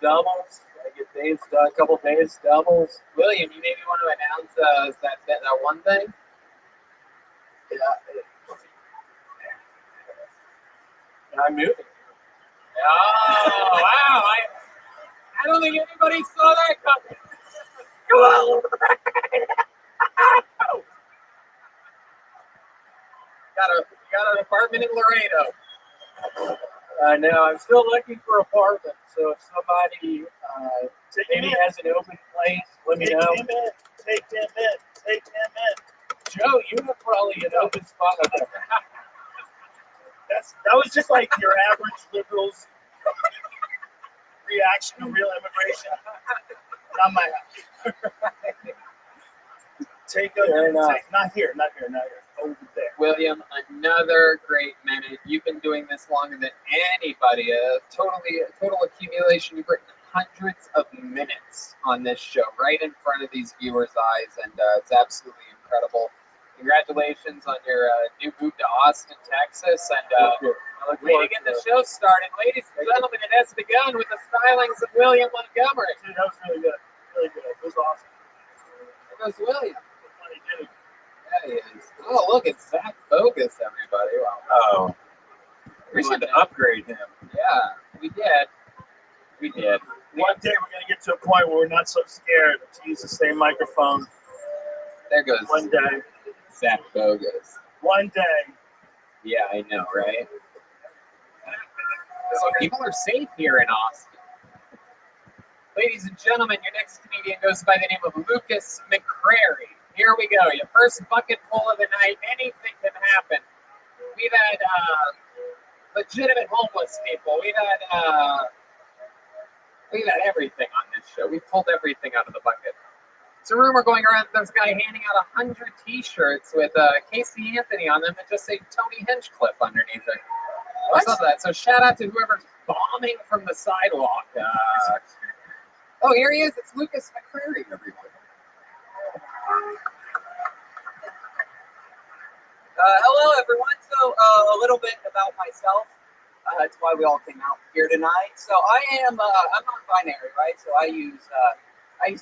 doubles. I get days, a couple days doubles. William, you maybe want to announce that one thing? Yeah, I'm moving. Oh, wow. I don't think anybody saw that coming. Come on. Got an apartment in Laredo. No, I'm still looking for apartment. So if somebody maybe has an open place, let me know. Take him in. Joe, you have probably an open spot up there. That was just like your average liberal's reaction to real immigration. Not my house. Not here. Over there. William, another great minute. You've been doing this longer than anybody. A total accumulation. You've written hundreds of minutes on this show, right in front of these viewers' eyes, and it's absolutely incredible. Congratulations on your new move to Austin, Texas, and way to get the show started. Ladies and gentlemen, it has begun with the stylings of William Montgomery. Dude, that was really good. Really good. It was awesome. There goes William. Funny dude. Yeah, he is. Oh, look, it's Zach Bogus, everybody. Wow. Oh, we should upgrade him. Yeah, we did. One day we're going to get to a point where we're not so scared to use the same microphone. There goes One day. Zach Bogus. One day. Yeah, I know, right? So people are safe here in Austin. Ladies and gentlemen, your next comedian goes by the name of Lucas McCrary. Here we go. Your first bucket full of the night. Anything can happen. We've had legitimate homeless people. We've had everything on this show. We've pulled everything out of the bucket. It's a rumor going around that there's a guy handing out 100 T-shirts with Casey Anthony on them that just say Tony Hinchcliffe underneath it. I saw that. So shout out to whoever's bombing from the sidewalk. Oh, here he is. It's Lucas McCrary, everyone. Hello, everyone. So, a little bit about myself. That's why we all came out here tonight. So, I'm non-binary, right? So, I use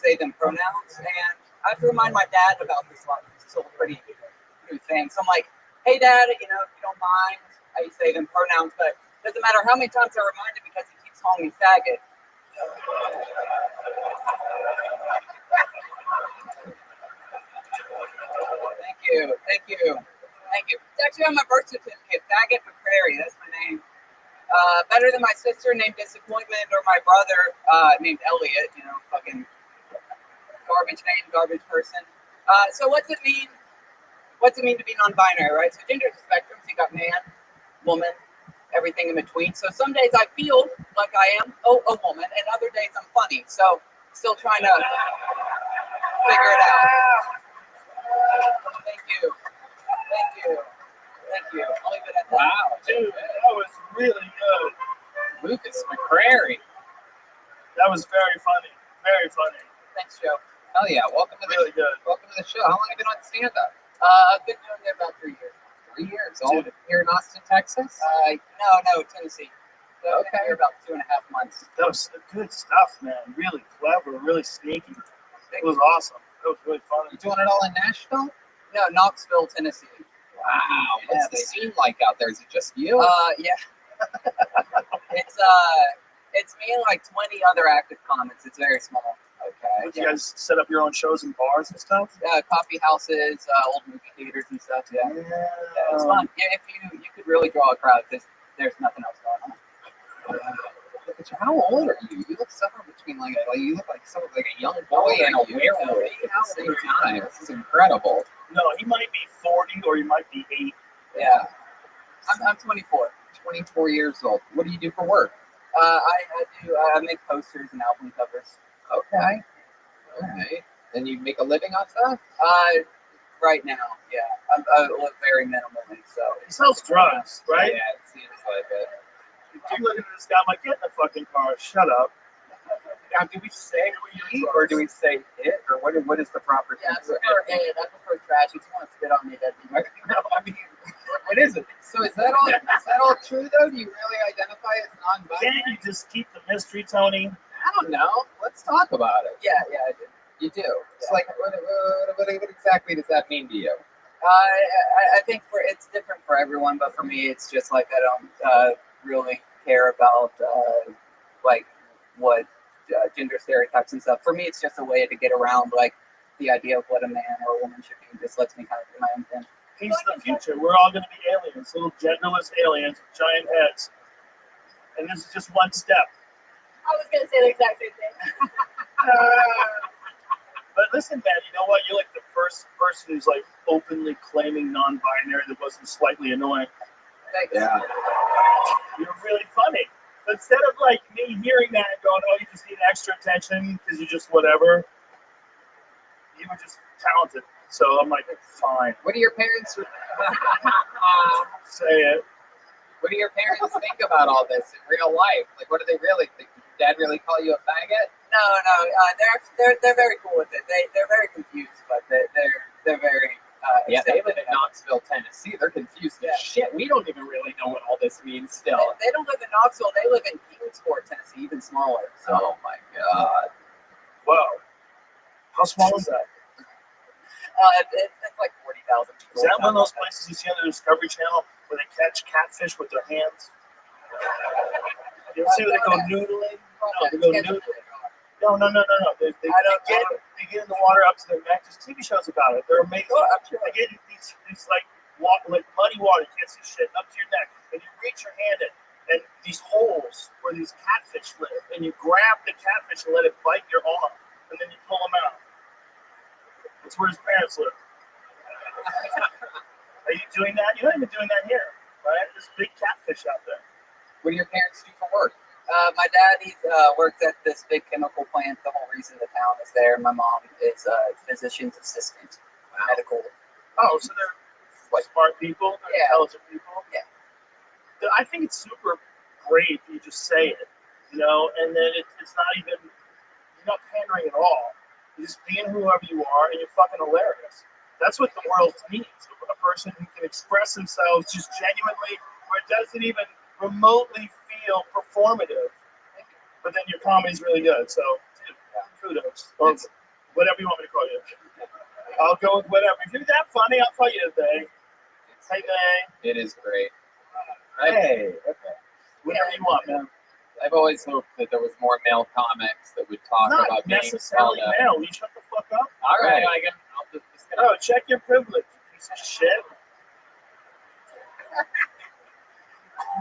they, them pronouns, and I have to remind my dad about this lot. It's still a pretty new thing. So, I'm like, hey, Dad, if you don't mind, I use they, them pronouns, but it doesn't matter how many times I remind him because he keeps calling me faggot. Thank you. It's actually on my birth certificate, Faggot McCrary. That's my name. Better than my sister named Disappointment or my brother named Elliot. Fucking garbage name, garbage person. So what's it mean? What's it mean to be non-binary, right? So gender is a spectrum. So you got man, woman, everything in between. So some days I feel like I am a woman, and other days I'm funny. So still trying to figure it out. Thank you. I'll leave it at that. Wow, Dude, that was really good. Lucas McCrary. That was very funny. Very funny. Thanks, Joe. Hell yeah! Welcome to Really good. Welcome to the show. How long have you been on stand-up? I've been doing it about 3 years. 3 years. All here in Austin, Texas. No, Tennessee. So I've been Okay. here about 2.5 months. That was good stuff, man. Really clever, really sneaky. It was awesome. It was really funny. You doing it all in Nashville? No, Knoxville, Tennessee. Wow. What's Yeah, the scene like out there? Is it just you? Yeah. It's me and like 20 other active comics. It's very small. Okay. Did you guys set up your own shows in bars and stuff? Coffee houses, old movie theaters and stuff. Yeah, it's fun. Yeah, if you could really draw a crowd because there's nothing else going on. Look at you. How old are you? You look somewhere between you look like a young boy and a werewolf at the same time. This is incredible. No, he might be 40 or he might be 8. Yeah, I'm 24. 24 years old. What do you do for work? I make posters and album covers. Okay. All right. And you make a living off that? Right now, yeah. I live very minimally, so. He sells drugs, right? Yeah, it seems like it. I'm looking at this guy, I'm like, get in the fucking car, shut up. Now, do we say he or do we say it, or what is the proper Yeah, I term? prefer trash. If you want to spit on me, that'd be my. No, I mean, what is it? So is that all true, though? Do you really identify as non-binary? Can't you just keep the mystery, Tony? I don't know. Let's talk about it. Yeah, I do. You do. It's like, what exactly does that mean to you? I think it's different for everyone, but for me, it's just like I don't really care about like what gender stereotypes and stuff. For me, it's just a way to get around like the idea of what a man or a woman should be. It just lets me kind of do my own thing. He's the future. We're all going to be aliens, little genderless aliens with giant heads. And this is just one step. I was gonna say the exact same thing. But listen, man, you know what? You're like the first person who's like openly claiming non-binary that wasn't slightly annoying. Thanks. Yeah. You're really funny. But instead of like me hearing that and going, oh, you just need extra attention because you just whatever, you were just talented. So I'm like, fine. What do your parents Say it. What do your parents think about all this in real life? Like, what do they really think? Did your dad really call you a faggot? No. They're very cool with it. They're very confused, but they're very. Yeah, they live in accepting. Knoxville, Tennessee. They're confused as shit. We don't even really know what all this means still. They don't live in Knoxville. They live in Kingsport, Tennessee, even smaller. So Oh my god. Wow. How small is that? it's like 40,000 people. Is that one of those places you see on the Discovery Channel where they catch catfish with their hands? You ever see where they go noodling? No, they go noodling. No. They get in the water up to their neck. There's TV shows about it. They're amazing. They get in these like muddy water, you can't see shit, up to your neck. And you reach your hand in, and these holes where these catfish live, and you grab the catfish and let it bite your arm, and then you pull them out. That's where his parents live. Are you doing that? You're not even doing that here, right? There's big catfish out there. What do your parents do for work? My dad works at this big chemical plant. The whole reason the town is there. My mom is a physician's assistant, medical. Oh, so they're like smart people, they're intelligent people. Yeah. I think it's super great that you just say it, and then it's not even, you're not pandering at all. You're just being whoever you are, and you're fucking hilarious. That's what the world needs, a person who can express themselves just genuinely, where it doesn't even remotely feel performative, but then your comedy's really good, so dude, kudos, or whatever you want me to call you. I'll go with whatever. If you're that funny, I'll call you today. Hey, May. It is great. Hey. Okay. Whatever you want, man. I've always hoped that there was more male comics that would talk Not about being necessarily held up. male. You shut the fuck up. All right, Right. I'll just gonna, Oh, check your privilege, you piece of shit.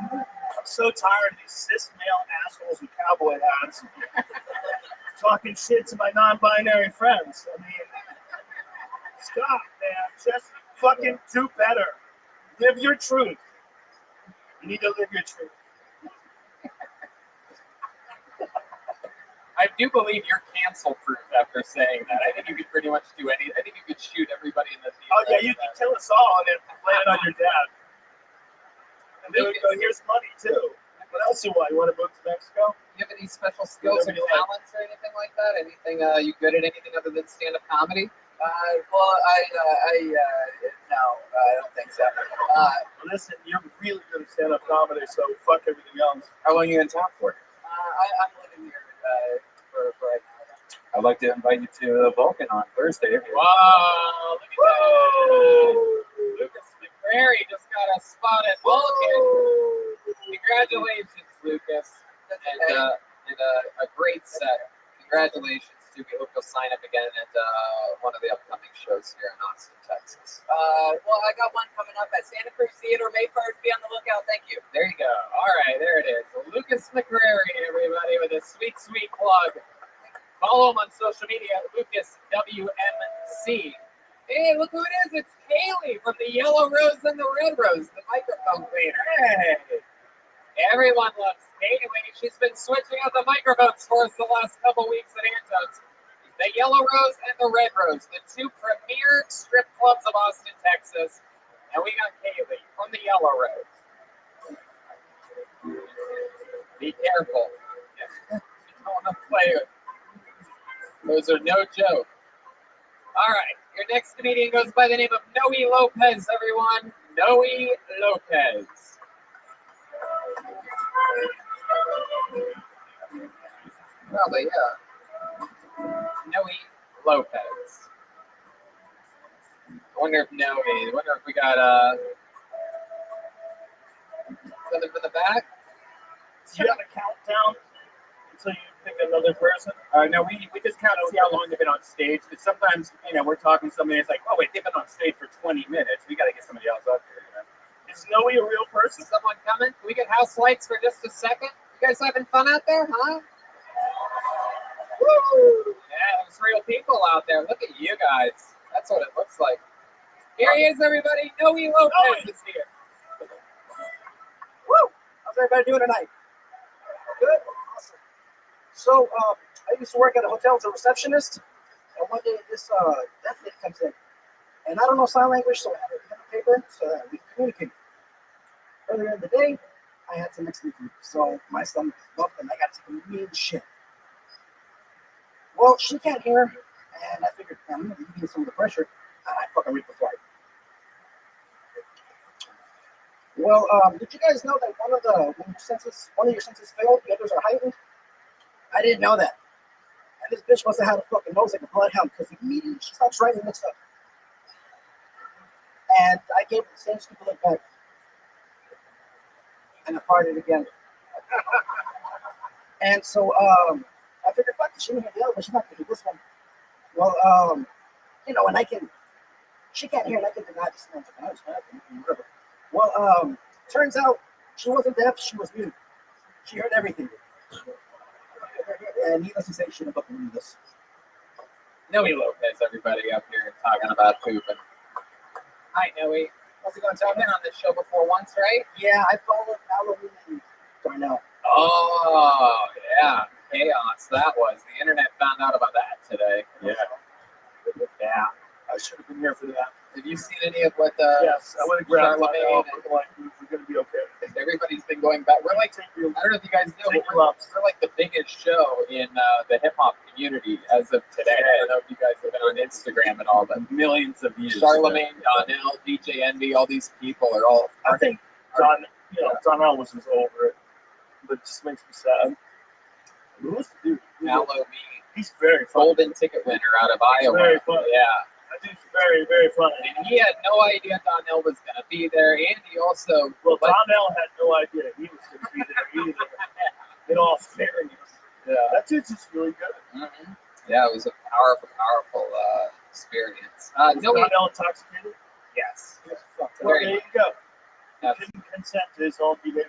I'm so tired of these cis male assholes with cowboy hats talking shit to my non-binary friends. I mean, stop, man. Just fucking do better. Live your truth. You need to live your truth. I do believe you're cancel proof after saying that. I think you could pretty much do anything. I think you could shoot everybody in the theater. Oh, yeah, you can kill us all and then land on your dad. And then we go, here's money, too. What else you want? You want to move to Mexico? Do you have any special skills or talents or anything like that? Anything, you good at anything other than stand-up comedy? Well, no, I don't think so. Listen, you're really good at stand-up comedy, so fuck everything else. How long are you in town for? I'm living here for right now. I'd like to invite you to Vulcan on Thursday. Wow, look at that. Lucas McCrary just got a spot at Vulcan. Congratulations, Lucas. And a great set. Congratulations, too. We hope you'll sign up again at one of the upcoming shows here in Austin, Texas. Well, I got one coming up at Santa Cruz Theater May 1st. Be on the lookout. Thank you. There you go. All right, there it is. Lucas McCrary, everybody, with a sweet, sweet plug. Follow him on social media, Lucas WMC. Hey, look who it is. It's Kaylee from the Yellow Rose and the Red Rose, the microphone cleaner. Hey. Everyone loves Kaylee. She's been switching out the microphones for us the last couple weeks at Antone's. The Yellow Rose and the Red Rose, the two premier strip clubs of Austin, Texas. And we got Kaylee from the Yellow Rose. Be careful. You don't want to play with. Those are no joke. All right. Your next comedian goes by the name of Noe Lopez, everyone. Noe Lopez. Probably, yeah. Noe Lopez. I wonder if we got something for the back? Do you have a countdown until you pick another person? No, we just count to see how long they've been on stage. Because sometimes, we're talking to somebody, it's like, oh, wait, they've been on stage for 20 minutes. We got to get somebody else up here. Is Noe a real person? Is someone coming? Can we get house lights for just a second? You guys having fun out there, huh? Woo! Yeah, there's real people out there. Look at you guys. That's what it looks like. Here he is, everybody. Noe Lopez is here. Woo! How's everybody doing tonight? Good? Awesome. So, I used to work at a hotel as a receptionist, and one day this deaf lady comes in. And I don't know sign language, so I had a pen and paper so that we could communicate. Earlier in the day, I had some Mexican food, so my stomach was up and I got to take a mean shit. Well, she can't hear, and I figured, man, I'm going to alleviate some of the pressure, and I fucking ripped the flight. Well, did you guys know that when one of your senses failed, the others are heightened? I didn't know that. And this bitch must have had a fucking nose like a bloodhound because immediately she stops writing and mixed up. And I gave her the same stupid look back. And I farted again. And so I figured, fuck, she didn't hear the other one, she's not gonna do this one. Well, and she can't hear and I can deny this one. Whatever. Well, turns out she wasn't deaf, she was mute. She heard everything. And needless to say, she didn't fucking read this. Noe Lopez, everybody up here talking about pooping. Hi, Noe. How's it going? So I've been on this show before once, right? Yeah, I followed Halloween and Darnell. Oh, yeah. Chaos that was. The internet found out about that today. Yeah. Yeah. I should have been here for that. Have you seen any of what Yes, I would have grabbed my Charlemagne off. Like, we're going to be okay. everybody's been going back? We're like, I don't know if you guys know, but we're like the biggest show in the hip hop community as of today. I don't know if you guys have been on Instagram at all, but Millions of views. Charlemagne, Donnell, DJ Envy, all these people are all. I think Donnell was just over it. But it just makes me sad. Who's the dude? Mallow Me, He's very funny. golden ticket winner out of Iowa. Very funny. Yeah. That dude's very, very funny. And he had no idea Donnell was going to be there. And he also. Well, Donnell had no idea he was going to be there either. In all fairness. Yeah. That dude's just really good. Mm-hmm. Yeah, it was a powerful experience. Was Noe, Donnell intoxicated? yes. Well, Very there you go. He much. couldn't consent to his own behavior.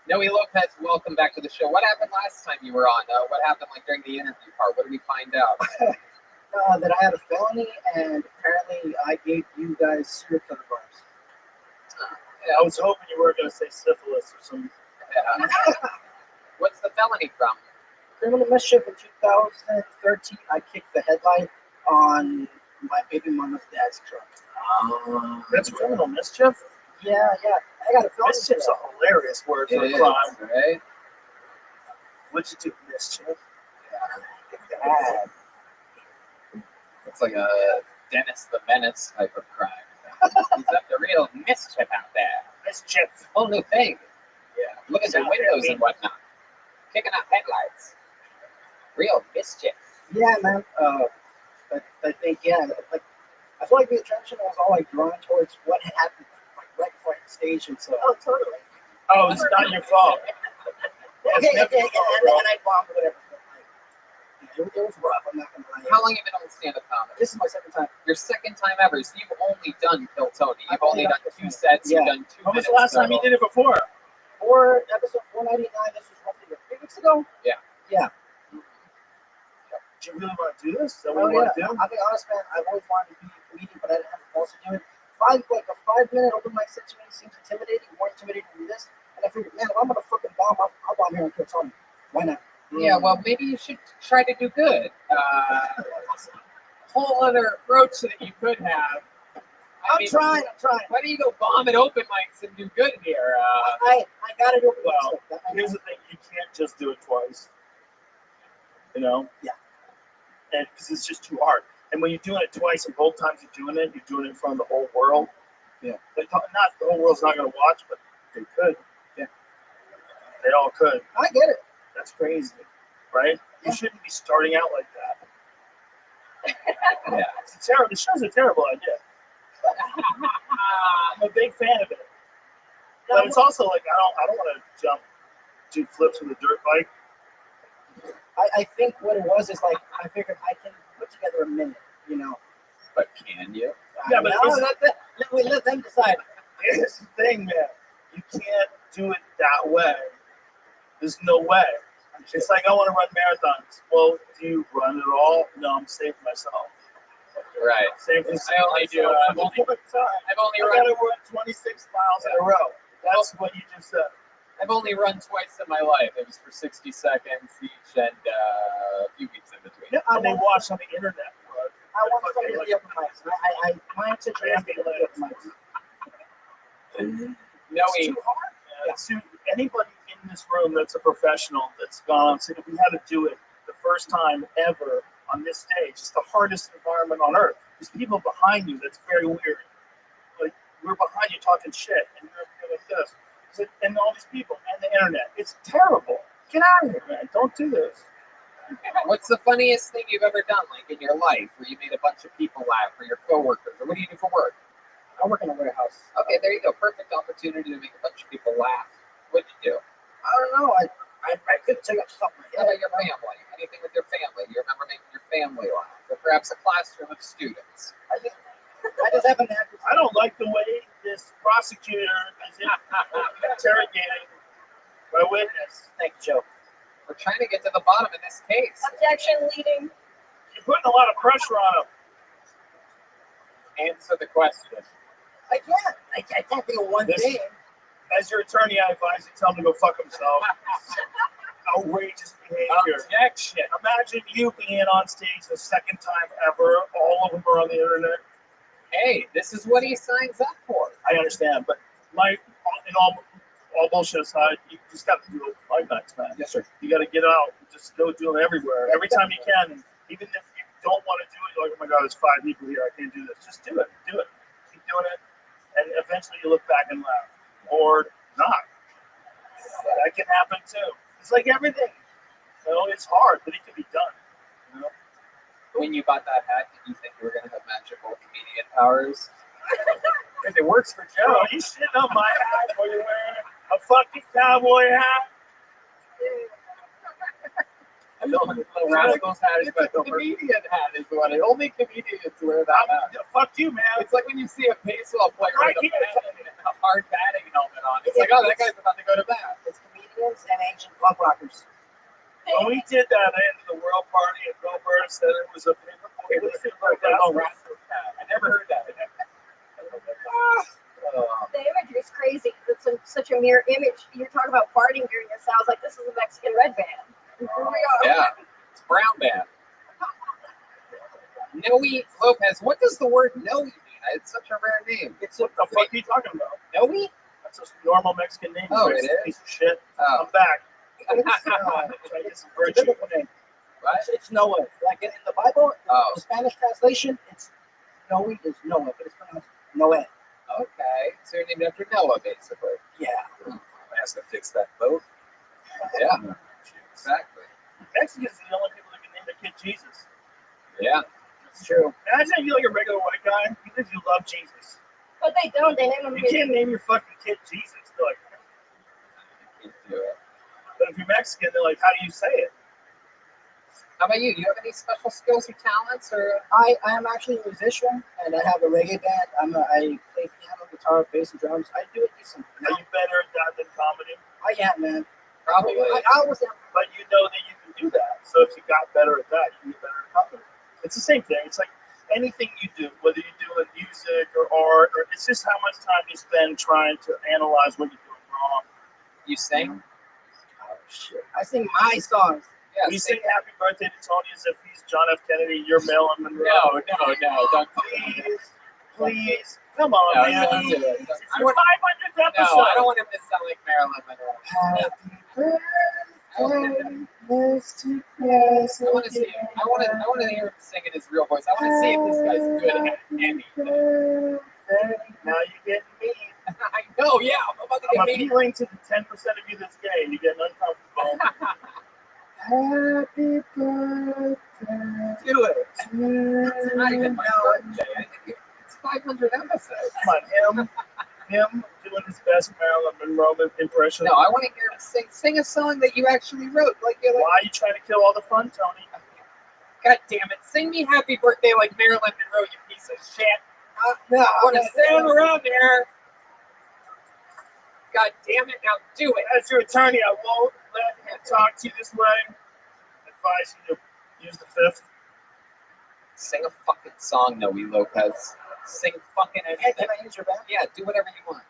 Noe Lopez, welcome back to the show. What happened last time you were on? What happened during the interview part? What did we find out? That I had a felony, and apparently I gave you guys serial killer vibes. I was hoping you were going to say syphilis or something. What's the felony from? Criminal mischief in 2013. I kicked the headlight on my baby mama's dad's truck. That's criminal mischief? Yeah. I got a felony. Mischief's a hilarious word for It a is, crime. right? What'd you do, mischief? Ah, It's like a Dennis the Menace type of crime. He's up to real mischief out there. Mischief. Whole new thing. Yeah. Look at the windows and whatnot. Kicking out headlights. Real mischief. yeah, man. I think, like, I feel like the attention was all drawn towards what had happened right before I hit the stage, and so. Oh, totally. Oh, it's not your fault. Okay, and I bombed whatever. It was rough. I'm not gonna lie. How long have you been on stand-up comedy? This is my second time. Your second time ever, so you've only done Kill Tony. You've I've only only done done 2 sets, Yeah. you've done 2 When was minutes. the last time you did it before? For episode 499, this was roughly 3 weeks ago. Do you really want to do this? Is that Oh what you yeah. want to do? I'll be honest, man. I've always wanted to be a comedian, but I didn't have the balls to do it. A 5-minute open mic set to me seems intimidating, more intimidating than this. And I figured, man, if I'm gonna fucking bomb, I'll bomb here and Kill Tony. Why not? Yeah, well, maybe you should try to do good. Whole other approach that you could have. I'm trying. Why don't you go bomb at open mics and do good here? I gotta do it. Well, here's the thing: you can't just do it twice. You know? Yeah. And because it's just too hard. And when you're doing it twice, and both times you're doing it in front of the whole world. Yeah. Not the whole world's not going to watch, but they could. Yeah. They all could. I get it. That's crazy, right? You shouldn't be starting out like that. Yeah. It's a terrible. The show's a terrible idea. I'm a big fan of it, but it's also like I don't want to do flips with a dirt bike. I think what it was is like I figured I can put together a minute, you know. But can you? Yeah, but no, let them decide. here's the thing, man. You can't do it that way. There's no way. It's like I want to run marathons. Well, do you run it all? No, I'm saving myself. Right. Saving I only do. I've only I gotta run 26 miles in a row. That's what you just said. I've only run twice in my life. It was for 60 seconds each and a few weeks in between. Yeah, And they watch on the internet. Bro. I want something to the open mics. My intention is to get the open mics. No, It's too hard, man. It's too, anybody in this room that's a professional that's gone on stage, if we had to do it the first time ever on this stage, it's the hardest environment on earth. There's people behind you that's very weird. Like, we're behind you talking shit, and you're like this. And all these people, and the internet. It's terrible. Get out of here, man. Don't do this. What's the funniest thing you've ever done, like in your life, where you made a bunch of people laugh, or your coworkers, or what do you do for work? I work in a warehouse. Okay, there you go. Perfect opportunity to make a bunch of people laugh. What'd you do? I don't know. I could take up something. How about your family? Anything with your family? Do you remember making your family laugh? Or perhaps a classroom of students? I just haven't had to. I don't like the way this prosecutor is interrogating my witness. Thank you, Joe. We're trying to get to the bottom of this case. Objection leading. You're putting a lot of pressure on him. Answer the question. I can't. I can't think of one This- thing. As your attorney, I advise you tell him to go fuck himself. Outrageous behavior. Objection. Imagine you being on stage the second time ever. All of them are on the internet. Hey, this is what he signs up for. I understand, but in all bullshit aside, you just got to do it like nights, man. Yes, sir. You got to get out. Just go do it everywhere. Every time you can. Even if you don't want to do it, you're like, oh my God, there's 5 people here. I can't do this. Just do it. Do it. Keep doing it. And eventually you look back and laugh. Or not. That can happen too. It's like everything. You know, it's hard, but it can be done. You know? When you bought that hat, did you think you were going to have magical comedian powers? If it works for Joe, you shitting on my hat while you're wearing a fucking cowboy hat. A little rascal's hat is but the comedian hat is the one. Only comedians wear that hat. Fuck you, man. It's like when you see a baseball player Right with here. a hard batting helmet on. It's like, oh, that guy's about to go to bat. It's comedians and ancient punk rockers. When we did that end of the world party and Bill Burr said it was a paper plate, I never heard that. The imagery is crazy. It's such a mirror image. You're talking about farting during this. I was like, this is a Mexican red band. And here we are. Yeah, it's Brown Band. Noe Lopez. What does the word Noe mean? It's such a rare name. It's what the fuck are you talking about? Noe? That's just a normal Mexican name. Oh, You it is? Piece of shit. Oh. I'm back. It's, Try to get some it's a virtue. biblical name. What? It's Noah. Like in the Bible, Oh. the Spanish translation, it's Noe is Noah, but it's pronounced Noé. Okay, so you're named after Noah, basically. Yeah. I has to fix that boat. Yeah, exactly. Mexicans are the only people that can name their kid Jesus. Yeah. It's true. Imagine if you're like a regular white guy, even if you love Jesus. But they don't. They name them. You can't name your fucking kid Jesus. They're like, Do it. but if you're Mexican, they're like, how do you say it? How about you? Do you have any special skills or talents, or I am actually a musician, and I have a reggae band. I play piano, guitar, bass, and drums. I do it decent. Are you better at that than comedy? I am, man. probably? I always am. But you know that you can do that. So if you got better at that, you can get better at comedy. It's the same thing. It's like anything you do, whether you do in music or art, or it's just how much time you spend trying to analyze what you're doing wrong. You sing? Oh, shit. I sing my songs. Yeah. You sing Happy Birthday to Tony as if he's John F. Kennedy, you're Marilyn Monroe. No, don't do that. Please. Come on, No, man. don't do it. It's I your want- 500th No, episode. I don't want him to sound like Marilyn Monroe. Happy birthday, Mr. I want to see him. I want to hear him sing in his real voice. I want to see if this guy's good at anything. Now you get me. I know, yeah. I'm about to I'm get me. appealing to the 10% of you that's gay. You get uncomfortable. Happy birthday. Do it. It's not even my birthday. I think it's 500 episodes. Come on, him doing his best Marilyn Monroe impression. No, I want to hear him sing a song that you actually wrote. Like you're Why like, are you trying to kill all the fun, Tony? God damn it, sing me happy birthday like Marilyn Monroe, you piece of shit. No, I want to stand around there. God damn it, now do it. As your attorney, I won't let him talk to you this way. I advise you to use the fifth. Sing a fucking song, Noe Lopez. Sing fucking Hey, can I use your back? Yeah, do whatever you want.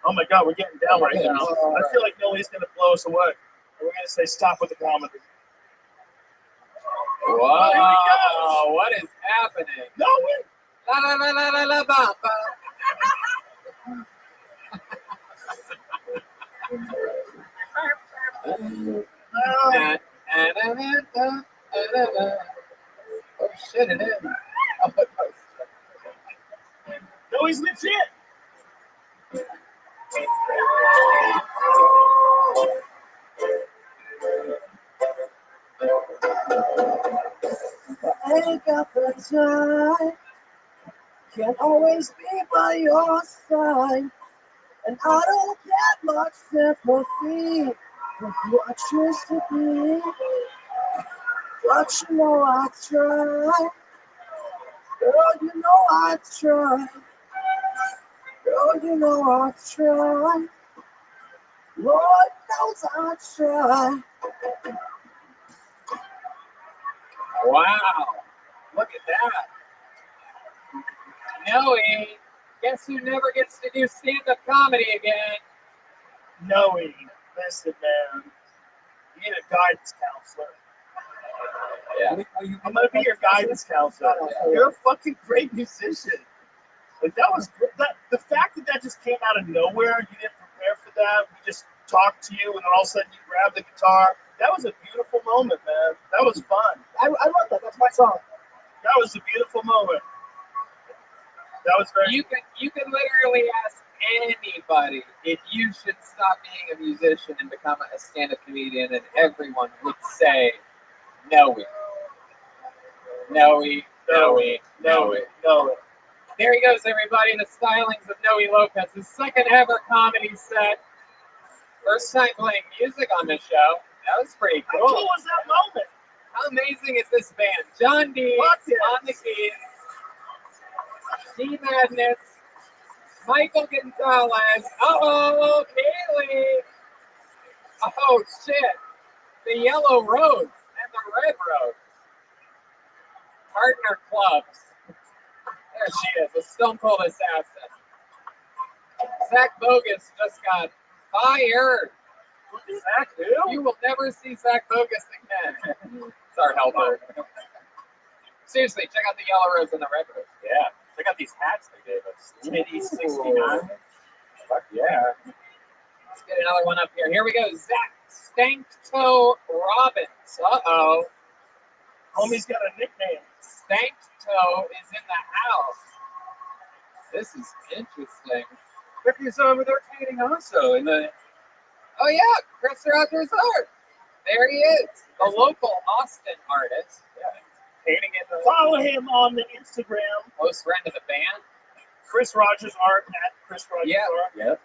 Oh my God, we're getting down right Yeah. now. I feel like Noe's going to blow us away. And we're going to say stop with the comedy. Whoa, Here we go. what is happening? Noe! La la la la la la ba ba. Oh shit, it is. Oh, Noe's legit. I ain't got the time. Can't always be by your side. And I don't get much sympathy for what used to be. But you know I try. Girl, you know I try. Girl, you know I try. Lord knows I try. wow, look at that. Noe, guess who never gets to do stand-up comedy again? Noe, listen, man. You need a guidance counselor. Yeah. I'm going to be your guidance counselor. You're a fucking great musician. Like, that was the fact that just came out of nowhere, you didn't prepare for that. We just talked to you, and then all of a sudden you grabbed the guitar. That was a beautiful moment, man. That was fun. I love that. That's my song. That was a beautiful moment. That was very. You can literally ask anybody if you should stop being a musician and become a stand-up comedian, and everyone would say, Noe. Noe. There he goes, everybody. The stylings of Noe Lopez, his second ever comedy set. First time playing music on this show. That was pretty How cool. cool was that moment? How amazing is this band? John D Fuck yes. on the keys. G Madness. Michael Gonzalez. Uh-oh, Kaylee. Oh, shit. The yellow rose and the red rose. Partner clubs. There she is, a stone cold assassin. Zach Bogus just got fired. Zach, who? You will never see Zach Bogus again. It's our helper. Seriously, check out the yellow rose and the red rose. Yeah. Check out these hats they gave us. Titty 69. Fuck yeah. Let's get another one up here. Here we go. Zach Stanktoe Robbins. Uh-oh. Homie's got a nickname. Stanktoe is in the house. This is interesting. Look, he's over there painting also in the. Oh, yeah. Chris Rogers Art. There he is. The local Austin artist. Yeah. Painting in the. Follow him on the Instagram. Close friend of the band. Chris Rogers Art at Chris Rogers Yeah. Art. Yep.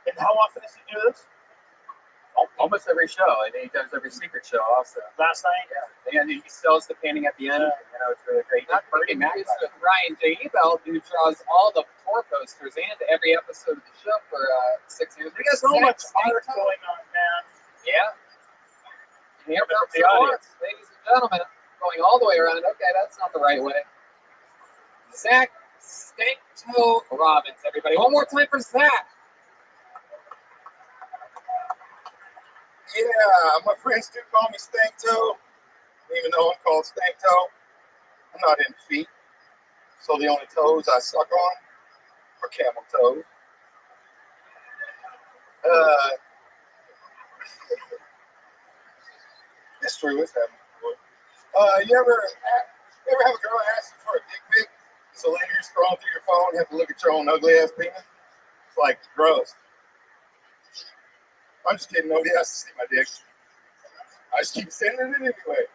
And how often does he do this? Almost every show. I think he does every secret show also. Last night? Yeah. And he sells the painting at the end. You know, it's really great. Not Pretty pretty confused with Ryan J. Ebel, who draws all the tour posters and every episode of the show for 6 years. We got so much art going on, man. Yeah. And here comes the the audience. audience, ladies and gentlemen, going all the way around. Okay, that's not the right way. Zach Stanktoe Robbins, everybody. One more time for Zach. Yeah, my friends do call me Stank Toe, even though I'm called Stank Toe. I'm not in feet, so the only toes I suck on are camel toes. It's true, it's happening. You ever have a girl ask you for a dick pic? So later you're scrolling through your phone and have to look at your own ugly ass penis? It's like gross. I'm just kidding. Nobody has to see my dick. I just keep sending it anyway.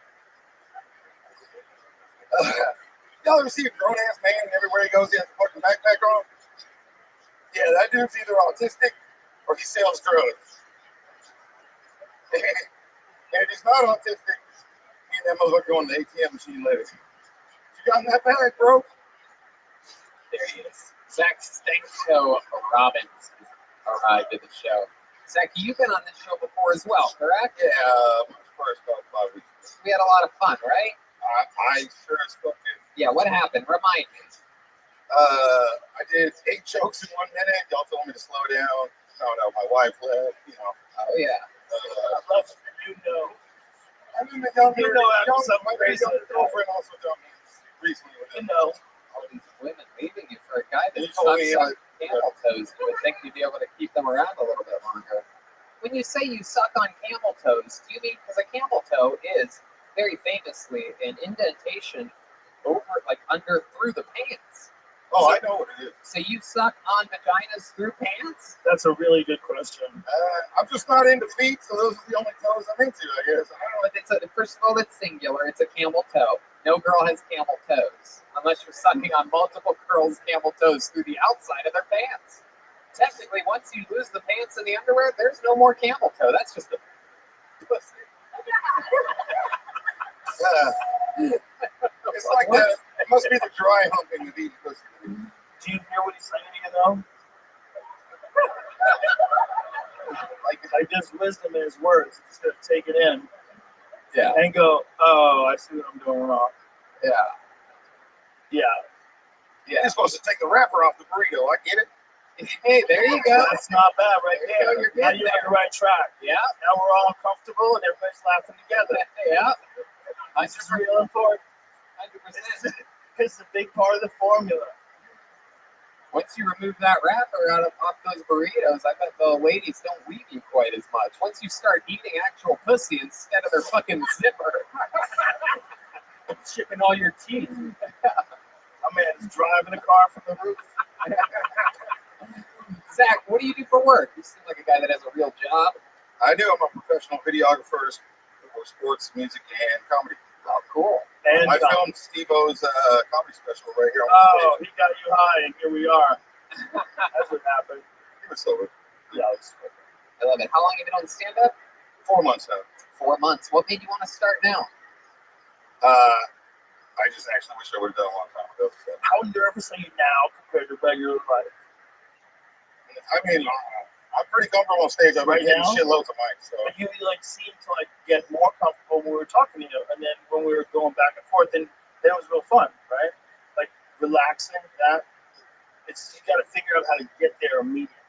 Y'all ever see a grown ass man everywhere he goes, he has a fucking backpack on? Yeah, that dude's either autistic or he sells drugs. And if he's not autistic, me and that motherfucker go on the ATM machine later. You got in that bag, bro? There he is. Zach Stanko Robbins arrived at the show. Zach, you've been on this show before as well, correct? Yeah, first about 5 weeks. We had a lot of fun, right? I sure as fuck did. Yeah, what happened? Remind me. I did 8 jokes in 1 minute. Y'all told me to slow down. Found out my wife left, you know. Oh, yeah. You know. I mean, the younger, You know, after something my crazy younger like that. girlfriend also jumped me recently with You it. know. All these women leaving you for a guy that You told sucks me, on camel toes. You would think you'd be able to keep them around a little bit longer. When you say you suck on camel toes, do you mean, because a camel toe is very famously an indentation over, like under, through the pants. Oh, I know what it is. So you suck on vaginas through pants? That's a really good question. I'm just not into feet, so those are the only toes I'm into, I guess. I don't know. But it's first of all, it's singular. It's a camel toe. No girl has camel toes unless you're sucking on multiple girls' camel toes through the outside of their pants. Technically, once you lose the pants and the underwear, there's no more camel toe. That's just a pussy. It's like that. It must be the dry humping of eating pussy. Do you hear what he's saying to you, though? Like there's wisdom in his words. Just gotta take it in. Yeah. And go, oh, I see what I'm doing wrong. Yeah. Yeah. Yeah. You're supposed to take the wrapper off the burrito. I get it. Hey, there you go. That's not bad right There you go, there. you're Now getting you're on the right track. Yeah. Now we're all comfortable and everybody's laughing together. Yeah. This is real important. 100%. This is a big part of the formula. Once you remove that wrapper off those burritos, I bet the ladies don't leave you quite as much. Once you start eating actual pussy instead of their fucking zipper, Chipping all your teeth. My man's driving a car from the roof. Zach, what do you do for work? You seem like a guy that has a real job. I do. I'm a professional videographer for sports, music, and comedy. Oh, cool. And I filmed Steve-O's comedy special right here on oh, he got you high, and here we are. That's what happened. He was sober. Yeah, I love it. How long have you been on stand-up? 4 months now. 4 months. What made you want to start now? I just actually wish I would have done it a long time ago. So. How nervous are you now compared to regular life? I mean, I'm pretty comfortable on stage. I've been Right hitting now? shitloads of mics. So. But you like seemed to like get more comfortable when we were talking to you, and then when we were going back and forth, and it was real fun, right? Like relaxing. That it's you got to figure out how to get there immediately,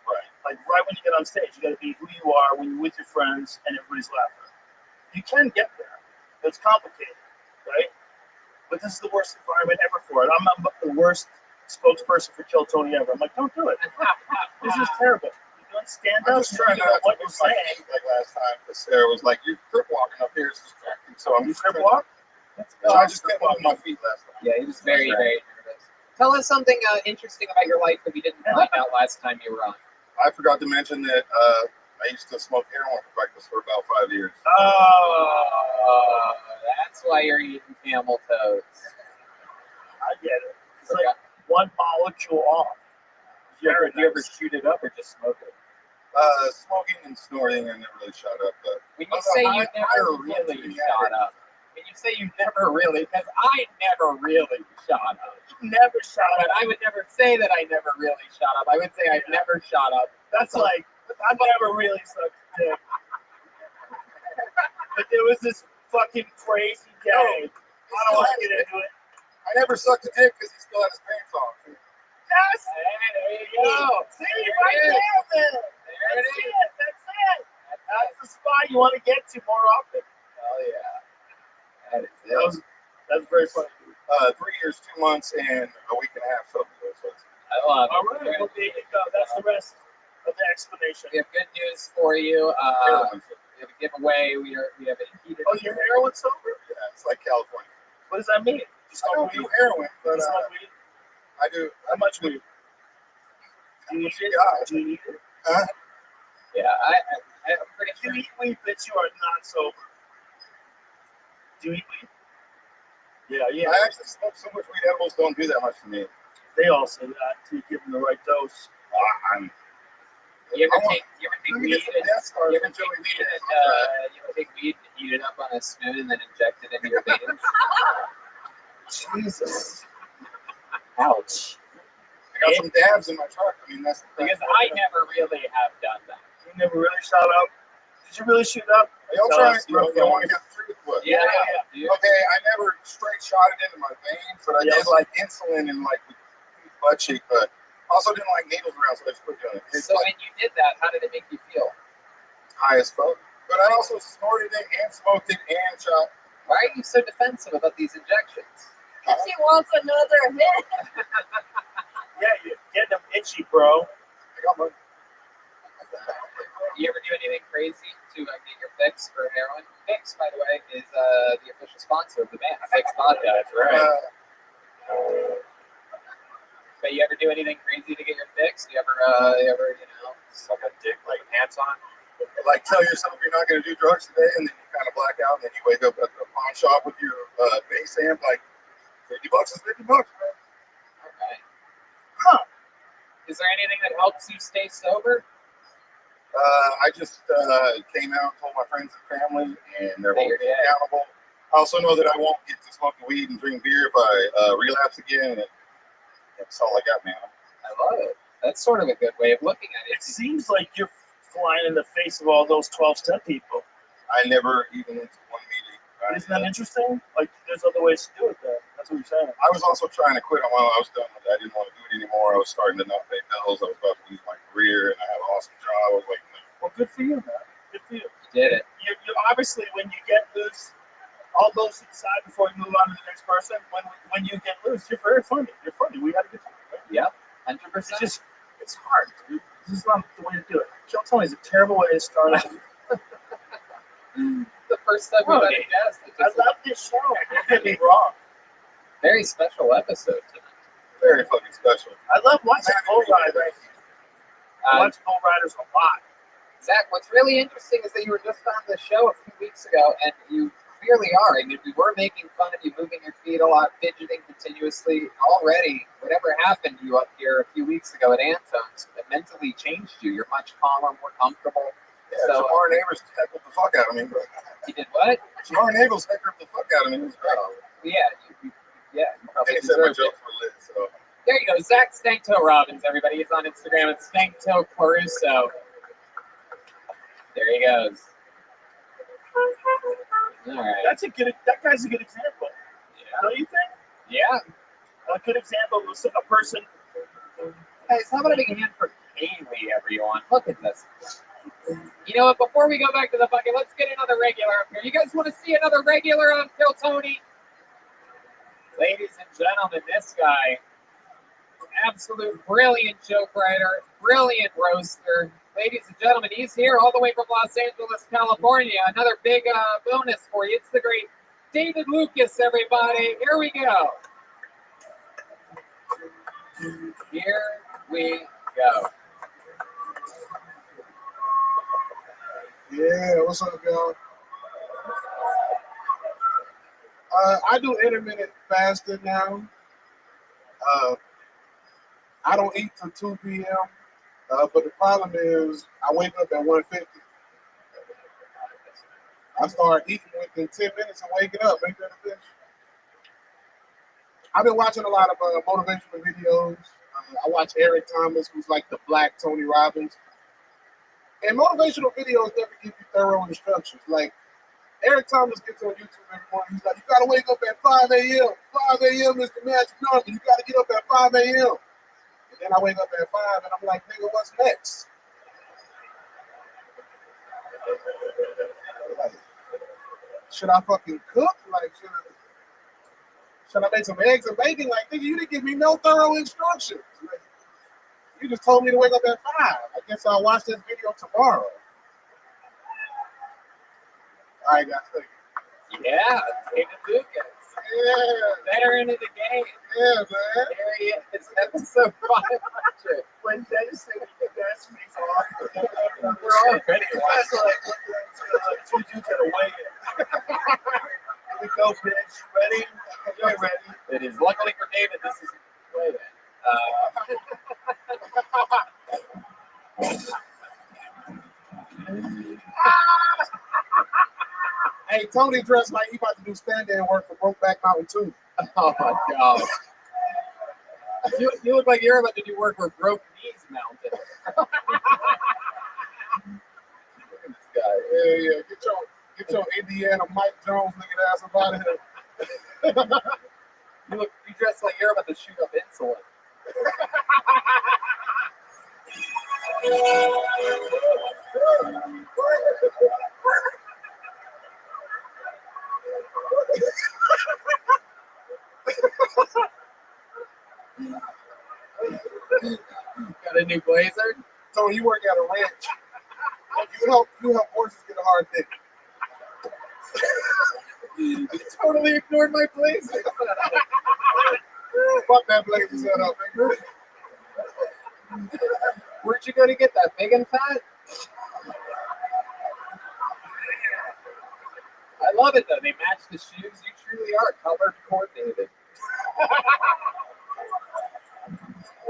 right? Like right when you get on stage, you got to be who you are when you're with your friends and everybody's laughing. You can get there, but it's complicated, right? But this is the worst environment ever for it. I'm the worst spokesperson for Kill Tony ever. I'm like, don't do it. This is terrible. You're doing stand I'm up. just trying to what you're lose my saying. feet like last time because Sarah was like, "You're crip walking up here. It's distracting." So I'm You just crip trying walk? No, I just couldn't move my feet last time. Yeah, he was very, very nervous. Tell us something interesting about your life that we didn't find out last time you were on. I forgot to mention that I used to smoke heroin for breakfast for about 5 years. Oh, that's why you're eating camel toes. I get it. It's like one molecule off. Do you ever shoot it up or just smoke it? Smoking and snorting, I never really shot up. But When you say you never really shot up, when you say you never really, because I never really shot up. Never shot But up. I would never say that I never really shot up. I would say I've never shot up. That's like, I've never really sucked a dick. But there was this fucking crazy day. I don't want to get into it. I never sucked a dick because he still had his pants on. Yes! There you go. See, right there, man. There it is. That's it. That's the spot you want to get to more often. Oh yeah. That is it. That's very funny. 3 years, 2 months, and a week and a half. So I love it. All right, well, there you go. That's the rest of the explanation. We have good news for you. heroin. We have a giveaway. We have a heated. Oh, you're heroin sober? Yeah, it's like California. What does that mean? Just I don't do heroin, but You smoke weed? I do. How much weed? Do you need it? Yeah. Do you need it? Yeah, I'm pretty If you sure. eat weed, bitch, you are not sober. Do you eat weed? Yeah, yeah. I actually smoke so much weed, edibles don't do that much to me. They all say that to give them the right dose. I'm, You ever I want- take let me weed get some and Death Stars you ever and take Joey weed Lee. and you ever take weed and heat it up on a spoon and then inject it into your veins? Jesus. Ouch. I got some dabs in my truck. I mean, that's the thing. Because I never really have done that. You never really shot up. Did you really shoot up? Y'all Tell trying us, to, you bro. want to get through with what? Yeah, Yeah. dude. Okay, I never straight shot it into my veins, but I Yeah. did like insulin and like butt cheek, but also didn't like needles around, so I just quit doing it. It's So like when you did that, how did it make you feel? high as fuck. But I also snorted it and smoked it and shot. Why are you so defensive about these injections? Because he wants another hit. Yeah, you're getting them itchy, bro. I got my You ever do anything crazy to get your fix for heroin? Fix, by the way, is the official sponsor of the band. Fix Vodka. That's But you ever do anything crazy to get your fix? You ever, Suck a dick like pants on. like tell yourself you're not going to do drugs today, and then you kind of black out, and then you wake up at the pawn shop with your bass amp, like $50 is $50, man. Okay. Huh. Is there anything that helps you stay sober? I just came out and told my friends and family, and they're That holding you're me dead. accountable. I also know that I won't get to smoke weed and drink beer if I relapse again. And that's all I got, man. I love it. That's sort of a good way of looking at It it. seems like you're flying in the face of all those 12-step people. I never even went to one meeting. Isn't that interesting? Like, there's other ways to do it, though. That's what you're saying. I was also trying to quit while I was done with it. I didn't want to do it anymore. I was starting to not pay bills. I was about to lose my career, and I had an awesome job. I was like, no. Well, good for you, man. Good for you. You did it. You obviously, when you get loose, all those aside before you move on to the next person, when you get loose, you're very funny. You're funny. We had a good time. Right? Yep. 100%. It's just, it's hard, dude. This is not the way to do it. Kill Tony is a terrible way to start off. The first time we had a guest. I love this show. Don't get me wrong. Very special episode tonight. Very fucking special. I love watching bull riders. I watch bull riders a lot. Zach, what's really interesting is that you were just on the show a few weeks ago, and you clearly are. I mean, we were making fun of you moving your feet a lot, fidgeting continuously. Already, whatever happened to you up here a few weeks ago at Antone's, it mentally changed you. You're much calmer, more comfortable. Yeah, So, Jamar Neighbors heckled the fuck out of me. you did what? Jamar Neighbors heckled the fuck out of me. It was great. Yeah, you probably They said my deserved it. jokes were lit, so. There you go, Zach Stanktoe Robbins, everybody. He's on Instagram at Stanktoe Caruso. There he goes. All right. That guy's a good example. Yeah. Don't you think? Yeah. A good example of a person. Hey, so how about a big hand for Kaylee, everyone? Look at this. You know what? Before we go back to the bucket, let's get another regular up here. You guys want to see another regular on Kill Tony? Ladies and gentlemen, this guy, absolute brilliant joke writer, brilliant roaster. Ladies and gentlemen, he's here all the way from Los Angeles, California. Another big bonus for you. It's the great David Lucas, everybody. Here we go. Here we go. Yeah, what's up, y'all? I do intermittent fasting now. I don't eat till 2 p.m., but the problem is I wake up at 1:50. I start eating within 10 minutes of waking up. Ain't that a bitch? I've been watching a lot of motivational videos. I watch Eric Thomas, who's like the Black Tony Robbins. And motivational videos never give you thorough instructions. Like, Eric Thomas gets on YouTube every morning. He's like, you got to wake up at 5 a.m. 5 a.m. is the magic number. You got to get up at 5 a.m. And then I wake up at 5 and I'm like, nigga, what's next? Like, should I fucking cook? Like, should I make some eggs and bacon? Like, nigga, you didn't give me no thorough instructions. Like, you just told me to wake up at 5. I guess I'll watch this video tomorrow. All right, guys, thank you. Yeah, David Lucas. Yeah, Veteran of the game. yeah, man. There he is. Episode 500. When Dennis said he best face off, We're already you guys are like looking at two dudes at a weigh-in. Here we go, bitch. Ready? You're ready. It is luckily for David. This is wait Hey, Tony dressed like he about to do stand-in work for Brokeback Mountain too. Oh my god. You look like you're about to do work where broke knees mounted. Look at this guy. Yeah. Get your Indiana Mike Jones looking ass up out of here. You dress like you're about to shoot up insulin. Got a new blazer? So you work at a ranch. You help horses get a hard dick. You totally ignored my blazer. Fuck that blazer set up, nigga. Where'd you go to get that? Big and fat? I love it though. They match the shoes. You truly are color coordinated.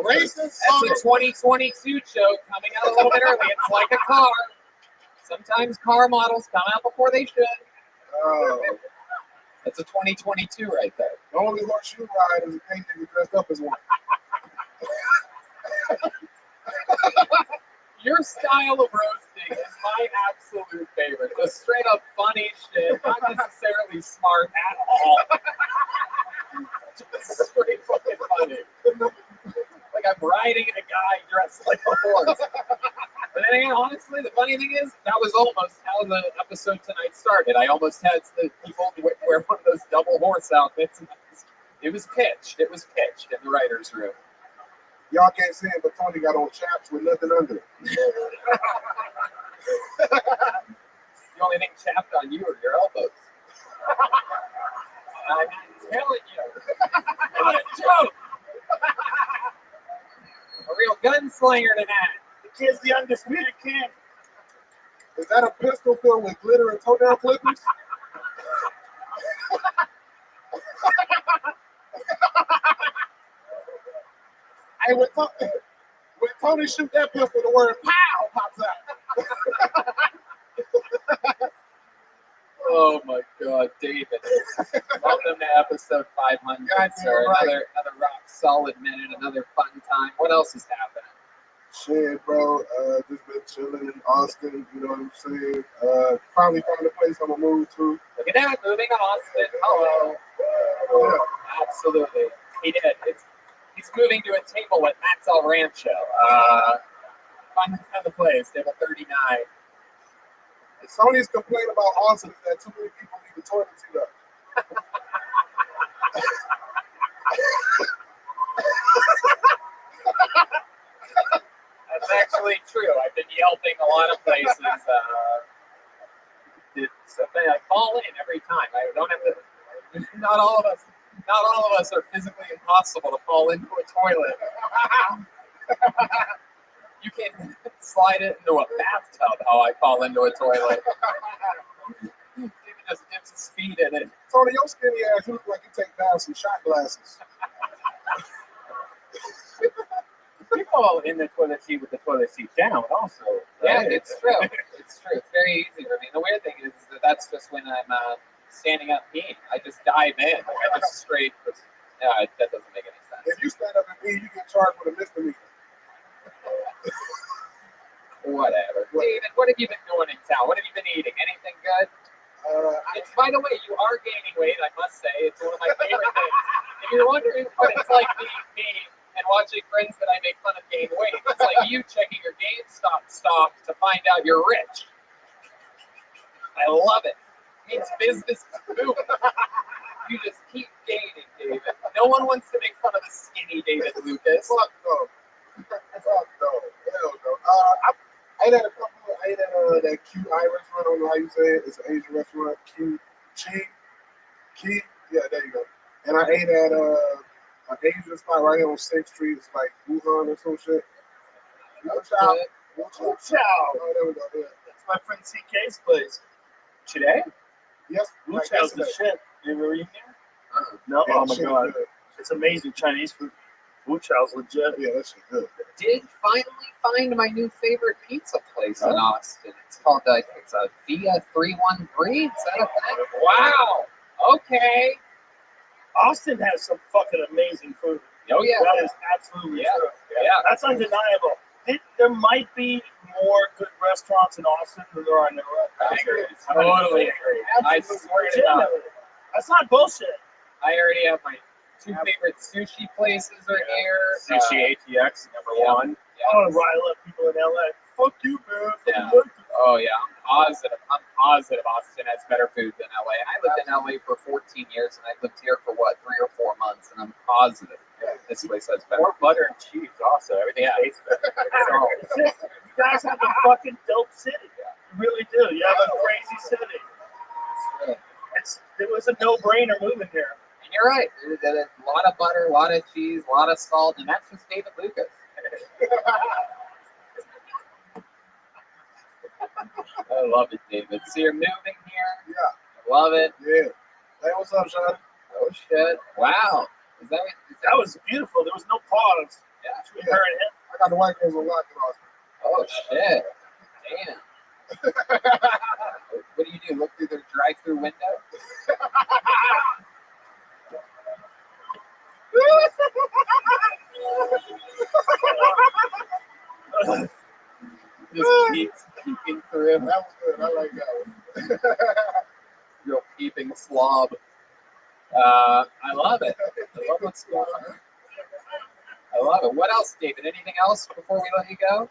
Racist. That's a 2022 show coming out a little bit early. It's like a car. Sometimes car models come out before they should. That's a 2022 right there. The only horse you ride is a pink nigga dressed up as one. Your style of roasting is my absolute favorite. Just straight up funny shit, not necessarily smart at all. Just straight fucking funny. Like I'm riding a guy dressed like a horse. But then, honestly, the funny thing is, that was almost how the episode tonight started. I almost had the people wear one of those double horse outfits. It was pitched. It was pitched in the writer's room. Y'all can't see it, but Tony got on chaps with nothing under it. The only thing chapped on you are your elbows. I'm telling you. What a joke! A real gunslinger tonight. The kid's the undisputed king. Is that a pistol filled with glitter and toenail clippers? Hey, when Tony shoot that pistol, the word "pow" pops out. Oh my God, David! Welcome to episode 500, sir. Another rock solid minute, another fun time. What else is happening? Shit, bro. Just been chilling in Austin. You know what I'm saying? Finally found a place I'm gonna move to. Look at that, moving to Austin. Hello. Yeah. Absolutely, he did. He's moving to a table at Matt's El Rancho. Find the place, table 39. Sony's complaint about Austin is that too many people leave the toilet seat up. That's actually true. I've been yelping a lot of places. I fall in every time. I don't have to. Not all of us are physically impossible to fall into a toilet. You can slide it into a bathtub. How I fall into a toilet. He just dips his feet in it. Tony, your skinny ass, you look like you take down some shot glasses. You fall in the toilet seat with the toilet seat down, also. Yeah, Right? it's true. It's true. It's very easy for me. The weird thing is that that's just when I'm standing up peeing. I just dive in. Like I just straight. That doesn't make any sense. If you stand up and pee, you get charged with a misdemeanor. Whatever. David, what have you been doing in town? What have you been eating? Anything good? By the way, you are gaining weight, I must say. It's one of my favorite things. If you're wondering what it's like being me and watching friends that I make fun of gain weight, it's like you checking your GameStop stock to find out you're rich. I love it. It means business is booming. You just keep gaining, David. No one wants to make fun of the skinny David Lucas. Fuck no. Fuck no. Hell no. I ate at that Q I restaurant. I don't know how you say it. It's an Asian restaurant. Q. Chi. Key. Yeah, there you go. And I ate at an Asian spot right here on 6th Street. It's like Wuhan or some shit. Rothschild. Rothschild. Oh, there we go. Yeah. That's my friend CK's place. Today? Yes. Rothschild's the shit. You ever eaten there? No? Yeah, Oh my shit god. is good. It's amazing Chinese food. Rothschild's legit. Yeah, that shit good. Did finally find my new favorite pizza place in Austin. It's called, I think it's a Via 313. Is that a thing? Wow. Okay. Austin has some fucking amazing food. Oh, yeah. That is absolutely true. Yeah. That's undeniable. There might be more good restaurants in Austin than there are in New York. I agree. Totally agree. I swear to God. That's not bullshit. I already have my two favorite sushi places are here. Sushi ATX, number one. I want to rile up people in LA. Fuck you, man. Yeah. Fuck you. Oh yeah, I'm positive Austin has better food than LA. And I lived in LA for 14 years, and I lived here for 3 or 4 months, and I'm positive this place has better. More butter and cheese also. Everything tastes better. You guys have a fucking dope city. You really do. You have a crazy city. It was a no-brainer moving here. And you're right. There's a lot of butter, a lot of cheese, a lot of salt, and that's just David Lucas. I love it, David. So you're moving here? Yeah. I love it. Yeah. Hey, what's up, Sean? Oh shit! Wow. That was beautiful. There was no pause. Yeah. Between her and him. I got the white girls on lock in Austin. Oh shit! Damn. What do? Look through their drive-through window? Just keeps peeking through. That was good. I like that one. Real peeping slob. I love it. I love what's going on. I love it. What else, David? Anything else before we let you go?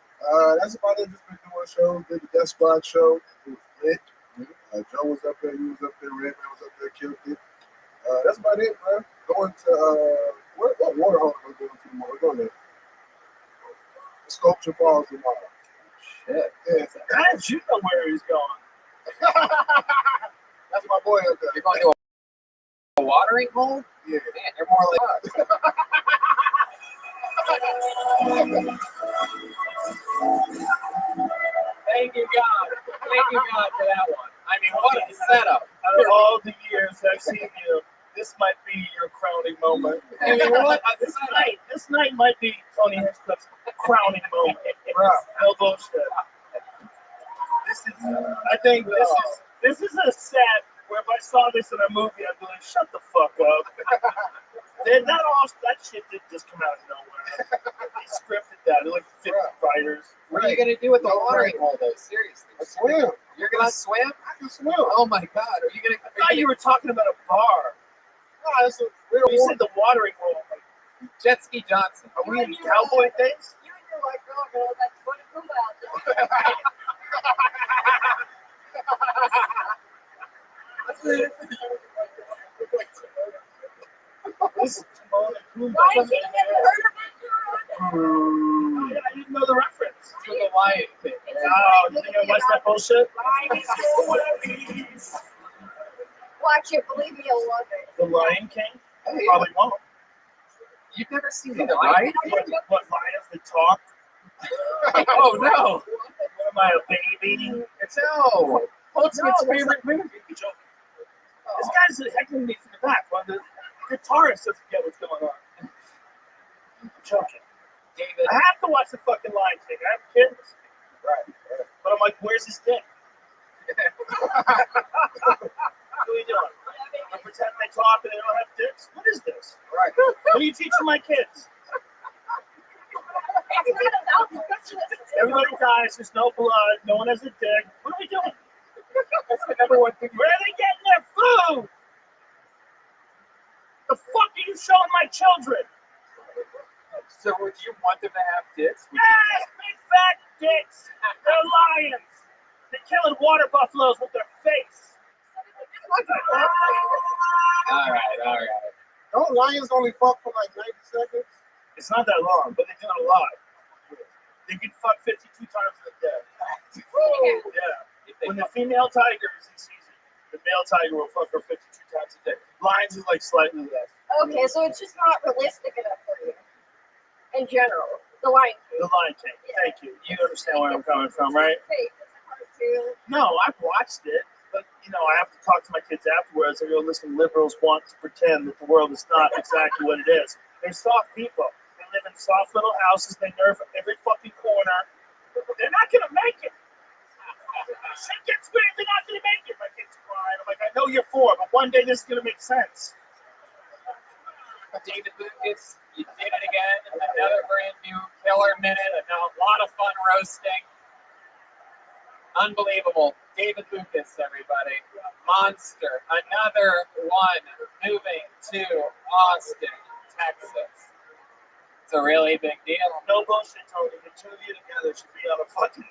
That's about it. Just been doing shows. Did the Death Squad show. It was lit. Joe was up there. He was up there. Redman was up there. Killed it. That's about it, man. Going to what water hole are we going to tomorrow? We're going to Sculpture Falls tomorrow. Shit. Yeah. How did you know where he's going? That's my boy up there. You're going to a watering hole? Yeah. Man, you're more like Thank you, God. Thank you, God, for that one. I mean, what a setup. Out of all the years I've seen you, this might be your crowning moment. I mean, what a This night might be Tony Hinchcliffe's crowning moment. No bullshit. I think this is a set where if I saw this in a movie, I'd be like, shut the fuck up. That shit didn't just come out of nowhere. They scripted that. They're like 50 writers. What are you going to do with the watering hole, though? Seriously. Swim. You're going to swim? I can swim. Oh, my God. Are you going to... I thought you were talking about a bar. No, it's a real You said the watering hole. Jet Ski Johnson. Are we in cowboy things? You and your white girl know that's going to come out This is Timon and Pumbaa. Why can't you never heard of it? I didn't know the reference. To the Lion King. Oh, you think I watched that bullshit? Watch it, believe me, you'll love it. The Lion King? Hey, Probably won't. you've never seen The it, right? What lions that talk? Oh, no. What am I, a baby? It's no. What's No, its that's favorite not- movie? You're joking. This guy's heckling me from the back. Well, the guitarist doesn't get what's going on. I'm joking. David. I have to watch the fucking Lion King. I have kids. Right. But I'm like, where's his dick? What are you doing? I pretend they talk and they don't have dicks? What is this? Right. What are you teaching my kids? It's not about the Christmas. Everybody dies, there's no blood, no one has a dick. What are we doing? That's the number one thing. Where are they getting their food? The fuck are you showing my children? So would you want them to have dicks? Yes, big fat dicks. They're lions. They're killing water buffaloes with their face. All right. Don't lions only fuck for like 90 seconds? It's not that long, but they do it a lot. They can fuck 52 times in a day. Yeah. When the female tiger is in season, the male tiger will fuck her 52 times a day. Lions is like slightly less. Okay, so it's just not realistic enough for you. In general, the Lion King. The Lion King. Thank you. You understand where I'm coming from, right? Fake. It's a cartoon. No, I've watched it, but I have to talk to my kids afterwards. I go, listen, liberals want to pretend that the world is not exactly what it is. They're soft people. They live in soft little houses. They nerve every fucking corner. They're not gonna make it. Shit gets weird. They're not gonna make it. My kids crying. I'm like, I know you're for, but one day this is gonna make sense. David Lucas, you did it again. Another brand new killer minute. A lot of fun roasting. Unbelievable. David Lucas, everybody. Monster. Another one moving to Austin, Texas. It's a really big deal. No bullshit, Tony. The two of you together should be on a fucking.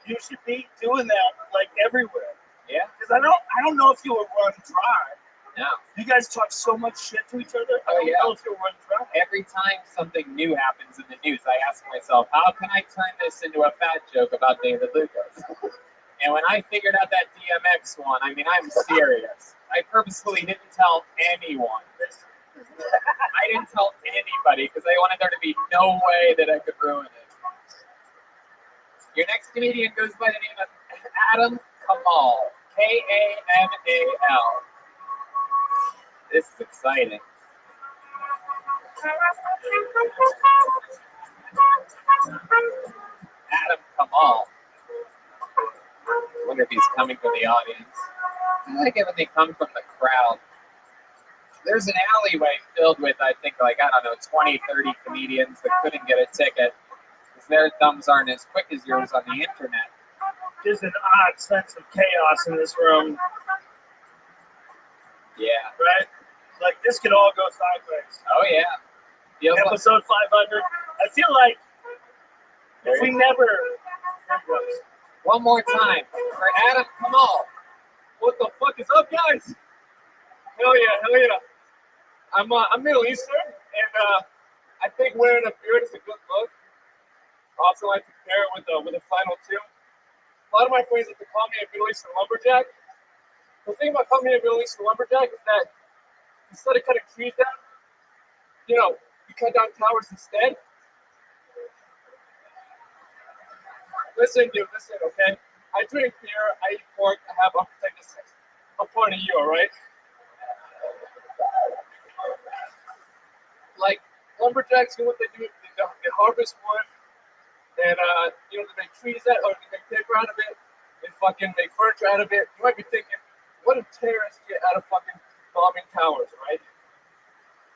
You should be doing that like everywhere. Yeah. Because I don't know if you will run dry. No. You guys talk so much shit to each other. I don't know if you'll run dry. Every time something new happens in the news, I ask myself, how can I turn this into a fat joke about David Lucas? And when I figured out that DMX one, I mean, I'm serious. I purposefully didn't tell anyone. I didn't tell anybody because I wanted there to be no way that I could ruin it. Your next comedian goes by the name of Adam Kamal. Kamal. This is exciting. Adam Kamal. I wonder if he's coming from the audience. I like it when they come from the crowd. There's an alleyway filled with, I think, 20, 30 comedians that couldn't get a ticket because their thumbs aren't as quick as yours on the internet. There's an odd sense of chaos in this room. Yeah. Right? Like, this could all go sideways. Oh, yeah. Feels Episode 500. I feel like if we never... One more time for Adam Kamal. What the fuck is up, guys? Hell yeah. I'm Middle Eastern, and I think wearing a beard is a good look. I also like to pair it with a flannel too. A lot of my friends like to call me a Middle Eastern lumberjack. The thing about calling me a Middle Eastern lumberjack is that instead of cutting trees down, you cut down towers instead. Listen, okay? I drink beer, I eat pork, I have appendicitis. I'm part of you, alright? Like, lumberjacks, what they do, they harvest wood, and, they make trees out of it, they make paper out of it, they fucking make furniture out of it. You might be thinking, what do terrorists get out of fucking bombing towers, right?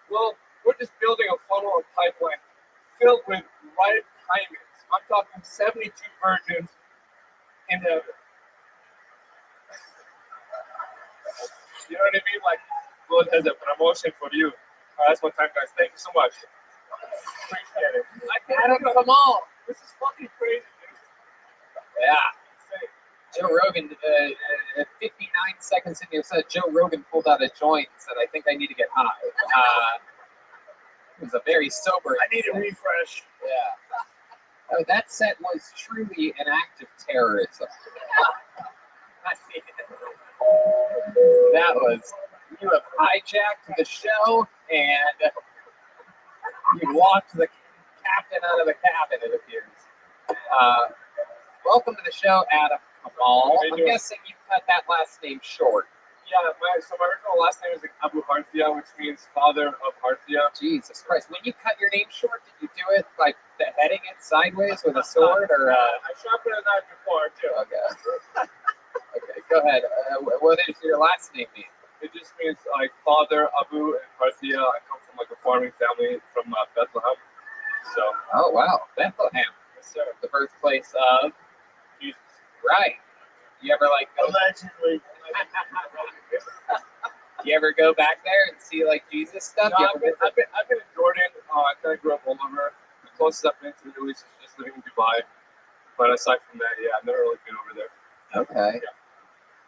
Well, we're just building a funnel and pipeline filled with ripe diamonds. I'm talking 72 virgins in the. You know what I mean? Like, God has a promotion for you. That's my time, guys. Thank you so much. Appreciate it. Adam Kamal. This is fucking crazy, dude. Yeah. Joe Rogan, 59 seconds into your set, Joe Rogan pulled out a joint and said, I think I need to get high. It was a very sober. I need a refresh. Yeah. That set was truly an act of terrorism. That was, you have hijacked the show and you walked the captain out of the cabin, it appears. Welcome to the show, Adam Kamal. I'm guessing you cut that last name short. Yeah, my original last name is Abu Harthia, which means father of Harthia. Jesus Christ. When you cut your name short, did you do it like beheading it sideways with a sword? Or I sharpened a knife before, too. Okay. Okay, go ahead. What does your last name mean? It just means like father, Abu, and Harthia. I come from like a farming family from Bethlehem. So. Oh, wow. Bethlehem. Yes, sir. The birthplace of Jesus. Right. You ever like go Allegedly. You ever go back there and see like Jesus stuff? No, I've been in Jordan. I kind of grew up all over. The closest I've been to the Middle East is just living in Dubai. But aside from that, yeah, I've never really been over there. Okay. Yeah.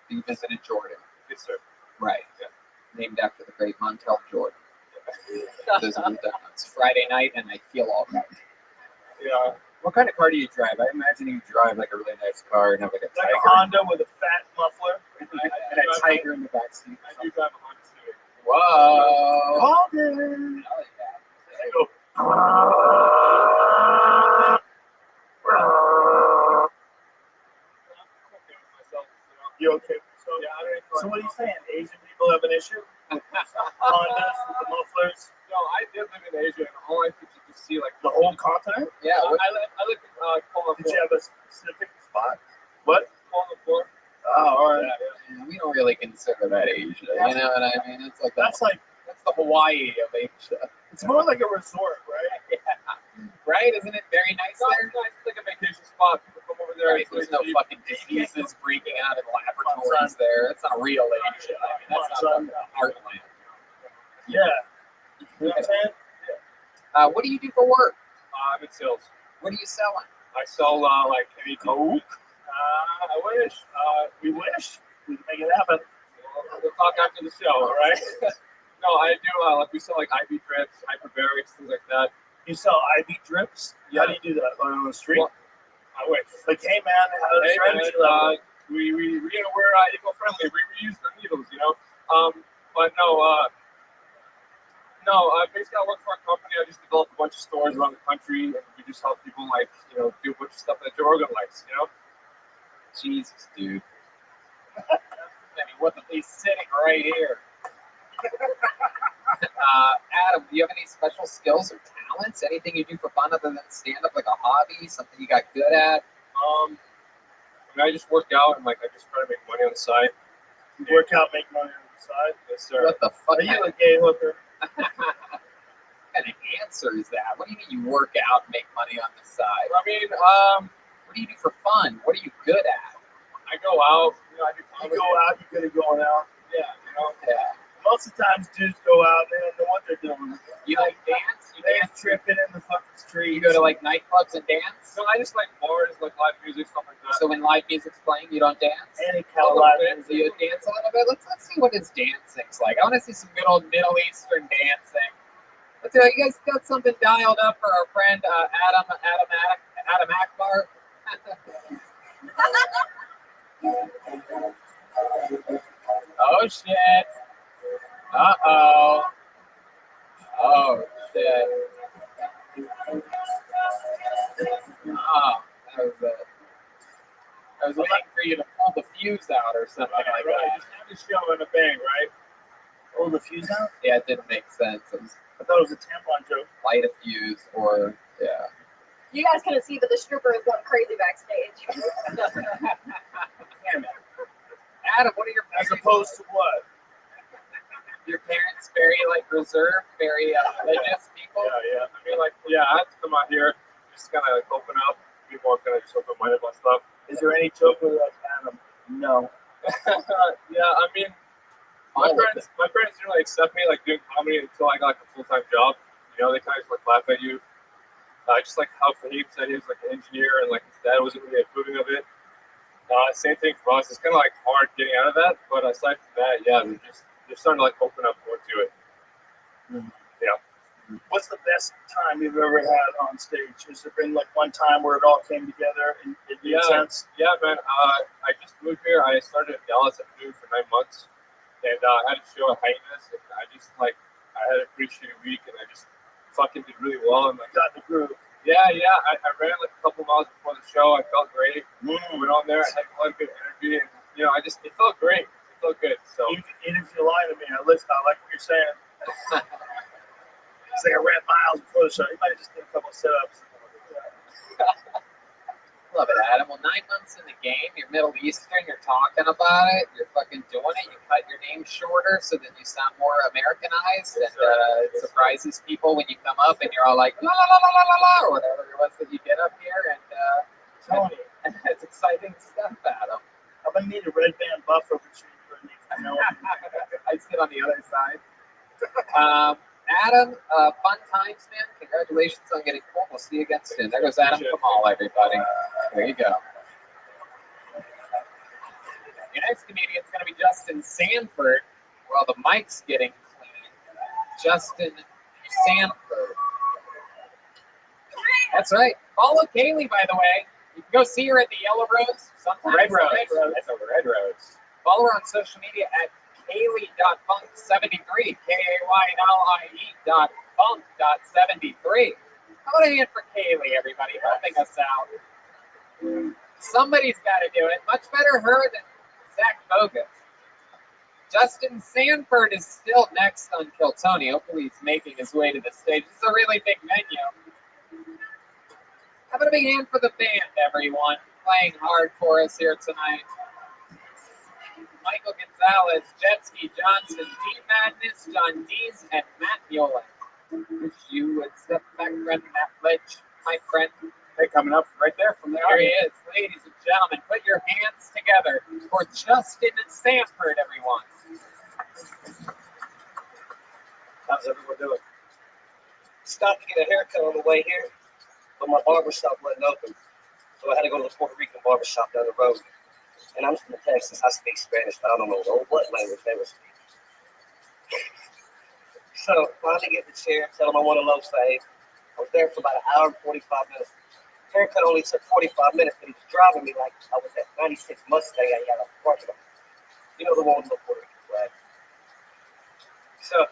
You visited Jordan. Yes, sir. Right. Yeah. Named after the great Montel Jordan. Those are it's Friday night and I feel all right. Yeah. What kind of car do you drive? I imagine you drive like a really nice car and have like a Like tiger a Honda with a fat muffler. and a tiger in the backseat. I do drive a Honda Civic. Whoa. Called it. Hell yeah. I go, you okay? So, so what are you saying? Asian people have an issue? Hondas with the mufflers? No, I did live in Asia, and all I could just see like The whole continent? Yeah. I lived in Kuala Did you Lumpur. have a specific spot? What? Kuala Lumpur. Oh, all right. Yeah, we don't really consider that Asia. You know what I mean? It's like That's like, that's the Hawaii of Asia. it's more like a resort, right? Yeah. Right? Isn't it very nice No, there? it's nice. It's like a vacation spot. People come over there. Right, It's there's really no cheap. fucking diseases breaking out in laboratories there. That's not real Asia. I mean, that's not fucking heartland. Yeah. You know what I'm saying? What do you do for work? I'm in sales. What are you selling? I sell like any Coke? I wish. We wish we could make it happen. We'll talk after the show, all right? No, I do like we sell like IV drips, hyperbarics, things like that. You sell IV drips? How do you do that? On the street? Well, I wish. Like, hey man, how's Hey, your man, energy level? we you know we're eco-friendly. We reuse the needles, you know. But basically I work for a company. I just develop a bunch of stores around the country, and we just help people like do a bunch of stuff that Joe Rogan likes, you know. Jesus, dude. I mean, he's sitting right here. Adam, do you have any special skills or talents? Anything you do for fun other than stand up, like a hobby, something you got good at? I just work out and like I just try to make money on the side. You work out, make money on the side? Yes, sir. What the fuck? Are you a gay hooker? What kind of answer is that? What do you mean you work out and make money on the side? I mean, What do you do for fun? What are you good at? I go out. I do You comedy. go out, you're good at going out. Yeah, Yeah. Most of the times dudes go out, they don't know what they're doing. You like dance? You They're dance? tripping in the fucking street. You go to like nightclubs and dance? So I just like bars, like live music, stuff like that. So when live music's playing, you don't dance? Any kind of live Do you dance a little bit? Let's see what his dancing's like. I want to see some good old Middle Eastern dancing. Let's see, you guys got something dialed up for our friend Adam Akbar. Oh shit! Uh-oh! Oh shit! Oh, I was waiting for you to pull the fuse out or something like Right, that. just have the show in a bang, right? Oh, the fuse out? Yeah, it didn't make sense. It was I thought it was a tampon joke. light a fuse or yeah. You guys couldn't see, but the stripper is going crazy backstage. Adam, what are your As parents? opposed to what? Your parents very like reserved, very religious people. Yeah. I mean, like, I have to come out here, just kind of like open up. People are kind of just open minded about stuff. Is there any joke with like Adam? No. Yeah, I mean, my parents didn't really accept me like doing comedy until I got like a full-time job. You know, they kind of just like laugh at you. Just like how Fahim said he was like an engineer and like his dad wasn't really approving of it. Same thing for us. It's kind of like hard getting out of that, but aside from that, yeah, they're starting to like open up more to it. Yeah. What's the best time you've ever had on stage? Has there been like one time where it all came together and it made sense? Yeah, man. I just moved here. I started in Dallas. I've been doing it for 9 months, and I had a show at Heightness, and I had a pretty shitty week, and I just fucking did really well. And like, Got the groove. yeah. I ran like a couple miles before the show. I felt great. Went on there. I had a lot of good energy, and it felt great. It felt good. So Even if you lie to me, I listen. I like what you're saying. It's like I ran miles before the show. You might have just did a couple of sit-ups. Love it, Adam. Well, 9 months in the game, you're Middle Eastern, you're talking about it, you're fucking doing it. You cut your name shorter so that you sound more Americanized, and it surprises people when you come up and you're all like la la la la la la la or whatever it was that you get up here, and Tony, and it's exciting stuff, Adam. I'm gonna need a red band buffer between you and me. I sit on the other side. Adam, fun times, man. Congratulations on getting cool. We'll see you again soon. There goes Adam Kamal, everybody. There you go. Your next comedian's going to be Justin Sanford. While the mic's getting clean. Justin Sanford. That's right. Follow Kaylee, by the way. You can go see her at the Yellow Rose. Sometimes Red Rose. Red Rose. That's a Red Rose. Follow her on social media at Kaylee.funk73, KAYLIE.funk.73. How about a hand for Kaylee, everybody, helping us out? Somebody's got to do it. Much better her than Zach Bogus. Justin Sanford is still next on Kill Tony. Hopefully he's making his way to the stage. This is a really big menu. How about a big hand for the band, everyone, playing hard for us here tonight. Michael Gonzalez, Jetski Johnson, D Madness, John Dees, and Matt Mueller. Wish you would step back, friend, Matt Fletch, my friend. They're coming up right there from there. There he is. Ladies and gentlemen, put your hands together for Justin Sanford, everyone. How's everyone doing? Stopped to get a haircut on the way here, but my barbershop wasn't open. So I had to go to the Puerto Rican barbershop down the road. And I'm from Texas. I speak Spanish, but I don't know what language they were speaking. So finally get the chair, tell them I want a low fade. I was there for about an hour and 45 minutes. Haircut only took 45 minutes, but he was driving me like I was that 96 Mustang I had on the parking lot. You know the one with the Puerto Rican flag. So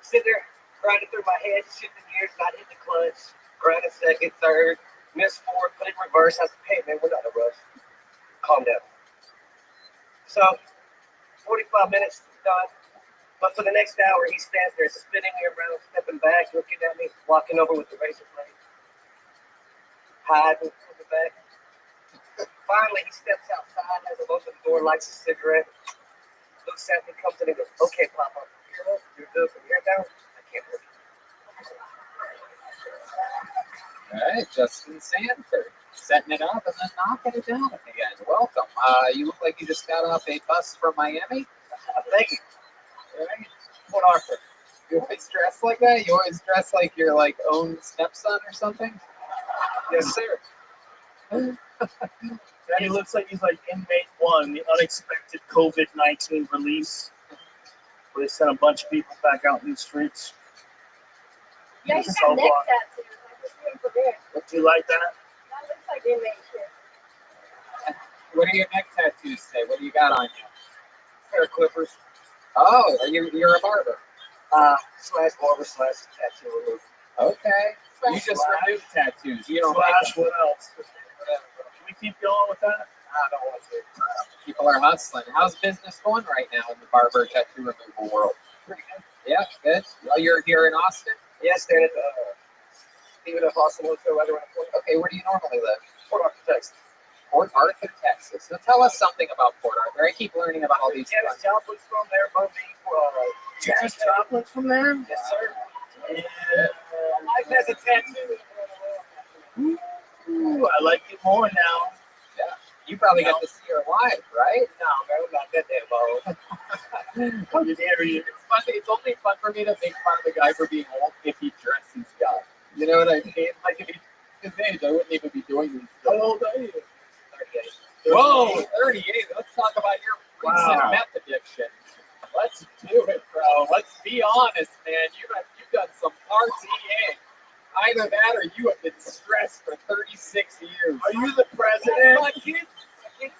sit there, grinding through my head, shifting gears, not hitting the clutch, grinding second, third, miss fourth, put it in reverse. I said, hey man, we're not in a rush. Calm down. So 45 minutes done. But for the next hour, he stands there spinning me around, stepping back, looking at me, walking over with the razor blade, hiding from the back. Finally, he steps outside, has him open the door, lights a cigarette, looks at me, comes in and goes, okay, Papa, you're good from here down. I can't look. All right, Justin Sanford, setting it up and then knocking it down again. Welcome. You look like you just got off a bus from Miami. Thank you. Right? What offer? You always dress like that? You always dress like your own stepson or something? Yes, sir. He looks like he's like inmate 1, the unexpected COVID-19 release, where they sent a bunch of people back out in the streets. Yeah, he's So got neck far. tattoos. I just him for there. Do you like that? That looks like inmate shit. What do your neck tattoos say? What do you got on you? Hair clippers. Oh, you're a barber. Slash barber slash tattoo remover. Okay. You just removed tattoos. You don't Slash, like what else? Can we keep going with that? I don't want to. People are hustling. How's business going right now in the barber tattoo removal world? Pretty good. Yeah, good. Well, you're here in Austin? Yes, staying at the Stephen F. Austin Hotel right around the corner. Okay, where do you normally live? Port Arthur, Texas. Port Arthur, Texas. Now tell us something about Port Arthur. I keep learning about all these Janis Joplin's from there, Bobby. Janis Joplin's from there? Yes, sir. Yeah. Life has a tattoo. Ooh, I like it more now. Yeah. You probably get to see her live, right? No, man, we're not that damn old. How dare you? It's fun. It's only fun for me to make fun of the guy for being old if he dresses young. You know what I mean? Like if he his age, I wouldn't even be doing these. How old are you? 38. Whoa, 38. Let's talk about your recent Wow. meth addiction. Let's do it, bro. Let's be honest, man. You've done some partying. Either that or you have been stressed for 36 years. Are you the president? I can't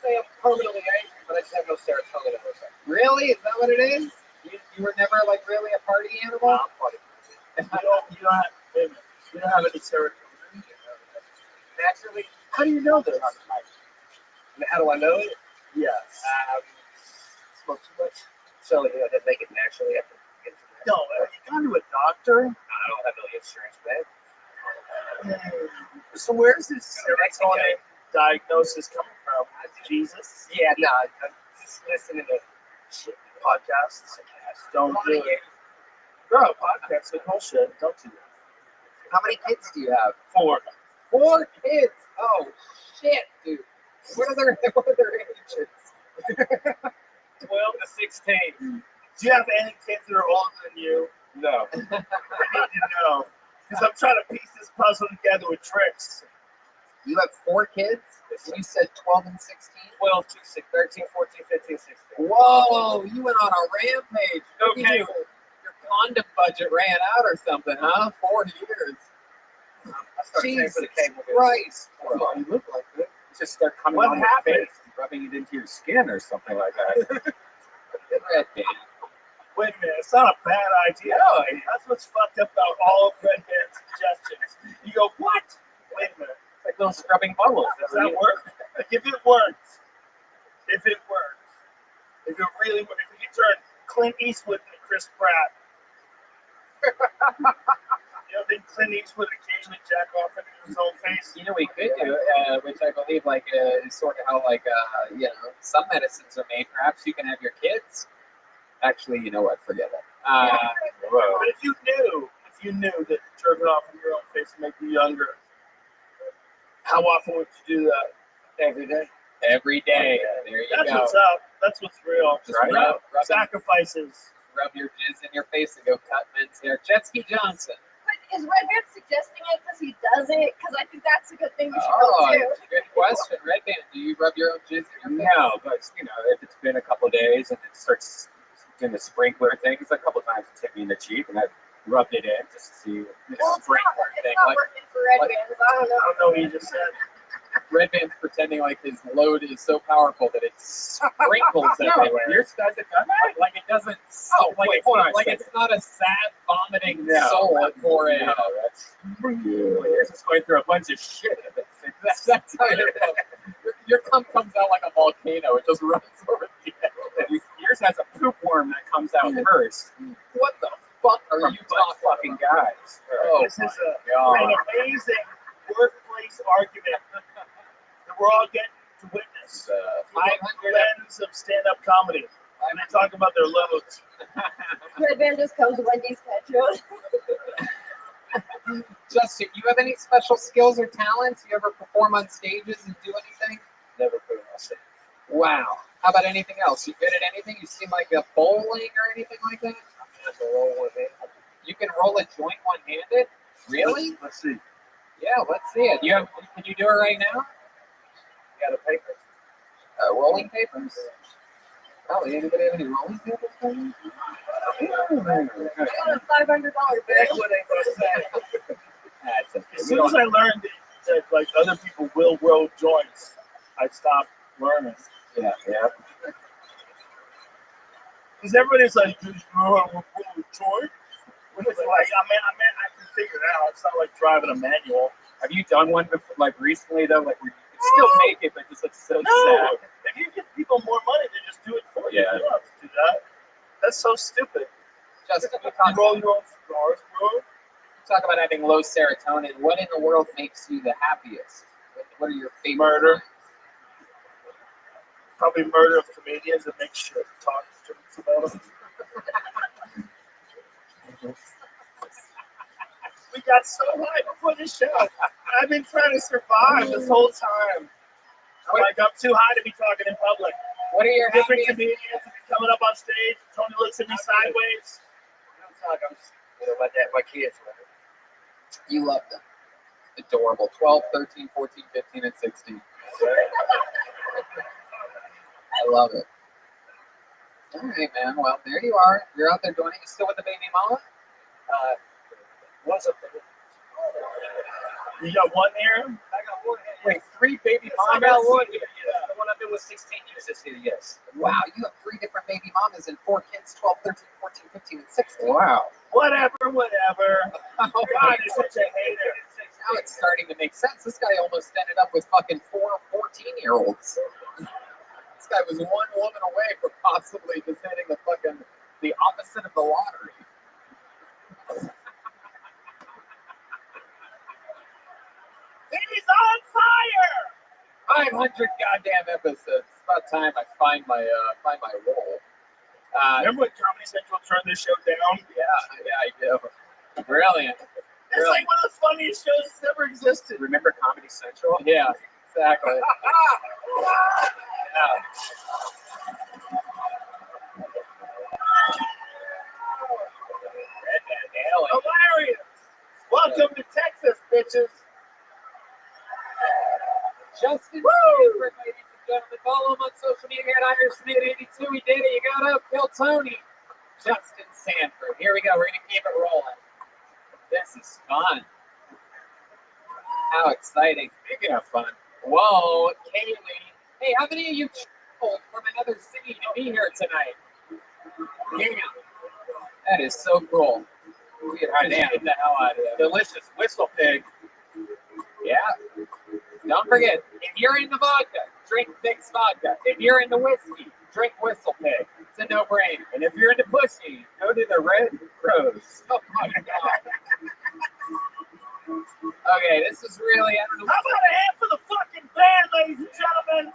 say I'm permanently angry, but I just have no serotonin in my brain. Really? Is that what it is? You were never like really a party animal? I'm funny. You don't have any serotonin. Naturally, How do you know this? how do I know it? Yes. Smoke too much. So, just make it naturally. I can get to that. No, you gone to a doctor? I don't have no insurance, man. So where's this serotonin diagnosis coming from? Jesus? Yeah, no, I'm just listening to shit. Podcasts? Don't do it. Bro, podcasts are bullshit. Don't do that. How many kids do you have? 4. 4 kids. Oh shit, dude. What are their ages? 12 to 16. Do you have any kids that are older than you? No. I need to know. Because I'm trying to piece this puzzle together with tricks. You have 4 kids? You said 12 and 16? 12, 13, 14, 15, 16. Whoa, you went on a rampage. Okay. Your condom budget ran out or something, huh? 4 years. I started paying Jesus for the cable bill. Christ. Well, you look like it. Just start coming What on happened? your face and rubbing it into your skin or something like that. Red band. Wait a minute, it's not a bad idea. No, That's what's fucked up about all of Red Band's suggestions. You go, what? Wait a minute. it's like little scrubbing bubbles. Does that work? Like, if it works, if it really works, if you turn Clint Eastwood into Chris Pratt, you don't think Clint Eastwood occasionally jack off into his own face? You know, we could do, which I believe, is sort of how, some medicines are made. Perhaps you can have your kids. Actually, you know what? Forget it. But if you knew that jerking off in your own face would make you younger, how often would you do that? Every day. Every day. There you That's go. what's up. That's what's real. Just rub Sacrifices. your jizz in your face and go cut men's hair. Jetski Johnson. But is Red Band suggesting it because he does it? Because I think that's a good thing we should Oh, go do. good question. Red Band, do you rub your own jizz in your face? No, but if it's been a couple of days and it starts doing the sprinkler things, a couple times it's hit me in the cheek, and I've rubbed it in just to see the Well, it's sprinkler not thing. working for Red Bands. I don't I know. don't know what you just said. Red Band's pretending like his load is so powerful that it sprinkles everywhere. Yours doesn't done that? Like it doesn't. Oh, wait, hold on a it's not a sad vomiting No. soul at 4 a.m. No, that's yours is going through a bunch of shit. That's how your cum comes out like a volcano. It just runs over the edge. Yours has a poop worm that comes out first. What the fuck are From you butt talking fucking guys? Oh, This is God. an amazing workplace argument that we're all getting to witness. Through the lens of stand-up comedy. And they talk about their loads. Red Band just comes to Wendy's ketchup. Justin, you have any special skills or talents? You ever perform on stages and do anything? Never put it on stage. Wow. How about anything else? You good at anything? You seem like a bowling or anything like that? You can roll a joint one-handed? Really? Let's see. Yeah, let's see it. Can you do it right now? You got a paper? Rolling papers? Oh, anybody have any rolling papers for me? I got a $500 bill. As soon as I learned that like other people will roll joints, I stopped learning. Yeah. Because everybody's like, "Just roll a joint." When it's like, I can figure it out. It's not like driving a manual. Have you done one before, like recently though, like where you can still make it, but just it's so No, sad? if you give people more money, they just do it for you. Yeah. You don't have to do that. That's so stupid. Justin, you You roll your own cigars, bro. talk about having low serotonin. What in the world makes you the happiest? What are your favorite? Murder. times? Probably murder of comedians that make shit talk about them. We got so high before the show. I've been trying to survive this whole time. I'm like, I'm too high to be talking in public. What are your Different happiest? comedians coming up on stage. Tony looks at me sideways. I'm talking, I'm just let my kids run it. You love them. Adorable. 12, 13, 14, 15, and 16. I love it. All right, man. Well, there you are. You're out there doing it. You still with the baby mama? What's up? You got one here? I got one. Wait, 3 baby I mamas? got one. Yeah. The one I've been with 16 years this year, yes. Wow, you have 3 different baby mamas and 4 kids, 12, 13, 14, 15, and 16. Wow. Whatever. Oh, God, you're such a hater. now it's starting to make sense. This guy almost ended up with fucking 4 14-year-olds. This guy was one woman away from possibly just hitting the opposite of the lottery. He's on fire! 500 goddamn episodes. It's about time I find my role. Remember when Comedy Central turned this show down? Yeah, I do. Brilliant. It's like one of the funniest shows that's ever existed. Remember Comedy Central? Yeah, exactly. Yeah. Hilarious! Welcome to Texas, bitches. Justin Sanford, ladies and gentlemen. Follow him on social media at IronSmith82. He did it. You gotta kill Tony. Justin Sanford. Here we go. We're gonna keep it rolling. This is fun. How exciting. Speaking of fun, Whoa, Kaylee. Hey, how many of you traveled from another city to be here tonight? Damn. That is so cool. Get the hell out of there. Delicious whistle pig. Yeah. Don't forget, if you're into vodka, drink Vicks vodka. If you're into whiskey, drink Whistle Pig. It's a no-brainer. And if you're into pussy, go to the Red Rose. Oh my god. Okay, this is really, I don't know. How about a hand for the fucking band, ladies and gentlemen?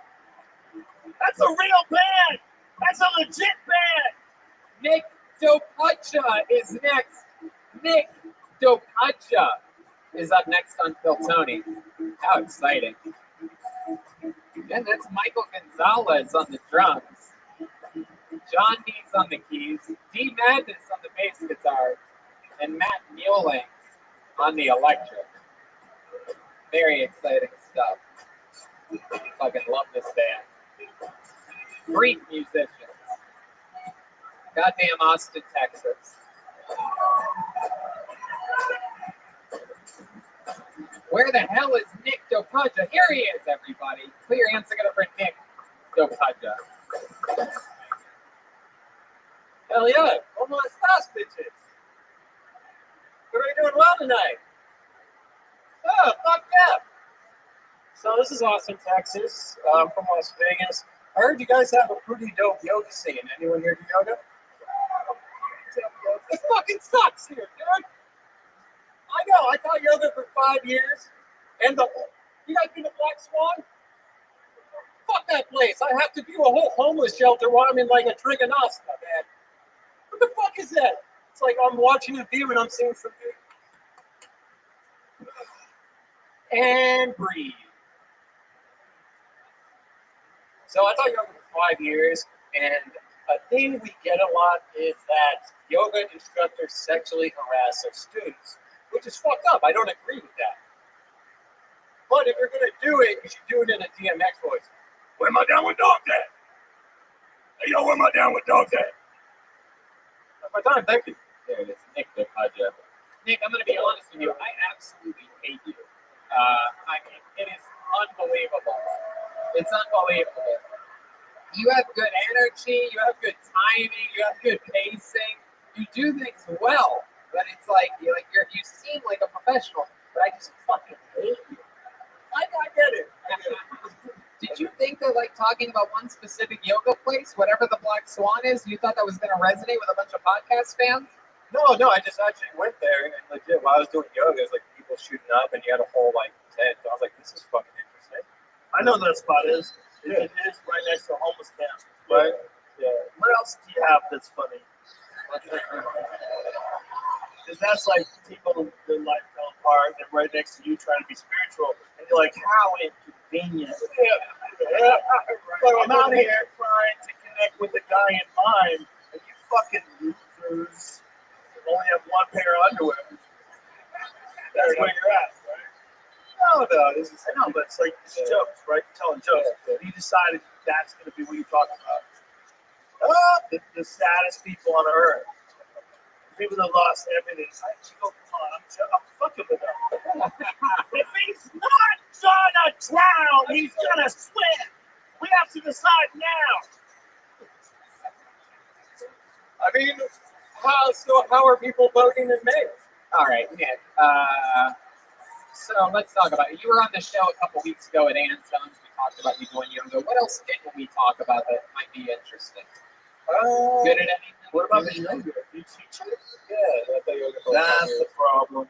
That's a real band. That's a legit band. Nick Dopacha is next. Nick Dopacha is up next on Phil Tony. How exciting. And that's Michael Gonzalez on the drums. John D's on the keys. D Madness on the bass guitar. And Matt Mueling on the electric. Very exciting stuff. Fucking love this band. Great musicians. Goddamn Austin, Texas. Where the hell is Nick Dopacha? Here he is, everybody. Put your hands together for Nick Dopacha. Hell yeah. ¿Cómo estás, bitches? What are you doing well tonight? Oh, fuck yeah. So this is Austin, Texas. I'm from Las Vegas. I heard you guys have a pretty dope yoga scene. Anyone here do yoga? This fucking sucks here, dude. I know. I taught yoga for 5 years. And you guys been to Black Swan? Fuck that place. I have to do a whole homeless shelter while I'm in like a trigonosta, man. What the fuck is that? It's like I'm watching a view and I'm seeing some dude. And breathe. So I taught yoga for 5 years, and a thing we get a lot is that yoga instructors sexually harass their students, which is fucked up. I don't agree with that. But if you're going to do it, you should do it in a DMX voice. Where am I down with dogs at? Hey, yo, where am I down with dogs at? That's my time, thank you. There it is, Nick Dopacha. Nick, I'm going to be honest with you. I absolutely hate you. I mean, it is unbelievable. It's unbelievable. You have good energy. You have good timing. You have good pacing. You do things well, but it's like you seem like a professional. But I just fucking hate you. I get it. Did you think that like talking about one specific yoga place, whatever the Black Swan is, you thought that was going to resonate with a bunch of podcast fans? No, I just actually went there and legit while I was doing yoga, it was like people shooting up and you had a whole like tent. I was like, this is fucking interesting. I know that spot is. Yeah. It is right next to a homeless camp. Right? Yeah. What else do you have that's funny? Because that's like people, their life fell apart, they're right next to you trying to be spiritual, and you're like, how inconvenient. Yeah. So I'm out here trying to connect with the guy in mind, and you fucking losers only have one pair of underwear. That's where you're at, right? No, I know, but it's like it's jokes, right? You're telling jokes. You decided that's going to be what you talk about. The saddest people on earth. People that lost everything. I actually go, come on, I'm fucking with them. If he's not gonna drown, he's gonna swim. We have to decide now. I mean, how are people voting in May? All right, Nick. So let's talk about it. You were on the show a couple weeks ago at Anselm's. We talked about you doing yoga. What else didn't we talk about that might be interesting? Good at anything? What about the yoga? You teach it? Yeah, I thought you were That's the problem.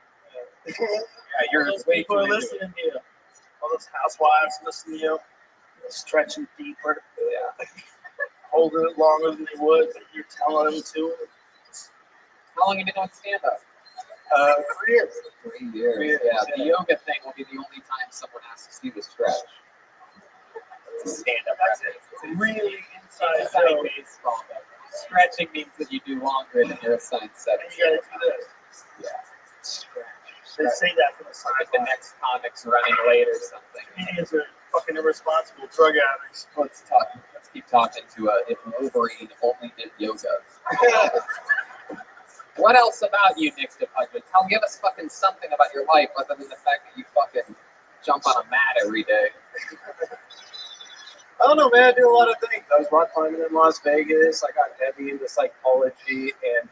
Yeah, All those people are listening to you. All those housewives listening to you. They're stretching deeper. Yeah. Holding it longer than they would, but you're telling them to. How long have you been doing stand-up? 3 years. 3 years. 3 years, Yeah, the yeah. yoga thing will be the only time someone asks you to stretch. It's a stand-up. That's it. It's It's really inside inside joke. baseball. Stretching means that you do longer than your assigned set. And you gotta do this. Yeah. Stretch. They say that for the Like side. the next comic's running late or something. Comedians are fucking irresponsible drug addicts. Let's keep talking to if Wolverine only did yoga. What else about you, Nick Dopacha? Give us fucking something about your life other than the fact that you fucking jump on a mat every day. I don't know, man. I do a lot of things. I was rock climbing in Las Vegas. I got heavy into psychology, and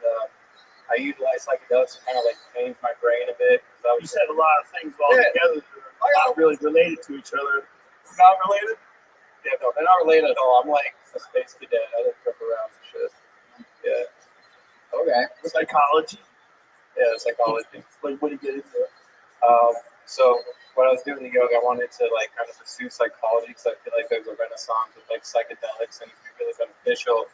I utilize psychedelics to kind of like change my brain a bit. I You was said a lot of things all Yeah. together that are not really related to each other. not related. Yeah, no, they're not related at all. I'm like a space cadet. I like trip around and shit. Yeah. Okay. Psychology. Yeah, psychology. Like, what do you get into? So when I was doing the yoga, I wanted to like kind of pursue psychology because I feel like there's a renaissance with like psychedelics and it's really beneficial.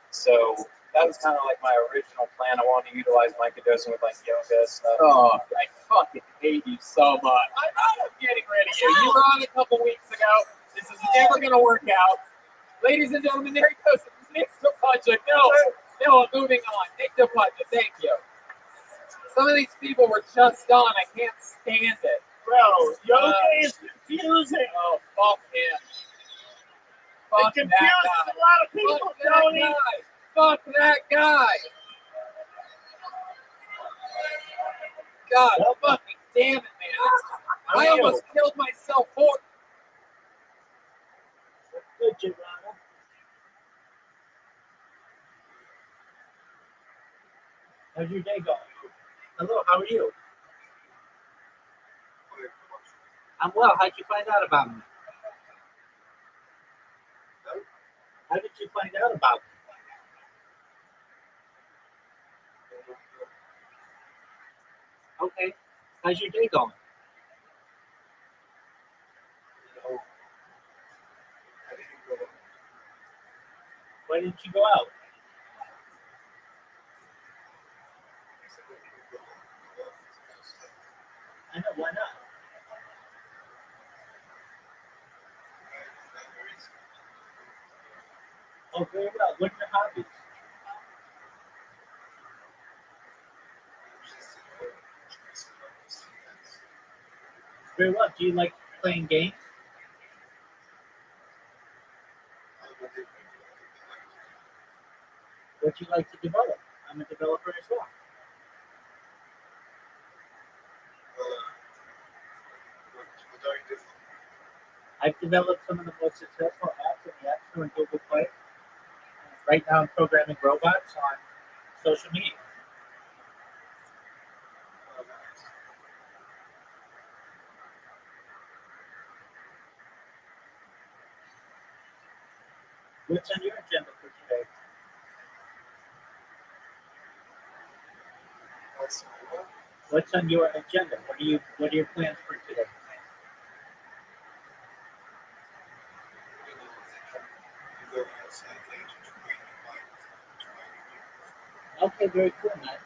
So that was kind of like my original plan. I wanted to utilize microdosing with like yoga stuff. Oh, I fucking hate you so much. I'm getting rid of you. You were on a couple weeks ago. This is never gonna work out. Ladies and gentlemen, there he goes. Nick Tapacha. No, I'm moving on. Nick Tapacha, thank you. Some of these people were just on. I can't stand it. Bro, yoga is confusing. Oh, fuck him. It Fuck confuses that a lot of guy. people, Fuck that Tony. guy. Fuck that guy. God fucking damn it, man. I almost killed myself for Good, Giovanna. How's your day going? Hello, how are you? I'm well. How'd you find out about me? How did you find out about me? Okay. How's your day going? Why didn't you go out? I know, why not? Oh, very well. What are your hobbies? Very well. Do you like playing games? What do you like to develop? I'm a developer as well. I've developed some of the most successful apps in the App Store and Google Play. Right now, I'm programming robots on social media. What's on your agenda for today? What's on your agenda? What are your plans for today? Okay, very cool, man.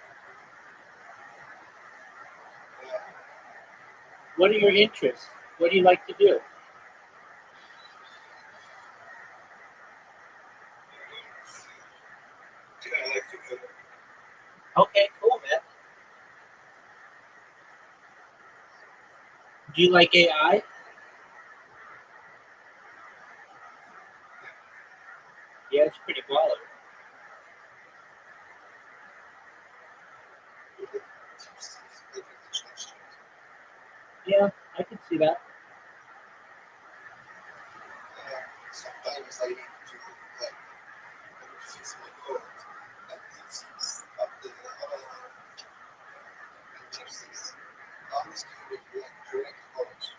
What are your interests? What do you like to do? Okay, cool, man. Do you like AI? Yeah, it's pretty baller. Yeah, I can see that. Sometimes I need to like fix my code and it's update I'm just going to like direct codes.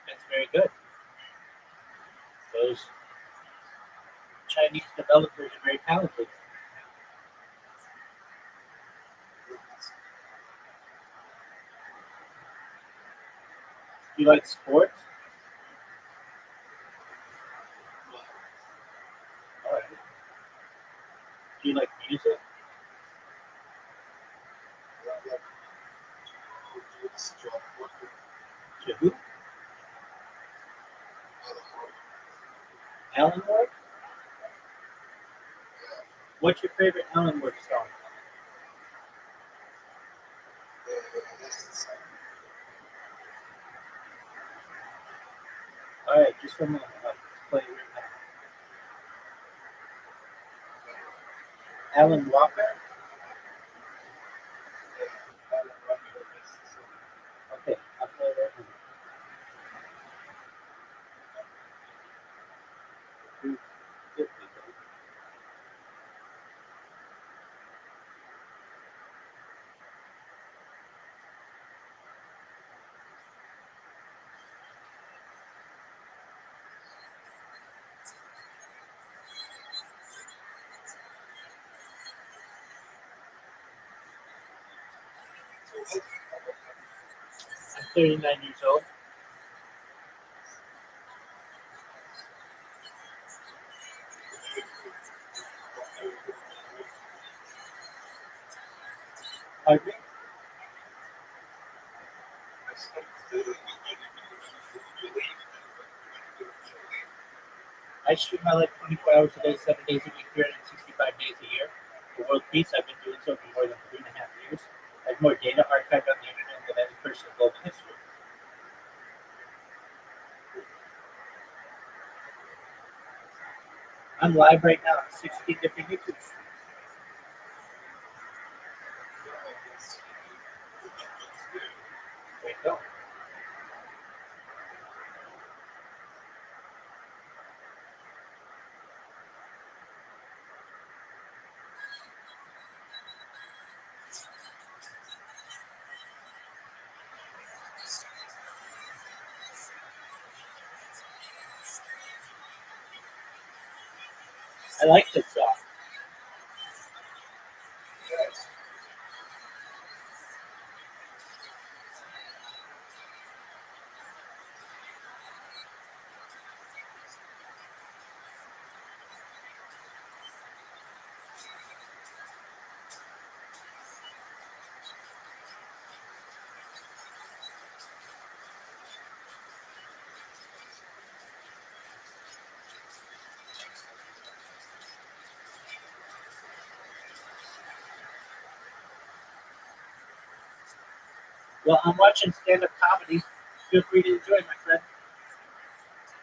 That's very good. Those Chinese developers are very talented. Do you like sports? All right. Do you like music? To who? Alan Ward? What's your favorite Alan Ward song? All right, just one moment. I'll play it right now. Alan Walker? Okay, I'll play it right now. I'm 39 years old. Pardon me? I stream my life 24 hours a day, 7 days a week, 365 days a year. For world peace, I've been doing so for more than 3.5 years. I have more data archived on the internet than any person in global history. I'm live right now on 16 different YouTube streams. There you go. I like this song. Well, I'm watching stand-up comedy. Feel free to enjoy, my friend.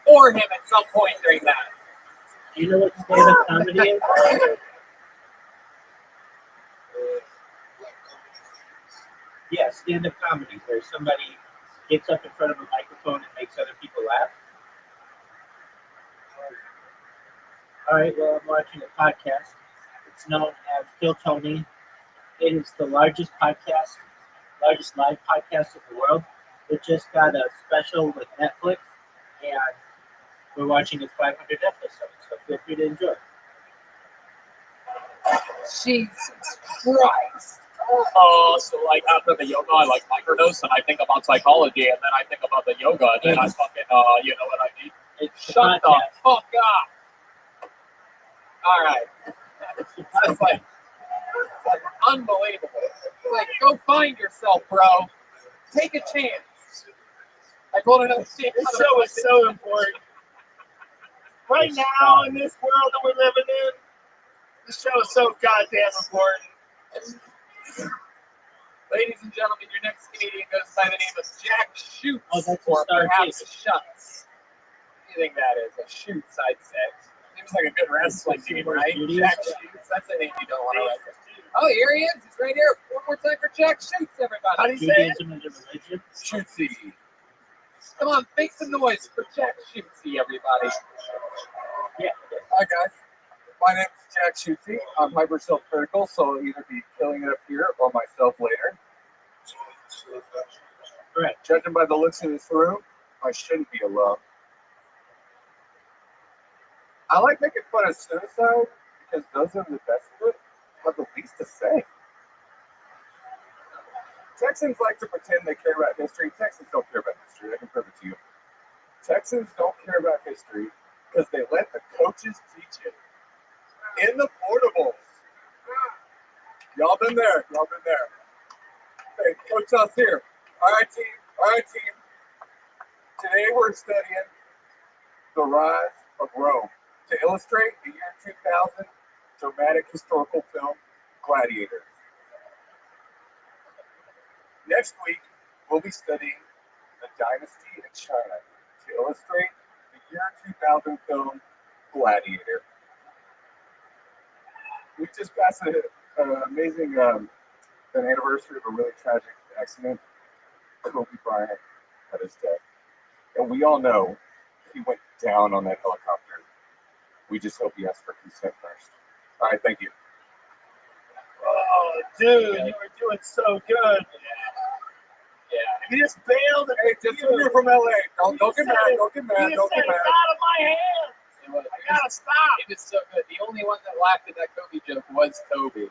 Or him at some point during that. Do you know what stand-up comedy is? Yeah, stand-up comedy, where somebody gets up in front of a microphone and makes other people laugh. All right, well, I'm watching a podcast. It's known as Kill Tony. It is the largest podcast, largest live podcast in the world. It just got a special with Netflix, and we're watching its 500th episode, so feel free to enjoy. Jesus Christ. So like after the yoga, I like microdose, and I think about psychology, and then I think about the yoga, and then I fucking, you know what I mean? It's the Shut the podcast. fuck up. All right. It's the That's like unbelievable. It's like, go find yourself, bro. Take a chance. I told her to see This show is so important. Right now, in this world that we're living in, this show is so goddamn important. Ladies and gentlemen, your next comedian goes by the name of Jack Shoots, Oh, that's a or star perhaps too. Shuts. What do you think that is? A Shoots, I'd say. Seems like a good wrestling name, right? Jack Shoots. That's a name you don't want to wrestle. Oh, here he is. He's right here. One more time for Jack Shoots, everybody. How do you say it? Judaism is a religion. Shootsy. Come on, make some noise for Jack Shootsy, everybody. Yeah. Hi guys, my name is Jack Shootsy. I'm hyper self-critical, so I'll either be killing it up here or myself later. Correct. Judging by the looks in this room, I shouldn't be alone. I like making fun of suicide because those are the best of it have the least to say. Texans like to pretend they care about history. Texans don't care about history. I can prove it to you. Texans don't care about history because they let the coaches teach it. In the portables. Y'all been there. Y'all been there. Hey, Coach Huss here. All right, team. All right, team. Today we're studying the rise of Rome to illustrate the year 2000 dramatic historical film Gladiator. Next week, we'll be studying the dynasty in China to illustrate the year 2000 film Gladiator. We just passed an amazing an anniversary of a really tragic accident. Kobe Bryant had his death. And we all know he went down on that helicopter. We just hope he asked for consent first. All right, thank you. Oh, dude, you were doing so good. Yeah. If you just bailed, Hey, just you're from LA. Don't get mad. Don't get mad. you Don't said get it's mad. out of my hands. I gotta stop. It was so good. The only one that laughed at that Kobe joke was Kobe.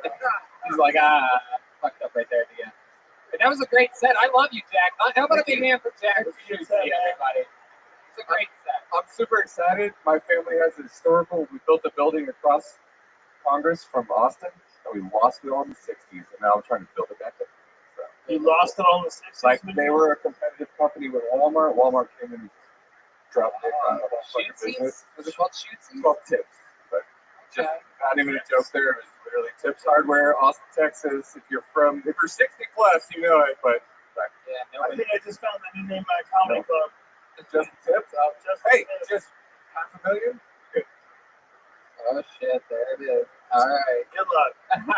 He's like, fucked up right there at the end. That was a great set. I love you, Jack. How about a big hand for Jack? Everybody. It's a great set. I'm super excited. My family has a historical. We built a building across Congress from Austin, and we lost it all in the '60s, and now I'm trying to build it back up. So, You lost it all in the 60s? like they were a competitive company with Walmart. Walmart came in and dropped it on the whole fucking business. Was it called Shootsies? It's called Tips, but just not even a joke there. It was literally Tips Hardware, Austin, Texas. If you're 60 plus, you know it, but Yeah, I think I just found the new name of my comedy club. just Tips. Hey, just $500,000. Good. Oh shit, there it is. All right. Good luck.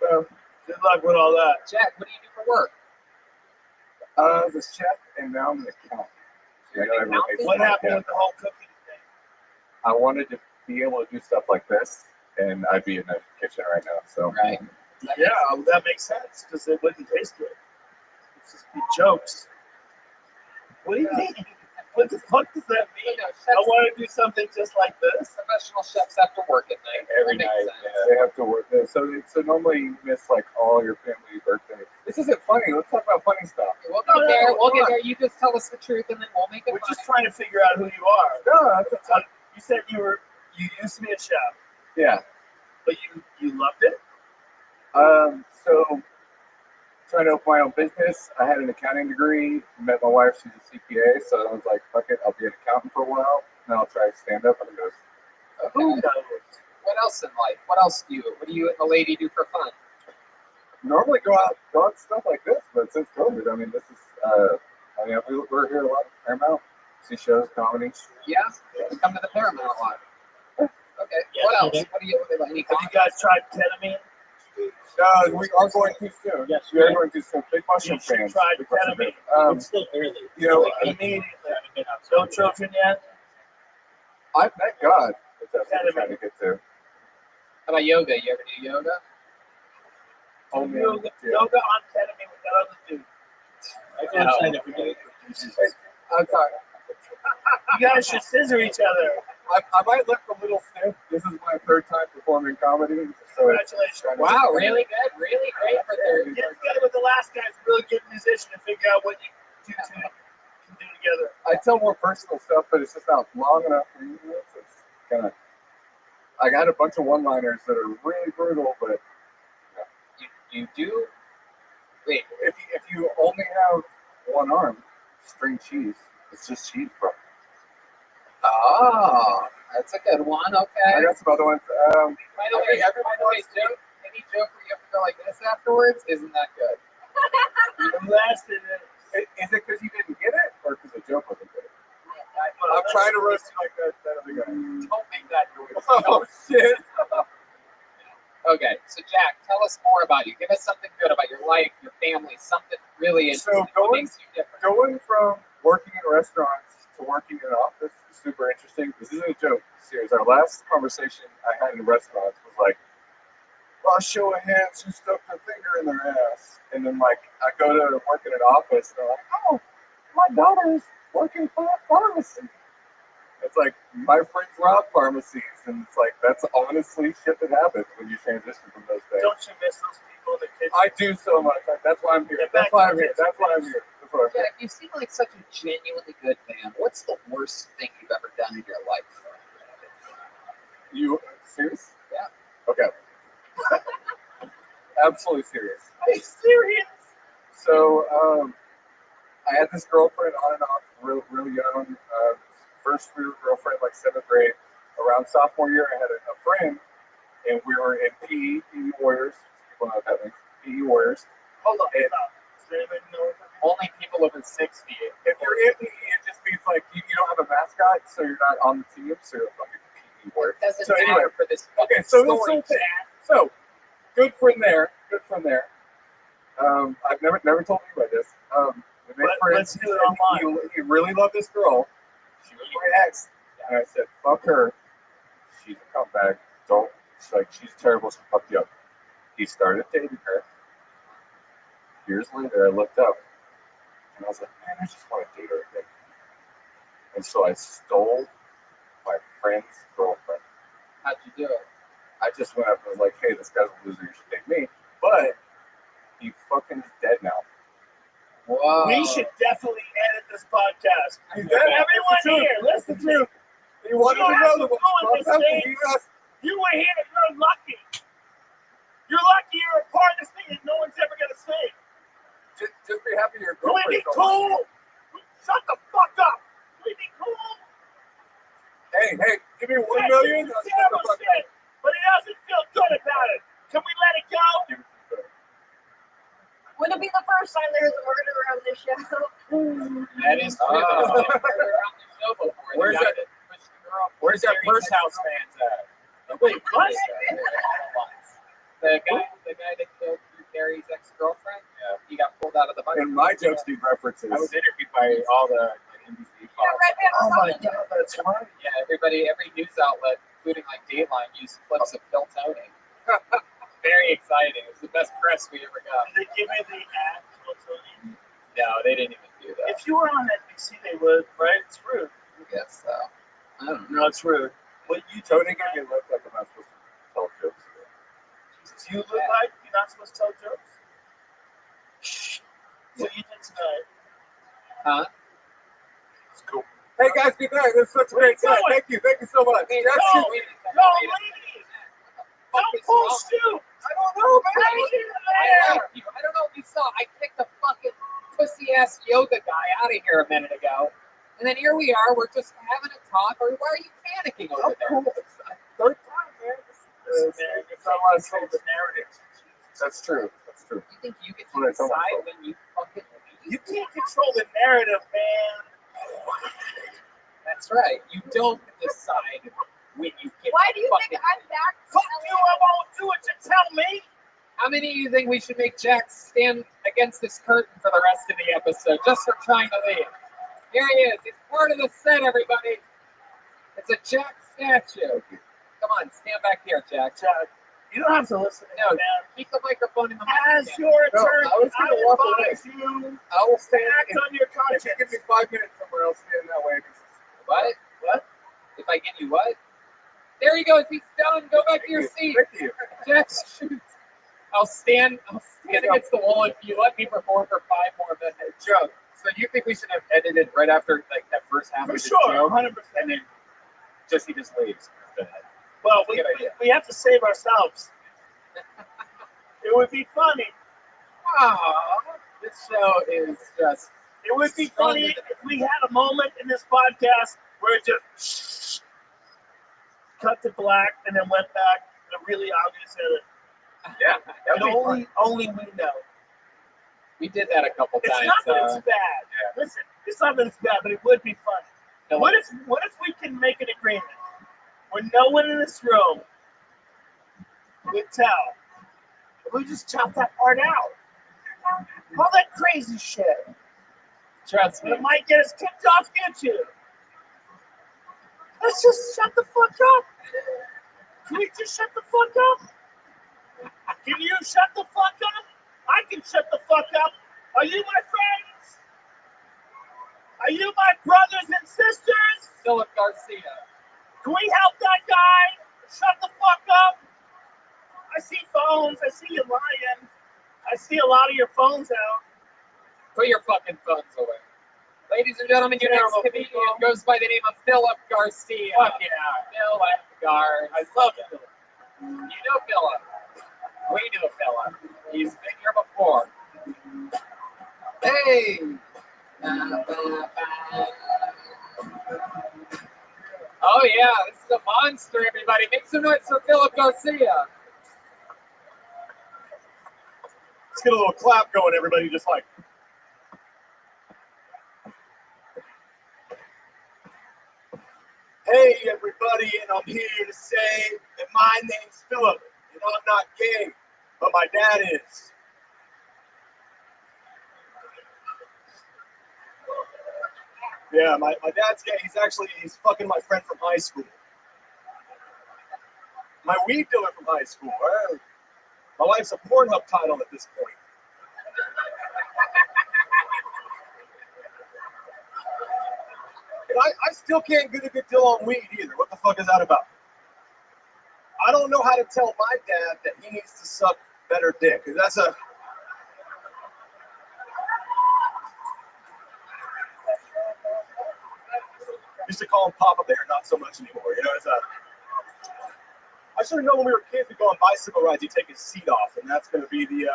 So, Good luck with all that. Jack, what do you do for work? I was a chef, and now I'm an accountant. So, You're an accountant? What happened with the whole cooking thing? I wanted to be able to do stuff like this, and I'd be in the kitchen right now. So, Right. Yeah, that makes sense because it wouldn't taste good. It's just be jokes. What do you mean? What the fuck does that mean? I want to do something just like this. Professional chefs have to work at night. every That night makes sense. they have to work there. So normally you miss like all your family birthdays. This isn't funny. Let's talk about funny stuff. We'll get there. We'll get there. You just tell us the truth, and then we'll make it. We're funny. just trying to figure out who you are. No, that's You said you used to be a chef, yeah. but you loved it. So trying to open my own business. I had an accounting degree. Met my wife. She's a CPA. So I was like, fuck it. I'll be an accountant for a while. Then I'll try to stand up. And it goes, Who knows? What else in life? What else do you? What do you and the lady do for fun? normally go out and stuff like this, but since COVID, I mean, this is, we're here a lot at Paramount, see shows, comedy. Yeah, we come to the Paramount a lot. Okay. Yes, What else? okay. What do you? Any Have you guys tried ketamine? We are going too soon. Yes, we are going too soon. Big mushroom You should fans. try Big mushroom ketamine. fans. It's still early. You know, Immediately. No children yet? I thank God that that's what I'm Ketamine. trying to get to. How about yoga? You ever do yoga? Oh, man. Yoga, Yeah. yoga on ketamine with that other dude. I go outside every day. I'm sorry. You guys should scissor each other. I might look a little stiff. This is my third time performing comedy. So Congratulations. Wow, really good, really great for their. Get together with the last guy who's a really good musician and figure out what you two can do together. I tell more personal stuff, but it's just not long enough for you. It's kind of. I got a bunch of one-liners that are really brutal, but You do. Wait, if you only have one arm, string cheese. It's just cheese, bro. oh, that's a good one. Okay. I got some other ones. By the way, joke. Any joke where you have to go like this afterwards isn't that good. The last thing Is it because you didn't get it, or because the joke wasn't good? I'm trying to roast you like that other guy. Don't make that noise. Oh shit! Okay, so Jack, tell us more about you. Give us something good about your life, your family, something really interesting. So going- What makes you different? Going from working in restaurants to working in an office is super interesting. This isn't a joke. Serious. Our last conversation I had in restaurants was like, well, show of hands who stuck their finger in their ass. And then like I go to work in an office and they're like, oh, my daughter's working for a pharmacy. It's like my friends rob pharmacies, and it's like that's honestly shit that happens when you transition from those things. don't you miss those people in the kitchen? I do so much. That's why I'm here. That's why I'm here. That's why I'm here. That's why I'm here. Jack, you seem like such a genuinely good man. What's the worst thing you've ever done in your life? You serious? Yeah. Okay. Absolutely serious. Are you serious? So I had this girlfriend on and off, real young. First we were girlfriend like 7th grade. Around sophomore year, I had a friend, and we were in PE Warriors. People know what that means. PE Warriors. Hold on. Does anybody know what that means? Only people over 60. If you're in PE, it just means like you don't have a mascot, so you're not on the team, so you're a fucking PE Warrior. Doesn't So matter anyway, for this okay, so story, this so good friend there. Good friend there. I've never told you about this. We made friends. Let's do it online. He really loved this girl. She was my ex, and I said, "Fuck her. She's a comeback. Don't." She's terrible. She fucked you up. He started dating her. Years later, I looked up, and I was like, "Man, I just want to date her again." And so I stole my friend's girlfriend. How'd you do it? I just went up and was like, "Hey, this guy's a loser. You should date me." But he fucking is dead now. Whoa. We should definitely edit this podcast. He's dead. Everyone here, listen to me. He wanted You to have know to that ruin this thing. You were here, you're lucky. You're lucky you're a part of this thing that no one's ever going to see. Just be happy your Can we be girlfriend's cool? Shut the fuck up. Can we be cool? Hey, give me $1 That's million. some terrible shit, but he doesn't feel good about it. Can we let it go? Wouldn't it be the first time there's a murder on this show? That is true. There's been a murder on the show before. The Where's guy that- pushed the girl off Where's the that stairs. first house fans at? Wait, what? The guy that killed Drew Carey's ex-girlfriend. Yeah, he got pulled out of the bus. And my jokes need references. I was interviewed by all the NBC Yeah, files. Red Band Oh was my on the god, that's right. Yeah, every news outlet, including like Dateline, used clips of Phil Tony. Very exciting. It was the best press we ever got. Did they give me the ad? No, they didn't even do that. If you were on NBC, they would, right? It's rude. I guess so. I don't know. No, it's rude. What you Tony got me looked like I'm not supposed to tell jokes. Jesus, you look like you're not supposed to tell jokes. What you did tonight? Huh? It's cool. Hey guys, good night. This is such a great Where time. you Thank you so much. Go, That's it. go, ladies! Don't pull shoot! I don't know, man. I don't know if you saw. I kicked the fucking pussy ass yoga guy out of here a minute ago, and then here we are. We're just having a talk. Or why are you panicking over there? Third time, man. It's not a lot of the narrative. That's true. You think you get to What I told decide myself. when you fucking leave? You can't control the narrative, man. That's right. You don't decide when you get. Why do you fucking think I'm back? Fuck you, I won't do it to tell me. How many of you think we should make Jack stand against this curtain for the rest of the episode just for trying to leave? Here he is. He's part of the set, everybody. It's a Jack statue. Come on, stand back here, Jack. Jack, you don't have to listen to No, me, man. keep the microphone in the As mic. your No, attorney, I was gonna walk away. advise you I will to stand. act on your If you conscience. give me 5 minutes somewhere else, stand that way. What? What? If I give you what? There he goes. He's done. Go back to your seat. Thank you. Jack shoots. I'll stand against the wall if you let me perform for 5 more minutes. Joe, so you think we should have edited right after like that first half For of the sure, joke, 100%. and then he just leaves? Well, Good idea. we have to save ourselves. It would be funny. Aw, this show is just. It would be funny if we had a moment in this podcast where it just cut to black and then went back to really obvious edit. Yeah, that'd And be fun. only we know. We did that a couple It's times. not that it's bad. Listen, it's not that it's bad, but it would be funny. What if we can make an agreement where no one in this room would tell? We just chop that part out. All that crazy shit. Trust me. It might get us kicked off YouTube. Let's just shut the fuck up. Can we just shut the fuck up? Can you shut the fuck up? I can shut the fuck up. Are you my friends? Are you my brothers and sisters? Philip Garcia. Can we help that guy? Shut the fuck up. I see phones. I see you lying. I see a lot of your phones out. Put your fucking phones away. Ladies and gentlemen, your next Terrible comedian people. goes by the name of Philip Garcia. Fuck yeah. Philip Garcia. I love it. You know Philip. We know Philip. He's been here before. Hey! Oh yeah, this is a monster, everybody. Make some noise for Philip Garcia. Let's get a little clap going, everybody. Just like. Hey, everybody, and I'm here to say that my name's Philip, and I'm not gay, but my dad is. Yeah, my dad's gay. He's fucking my friend from high school. My weed dealer from high school. My wife's a Pornhub title at this point. And I still can't get a good deal on weed either. What the fuck is that about? I don't know how to tell my dad that he needs to suck better dick. 'Cause that's a... Used to call him Papa Bear, not so much anymore. You know, I should have known when we were kids, we go on bicycle rides, you take his seat off, and that's going to be the.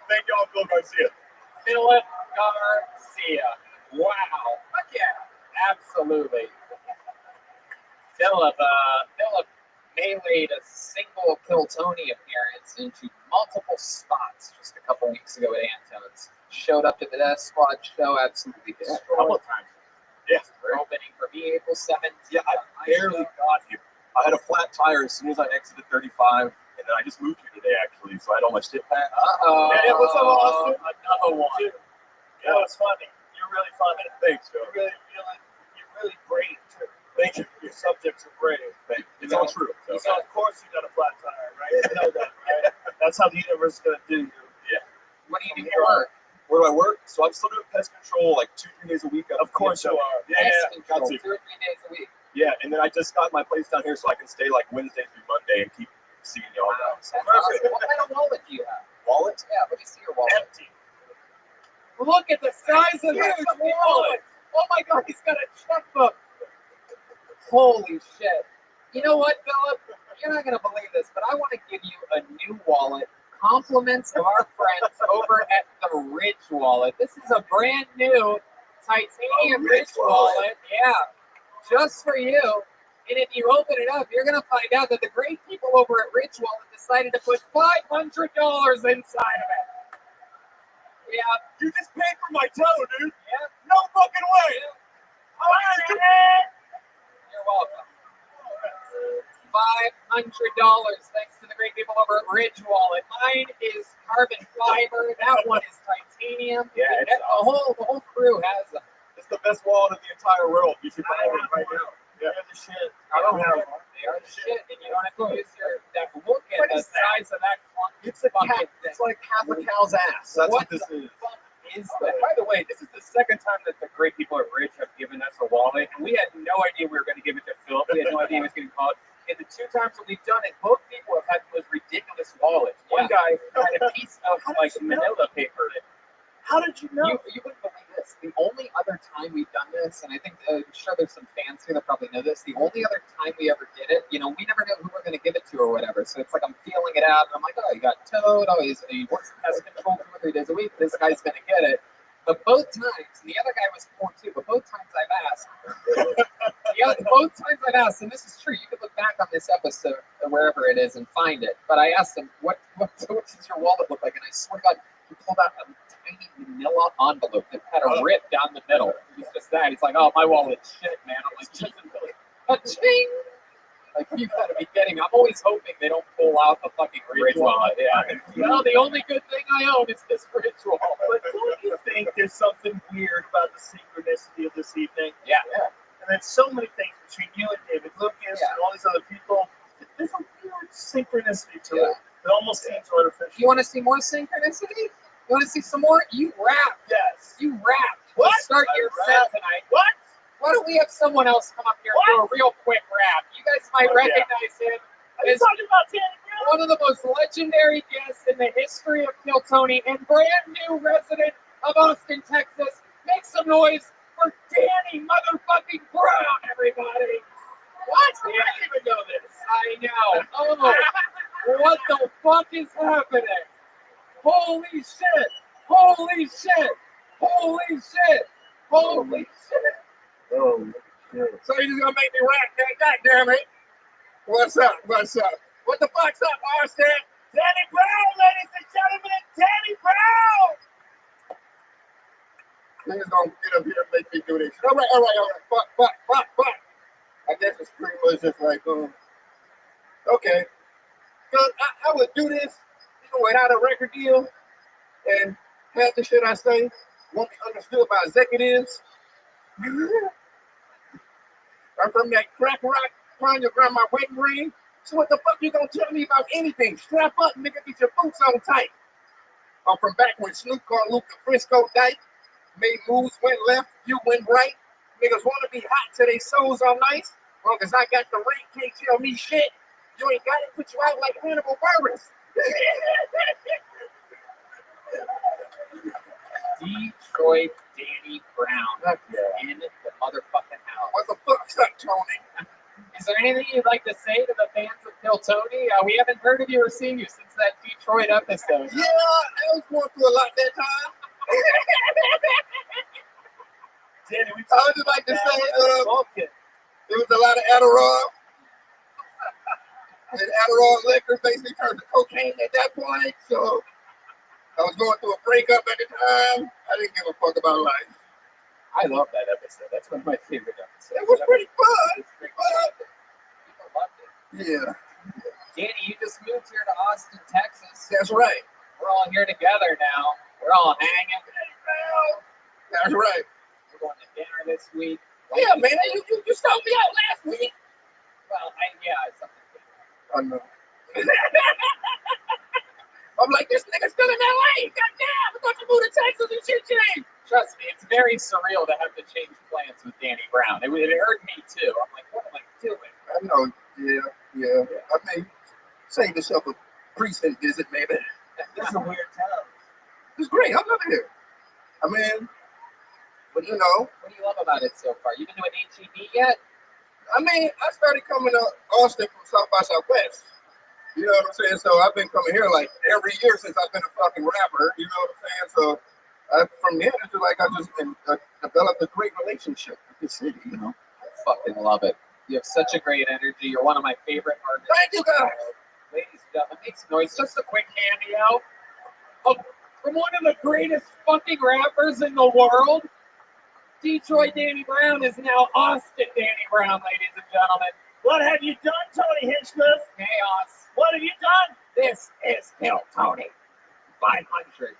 Thank y'all, Phil Garcia. Philip Garcia. Wow. Fuck yeah. Absolutely. Philip made a single Kill Tony appearance into multiple spots just a couple weeks ago at Antone's. Showed up to the Death Squad show, absolutely A destroyed. couple of times. Yeah. Opening for me April 7th. Yeah, I barely got here. I had a flat tire as soon as I exited 35, and then I just moved here today, actually, so I had all my shit packed. Uh-oh. Yeah, what's up, Austin? Another one. Dude, you know, it's funny. You're really funny. Thanks, Joe. You're really brave, too. Thank you. Your subjects are brave. Thank you. It's all true. So. So, of course, you got a flat tire, right? You know that, right? That's how the universe is going to do you. Yeah. What do you do for work? Where do I work? So I'm still doing pest control like 2-3 days a week. Of course you are. Yeah, Pest got control, to. 2 or 3 days a week. Yeah, and then I just got my place down here so I can stay like Wednesday through Monday and keep seeing y'all Wow, out. that's awesome. What kind of wallet do you have? Wallet? Yeah, let me see your wallet. Empty. Look at the size of this wallet. Oh my God, he's got a checkbook. Holy shit. You know what, Philip? You're not going to believe this, but I want to give you a new wallet. Compliments of our friends over at the Ridge Wallet. This is a brand new titanium Ridge Wallet. Yeah, just for you. And if you open it up, you're going to find out that the great people over at Ridge Wallet decided to put $500 inside of it. Yeah. You just paid for my toe, dude. Yeah. No fucking way. You're welcome. $500 thanks to the great people over at Ridge Wallet. Mine is carbon fiber. That one is titanium. Yeah, it's the whole crew has them. It's the best wallet in the entire world. You should buy one right now. They're the shit. I don't have one. They are the shit, and you don't have to use that. Look at the size of that clunky It's a fucking cat. thing. It's like half a cow's ass. That's what this the is. fuck is By that? the way, this is the second time that the great people at Ridge have given us a wallet, and we had no idea we were going to give it to Phil. We had no idea he was going to call it. And the 2 times that we've done it, both people have had those ridiculous wallets. One guy had a piece of like manila paper. How did you know? You wouldn't believe this. The only other time we've done this, and I think I'm sure there's some fans here that probably know this. The only other time we ever did it, we never know who we're going to give it to or whatever. So it's like I'm feeling it out, and I'm like, oh, he got towed. Oh, he works pest control 2 or 3 days a week. This guy's going to get it. But both times, and the other guy was poor too. But both times I've asked, and this is true. You can look back on this episode or wherever it is and find it. But I asked him, what does your wallet look like? And I swear to God, he pulled out a tiny manila envelope that had a rip down the middle. It was just that. He's like, oh, my wallet's shit, man. I'm like, ka-ching! Like, you gotta be kidding. I'm always hoping they don't pull out the fucking Ridge wallet. Yeah. Well, the only good thing I own is this Ridge wallet. But don't you think there's something weird about the synchronicity of this evening? Yeah. And there's so many things between you and David Lucas and all these other people. There's a weird synchronicity to it. It almost seems artificial. You want to see more synchronicity? You want to see some more? You rap. Yes. You rap. What? Start your set tonight. What? Why don't we have someone else come up here and do a real quick rap? You guys might recognize him Are you as talking about Danny Brown? one of the most legendary guests in the history of Kill Tony and brand new resident of Austin, Texas. Make some noise for Danny motherfucking Brown, everybody. What? I didn't even know this. I know. Oh, what the fuck is happening? Holy shit. Holy shit. Holy shit. Holy shit. Oh, shit. So you're just gonna make me rap, man? God damn it. What's up? What's up? What the fuck's up, Austin? Danny Brown, ladies and gentlemen, Danny Brown! Niggas gonna get up here and make me do this. All right. Fuck. I guess it's pretty much just like, okay. Cause I would do this, without a record deal, and half the shit I say won't be understood by executives. I'm from that crack rock, find your grandma wedding ring. So what the fuck you gonna tell me about anything? Strap up, nigga, get your boots on tight. I'm from back when Snoop called Luke the Frisco Dyke. Made moves, went left, you went right. Niggas wanna be hot till they souls are nice. Long as I got the ring, can't tell me shit. You ain't got it, put you out like Hannibal Buress. Detroit Danny Brown. Anything you'd like to say to the fans of Kill Tony? We haven't heard of you or seen you since that Detroit episode. Yeah, I was going through a lot that time. Danny, we I would just like to say, Vulcan. there was a lot of Adderall. And Adderall liquor basically turned to cocaine at that point. So I was going through a breakup at the time. I didn't give a fuck about life. I love that episode. That's one of my favorite episodes. It was pretty fun. People loved it. Yeah, Danny, you just moved here to Austin, Texas. that's right. We're all here together now. We're all hanging. That's right. We're going to dinner this week. Yeah, man, you stopped me out last week. Well, it's something. I know. I'm like, this nigga's still in LA. Goddamn, I thought you moved to Texas and shit changed. Trust me, it's very surreal to have to change plans with Danny Brown. It hurt me too. I'm like, what am I doing? I know. Yeah. I mean, save yourself a precinct visit, maybe. This is a weird town. It's great. I love it here. I mean, but you know, What do you love about it so far? You been to an HEB yet? I mean, I started coming to Austin from South by Southwest. You know what I'm saying? So I've been coming here like every year since I've been a fucking rapper. You know what I'm saying? So from there, it's like I just developed a great relationship with the city. You know? I fucking love it. You have such a great energy. You're one of my favorite artists. Thank you, guys. Ladies and gentlemen, make some noise. Just a quick handout from one of the greatest fucking rappers in the world. Detroit Danny Brown is now Austin Danny Brown, ladies and gentlemen. What have you done, Tony Hinchcliffe? Chaos. What have you done? This is Kill Tony 500.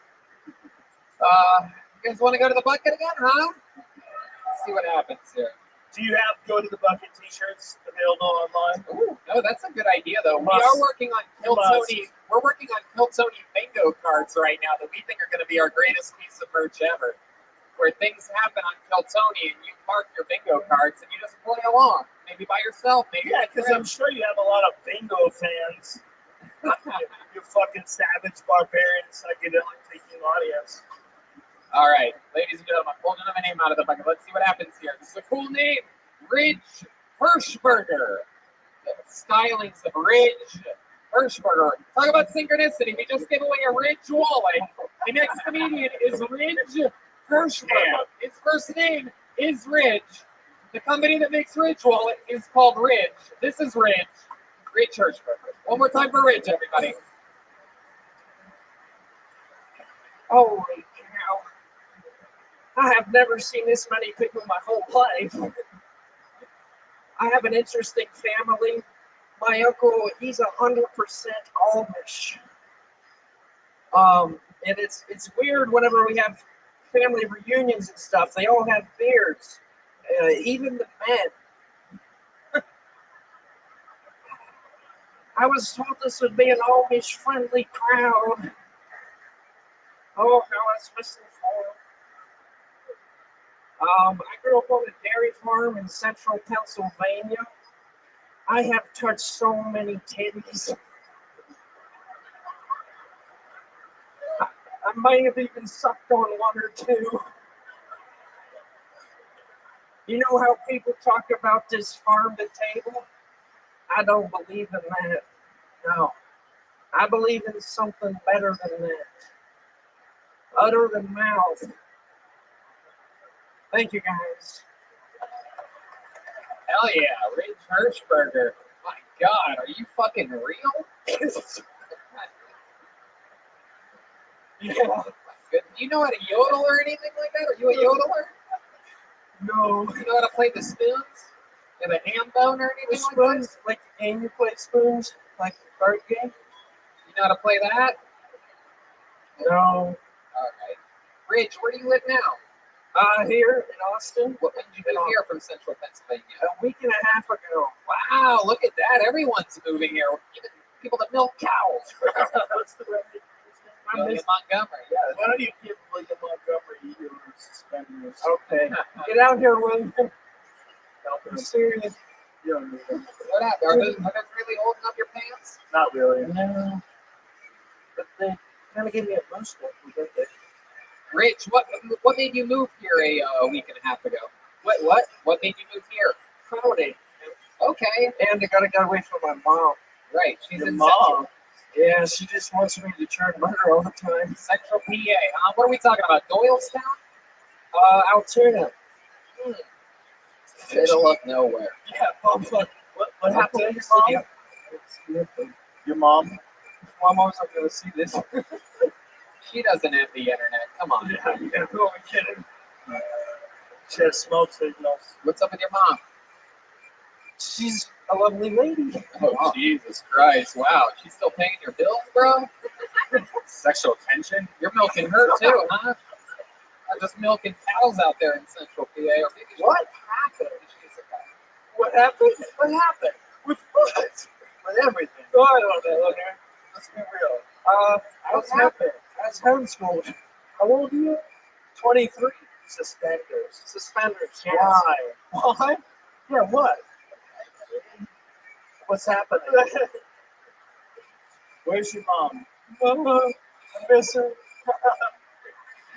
You guys want to go to the bucket again, huh? Let's see what happens here. Do you have Go to the Bucket t-shirts available online? Ooh, no, that's a good idea though. We Must. are working on Kill Must. Tony. We're working on Kill Tony bingo cards right now that we think are going to be our greatest piece of merch ever. Where things happen on Kill Tony and you mark your bingo cards and you just play along. Maybe by yourself, maybe Yeah, with because I'm friends. sure you have a lot of bingo fans. You fucking savage, barbarian, psychedelic taking audience. All right, ladies and gentlemen, I'm pulling another name out of the bucket. Let's see what happens here. This is a cool name, Ridge Hirschberger. Stylings of Ridge Hirschberger. Talk about synchronicity. We just gave away a Ridge wallet. The next comedian is Ridge Hirschberger. His first name is Ridge. The company that makes Ridge wallet is called Ridge. This is Ridge. Ridge Hirschberger. One more time for Ridge, everybody. Holy cow. I have never seen this many people in my whole life. I have an interesting family. My uncle, he's 100% Amish. And it's weird whenever we have family reunions and stuff. They all have beards, even the men. I was told this would be an Amish-friendly crowd. Oh, how I was missing for. I grew up on a dairy farm in central Pennsylvania. I have touched so many titties. I might have even sucked on one or two. You know how people talk about this farm to table? I don't believe in that. No. I believe in something better than that. Other than mouth. Thank you, guys. Hell yeah, Ridge Hirschberger. My God, are you fucking real? Yeah. Do you know how to yodel or anything like that? Are you a yodeler? No. Do you know how to play the spoons? You have a ham bone or The anything like that? spoons, like the game you play spoons, like the card game? You know how to play that? No. All right. Ridge, where do you live now? Here in Austin. When did you move here from central Pennsylvania? A week and a half ago. Wow, look at that. Everyone's moving here. Even people that milk cows. What's the record? William Montgomery. Yeah. Why don't you give William Montgomery your suspenders? Okay. Get out here, William. I'm serious. You don't need them. What happened? Are those really holding up your pants? Not really. No. But they kind of gave me a boost up. Rich, what made you move here a week and a half ago? What made you move here? Howdy. Okay. And I gotta get away from my mom. Right. She's Your in mom? Yeah, she just wants me to churn butter all the time. Central PA. What are we talking about? Doylestown? Altoona. Middle of nowhere. Yeah, Mom. What happened to your mom? Your mom? Mom always not going to see this. She doesn't have the internet. Come on. Yeah, who are we kidding? She has smoke signals. What's up with your mom? She's a lovely lady. Oh, Wow. Jesus Christ. Wow. She's still paying your bills, bro? Sexual tension? You're milking her too, huh? I'm just milking cows out there in Central PA. Or maybe What happened? What happened? What happened? With what? With everything. Go ahead on that, look here. Let's be real. What's happened? I was homeschooled. How old are you? 23. Suspenders. Suspenders. Yes. Why? Why? Yeah, what? What's happening? Where's your mom? Mama, I miss her.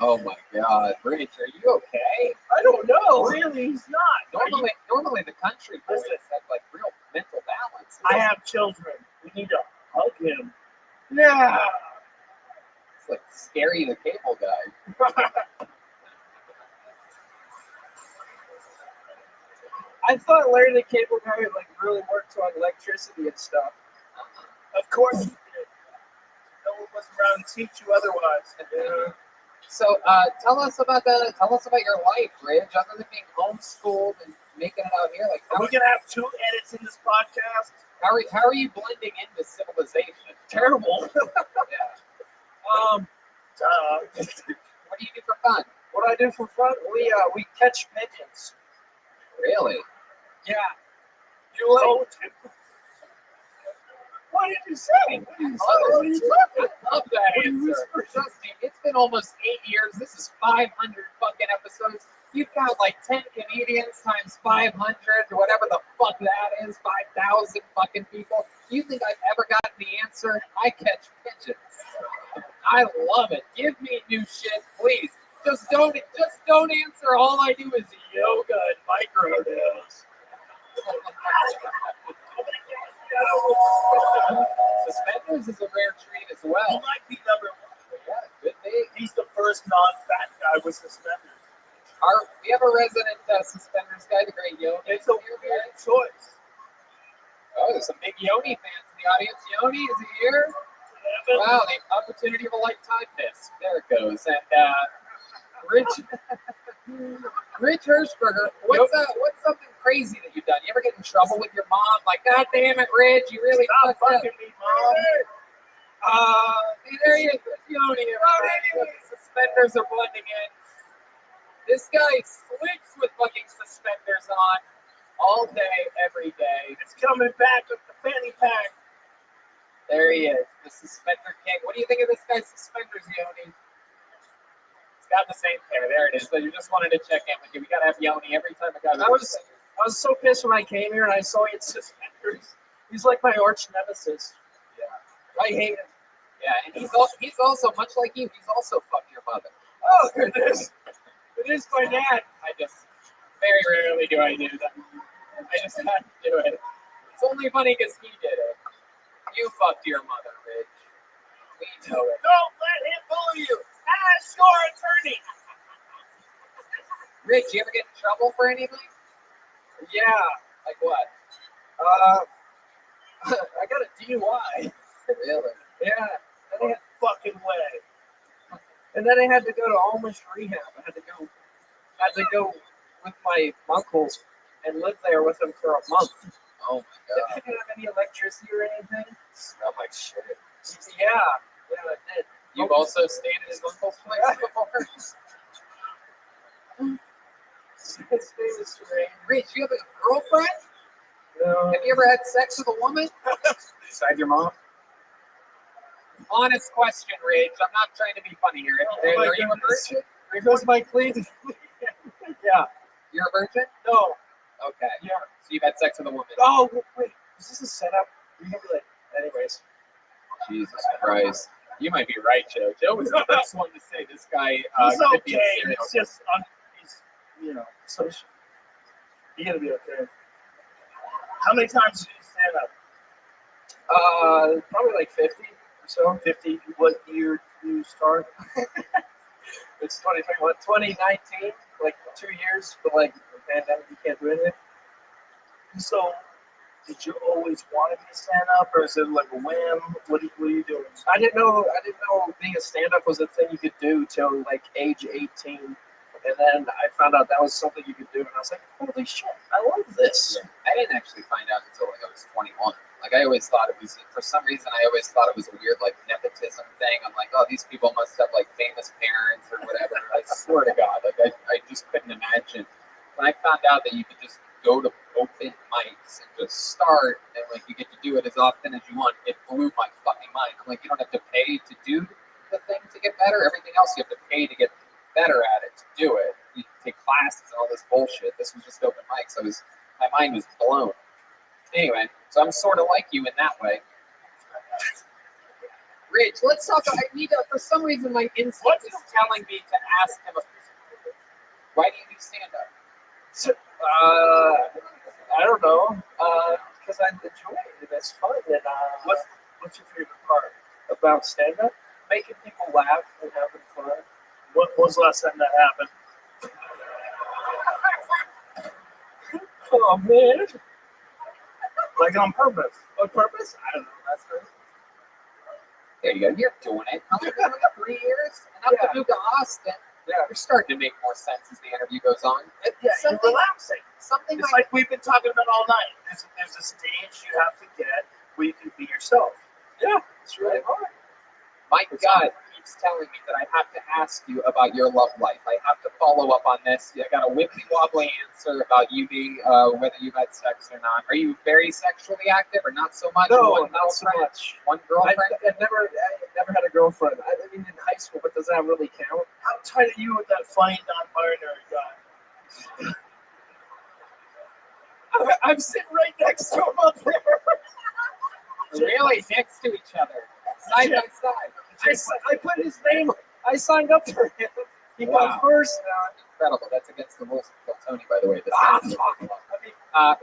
Oh my God, Rich, are you okay? I don't know. Really, he's not. Normally the country boys have like real mental balance. I have children. We need to hug him. Yeah. It's like Scary the Cable Guy. I thought Larry the Cable Guy like really worked on electricity and stuff. Of course he did. No one was around to teach you otherwise. Yeah. So tell us about your life, Rich. Other than being homeschooled and making it out here, like Are we gonna have 2 edits in this podcast? how are you blending into civilization? Terrible. Yeah. What do you do for fun? What do I do for fun? We catch pigeons. Really? Yeah. You like? What did you say? What are you talking? I love that answer. Trust me, it's been almost 8 years. This is 500 fucking episodes. You've got like 10 comedians times 500, whatever the fuck that is, 5,000 fucking people. You think I've ever gotten the answer? I catch pigeons. I love it. Give me new shit, please. Just don't answer. All I do is yoga and microdose. Suspenders is a rare treat as He well. might be number 1. Yeah, good thing. He's the first non-fat guy with suspenders. We have a resident suspenders guy, the great Yoni. It's a weird choice. Oh, there's some big Yoni fans in the audience. Yoni, is he here? Wow, the opportunity of a lifetime miss. There it goes. And Rich Hirschberger, what's something crazy that you've done? You ever get in trouble with your mom? Like, God damn it, Rich, you really Stop fucked up. fucking me, Mom. See, there he is, Yoni. Suspenders are blending in. This guy sleeps with fucking suspenders on all day, every day. It's coming back with the fanny pack. There he is, the suspender king. What do you think of this guy's suspenders, Yoni? It's got the same pair. There it is. So you just wanted to check in with you. We gotta have Yoni every time a guy. I was so pissed when I came here and I saw he had suspenders. He's like my arch nemesis. Yeah. I hate him. Yeah, and he's also much like you. He's also fucked your mother. Oh, it is. It is my dad. I just very rarely do I do that. I just had to do it. It's only funny because he did it. You fucked your mother, Rich. We know it. Don't let him bully you. Ask your attorney. Rich, you ever get in trouble for anything? Yeah. Like what? I got a DUI. Really? Yeah. No fucking way. And then I had to go to Amish rehab. I had to go with my uncles and live there with them for a month. Oh my I god. didn't have any electricity or anything. Smell like shit. Yeah, I did. You've also stayed at his uncle's place before? His name is Ray. Rich, you have a girlfriend? No. Have you ever had sex with a woman? Beside your mom? Honest question, Rich. I'm not trying to be funny here. Oh my Are you a goodness. virgin? There goes my clean. Yeah. You're a virgin? No. Okay. Yeah. So you've had sex with a woman. Oh, wait. Is this a setup? You can be like, anyways. Jesus Christ. You might be right, Joe. Joe was the first one to say this guy He's could be a okay. serial It's just, he's, so you gotta be okay. How many times did you stand up? Probably like 50 or so. 50. What year did you start? It's 2021, 2019, like 2 years, but like the pandemic, you can't do anything. So, did you always want to be a stand-up, or is it like a whim? What are you doing? I didn't know being a stand-up was a thing you could do till like age 18. And then I found out that was something you could do, and I was like, holy shit, I love this. I didn't actually find out until like I was 21. Like I always thought it was, for some reason, I always thought it was a weird like nepotism thing. I'm like, oh, these people must have like famous parents or whatever. I swear to God, like I just couldn't imagine. When I found out that you could just go to open mics and just start, and like you get to do it as often as you want, it blew my fucking mind. I'm like, you don't have to pay to do the thing to get better. Everything else you have to pay to get better at it, to do it. You take classes and all this bullshit. This was just open mics. My mind was blown. Anyway, so I'm sort of like you in that way. Rich, let's talk. I need to, for some reason, my instinct is telling me to ask him why do you do stand-up? I don't know, because I enjoy it. It's fun. And What's your favorite part? about stand-up, making people laugh and having fun. What was the last time that happened? Oh man, Like on purpose? on purpose? I don't know. That's right. There you go. You're doing it. How long have you been doing it? 3 years? And up to move to Austin. Yeah. You're starting to make more sense as the interview goes on. Yeah, you're relaxing. Something It's like we've been talking about all night. There's a stage you have to get where you can be yourself. Yeah, it's really hard. My gut keeps telling me that I have to ask you about your love life. I have to follow up on this. I got a wibbly wobbly answer about you being whether you've had sex or not. Are you very sexually active or not so much? No, One not so girlfriend? much. One girlfriend? I never had a girlfriend. I mean, in high school, but does that really count? How tight are you with that funny non-binary guy? I'm sitting right next to him up there. Really next to each other, side by side. I put his name. I signed up for him. He Wow. got first. Incredible. That's against the rules of Kill Tony, by the way.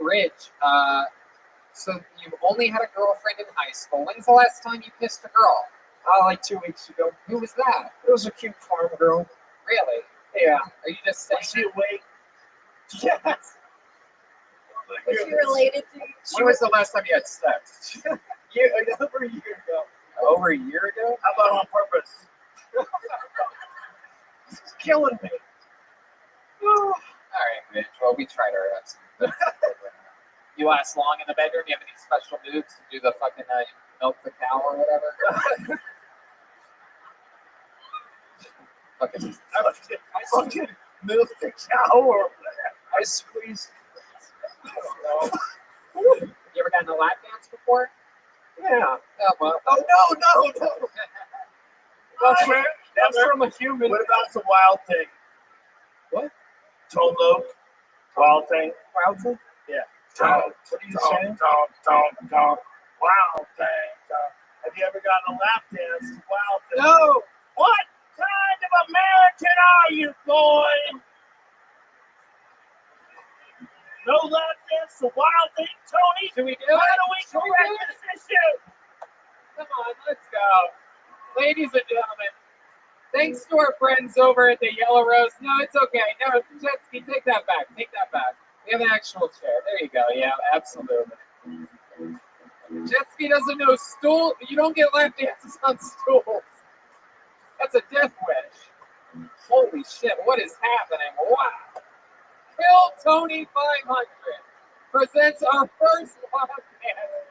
Rich, so you've only had a girlfriend in high school. When's the last time you kissed a girl? Like 2 weeks ago. Who was that? It was a cute farm girl. Really? Yeah. Are you just Was saying? she awake? Yes. Was she related to you? When was the last time you had sex? Over a year ago. Over a year ago? How about on purpose? It's killing me. All right, Rich. Well, we tried our best. You last long in the bedroom? You have any special moves to do the fucking milk the cow or whatever? fucking. I fucking milk the cow or I squeezed. I don't know. You ever gotten a lap dance before? Yeah. Oh, well. Oh no. That's from a human. What about the wild thing? What? Tone loc? Wild thing? Wild thing? Yeah. What are you saying? Wild thing. Have you ever gotten a lap dance to wild thing? No. What kind of American are you, boy? No lap dance to wild thing, Tony? Should we do How it? do we correct this issue? Come on, let's go. Ladies and gentlemen, thanks to our friends over at the Yellow Rose. No, it's okay. No, Jetsky, take that back. Take that back. We have an actual chair. There you go. Yeah, absolutely. Jetsky doesn't know stool. You don't get lap dances on stools. That's a death wish. Holy shit, what is happening? Wow. Kill Tony 500 presents our first lap dance.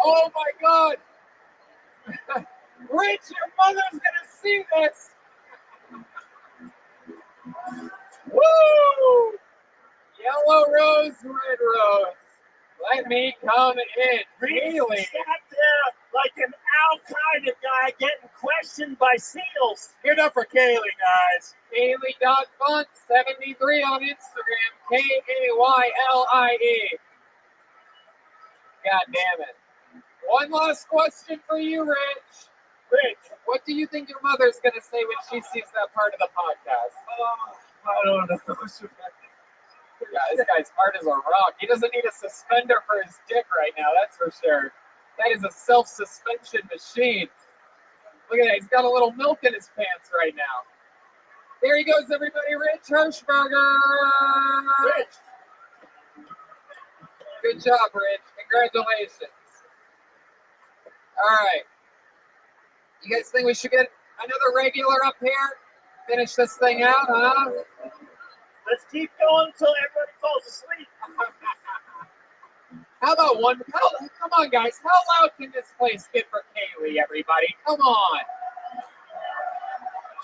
Oh my God. Rich, your mother's gonna see this. Woo! Yellow rose, red rose. Let me come in. Really? Sat there like an Al-Qaeda guy getting questioned by SEALs. Give it up for Kaylee, guys. Kaylee.Funt73 on Instagram. Kaylie. God damn it. One last question for you, Rich. Rich, what do you think your mother's going to say when she sees that part of the podcast? I don't know. Yeah, this guy's hard as a rock. He doesn't need a suspender for his dick right now, that's for sure. That is a self-suspension machine. Look at that, he's got a little milk in his pants right now. There he goes, everybody, Rich Hirschberger! Rich. Good job, Rich. Congratulations. All right. You guys think we should get another regular up here? Finish this thing out, huh? Let's keep going until everybody falls asleep. How about one? Come on, guys. How loud can this place get for Kaylee, everybody? Come on.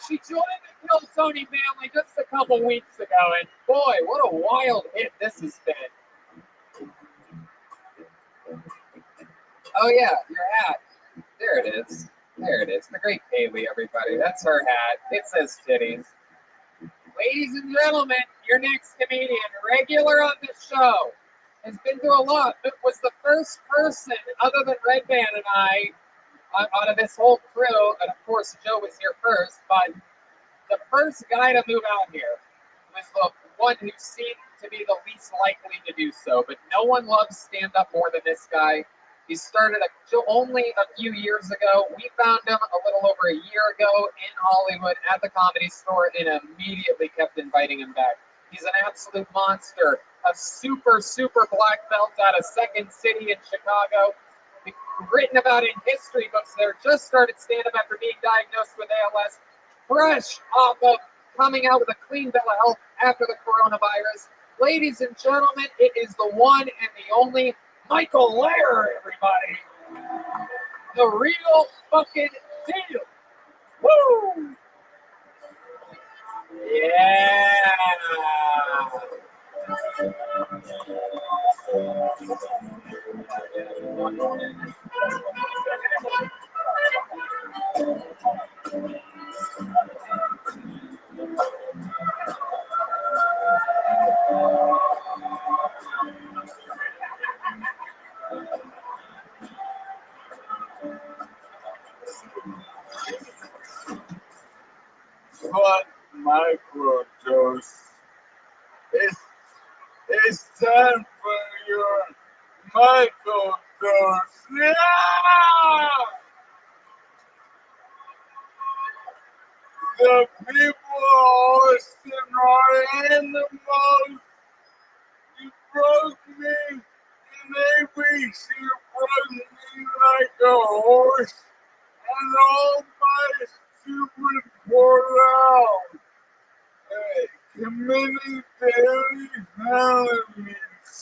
She joined the Kill Tony family just a couple weeks ago, and boy, what a wild hit this has been. Oh, yeah, your hat. There it is. There it is. The great Kaylee, everybody. That's her hat. It says titties. Ladies and gentlemen, your next comedian, regular on this show, has been through a lot, but was the first person, other than Red Band and I, out of this whole crew, and of course Joe was here first, but the first guy to move out here was the one who seemed to be the least likely to do so, but no one loves stand-up more than this guy. He started only a few years ago. We found him a little over a year ago in Hollywood at the Comedy Store and immediately kept inviting him back. He's an absolute monster, a super, super black belt out of Second City in Chicago. Written about in history books there, just started stand-up after being diagnosed with ALS, fresh off of coming out with a clean bill of health after the coronavirus. Ladies and gentlemen, it is the one and the only Michael Lair, everybody. The real fucking deal. Woo! Yeah. But microdose. It's time for your microdose. Yeah! The people of Austin are animals. You broke me in 8 weeks. You broke me like a horse. And all my stupid poured out. Committing daily felonies.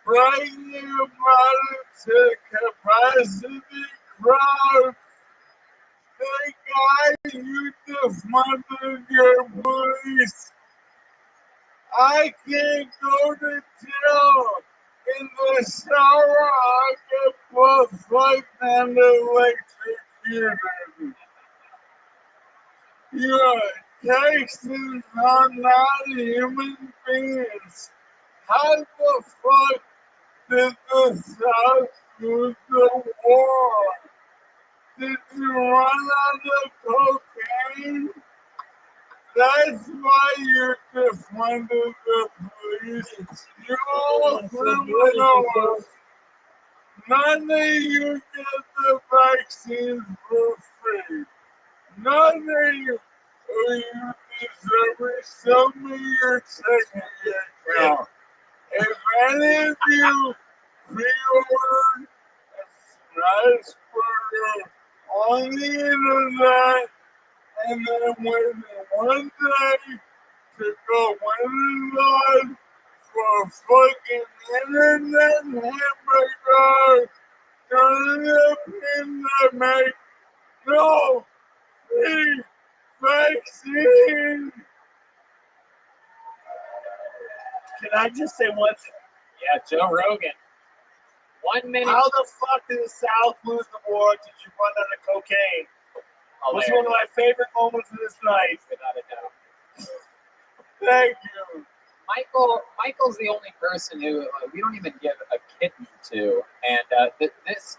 Bragging about it to capacity crowds. Hey guys, you defunded your police. I can't go to jail. In the shower, I get butt-fucked and electrocuted. Your Texans are not human beings. How the fuck did the South lose the war? Did you run out of cocaine? That's why you're defunded the police. You're all criminals. None of you get the vaccines for free. None of you. You deserve it. Show me your checking account. If any of you pre-ordered a smash burger on the internet and then waited one day to go inside for fucking internet hamburger during the pandemic, no free vaccine. Can I just say one thing? Yeah, Joe Rogan. 1 minute. How the fuck did the South lose the war? Did you run out of cocaine? Was one of my favorite moments of this night. Without a doubt. Thank you. Michael's the only person who we don't even give a kitten to, and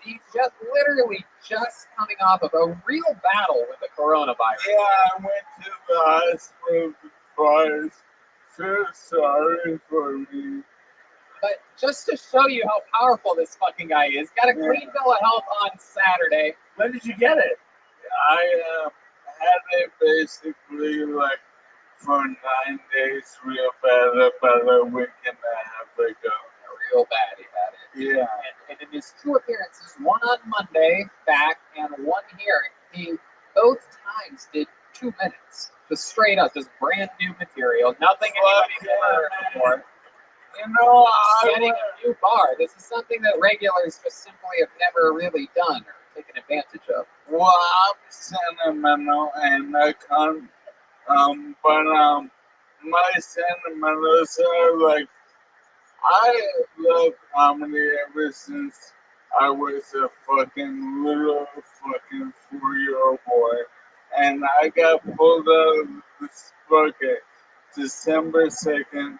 he's just literally just coming off of a real battle with the coronavirus. Yeah, I went to the hospital twice. feel sorry for me. But just to show you how powerful this fucking guy is, got a clean bill of health on Saturday. When did you get it? I had it basically like for 9 days real bad, about a week and a half ago. Real bad, he had it. Yeah. And in his 2 appearances, one on Monday back and one here, he both times did 2 minutes. Just straight up, just brand new material. Nothing anybody's ever heard before. You know, Setting a new bar. This is something that regulars just simply have never really done or taken advantage of. well, I'm sentimental and I can't, but my sentimentals are like, I love comedy ever since I was a fucking little fucking 4-year-old boy. And I got pulled out of this bucket December 2nd,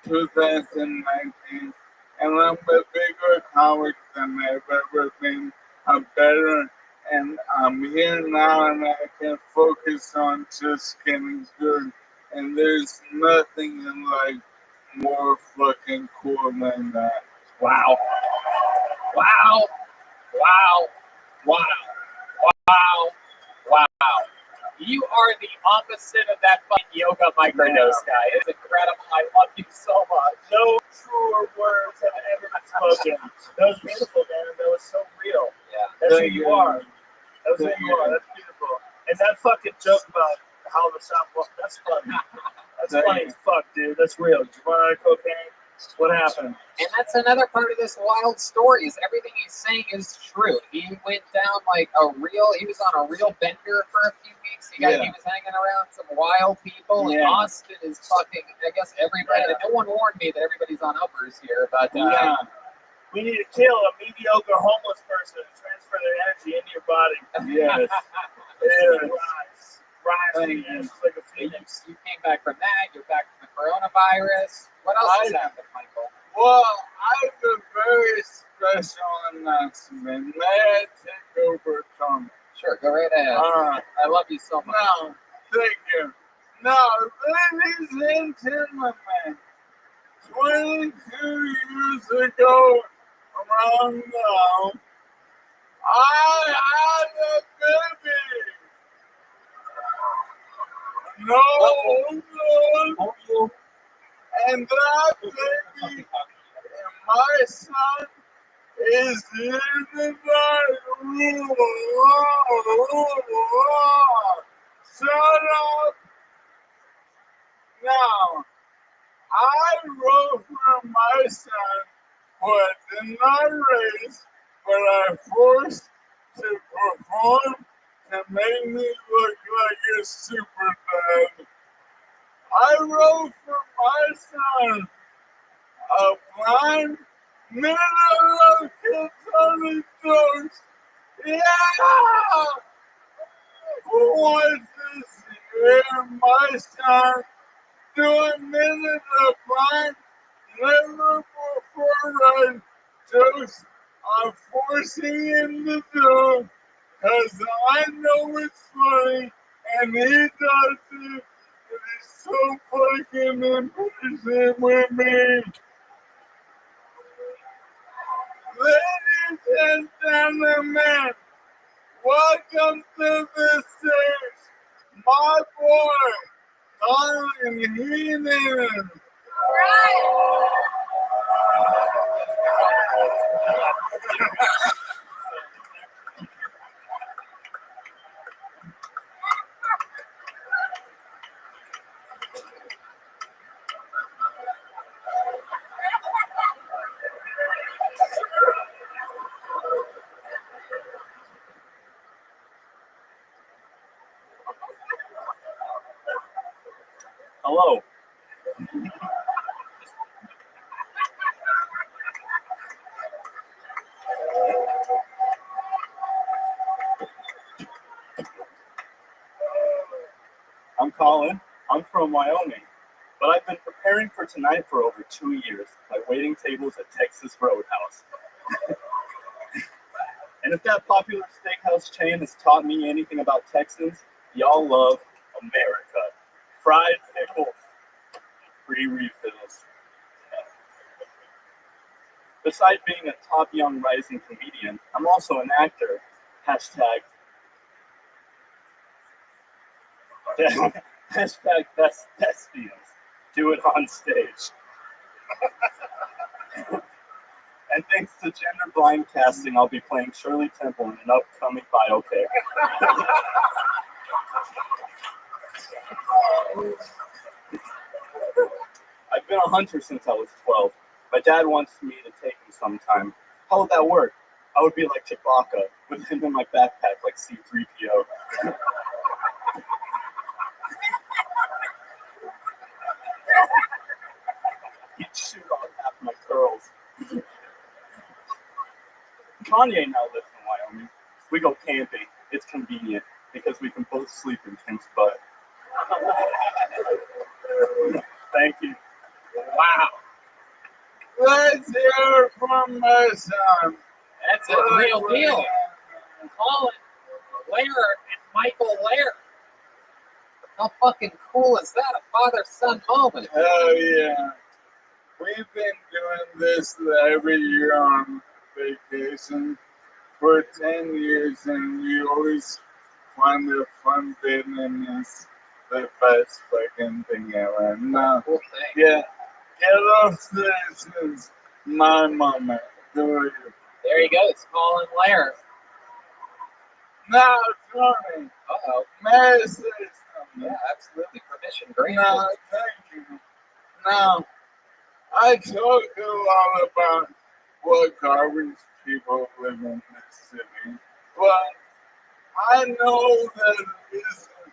2019. And I'm a bigger comic than I've ever been. I'm better and I'm here now and I can focus on just getting good. And there's nothing in life more fucking cool than that. Wow. Wow. Wow. Wow. Wow. Wow. You are the opposite of that fucking yoga microdose guy. It's incredible. I love you so much. No truer words have ever been spoken. That was beautiful, man. That was so real. Yeah. That's who you are. That's who you are. That's beautiful. And that fucking joke about how the shop was, that's funny. That's funny as fuck, dude. That's real. You run out of cocaine? What happened? And that's another part of this wild story is everything he's saying is true. He went down like he was on a real bender for a few weeks. He was hanging around some wild people, and Austin is fucking, I guess everybody, no one warned me that everybody's on uppers here, but we need to kill a mediocre homeless person and transfer their energy into your body. Yes. Rise, like a phoenix. You came back from that, you're back from the coronavirus. What else has happened, Michael? Well, I have a very special announcement. May I take over, Tom? Sure, go right ahead. I love you so much. No, thank you. Now, ladies and gentlemen, 22 years ago, around now, I had a baby. No. And that baby, my son, is in the room. Shut up. Now, I wrote for my son who I did not raise, but I forced to perform to make me look like a super dad. I wrote for my son a blind middle kids on his jokes. Yeah! Who wants to hear my son do a minute of blind, never before read jokes I'm forcing him to do? Because I know it's funny and he does it. And he's so fucking impatient with me. Ladies and gentlemen, welcome to the stage, my boy, Colin Heenan. Hello. I'm Colin. I'm from Wyoming, but I've been preparing for tonight for over 2 years by waiting tables at Texas Roadhouse. And if that popular steakhouse chain has taught me anything about Texans, y'all love America. Fried pickles. free refills. Besides being a top young rising comedian, I'm also an actor. Hashtag hashtag best thespians. Do it on stage. And thanks to gender blind casting, I'll be playing Shirley Temple in an upcoming biopic. I've been a hunter since I was 12. My dad wants me to take him sometime. How would that work? I would be like Chewbacca, with him in my backpack like C-3PO. He'd shoot off half my curls. Kanye now lives in Wyoming. We go camping. It's convenient because we can both sleep in Kent's butt. Thank you. Wow. Let's hear from my son. That's a real deal. Colin Lair and Michael Lair. How fucking cool is that? A father-son moment. Oh, yeah. We've been doing this every year on vacation for 10 years, and we always find a fun bit, and it's the best fucking thing ever. No, Cool thing. yeah, get off this is my moment. Do it. There he goes, Colin Lair. Now, Tony, Uh-oh. may I say something? Yeah, absolutely. Permission granted. No, thank you. Now, I talk a lot about what garbage people live in this city, but I know that it's a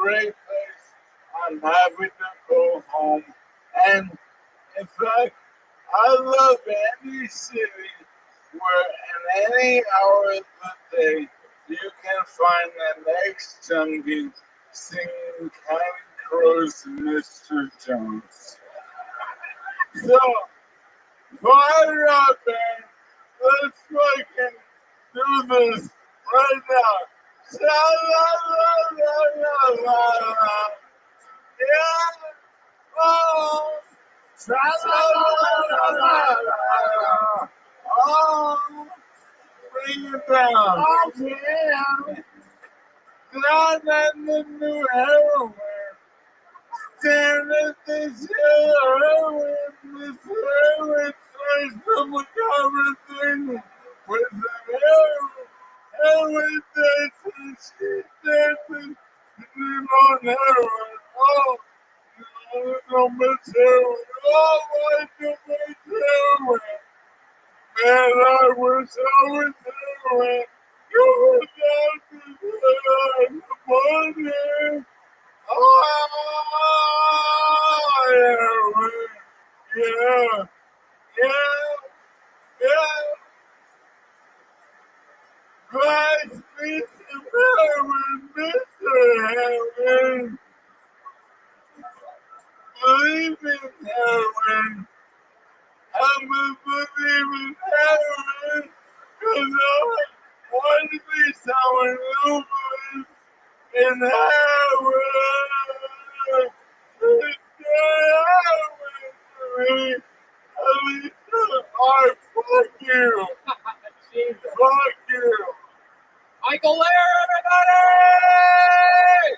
great place. I'm happy to go home, and in fact, I love any city where in any hour of the day you can find an ex-junkie singing County Crows Mr. Jones. So, fire up, man. Let's fucking do this right now. Sha-la-la-la-la-la. Yeah. Oh. Sha-la-la-la-la-la. Oh. Bring it down. Oh, yeah. Not that the new heroin. Staring at this heroin. This heroin tries from a conversation with the heroin. Heroin dancing, she's dancing. She's on heroin. Oh, no much heroin. Oh, why so much heroin? Man, I wish I was heroin. You were down to the morning. Oh, heroin. Yeah, yeah, yeah. Christ, Mr. Heroin, Mr. Heroin. Believe in heroin. I'm a believer in heroin. Cause I want to be someone who believes in heroin. It's heroin to me. Alicia, I fuck you. Jesus. Fuck you. Michael Lair, everybody!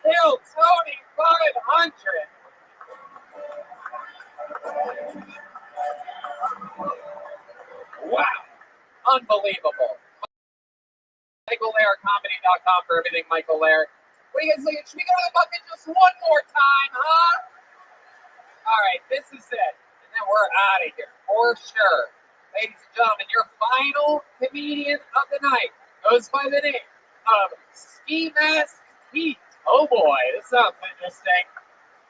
Kill Tony 500. Wow. Unbelievable. MichaelLairComedy.com for everything Michael Lair. What do you guys think? Should we go to the bucket just one more time, huh? All right, this is it. And then we're out of here for sure. Ladies and gentlemen, your final comedian of the night goes by the name of Ski Mask Pete. Oh boy, this sounds interesting.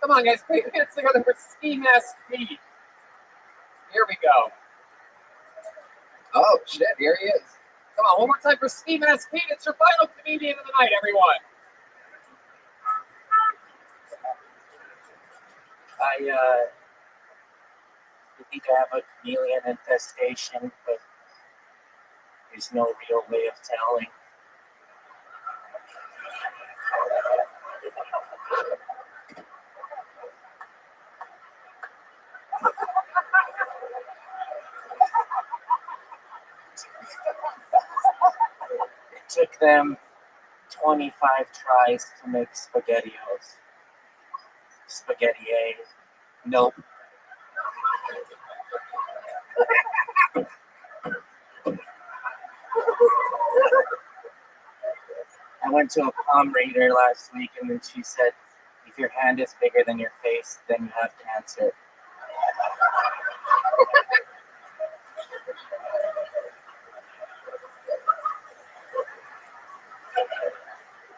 Come on, guys, put your hands together for Ski Mask Pete. Here we go. Oh, shit, here he is. Come on, one more time for Ski Mask Pete. It's your final comedian of the night, everyone. I think I have a chameleon infestation, but there's no real way of telling. take them 25 tries to make SpaghettiOs. Spaghetti A. Nope. I went to a palm reader last week, and then she said, if your hand is bigger than your face, then you have cancer.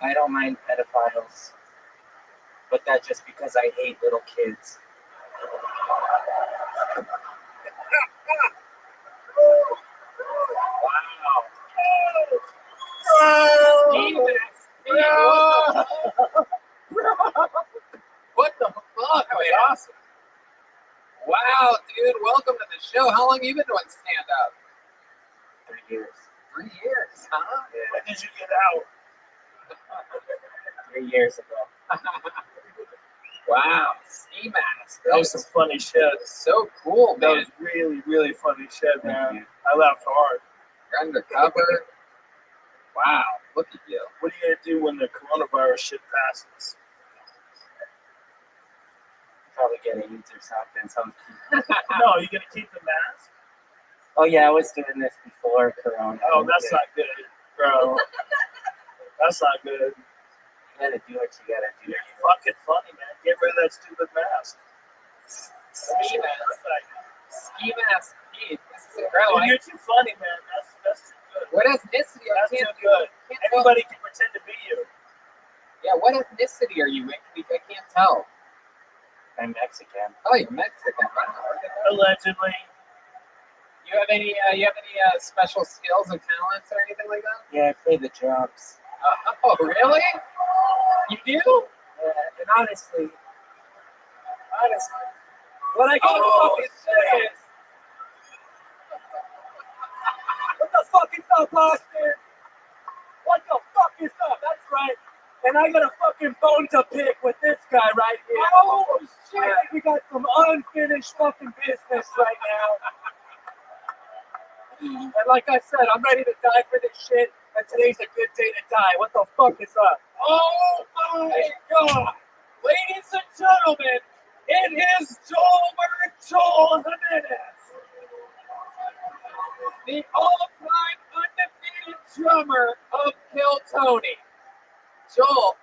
I don't mind pedophiles, but that's just because I hate little kids. What the fuck? That was awesome. Wow, dude, welcome to the show. How long have you been doing stand-up? 3 years. 3 years, huh? When did you get out? 3 years ago. Wow, ski mask. That was some funny shit. So cool, That man. was really, really funny shit, Thank man. you. I laughed hard. You're undercover. Wow, look at you. What are you gonna do when the coronavirus shit passes? Probably get AIDS or something. No, you're gonna keep the mask? Oh yeah, I was doing this before Corona. Oh, that's not good, bro. That's not good. You gotta do what you gotta do. You're fucking funny, man. Get rid of that stupid mask. Ski mask. Ski mask. Pete, this is incredible. Dude, you're too funny, man. That's too good. What ethnicity are That's you? too good. Everybody can pretend to be you. Yeah, what ethnicity are you in? I can't tell. I'm Mexican. Oh, you're Mexican. Wow. Allegedly. You have any special skills or talents or anything like that? Yeah, I play the drums. Oh, really? You do? And honestly, what I gotta fucking say is, what the fuck is up, Austin? What the fuck is up? That's right. And I got a fucking bone to pick with this guy right here. Oh shit! We got some unfinished fucking business right now. And like I said, I'm ready to die for this shit. And today's a good day to die. What the fuck is up? Oh my God! Ladies and gentlemen, it is Joel Jimenez, the all-time undefeated drummer of Kill Tony. Joel,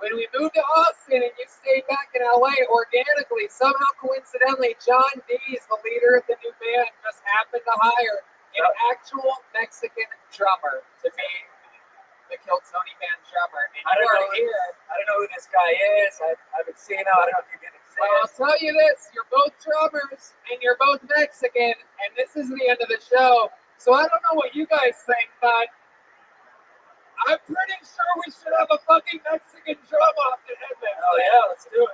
when we moved to Austin and you stayed back in LA organically, somehow coincidentally, John Dees, the leader of the new band, just happened to hire an actual Mexican drummer to be the Kill Tony band drummer. And I don't know who this guy is. I've been seeing him. I don't know if you're gonna say Well, I'll tell you this, you're both drummers and you're both Mexican, and this is the end of the show. So I don't know what you guys think, but I'm pretty sure we should have a fucking Mexican drum off to end this. Oh yeah, let's do it.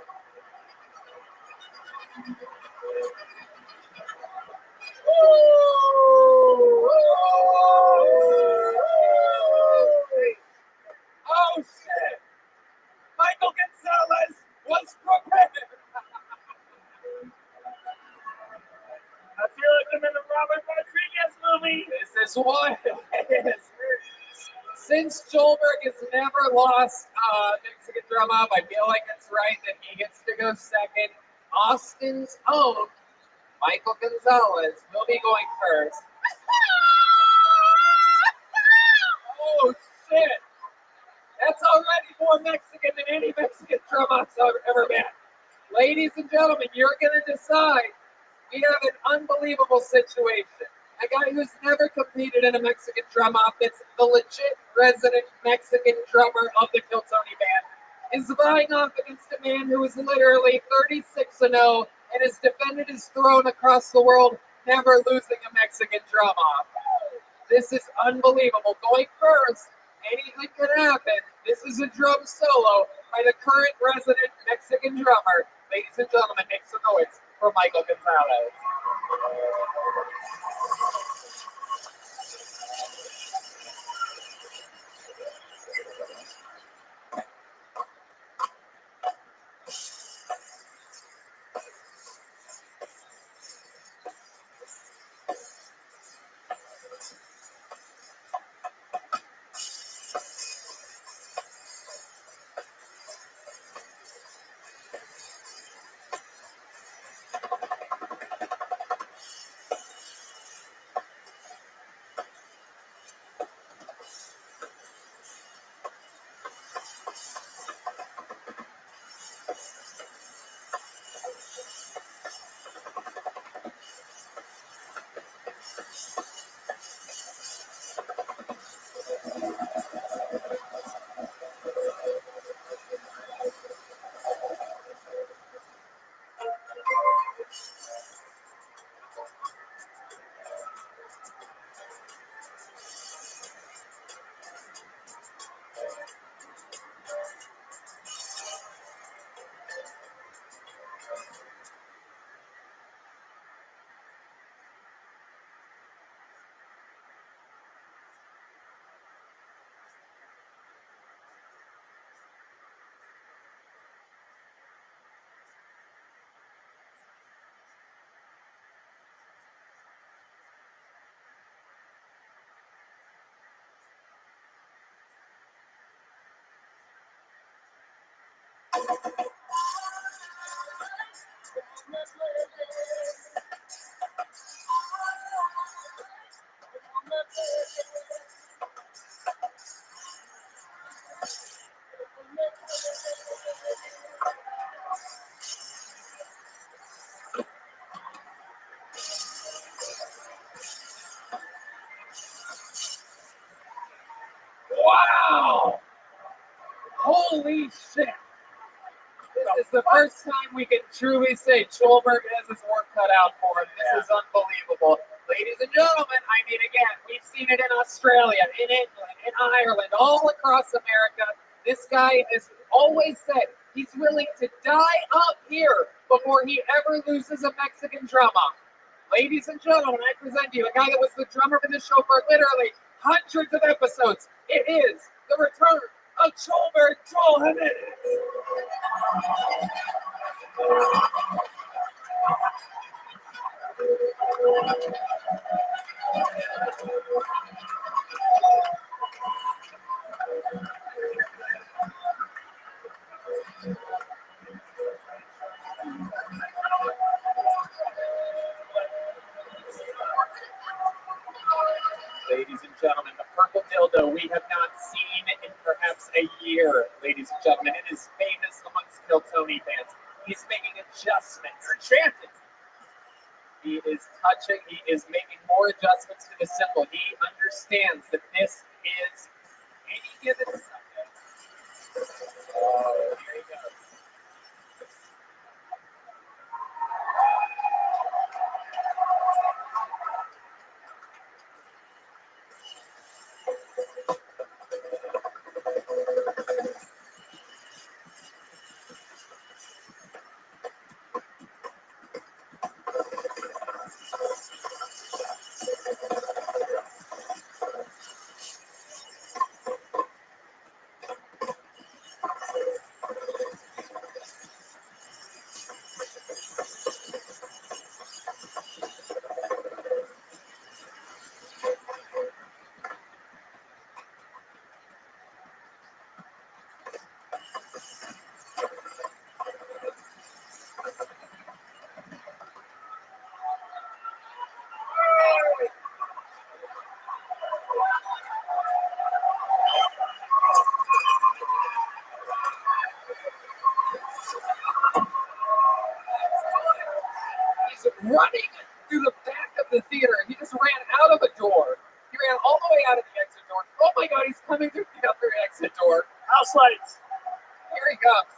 Oh shit! Michael Gonzalez was prepared. I feel like I'm in a Robert Rodriguez movie. This is what it is. Since Joelberg has never lost Mexican drum off, I feel like it's right that he gets to go second. Austin's own Michael Gonzalez will be going first. Oh shit! That's already more Mexican than any Mexican drum offs I've ever been. Ladies and gentlemen, you're gonna decide. We have an unbelievable situation. A guy who's never competed in a Mexican drum off, that's the legit resident Mexican drummer of the Kill Tony band, is vying off against a man who is literally 36-0 and has defended his throne across the world, never losing a Mexican drum off. This is unbelievable. Going first, anything could happen. This is a drum solo by the current resident Mexican drummer. Ladies and gentlemen, make some noise for Michael Gonzalez. Wow! Holy shit! This is the first time we can truly say Cholberg has his work cut out for him. This is unbelievable. Ladies and gentlemen, I mean, again, we've seen it in Australia, in England, in Ireland, all across America. This guy has always said he's willing to die up here before he ever loses a Mexican drama. Ladies and gentlemen, I present you a guy that was the drummer for this show for literally hundreds of episodes. It is the return of Cholberg Joel Jimenez. Ladies and gentlemen, the purple dildo we have not seen in perhaps a year. Ladies and gentlemen, it is famous amongst Kill Tony fans. He's making adjustments. Enchanted. He is touching. He is making more adjustments to the symbol. He understands that this is any given Sunday. Oh, here he goes. Running through the back of the theater. He just ran out of a door. He ran all the way out of the exit door. Oh my God, he's coming through the other exit door. House lights. Here he comes.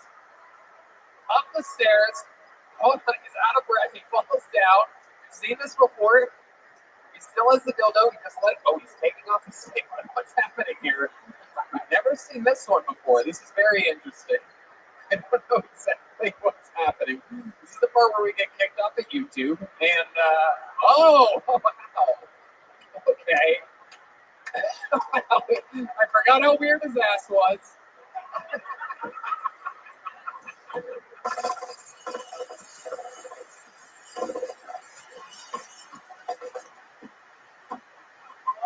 Up the stairs. Oh, he's out of breath. He falls down. We've seen this before. He still has the dildo. He just he's taking off his stick. What's happening here? We've never seen this one before. This is very interesting. I don't know exactly what's happening. This is the part where we get kicked off of YouTube. And, wow. Okay. I forgot how weird his ass was.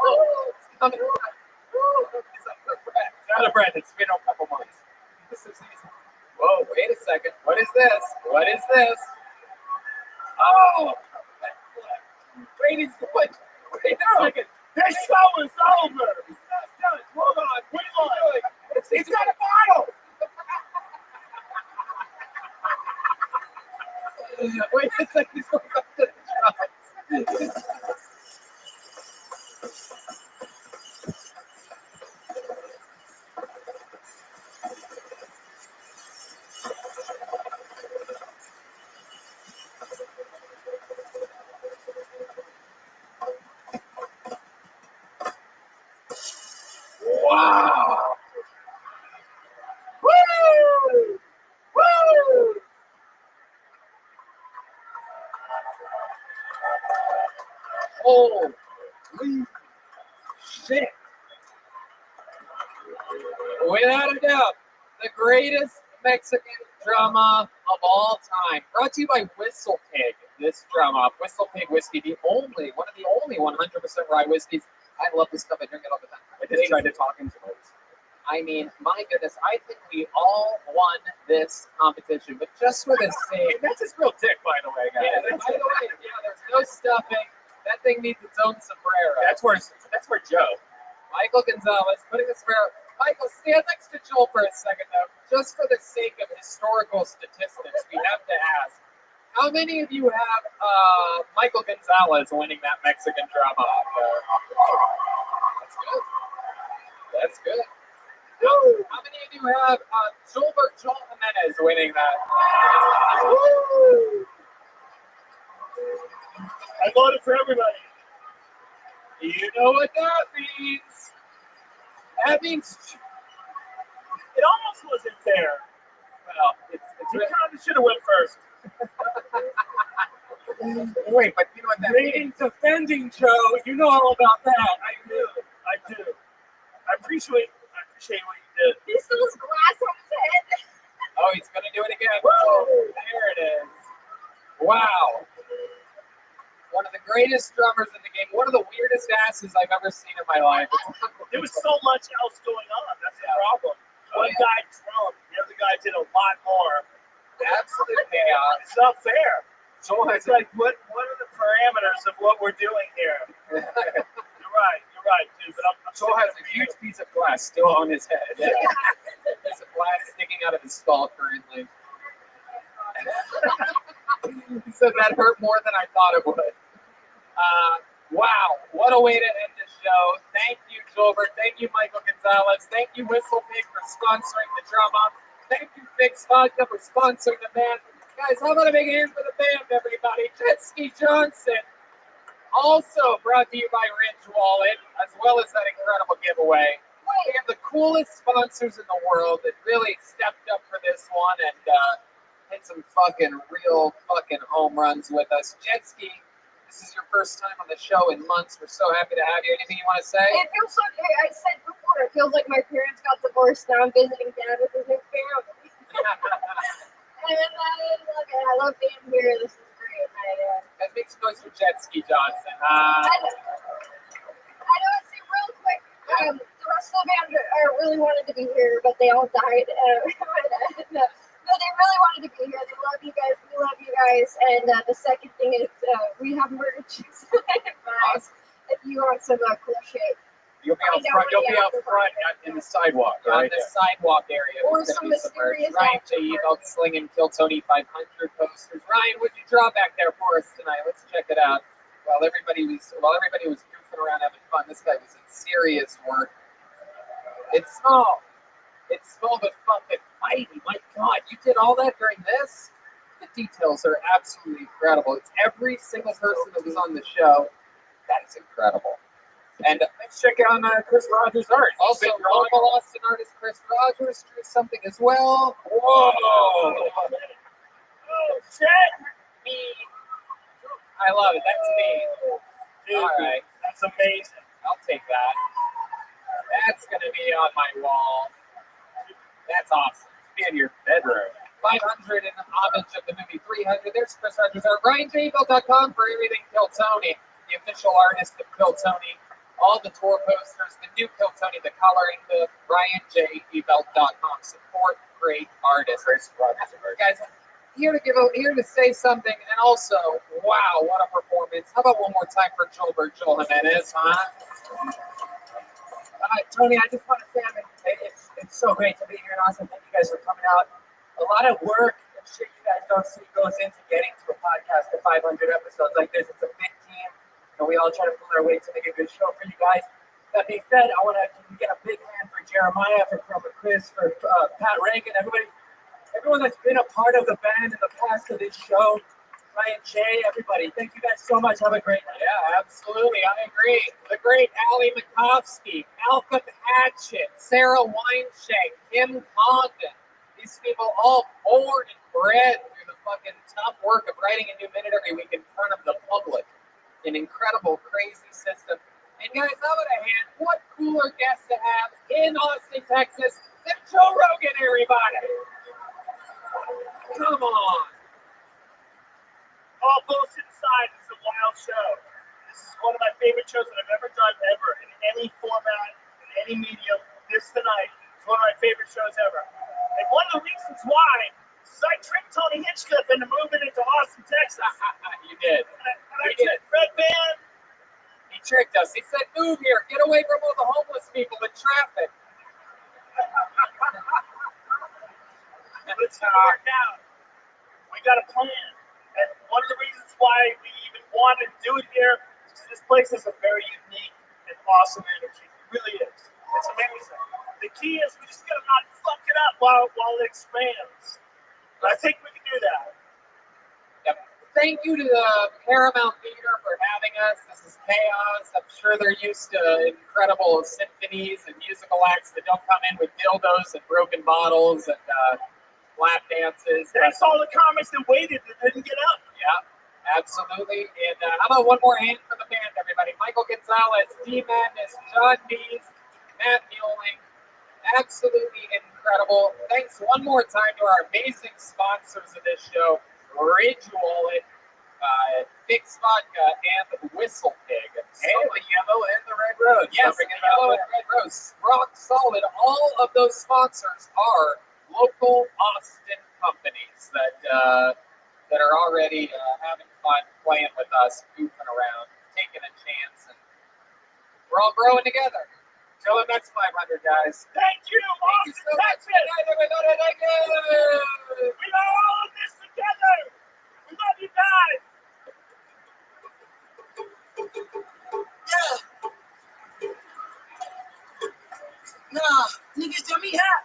Oh, it's coming. He's out of breath. It's been a couple months. This is easy. Whoa, wait a second. What is this? What is this? Oh! Wait a second. This show is over. It's not done. Hold on. What is he doing? He's got a bottle! Wait a second. He's going up to the drums. Wow! Woo! Woo! Holy shit! Without a doubt, the greatest Mexican drama of all time. Brought to you by Whistle Pig. This drama, Whistle Pig whiskey, one of the only 100% rye whiskeys. I love this stuff. I drink it all the time. I just tried to talk into it. I mean, my goodness, I think we all won this competition, but just for the sake. That's his real dick, by the way, guys. Yeah, by the way, there's no stuffing. That thing needs its own sombrero. That's where Joe. Michael Gonzalez putting the sombrero. Michael, stand next to Joel for a second, though. Just for the sake of historical statistics, we have to ask, how many of you have Michael Gonzalez winning that Mexican drama? That's good. That's good. Woo! How many of you have Joel Jimenez winning that? Woo! I voted for everybody. You know what that means? That means It almost wasn't fair. well, it's You really, probably should have went first. wait, but you know what that means? Ratings defending Joe. You know all about that. I do. I appreciate what you did. He still has glass on his head. Oh, he's gonna do it again. Woo! There it is. Wow. One of the greatest drummers in the game. One of the weirdest asses I've ever seen in my life. There was so much else going on. That's the problem. One yeah. guy drummed, the other guy did a lot more. Absolute chaos. It's not fair. Joel has It's like, what are the parameters of what we're doing here? You're right, dude. But I'm Joel has a huge piece of glass still on his head. Yeah. There's a glass sticking out of his skull currently. He said that hurt more than I thought it would. Wow, what a way to end the show. Thank you, Gilbert. Thank you, Michael Gonzalez. Thank you, Whistle Pig, for sponsoring the drama. Thank you, Fix Vodka, for sponsoring the band. Guys, how about a big hand for the band, everybody? Jet Ski Johnson. Also brought to you by Ridge Wallet, as well as that incredible giveaway. We have the coolest sponsors in the world that really stepped up for this one and hit some real home runs with us. Jet Ski, this is your first time on the show in months. We're so happy to have you. Anything you want to say? It feels so. I said before, it feels like my parents got divorced. Now I'm visiting dad with his new family. And I love being here. This is great. That makes noise for Jet Ski Johnson. I know. It's real quick. The rest of the band really wanted to be here, but they all died. No, they really wanted to be here. They love you guys. We love you guys. And the second thing is we have merch. If you want some cool shit. You'll be out front. You'll be out front in the sidewalk, On right? the sidewalk area. Or there's some gonna be some merch. mysterious Ryan after J. party. Eagle slinging Kill Tony 500 posters. Ryan, what'd you draw back there for us tonight? Let's check it out. While everybody was goofing around having fun, this guy was in serious work. It's small. It's small but fucking mighty. My God, you did all that during this? The details are absolutely incredible. It's every single person that was on the show. That is incredible. And Let's check out Chris Rogers' art. also, local Austin artist Chris Rogers drew something as well. Whoa! Oh, shit! Me. I love it. That's me. Dude, All right. that's amazing. I'll take that. That's going to be on my wall. That's awesome. Be in your bedroom. 500 in homage of the movie 300. There's Chris Rogers art. RyanJEvil.com for everything Kill Tony, the official artist of Kill Tony. All the tour posters, the new Kill Tony, the coloring book, RyanJEvil.com. Support great artists. Chris Rogers. Guys, here to say something, and also, wow, what a performance. How about one more time for Joel Jimenez, huh? Tony, I just want to say, it's so great to be here in Austin. Thank you guys for coming out. A lot of work and shit you guys don't see goes into getting to a podcast to 500 episodes like this. It's a big team, and we all try to pull our weight to make a good show for you guys. That being said, I want to get a big hand for Jeremiah, for Chris, for Pat Reagan, everyone that's been a part of the band in the past of this show. Ryan J, everybody, thank you guys so much. Have a great night. Yeah, absolutely. I agree. The great Allie Makovsky, Malcolm Hatchett, Sarah Weinshank, Kim Condon. These people all born and bred through the fucking tough work of writing a new minute every week in front of the public. An incredible, crazy system. And guys, how about a hand? What cooler guest to have in Austin, Texas than Joe Rogan, everybody? Come on. All bullshit aside, it's a wild show. This is one of my favorite shows that I've ever done, ever, in any format, in any medium. This tonight is one of my favorite shows ever. And one of the reasons why is I tricked Tony Hitchcock into moving into Austin, Texas. You did. And I tricked Red Band. He tricked us. He said, move here. Get away from all the homeless people in traffic. But it's going to work out. We got a plan. And one of the reasons why we even wanted to do it here is this place has a very unique and awesome energy. It really is. It's amazing. The key is we just got to not fuck it up while it expands. But I think we can do that. Yep. Thank you to the Paramount Theater for having us. This is chaos. I'm sure they're used to incredible symphonies and musical acts that don't come in with dildos and broken bottles and lap dances. Thanks all the comics that waited that didn't get up. Yeah, absolutely. And how about one more hand for the band, everybody? Michael Gonzalez, D Madness, John Dees, Matt Mueling. Absolutely incredible. Thanks one more time to our amazing sponsors of this show, Ridge Wallet, Fix Vodka, and Whistle Pig. And the yellow and the red rose. Yes, the yellow and red rose. Rock solid. All of those sponsors are local Austin companies that are already having fun playing with us, goofing around, taking a chance, and we're all growing together. Till the next 500, guys. Thank you, Thank you so much. Texas. Good night, everybody. Thank you. We got all of this together. We love you guys. Nah, niggas tell me how.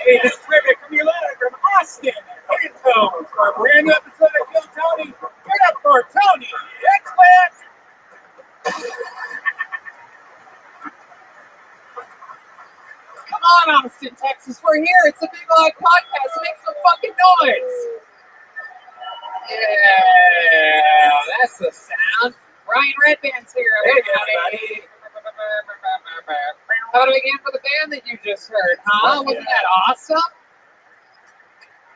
Hey, this is Rabbi coming live from Austin, Oregon, for a brand new episode of Kill Tony. Get up for Tony, X-Man! Come on, Austin, Texas. We're here. It's a big live podcast. Make some fucking noise. Yeah, that's the sound. Ryan Redband's here. Everybody. How do we get for the band that you just heard, huh? Wasn't that awesome?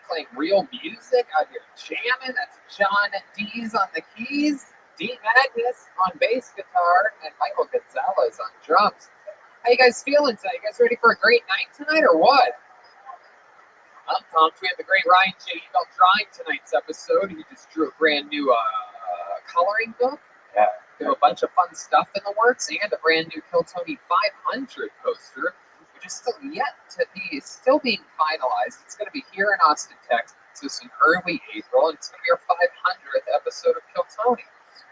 Playing real music out here jamming. That's John D's on the keys, D Magnus on bass guitar, and Michael Gonzalez on drums. How you guys feeling tonight? You guys ready for a great night tonight or what? I'm pumped. We have the great Ryan J. about drawing tonight's episode. He just drew a brand new coloring book. Yeah. We have a bunch of fun stuff in the works and a brand new Kill Tony 500 poster, which is still being finalized. It's going to be here in Austin, Texas in early April, and it's going to be our 500th episode of Kill Tony.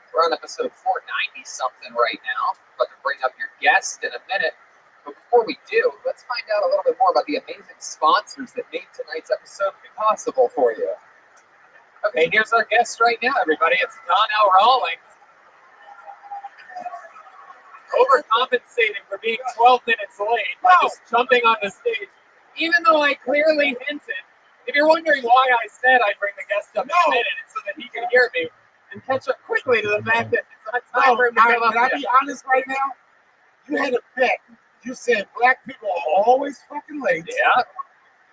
We're on episode 490 something right now. About to bring up your guest in a minute. But before we do, let's find out a little bit more about the amazing sponsors that made tonight's episode possible for you. Okay, here's our guest right now, everybody. It's Donnell Rawlings. Overcompensating for being 12 minutes late by just jumping on the stage. Even though I clearly hinted, if you're wondering why I said I'd bring the guest up in a minute so that he can hear me and catch up quickly to the fact that it's not time for him to come up. Can I be honest right now? You had a bet. You said black people are always fucking late. Yeah.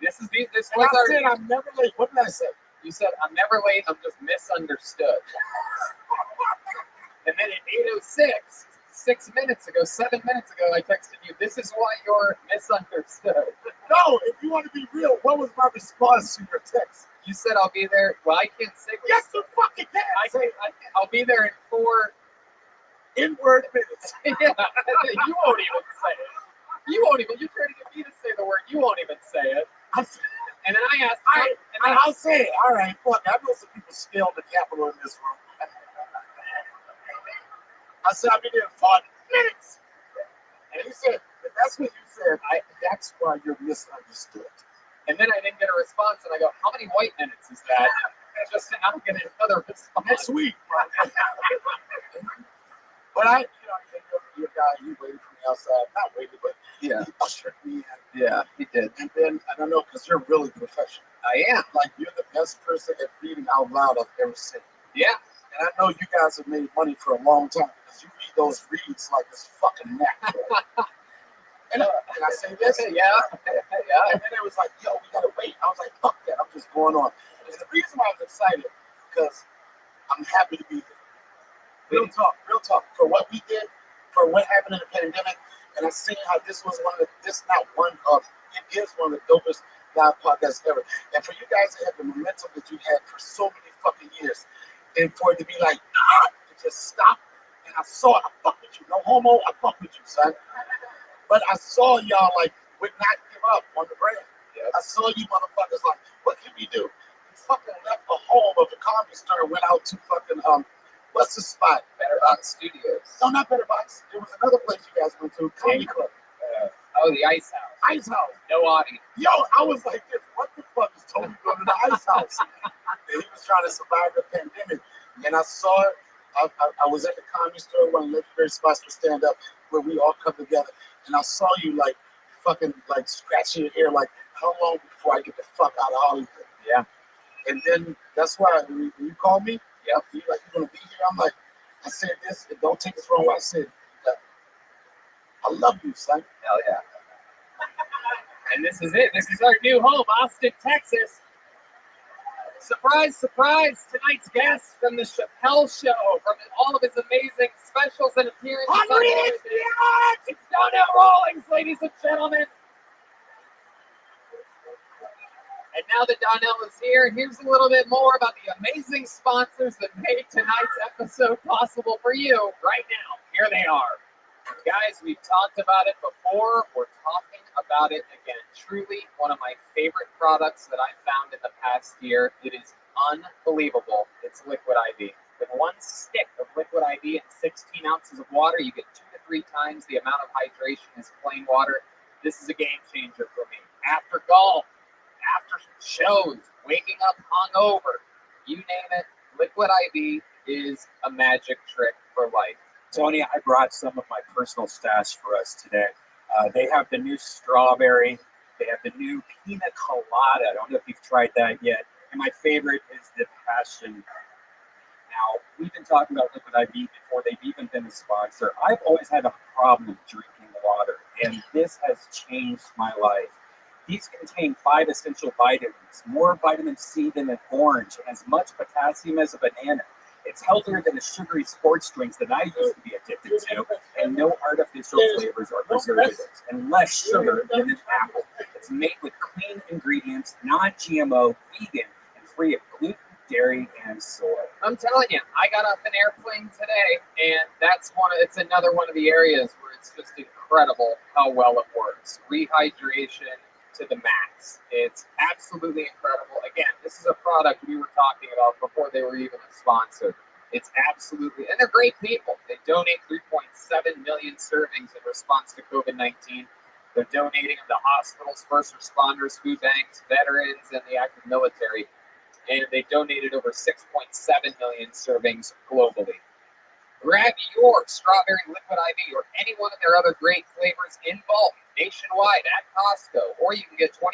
This And was I our. said I'm never late. What did I say? You said, I'm never late, I'm just misunderstood. And then at 8:06, 7 minutes ago, I texted you, this is why you're misunderstood. No, if you want to be real, what was my response to your text? You said I'll be there. Well, I can't say. Yes, you fucking can. I'll be there in 4 N-word minutes. Yeah, you won't even say it. You try to get me to say the word. You won't even say it. And then I asked. I'll say it. All right, fuck. I know some people scaled the Capitol in this room. I said I'll be there in 40 minutes. And he said, that's what you said. That's why you're misunderstood. And then I didn't get a response, and I go, how many white minutes is that? Just to not get another response. Next week. But your guy, he waited for me outside. Not waited, but he ushered me in. Yeah, he did. And then, I don't know, because you're really professional. I am. Like, you're the best person at reading out loud I've ever seen. Yeah. And I know you guys have made money for a long time because you read those reads like it's fucking natural. And I say this? Yeah. And then it was like, yo, we gotta wait. I was like, fuck that. I'm just going on. And the reason why I was excited, because I'm happy to be here. Real talk. For what we did, for what happened in the pandemic, and I seen how this was it is one of the dopest live podcasts ever. And for you guys to have the momentum that you had for so many fucking years, and for it to be like, to just stop, and I saw it, I fuck with you. No homo, I fuck with you, son. But I saw y'all like would not give up on the brand. Yeah. I saw you motherfuckers like, what can we do? You fucking left the home of the comedy store and went out to fucking what's the spot? Better Box Studios. No, not Better Box. There was another place you guys went to, Comedy Club. Oh, the Ice House. Ice House. No audience. Yo, I was like this. What the fuck is Tony going to the Ice House? And he was trying to survive the pandemic. And I saw it. I was at the Comedy Store, one of the legendary spots for stand up, where we all come together, and I saw you like fucking like scratching your ear, like how long before I get the fuck out of Hollywood? Yeah. And then that's why when you called me, Yep. you like you're gonna be here. I'm like, I said this, and don't take this wrong. I said, I love you, son. Hell yeah. And this is it. This is our new home, Austin, Texas. Surprise, surprise, tonight's guest from the Chappelle Show, from all of his amazing specials and appearances. It's Donnell Rawlings, ladies and gentlemen. And now that Donnell is here, here's a little bit more about the amazing sponsors that made tonight's episode possible for you right now. Here they are. Guys, we've talked about it before. We're talking about it again. Truly one of my favorite products that I found in the past year. It is unbelievable. It's Liquid IV. With one stick of Liquid IV and 16 ounces of water, you get 2 to 3 times the amount of hydration as plain water. This is a game changer for me. After golf, after shows, waking up hungover, you name it, Liquid IV is a magic trick for life. Tony, I brought some of my personal stash for us today. They have the new strawberry. They have the new pina colada. I don't know if you've tried that yet. And my favorite is the passion. Now, we've been talking about Liquid IV before they've even been a sponsor. I've always had a problem drinking water, and this has changed my life. These contain 5 essential vitamins, more vitamin C than an orange, and as much potassium as a banana. It's healthier than the sugary sports drinks that I used to be addicted to, and no artificial flavors or preservatives, and less sugar than an apple. It's made with clean ingredients, non-GMO, vegan, and free of gluten, dairy, and soy. I'm telling you, I got off an airplane today, and it's another one of the areas where it's just incredible how well it works. Rehydration to the max. It's absolutely incredible. Again, this is a product we were talking about before they were even a sponsor. It's absolutely, and they're great people. They donate 3.7 million servings in response to COVID-19. They're donating them to hospitals, first responders, food banks, veterans, and the active military. And they donated over 6.7 million servings globally. Grab your strawberry Liquid IV or any one of their other great flavors in bulk nationwide at Costco, or you can get 25%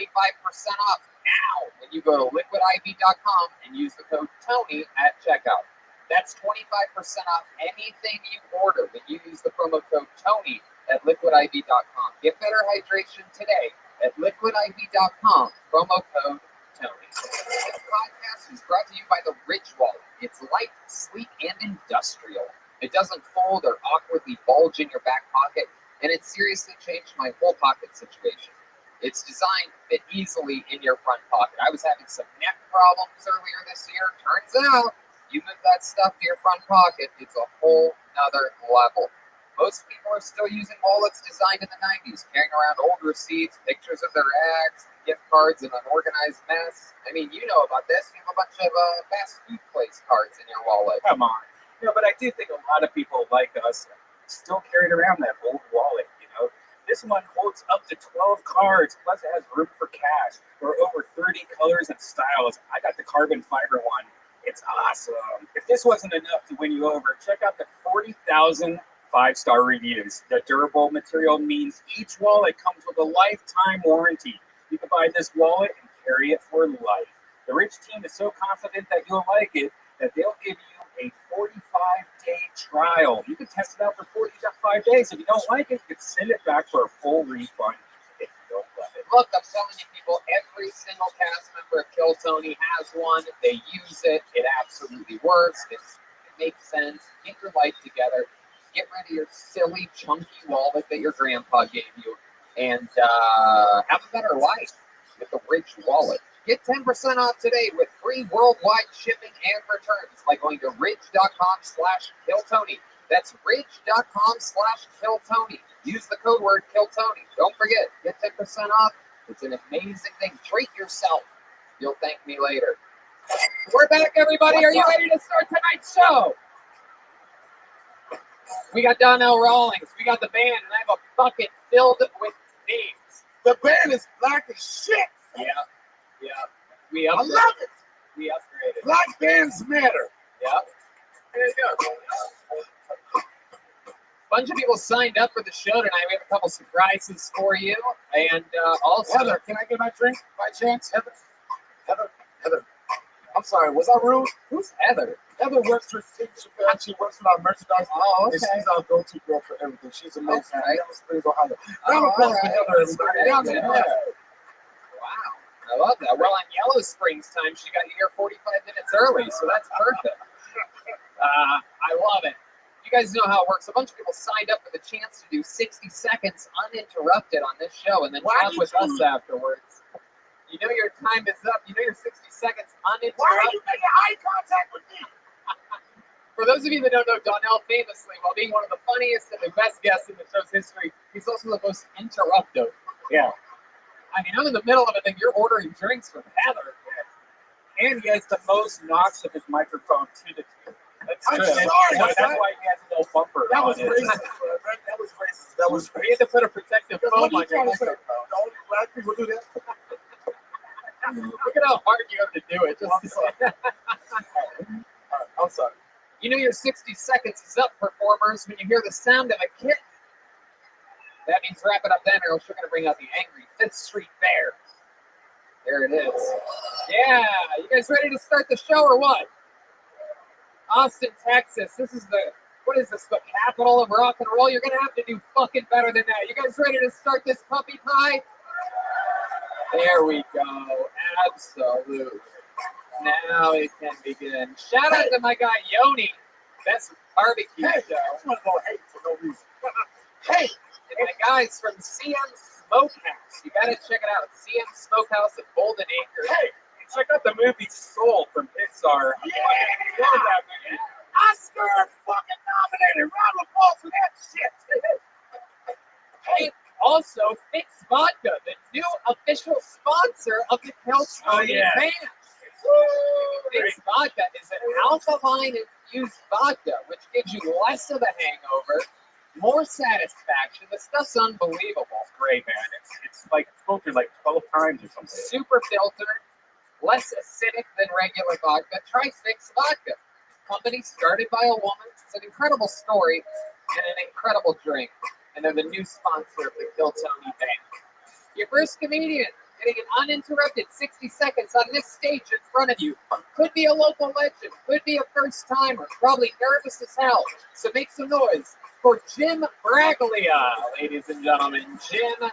off now when you go to liquidiv.com and use the code TONY at checkout. That's 25% off anything you order when you use the promo code TONY at liquidiv.com. Get better hydration today at liquidiv.com, promo code TONY. This podcast is brought to you by the Ridge Wallet. It's light, sleek, and industrial. It doesn't fold or awkwardly bulge in your back pocket, and it seriously changed my whole pocket situation. It's designed to fit easily in your front pocket. I was having some neck problems earlier this year. Turns out, you move that stuff to your front pocket, it's a whole nother level. Most people are still using wallets designed in the 90s, carrying around old receipts, pictures of their ex, gift cards, and an organized mess. I mean, you know about this. You have a bunch of fast food place cards in your wallet. Come on. But I do think a lot of people like us still carried around that old wallet, This one holds up to 12 cards, plus it has room for cash. There are over 30 colors and styles. I got the carbon fiber one. It's awesome. If this wasn't enough to win you over, check out the 40,000 5-star reviews. The durable material means each wallet comes with a lifetime warranty. You can buy this wallet and carry it for life. The Rich team is so confident that you'll like it that they'll give you a 45-day trial. You can test it out for 45 days. If you don't like it, you can send it back for a full refund if you don't love it. Look, I'm telling you people, every single cast member of Kill Tony has one. They use it. It absolutely works. It makes sense. Get your life together. Get rid of your silly, chunky wallet that your grandpa gave you and have a better life with the Rich wallet. Get 10% off today with free worldwide shipping and returns by going to ridge.com/KillTony. That's ridge.com/KillTony. Use the code word KillTony. Don't forget, get 10% off. It's an amazing thing. Treat yourself. You'll thank me later. We're back, everybody. Are you ready to start tonight's show? We got Donnell Rawlings. We got the band, and I have a bucket filled with names. The band is black as shit. Yeah. I love it. We upgraded. Black bands matter. Yeah. There you go. Bunch of people signed up for the show tonight. We have a couple surprises for you, and also Heather, can I get my drink by chance? Heather. I'm sorry, was I rude? Who's Heather? Heather works for Steve Chappelle. She works with our merchandise. Oh, okay. And she's our go-to girl for everything. She's amazing. Okay. Yellow Springs, Ohio. Oh, Round of applause all for right. Heather, everybody. All Yeah. right. Wow, I love that. Well, on Yellow Springs time, she got here 45 minutes early, so that's perfect. I love it. You guys know how it works. A bunch of people signed up for the chance to do 60 seconds uninterrupted on this show and then talk with us afterwards. You know your time is up. You know your 60 seconds uninterrupted. Why are you making eye contact with me? For those of you that don't know, Donnell famously, while being one of the funniest and the best guests in the show's history, he's also the most interruptive. Yeah. I mean, I'm in the middle of it, and you're ordering drinks from Heather. And he has the most knocks of his microphone to the tube. That's I'm true. sorry, That's man. why he has a little bumper. That on was it. racist, bro. That was racist. That was We had to put a protective What foam are you on your trying to say? microphone. Only black people do that? Look at how hard you have to do it. I'm sorry. All right, I'm sorry. You know your 60 seconds is up, performers, when you hear the sound of a kitten. That means wrap it up then, or else you're going to bring out the angry 5th Street Bear. There it is. Yeah, you guys ready to start the show or what? Austin, Texas. This is what is this, the capital of rock and roll? You're going to have to do fucking better than that. You guys ready to start this puppy pie? There we go. Absolutely. Now it can begin. Shout out to my guy Yoni. That's barbecue show. I just want to go hate for no reason. Hey, and my guys from CM Smokehouse. You gotta check it out. CM Smokehouse at Golden Acre. Hey, check out the movie Soul from Pixar. Yeah. Love that movie. Oscar fucking nominated. Round of applause for that shit. Hey, also Fix Vodka, the new official sponsor of the Kelch Oh, yeah. band. Fix Vodka is an alkaline-infused vodka, which gives you less of a hangover, more satisfaction. The stuff's unbelievable. It's great, man. It's like filtered like 12 times or something. Super filtered, less acidic than regular vodka. Try Fix Vodka. Company started by a woman. It's an incredible story and an incredible drink. And they're the new sponsor of the Kill Tony Band. Your first comedian getting an uninterrupted 60 seconds on this stage in front of you. Could be a local legend, could be a first timer, probably nervous as hell. So make some noise for Jim Braglia, ladies and gentlemen. Jim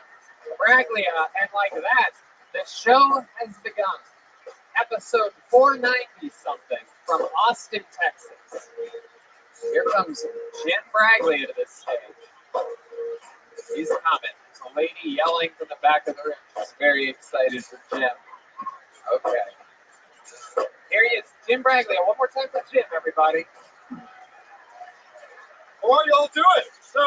Braglia. And like that, the show has begun. Episode 490 something from Austin, Texas. Here comes Jim Braglia to this stage. He's coming. There's a lady yelling from the back of the room. She's very excited for Jim. Okay. Here he is, Jim Braglia. One more time for Jim, everybody. How are y'all doing? So,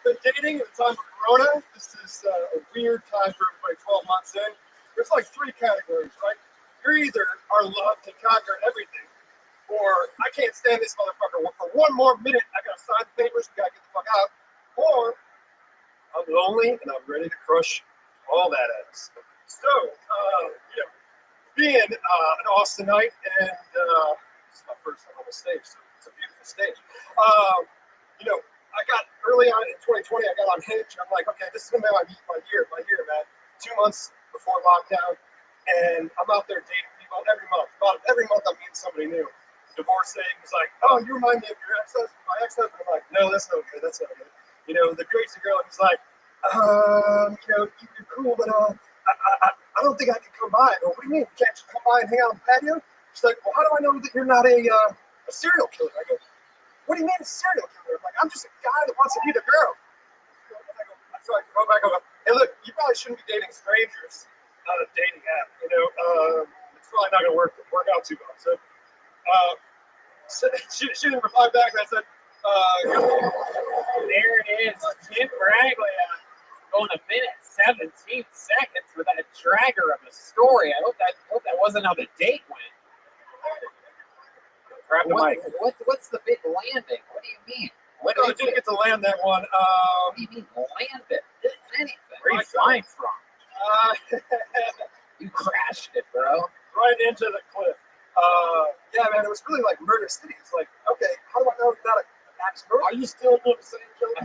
been dating at the time of Corona. This is a weird time for everybody 12 months in. There's like 3 categories, right? You're either our love to conquer everything, or I can't stand this motherfucker. For one more minute, I gotta sign the papers, we gotta get the fuck out. Or I'm lonely and I'm ready to crush all that ass. So, being an Austinite, and this is my first time on the stage, so it's a beautiful stage. I got early on in 2020, I got on Hinge. I'm like, okay, this is gonna be my year, man. 2 months before lockdown, and I'm out there dating people every month. About every month, I'm meeting somebody new. Divorcee was like, oh, you remind me of your ex-husband, my ex-husband. I'm like, no, that's not good. That's not good. The crazy girl, he's like, you're cool, but I don't think I can come by. I go, what do you mean? Can't you come by and hang out on the patio? She's like, well, how do I know that you're not a serial killer? I go, what do you mean a serial killer? I'm like, I'm just a guy that wants to meet a girl. So I go back, hey, look, you probably shouldn't be dating strangers on a dating app. It's probably not going to work out too well. So she didn't reply back, and I said, There it is, Jim Braglia going 1 minute 17 seconds with that dragger of a story. I hope that wasn't how the date went. Grab the mic. What's the big landing? What do you mean? I didn't get to land that one. What do you mean land it? Anything? Where are you flying from? You crashed it, bro. Right into the cliff. Yeah, man, it was really like Murder City. It's like, okay, How do I know it's not a backstory? Are you still doing the same joke? I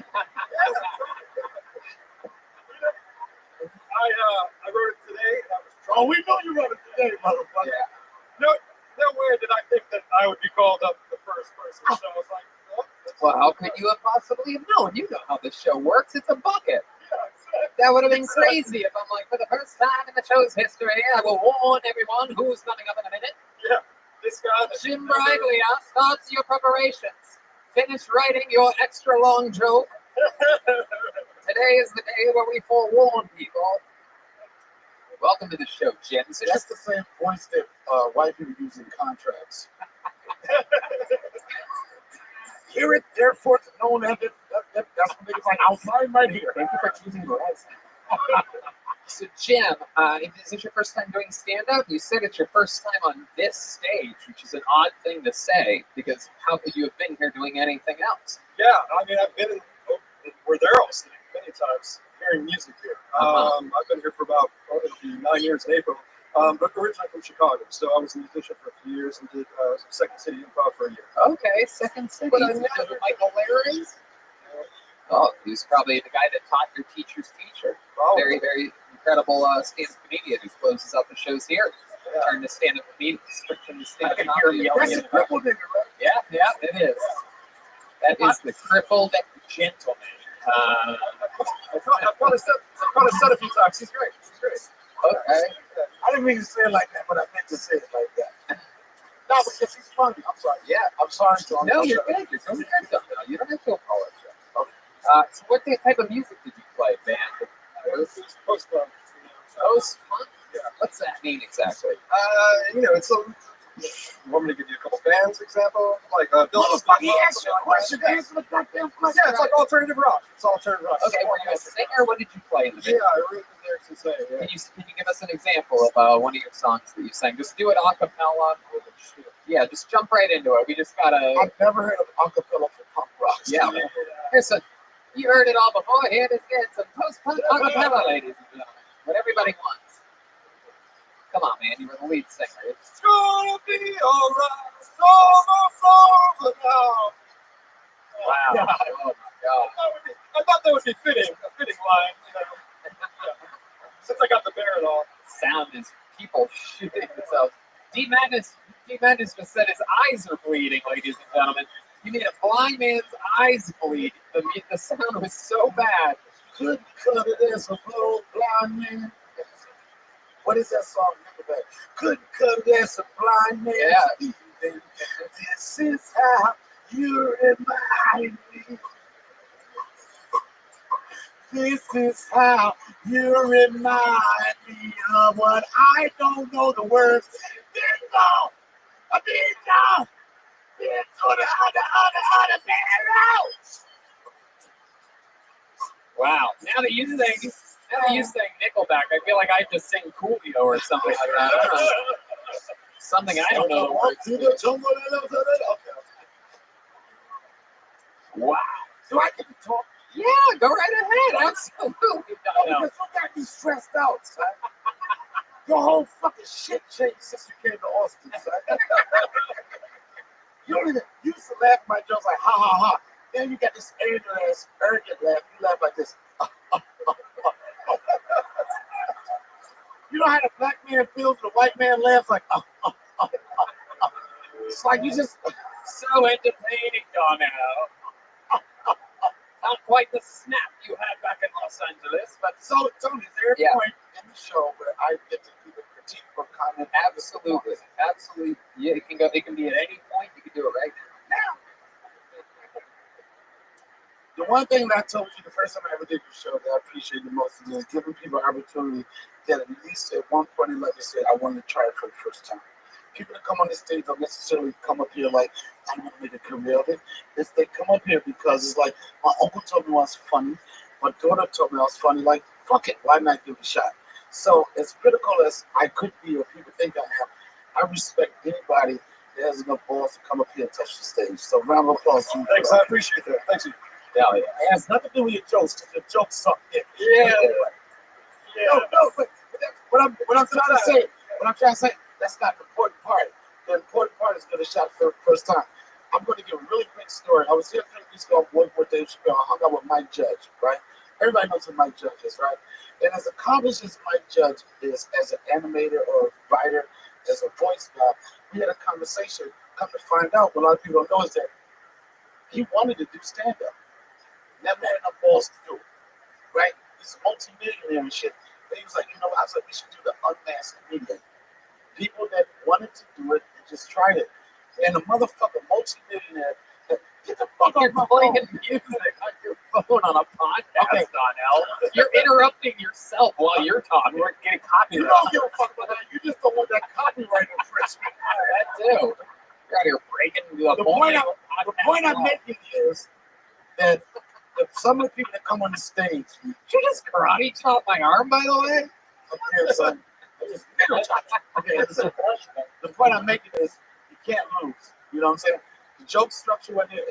wrote it today. And I was oh, we know you wrote it today, motherfucker. Yeah. Nowhere did I think that I would be called up the first person. So I was like, Well, how could you have possibly have known? You know how this show works. It's a bucket. yeah, exactly. That would have been crazy if I'm like, for the first time in the show's history, I will warn everyone who's coming up in a minute. Yeah. This guy. Jim Braglia starts your preparations. Finish writing your extra long joke. Today is the day where we forewarn people. Welcome to the show, Jim. So That's the same voice that white people use in contracts. Hear it, therefore, it's known as it. That's what niggas like. I'll sign right here. Thank you for choosing Verizon. So, Jim, is this your first time doing stand-up? You said it's your first time on this stage, which is an odd thing to say, because how could you have been here doing anything else? Yeah, I mean, I've been where they're all sitting many times, hearing music here. I've been here for about, it'll be 9 years in April. But originally from Chicago, so I was a musician for a few years and did Second City Improv for a year. Okay, Second City. But I never Michael Larry's. Oh, he's probably the guy that taught your teacher's teacher. Very, very incredible stand-up comedian who closes out the shows here. Turn to stand-up comedian. Switching to stand-up comedy. That's a crippled nigga, right? Yeah, it is. That is the crippled gentleman. I've got a set a few times. He's great. Okay. I didn't mean to say it like that, but I meant to say it like that. No, because he's funny. I'm sorry. Yeah. I'm sorry, John. No, you're good. You're doing good, though. You don't have to apologize. Okay. So what type of music did you play, band? Post-punk. Post-punk? Yeah. What's that mean exactly? It's a. You want me to give you a couple bands example? Like Motherfucker, he asked you a question. Answer the goddamn question. Yeah, it's like alternative rock. It's alternative rock. Okay, were you a singer? What did you play in the band? Yeah, I wrote the lyrics and say. Yeah. Can you give us an example of one of your songs that you sang? Just do it a cappella. Yeah, just jump right into it. We just gotta. I've never heard of acapella for punk rock. Yeah. You heard it all before. Here it is. Get some post-punk acapella, ladies and gentlemen. What everybody wants. Come on, man. You were the lead singer. It's gonna be alright. Summer now. Wow. Yeah. Oh my God. I thought that would be fitting. A fitting line. Since I got the bear off. Sound is people shooting themselves. D Madness just said his eyes are bleeding, ladies and gentlemen. You made a blind man's eyes bleed. The sound was so bad. Couldn't cut it as a blow, blind man. What is that song? Couldn't cut it as a blind man. Yeah. This is how you remind me. This is how you remind me of what I don't know the words. Wow. Now that you sing Nickelback, I feel like I have to sing Coolio or something like that. I don't know. Something I don't know the words to. Wow. Do I get to talk? Yeah, go right ahead. Absolutely. No. Because you got me stressed out, son. Your whole fucking shit changed since you came to Austin, son. You don't even used to laugh at my jokes like ha ha ha. Then you got this arrogant laugh. You laugh like this. You know how the black man feels when the white man laughs like It's like you just so entertaining, Domino. Not quite the snap you had back in Los Angeles, but so Tony, is there a point in the show where I get to either critique or comment? Absolutely. Yeah, it can be at any point. You can do it right now. The one thing that I told you the first time I ever did your show that I appreciate the most is giving people opportunity that at least at one point in life they said, I wanted to try it for the first time. People that come on this stage don't necessarily come up here like, I want to make a career of it. They come up here because it's like, my uncle told me I was funny. My daughter told me I was funny. Like, fuck it, why not give it a shot? So as critical as I could be or people think I am, I respect anybody that has enough balls to come up here and touch the stage. So round of applause to you. Thanks, I appreciate that. Thanks. Hell yeah. It has nothing to do with your jokes, because your jokes suck. Yeah. No, but what I'm trying to say, that's not the important part. The important part is get a shot for the first time. I'm going to give a really quick story. I was here a few weeks ago working with Dave Chappelle. I hung out with Mike Judge, right? Everybody knows who Mike Judge is, right? And as accomplished as Mike Judge is as an animator or writer, as a voice guy, we had a conversation. Come to find out, what a lot of people don't know is that he wanted to do stand-up. Never had enough balls to do it, right? He's a multi-millionaire and shit. And he was like, I was like, we should do the unmasked comedian. People that wanted to do it and just tried it. And the motherfucker multi-millionaire, get the fuck off my phone. Music on your phone on a podcast, Donnell. You're interrupting yourself while you're talking. We're getting You copyright. don't give a fuck about that. You just don't want that copyright infringement. That too. You're out here breaking The point I'm making is that some of the people that come on the stage, Did you just karate chop my arm, by the way? okay, son. Okay, listen. The point I'm making is you can't lose. You know what I'm saying? The joke structure when you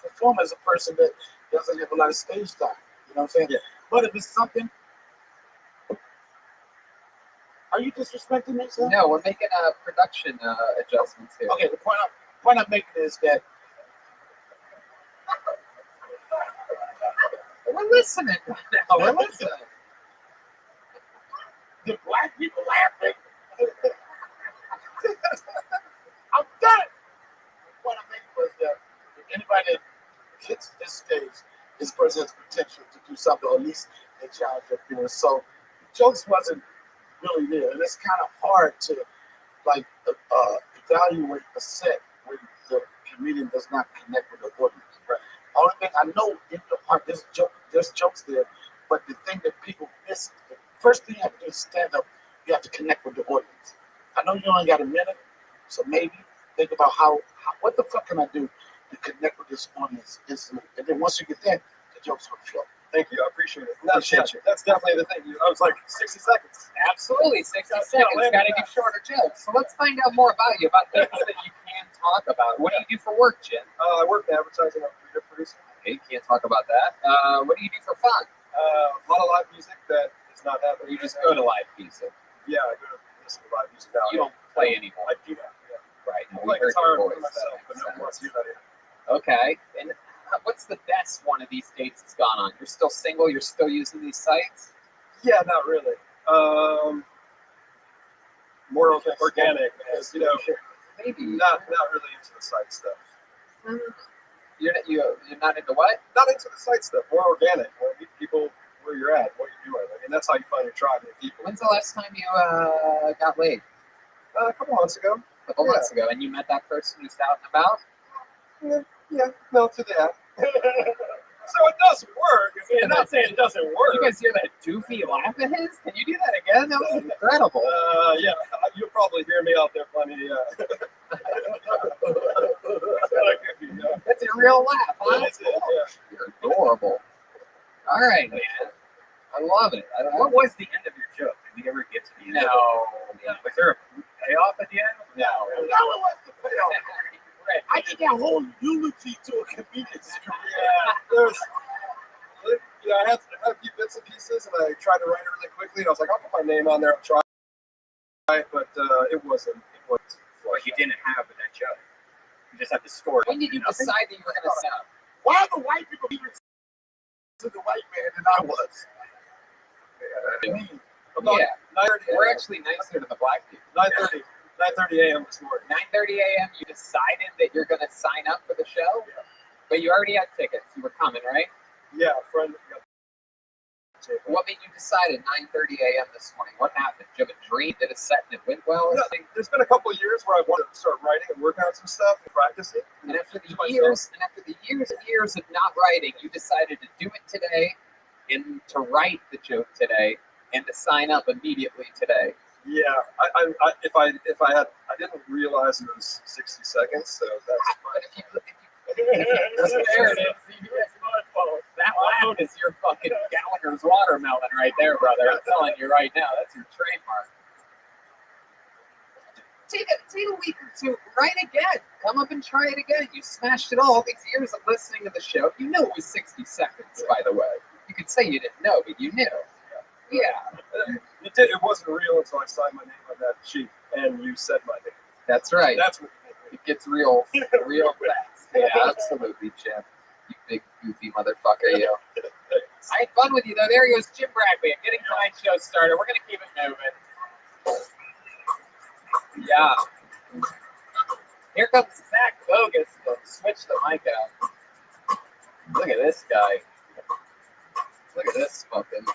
perform as a person that doesn't have a lot of stage time. You know what I'm saying? Yeah. But if it's something, are you disrespecting me, son? No, we're making production adjustments here. Okay, the point I'm making is that We're listening. No, we're listening. the black people laughing. I'm done. The point I'm making was that if anybody that hits this stage, this person has potential to do something, or at least they challenge their feelings. So jokes wasn't really there, and it's kind of hard to like evaluate a set when the comedian does not connect with the audience. Right. Only thing I know in the heart, there's jokes there, but the thing that people miss, the first thing you have to do is stand up. You have to connect with the audience. I know you only got a minute, so maybe think about how what the fuck can I do to connect with this audience instantly, and then once you get that, the jokes will flow. Thank you. I appreciate it. Appreciate you. That's definitely the thing. I was like 60 seconds. Absolutely, 60 seconds. Got to do shorter jokes. So let's find out more about you, about things that you can talk about. What do you do for work, Jim? I work in advertising. I'm a video producer. Okay, you can't talk about that. What do you do for fun? A lot of live music that is not happening. You just go to live music. Yeah, I go to listen to live music now. You don't play anymore. I do that. Yeah. Right. I We play heard guitar your for voice. myself, but no one wants to do that here. Okay. And what's the best one of these dates has gone on? You're still single? You're still using these sites? Yeah, not really. More organic, as you know. Maybe. Not really into the site stuff. You're not into what? Not into the site stuff. More organic. More meet people where you're at, what you're doing. I mean, that's how you find your tribe and people. When's the last time you got laid? A couple months ago. A couple months ago, and you met that person who's out and about? Yeah, no to that. So it does work. I'm not saying it doesn't work. You guys hear that doofy laugh of his? Can you do that again? That was incredible. Yeah, you'll probably hear me out there plenty. That's a real laugh, huh? That's it, yeah. You're adorable. All right, man. I love it. What was the end of your joke? Did we ever get to the end? No. Was there a payoff at the end? No. That was the payoff. I did that whole eulogy to a comedian's career. I had a few bits and pieces, and I tried to write it really quickly. And I was like, I'll put my name on there. I'll try, but it wasn't. But you didn't have that joke. You just had the story. When did you decide that you were going to sell? Why are the white people even to the white man than I was? Yeah. We're actually nicer to the black people. 9:30 a.m. this morning. 9:30 a.m. You decided that you're going to sign up for the show, but you already had tickets. You were coming, right? Yeah, a friend. What made you decide at 9:30 a.m. this morning? What happened? Did you have a dream? Did a set and it went well? Yeah, there's been a couple of years where I wanted to start writing and working on some stuff and practice it. And after the years and years of not writing, you decided to do it today, and to write the joke today, and to sign up immediately today. Yeah, if I didn't realize it was 60 seconds, so that's fine. That's there it is. That laugh is your fucking Gallagher's watermelon right there, brother. I'm telling you right now, that's your trademark. Take a week or two, write again. Come up and try it again. You smashed it all these years of listening to the show. You knew it was 60 seconds, by the way. You could say you didn't know, but you knew. Yeah. It wasn't real until I signed my name on that sheet and you said my name. That's right. That's what It gets real fast. Yeah, absolutely, Jim. You big goofy motherfucker, you. I had fun with you though. There he goes, Jim Bradley. I'm getting tonight's show started. We're gonna keep it moving. Yeah. Here comes Zach Bogus to switch the mic out. Look at this guy. Look at this fucking.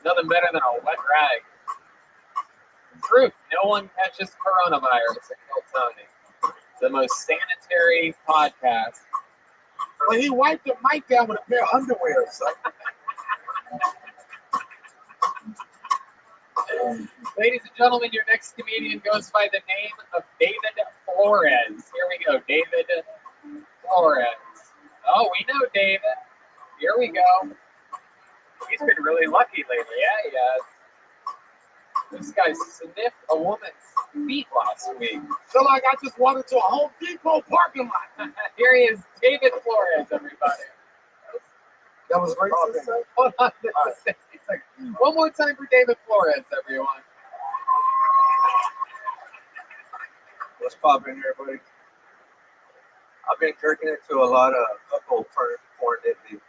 Nothing better than a wet rag. Proof no one catches coronavirus at Kill Tony. The most sanitary podcast. Well, he wiped the mic down with a pair of underwear. So. Ladies and gentlemen, your next comedian goes by the name of David Flores. Here we go, David Flores. Oh, we know David. Here we go. He's been really lucky lately. Yeah, he has. This guy sniffed a woman's feet last week. Feel like I just walked into a Home Depot parking lot. Here he is, David Flores, everybody. That was racist. Hold on just a 60 seconds. One more time for David Flores, everyone. What's poppin', everybody? I've been jerking into a lot of cuckold porn lately.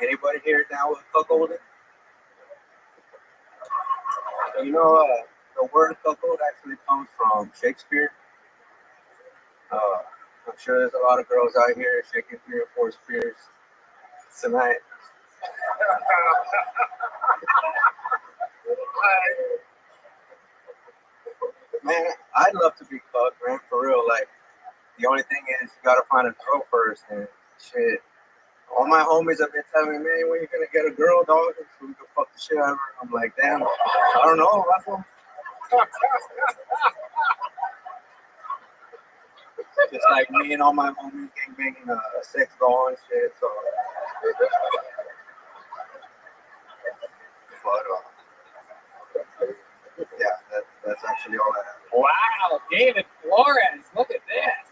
Anybody here down with cuckolding? You know, the word cuckold actually comes from Shakespeare. I'm sure there's a lot of girls out here shaking 3 or 4 spears tonight. Man, I'd love to be cucked, man, for real. Like, the only thing is, you gotta find a girl first, and shit. All my homies have been telling me, man, when you gonna get a girl, dog, so we can fuck the shit out of her. I'm like, damn, I don't know. That's what... Just like me and all my homies gang banging a sex doll and shit, so. But, yeah, that's actually all I have. Wow, David Flores, look at this.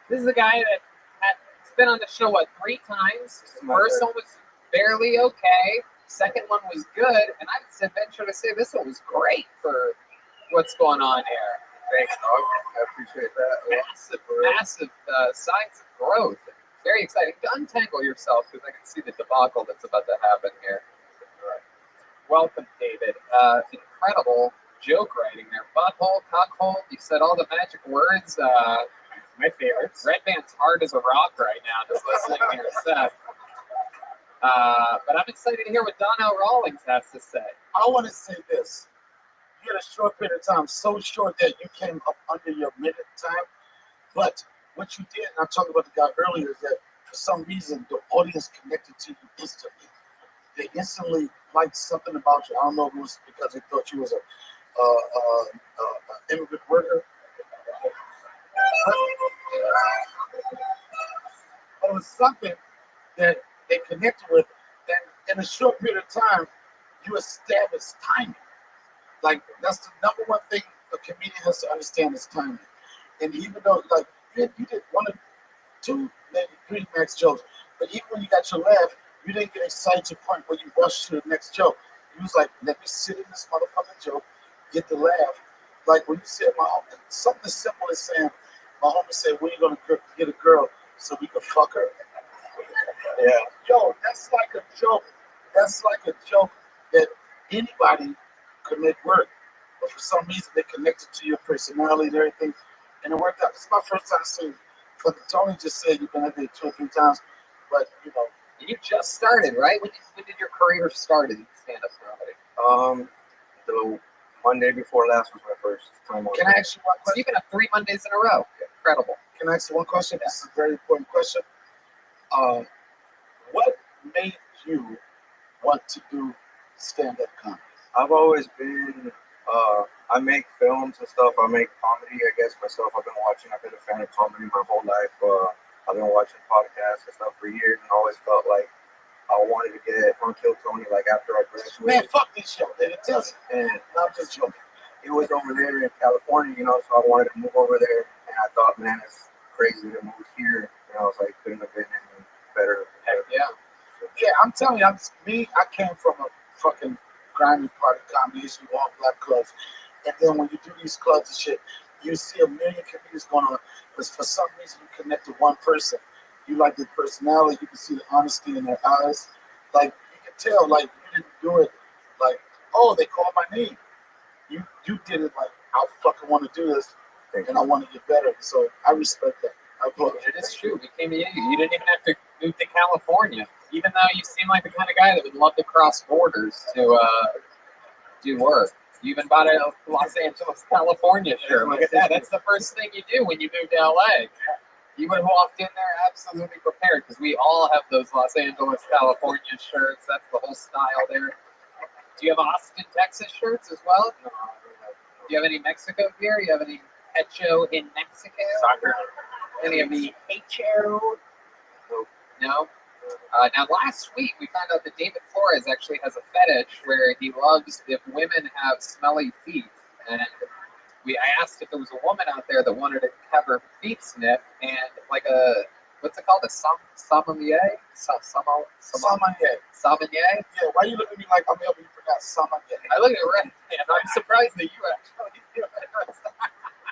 This is a guy that has been on the show, what, 3 times? First one was barely okay. Second one was good. And I would venture to say this one was great for what's going on here. Thanks, dog. I appreciate that. Massive signs of growth. Very exciting. Untangle yourself because I can see the debacle that's about to happen here. Welcome, David. Incredible joke writing there. Butthole, cockhole. You said all the magic words. My favorites. Red Band's hard as a rock right now, just listening to your set. But I'm excited to hear what Donnell Rawlings has to say. I want to say this. You had a short period of time, so short that you came up under your minute time. But what you did, and I talked about the guy earlier, is that for some reason the audience connected to you instantly. They instantly liked something about you. I don't know if it was because they thought you was a immigrant worker. But it was something that they connected with, and in a short period of time, you established timing. Like, that's the number one thing a comedian has to understand is timing. And even though, like, you did 1 or 2, maybe 3 max jokes, but even when you got your laugh, you didn't get excited to the point where you rushed to the next joke. You was like, let me sit in this motherfucking joke, get the laugh. Like, when you said, something as simple as saying, my homie said, when you going to get a girl so we can fuck her? Yeah. Yo, that's like a joke. That's like a joke that anybody could make work. But for some reason, they connected to your personality and everything. And it worked out. This is my first time seeing you. Tony just said you've been up there 2 or 3 times. But, you know. You just started, right? When did your career start in stand-up comedy? The Monday before last was my first time on. Can I ask you one question? So you've been up 3 Mondays in a row. Incredible. Can I ask you one question? This is a very important question. What made you want to do stand-up comedy? I've always been, I make films and stuff. I make comedy, I guess, myself. I've been a fan of comedy my whole life. I've been watching podcasts and stuff for years and always felt like I wanted to get on Kill Tony, like, after I graduated. Man, fuck this show. They tell you. And I'm just joking. It was over there in California, you know, so I wanted to move over there. And I thought, man, it's crazy to move here. And I was like, couldn't have been any better. Heck yeah. Yeah, I'm telling you, I came from a fucking grimy part of comedy. I used to walk black clubs. And then when you do these clubs and shit, you see a million comedians going on, but for some reason you connect to one person. You like their personality, you can see the honesty in their eyes. Like you can tell, like you didn't do it like, oh, they called my name. You did it like, I fucking want to do this and I want to get better. So I respect that. It is true. We came to you. You didn't even have to move to California, even though you seem like the kind of guy that would love to cross borders to do work. You even bought a Los Angeles, California shirt. Look at that. That's the first thing you do when you move to LA. You would have walked in there absolutely prepared because we all have those Los Angeles, California shirts. That's the whole style there. Do you have Austin, Texas shirts as well? Do you have any Mexico gear? You have any Hecho in Mexico? Soccer. Any of the Hecho? No? Now, last week we found out that David Flores actually has a fetish where he loves if women have smelly feet. And I asked if there was a woman out there that wanted to have her feet sniffed, and like a, what's it called? A sommelier? Sommelier? Yeah, why you looking at me like I'm helping you pronounce sommelier? I look at it right, and I'm surprised that you actually do it.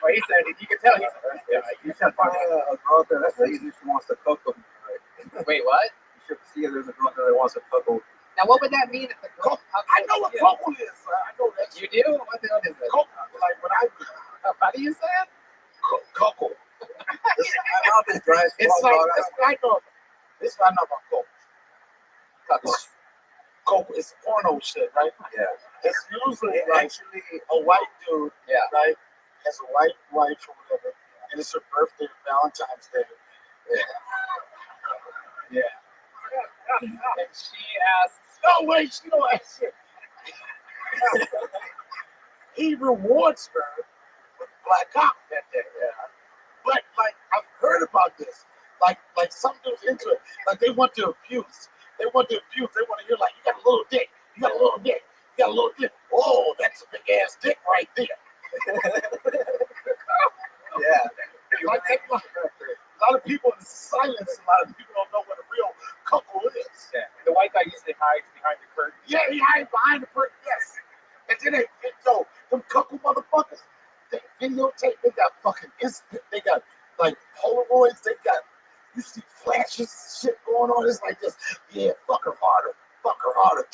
Well, he said, you can tell he's a first guy. You should find a girl there that's lazy. She wants to cuckoo. Wait, what? You should see if there's a girl there that wants to cuckoo. Now, what would that mean if the girl? I know what cuckoo is. I know that. You do? What the hell is it? Cuckoo, like when I How do you say it? cuckoo. My mouth is dry. It's like I know. This is what I know about cuckoo. Coke is porno shit, right? Yeah. It's usually It like actually, a white dude, Yeah. right? Has a white wife or whatever, and it's her birthday, Valentine's Day. Yeah. And she asks, No way, she don't ask shit. He rewards her with black cock that day. Yeah. But like I've heard about this. Like some dudes into it. Like they want to abuse. They want to abuse. They want to hear like, you got a little dick. You got a little dick. You got a little dick. Oh, that's a big ass dick right there. yeah. Like, a lot of people in silence. A lot of people don't know what a real couple is. Yeah. And the white guy usually hides behind the curtain. Yeah, he hides behind the curtain. Yes. And then them couple motherfuckers. They videotape. They got fucking instant. They got like Polaroids. They got. You see flashes, shit going on. It's like this. Yeah, fuck her harder. Fuck her harder.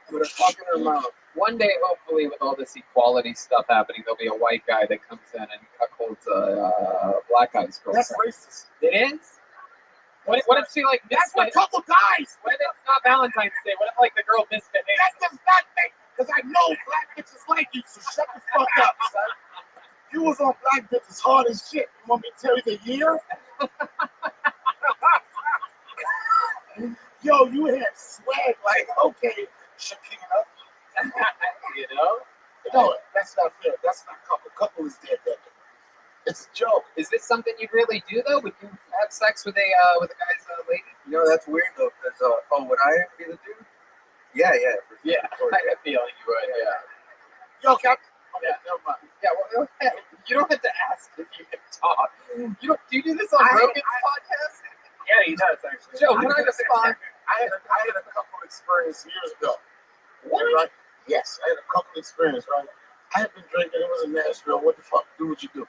With a fuck in her mouth. one day, hopefully, with all this equality stuff happening, there'll be a white guy that comes in and cuckolds a black guy's girlfriend. That's racist. It is? What if she, like, That's what couple guys. What if it's not Valentine's Day? What if, like, the girl misbehaves? That does not make, because I know black bitches like you, so shut the fuck up, son. You was on black bitches hard as shit. You want me to tell you the year? Yo, you had swag like, okay, Shakira. You know? No, that's not fair. That's not couple. Couple is dead, baby. It's a joke. Is this something you'd really do, though? Would you have sex with a guy's lady? You know, that's weird, though, because, would I be the dude? Yeah. For sure. Yeah, I have a feeling you would, yeah. Yo, Captain. Okay, never mind. Yeah, well, you don't have to ask if you can talk. Do you do this on Rogan's podcast? Yeah, he does, actually. Joe, can I respond? I had a couple experience years ago. What? Right? Yes, I had a couple experience, right? I had been drinking. It was in Nashville. What the fuck? Do what you do.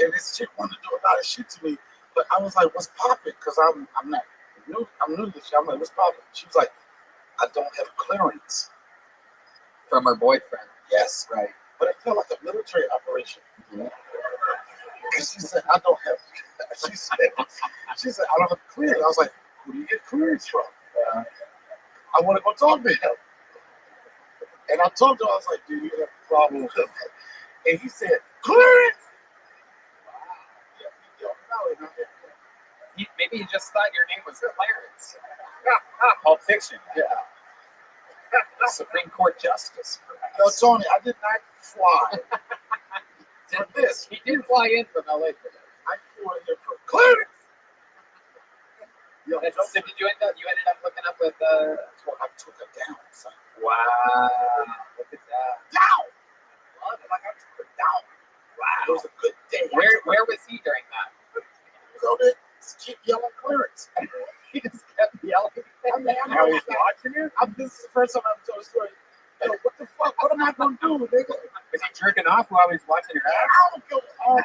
And this chick wanted to do a lot of shit to me, but I was like, "What's popping?" Because I'm new to this shit. I'm like, "What's popping?" She was like, "I don't have clearance." From her boyfriend. Yes, Right. but it felt like a military operation. Mm-hmm. And she said, "I don't have." She said, "I don't have clearance." I was like, "Who do you get clearance from?" I want to go talk to him. And I told him, I was like, "Dude, you have a problem with him." And he said, "Clearance." Maybe he just thought your name was Clarence. Pulp Fiction. Yeah. Supreme Court Justice. No, Tony, I did not fly for this. He did fly in from LA for this. I flew in here for clearance. Yo, So did you ended up hooking up with I took her down, son. Wow. Look at that. Down. Like I took her down. Wow. It was a good day. Where was he during that? So they just keep yelling clearance. He just kept yelling. I'm Now he's watching you? this is the first time I've told a story. Yo, what the fuck? What am I gonna do, nigga? Is he jerking off while he's watching your ass? I don't go all to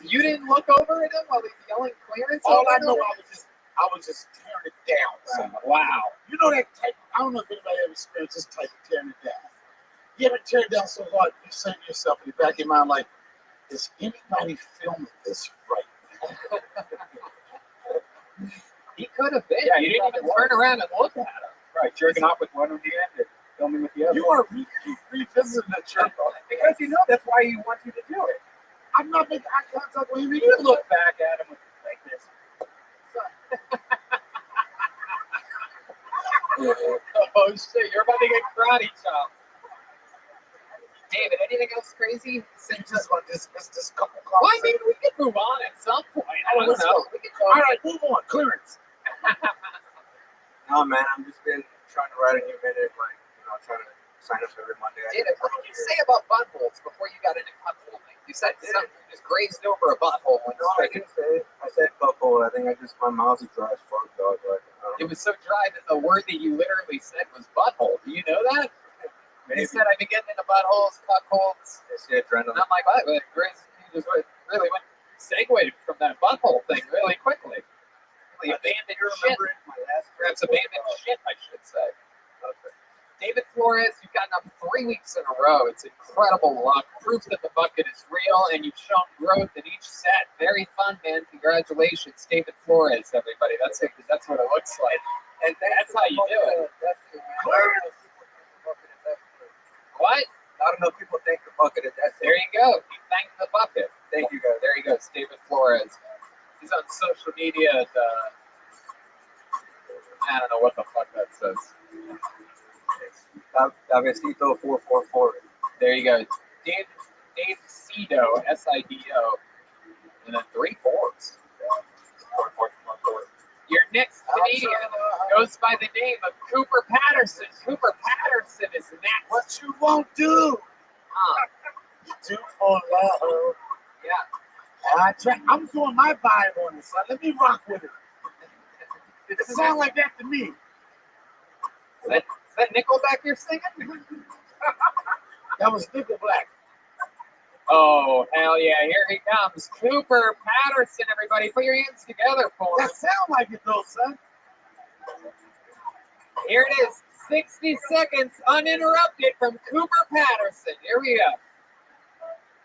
the You didn't look over at him while he's yelling clearance? All over I know, him? I was just tearing it down. Son. Wow. You know that type? I don't know if anybody ever experienced this type of tearing it down. You ever tear it down so hard you say to yourself in the back of your mind, like, is anybody filming this right now? He could have been. Yeah, you didn't even turn around and look at him. Right, jerking off with one hand and filming with the other. You are revisiting the jerk off. Because you know that's why he wants you to do it. I'm not making eye contact with him. You look back at him like this. Oh shit, you're about to get karate chopped. David, anything else crazy? You just want to dismiss this couple Well, I calls. mean, we could move on at some point. I don't know. We could All right, move on. Clearance. No, man, I'm just been trying to write a new minute, like, trying to sign up every Monday. David, what did you say about buttholes before you got into cuckolding? You said something, you just grazed over a butthole. When No, I didn't say it. I said couple. I think my mouth is dry as fuck, dog. Like, it was so dry that the word that you literally said was butthole. Do you know that? Maybe. You said I've been getting into buttholes, cuckolds. It's the And adrenaline. I'm like, what? Grace, you just really segued from that butthole thing really quickly. Really abandoned shit. My last Perhaps abandoned shit, I should say. David Flores, you've gotten up 3 weeks in a row. It's incredible luck. Proof that the bucket is real, and you've shown growth in each set. Very fun, man. Congratulations, David Flores, everybody. That's it, 'cause that's what it looks like. And that's how you do it. What? Not enough people thank the bucket. There you go. You thank the bucket. Thank you, guys. There he goes, David Flores. He's on social media at, I don't know what the fuck that says. Davestito 444. There you go. Dave Sido, S-I-D-O. And then 3 4s. Your next comedian goes by the name of Cooper Patterson. Cooper Patterson is next. What you won't do, you do for love. Yeah. I'm doing my vibe on this. Let me rock with it. It sounds like that to me. Is that Nickelback you're singing? That was Nickelback. Oh, hell yeah. Here he comes. Cooper Patterson, everybody. Put your hands together for him. That sound like it though, son. Here it is. 60 seconds uninterrupted from Cooper Patterson. Here we go.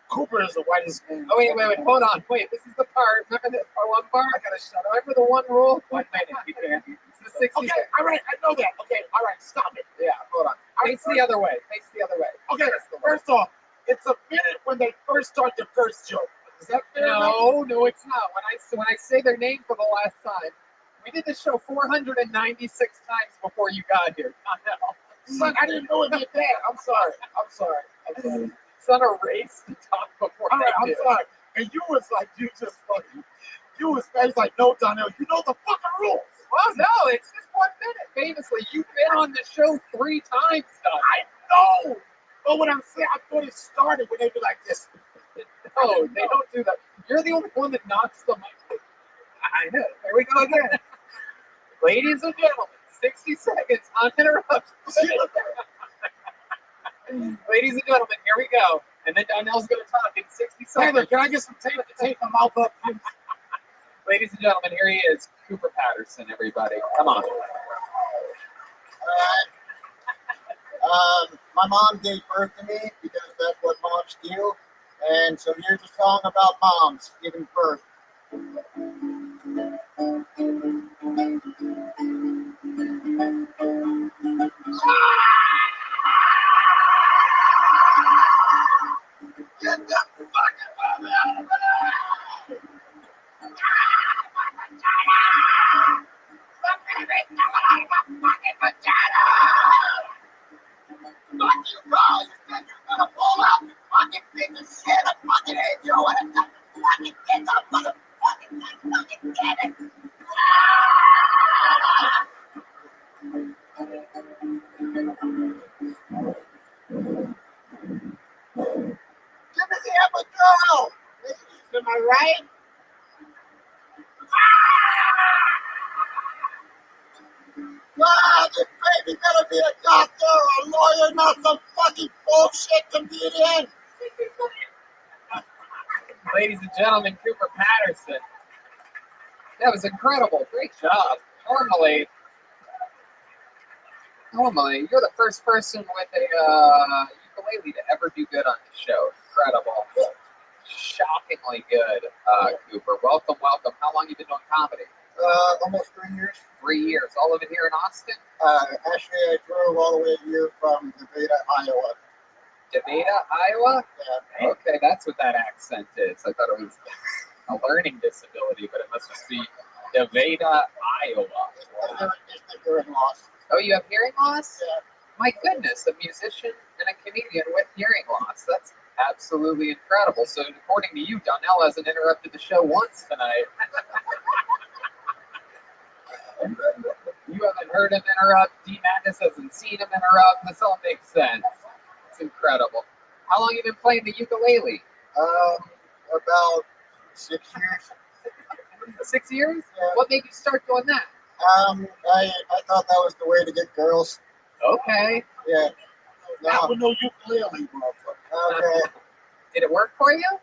Cooper is the whitest name. Oh, wait. Hold on. Wait, this is the part. Remember the one part? I gotta shut up. Remember the one rule? 1 minute. You can't. It's the 60 Okay, seconds. all right, I know that. Okay, all right, stop it. Yeah, hold on. Face the other way. Face the other way. Okay, first off, it's a minute when they first start the first joke. Is that fair? No, it's not. When I say their name for the last time, we did this show 496 times before you got here. I know. Son, I didn't know it meant that. I'm sorry. It's not a race to talk before. All right, they I'm do. sorry. And you was like, you was like, no, Donnell, you know the fucking rules. Well, no, it's just 1 minute. Famously, you've been on the show 3 times, though. I know. But what I'm saying, I thought it started when they be like this. No, they don't do that. You're the only one that knocks the mic. I know. Here we go again. Ladies and gentlemen, 60 seconds uninterrupted. Ladies and gentlemen, here we go. And then Donnell's going to talk in 60 seconds. Taylor, can I get some tape to tape my mouth up, please? Ladies and gentlemen, here he is, Cooper Patterson, everybody. Come on. My mom gave birth to me because that's what moms do. And so here's a song about moms giving birth. Get the fucking mother out of my life! Fuck you, bro! You said you're gonna pull out the fucking piece of shit! I fucking hate you! What a fucking get the fucking get it! Give me the epidural! Am I right? Wow, this baby better be a doctor or a lawyer, not some fucking bullshit comedian. Ladies and gentlemen, Cooper Patterson. That was incredible. Great job. Normally, you're the first person with a ukulele to ever do good on the show. Incredible. Shockingly good, Cooper. Welcome. How long have you been doing comedy? Almost 3 years. 3 years. All of it here in Austin? Actually, I drove all the way here from Nevada, Iowa. Nevada, Iowa? Yeah. Okay, that's what that accent is. I thought it was a learning disability, but it must just be Nevada, Iowa. It's the hearing loss. Oh, you have hearing loss? Yeah. My goodness, a musician and a comedian with hearing loss. That's absolutely incredible. So, according to you, Donnell hasn't interrupted the show once tonight. You haven't heard him interrupt. D. Madness hasn't seen him interrupt. This all makes sense. It's incredible. How long have you been playing the ukulele? About 6 years. 6 years? Yeah. What made you start doing that? I thought that was the way to get girls. Okay. Yeah. Not with no ukulele, motherfucker. Okay. Did it work for you?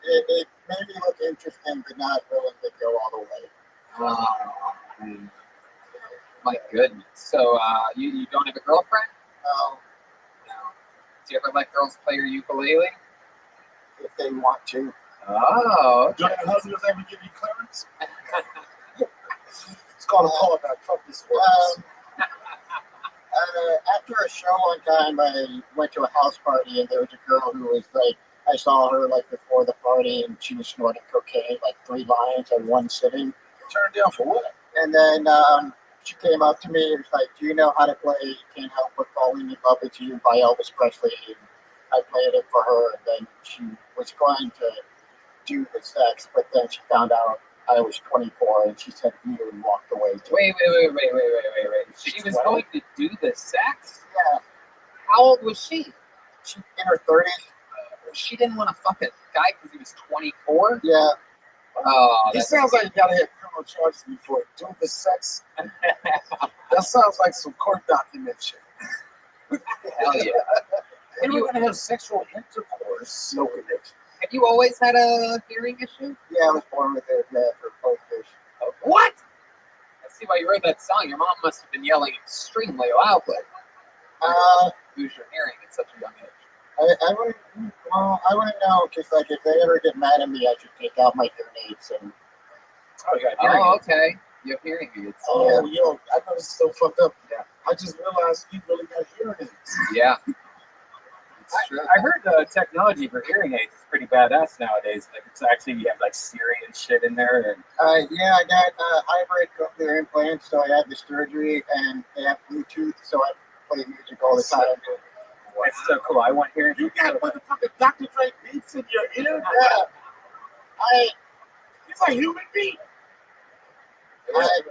It made me look interesting, but not willing to go all the way. Oh, my goodness. So, you don't have a girlfriend? No. No. Do you ever let girls play your ukulele? If they want to. Oh, Do your husbands ever give you clearance? It's called a callback. Fuck this works. After a show one time, I went to a house party, and there was a girl who was like, I saw her like before the party, and she was snorting cocaine, like 3 lines in one sitting. Turned down for what? And then she came up to me and was like, "Do you know how to play Can't Help But Falling in Love with You by Elvis Presley?" And I played it for her, and then she was going to do the sex, but then she found out I was 24, and she said "you" and walked away. Wait. She was going to do the sex? Yeah. How old was she? She in her 30s. She didn't want to fuck a guy because he was 24? Yeah. Oh, He sounds like you gotta have criminal charges before doing the sex. That sounds like some court document shit. Hell yeah. And you're gonna have sexual intercourse. No connection. Have you always had a hearing issue? Yeah, I was born with it for both fish. What? I see why you wrote that song. Your mom must have been yelling extremely loudly. Lose your hearing at such a young age. I wouldn't know, because like if they ever get mad at me, I should take out my hearing aids and. Oh, you got hearing aids. Okay. You have hearing aids. Oh, yo, I know this is so fucked up. Yeah. I just realized you really got hearing aids. Yeah. It's true. I heard technology for hearing aids is pretty badass nowadays. Like it's actually you have like Siri and shit in there. And Yeah, I got hybrid cochlear implants, so I had the surgery, and they have Bluetooth, so I play music all the time. it's so cool. I want hearing. You got motherfucking Dr. Dre beats in your ear? Yeah. He's a human being. I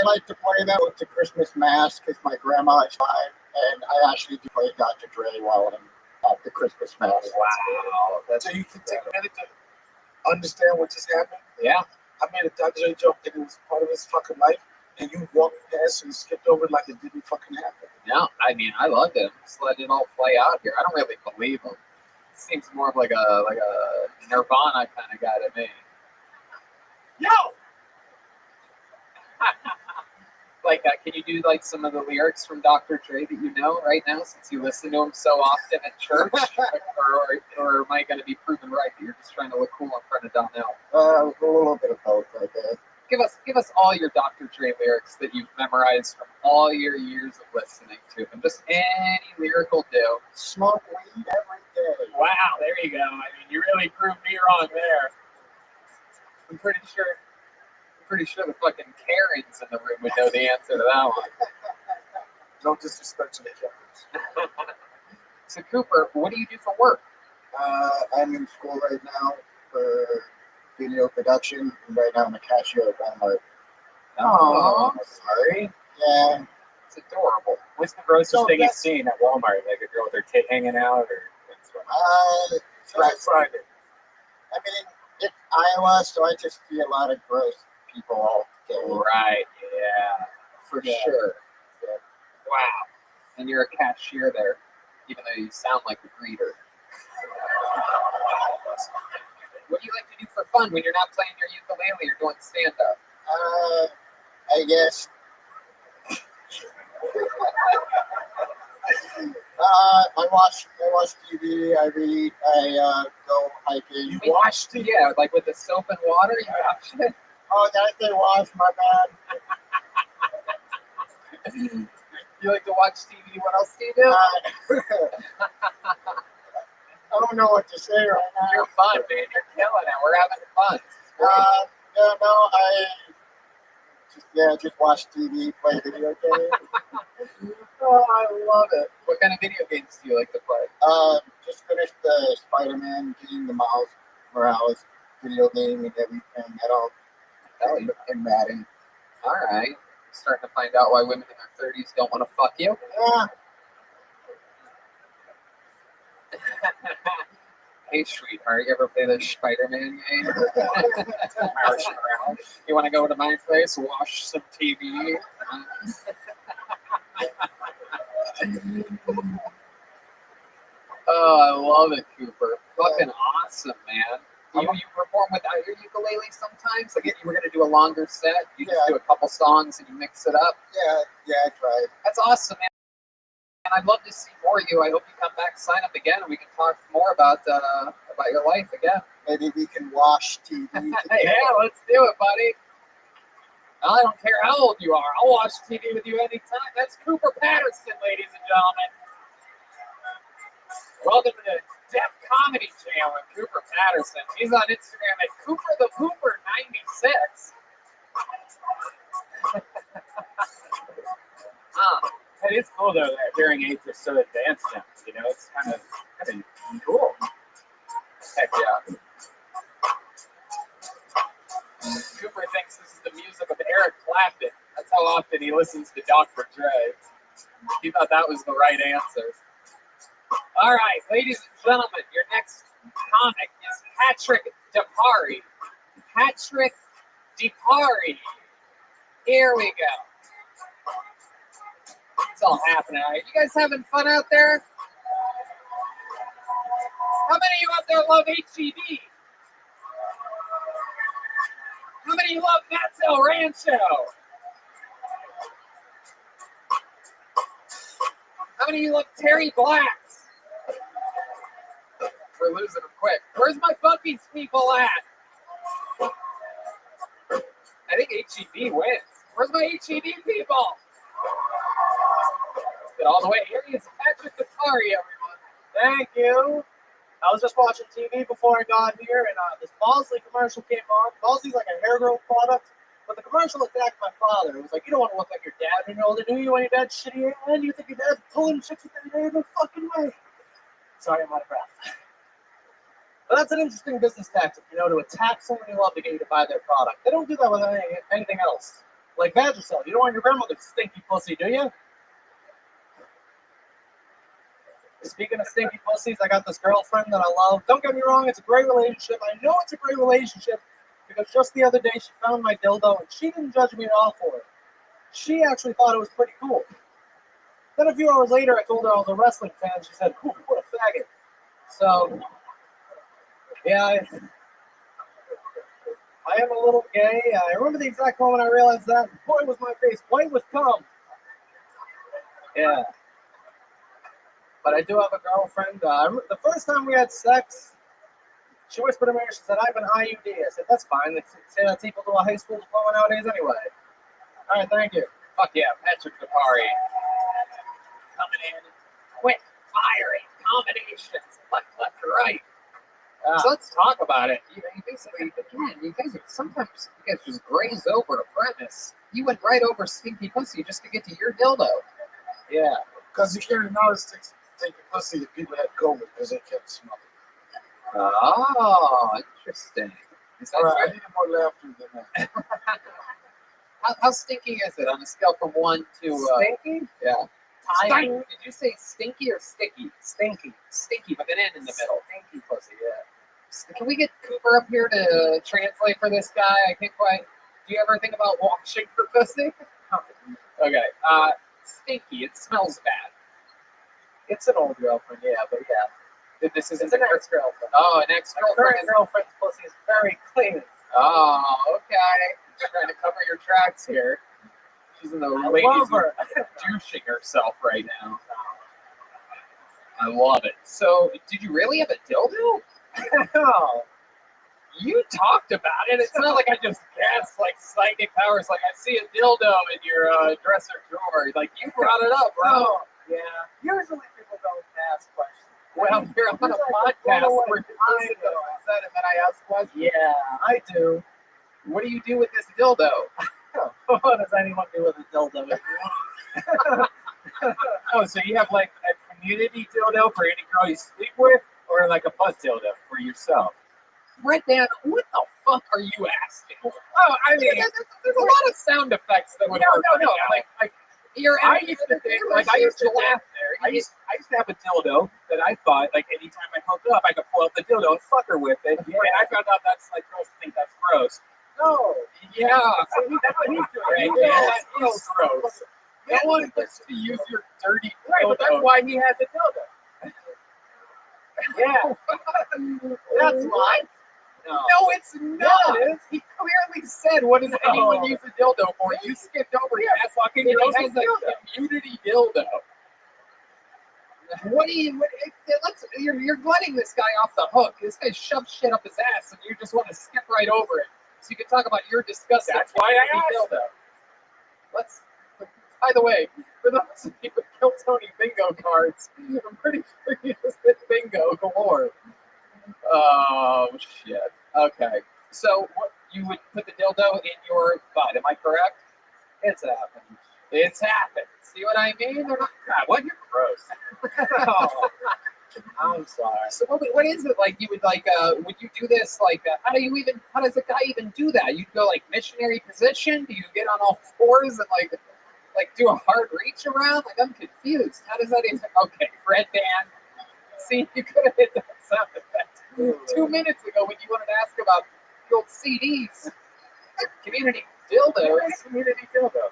like to play them to Christmas Mass because my grandma is 5, and I actually do play Dr. Dre while I'm at the Christmas Mass. Wow. So you can take a minute to understand what just happened. Yeah. I made a Dr. Dre joke and it was part of his fucking life, and you walked past and skipped over it like it didn't fucking happen. No, I mean I loved it. Just let it all play out here. I don't really believe him. It seems more of like a Nirvana kind of guy to me. Yo! Like, can you do like some of the lyrics from Dr. Dre that you know right now, since you listen to him so often at church, or am I going to be proven right that you're just trying to look cool in front of Donnell? A little bit of both right there. Give us all your Dr. Dre lyrics that you've memorized from all your years of listening to him. Just any lyric will do. Smoke weed every day. Wow, there you go. I mean, you really proved me wrong there. I'm pretty sure the fucking Karens in the room would know the answer to that one. No disrespect to the Karens. So Cooper, what do you do for work? I'm in school right now for video production, and right now I'm a cashier at Walmart. Oh, sorry. Yeah. It's adorable. What's the grossest So thing you've that's- seen at Walmart? Like a girl with her tit hanging out, or Black Friday. I mean, it's Iowa, so I just see a lot of gross people all day. Right. Yeah, for Yeah. sure. Yeah. Wow. And you're a cashier there, even though you sound like a greeter. What do you like to do for fun when you're not playing your ukulele or doing stand-up? I guess. I watch TV. I read. I go hiking. You wash TV? Yeah, like with the soap and water, you wash it? Oh, did I say wash? My bad. You like to watch TV? What else do you do? I don't know what to say right now. You're fun, man. You're killing it. We're having fun. Yeah, no, I just watch TV, play video games. Oh, I love it. What kind of video games do you like to play? Just finished the Spider-Man getting the Miles Morales video game and everything. And Madden. All right. Starting to find out why women in their 30s don't want to fuck you. Yeah. Hey, sweetheart, you ever play the Spider-Man game? You want to go to my place, watch some TV? Oh, I love it, Cooper. Fucking awesome, man. You perform without your ukulele sometimes? Like if you were going to do a longer set, you just do a couple songs and you mix it up? Yeah, I tried. That's awesome, man. And I'd love to see more of you. I hope you come back, sign up again, and we can talk more about your life again. Maybe we can watch TV. Yeah, let's do it, buddy. I don't care how old you are. I'll watch TV with you anytime. That's Cooper Patterson, ladies and gentlemen. Welcome to the Def Comedy Channel with Cooper Patterson. He's on Instagram at Cooper the Pooper 96. It is cool though that hearing aids are so advanced now. You know, it's kind of cool. Heck yeah. Cooper thinks this is the music of Eric Clapton. That's how often he listens to Dr. Dre. He thought that was the right answer. All right, ladies and gentlemen, your next comic is Patrick DePari. Patrick DePari. Here we go. It's all happening. Are you guys having fun out there? How many of you out there love HED? How many of you love Matt's El Rancho? How many of you love Terry Blacks? We're losing them quick. Where's my Buc-ee's people at? I think HED wins. Where's my HED people? Get all the way here. He is Patrick DePari, everyone. Thank you. I was just watching TV before I got here, and this Bosley commercial came on. Bosley's like a hair growth product, but the commercial attacked my father. It was like, you don't want to look like your dad when you're older, do you? When your dad's shitty, and you think your dad's pulling chicks with every day? No fucking way. Sorry, I'm out of breath. But that's an interesting business tactic, you know, to attack someone you love to get you to buy their product. They don't do that with anything else. Like Vagisil. You don't want your grandmother's stinky pussy, do you? Speaking of stinky pussies, I got this girlfriend that I love. Don't get me wrong, it's a great relationship. I know it's a great relationship because just the other day she found my dildo and she didn't judge me at all for it. She actually thought it was pretty cool. Then a few hours later, I told her I was a wrestling fan. She said, "Cool, what a faggot." So, yeah, I am a little gay. I remember the exact moment I realized that. Boy, was my face white with cum. Yeah. But I do have a girlfriend. The first time we had sex, she whispered in my ear, she said, "I have an IUD." I said, "That's fine. They say that's equal to a high school diploma nowadays anyway." All right, thank you. Fuck yeah, Patrick DePari. Coming in, quick, firing, combinations, left, right. So let's talk about it. You basically, again, you guys just graze over a premise. You went right over stinky pussy just to get to your dildo. Yeah. Because you can't notice taking pussy that people had COVID because they kept smoking. Oh, interesting. Is that right? True? I needed more laughter than that. How stinky is it on a scale from 1 to... Stinky? Yeah. Stinky. Did you say stinky or sticky? Stinky. Stinky, with an N in the middle. Stinky pussy, yeah. Can we get Cooper up here to translate for this guy? I can't quite... Do you ever think about washing for pussy? Okay. Stinky. It smells bad. It's an old girlfriend, yeah, but yeah. This isn't It's an ex-girlfriend. Oh, an My ex-girlfriend. current girlfriend's pussy is very clean. Oh, okay. Just trying to cover your tracks here. She's in the I ladies love her. douching herself right now. I love it. So, did you really have a dildo? No. You talked about it. It's not like I just guessed, like psychic powers. Like I see a dildo in your dresser drawer. Like you brought it up, bro. Oh, yeah. Usually people don't ask questions. Well, you're on a podcast where you listen to what I said and then I ask questions. Yeah, I do. What do you do with this dildo? What does anyone do with a dildo? Oh, so you have like a community dildo for any girl you sleep with, or like a butt dildo for yourself? Red Dan, what the fuck are you asking? Oh, I mean, there's a lot of sound effects that would work. No. Like I used to laugh there. I used to have a dildo that I thought like anytime I hooked up, I could pull out the dildo and fuck her with it. Yeah. And I found out that's like girls think that's gross. No. Yeah, so that's what he's doing. Right? Yeah, that is gross. No one gets to use your dirty dildo. But that's why he has a dildo. Yeah. That's mine. No, it's not. Yeah, it is. He clearly said, "What does anyone use a dildo for?" You skipped over that fucking. He has a community dildo. What do you? You're letting this guy off the hook. This guy shoved shit up his ass, and you just want to skip right over it, so you can talk about your disgusting. That's why I asked. Dildo. Let's. By the way, for those of you with Kill Tony bingo cards, I'm pretty sure you just did bingo galore. Oh shit. Okay. So what, you would put the dildo in your butt? Am I correct? It's happened. It's happened. See what I mean? They're not. God, what? You're gross. Oh, I'm sorry. So what is it like? You would like? Would you do this? Like, how does a guy even do that? You go like missionary position? Do you get on all fours and like do a hard reach around? Like I'm confused. How does that even? Okay, Red Band. See, you could have hit that sound effect 2 minutes ago when you wanted to ask about the old CDs. Community dildos. Community dildo.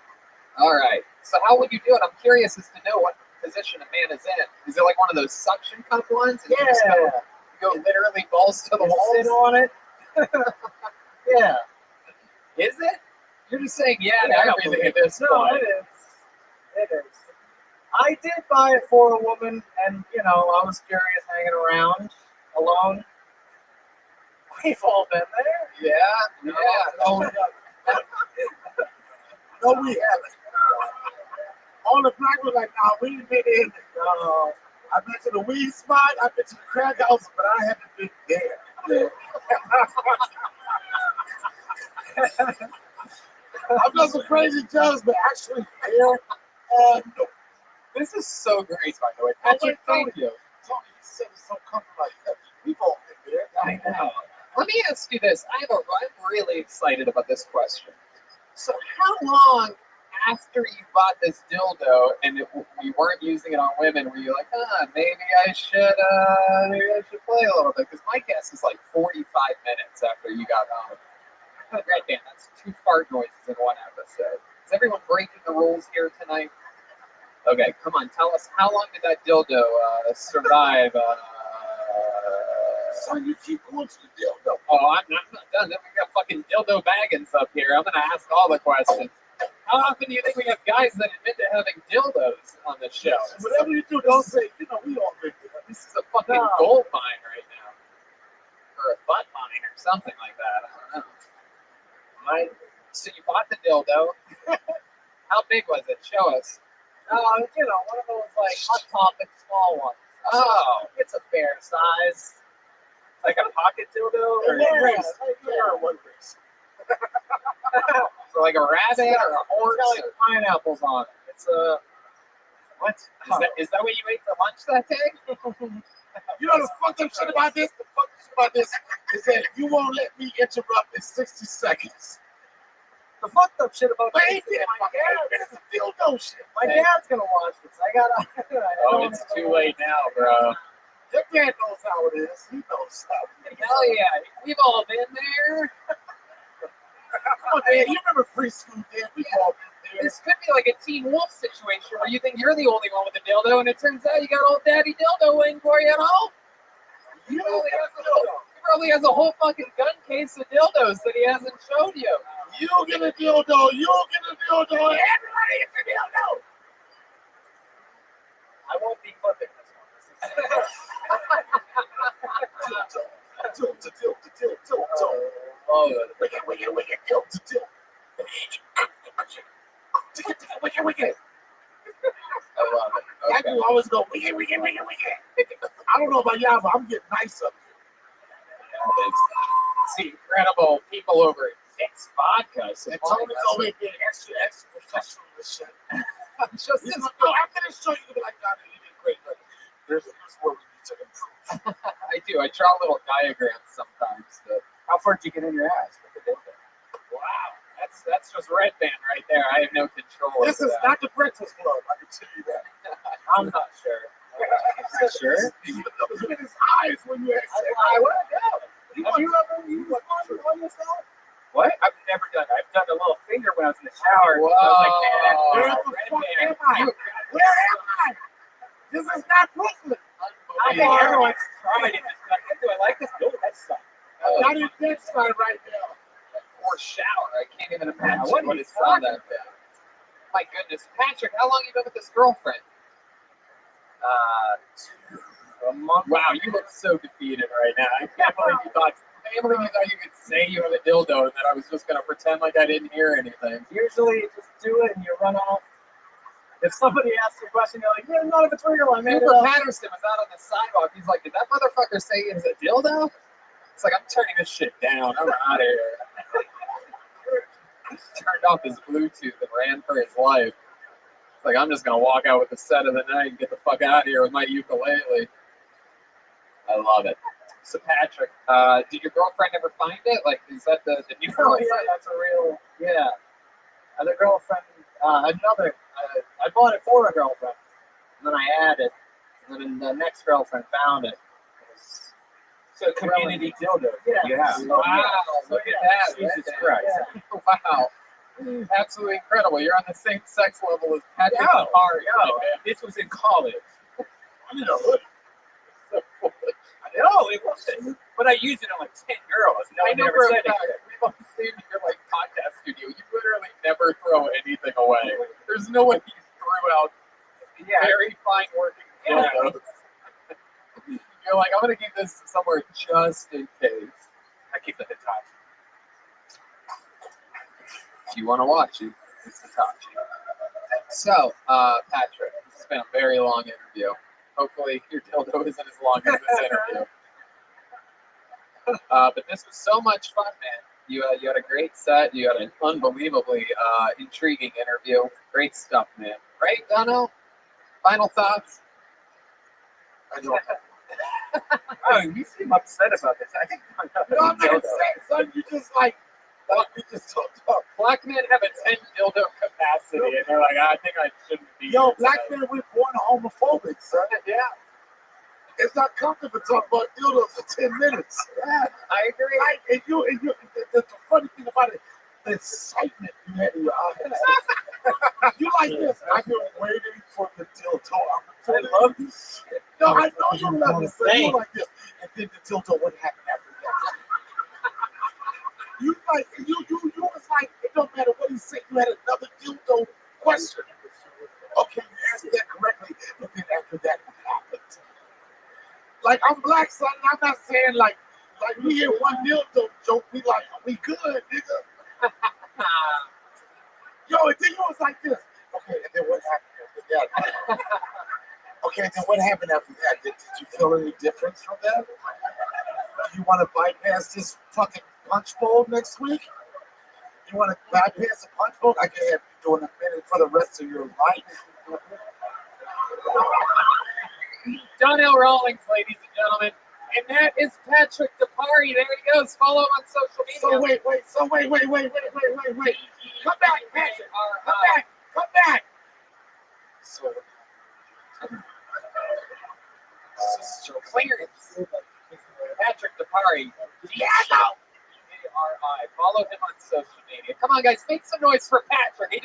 All right. So how would you do it? I'm curious as to know what position a man is in. Is it like one of those suction cup ones? And Yeah. You just go literally balls to the walls. Sit on it. Yeah. Is it? You're just saying yeah to Yeah, everything at this No, point. it is. It is. I did buy it for a woman, and I was curious hanging around alone. We've all been there. Yeah. No, no, we haven't. All the black was like, nah, we ain't been in it. No. I've been to the weed spot, I've been to the crack house, but I haven't been there. I've done some crazy jobs, but actually there, no. This is so great, by the way. Oh, Patrick, thank you. Tony, you said it's so comfortable like that. We've all been there. I know. Let me ask you this. I'm really excited about this question. So how long after you bought this dildo and we weren't using it on women were you like, maybe I should play a little bit? Because my guess is like 45 minutes after you got home. Right, Dan, that's 2 fart noises in one episode. Is everyone breaking the rules here tonight? Okay, come on, tell us, how long did that dildo survive? Son, you keep going to the dildo. Oh, I'm not done. Then we got fucking dildo baggins up here. I'm gonna ask all the questions. How often do you think we have guys that admit to having dildos on the show? Whatever you do, don't say, we all been there. This is a fucking gold mine right now. Or a butt mine or something like that. I don't know. So you bought the dildo. How big was it? Show us. One of those like Hot Topic small ones. Oh. It's a fair size. Like a pocket dildo? Or One race. So like a rabbit or a horse? It's got like pineapples on it. It's a What? Is that what you ate for lunch that day? You know the fucked up shit about this? The fucked up shit about this is that you won't let me interrupt in 60 seconds. The fucked up shit about But this. ain't that it's a dildo shit. My dad's gonna watch this. I gotta. Oh, it's too late now, bro. Your dad knows how it is. He knows how it is. Hell yeah. We've all been there. Come on, Dan. You remember preschool, Dan? We all been there. This could be like a Teen Wolf situation where you think you're the only one with a dildo, and it turns out you got old Daddy Dildo waiting for you at home. He probably has a whole fucking gun case of dildos that he hasn't showed you. You get a dildo. You get a dildo. Everybody gets a dildo. I won't be clipping this one. I love it. That dude always go wicked. I don't know about y'all, but I'm getting nice up It's incredible. People over at Fix Vodka. here. And Tony's over here being extra professional and shit. I'm just This is, no, after this show, you can be like, "God, you did great, but here's where we need to improve." I do. I draw little diagrams sometimes. How far did you get in your ass with the dildo? Wow, that's just red band right there. I have no control. This over is that. not the Breakfast Club, I can tell you that. I'm not sure. Sure? Look at his eyes when you ask him. I want to go. Have you ever on yourself? What? I've never done it. I've done a little finger when I was in the shower. Whoa. I was like, man, that's Where red the fuck band. am I? Where am I? This is not Brooklyn. I think everyone's tried it. Just like, do I like this? No, that sucks. Not in that side right now. Or shower. I can't even imagine what what are you it's on talking that bad. My goodness, Patrick, how long you been with this girlfriend? A month. Wow, you look so defeated right now. I can't believe you thought you could say you have a dildo and that I was just gonna pretend like I didn't hear anything. Usually, you just do it and you run off. If somebody asks you a question, you're like, yeah, none of it's real. I made it Cooper up. Patterson was out on the sidewalk. He's like, did that motherfucker say it was a dildo? It's like, I'm turning this shit down. I'm out of here. He turned off his Bluetooth and ran for his life. It's like, I'm just going to walk out with the set of the night and get the fuck out of here with my ukulele. I love it. So, Patrick, did your girlfriend ever find it? Like, is that the new Oh, girlfriend? yeah, that's a real, yeah. The girlfriend, I bought it for a girlfriend. And then I added, and then the next girlfriend found it. So, community dildo. Yeah. Wow, look at that. Jesus That- Christ. Wow. Absolutely incredible. You're on the same sex level as Patrick Yo, Hart. this was in college. I'm in a hoodie. So foolish. No, it wasn't. But I used it on like 10 girls. No I one know ever for a said fact, it. we've all seen your like podcast studio. You literally never throw anything away. There's no way you threw out very fine working dildos. You're like, I'm gonna keep this somewhere just in case. I keep the Hitachi. If you want to watch it, it's Hitachi. So, Patrick, this has been a very long interview. Hopefully, your dildo isn't as long as this interview. But this was so much fun, man. You had a great set. You had an unbelievably intriguing interview. Great stuff, man. Right, Dono? Final thoughts? I don't. Oh, you seem upset about this. I think No, I'm not upset, son. You just like, we just talked about. Black men have a 10 dildo capacity, and they're like, I think I shouldn't be. Yo, here black tonight." men, we're born homophobic, son. Yeah, It's not comfortable to talk about dildos for 10 minutes. yeah, I agree. Like, and you, the funny thing about it, the excitement you had in your eyes. You like this. I've been waiting for the dildo opportunity. I love this shit. No, I know you love this, but you like this. And then the dildo, what happened after that? You like, you was like, it don't matter what he said, you had another dildo question. Okay, you answered that correctly, but then after that, what happened? Like, I'm black, son, and I'm not saying like we hear one dildo joke, we like, we good, nigga. Yo, and then you was like this. Okay, and then what happened after that? Okay, then what happened after that? Did you feel any difference from that? Do you want to bypass this fucking punch bowl next week? You want to bypass the punch bowl? I can have you doing a minute for the rest of your life. Donnell Rawlings, ladies and gentlemen. And that is Patrick DePari. There he goes. Follow him on social media. So wait. Come back, Patrick. Come back. So, Clearance. Patrick DePari. Diego! DARI. Follow him on social media. Come on, guys, make some noise for Patrick. He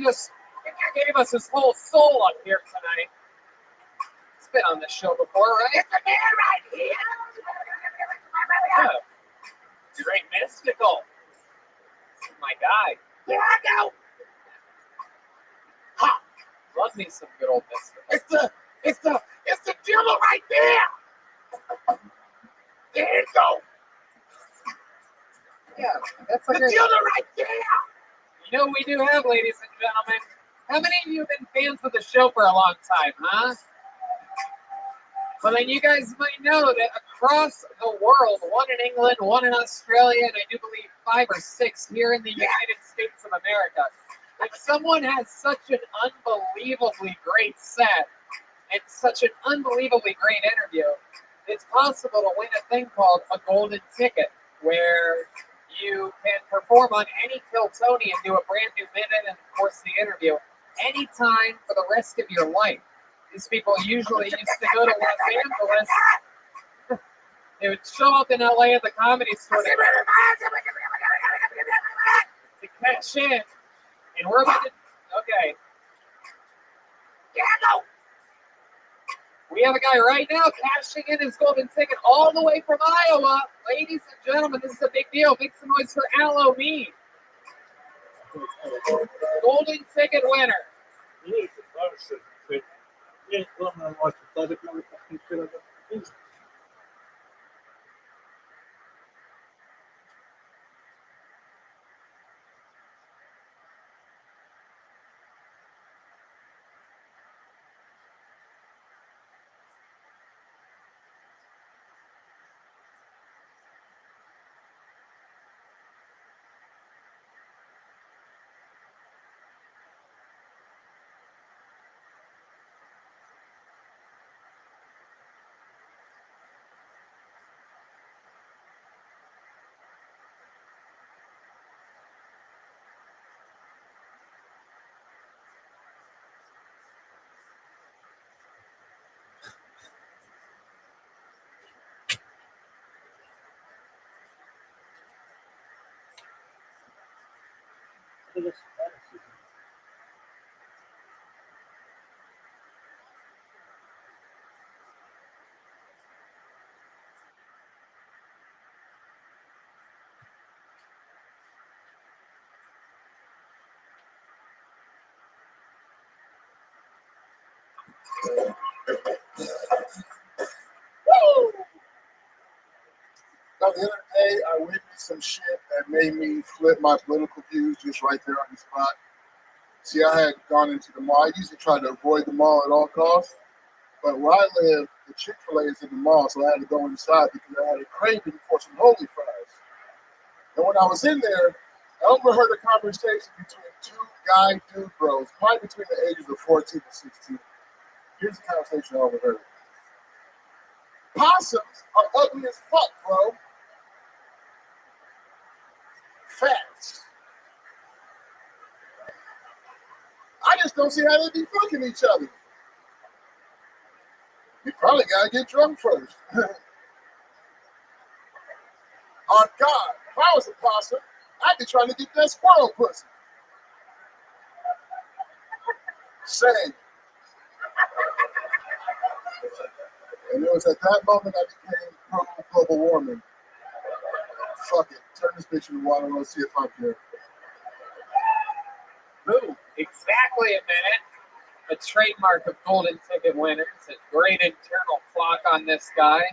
just gave us his whole soul up here tonight. He's been on this show before, right? It's the man right here. Yeah. Great mystical. This is my guy. Here I go. Ha! Love me some good old mystical. It's the dealer right there. There you go. Yeah, that's The a great. dealer right there. You know what we do have, ladies and gentlemen? How many of you have been fans of the show for a long time, huh? Well, then you guys might know that across the world, one in England, one in Australia, and I do believe 5 or 6 here in the United States of America. If someone has such an unbelievably great set and such an unbelievably great interview, it's possible to win a thing called a golden ticket, where you can perform on any Kill Tony and do a brand new minute and, of course, the interview anytime for the rest of your life. These people usually used to go to Los Angeles. They would show up in LA at the Comedy Store to catch in. And we're about to, okay. We have a guy right now cashing in his golden ticket all the way from Iowa. Ladies and gentlemen, this is a big deal. Make some noise for Aloe Me. Golden ticket winner. Woo! Now, the other day, I witnessed some shit that made me flip my political views just right there on the spot. See, I had gone into the mall. I usually try to avoid the mall at all costs. But where I live, the Chick-fil-A is in the mall, so I had to go inside because I had a craving for some holy fries. And when I was in there, I overheard a conversation between 2 dude bros, probably between the ages of 14 and 16. Here's the conversation I overheard. Possums are ugly as fuck, bro. Facts. I just don't see how they be fucking each other. You probably gotta get drunk first. On God, if I was a possum, I'd be trying to get that squirrel pussy. Same. And it was at that moment I became pro-global warming. Fuck it. Turn this bitch in the water and let's see if I'm here. Ooh, exactly a minute. A trademark of golden ticket winners. A great internal clock on this guy.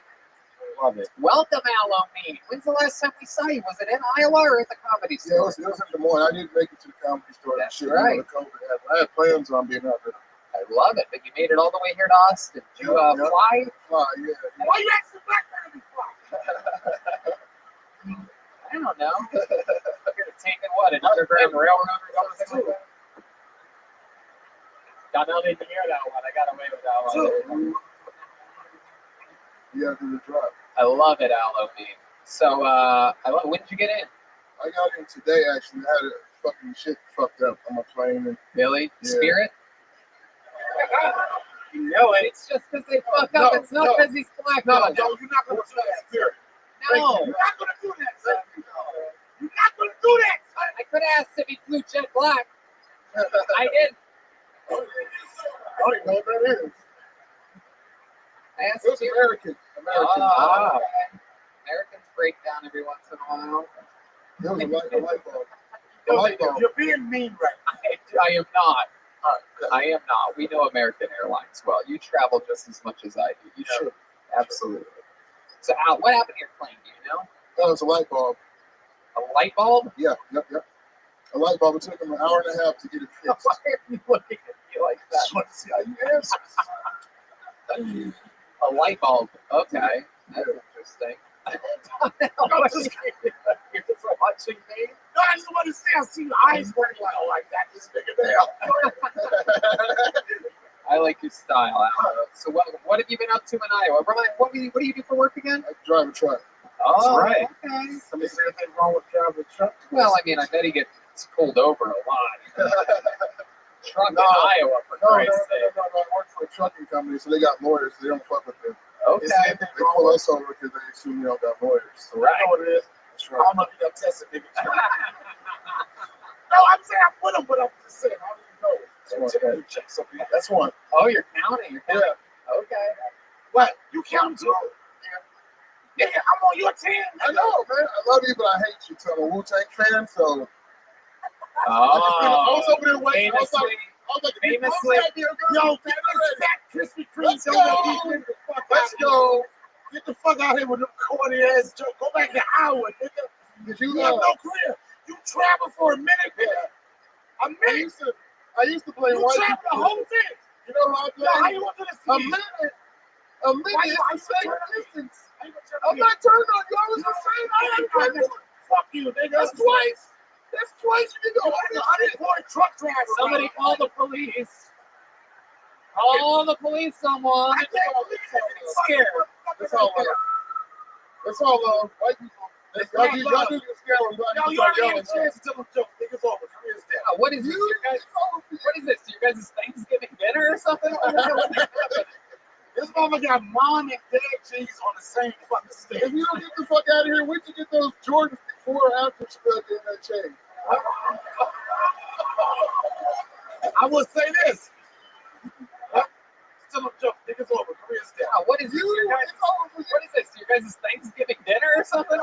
Love it. Welcome, Aloe Me. When's the last time we saw you? Was it in Iowa or at the Comedy Store? Yeah, it was in Des Moines. I didn't make it to the Comedy Store. That's shit, right. You know, COVID happened. I had plans on being out there. I love it. But you made it all the way here to Austin. Did you fly? Fly, yeah. Why you asking black man to fly? I don't know. You're taking what? An underground railroad or something like that? Donnell didn't hear that one. I got away with that one. Yeah, do the drop. I love it, Aloe Me. So, when did you get in? I got in today, actually. I had a fucking shit fucked up on my plane. And, Really? Yeah. Spirit? You know it. It's just because they fuck up. It's not because he's black. No, you're not going to do that, Spirit. No. You're not going to do that, sir. not gonna do that, son. I could ask if he flew jet black. I did. I don't even know what that is. I asked It was you. American. Oh, okay. Americans break down every once in a while. It was a light bulb. A light bulb. You're being mean right now. I am not. I am not. We know American Airlines well. You travel just as much as I do. You know, absolutely. So, Al, what happened to your plane? Do you know? That was a light bulb. A light bulb? Yeah, yep. A light bulb. It took them an hour and a half to get it fixed. Why are you looking at me like that? Just want to see how you answer. A light bulb. Okay, that's interesting. You're just watching me. No, I just want to say, I see your eyes working like that. This nigga there. I like your style, Al. So, what have you been up to in Iowa? Brian, what do you do for work again? I drive a truck. Oh, right. Okay. Somebody say anything wrong with driving a truck? Well, I mean, I bet he gets pulled over a lot. Truck in No. Iowa, for No, Christ's sake. I work for a trucking company, so they got lawyers. So they don't fuck with them. Okay. They pull us over because they assume we don't got lawyers. So Right. You know what it is? that's I right. don't know if you got tested, nigga. No, I'm saying I put them, but I'm just saying, I don't even know. Check something. That's one. Oh, you're counting. You're counting. Yeah. Okay. What? You count too? Yeah. Nigga, I'm on your team. I know, man. I love you, but I hate you. So I'm a Wu-Tang fan, so I Oh. was over there waiting. I was like, Famously. Yo, get this fat Krispy Kreme. Let's go. Let's go. Get the fuck out here with them corny ass jokes. Go back to Iowa, nigga. Did You you have no career. You travel for a minute, nigga. A minute. I used to play You white travel the people. whole thing. You know how I Yo, how play? you want to A see? minute. A minute Why is you the same turn on me? distance. How you gonna turn I'm on me? not turned on you. I was the same. I had to Fuck you, nigga. That's twice. That's twice. You can go. Unemployed truck driver. Somebody call the police. Call the police, someone. I can't believe it. I'm scared. That's all. That's all. White people. Y'all do get scared when black Yo, people you start already had yelling. a chance to tell them jokes. Niggas over. Career's down. What is this? What is this? Your guys' Thanksgiving dinner or something? This motherfucker got mom and dad cheese on the same fucking stage. If you don't get the fuck out of here, where'd you get those Jordans before or after spelled in that chain? I will say this. Tell them jokes. Niggas over. Career's down. What is this? What is this? Your guys' Thanksgiving dinner or something?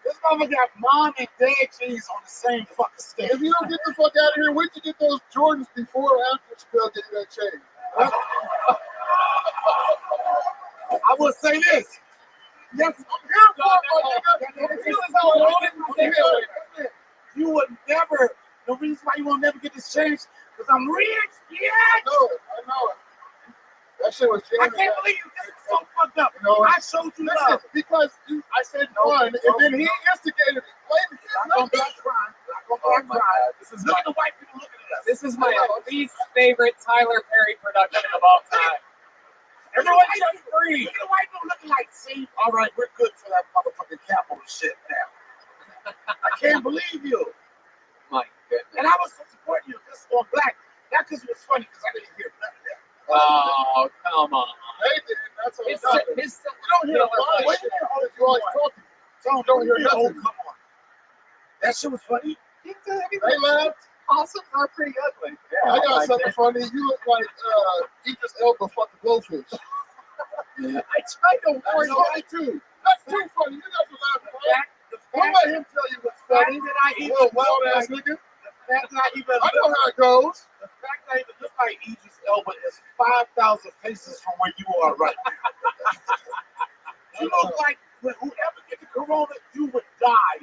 This motherfucker got mom and dad cheese on the same fucking stage. If you don't get the fuck out of here, where'd you get those Jordans before or after spelled in that chain? I will say this. Yes, I'm here for it. You would never, the reason why you will never get this change, because I'm rich, yeah. I know it. That shit was I jamming. can't believe you. This is so fucked up. You know, I showed you love. because I said one, and then he instigated it. Blame I'm not crying. I'm not crying. This is look at the white people looking at us. This is my least favorite Tyler Perry production of all time. Everyone just free. Look at the white people looking like, see, all right, we're good for that motherfucking capital shit now. I can't believe you. My goodness. And I was supporting you because on black. Not because it was funny, because I didn't hear none of that. Oh, come on. They did. That's what It's you don't hear a lot of shit. You always talking. So don't hear Oh, nothing. come on. That shit was funny. They laughed. Possums are pretty ugly. Yeah, I got something funny. You look like Idris Elba fucking blowfish. I tried to warn you. Funny too. That's too funny. You got to laugh about it. Don't let him tell you what's funny. That I even Little wild ass nigga. That I even I know how it goes. The fact that I even look like Idris Elba is 5,000 paces from where you are right now. You look like when whoever gets the corona, you would die.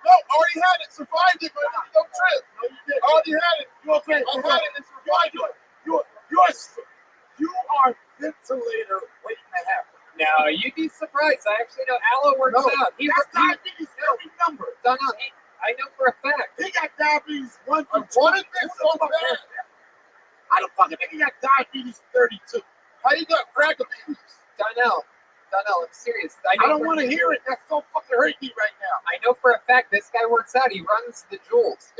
No, already had it. Survived it, but don't trip. No, you didn't. Already had it. You okay? I had it and survived it. You are ventilator waiting to happen. No, you'd be surprised. I actually know Aloe works out. That's diabetes every number. I know for a fact. He got diabetes 1 I through 20. wanted this so bad. How the fucking nigga got diabetes 32? How you got crackabees? Donnell, I'm serious. I don't want to hear it. That's so fucking hurting me right now. I know for a fact this guy works out. He runs the Jewels.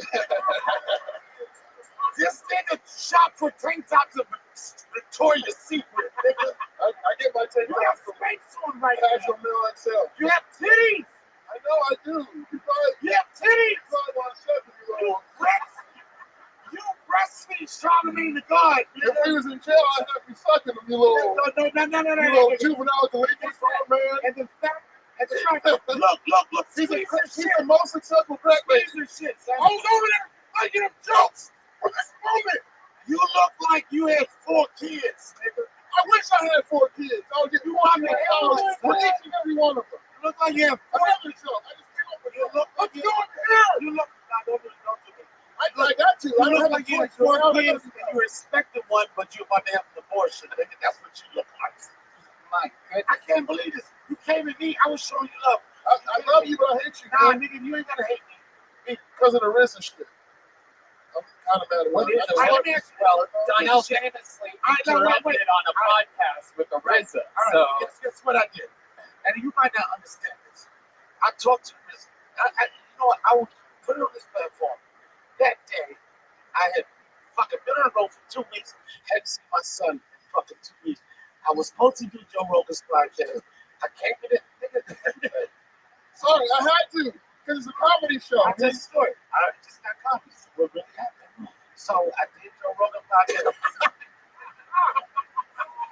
This nigga shop for tank tops of Victoria's Secret, nigga. I get my take You have space on right now. Casual Mill XL. You have titties. I No, I do. You probably, You have titties. probably want to shut me You wrong. breastfeed Charlemagne the God. If we was in jail, I'd have to be sucking them, you little, No. you little juvenile delinquent fraud, man. And the fact, look, He's the most successful crack man. shit. I was over there making them jokes for this moment. You look like you had 4 kids, nigga. I wish I had 4 kids. I would give you $1 million for each and every one of them. You look like you have I love this show. I just came up with it. Let's do it here. You look. Nah, don't do it. I got to. I You don't look have like you a had choice. 4 kids and you respected one, but you're about to have an abortion. Nigga, that's what you look like. My goodness. I can't believe this. You came at me. I was showing you love. I love you, but I hate you. Nah, nigga, you ain't gotta hate me. Because of the RZA shit. I'm kind of mad at What is it. it? Let me ask you. Well, Donnell famously interrupted on a podcast with the RZA. All right, guess what I did? And you might not understand this. I talked to RZA. You know what? I will put it on this platform. That day, I had fucking been on the road for 2 weeks. Hadn't seen my son in fucking 2 weeks. I was supposed to do Joe Rogan's podcast. I can't get it. Sorry, I had to. Because it's a comedy show. I'll tell you a story. I just got copies. What really happened? So I did Joe Rogan podcast.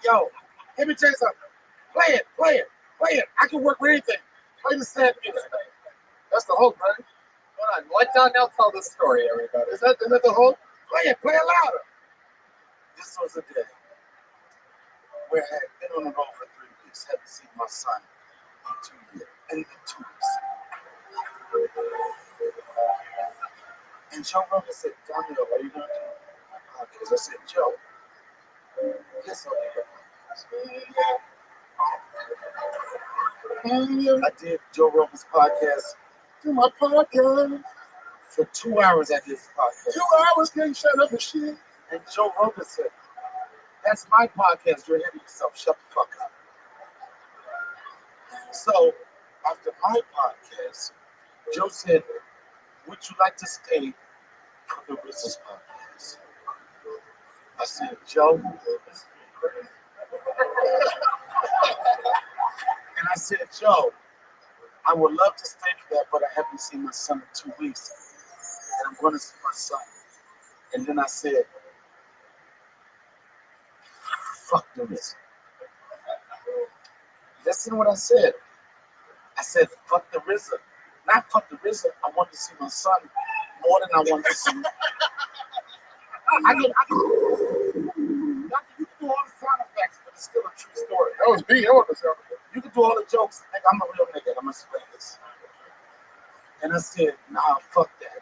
Yo, let me tell you something. Play it. I can work with anything. Play the sad music. That's the hope, right? Hold on. Let Donnell tell the story, everybody. Is that the hope? Play it louder. This was a day where I had been on the road for 3 weeks, hadn't seen my son in 2 years, in 2 weeks. And Joe Rogan said, Donnell, what are you going to do my podcast? I said, Joe, yes, I did Joe Rogan's podcast. Do my podcast. For 2 hours, I did his podcast. 2 hours, can't shut up and shit. And Joe Rogan said, that's my podcast. You're ahead of yourself. Shut the fuck up. So, after my podcast, Joe said, would you like to stay for the RZA's podcast? I said, Joe, and I said, Joe, I would love to stay for that, but I haven't seen my son in 2 weeks. And I'm going to see my son. And then I said, fuck the RZA. Listen to what I said. I said, fuck the RZA. Not fuck the RZA. I want to see my son more than I want to see. You can do all the sound effects, but it's still a true story. That was me. I want the sound effect. You can do all the jokes. Nigga, I'm a real nigga. I'm going to explain this. And I said, nah, fuck that.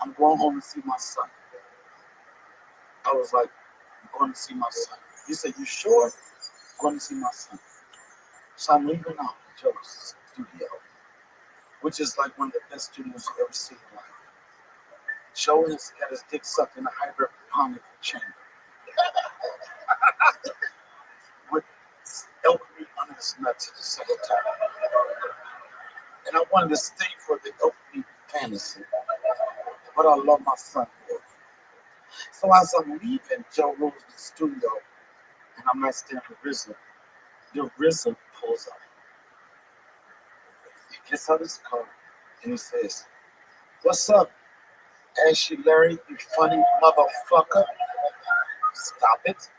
I'm going home to see my son. I was like, I'm going to see my son. He said, you sure? I'm going to see my son. So I'm leaving out Joe's studio, which is like one of the best studios you've ever seen in life. Joe has got his dick sucked in a hydroponic chamber. With alchemy under his nuts at the same time. And I wanted to stay for the alchemy fantasy. But I love my son more. So as I'm leaving Joe Rogan's studio, and I'm not staying for RZA, the RZA pulls up. He gets out his car and he says, what's up, Ashley Larry, you funny motherfucker? Stop it.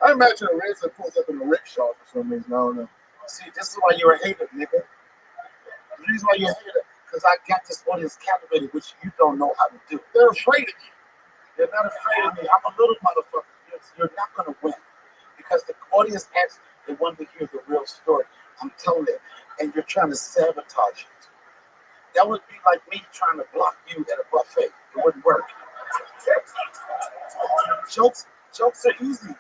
I imagine a RZA pulls up in a rickshaw for some reason. I don't know. See, this is why you're a hater, nigga. The reason why you're a hater, because I got this audience captivated, which you don't know how to do. They're afraid of you. They're not afraid of me. I'm a little motherfucker. You're not going to win. Because the audience asks, they want to hear the real story. I'm telling it. And you're trying to sabotage it. That would be like me trying to block you at a buffet. It wouldn't work. Jokes are easy.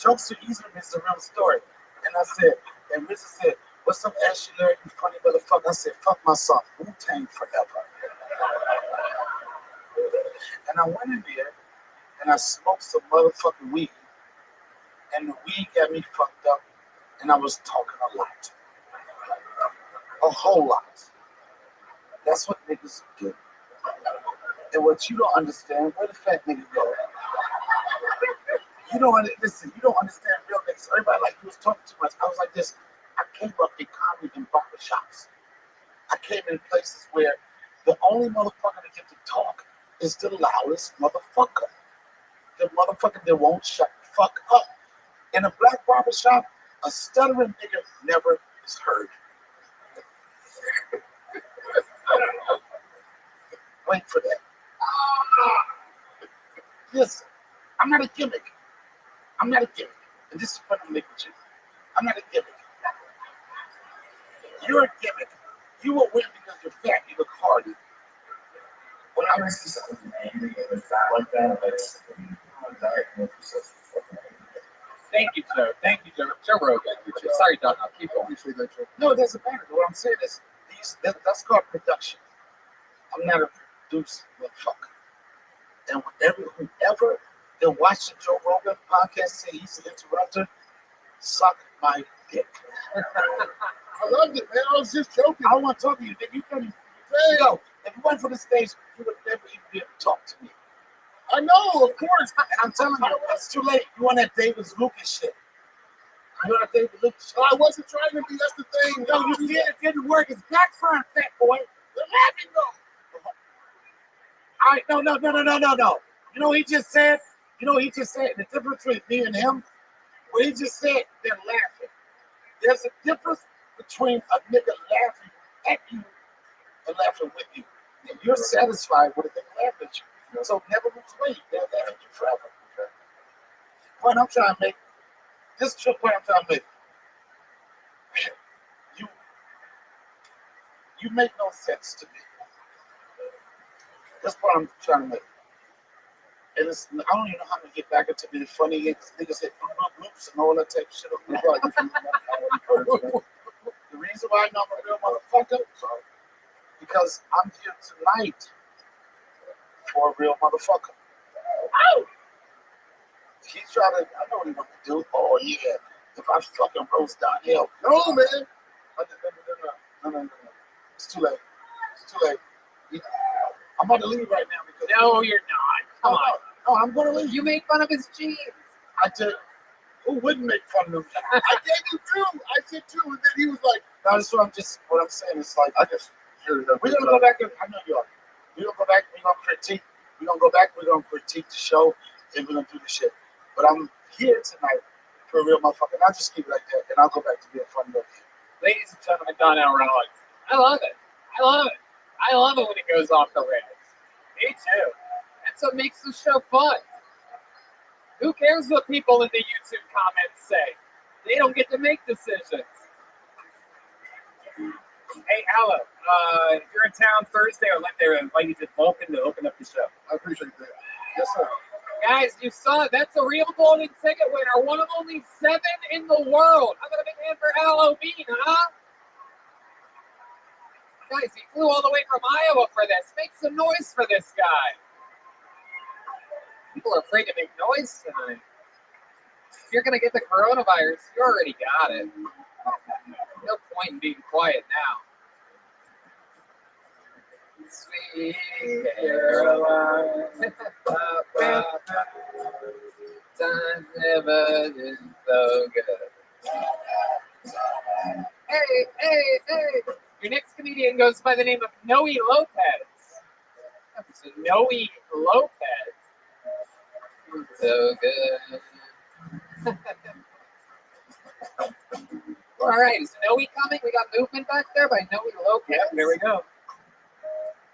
Jokes are easy when it's a real story. And I said, and RZA said, what's up, Ashley Larry, you funny motherfucker? I said, fuck my son, Wu-Tang forever. And I went in there and I smoked some motherfucking weed. And the weed got me fucked up. And I was talking a lot. A whole lot. That's what niggas do. And what you don't understand, where the fat nigga go? You don't listen, you don't understand real niggas. Everybody like you was talking too much. I was like this. I came up in comedy in barbershops. I came in places where the only motherfucker that get to talk is the loudest motherfucker. The motherfucker that won't shut the fuck up. In a black barbershop, a stuttering nigga never is heard. Wait for that. Listen, I'm not a gimmick. I'm not a gimmick. And this is what I'm making with you. I'm not a gimmick. You're a gimmick. You will win because you're fat. You look hardy. When I was just like that, Thank you, Joe. Thank you, Joe. Joe Rogan. Sorry, Don. I'll keep going. no, it doesn't matter. What I'm saying is, that's called production. I'm not a producer, motherfucker. And whoever that watched the Joe Rogan podcast say he's an interrupter, suck my dick. I loved it, man. I was just joking. I don't want to talk to you. You can go. If you went for the stage, you would never even be able to talk to me. I know, of course. And I'm telling you, it's too late. You on that David Lucas shit. You on that David Lucas shit. I wasn't trying to be. That's the thing. No, you did. It didn't work. It's backfiring, fat boy. You're laughing, though. All right, no. You know what he just said? The difference between me and him? What he just said, they're laughing. There's a difference between a nigga laughing at you and laughing with you. And you're satisfied with it, they laugh at you. So never between. They'll laugh at you forever. Okay? Point I'm trying to make. This is the point I'm trying to make. You make no sense to me. That's what I'm trying to make. And it's, I don't even know how to get back into being funny again because niggas say oops and all that type of shit. The reason why I know I'm a real motherfucker because I'm here tonight for a real motherfucker. Ow! He's trying to, I know what he wants to do. Oh, yeah. If I fucking roast downhill. No, man. No. It's too late. I'm about to leave right now because. No, you're not. Come on. No, I'm going to leave. You made fun of his jeans. I did. Who wouldn't make fun of him? I did too. I did too. And then he was like, no, that's what I'm saying. It's like, we're going to go back and, I know you are. We're going to go back, we're going to critique. We're going to go back, we're going to critique the show, and we're going to do the shit. But I'm here tonight for a real motherfucker. And I'll just keep it like that, and I'll go back to being funny again. Ladies and gentlemen, Donnell Rollins. I love it. I love it when it goes off the rails. Me too. That's what makes the show fun. Who cares what people in the YouTube comments say? They don't get to make decisions. Hey, Aloe, if you're in town Thursday or Wednesday, I invite you to Vulcan to open up the show. I appreciate that. Yes, sir. Guys, you saw it. That's a real golden ticket winner. One of only 7 in the world. How about a big hand for Aloe Bean, huh? Guys, he flew all the way from Iowa for this. Make some noise for this guy. People are afraid to make noise tonight. If you're going to get the coronavirus, you already got it. No point in being quiet now. Sweet Caroline. Times never been so good. Hey. Your next comedian goes by the name of Noe Lopez. So Noe Lopez. So good. All right, is Noe coming? We got movement back there by Noe Lopez. Yep, there we go.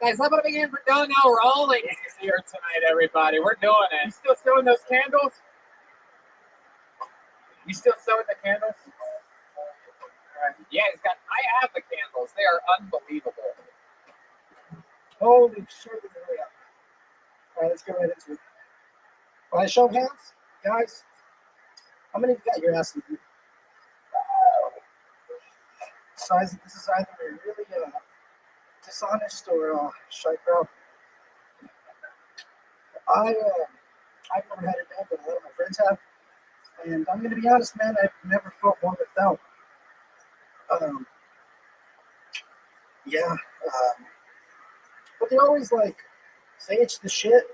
Guys, how about a big hand for Donnell Rollins here tonight, everybody? We're doing it. You still sewing those candles? You still sewing the candles? Yeah, I have the candles. They are unbelievable. Holy shit. All right, let's get right into it. By a show of hands, guys, how many of you got your ass in you? This is either a really dishonest or shy crowd. I've never had it done, but a lot of my friends have. And I'm going to be honest, man, I've never felt more without. But they always say it's the shit,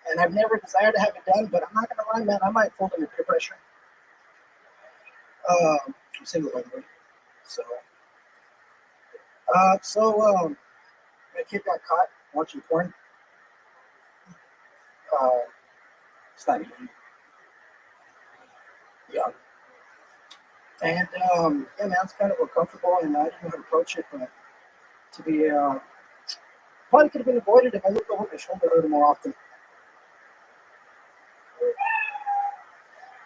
and I've never desired to have it done, but I'm not gonna lie, man, I might fold under peer pressure. I'm single, by the way, so My kid got caught watching porn. It's not even young. And yeah, man, it's kind of uncomfortable, and I didn't know how to approach it, but to be probably could have been avoided if I looked over my shoulder a little more often.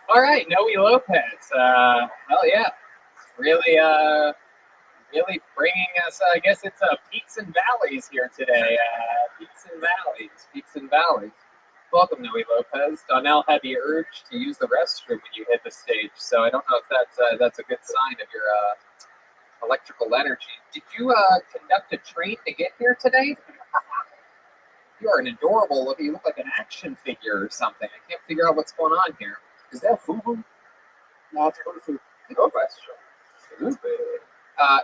All right, Noe Lopez. Hell yeah, really, really bringing us. I guess it's peaks and valleys here today. Peaks and valleys. Welcome, Noe Lopez. Donnell had the urge to use the restroom when you hit the stage, so I don't know if that's a good sign of your electrical energy. Did you conduct a train to get here today? You are an adorable look. You look like an action figure or something. I can't figure out what's going on here. Is that FUBU? No, it's FUBU. No question.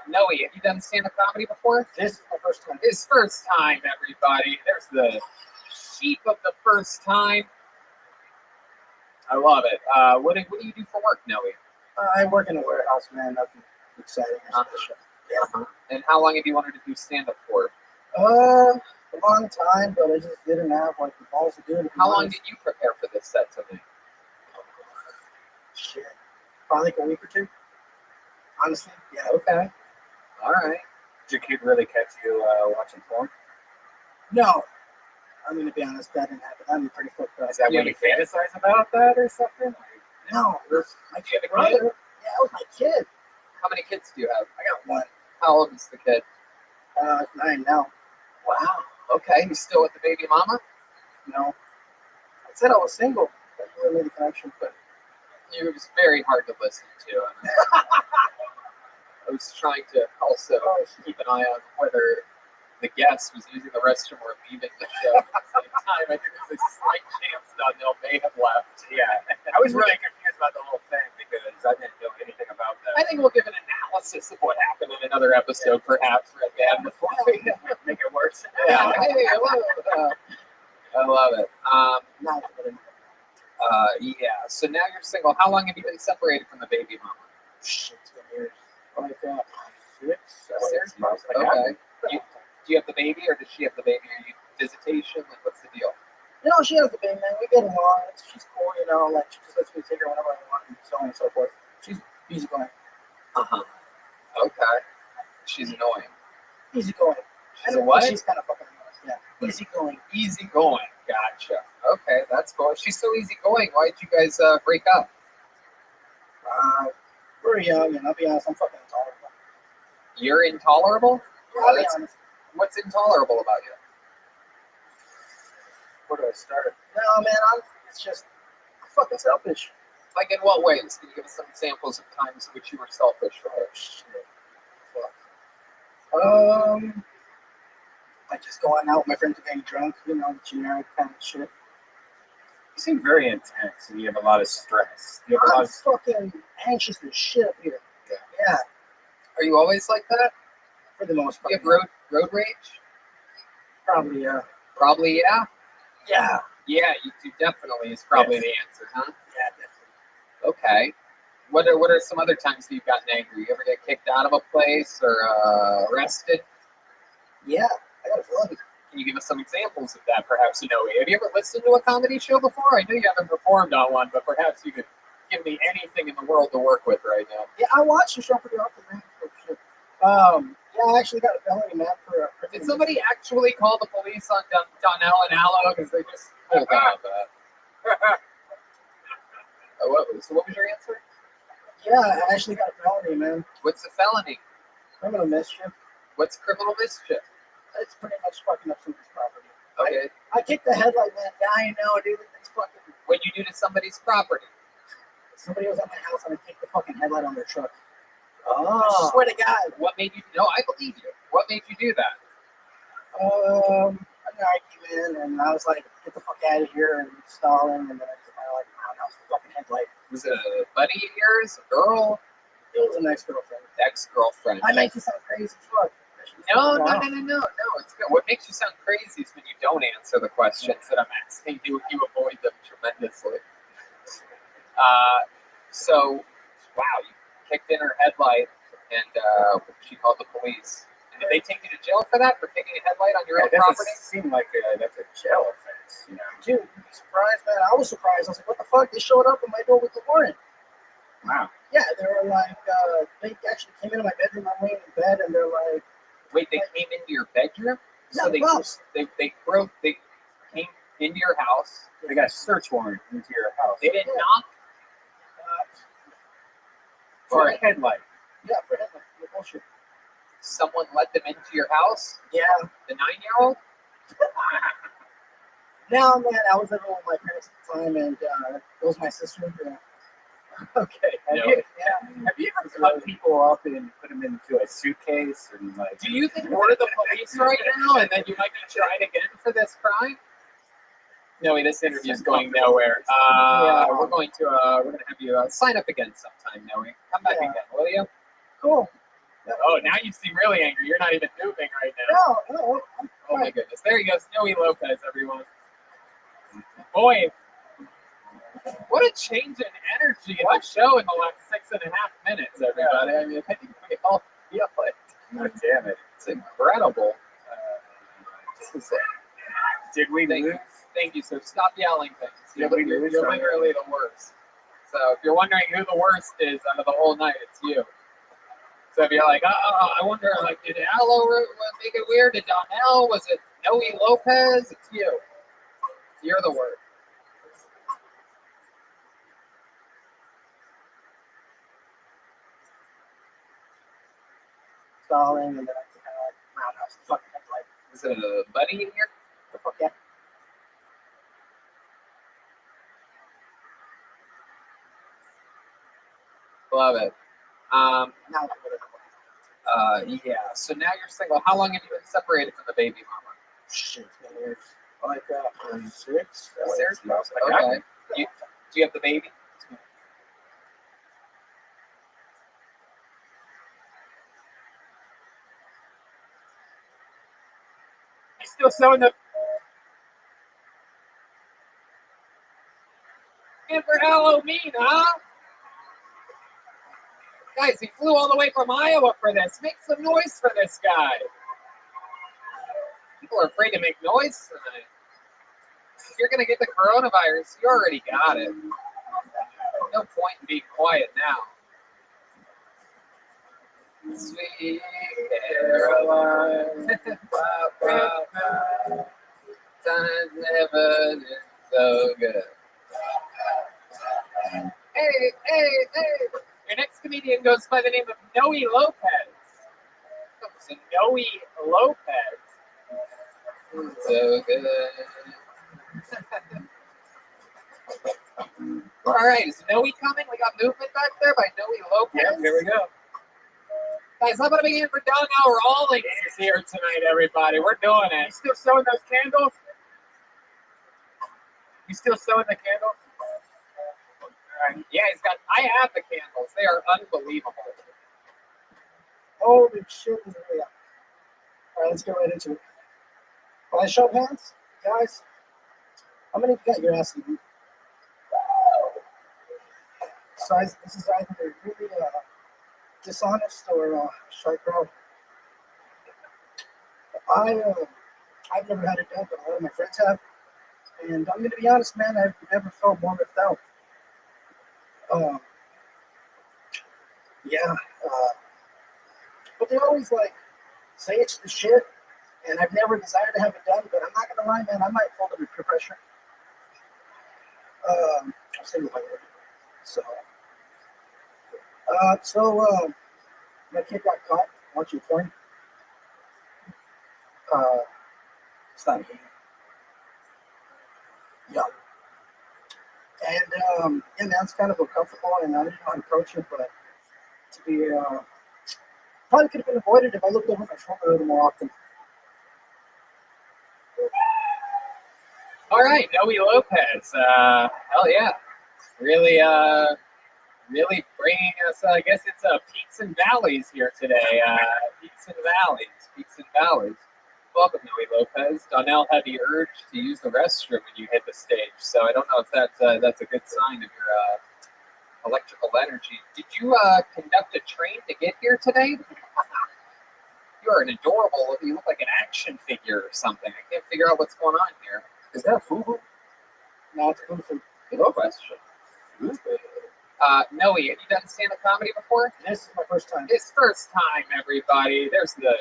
Noe, have you done stand-up comedy before? This is my first time. His first time, everybody. There's the sheep of the first time. I love it. What do you do for work, Noe? I work in a warehouse, man. Nothing exciting. Yeah. And how long have you wanted to do stand-up for? A long time, but I just didn't have like the balls to do it. How long did you prepare for this set to me? Shit. Probably like a week or two. Honestly, yeah. Okay. All right. Did your kid really catch you watching porn? No. I'm going to be honest, that didn't happen. I'm pretty fucked up. Is that when you fantasize about that or something? No. It was my Do you have a brother. kid? Yeah, it was my kid. How many kids do you have? I got one. How old is the kid? 9 now. Wow. Okay. You still with the baby mama? No. I said I was single. That's really made the connection, but It was very hard to listen to. I was trying to also keep an eye on whether the guest was using the restroom or leaving the show at the same time. I think there's a slight chance Donnell may have left. Yeah. I was really confused about the whole thing because I didn't know anything about that. I think we'll give an analysis of what happened in another episode, perhaps, right now, before we Make it worse. Yeah. Hey, hello. I love it. Yeah. So now you're single. How long have you been separated from the baby mama? shit, it's been years. Like 6 months. Okay. Do you have the baby, or does she have the baby? Are you visitation? Like, what's the deal? You know, she has the baby, man. We get along. She's cool, you know. Like, she just lets me take her whenever I want, and so on and so forth. She's easygoing. Okay. She's annoying. Easygoing. She's a what? She's kind of fucking annoying. Yeah. Easygoing. Easygoing. Gotcha. Okay, that's cool. If she's so easygoing, why did you guys break up? We're young, and I'll be honest, I'm fucking intolerable. You're intolerable? Yeah, I'll be honest. What's intolerable about you? Where do I start? No, man, it's just I'm fucking selfish. Like, in what ways? Can you give us some examples of times in which you were selfish? Like just going out with my friends and getting drunk, you know, generic kind of shit. You seem very intense and you have a lot of stress. You have a lot I'm of fucking anxious as shit up here. Yeah, Are you always like that? for the most part. You have road rage? Probably, yeah. Probably, yeah. Yeah. Yeah, you do definitely is probably the answer, huh? Yeah, definitely. Okay. What are some other times that you've gotten angry? You ever get kicked out of a place or arrested? Yeah, I got a feeling. Can you give us some examples of that, perhaps? You know, have you ever listened to a comedy show before? I know you haven't performed on one, but perhaps you could give me anything in the world to work with right now. Yeah, I watch the show pretty often, man. Yeah, I actually got a felony, man, for Did somebody actually call the police on Donnell and Allo because they just pulled out So what was your answer? Yeah, I actually got a felony, man. What's a felony? Criminal mischief. What's criminal mischief? It's pretty much fucking up somebody's property. Okay. I kicked the headlight, man. Yeah, I know, dude. It's fucking. What you do to somebody's property? Somebody was at my house and I kicked the fucking headlight on their truck. Oh. I swear to God. What made you? No, I believe you. What made you do that? I'm arguing, and I was like, get the fuck out of here, and stalling, and then I just kind of like roundhouse the fucking headlight. Was it a buddy of yours? A girl? It was an ex-girlfriend. Ex-girlfriend. I make you sound crazy fuck. No, it's good. What makes you sound crazy is when you don't answer the questions that I'm asking you. You avoid them tremendously. So, wow, you kicked in her headlight, and she called the police. And Did they take you to jail for that, for taking a headlight on your Yeah, own it doesn't property? seem like that's a jail offense, you know. Dude, you surprised, man. I was surprised. I was like, what the fuck? They showed up at my door with the warrant. Wow. Yeah, they were like, they actually came into my bedroom. I'm laying in bed, and they're like, Wait, they came into your bedroom? yeah, So they close. came into your house. They got a search warrant into your house They didn't knock for a headlight. Yeah, for headlight. Bullshit. someone let them into your house? Yeah. The 9-year-old? No, man, I was living with my parents at the time, and it was my sister. Yeah. Okay. No. Have you ever cut people up and put them into a suitcase and like? Do you think we're the police right now, and then you might be tried again for this crime? No, this interview is going nowhere. We're going to have you sign up again sometime, Noe. Come back again, will you? Cool. Oh, now you seem really angry. You're not even moving right now. No. Oh my goodness. There he goes, Noe Lopez, everyone. Boy, what a change in energy in the show in the last 6.5 minutes, everybody. I mean, I think we all feel it. God damn it! It's incredible. Did we lose? Thank you, sir. Stop yelling things. You're Did we lose literally the worst. So if you're wondering who the worst is out of the whole night, it's you. So if you're like, I wonder, like, did Allo make it weird? Did Donnell? Was it Noe Lopez? It's you. You're the worst. Stalling, and then I kind of like roundhouse the fucking headlight. Is it a buddy in here? The fuck yeah. Love it. Now I'm with it. Yeah. So now you're single. How long have you been separated from the baby mama? Shit, man. Like 6. 6 months. Okay. Do you have the baby? You still sewing the? And for Halloween, huh? Guys, he flew all the way from Iowa for this. Make some noise for this guy. People are afraid to make noise tonight. If you're going to get the coronavirus, you already got it. No point in being quiet now. Sweet Caroline. Times never been so good. Hey. Your next comedian goes by the name of Noe Lopez. So Noe Lopez. So good. All right, is Noe coming? We got movement back there by Noe Lopez. Yeah, here we go. Guys, how about a big hand for Donnell Rawlings is here tonight, everybody. We're doing it. You still sewing those candles? You still sewing the candles? Yeah, I have the candles. They are unbelievable. Holy shit. Yeah. All right, let's get right into it. By show of hands, guys, how many of you got your ass eaten? This is either really dishonest or sharp crowd. I've never had it done, but a lot of my friends have. And I'm going to be honest, man, I've never felt more left out. But they always like say it's the shit, and I've never desired to have it done. But I'm not gonna lie, man, I might fold under peer pressure. I'm single by the way, so my kid got caught watching porn. It's not a game. Yeah. And yeah, man, it's kind of uncomfortable, and I didn't know how to approach it, but to be probably could have been avoided if I looked over my shoulder a little more often. All right, Noe Lopez. Hell yeah. Really bringing us, I guess it's peaks and valleys here today. Peaks and valleys. Welcome, Noe Lopez. Donnell had the urge to use the restroom when you hit the stage, so I don't know if that's a good sign of your electrical energy. Did you conduct a train to get here today? You are an adorable. You look like an action figure or something. I can't figure out what's going on here. Is that FUBU? No, it's FUBU. Good question. Noe, have you done stand-up comedy before? This is my first time. His first time, everybody. There's the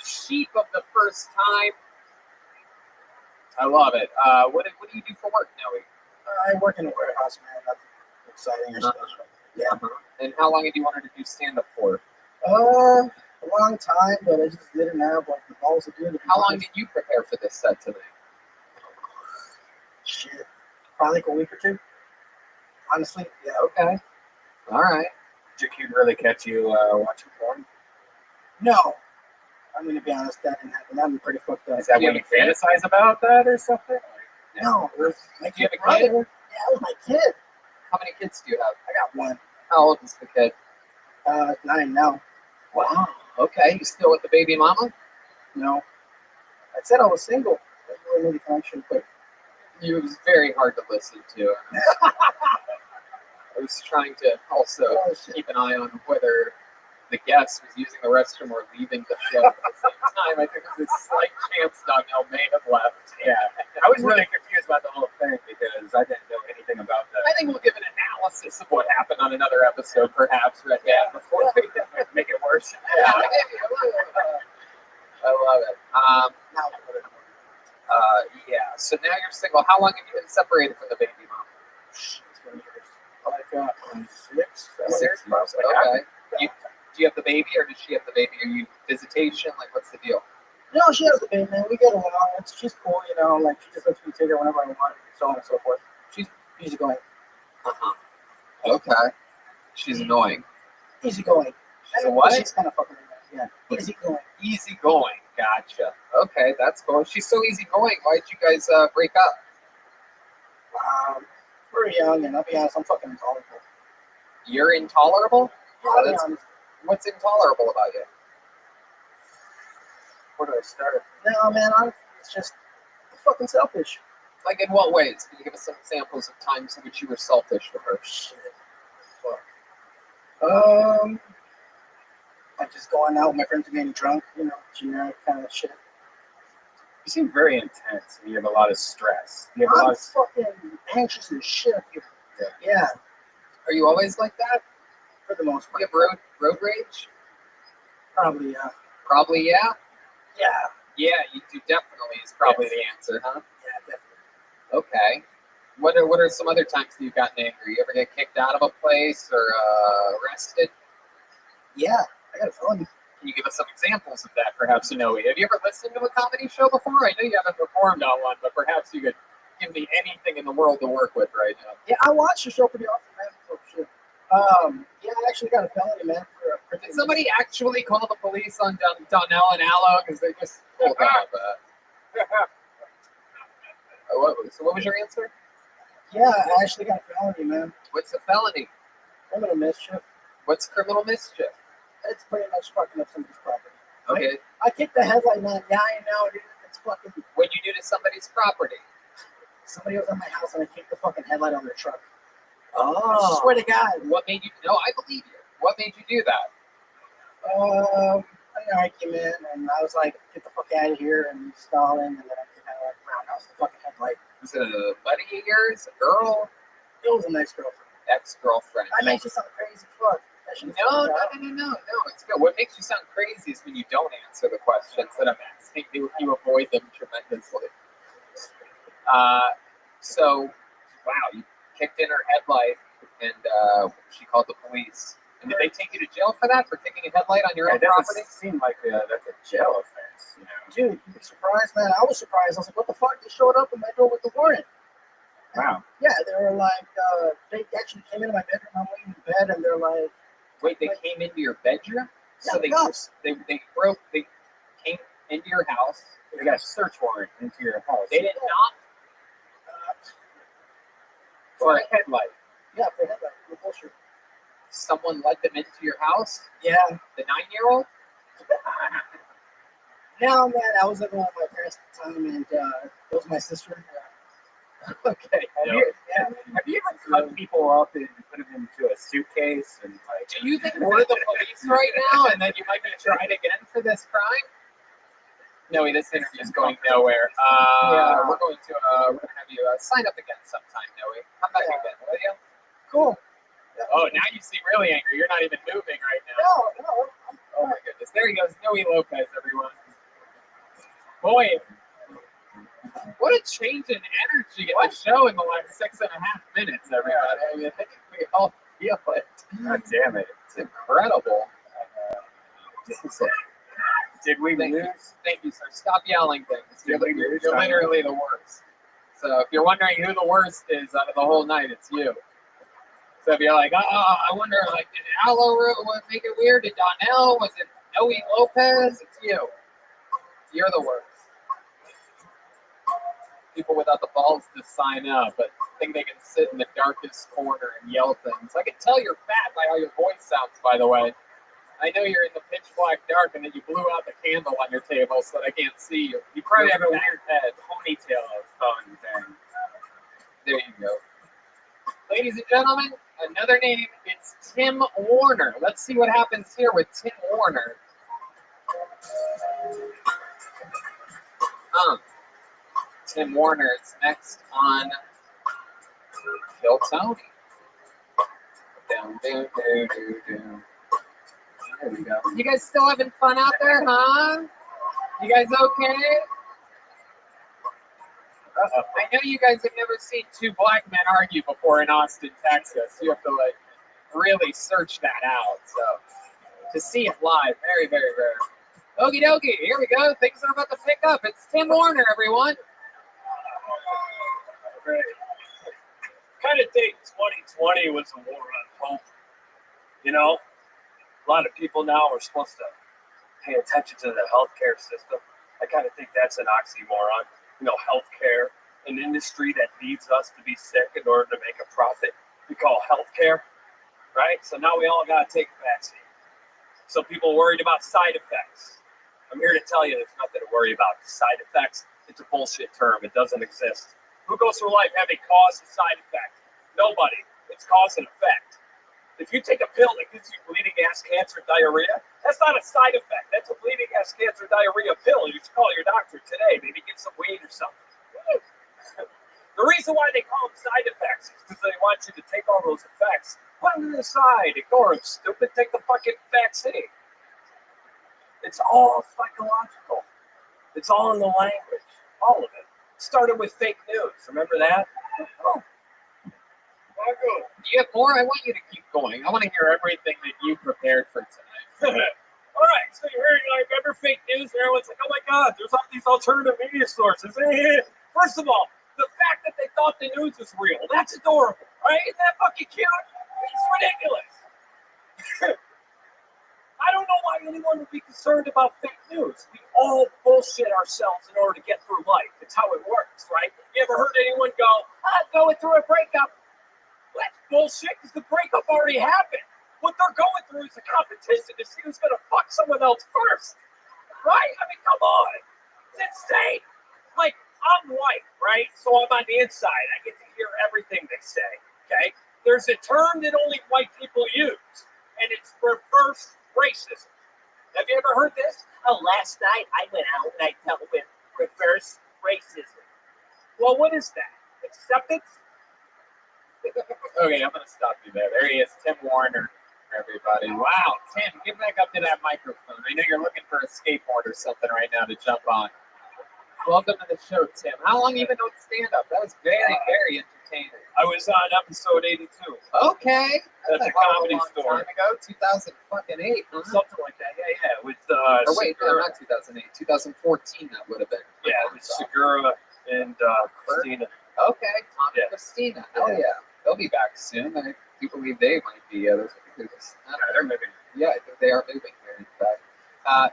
sheep of the first time. I love it. What do you do for work, Noe? I work in a warehouse, man. Nothing exciting or special. Yeah. And how long have you wanted to do stand-up for? A long time, but I just didn't have like the balls to do it. How long did you prepare for this set today? Shit, probably like a week or two. Honestly, yeah. Okay. All right. Did your kid really catch you watching porn? No. I'm gonna be honest, that didn't happen. That'd be pretty fucked up. Is that what you fantasize about that or something? No, it was my Do you kid. have a kid? Yeah, it was my kid. How many kids do you have? I got one. How old is the kid? 9 now. Wow. Okay. You still with the baby mama? No. I said I was single. I really made a connection, but It was very hard to listen to. I was trying to also keep an eye on whether the guest was using the restroom or leaving the show at the same time. I think there's a slight chance Donnell may have left. Yeah. I was really confused about the whole thing because I didn't know anything about that. I think we'll give an analysis of what happened on another episode, perhaps, right now, before we Make it worse. Yeah, maybe a little. I love it. Yeah. So now you're single. How long have you been separated from the baby mom? like 6, 7 6 years. months. Okay. Do you have the baby, or does she have the baby? Are you visitation? Like, what's the deal? No, she has the baby, man. We get along. She's cool, you know. Like, she just lets me take her whenever I want, so on and so forth. She's easygoing. Okay. She's annoying. Easygoing. She's a what? She's kind of fucking annoying. Yeah. Easygoing. Easygoing. Gotcha. Okay, that's cool. She's so easygoing. Why did you guys break up? We're young, and I'll be honest, I'm fucking intolerable. You're intolerable? Yeah, I'll be honest. What's intolerable about you? Where do I start? No, man, it's just fucking selfish. Like, in what ways? Can you give us some examples of times in which you were selfish with her? Shit. Like just going out with my friends and getting drunk, you know, generic kind of shit. You seem very intense and you have a lot of stress. You have a lot I'm of fucking anxious as shit. Yeah, Are you always like that? for the most part. You have road rage? Probably, yeah. Probably, yeah. Yeah. Yeah, you do definitely is probably the answer, huh? Yeah, definitely. Okay. What are some other times that you've gotten angry? You ever get kicked out of a place or arrested? Yeah, I got a felony. Can you give us some examples of that, perhaps, Noe? Have you ever listened to a comedy show before? I know you haven't performed on one, but perhaps you could give me anything in the world to work with right now. Yeah, I watch the show pretty often, man. Oh, shit. Yeah, I actually got a felony, man. Did somebody actually call the police on Donnell and Allo because they just pulled up? So what was your answer? Yeah, I actually got a felony, man. What's a felony? Criminal mischief. What's criminal mischief? It's pretty much fucking up somebody's property. Okay. I kicked the headlight, man. Yeah, I know, dude. It's fucking. What you do to somebody's property? Somebody was at my house and I kicked the fucking headlight on their truck. Oh. I swear to God. What made you? No, I believe you. What made you do that? I came in and I was like, get the fuck out of here and stalling, and then I kind of like roundhouse the fucking headlight. Was it a buddy of yours? A girl? It was a nice girlfriend. Ex-girlfriend. That makes you sound crazy. Fuck. No, it's good. What makes you sound crazy is when you don't answer the questions that I'm asking. You avoid them tremendously. So, wow, you kicked in her headlight, and she called the police. And did they take you to jail for that, for taking a headlight on your own property? It seemed like that's a jail offense, you know. Dude, you'd be surprised, man. I was surprised. I was like, what the fuck? They showed up at my door with the warrant. Wow. Yeah, they were like, they actually came into my bedroom. I'm laying in bed, and they're like, wait, they came into your bedroom? So they came into your house. They got a search warrant into your house. They did not for a headlight. Yeah, for a headlight. For bullshit. Someone let them into your house? Yeah. The 9-year-old? No, man, I was living with my parents at the time, and it was my sister. Okay. Have you ever cut people up and put them into a suitcase and like? Do you think we're the police right now, and then you might be tried again for this crime? No, this interview is going nowhere. We're going to have you sign up again sometime, Noe. Come back again, will you? Cool. Oh, now you seem really angry. You're not even moving right now. No. Oh my goodness. There he goes, Noe Lopez, everyone. Boy, what a change in energy in the show in the last 6.5 minutes, everybody. I mean, I think we all feel it. God damn it! It's incredible. Did we lose? Thank you, sir. Stop yelling things. You're lose? literally the worst. So if you're wondering who the worst is out of the whole night, it's you. So if you're like, I wonder, like, did Aloe make it weird? Did Donnell? Was it Noe Lopez? It's you. You're the worst. People without the balls to sign up, but think they can sit in the darkest corner and yell things. I can tell you're fat by how your voice sounds, by the way. I know you're in the pitch black dark and then you blew out the candle on your table so that I can't see you. You probably have a weird head. Ponytail fun thing. There you go. Ladies and gentlemen, another name, it's Tim Warner. Let's see what happens here with Tim Warner. Tim Warner is next on Kill Tony. Down. There we go. You guys still having fun out there, huh? You guys okay? I know you guys have never seen two black men argue before in Austin, Texas. You have to like really search that out. So to see it live, very, very rare. Okie dokie, here we go. Things are about to pick up. It's Tim Warner, everyone. Great. Kind of think 2020 was a war on hope. You know, a lot of people now are supposed to pay attention to the healthcare system. I kind of think that's an oxymoron. You know, healthcare, an industry that needs us to be sick in order to make a profit. We call healthcare, right? So now we all got to take a vaccine. Some people worried about side effects. I'm here to tell you there's nothing to worry about. Side effects, it's a bullshit term. It doesn't exist. Who goes through life having cause and side effect? Nobody. It's cause and effect. If you take a pill that gives you bleeding gas, cancer, diarrhea, that's not a side effect. That's a bleeding gas, cancer, diarrhea pill. You should call your doctor today. Maybe get some weed or something. The reason why they call them side effects is because they want you to take all those effects, put them to the side, ignore them, stupid, take the fucking vaccine. It's all psychological. It's all in the language. All of it. Started with fake news. Remember that? Oh. Do you have more? I want you to keep going. I want to hear everything that you prepared for tonight. All right, so you're hearing, like, remember fake news? And everyone's like, oh my God, there's all these alternative media sources. First of all, the fact that they thought the news was real, that's adorable, right? Isn't that fucking cute? It's ridiculous. I don't know why anyone would be concerned about fake news. We all bullshit ourselves in order to get through life. It's how it works, right? You ever heard anyone go, I'm going through a breakup? That's bullshit because the breakup already happened. What they're going through is a competition to see who's going to fuck someone else first. Right? I mean, come on. It's insane. Like, I'm white, right? So I'm on the inside. I get to hear everything they say, okay? There's a term that only white people use, and it's reverse racism. Have you ever heard this? Oh, last night I went out and I dealt with reverse racism. Well, what is that? Acceptance? Okay, I'm going to stop you there. There he is, Tim Warner, everybody. Wow, Tim, get back up to that microphone. I know you're looking for a skateboard or something right now to jump on. Welcome to the show, Tim. How long have you been doing stand-up? That was very, very entertaining. I was on episode 82. Okay. That's a comedy store. Time ago, 2008. Huh? Something like that. Yeah. With or wait, no, not 2008. 2014 that would have been. Yeah, with Segura and Christina. Okay, Tom and Christina. Hell yeah. They'll be back soon. I do believe they might be. They're moving. Yeah, I think they are moving here, in fact.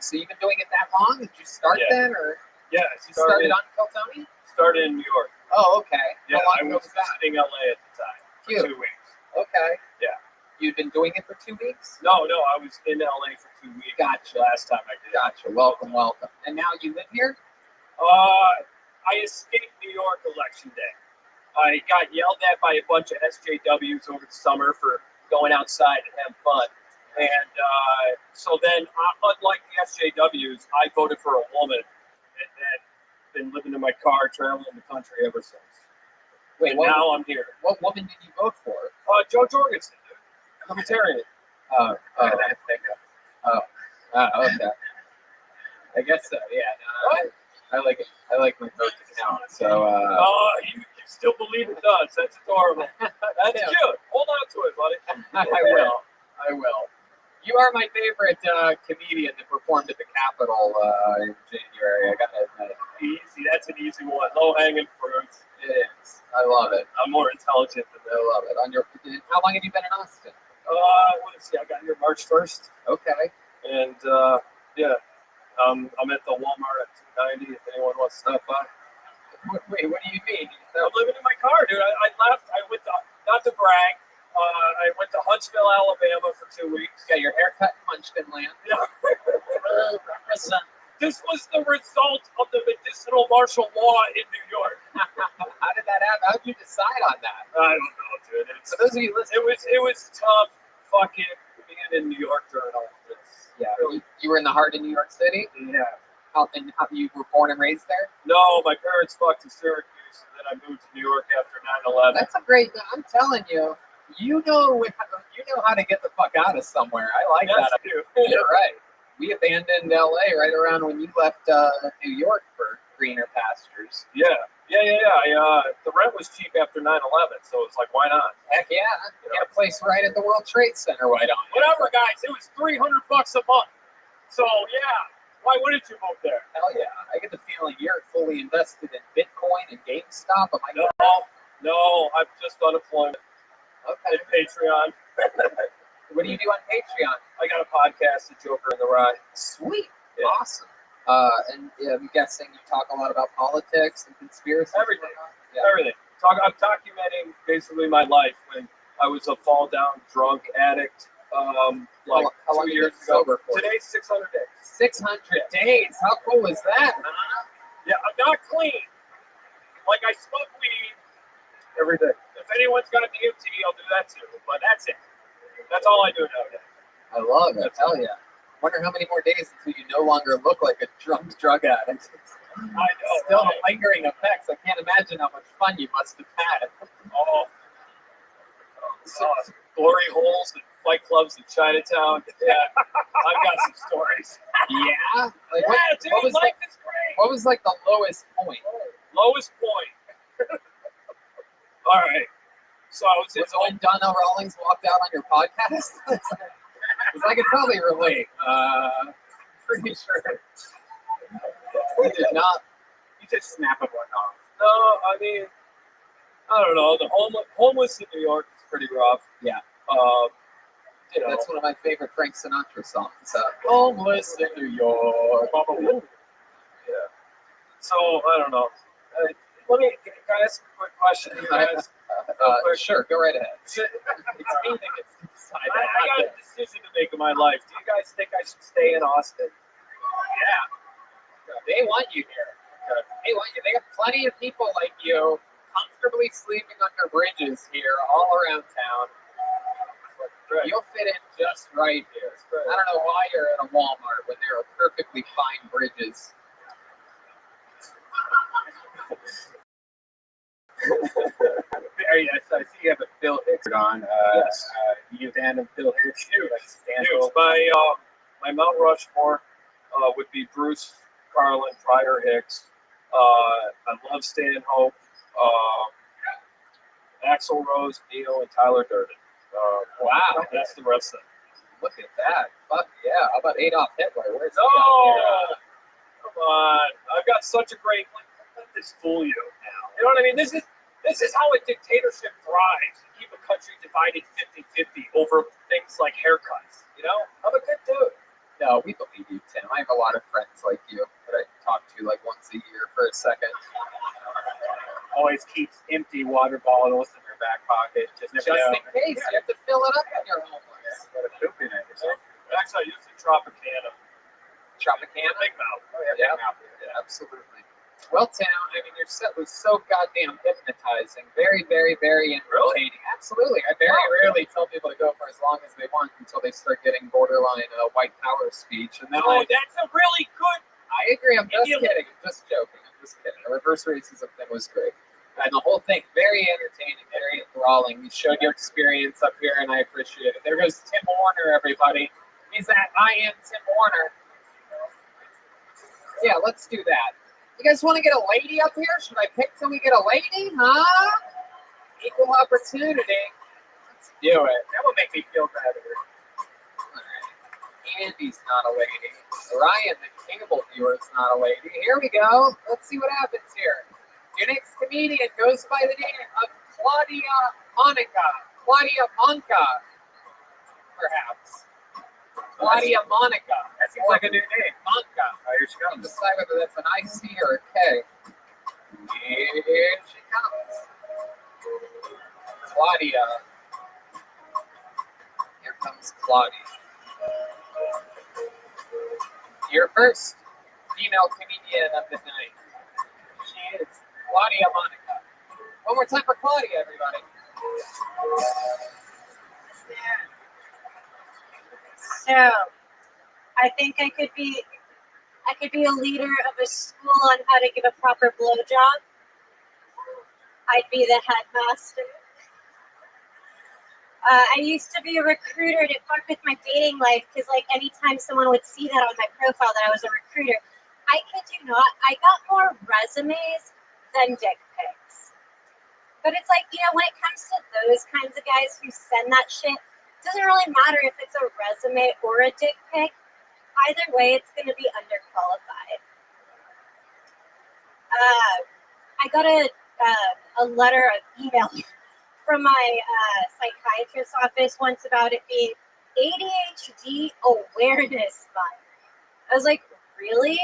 So you've been doing it that long? Did you start then, or? Yeah, you started on Kill Tony? Started in New York. Oh, okay. Yeah, How I long was visiting LA at the time. Cute. For 2 weeks. Okay. Yeah. You've been doing it for 2 weeks? No, I was in LA for 2 weeks. Gotcha. Last time I did. Gotcha. Welcome. And now you live here? I escaped New York election day. I got yelled at by a bunch of SJWs over the summer for going outside and having fun. And so then, unlike the SJWs, I voted for a woman and then been living in my car, traveling the country ever since. Wait, and now I'm here. What woman did you vote for? Joe Jorgensen, Libertarian. Okay. I guess so. Yeah. No, I like it. I like my vote to count. So. You still believe it does? That's adorable. That's cute. Hold on to it, buddy. I will. You are my favorite comedian that performed at the Capitol in January. I gotta admit. Easy. That's an easy one. Low hanging fruit. It is. I love it. I'm more intelligent than that. I love it. How long have you been in Austin? Let's see. I got here March 1st. Okay. And I'm at the Walmart at 290. If anyone wants to stop by. Wait, what do you mean? I'm living in my car, dude. I left. I went to, not to brag. I went to Huntsville, Alabama for 2 weeks. Got your haircut in Munchkin Land. Yeah. This was the result of the medicinal martial law in New York. How did that happen? How did you decide on that? I don't know, dude. For those of you listening, it was tough fucking being in New York during all of this. Yeah. Really. You were in the heart of New York City? Yeah. How you were born and raised there? No, my parents fucked in Syracuse, and then I moved to New York after 9/11. That's a great. I'm telling you, you know how to get the fuck out of somewhere. I like that. You're right. We abandoned LA right around when you left New York for greener pastures. Yeah. The rent was cheap after 9/11, so it's like, why not? Heck yeah. You got a place right at the World Trade Center. Why don't you? Whatever, guys. It was $300 a month. So yeah. Why wouldn't you move there? Hell yeah. I get the feeling you're fully invested in Bitcoin and GameStop. No, I'm just unemployment. Okay. And Patreon. What do you do on Patreon? I got a podcast, The Joker in the Rye. Sweet. Yeah. Awesome. And I'm guessing you talk a lot about politics and conspiracy. Everything. Yeah. Everything. I'm documenting basically my life when I was a fall down drunk addict. Like how long 2 years ago. Today's 600 days. 600 days. How cool is that, man? Yeah, I'm not clean. Like, I smoke weed every day. If anyone's got a DMT, I'll do that too. But that's it. That's all I do nowadays. I love it. Hell yeah. Wonder how many more days until you no longer look like a drunk drug addict. I know. Still the lingering effects. I can't imagine how much fun you must have had. Glory holes and fight clubs in Chinatown. Yeah, I've got some stories. Yeah? Like, dude, life is great. What was like the lowest point? Lowest point. All right. So I was when Donna Rawlings walked out on your podcast? Because I could probably relate. Pretty sure. You did not. You just snap it one off. No, I mean, I don't know. The homeless in New York is pretty rough. Yeah. You know. That's one of my favorite Frank Sinatra songs. Homeless in New York. Yeah. So, I don't know. Can I ask a quick question, you guys? Sure, go right ahead. It's me that gets to decide. I got a decision to make in my life. Do you guys think I should stay in Austin? Yeah. They want you here. They want you. They have plenty of people like you comfortably sleeping under bridges here all around town. Right. You'll fit in just right here. Right. I don't know why you're at a Walmart when there are perfectly fine bridges. Yes, I see you have a Phil Hicks on. Yes. You and Phil Hicks. My Mount Rushmore would be Bruce, Carlin, Pryor Hicks. I love Stanhope, Axl Rose, Neil, and Tyler Durden. Wow, that's the rest of it. Look at that. Fuck yeah. How about Adolf Hitler? Where's come on. I've got such a great. Let this fool you now. You know what I mean? This is how a dictatorship thrives. You keep a country divided 50-50 over things like haircuts. You know? I'm a good dude. No, we believe you, Tim. I have a lot of friends like you that I talk to like once a year for a second. Always keeps empty water bottles in their back pocket. Just in case. You have to fill it up when you're homeless. Actually, I use the Tropicana. Tropicana? Big mouth. Oh, yeah, absolutely. Well, Tim, I mean, your set was so goddamn hypnotizing. Very, very, very entertaining. Absolutely. I very rarely tell people to go for as long as they want until they start getting borderline white power speech. And then That's a really good. I agree. I'm just kidding. I'm just joking. I'm just kidding. The reverse racism thing was great. And the whole thing, very entertaining, very enthralling. You showed your experience up here, and I appreciate it. There goes Tim Warner, everybody. He's at I Am Tim Warner. Yeah, let's do that. You guys want to get a lady up here? Should I pick till we get a lady? Huh? Equal opportunity. Let's do it. That would make me feel better. All right. Andy's not a lady. Ryan, the cable viewer, is not a lady. Here we go. Let's see what happens here. Your next comedian goes by the name of Claudia Monica. Claudia Monca, perhaps. Claudia Monica. That seems like a new name. Monca. Here she comes. Decide whether that's an IC or a K. Here she comes. Claudia. Here comes Claudia. Your first female comedian of the night. She is Claudia Monica. One more time for Claudia, everybody. So, I think I could be a leader of a school on how to give a proper blowjob. I'd be the headmaster. I used to be a recruiter to fuck with my dating life because, like, anytime someone would see that on my profile that I was a recruiter, I kid you not, I got more resumes than dick pics. But it's like, when it comes to those kinds of guys who send that shit, it doesn't really matter if it's a resume or a dick pic. Either way, it's going to be underqualified. I got a letter, an email from my psychiatrist's office once about it being ADHD Awareness Month. I was like, really?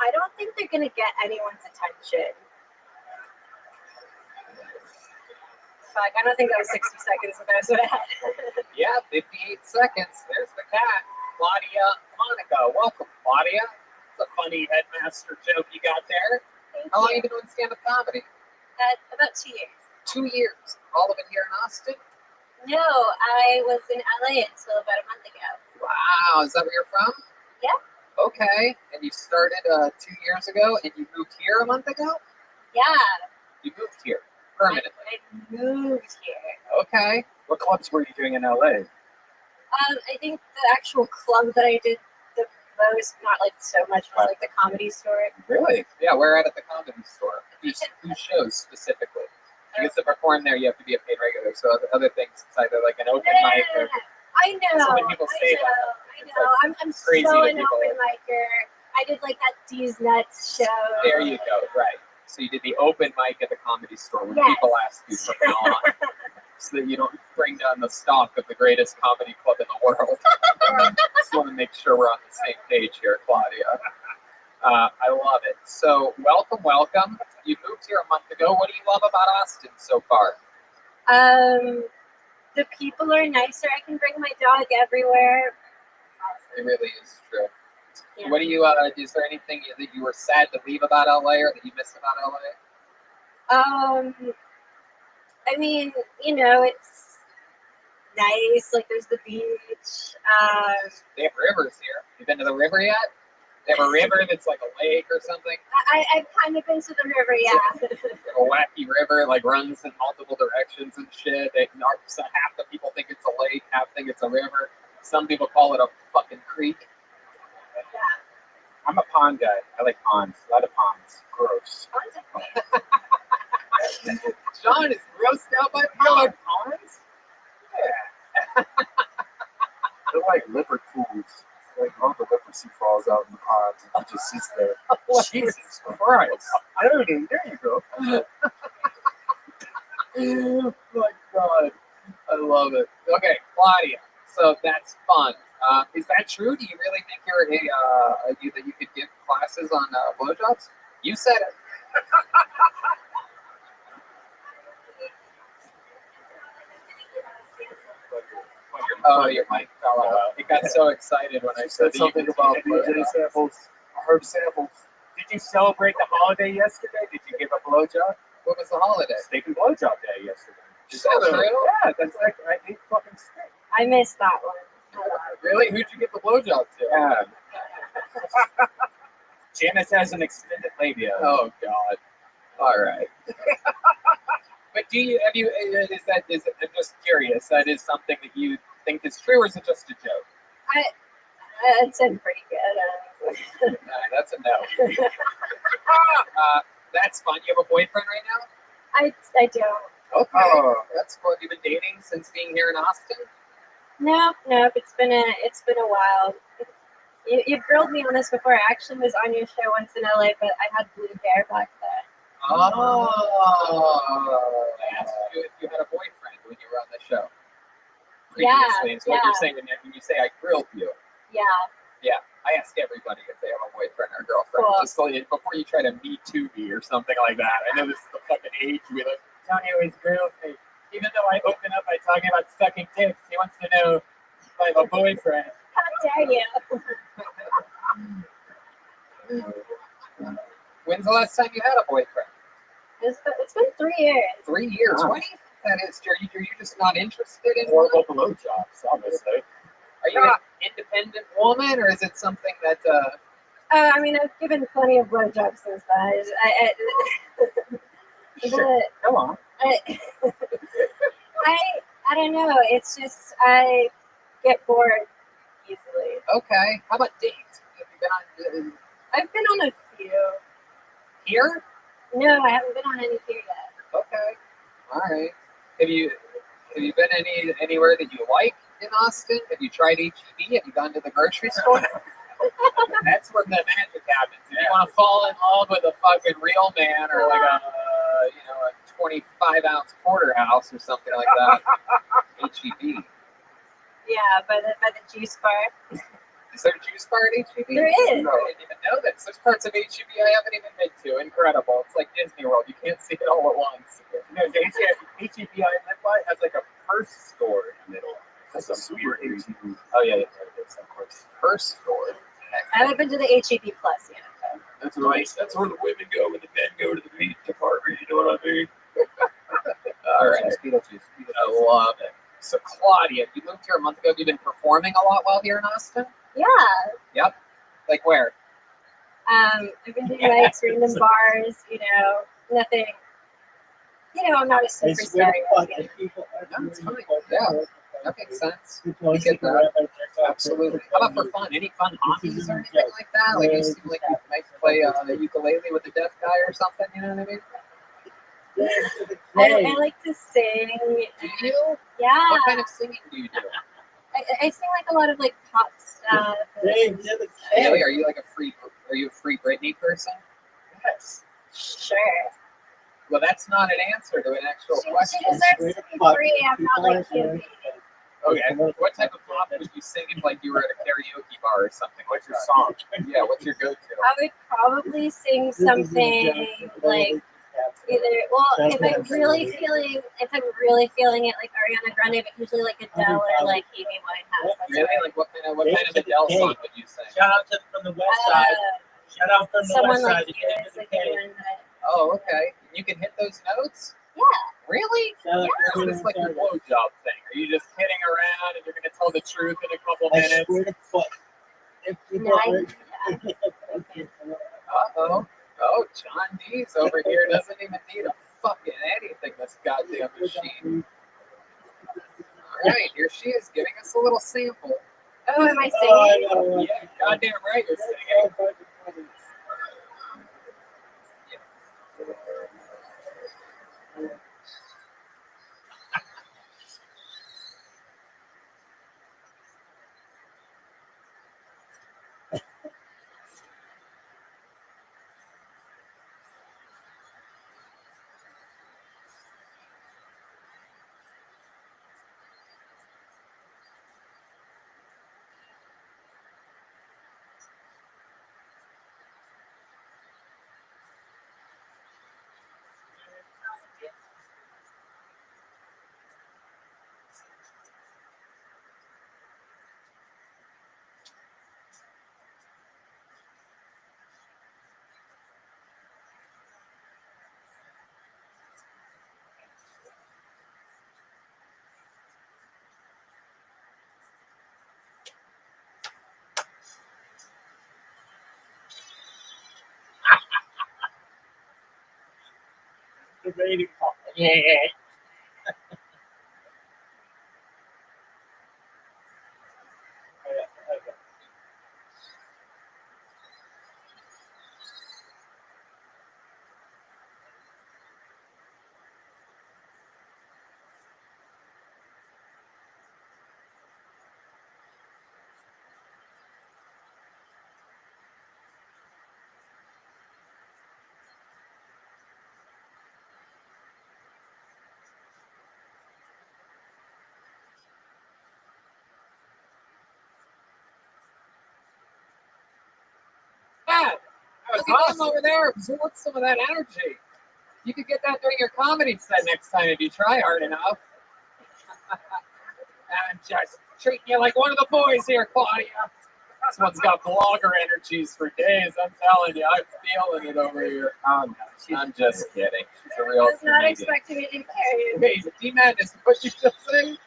I don't think they're going to get anyone's attention. Fuck, I don't think that was 60 seconds that I was at. Yeah, 58 seconds. There's the cat. Claudia Monica. Welcome, Claudia. It's a funny headmaster joke you got there. How long have you been doing stand-up comedy? About 2 years. 2 years. All of it here in Austin? No, I was in LA until about a month ago. Wow, is that where you're from? Yeah. Okay, and you started 2 years ago, and you moved here a month ago? Yeah. You moved here permanently. I moved here. Okay. What clubs were you doing in LA? I think the actual club that I did the most, not like so much, was like the Comedy Store. Really? Yeah, we're at the Comedy Store. Who shows specifically? I guess to perform there, you have to be a paid regular. So other things, it's either like an open mic or. I know. So when people say that, I know. Like I'm crazy so to an people. open micer. I did like that D's Nuts show. There you go. Right. So you did the open mic at the Comedy Store when Yes. people ask you from now on, so that you don't bring down the stock of the greatest comedy club in the world. Just want to make sure we're on the same page here, Claudia. I love it. So welcome. You moved here a month ago. What do you love about Austin so far? The people are nicer. I can bring my dog everywhere. It really is true. Yeah. What do you? Is there anything that you were sad to leave about LA or that you missed about LA? I mean, it's nice. Like, there's the beach. They have rivers here. You been to the river yet? They have a river that's like a lake or something. I've kind of been to the river, yeah. A wacky river, like runs in multiple directions and shit. So half the people think it's a lake, half think it's a river. Some people call it a fucking creek. I'm a pond guy. I like ponds. A lot of ponds. Gross. John is grossed out by ponds? Yeah. They're like liver pools. Like all the leprosy falls out in the ponds and it just sits there. Jesus Christ. There you go. Oh my God. I love it. Okay, Claudia. So that's fun. Is that true? Do you really think that you could give classes on blowjobs? You said it. Oh, your mic fell out. It got so excited when I said something about BJ samples. I heard samples. Did you celebrate the holiday yesterday? Did you give a blowjob? What was the holiday? Steak and blowjob day yesterday. Is that true? Yeah, that's like I ate fucking steak. I missed that one. Really? Who'd you give the blowjob to? Yeah. Janice has an extended labia. Oh God. All right. But I'm just curious, that is something that you think is true, or is it just a joke? It's been pretty good. All right, that's a no. That's fun. You have a boyfriend right now? I don't. Okay. That's cool. You've been dating since being here in Austin? No. It's been a while. You've grilled me on this before. I actually was on your show once in LA, but I had blue hair back then. Oh. I asked you if you had a boyfriend when you were on the show. Previously, it's what you're saying when you say I grilled you. Yeah. Yeah, I ask everybody if they have a boyfriend or girlfriend. Cool. Just so before you try to Me Too me or something like that. I know this is the fucking age we live. Tony always grills me. Even though I open up by talking about sucking dicks, he wants to know if I have a boyfriend. How dare you? When's the last time you had a boyfriend? It's been 3 years. 3 years. Why do you think that is? Are you just not interested in Horrible blowjobs, obviously. Are you an independent woman, or is it something that? I mean, I've given plenty of blowjobs since then. Go on. I don't know. It's just I get bored easily. Okay. How about dates? Have you been on? I've been on a few. Here? No, I haven't been on any here yet. Okay. All right. Have you been anywhere that you like in Austin? Have you tried HEB? Have you gone to the grocery store? That's where the magic happens. If you want to fall in love with a fucking real man or like a 25-ounce porterhouse or something like that, HEB. Yeah, by the juice bar. Is there a juice bar at HEB? There is. No, I didn't even know this. There's parts of HEB I haven't even been to. Incredible. It's like Disney World. You can't see it all at once. No, the HEB I live by has like a purse store in the middle. That's a weird HEB. Oh yeah, of course. Purse store. I haven't been to the HEB Plus yet. That's nice. That's where the women go when the men go to the meat department. You know what I mean? All right. I love it. So Claudia, you moved here a month ago. Have you been performing a lot while here in Austin? Yeah. Yep. Like where? I've been doing like random bars, nothing. I'm not a superstar. That's fine. Yeah, that makes sense. We get that. Absolutely. How about for fun? Any fun hobbies or anything like that? Like you seem like you might play the ukulele with a deaf guy or something. You know what I mean? I like to sing. Do you? Yeah. What kind of singing do you do? I sing like a lot of like pop stuff. Really? Are you a free Britney person? Yes. Sure. Well, that's not an answer to an actual question. She deserves to be free. I'm not like you. Okay. What type of pop would you sing if like you were at a karaoke bar or something? What's your song? Yeah, what's your go-to? I would probably sing something like if I'm really feeling it, like Ariana Grande, but usually like Adele or like Amy Winehouse. Really? Like what kind of Adele song would you sing? Shout out from the west side. Shout out from the someone west like side. you is like doing that. Oh, okay. You can hit those notes? Yeah. Really? Yeah. Or is this like your blowjob thing? Are you just kidding around and you're going to tell the truth in a couple I minutes? swear to fuck. If people Uh-oh. Oh, John D's over here doesn't even need a fucking anything, this goddamn machine. All right, here she is giving us a little sample. Oh, am I singing? Yeah, goddamn right you're singing. The rating call. Yeah. Yeah, look at him over there. Absorb some of that energy. You could get that during your comedy set next time if you try hard enough. I'm just treating you like one of the boys here, Claudia. This one's got blogger energies for days. I'm telling you, I'm feeling it over here. Oh, no, I'm just kidding. She's a real I was not comedian. expecting it to carry. Wait, D-Madness, what you just saying?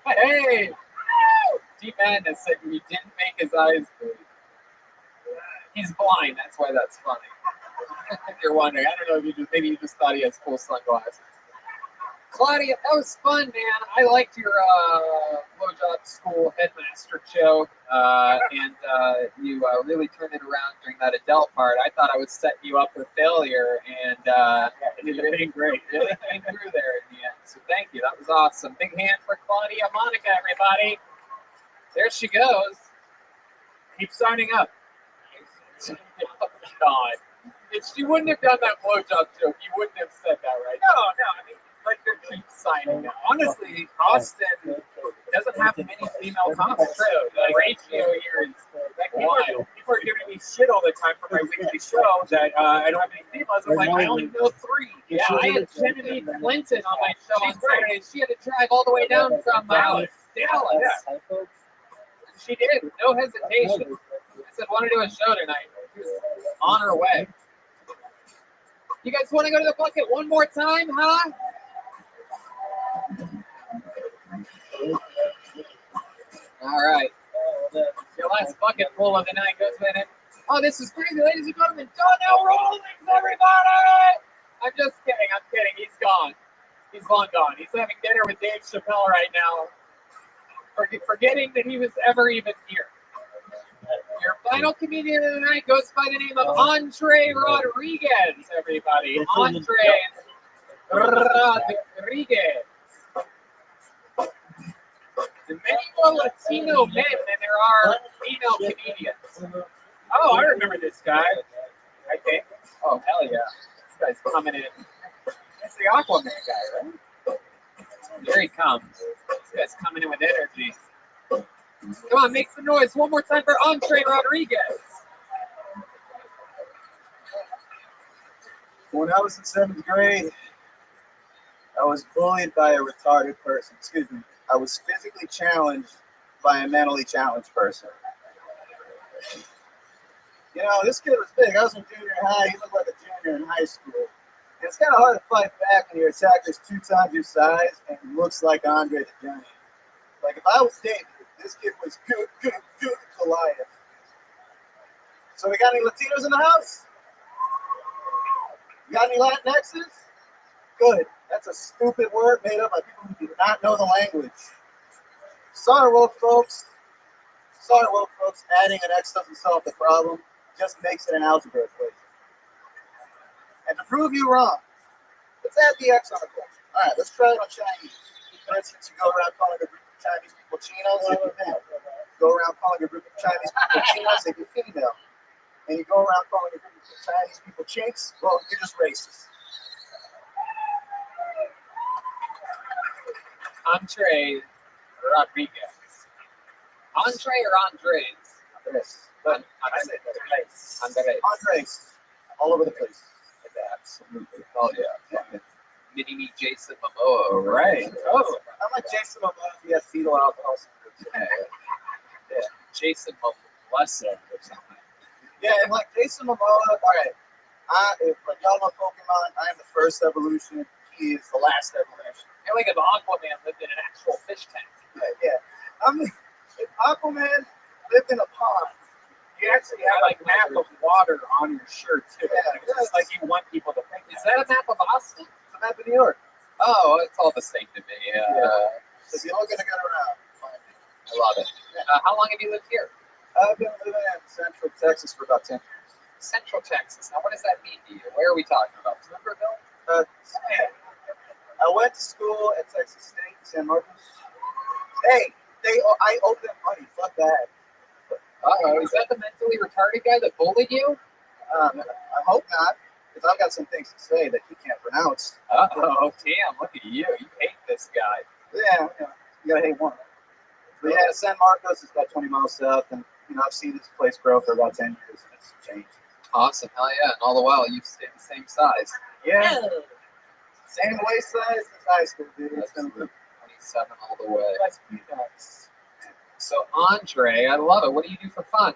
Hey! D-Madness said he didn't make his eyes bleed. He's blind, that's why that's funny. If you're wondering, I don't know if you just, maybe you just thought he has cool sunglasses. Claudia, that was fun, man. I liked your blowjob school headmaster show, and you really turned it around during that Adele part. I thought I was setting you up for failure, and you did great. Really came through there in the end. So thank you. That was awesome. Big hand for Claudia Monica, everybody. There she goes. Keep signing up. Oh, God. If she wouldn't have done that blowjob joke, you wouldn't have said that, right? No. I mean, like, you keep signing up. Honestly, Austin doesn't have many female comics. True. The ratio here is wild. People are giving me shit all the time for my weekly show that I don't have any females. I'm like, I only know 3. Yeah, I had Genevieve Clinton on my show on Saturday, and she had to drive all the way down from Dallas. Yeah. She did, no hesitation. I said, want to do a show tonight. She was on her way. You guys want to go to the bucket one more time, huh? All right. Your last bucket full of the night goes with it. Oh, this is crazy, ladies and gentlemen. Donnell Rawlings, everybody! I'm just kidding. He's gone. He's long gone. He's having dinner with Dave Chappelle right now, forgetting that he was ever even here. Your final comedian of the night goes by the name of Andre Rodriguez, everybody. Andre Rodriguez. There are many more Latino men than there are female comedians. Oh, I remember this guy. I think. Oh, hell yeah. This guy's coming in. That's the Aquaman guy, right? Here he comes. This guy's coming in with energy. Come on, make some noise one more time for Andre Rodriguez. When I was in 7th grade, I was bullied by a retarded person. Excuse me. I was physically challenged by a mentally challenged person. You know, this kid was big. I was in junior high. He looked like a junior in high school. And it's kind of hard to fight back when your attacker's 2 times your size and looks like Andre the Giant. Like, if I was David, this kid was good Goliath. So we got any Latinos in the house? You got any Latinxes? Good. That's a stupid word made up by people who do not know the language. Sorry, woke folks. Adding an X doesn't solve the problem. Just makes it an algebra equation. And to prove you wrong, let's add the X on the question. All right, let's try it on Chinese. For instance, you go around calling a group of Chinese people chinos if you're male. Go around calling a group of Chinese people chinos if you're female. And you go around calling a group of Chinese people chinks, well, you're just racist. Andre Rodriguez. Andre or Andres? Andres. All over the place. Absolutely. Oh, yeah. Mini-me Jason Momoa, right? Oh. I'm like Jason Momoa if he has fetal alcohol. Yeah. Jason Momoa or something. Yeah, and like Jason Momoa, all right. If like y'all know Pokemon, I am the first evolution. He is the last evolution. And like if Aquaman lived in an actual fish tank. Yeah. I mean, if Aquaman lived in a pond, You actually have like a map of water on your shirt too. It's just like you want people to think. Is that a map of Austin? It's a map of New York. Oh, it's all the same to me. So if you're looking to get around, find it. I love it. How long have you lived here? I've been living in Central Texas for about 10 years. Central Texas. Now, what does that mean to you? Where are we talking about? Pflugerville? I went to school at Texas State, San Marcos. Hey, I owe them money. Fuck that. Uh-oh, is that the mentally retarded guy that bullied you? I hope not, because I've got some things to say that he can't pronounce. Uh-oh, damn, look at you. You hate this guy. Yeah, you gotta hate one. But yeah, San Marcos is about 20 miles south, and I've seen this place grow for about 10 years, and it's changed. Awesome, hell yeah. And all the while, you've stayed the same size. Yeah. Same waist size as high school, dude. It's gonna be 27 all the way. So, Andre, I love it. What do you do for fun?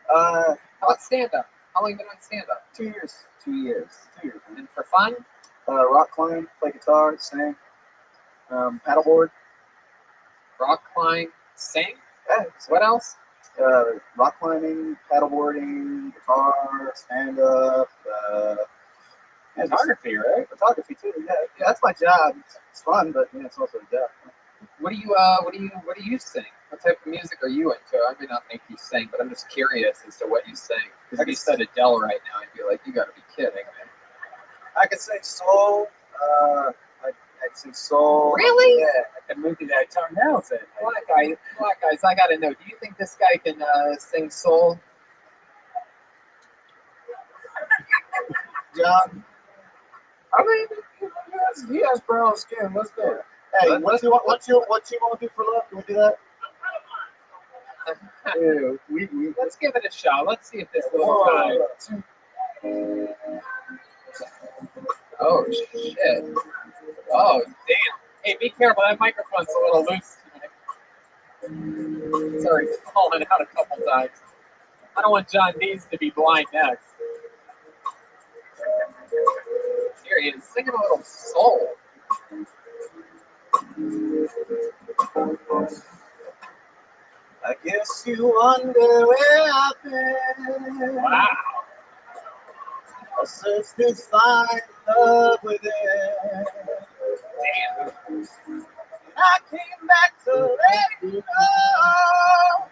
How about stand-up? How long have you been on stand-up? 2 years. 2 years. 2 years. And for fun? Rock climb, play guitar, sing, paddleboard. Rock climb, sing? Yeah. What else? Rock climbing, paddleboarding, guitar, stand-up. Photography, right? Photography too. Yeah, that's my job. It's fun, but it's also a job. What do you sing? What type of music are you into? I may not make you sing, but I'm just curious as to what you sing. Because if you said Adele right now, I'd be like, you got to be kidding, man. I could sing soul. I'd sing soul. Really? Yeah. I can move to that tongue now. Black guys, I gotta know. Do you think this guy can sing soul? John. I mean, he has brown skin. Let's go. Hey, what you want to do for love? Can we do that? Yeah, let's give it a shot. Let's see if this little guy. Oh shit! Oh damn! Hey, be careful. That microphone's a little loose tonight. Sorry, falling out a couple times. I don't want John Dees to be blind next. Here he is, singing a little soul. I guess you wonder where I've been. Wow. I searched to find love within. Damn. And I came back to let you know.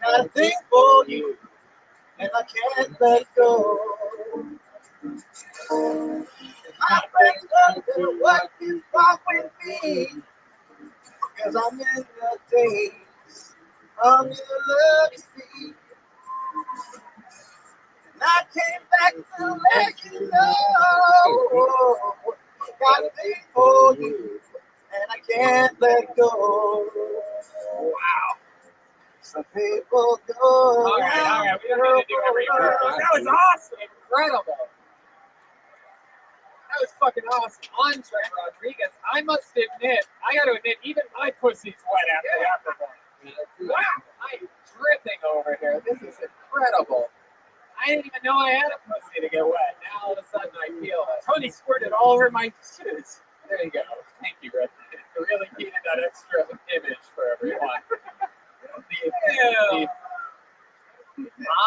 Got a thing for you, and I can't let go. My friends wonder what is wrong with me, because I'm in the days of your love, you see. And I came back to let you know. Got a thing for you, and I can't let go. Wow. Some people go. All right. We don't need to do every word. That was awesome. Incredible. That was fucking awesome. Andre Rodriguez. I must admit, even my pussy's wet after that. Wow. I'm dripping over here. This is incredible. I didn't even know I had a pussy to get wet. Now all of a sudden I feel it. Tony squirted all over my shoes. There you go. Thank you, Rick. I really needed that extra image for everyone.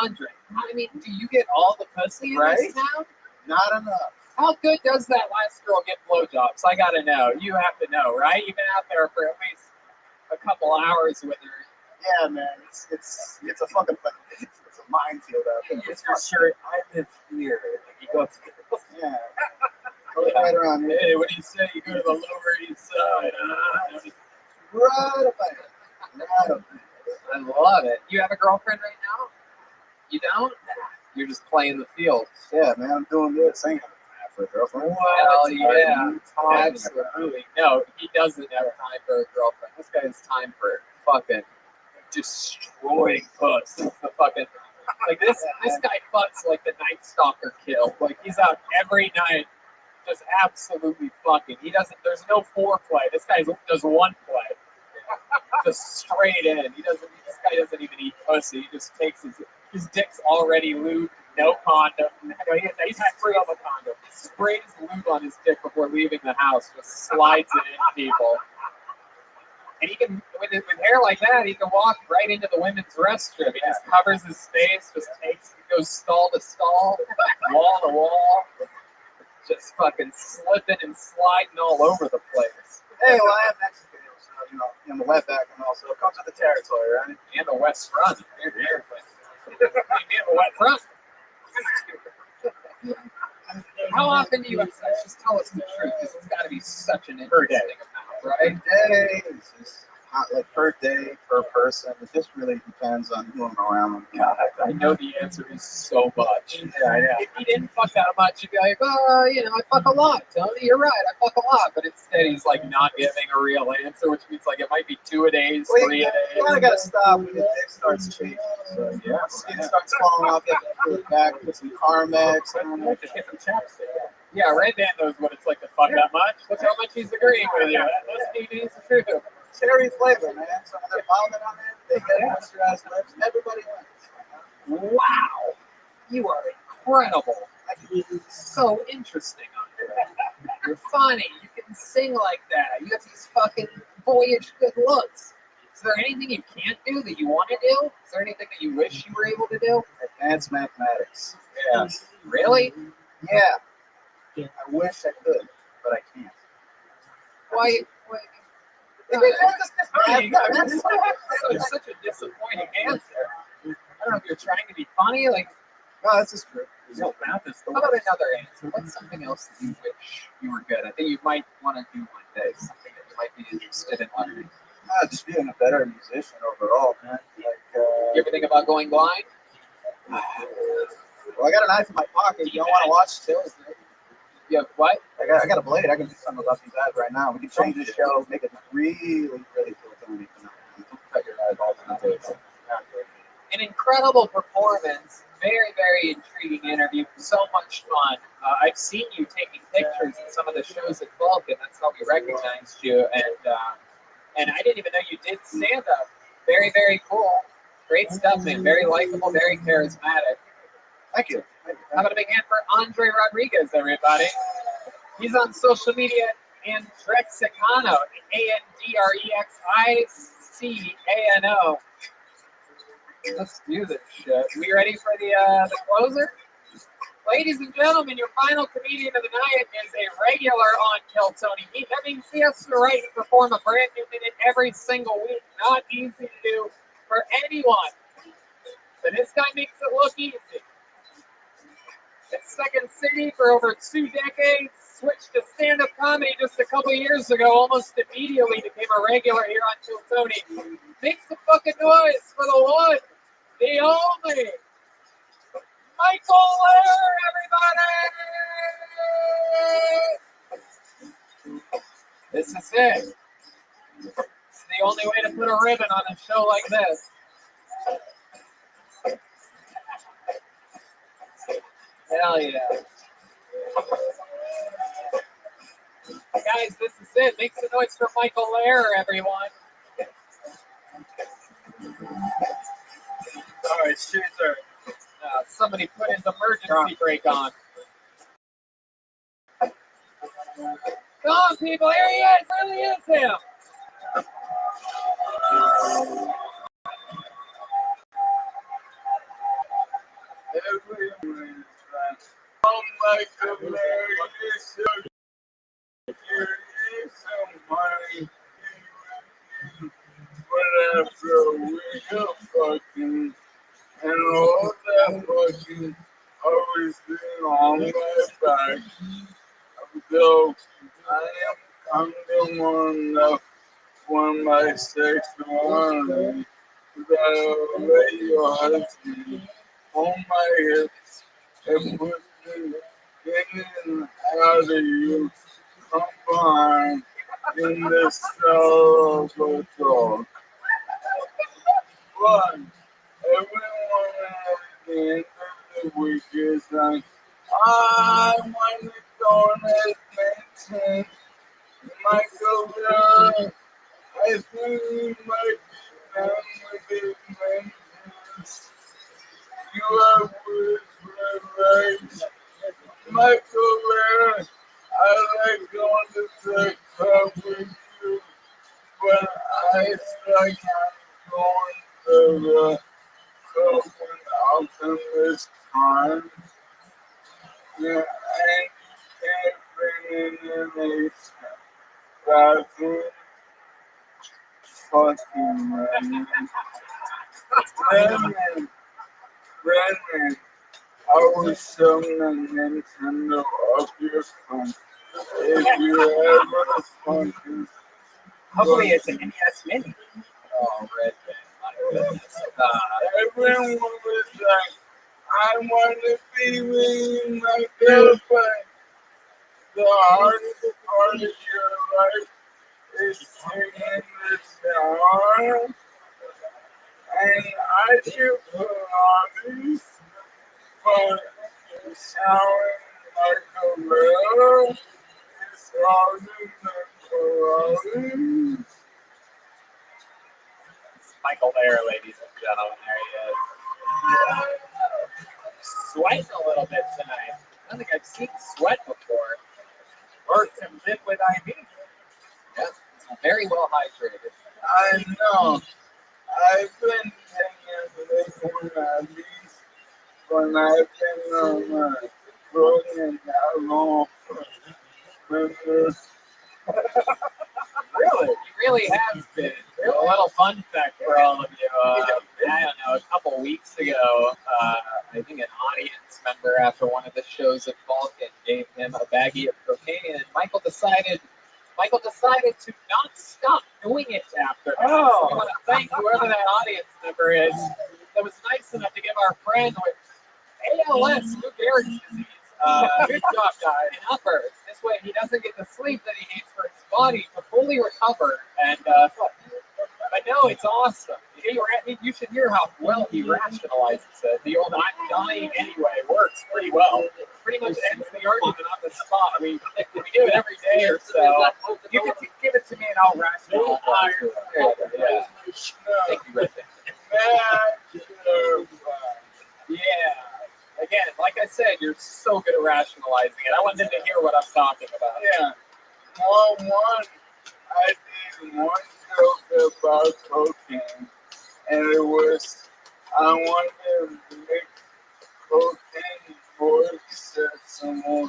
Andre, I mean, do you get all the pussy in this town? Not enough. How good does that last girl get blowjobs? I gotta know. You have to know, right? You've been out there for at least a couple hours with her. Yeah, man. It's a fucking it's a minefield out there. It's your shirt. I live here. You go to yeah. Right around here. Hey, what do you say? You go to the Lower East Side. Right up there. Right up there. I love it. You have a girlfriend right now? You don't? You're just playing the field. Yeah, man. I'm doing good. Singing for a girlfriend. Hell yeah. Absolutely. No, he doesn't have time for a girlfriend. This guy has time for fucking destroying puss. The fucking like this guy fucks like the Night Stalker kill. Like he's out every night, just absolutely fucking. There's no foreplay. This guy does one play, just straight in. This guy doesn't even eat pussy. He just takes his dick's already lubed, no condom. He's free of a condom. He sprays lube on his dick before leaving the house. Just slides it in people. And he can, with hair like that, he can walk right into the women's restroom. He just covers his face, just goes stall to stall, wall to wall, just fucking slipping and sliding all over the place. Hey, well, I have Mexican, so, you know, in the wet back and also it comes with the territory, right? And the west front. And the wet front. How often do you have sex? Just tell us the truth, because it's got to be such an interesting amount, right? Per day, it's just not like per day, per person. It just really depends on who I'm around. God, I know the answer is so much. Yeah, yeah. If you didn't fuck that much, you'd be like, oh, you know, I fuck a lot, Tony. You're right, I fuck a lot. But instead, he's like not giving a real answer, which means like it might be 2 a day, 3 a day. You kind of got to stop when the dick starts changing. So, yeah, skin starts falling off, you have to pull it back, put some Carmex on it. Just get some chapstick. Yeah, Red Dan knows what it's like to fuck that much. Look how much he's agreeing with you. That must be the truth. Cherry flavor, man. Some of their vomit on it. They get moisturized lips. Everybody wins. Wow. You are incredible. So interesting on you. You're funny. You can sing like that. You have these fucking boyish good looks. Is there anything you can't do that you want to do? Is there anything that you wish you were able to do? Advanced mathematics. Yeah. Really? Yeah. I wish I could, but I can't. Why? That's such a disappointing answer. I don't know if you're trying to be funny. Like, no, that's just true. No, math is the. How about another answer? What's something else that you wish you were good? I think you might want to do one day. Something that you might be interested in learning. Just being a better musician overall, man. Like, you ever think about going blind? Well, I got a knife in my pocket. You don't want to watch stills, right? Yeah, what? I got a blade. I can do something about these eyes right now. We can change this show, make it really, really cool. Cut your eyes all the time. An incredible performance. Very, very intriguing interview. So much fun. I've seen you taking pictures in some of the shows at Vulcan. That's how we recognized you. And I didn't even know you did stand up. Very, very cool. Great stuff, man. Very likable, very charismatic. Thank you. How about a big hand for Andre Rodriguez, everybody? He's on social media and Andrexicano, ANDREXICANO. Let's do this shit. We ready for the closer? Ladies and gentlemen, your final comedian of the night is a regular on Kill Tony. That means he has the right to perform a brand new minute every single week. Not easy to do for anyone. But this guy makes it look easy. At Second City for over 2 decades, switched to stand-up comedy just a couple years ago, almost immediately became a regular here on Kill Tony. Make some fucking noise for the one, the only, Michael Lair, everybody! This is it. It's the only way to put a ribbon on a show like this. Hell yeah. Guys, this is it. Make some noise for Michael Lair, everyone. All right, shoes are. Somebody put his emergency brake on. Come on, people. Here he is. Really is him. Oh my goodness, you're so somebody. But after a week of fucking and all that fucking, I was sitting on my back. Though I am comfortable enough for my sexuality that I'll let your husband on my hips and put me in and out of you combined in the cell of a dog. But everyone at the end of the week is like, I want to donate mention Michael Young. I think he might be done with his mentions. You are with legs. Michael Lair, I like going to the club with you. but I think I'm going to the coconut alchemist time. Yeah, I can't bring in a bathroom. Fucking Brennan, I was showing a Nintendo of your phone. If you ever fucking Hopefully it's an NES Mini. Oh, Red Band. My goodness. everyone was like, I want to be with my girlfriend. The hardest part of your life is taking the shower. And I do Pilates, but showering like a girl is harder than Pilates. Michael there, ladies and gentlemen. There he is. Sweating a little bit tonight. I don't think I've seen sweat before. Worked and lived with IV. Yes, very well hydrated. I know. I've been taking Pilates when I've been on my broken down. Really? You really have been. A little fun fact for all of you. I don't know, a couple weeks ago, I think an audience member after one of the shows at Vulcan gave him a baggie of cocaine, and Michael decided to not stop doing it after that. So we want to thank whoever that audience member is that was nice enough to give our friend with ALS, Lou Gehrig's disease, good job, guys, an upper. This way he doesn't get the sleep that he needs for his body to fully recover. And but no, it's awesome. You should hear how well he rationalizes it. The old "I'm dying anyway" works pretty well. Pretty much ends the argument on the spot. We do it every day or so. You can give it to me and I'll rationalize it. Yeah. Thank you, Red Band. Yeah. Again, like I said, you're so good at rationalizing it. I wanted to hear what I'm talking about. Yeah. I did one joke about cocaine, and it was I wanted to make cocaine more accessible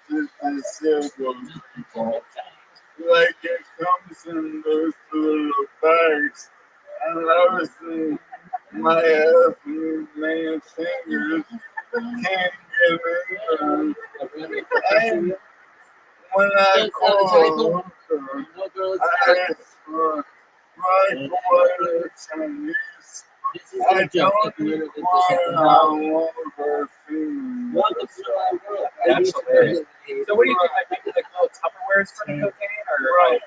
to disabled people. Like it comes in those little bags, and obviously my man fingers can't get in them. And when I call, I ask for microwave Chinese. I don't require perfume. That's hilarious. So what do you think? Like making like little Tupperwares for the cocaine, or Right.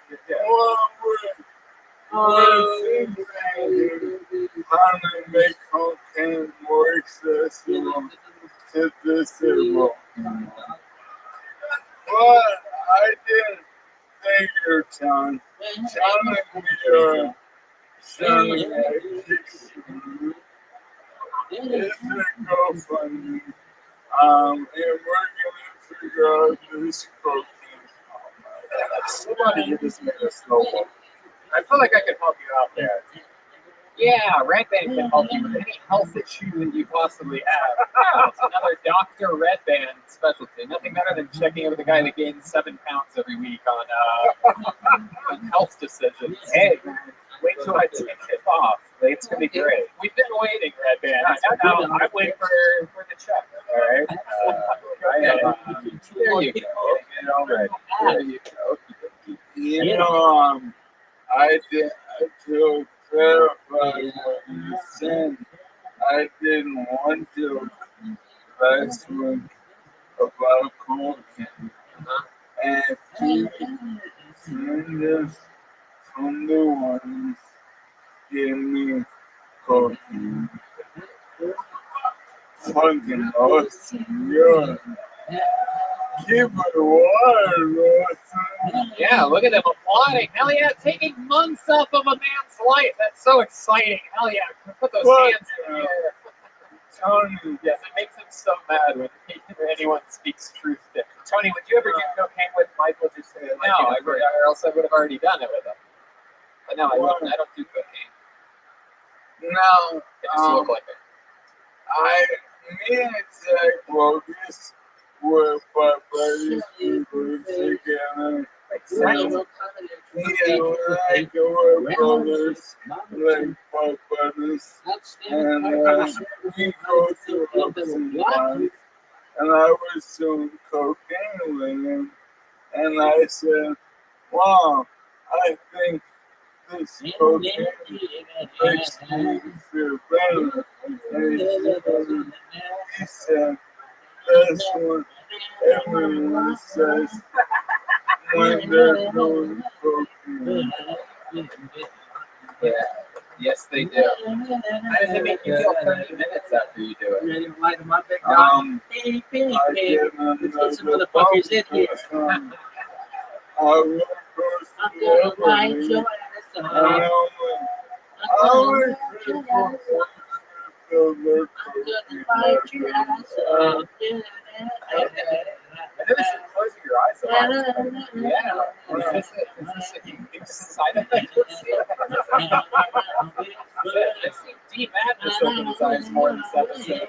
How to make cocaine more accessible to disabled. But I didn't take your time. We are showing a picture. It's a GoFundMe. And we're gonna figure out this cocaine. Somebody hit this man a snowball. I feel like I could help you out there. Yeah, Red Band can help you with any health issue that you possibly have. It's another Dr. Red Band specialty. Nothing better than checking in with a guy that gains 7 pounds every week on health decisions. Hey, man, wait till I take it off. It's going to be great. We've been waiting, Red Band. I'm waiting for the check. All right? There you go. All right. There you go. You know, I feel terrified when you said I didn't want to last week about cocaine. And two strangers from the ones gave me cocaine. Fucking awesome, yeah. Give it water, Rothschild. Yeah, look at them applauding. Hell yeah, taking months off of a man's life. That's so exciting. Hell yeah, put those hands in the air. Tony, yes, it makes him so mad when anyone speaks truth to him. Tony, would you ever do cocaine with Michael? Just no, or else I would have already done it with him. But no, I don't do cocaine. Now, I just look like it. me and Zach Bogus were my buddies. We were together. Yeah, like we're brothers, like my brothers. And we go through ups and downs. And I was doing cocaine with him. And I said, wow, I think this cocaine makes me feel better. And he said, that's what everyone says when they're doing cocaine. Yeah. Yes, they do. How does it make you feel 30 minutes after you do it? I get another motherfuckers in here. I will go to everything. I would drink for the I noticed you're closing your eyes a lot. Yeah. Is this a side effect? I've seen Deep Madness open his eyes more in this episode.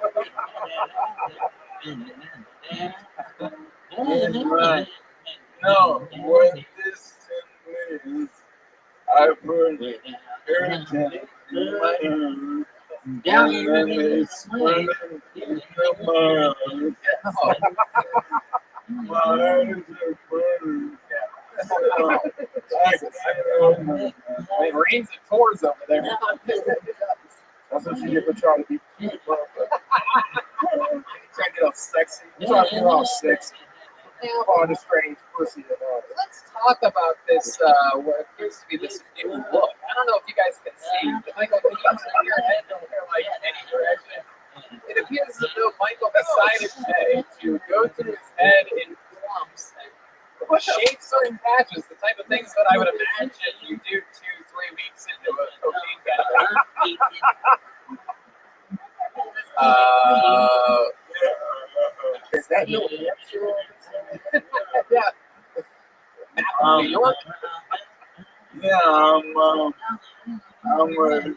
Right. No, what this simply is, I put irritant in my ears, and then it's running in my eyes. My eyes are burning. It rains and pours over there. That's what you get for trying to be cute. Trying to get all sexy. Trying to get all sexy. On a strange pussy and all. Let's talk about this, what appears to be this new look. I don't know if you guys can see, but Michael, can you turn your head in like any direction? It appears as though Michael decided today to go through his head in clumps and shape certain patches, the type of things that I would imagine you do 2-3 weeks into a cocaine bender. Is that New Hampshire? Yeah. New York? Yeah, I'm ready.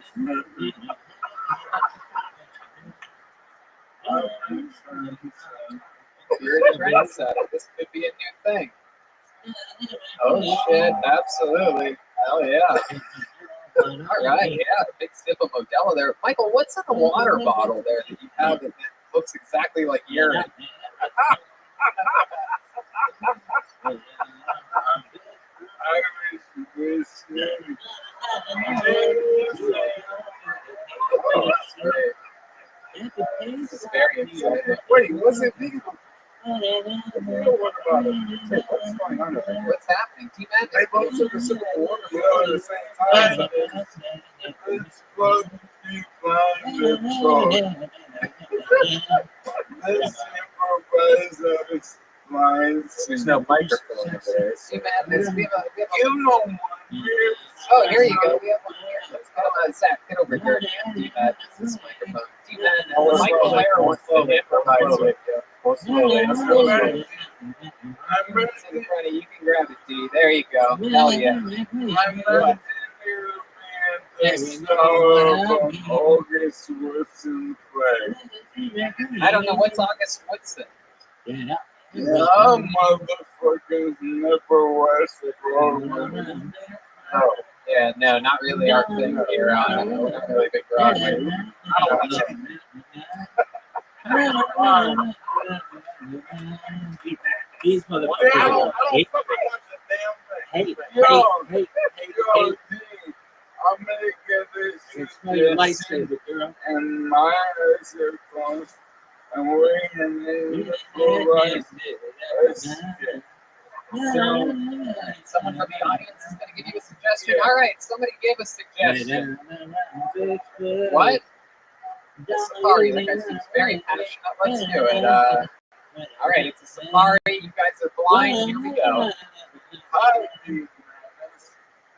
You're a trendsetter. This could be a new thing. Oh shit, absolutely. Hell yeah. All right, yeah, big sip of Modelo there. Michael, what's in the water bottle there that you have that looks exactly like urine? This is very exciting. Wait, was it legal? What about it? What's going on? What's happening? T-Man? They both took a sip of water at the same time. It's supposed to be blind and tall. This improviser is blind. There's no microphone over there. T-Man, You know one. Oh, here you go. We have one here. Let's go on, Zach. Get over here. T-Man, this is microphone. T-Man, Michael Blair wants to improvise with you. I'm It's in front of you. You can grab it, D. There you go. Hell yeah. I'm not the star of August Woodson play. I don't know what's August Woodson. Y'all motherfuckers never watch the program. Oh, yeah, no, not really our thing here on not really big Broadway. I don't watch it. These I motherfuckers. don't fucking watch the damn thing. Yo, D, I'm making this Smell your lightsaber, girl. and my eyes are closed. I'm waiting in the right. Someone from the audience is going to give you a suggestion. All right, somebody gave a suggestion. What? Safari. That guy seems very passionate. Let's do it. All right, it's a safari. You guys are blind. Here we go. Hi, you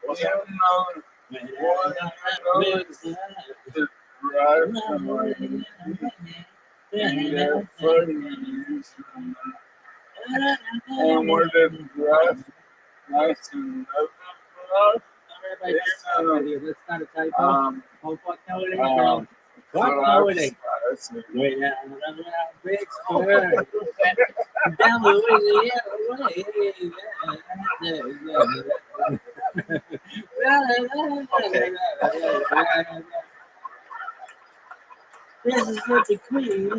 know what knows to drive somebody. Yeah, funny. And we're the drive nice and right there with you. That's not a typo. Oh, fuck no, it ain't, bro. Fuck no, it ain't. Wait, big square. Down This is what the queen.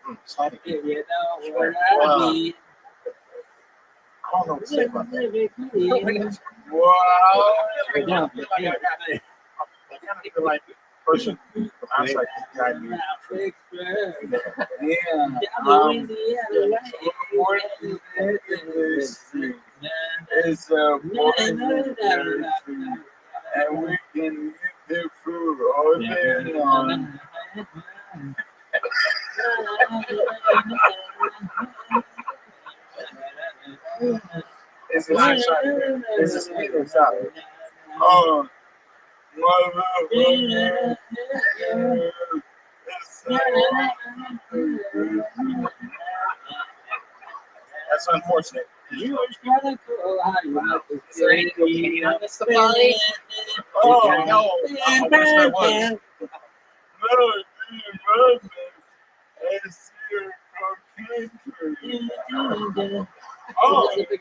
I'm excited. You know where I be. I don't know what to say about that. Wow. Right down. I kind of feel like the person from outside guide me. It's a morning and we can eat the food all day long. Is it sweet or sour? Oh, motherfucker. That's unfortunate. You was kind of cool. Is there any cocaine on this safari? Oh, no. I wish there was. No, I see a cocaine tree. Oh, it's good.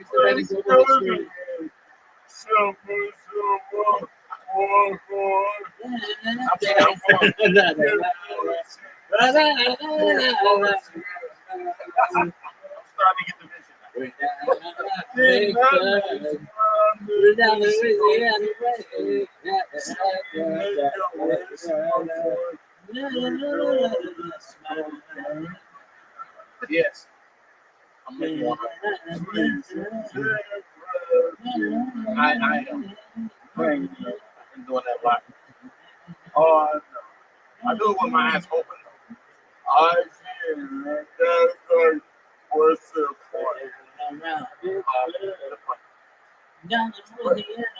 Yes. I'm making one. I am. I've been doing that a lot. Oh, I do it with my eyes open. I see that what's the point? This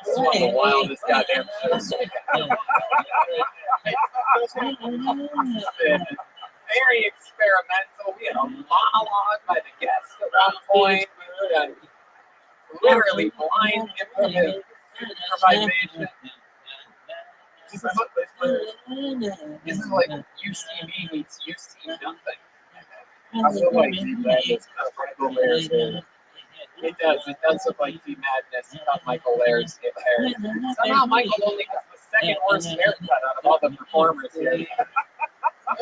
is one of the wildest goddamn shows. Very experimental. We had a monologue by the guests at one point. We had literally blind improvisation. This is like UCB meets UC nothing. I feel like that is Michael Layer's hair. It does look like T Madness cut Michael Layer's hair. Somehow Michael only has the second worst haircut out of all the performers here. It's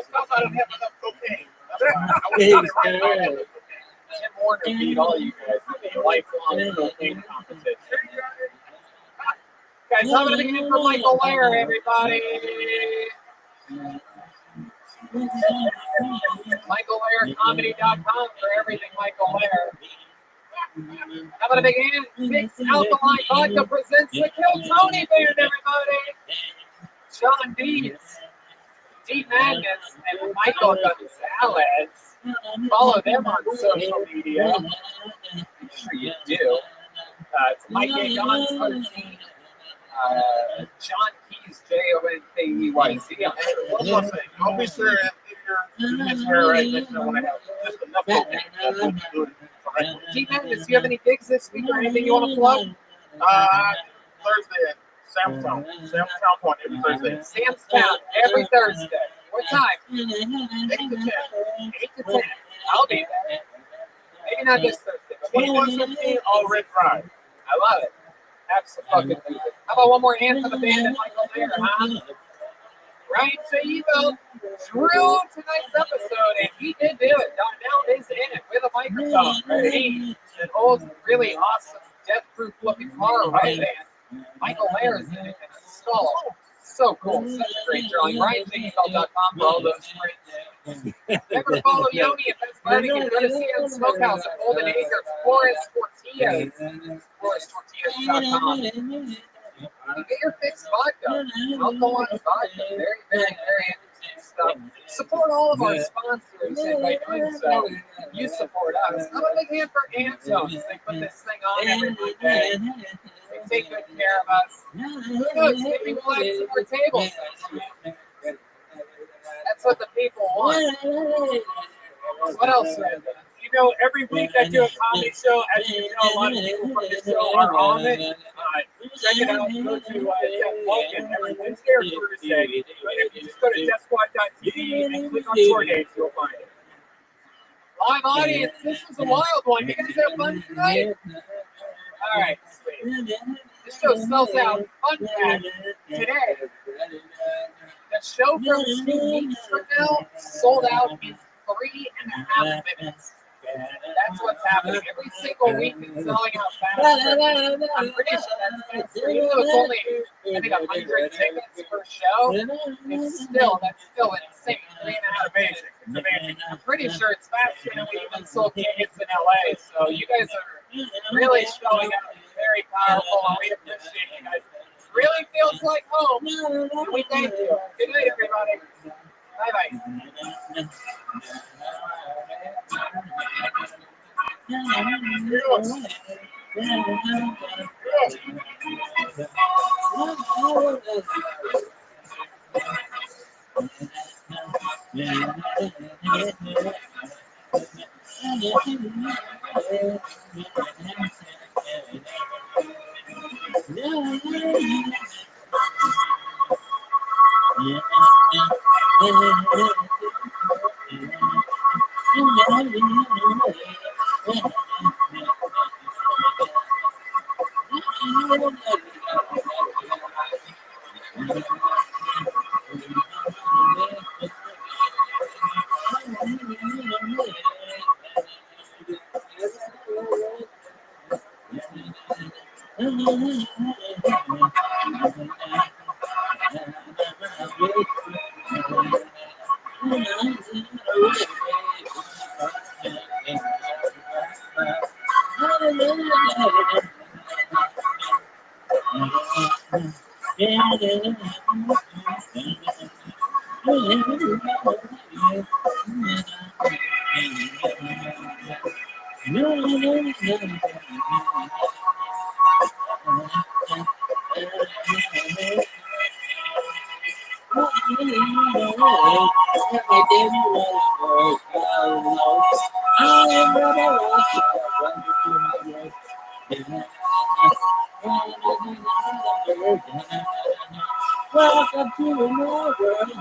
because I don't have enough cocaine. Tim Warner beat all you guys in a lifelong cocaine competition. Guys, I'm going to begin for Michael Layer, everybody. MichaelLayerComedy.com for everything Michael Layer. How about a big hand? Six Alkaline Vodka presents the Kill Tony Band, everybody. John Dees, D Madness, and Michael Gonzalez. Follow them on social media. I'm sure you do. It's Mike A. Guns 13. John Keys, JONKEYZ. One more thing. I'll be sure if you're in this hair right now, when I have just enough cocaine, I'll be doing it correctly. D Madness, do you have any gigs this week or anything you want to plug? Thursday at Sam's Town 1 every Thursday. Sam's Town every Thursday. What time? 8 to 10. 8 to 10. I'll be there. Maybe not this Thursday, but 2115 All Red Drive. I love it. Absolutely. How about one more hand for the band and Michael Layer, huh? Ryan Chaivo drew tonight's episode, and he did do it. Now is in it with a microphone. Right? An old, really awesome, death-proof looking car right there. Michael Layer is in it, and a skull. So cool. Such a great drawing. RyanChaivo.com for all those friends. Remember to follow Yoni at Best Barbecue. Go to CN Smokehouse at Golden Acres. Flores Tortillas. FloresTortillas.com. Get your fixed vodka. Alkaline vodka. Very, very, very interesting stuff. Support all of our sponsors, and by doing so, you support us. How about a big hand for Antones? They put this thing on every Monday. They take good care of us. Who knows? Maybe we'll have some more tables. That's what the people want. What else? You know, every week I do a comedy show. As you know, a lot of people from the show are on it. check it out. Go to it's at Logan every Wednesday or Thursday. But if you just go to DeathSquad.tv and click on tour dates, you'll find it. Live audience, this was a wild one. You guys have fun tonight? All right, sweet. This show sells out unpacked today. The show from 2 weeks from now sold out in 3.5 minutes. That's what's happening. Every single week it's selling out faster. I'm pretty sure that's faster. Even though it's only, I think, 100 tickets per show, that's still insane. 3.5 minutes. It's amazing. I'm pretty sure it's faster than we even sold tickets in LA. So you guys are really showing up. It's very powerful, and we appreciate you guys. It really feels like home. And we thank you. Good night, everybody. Bye-bye. Welcome to my world.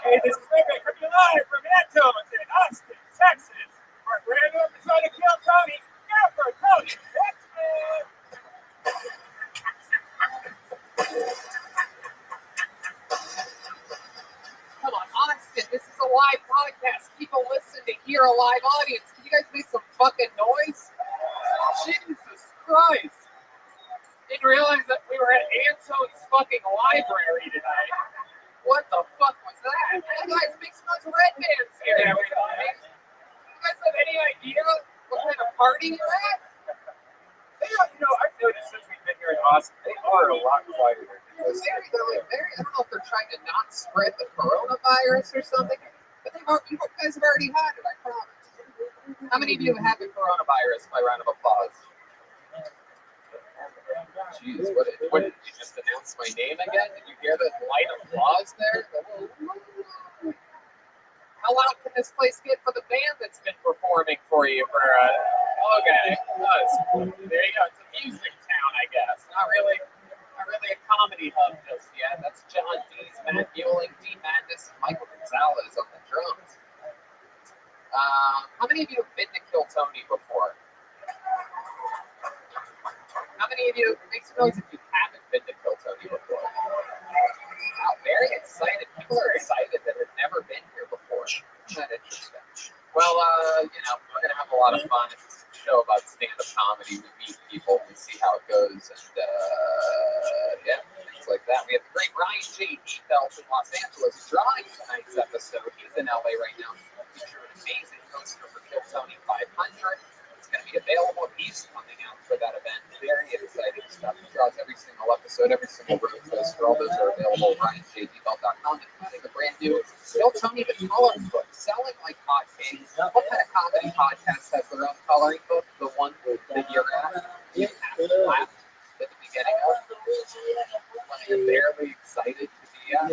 Hey, this is Rabbi coming live from Antone's in Austin, Texas. Our grandmother trying to kill Tony. Go for Tony, Texas! Come on, Austin, this is a live podcast. People listen to hear a live audience. Can you guys make some fucking noise? Jesus realize that we were at Antone's fucking library tonight. What the fuck was that? Hey guys, make some of those red bands here, everybody. You guys have any idea what kind of party you're at? I've noticed since we've been here in Austin, they are a lot quieter. They're like very, I don't know if they're trying to not spread the coronavirus or something, but you guys have already had it, I promise. How many of you have had the coronavirus by round of applause? Jeez, what did you just announce my name again? Did you hear the light applause there? How loud can this place get for the band that's been performing for you for okay. There you go. It's a music town, I guess. Not really a comedy hub just yet. That's John D's Matt Bueling, D Madness, and Michael Gonzalez on the drums. How many of you have been to Kill Tony before? How many of you, make some noise if you haven't been to Kill Tony before? Wow, very excited. People are excited that have never been here before. Isn't that interesting? Well, we're going to have a lot of fun. It's a show about stand-up comedy. We meet people, we see how it goes, and things like that. We have the great Ryan J. Felt in Los Angeles drawing tonight's episode. He's in LA right now. He drew an amazing poster for Kill Tony 500. It's going to be available. He's coming out for that event. Very exciting stuff. He draws every single episode, every single road poster. All those are available at RyanJDBelt.com, including the brand new Kill Tony the Coloring Book, selling like hotcakes. What kind of comedy podcast has their own coloring book? The one that you're at? You have to laugh at the beginning of it. You're barely excited to be at.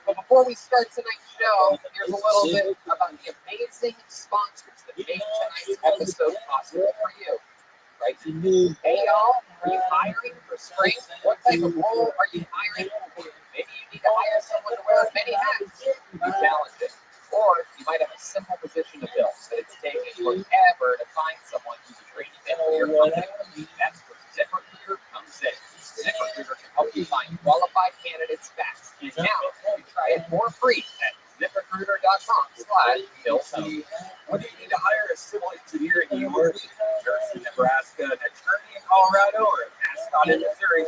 But before we start tonight's show, here's a little bit about the amazing sponsors that made tonight's episode possible for you. Right? Hey y'all, are you hiring for spring? What type of role are you hiring for? Maybe you need to hire someone to wear many hats. You challenge it. Or you might have a simple position to fill, but it's taking forever to find someone who's a great fit for your company. That's where ZipRecruiter comes in. ZipRecruiter can help you find qualified candidates fast. And now you can try it for free at ZipRecruiter.com/BillTony. Whether you need to hire a civil engineer in New York, a nurse in Nebraska, an attorney in Colorado, or a mascot in Missouri,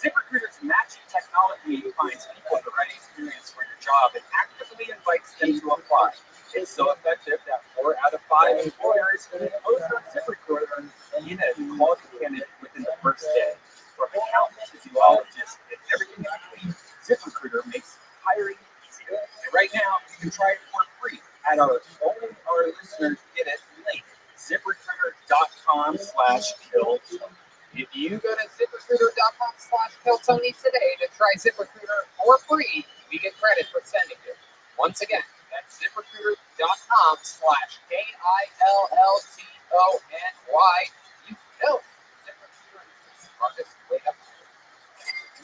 ZipRecruiter's matching technology finds people with the right experience for your job and actively invites them to apply. It's so effective that 4 out of 5 employers post on ZipRecruiter need a quality candidate within the first day. From accountants to zoologists and everything in between, ZipRecruiter makes hiring easier. And right now, you can try it for free at our listeners get it link, ZipRecruiter.com/KillTony. If you go to ZipRecruiter.com/KillTony today to try ZipRecruiter for free, we get credit for sending you. Once again, that's ZipRecruiter.com/KillTony. You know ZipRecruiter is the smartest way up.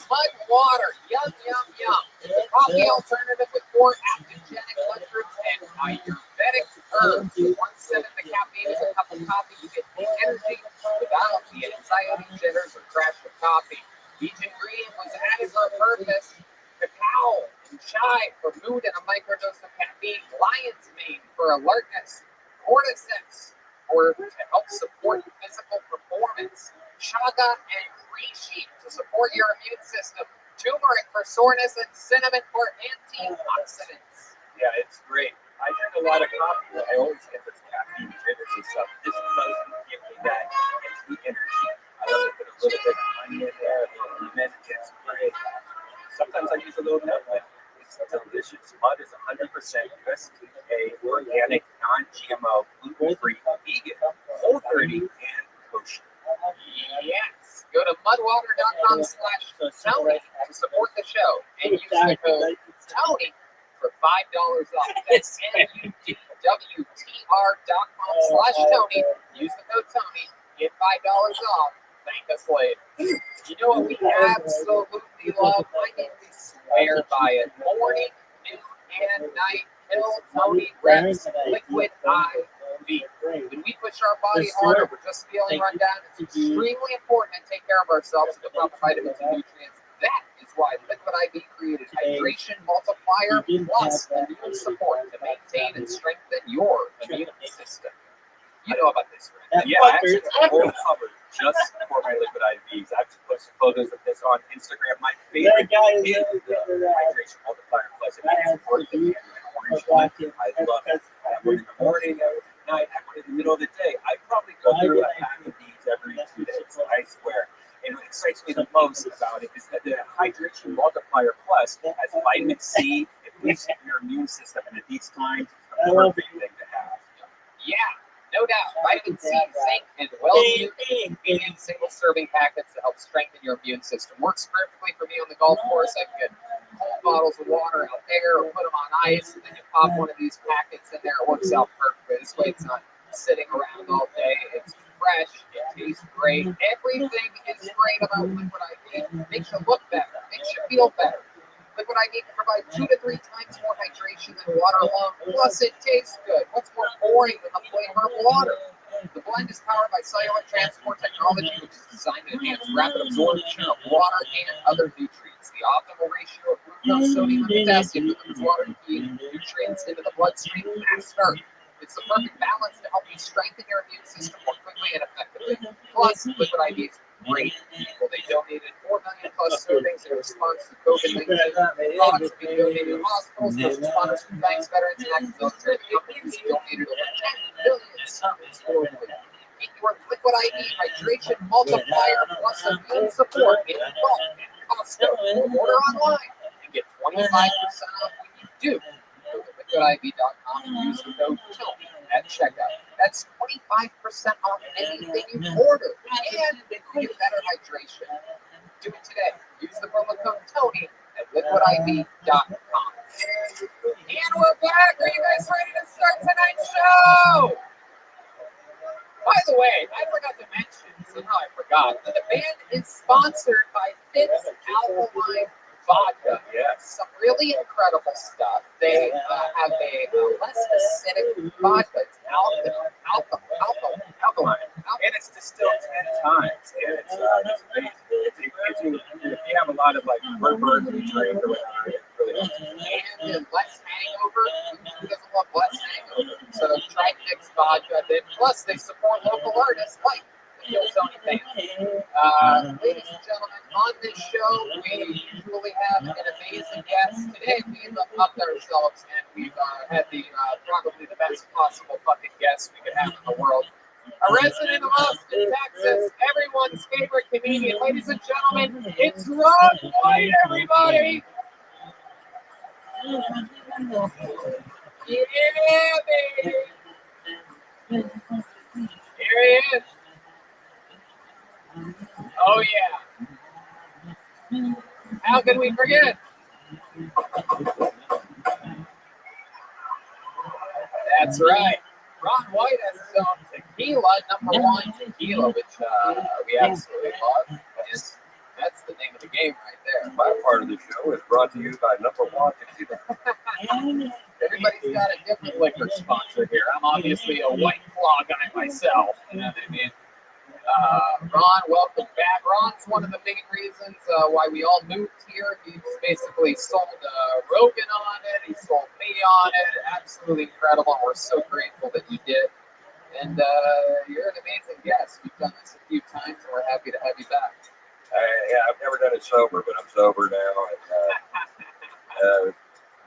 Mud water, yum, yum, yum. It's a coffee alternative with 4 adaptogenic mushrooms and Ayurvedic herbs. 1/7 the caffeine is a cup of coffee. You get the energy without the anxiety, jitters, or crash of coffee. Each ingredient was added for a purpose. Cacao and chai for mood and a microdose of caffeine. Lion's mane for alertness. Cordyceps to help support physical performance. Chaga and reishi to support your immune system. Turmeric for soreness and cinnamon for antioxidants. Yeah, it's great. I drink a lot of coffee, but I always get this caffeine jitters and stuff. This doesn't give me that instant energy. I love to put a little bit of honey in there, a little lemon. It's great. Sometimes I use a little nutmeg. It's delicious. Mud is 100% USDA, organic, non-GMO, gluten-free, vegan, Whole30, and kosher. Yes. Go to mudwater.com/Tony to support the show and use the code Tony for $5 off. That's NUDWTR.com/Tony. Use the code Tony. Get $5 off. Thank us later. You know what we absolutely love? I mean, we swear by it. Morning, noon, and night. Kill Tony Reps Liquid IV. When we push our body harder, we're just feeling run down. It's extremely important to take care of ourselves with the proper vitamins and nutrients. That is why Liquid IV created Hydration Multiplier Plus immune support to maintain and strengthen your immune system. You know about this, right? Yeah, actually, it's all covered. just for my liquid IVs. I've posted photos of this on Instagram. My favorite is the hydration multiplier plus. It is worth it. Orange one. I love it. I have one in the morning, I have one at night, I have one in the middle of the day. I probably go through a pack of these every 2 days. I swear. And what excites me the most about it is that the hydration multiplier plus has vitamin C. It boosts your immune system, and at these times, it's the perfect thing to have. Yeah, no doubt. Vitamin C, zinc, and well-convenient single-serving packets to help strengthen your immune system. Works perfectly for me on the golf course. I can get cold bottles of water out there, or put them on ice, and then you pop one of these packets in there. It works out perfectly. This way, it's not sitting around all day. It's fresh. It tastes great. Everything is great about Liquid IV. Makes you look better. Makes you feel better. Liquid IV can provide 2 to 3 times more hydration than water alone. Plus, it tastes good. What's more boring than the flavor of water? The blend is powered by cellular transport technology, which is designed to enhance rapid absorption of water and other nutrients. The optimal ratio of glucose, sodium, and potassium delivers water and nutrients into the bloodstream faster. It's the perfect balance to help you strengthen your immune system more quickly and effectively. Plus, Liquid IV is great people. They donated 4 million plus servings in response to COVID-19. Products being donated to hospitals, first responders, banks, veterans, and active military companies donated over 10 million servings globally. Get your Liquid IV hydration multiplier plus immune support in bulk at Costco or order online and get 25% off when you do. Go to liquidiv.com and use the code TONY at checkout. That's 25% off anything you order and get better hydration. Do it today. Use the promo code TONY at liquidiv.com. And we're back. Are you guys ready to start tonight's show? By the way, I forgot to mention, somehow I forgot, that the band is sponsored by Fitz Alkaline Vodka. Yes. Some really incredible stuff. They have a less acidic vodka. It's alkaline. And it's distilled 10 times. And it's amazing. If you have a lot of like heartburn when you drink or whatever, it really helps. And less hangover. Who doesn't love less hangover? So try Fitz Vodka. Plus, they support local artists like the Kill Tony band. Ladies and gentlemen, on this show, we usually have an amazing guest. Today, we've upped ourselves, and we've had probably the best possible fucking guest we could have in the world. A resident of Austin, Texas, everyone's favorite comedian. Ladies and gentlemen, it's Ron White, everybody! Yeah, baby! Here he is. Oh, yeah. How could we forget? That's right. Ron White has his own tequila, #1 tequila, which we absolutely love. That's the name of the game right there. My part of the show is brought to you by #1 tequila. Everybody's got a different liquor sponsor here. I'm obviously a White Claw guy myself. You know what I mean? Ron, welcome back. Ron's one of the main reasons why we all moved here. He's basically sold Rogan on it. He sold me on it. Absolutely incredible. We're so grateful that you did. And you're an amazing guest. We've done this a few times, and we're happy to have you back. Yeah, I've never done it sober, but I'm sober now. And,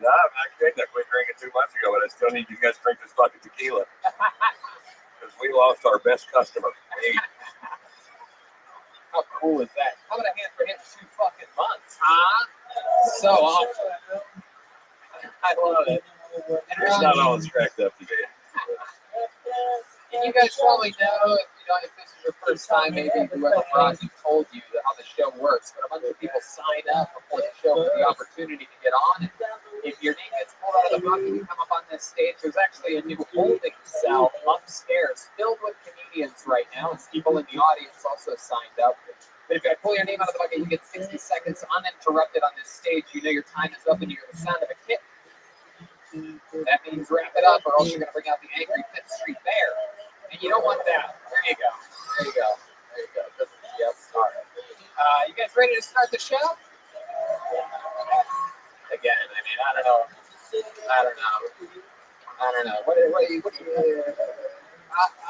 no, I quit drinking 2 months ago, but I still need you guys to drink this fucking tequila. Because we lost our best customer. How cool is that? How about a hand for him 2 fucking months, huh? So awesome. I love it. It's not all it's cracked up to be. And you guys probably know, if this is your first time, maybe whoever brought you told you how the show works, but a bunch of people sign up before the show for the opportunity to get on. And if your name gets pulled out of the bucket, you come up on this stage. There's actually a new holding cell upstairs filled with comedians right now, and people in the audience also signed up. But if I pull your name out of the bucket, you get 60 seconds uninterrupted on this stage. You know your time is up, and you hear the sound of a kick. That means wrap it up, or else you're going to bring out the angry Fifth Street Bear. And you don't want that. There you go. There you go. There you go. Yep. All right. You guys ready to start the show? Again, I mean, I don't know. What do you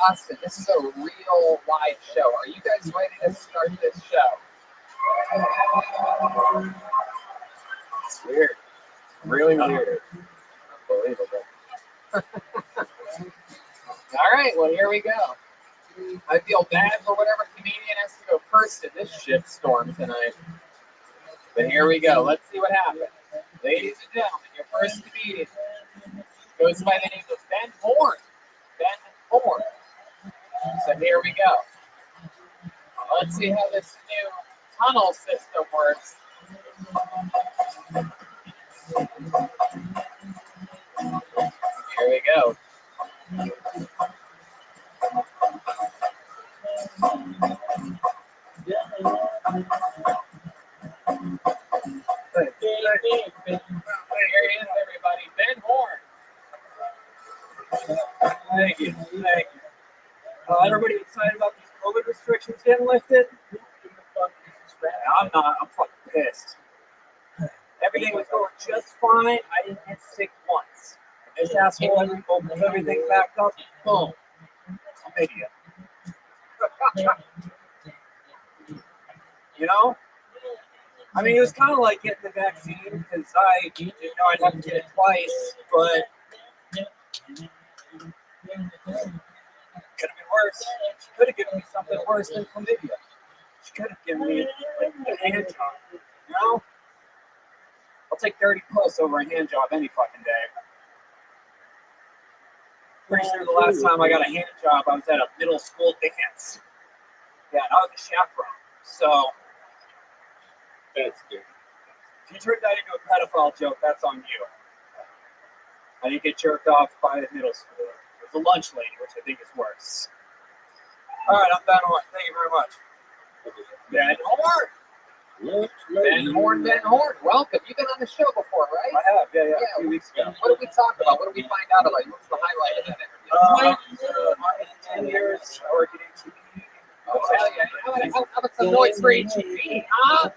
Austin, this is a real live show. Are you guys ready to start this show? It's weird. Really weird. Unbelievable. All right, well, here we go. I feel bad for whatever comedian has to go first in this shitstorm tonight. But here we go. Let's see what happens. Ladies and gentlemen, your first comedian goes by the name of Ben Horn. Ben Horn. So here we go. Let's see how this new tunnel system works. Here we go. Here he is, everybody. Ben Horn. Thank you. Everybody excited about these COVID restrictions getting lifted? I'm not. I'm fucking pissed. Everything was going just fine. I didn't get sick once. This asshole opens everything back up. Boom. Chlamydia. You know? I mean, it was kind of like getting the vaccine because I didn't know I'd have to get it twice, but could have been worse. She could have given me something worse than chlamydia. She could have given me like a hand job. You know? I'll take dirty puss over a hand job any fucking day. Pretty sure the last time I got a hand job, I was at a middle school dance. Yeah, and I was a chaperone. So, that's good. If you turned that into a pedophile joke, that's on you. I didn't get jerked off by a middle schooler. It was a lunch lady, which I think is worse. All right, I'm Ben Horn. Thank you very much. Ben Horn. Ben Horn. Welcome. You've been on the show before, right? I have, yeah, a few weeks ago. What did we talk about? What did we find out about you? What's the highlight of that interview? My 10 years working in TV. Oh, hell yeah. How about some noise for HEB, huh?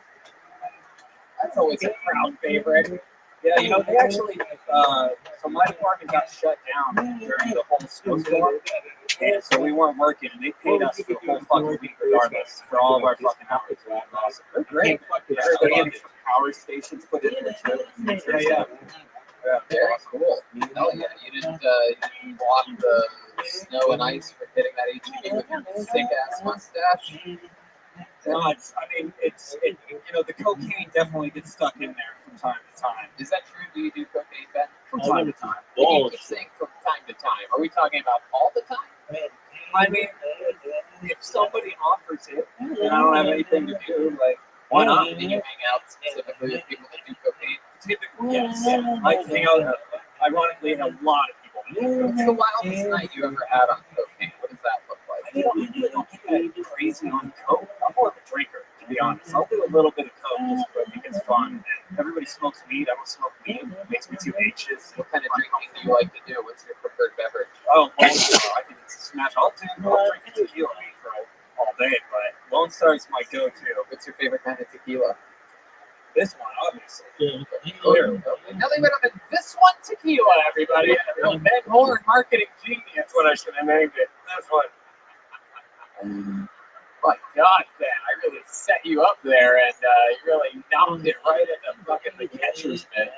That's always a crowd favorite. Yeah, you know, they actually, so my department got shut down during the whole snowstorm. And so we weren't working, and they paid us for the whole fucking week regardless for all of our fucking hours. Awesome. They're great. Everybody had some power stations put in there too. Yeah. Very cool. Hell yeah. You didn't block the snow and ice for hitting that HEB with your sick ass mustache? No, you know, the cocaine definitely gets stuck in there from time to time. Is that true? Do you do cocaine, Ben? From time to time. You keep saying from time to time. Are we talking about all the time? I mean, if somebody offers it, and I don't have anything to do, like, why not? Do you hang out specifically with people that do cocaine? Typically, yes. I like to hang out with, ironically, a lot of people. What's the wildest night you ever had on cocaine? What does that look like? I don't get crazy on coke. I'm more of a drinker, to be honest. I'll do a little bit of coke just because I think it's fun. And everybody smokes weed. I don't smoke weed. It makes me too anxious. What kind of drinking do you like to do? What's your preferred beverage? Oh, Lone Star. I think it's a smash. I'll drink tequila for all day, but Lone Star is my go-to. What's your favorite kind of tequila? This one, obviously. Clearly. Nothing better than this one tequila, everybody. Ben Horn, marketing genius. That's what I should have named it. This one. My God, Ben, I really set you up there, and you really knocked it right in the catcher's mitt.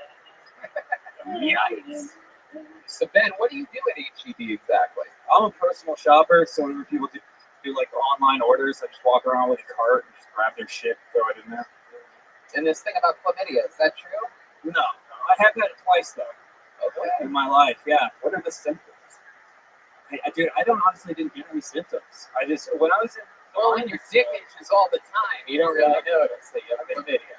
Yikes. So, Ben, what do you do at HEB exactly? I'm a personal shopper, so whenever people do like online orders, I just walk around with a cart and just grab their shit, throw it in there. And this thing about chlamydia, is that true? No. I have had it twice, though. Okay. In my life, yeah. What are the symptoms? Dude, I honestly didn't get any symptoms. When I was in... Well, when your dick itches all the time, you don't really notice that you have chlamydia.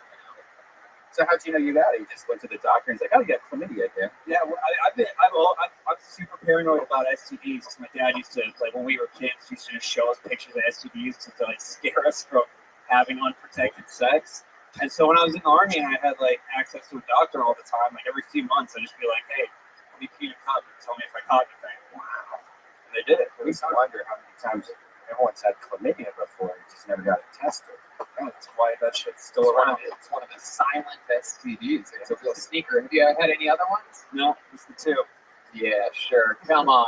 So how'd you know you got it? You just went to the doctor and he's like, oh, you got chlamydia again. Yeah, well, I'm super paranoid about STDs. Because my dad used to, like, when we were kids, used to just show us pictures of STDs to, like, scare us from having unprotected sex. And so when I was in the Army and I had, like, access to a doctor all the time, like, every few months, I'd just be like, hey, let me pee in a cup and tell me if I caught anything. Wow. And they did it. I used to wonder how many times everyone's had chlamydia before and just never got it tested. That's why that shit's still around. It's one of the silent STDs. It's a real sneaker. Have you had any other ones? No, it's the two. Yeah, sure. Come on.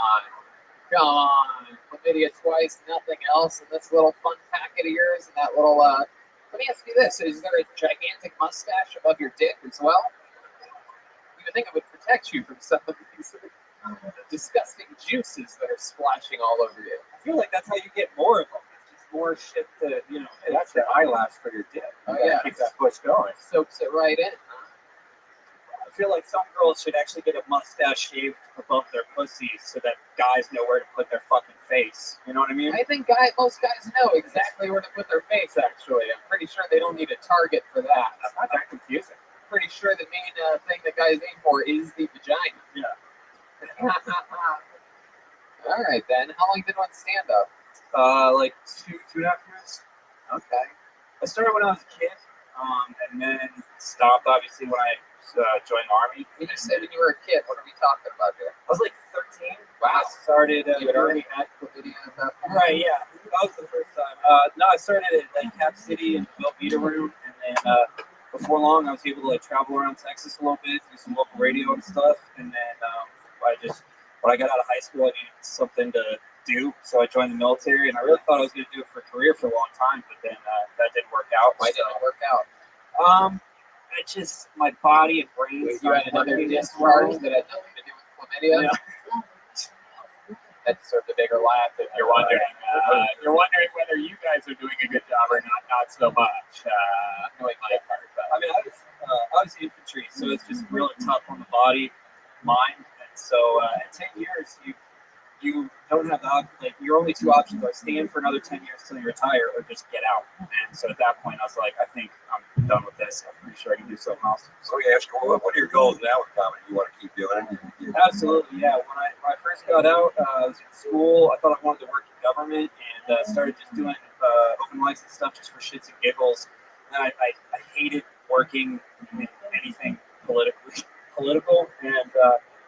chlamydia twice, nothing else, and this little fun packet of yours, and that little. Let me ask you this: is there a gigantic mustache above your dick as well? You would think it would protect you from some of these disgusting juices that are splashing all over you. I feel like that's how you get more of them. It's just more shit to, you know, that's the eyelash for your dick. Oh, You gotta yeah. keep that push going. Soaks it right in. I feel like some girls should actually get a mustache shaved above their pussies so that guys know where to put their fucking face. You know what I mean? I think most guys know exactly where to put their face, actually. I'm pretty sure they don't need a target for that. That's not that confusing. Pretty sure the main thing that guys aim for is the vagina. Yeah. All right, then. How long have you been on stand-up? Like 2.5 years. Okay. I started when I was a kid, and then stopped obviously when I joined the army. You just said when you were a kid. What are we talking about here? I was like 13. Wow. I started. You had already had chlamydia at that point? Right, yeah. That was the first time. No, I started at like Cap City in the Velveeta room, and then before long, I was able to like travel around Texas a little bit, do some local radio and stuff, and then when I got out of high school, I needed something to do, so I joined the military, and I really thought I was going to do it for a career for a long time, but then that didn't work out. Why didn't it work out? I just, my body and brain. You had another discharge that had nothing to do with chlamydia? Yeah. That deserved a bigger laugh if You're wondering whether you guys are doing a good job or not. Not so much. knowing my part. I mean, I was infantry, so it's just really tough on the body, mind, and so at 10 years, you don't have like your only two options are stay in for another 10 years till you retire, or just get out. And so at that point, I was like, I think I'm done with this. I'm pretty sure I can do something else. So we ask you, what are your goals now with comedy? You want to keep doing it? Absolutely, yeah. When I first got out, I was in school. I thought I wanted to work in government, and started just doing open mics and stuff just for shits and giggles. And I hated working in anything political, and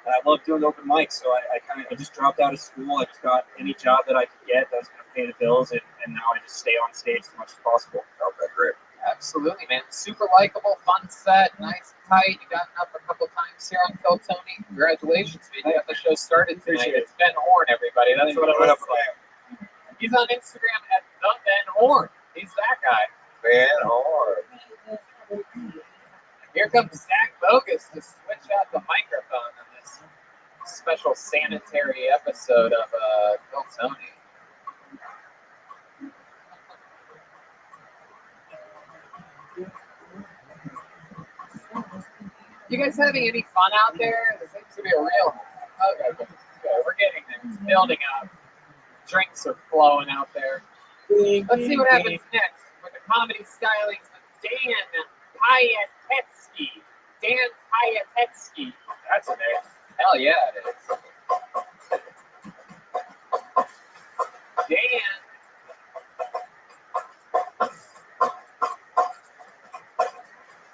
I loved doing open mics. So I just dropped out of school. I just got any job that I could get that was going to pay the bills, and now I just stay on stage as much as possible. Okay, great. Absolutely, man. Super likable, fun set, nice and tight. You gotten up a couple times here on Phil Tony. Congratulations, man. You got the show started tonight. It's Ben Horn, everybody. That's what it looks like. He's on Instagram at the Ben Horn. He's that guy. Ben Horn. Here comes Zach Bogus to switch out the microphone on this special sanitary episode of Phil Tony. You guys having any fun out there? There seems to be a real. Okay, we're getting there. It's building up. Drinks are flowing out there. Let's see what happens next with the comedy stylings of Dan Payetetsky. Dan Payetetsky. That's a name. Hell yeah, it is. Dan.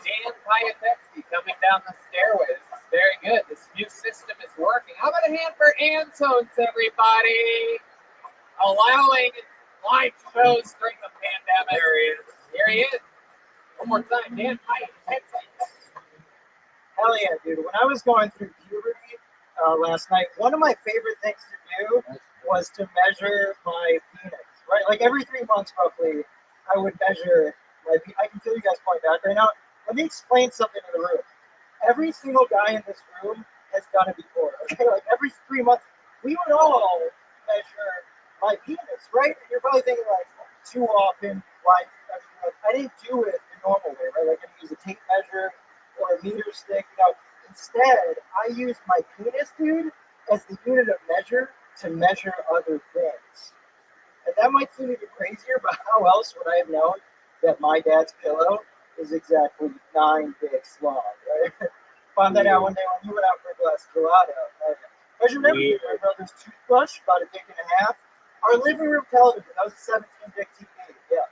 Dan Payetetsky coming down the stairway. This is very good. This new system is working. How about a hand for Antones, everybody? Allowing live shows during the pandemic. Here he is. One more time, Dan Payetetsky. Hell yeah, dude. When I was going through puberty last night, one of my favorite things to do was to measure my penis, right? Like every 3 months roughly, I would measure my penis. I can feel you guys point back right now. Let me explain something in the room. Every single guy in this room has done it before, okay? Like every 3 months, we would all measure my penis, right? And you're probably thinking like, too often, why? I didn't do it the normal way, right? Like I didn't use a tape measure or a meter stick, Instead, I used my penis, dude, as the unit of measure to measure other things. And that might seem even crazier, but how else would I have known that my dad's pillow is exactly 9 dicks long, right? Found that out one day when he went out for a glass of gelato. Measured everything. My brother's toothbrush, about a dick and a half. Our living room television, that was a 17-dick TV, yeah.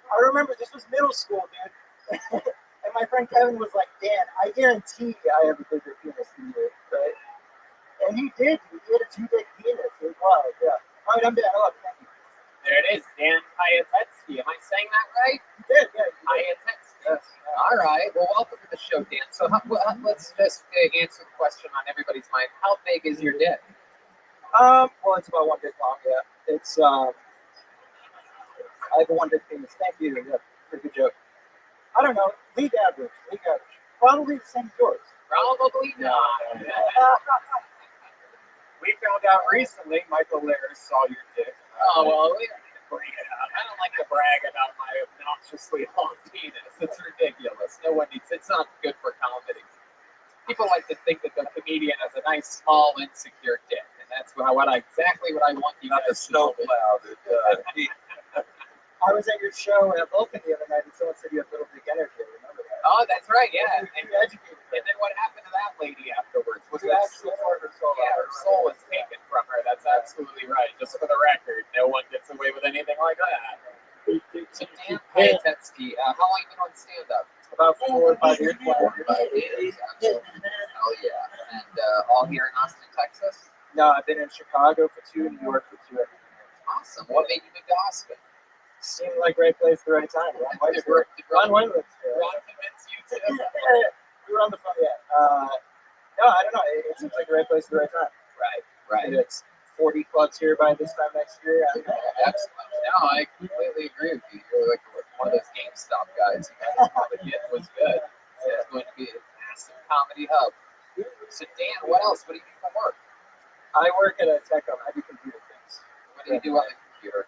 I remember this was middle school, dude. And my friend Kevin was like, Dan, I guarantee I have a bigger penis than you, right? And he did. He had a 2-dick penis. It was wild, yeah. All right, I'm done. I love it. Thank you. There it is, Dan Payetetsky. Am I saying that right? You did, yeah. Payetetsky. Yes. All right. Well, welcome to the show, Dan. So let's just answer the question on everybody's mind. How big is your dick? Well, it's about one dick long. Yeah, it's I have a one dick penis. Thank you. Yeah, pretty good joke. I don't know. League average. Probably the same as yours. Probably not. We found out recently Michael Laris saw your dick. Oh, well, we don't need to bring it up. I don't like to brag about my obnoxiously long penis. It's ridiculous. No one needs. It's not good for comedy. People like to think that the comedian has a nice, small, insecure dick, and that's exactly what I want you Not the guys to snow know. plow. I was at your show at Vulcan the other night, and someone said you have little dick energy. I remember that. Oh, that's right, yeah. And educated. then what happened to that lady afterwards? Was You that actually tore her soul yeah, out. her soul was taken from her. That's absolutely right. Just for the record, no one gets away with anything like that. So Dan Piatetsky, how long have you been on stand-up? About 4 or 5 years. 4 or 5 years. Hell yeah. And all here in Austin, Texas? No, I've been in Chicago for 2, New York for 2. Awesome. What made you move to Austin? Seemed like a great place at the right time. Ron Did Ron White convince you to? We were on the phone, yeah. No, I don't know. It seems like a great place at the right time. Right. It's 40 clubs here by this time next year. Absolutely. No, I completely agree with you. You're like one of those GameStop guys. You guys the hit was good. So it's going to be a massive comedy hub. So Dan, what else? What do you do for work? I work at a tech company. I do computer things. What do you do on the computer?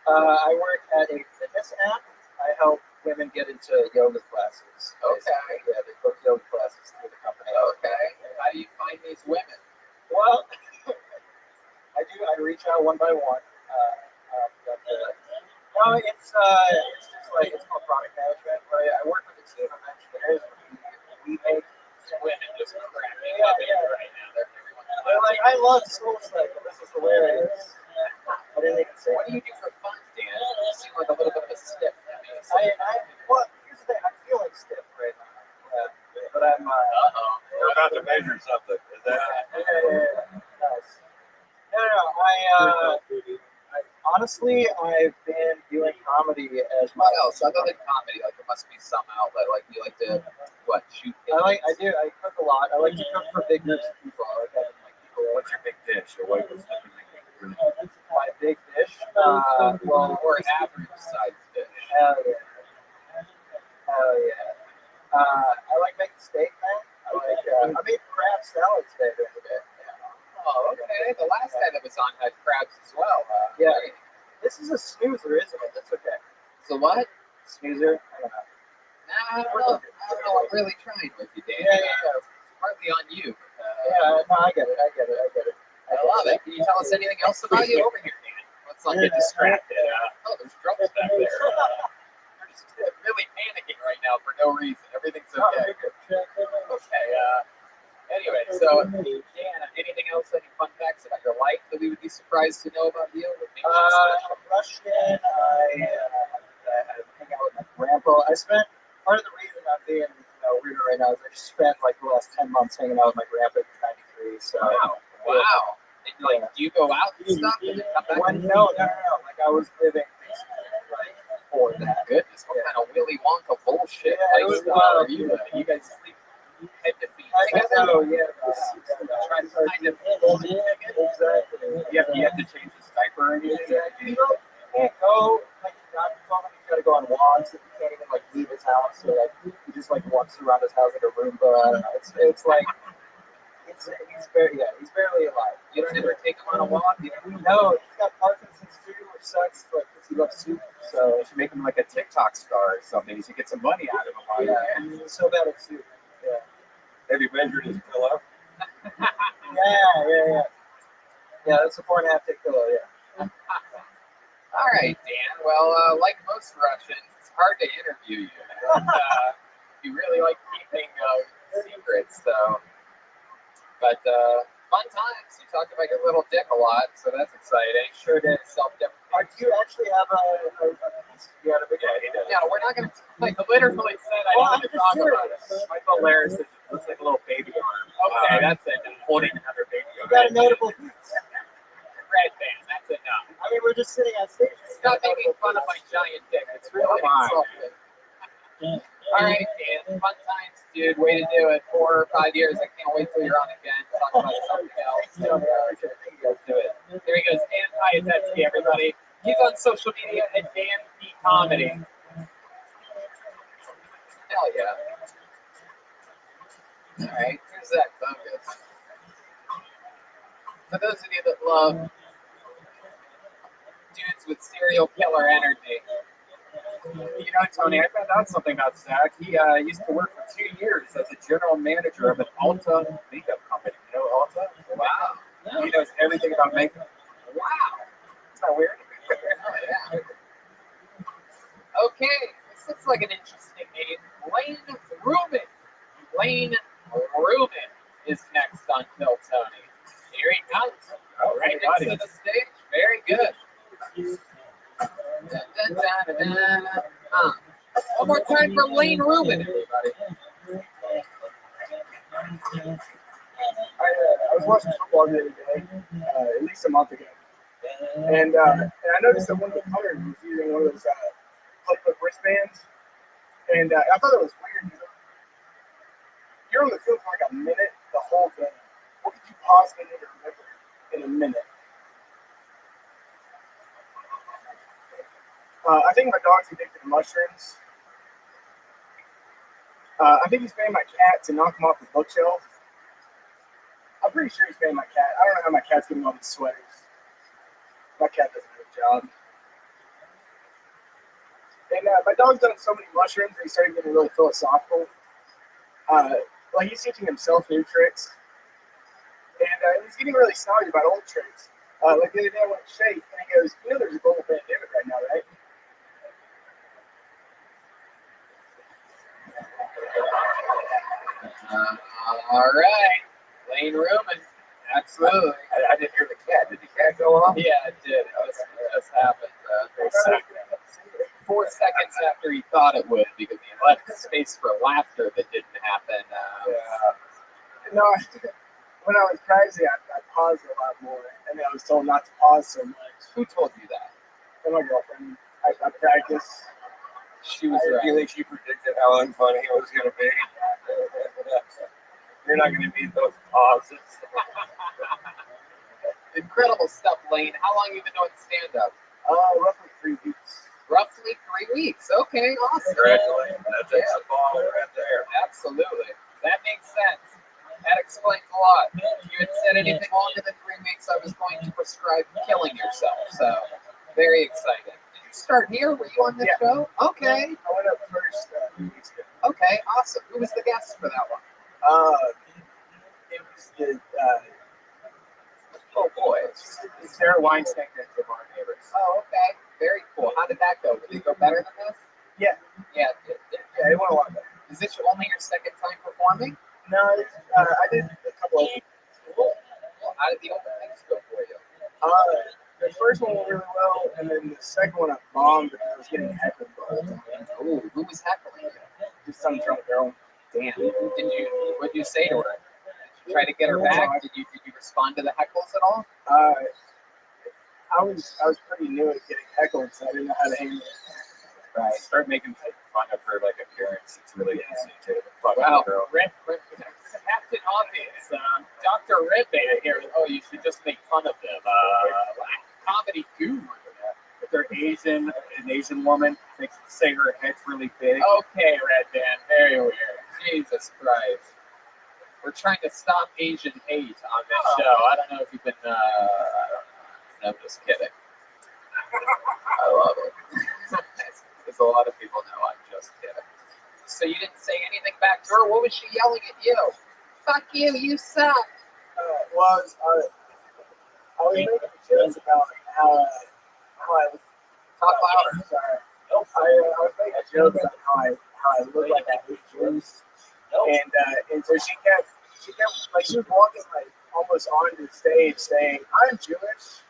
I work at a fitness app. I help women get into yoga classes. Okay. Yeah, they book yoga classes through the company. Okay. How do you find these women? Well, I reach out one by one. No, it's just like it's called product management. Where I work with a team of engineers. We make Women just cracking up right now. They're like, I love Soul Cycle. This is hilarious. I didn't even say. What do you do for fun, Dan? You seem like a little bit of a stiff to me. Well, here's the thing. I'm feeling stiff right now. But I'm. We're about to measure something. Is that? Nice. No. Honestly, I've been doing comedy as What else other than comedy? Like there must be some outlet. Like you like to shoot. I do. I cook a lot. I like to cook for big groups of people. I like having like people. What's your big dish? Or what was something like My big dish. Or an average size dish. Hell yeah. I like making steak, man. I made crab salad today during the day. Oh, okay. The last guy that was on had crabs as well. Yeah. This is a snoozer, isn't it? That's okay. So what? Snoozer? I don't know. Nah, I don't know. I'm really trying with you, Dan. Yeah. It's partly on you. No, I get it. I love it. Can you tell us anything else about you over here, Dan? Let's not get distracted. Oh, there's drums back there. We're just really panicking right now for no reason. Everything's okay. Okay. Anyway, so Dan, anything else? Any fun facts about your life that we would be surprised to know about you? I'm Russian. I hang out with my grandpa. I spent part of the reason I'm being weirder right now is I just spent like the last 10 months hanging out with my grandpa in '93. So wow. And like, do you go out and stuff and then come back? No. Like I was living like before that. Goodness, what kind of Willy Wonka bullshit lifestyle are you living? You guys sleep head to feet I together? know, yeah. Try to kind of Exactly. You have to change his diaper or anything? You can't go, like, he's got to go on walks, and he can't even, like, leave his house, so, like, he just, like, walks around his house like a Roomba. I don't know. It's like, he's barely alive. You don't ever take him on a walk? No, he's got Parkinson's too, which sucks, like, because he loves soup, so. You should make him like a TikTok star or something. You should get some money out of him. Yeah, he's so bad at soup. Yeah. Have you measured his pillow? Yeah. Yeah, that's a 4.5 dick pillow, yeah. All right, Dan. Well, like most Russians, it's hard to interview you. You really like keeping secrets, so. But fun times. You talked about your little dick a lot, so that's exciting. Sure did. Self-deprecating. Do you actually have a piece? Yeah, he does. Yeah, we're not going to. Like, literally said I don't want to talk about it. Michael Laris looks like a little baby arm. Okay, that's it. Holding another baby You arm. got a notable piece. Red band. That's enough. I mean, we're just sitting on stage. Stop making fun of my giant dick. It's really insulting. All right, Dan. Fun times, dude. Way to do it. 4 or 5 years. I can't wait till you're on again. Talk about something else. guys do it. There he goes, Dan Piatetsky, everybody. He's on social media at Dan P Comedy. Hell yeah. All right, here's that focus. For those of you that love dudes with serial killer energy. You know, Tony, I found out something about Zach. He used to work for 2 years as a general manager of an Ulta makeup company. You know Ulta? Wow. He knows everything about makeup. Wow. Isn't that weird? Oh, yeah. Okay, this looks like an interesting name. Lane Rubin. Lane Rubin is next on Kill Tony. Here he comes. Oh, Right next to the stage. Very good. One more time for Lane Rubin, everybody. I was watching football the other day, at least a month ago, and I noticed that one of the punters was using one of those playbook wristbands, and I thought it was weird. You're on the field for like a minute the whole game. What could you possibly need to remember in a minute? I think my dog's addicted to mushrooms. I think he's paying my cat to knock him off the bookshelf. I'm pretty sure he's paying my cat. I don't know how my cat's getting all these sweaters. My cat doesn't have a job. And my dog's done so many mushrooms that he started getting really philosophical. Like he's teaching himself new tricks. And he's getting really snotty about old tricks. Like the other day I went to shake and he goes, you know there's a global pandemic right now, right? All right. Lane Rubin. Absolutely. I didn't hear the cat. Did the cat go off? Yeah, it did. It just happened. 4 seconds after he thought it would, because he left space for laughter that didn't happen. No, when I was crazy, I paused a lot more, and then I was told not to pause so much. Who told you that? And my girlfriend. I practiced. She was right. You think she predicted how unfunny it was going to be? You're not going to need those pauses. Incredible stuff, Lane. How long have you been doing stand-up? Roughly 3 weeks. Roughly 3 weeks. Okay, awesome. Congratulations. That takes a ball right there. Absolutely. That makes sense. That explains a lot. If you had said anything longer than 3 weeks, I was going to prescribe killing yourself. So, very exciting. Did you start here? Were you on this show? Okay. I went up first 3 weeks ago. Okay, awesome. Who was the guest for that one? It was the oh boy, Sarah Weinstein of our neighbors. Oh, okay, very cool. How did that go? Did it go better than this? Yeah. Yeah, it went a lot better. Is this only your second time performing? No, I did a couple of. Cool. Well, how did the open things go for you? The first one went really well, and then the second one I bombed because I was getting heckled the whole time. Ooh, who was heckling you? Just some drunk girl. Damn. What did you say to her? Did you try to get her back? Did you respond to the heckles at all? I was pretty new at getting heckled, so I didn't know how to handle it. Right. Start making fun of her like appearance. It's really easy to fuck Wow. girl. Captain Obvious, Dr. Redband here. Oh, you should just make fun of them. Comedy guru. If they're Asian, an Asian woman, they say her head's really big. Okay, Redband, very weird. Jesus Christ. We're trying to stop Asian hate on this show. I don't know if you've been, I'm just kidding. I love it. Because a lot of people know I'm just kidding. So you didn't say anything back to her? What was she yelling at you? Fuck you, you suck. I was making jokes about how I was. Talk louder. Sorry. I was making a joke about how I look like I hate Jews. And so she kept like she was walking like almost onto the stage saying, "I'm Jewish,"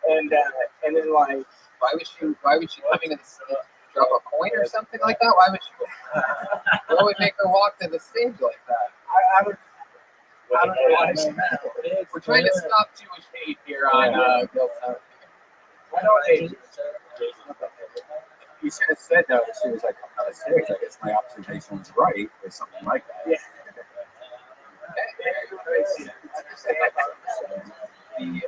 and then like why was she coming to the stage? Drop a coin or something like that? What would make her walk to the stage like that? I don't know why she meant. We're trying to stop Jewish hate here on Giltown. I don't hate Jews. You should have said that as soon as I come out of stage. I guess my observation was right, or something like that. Yeah. The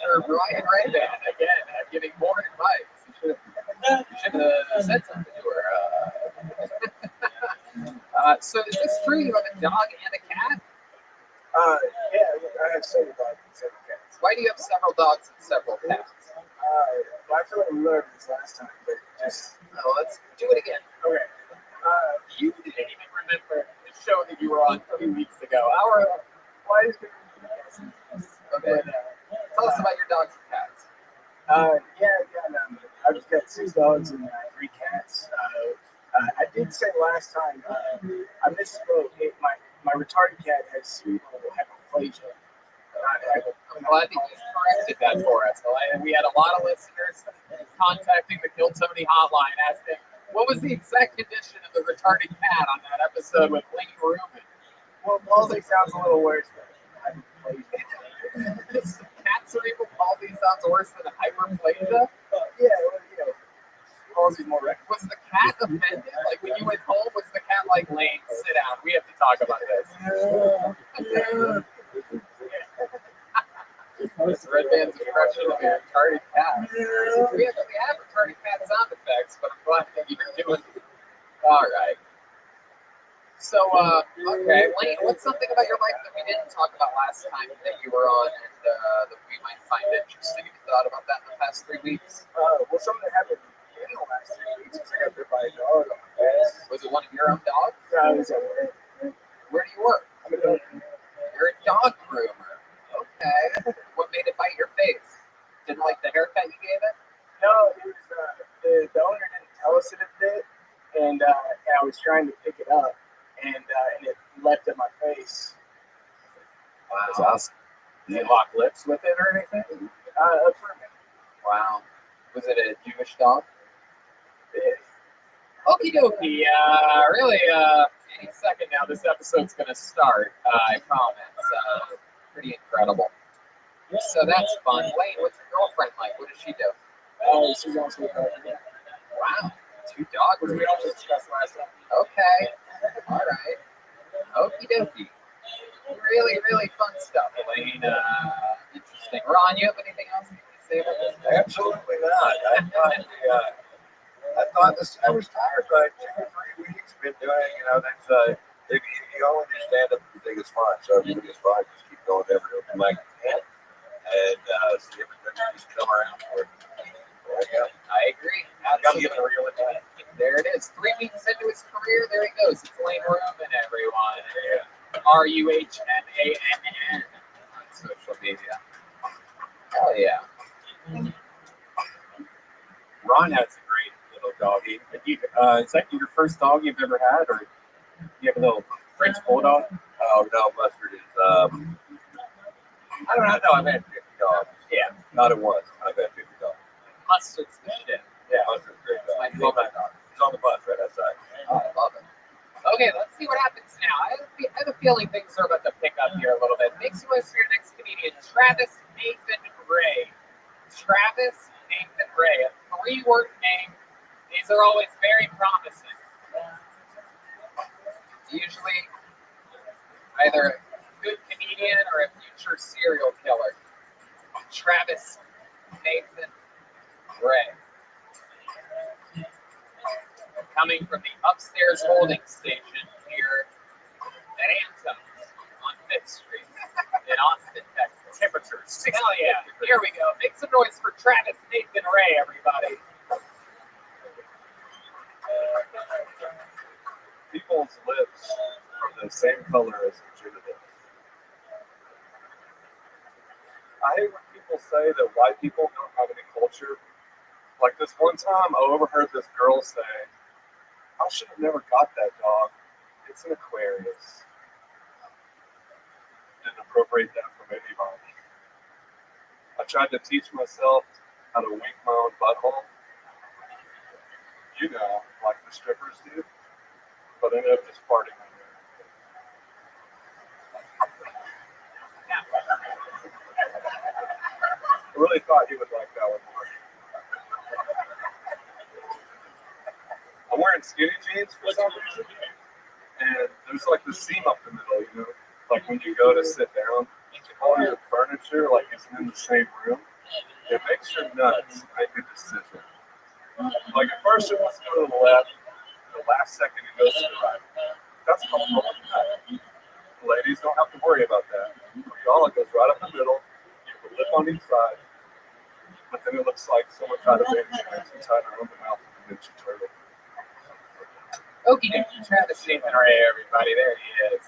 Mr. Brian Redband again, giving more advice. You should have said something to her. So is this true? You have a dog and a cat? Yeah, I have several dogs and several cats. Why do you have several dogs and several cats? Well, I feel like we learned this last time, but just let's do it again. Okay. You didn't even remember the show that you were on 3 weeks ago. Why is it? Okay. Tell us about your dogs and cats. I just got 6 dogs and 3 cats. I did say last time, I misspoke. My retarded cat has cerebral hypoplasia. I'm glad that you corrected that for us. We had a lot of listeners contacting the Kill Tony hotline asking, what was the exact condition of the retarded cat on that episode with Lane Ruben? Well, palsy sounds a little worse than hypoplasia. Cat cerebral palsy sounds worse than hyperplasia? Yeah, well, palsy's more reckless. Was the cat offended? Like when you went home, was the cat like, Lane, sit down, we have to talk about this? This Redband's impression of a retarded cat. We actually have retarded cat sound effects, but I'm glad that you're doing it. All right. So, okay, Lane, what's something about your life that we didn't talk about last time that you were on and that we might find interesting? Have you thought about that in the past 3 weeks? Well, something that happened in the last 3 weeks was I got bit by a dog on my face. Was it one of your own dogs? No, it was at work. Where do you work? I'm a dog groomer. You're a dog groomer. Okay. What made it bite your face? Didn't like the haircut you gave it? No, it was the owner didn't tell us it a bit, and I was trying to pick it up, and it leapt at my face. Wow. That's awesome. Did you lock lips with it or anything? For a minute. Wow. Was it a Jewish dog? Yeah. Okie dokie. Really, any second now, this episode's going to start. I promise. Pretty incredible. So that's fun. Wait, what's your girlfriend like? What does she do? Oh, she's also a dog. Wow. 2 dogs. We also discussed last time. Okay. All right. Okie dokie. Really, really fun stuff, Elaine. Interesting. Ron, you have anything else you want to say about this? Absolutely not. I thought this. I was tired, but 2 or 3 weeks. Been doing, that's if you only do stand up, you think it's fun. So if you think it's fun, just keep going every open mic you can, and see everything just come around for it. There you go. I agree. I'm giving a real advice. There it is. 3 weeks into his career, there he goes. It's Lane Ruben, everyone. RUHNANN on social media. Hell yeah. Ron has a great little doggy. Is that your first dog you've ever had, or you have a little French bulldog? Oh no, Mustard is. I don't know. I've had 50 dogs. Yeah, not at once. I've had 50 dogs. Mustard's the shit. Yeah, Mustard's a great dog. My favorite dog. He's on the bus right outside. Oh, I love it. Okay, let's see what happens now. I have a feeling things are about to pick up here a little bit. Makes you listen to your next comedian, Travis Nathan Ray. Travis Nathan Ray, a 3-word name. These are always very promising. Usually either a good comedian or a future serial killer. Travis Nathan Ray. Coming from the upstairs holding station here at Antone's on 5th Street in Austin, Texas. Temperatures. Hell yeah. Here we go. Make some noise for Travis Nathan Ray, everybody. People's lips are the same color as their genitals. I hate when people say that white people don't have any culture. Like this one time, I overheard this girl say, "I should have never got that dog. It's an Aquarius." Didn't appropriate that from anybody. I tried to teach myself how to wink my own butthole. You know, like the strippers do. But ended up just farting on there. I really thought he would like that one more. I'm wearing skinny jeans for some reason, and there's like the seam up the middle, you know? Like when you go to sit down, all your furniture like isn't in the same room. It makes your nuts make a decision. Like at first it wants to go to the left, the last second it goes to the right. That's called rolling nut. Ladies don't have to worry about that. For y'all, it goes right up the middle. You have a lip on each side, but then it looks like someone tried to make you tied around the mouth of a Ninja Turtle. Okie dokie, Travis Nathan Ray, everybody. There he is.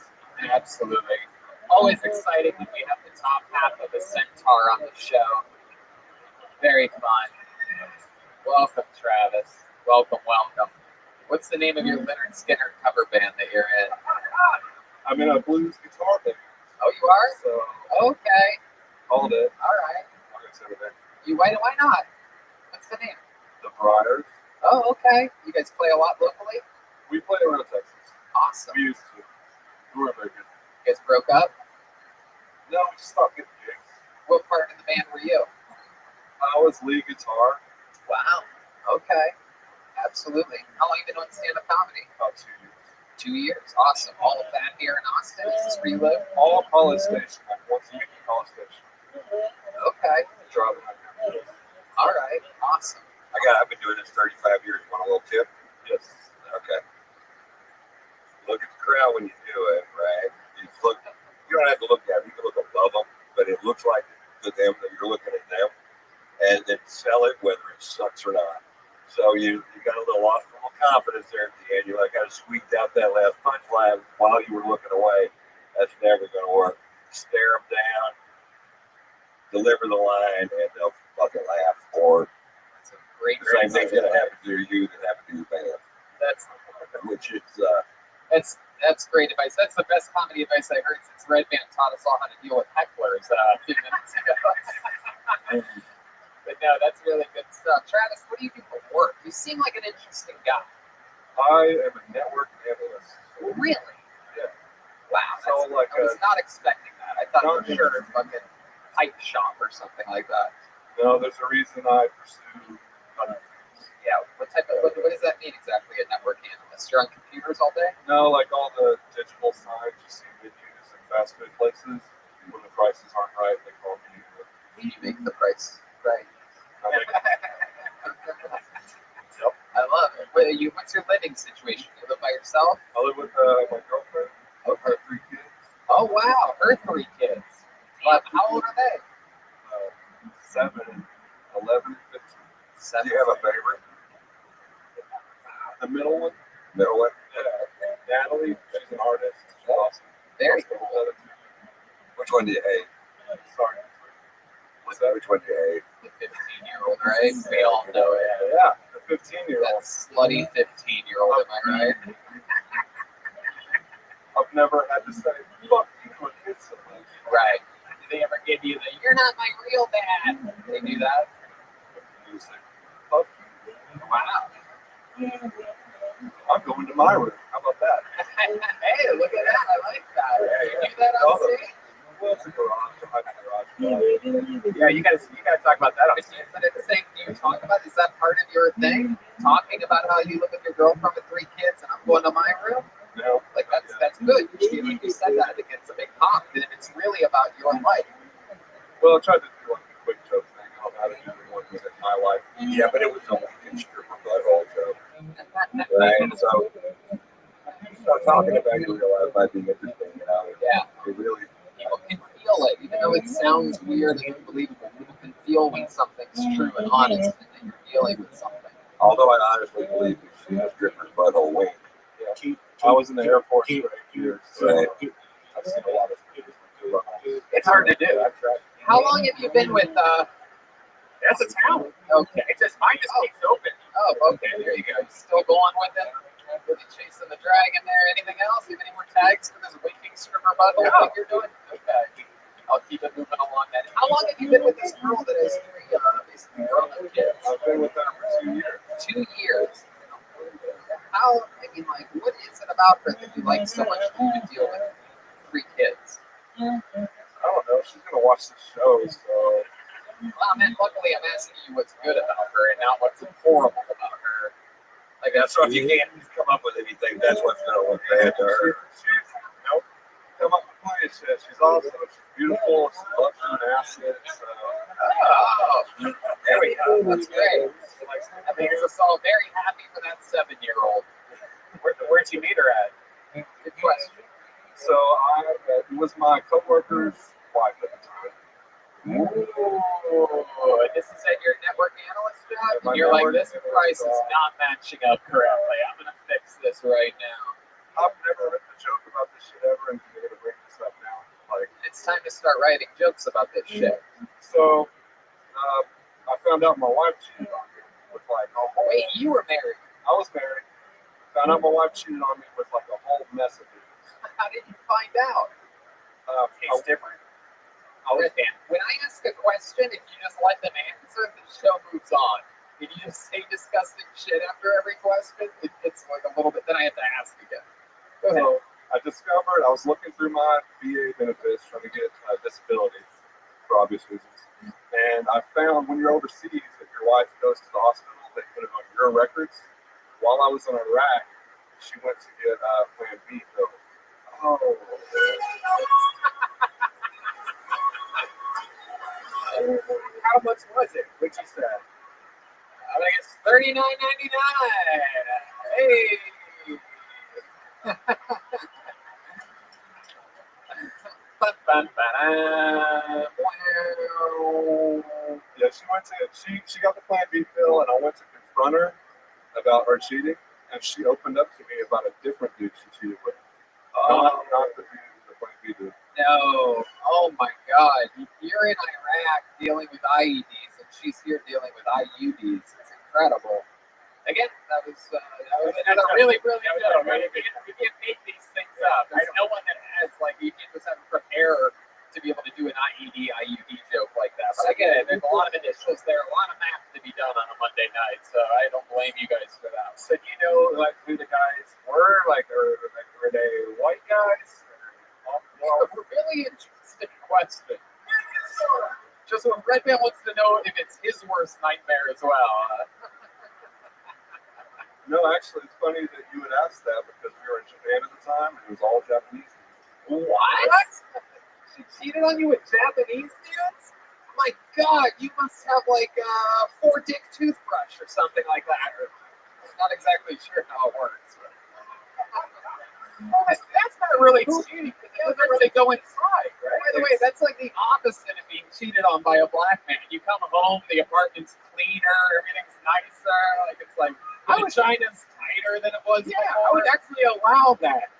Absolutely. Always exciting when we have the top half of the Centaur on the show. Very fun. Welcome, Travis. Welcome, welcome. What's the name of your Leonard Skinner cover band that you're in? I'm in a blues guitar band. Oh, you are? So, okay. Called it. All right. You why not? What's the name? The Briars. Oh, okay. You guys play a lot locally? We play around Texas. Awesome. We used to. We were very good. You guys broke up? No, we just stopped getting gigs. What part of the band were you? I was lead guitar. Wow. Okay. Absolutely. How long have you been doing stand-up comedy? About 2 years. 2 years. Awesome. All of that here in Austin? Is this where you live? All College Station. Like once a week in College Station. Okay. Driving like that. All right. Awesome. I've been doing this 35 years. Want a little tip? Yes. Okay. Look at the crowd when you do it, right? You don't have to look at them. You can look above them, but it looks like to them that you're looking at them, and then sell it whether it sucks or not. So you got a little lost a little confidence there at the end. You got to squeak out that last punchline while you were looking away. That's never going to work. Stare them down, deliver the line, and they'll fucking laugh. Or that's a great the same thing's going to happen to you that happened to your band. Which is that's great advice. That's the best comedy advice I heard since Red Band taught us all how to deal with hecklers a few minutes ago. But no, that's really good stuff. Travis, what do you do for work? You seem like an interesting guy. I am a network analyst. Really? Yeah. Wow. So I was not expecting that. I thought for sure fucking pipe shop or something like that. No, there's a reason I pursue other things. Yeah. What does that mean exactly? A network analyst? You're on computers all day? No, like all the digital signs you see menus in fast food places. When the prices aren't right, they call me. You make the price right. Yep. I love it. What's your living situation? You live by yourself? I live with my girlfriend. Okay. Her 3 kids. Oh wow, her 3 kids. How old are they? 7, 11, and 15. Do you have a favorite? The middle one. Middle one? Yeah. Natalie, she's an artist. She's awesome. Very cool. Which one do you hate? Sorry. Which one do you hate? The 15-year-old, right? We all know it. Yeah, the 15-year-old. That slutty 15-year-old, am I right? I've never had to say, fuck you to a kid so much. Right. Do they ever give you the, you're not my real dad? They do that? Music. Fuck you. Wow. I'm going to my room. How about that? Hey, look at that. I like that. You do that on stage? Well, it's a garage. I have a garage. Yeah, you guys talk about that on stage. Is that the same you talk about? Is that part of your thing? Talking about how you live with your girlfriend with 3 kids and I'm going to my room? No. Like that's good. You said that. I think it's a big compliment. It's really about your life. Well, I tried to do like a quick joke thing. I don't know how to do the one with my life. Yeah, but it was a weekend stripper butthole joke. Right? So, talking about your real life might be interesting, you know? Yeah. It really. People can feel it, even though it sounds weird and unbelievable. People can feel when something's true and honest and that you're dealing with something. Although I honestly believe you've seen a stripper's butthole wink. Yeah. I was in the Air Force for 8 years. So Right. I've seen a lot of strippers with 2 buttholes. It's hard to do. I've tried. How long have you been with That's a talent. Okay. It just mine just keeps open. Oh, okay, there you go. Still going with it? With you chasing the dragon there? Anything else? You have any more tags for this winking stripper butthole thing you're doing? Okay. I'll keep it moving along then. How long have you been with this girl that has 3 basically grown-up kids? I've been with her for 2 years. 2 years. How, what is it about her that you like so much that you can deal with 3 kids? I don't know. She's going to watch the show, so. Well, man, luckily I'm asking you what's good about her and not what's horrible about her. Like, that's so if you can't come up with anything, that's what's going to look bad to her. Nope. Come up with plenty of shit. She's awesome. She's beautiful. She loves you and acid. So. Oh, there we go. That's great. That makes us all very happy for that 7-year-old. Where'd you meet her at? Good question. So it was my coworker's wife at the time. Ooh, this is at your network analyst job? My And you're like, network this price is not matching up correctly. I'm going to fix this right now. I've never written a joke about this shit ever, and you're gonna bring this up now. Like, It's time to start writing jokes about this shit. so I found out my wife cheated on me with like a whole. Wait, you were married. I was married. Found out my wife cheated on me with like a whole mess of dudes. How did you find out? It's different. When I ask a question, if you just let them answer, the show moves on. If you just say disgusting shit after every question, it's like a little bit, then I have to ask again. Go ahead. So I discovered I was looking through my VA benefits trying to get disability for obvious reasons. And I found when you're overseas, if your wife goes to the hospital, they put it on your records. While I was in Iraq, she went to get Plan B filled. Oh. How much was it? What'd you say? I think it's $39.99. Hey. Yeah, she got the Plan B pill, and I went to confront her about her cheating, and she opened up to me about a different dude she cheated with. Not the dude, the Plan B dude. No. Oh my God. You're in Iraq dealing with IEDs, and she's here dealing with IUDs. It's incredible. Again, that was another really brilliant joke. Right? You can't make these things up. There's no one that has, like, you can't just have a preparer to be able to do an IUD joke like that. But I get it. There's a lot of initials there, a lot of math to be done on a Monday night, so I don't blame you guys for that. So do you know like who the guys were? Were they white guys? It's a really interesting question. Just what Red Man wants to know if it's his worst nightmare as well. No, actually, it's funny that you would ask that because we were in Japan at the time, and it was all Japanese. What? She cheated on you with Japanese dudes? My God, you must have like a 4-dick toothbrush or something like that. I'm not exactly sure how it works. Well, that's not really cheating. That's where they go inside, right? By the way, that's like the opposite of being cheated on by a black man. You come home, the apartment's cleaner, everything's nicer. Like it's like China's tighter than it was before. I would actually allow that.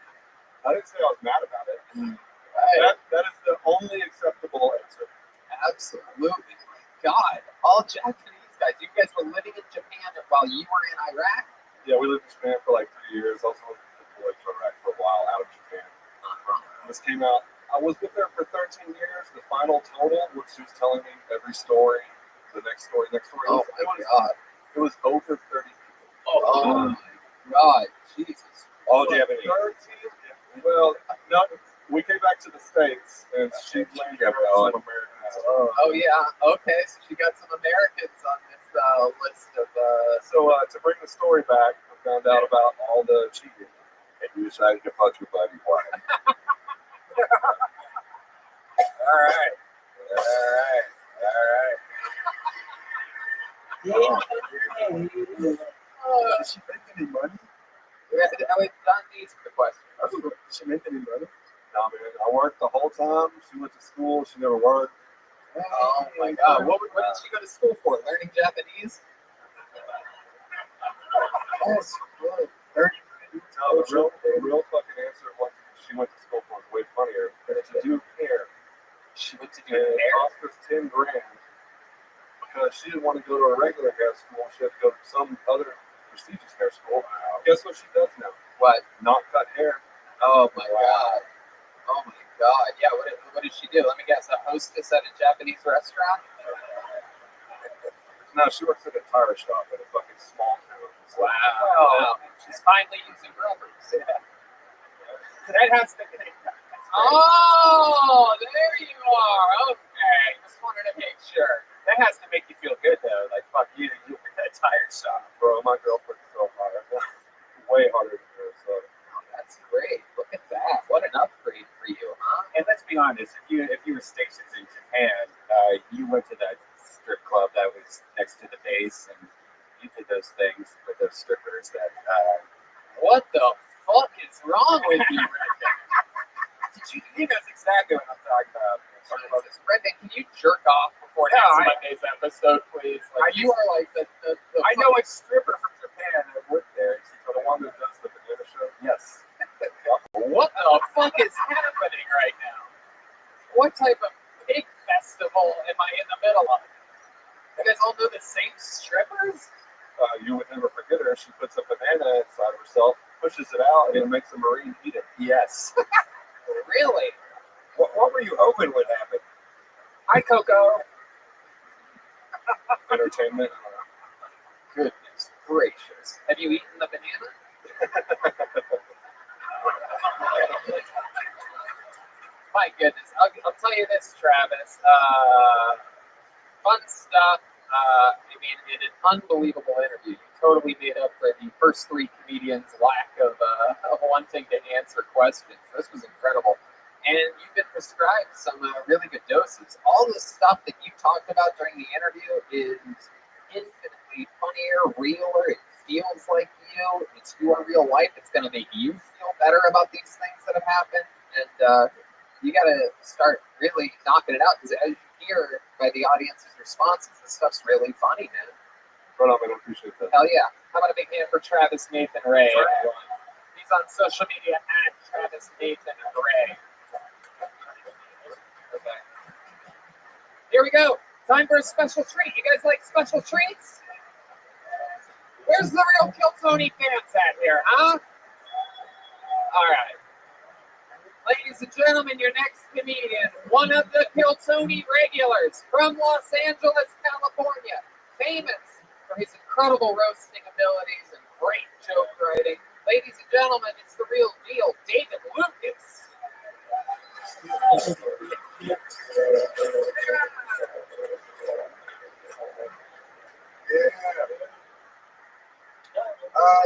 I didn't say I was mad about it. Right. That is the only acceptable answer. Absolutely. My God. All Japanese guys. You guys were living in Japan while you were in Iraq? Yeah, we lived in Japan for like 3 years. I was deployed to Iraq for a while out of Japan. This came out. I was with her for 13 years. The final total was she was telling me every story, the next story. Oh my God. It was over 30 people. Oh my God. Jesus. All Japanese. 13? Well, no, we came back to the States, and she blamed some Americans. Oh, yeah. Okay, so she got some Americans on this list of... So to bring the story back, I found out about all the cheating, and you decided to fuck your buddy's wife. All right. Did she make any money? Yeah, Don needs the question. Did she make any money? No, man. I worked the whole time. She went to school. She never worked. Oh my God. What did she go to school for? Learning Japanese? Yes. 30 minutes. No, the real fucking answer of what she went to school for is way funnier. But to do hair. She went to do hair? It cost us $10,000 because she didn't want to go to a regular hair school. She had to go to some other prestigious hair school. Guess what she does now? What? Not cut hair. Oh my God. Oh my God. Yeah, what did she do? Let me guess. A hostess at a Japanese restaurant? No, she works at a tire shop in a fucking small town. Wow. She's finally using rubbers. Yeah. That has to be. Oh, there you are. Okay. Just wanted to make sure. That has to make you feel good, though. Like, fuck you work at a tire shop. Bro, my girlfriend's so hard. Way harder than her, so. Oh, that's great. Look at that. What an upgrade for you, huh? And let's be honest, if you were stationed in Japan, you went to the club that was next to the base, and you did those things with those strippers that. What the fuck is wrong with you, Brendan? He knows exactly what I'm talking about. Brendan, can you jerk off before next Monday's episode, please? Like, you are like the I know a stripper from Japan that worked there. She's the one that does the banana show. Yes. What the fuck is happening right now? What type of pig festival am I in the middle of? You guys all know the same strippers? You would never forget her. She puts a banana inside of herself, pushes it out, and it makes a Marine eat it. Yes. Really? What were you hoping would happen? Hi, Coco. Entertainment. Goodness gracious. Have you eaten the banana? My goodness. I'll tell you this, Travis. Fun stuff. I mean, in an unbelievable interview. You totally made up for the first three comedians' lack of wanting to answer questions. This was incredible. And you've been prescribed some really good doses. All the stuff that you talked about during the interview is infinitely funnier, realer. It feels like you. It's your real life. It's going to make you feel better about these things that have happened. And you got to start really knocking it out, because as you hear by the audience's responses, this stuff's really funny, man. Right on, man. I appreciate that. Hell yeah. How about a big hand for Travis Nathan Ray, everyone? He's on social media at Travis Nathan Ray. Okay. Here we go. Time for a special treat. You guys like special treats? Where's the real Kill Tony fans at here, huh? All right. Ladies and gentlemen, your next comedian, one of the Kill Tony regulars from Los Angeles, California, famous for his incredible roasting abilities and great joke writing. Ladies and gentlemen, it's the real deal, David Lucas.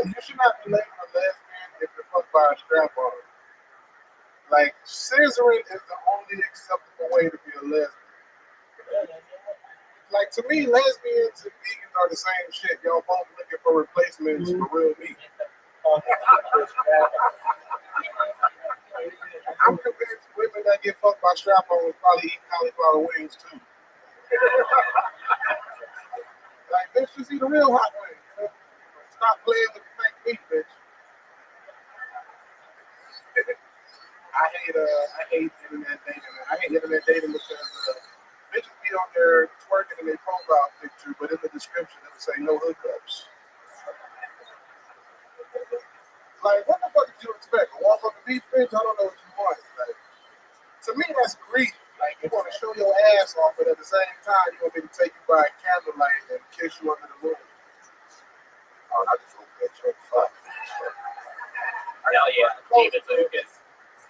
You should not be labeled a lesbian if you're fucked by a strap-on. Like, scissoring is the only acceptable way to be a lesbian. Like, to me, lesbians and vegans are the same shit. Y'all both looking for replacements for real meat. I'm convinced women that get fucked by strap-ons probably eat cauliflower wings, too. Like, bitch, just eat a real hot wing. You know? Stop playing with the fake meat, bitch. I hate internet dating, man. I hate internet dating because bitches be on there twerking in their profile picture, but in the description it'll say no hookups. Like, what the fuck did you expect? A walk on the beach, bitch? I don't know what you want. Like, to me, that's greedy. Like, you want to show your ass off, but at the same time, you want me to take you by candlelight and kiss you under the moon. Oh, I just hope that you're fuck. Hell yeah, David Lucas.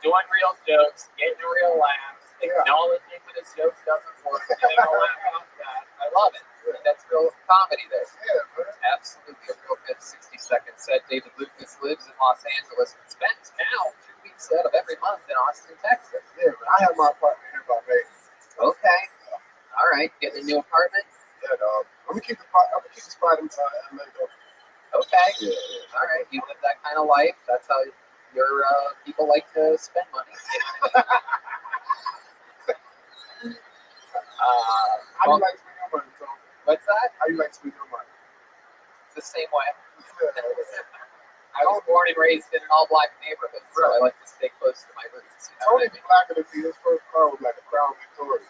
Doing real jokes, getting real laughs, acknowledging when his jokes doesn't work, getting a laugh off that. I love it. That's real comedy there. Yeah, absolutely a real good 60-second set. David Lucas lives in Los Angeles and spends now 2 weeks out of every month in Austin, Texas. Yeah, but I have my apartment here by May. Okay. All right. Getting a new apartment? Yeah, dog. I'm gonna keep the spot in LA, though. Okay. Yeah. All right. You live that kind of life. That's how your people like to spend money. How do you like to spend your money, Tom? What's that? How do you like to spend your money? The same way. I was born and raised in an all-black neighborhood, so I like to stay close to my roots. Tony's blacker than me. His first car was like a Crown Victoria.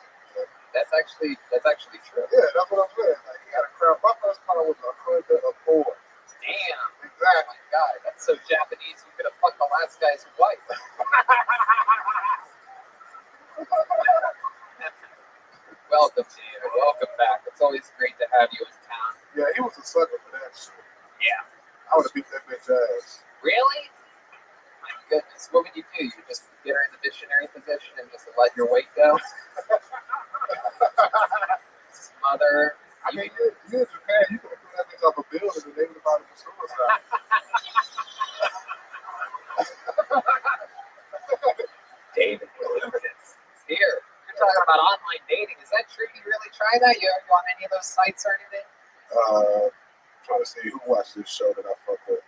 That's actually true. Yeah, that's what I'm saying. Like, he got a Crown. My first car was a Honda Accord. Damn. Exactly. Oh my God, that's so Japanese. You could have fucked the last guy's wife. Welcome, David. Welcome back. It's always great to have you in town. Yeah, he was a sucker for that shit. Yeah. I would have beat that bitch ass. Really? My goodness. What would you do? You just get her in the missionary position and just let your weight go? Smother. I mean, you're in Japan. You could have threw that bitch off a building and they would have thought it was suicide. David Lucas. Here. You're talking about online dating. Is that true? Did you really try that? You on any of those sites or anything? Trying to see who watched this show that I fuck with.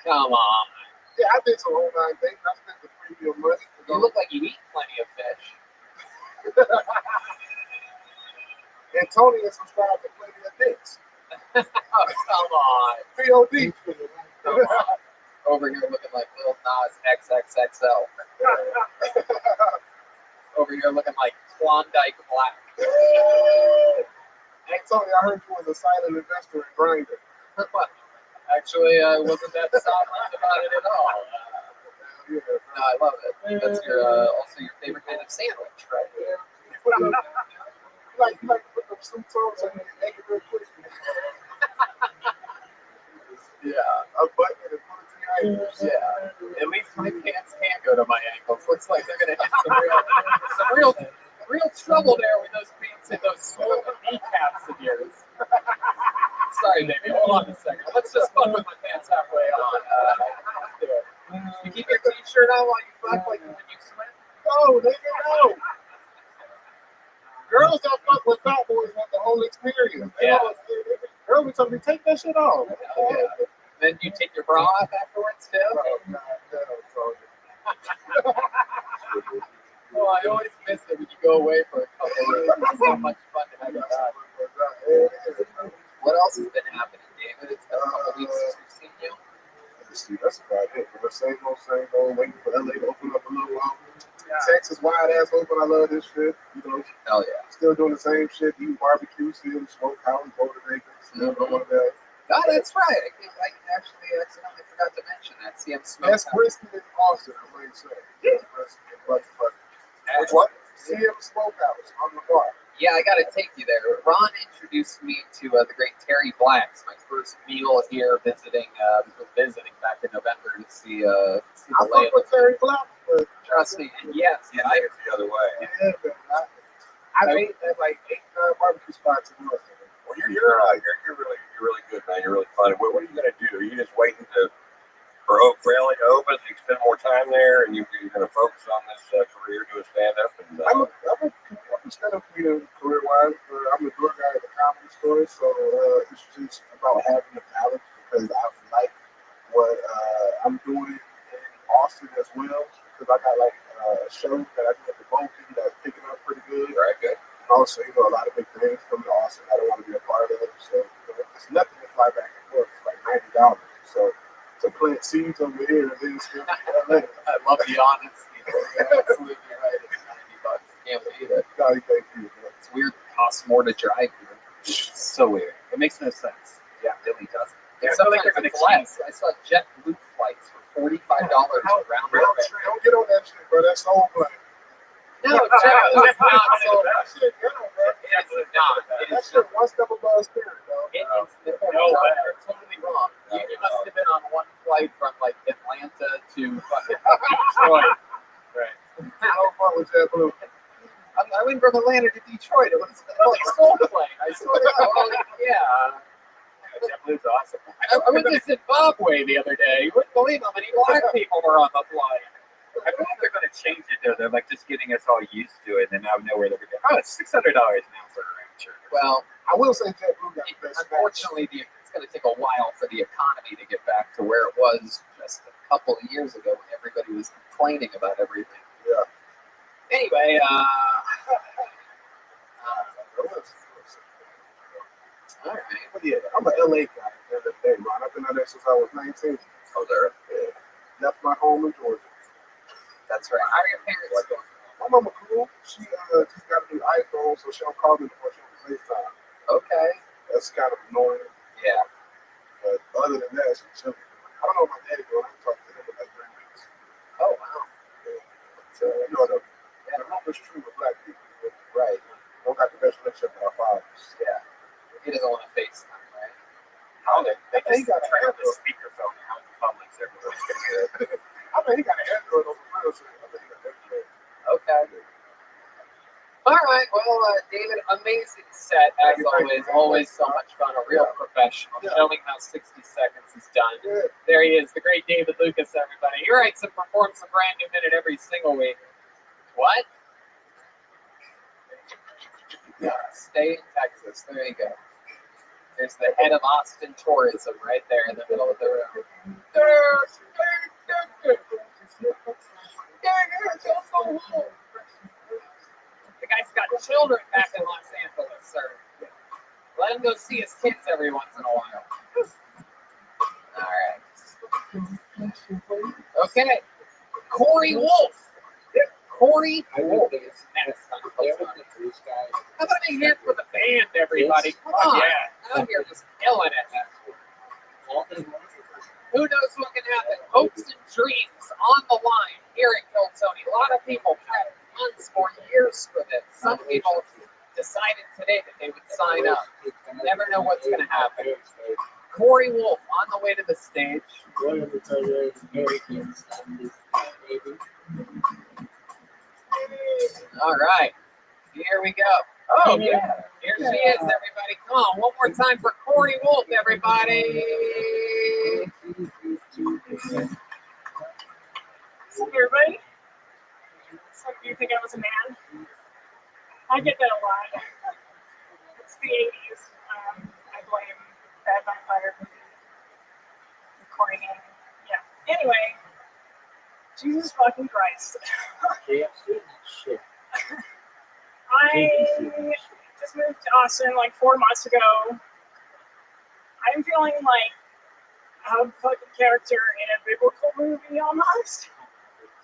Come on. Yeah, I did some online dating. I spent the premium money. You look like you eat plenty of fish. And Tony is subscribed to plenty of dicks. Oh, come on. POD. Come on. Over here looking like Lil Nas XXXL. Over here looking like Klondike Black. Hey, Tony, I heard you was a silent investor in Grindr. Actually, I wasn't that silent about it at all. No, I love it. That's your also your favorite kind of sandwich, right? You like to put them suits on so you can make it real quick. Yeah. A button and put it to your ankles. Yeah. At least my pants can go to my ankles. Looks like they're gonna have some real trouble there with those pants and those swollen kneecaps of yours. Sorry, baby. Hold on a second. Let's just fuck with my pants halfway on. You keep your t-shirt on while you fuck like when you swim? No, nigga, no. Girls that fuck with fat boys want the whole experience. Yeah. Girl, we told me take that shit off. Yeah. Then you take your bra off afterwards too? Oh, I always miss it when you go away for a couple of weeks. It's so much fun to have you back. What else has been happening, David? It's been a couple weeks since we've seen you. See, that's about it. The same old, waiting for LA to open up a little while. Texas wide ass open. I love this shit. You know, hell yeah. Still doing the same shit. Eating barbecue, still smoke house, motivated. Still going there. Oh, that's right. I actually accidentally forgot to mention that. CM Smoke. That's brisket in Austin, I might say. Which one? CM Smokehouse on the bar. Yeah, I got to take you there. Ron introduced me to the great Terry Black's. My first meal here visiting back in November to see the I fuck with Terry Black, but trust me. And yes, Yeah, I think it's the other way. Yeah, but I ate at like 8 barbecue spots in North. Well, you're really good, man. You're really funny. What are you gonna do? Are you just waiting for Oak Valley to open so you can spend more time there, and you're gonna focus on this career doing stand up? And I'm a stand-up comedian career-wise. I'm a door guy at the Comedy Store, so it's just about having a balance because I like what I'm doing in Austin as well. Because I got like a show that I do at the Vulcan that's picking up pretty good. Right, good. Also, a lot of big things coming to Austin I don't want to be a part of. So it's nothing to fly back and forth. It's like $90. So to plant seeds over here and then still LA. I love the honesty. You're absolutely right. It's $90. Can't believe it. Thank you. It's weird. It costs more to drive here. It's so weird. It makes no sense. Yeah, it really doesn't. Yeah, And I feel like sometimes they're it's gonna less. I saw JetBlue flights for $45 round trip. Don't get on that shit, bro. That's the whole plan. No, JetBlue is not so. That shit, bro. It's not. It That is shit one step above Spirit, bro. You're totally wrong. You must have been on one flight from like Atlanta to fucking Detroit. Right. I don't fuck with JetBlue. I went from Atlanta to Detroit. It was like soul plane. I swear to God. Yeah. JetBlue's awesome. I went to Zimbabwe the other day. You wouldn't believe how many black people were on the flight. I feel like they're going to change it though. They're like just getting us all used to it, and then out of nowhere they're going to go, it's $600 now for a round trip. Well, I will say JetBlue got the best. unfortunately, it's going to take a while for the economy to get back to where it was just a couple of years ago when everybody was complaining about everything. Yeah. Anyway, all right. But yeah, I'm an LA guy at the end of the day, man. I've been out there since I was 19. Oh, there. Yeah. Left my home in Georgia. That's right. How are your parents doing? My mama cool. She just got a new iPhone, so she don't call me before she on FaceTime. Okay. That's kind of annoying. Yeah. But other than that, she's chilling. I don't know if my daddy doing. I haven't talked to him in like 3 weeks. Oh, wow. So, the hope is true with black people. Right. Don't got the best relationship with our fathers. Yeah. He doesn't want to FaceTime, right? How they He just got turn an up the speakerphone out in public so everybody's going to hear it. I mean, he got an Android over real shit. I think he got Android. Okay. All right. Well, David, amazing set as always. Always so much fun. A real professional. Showing how 60 seconds is done. Yeah. There he is, the great David Lucas, everybody. He writes and performs a brand new minute every single week. What? Stay in Texas. There you go. There's the head of Austin tourism right there in the middle of the room. The guy's got children back in Los Angeles, sir. Let him go see his kids every once in a while. All right. Okay. Corey Wolf. Corey Wolf is next on Post. How about a hand for the band, everybody? Come on. Yeah. Out here just killing it. Who knows what can happen? Hopes and dreams on the line here at Kill Tony. A lot of people prepped months or years for this. Some people decided today that they would sign up. Never know what's going to happen. Corey Wolf on the way to the stage. All right. Here we go. Oh, yeah. Here she is, everybody. Come on, one more time for Corey Wolf, everybody. So, everybody, some of you think I was a man. I get that a lot. It's the 80s. I blame Bad Vampire movie. Corey Haim. Yeah. Anyway, Jesus fucking Christ. I just moved to Austin like 4 months ago. I'm feeling like a fucking character in a biblical movie almost.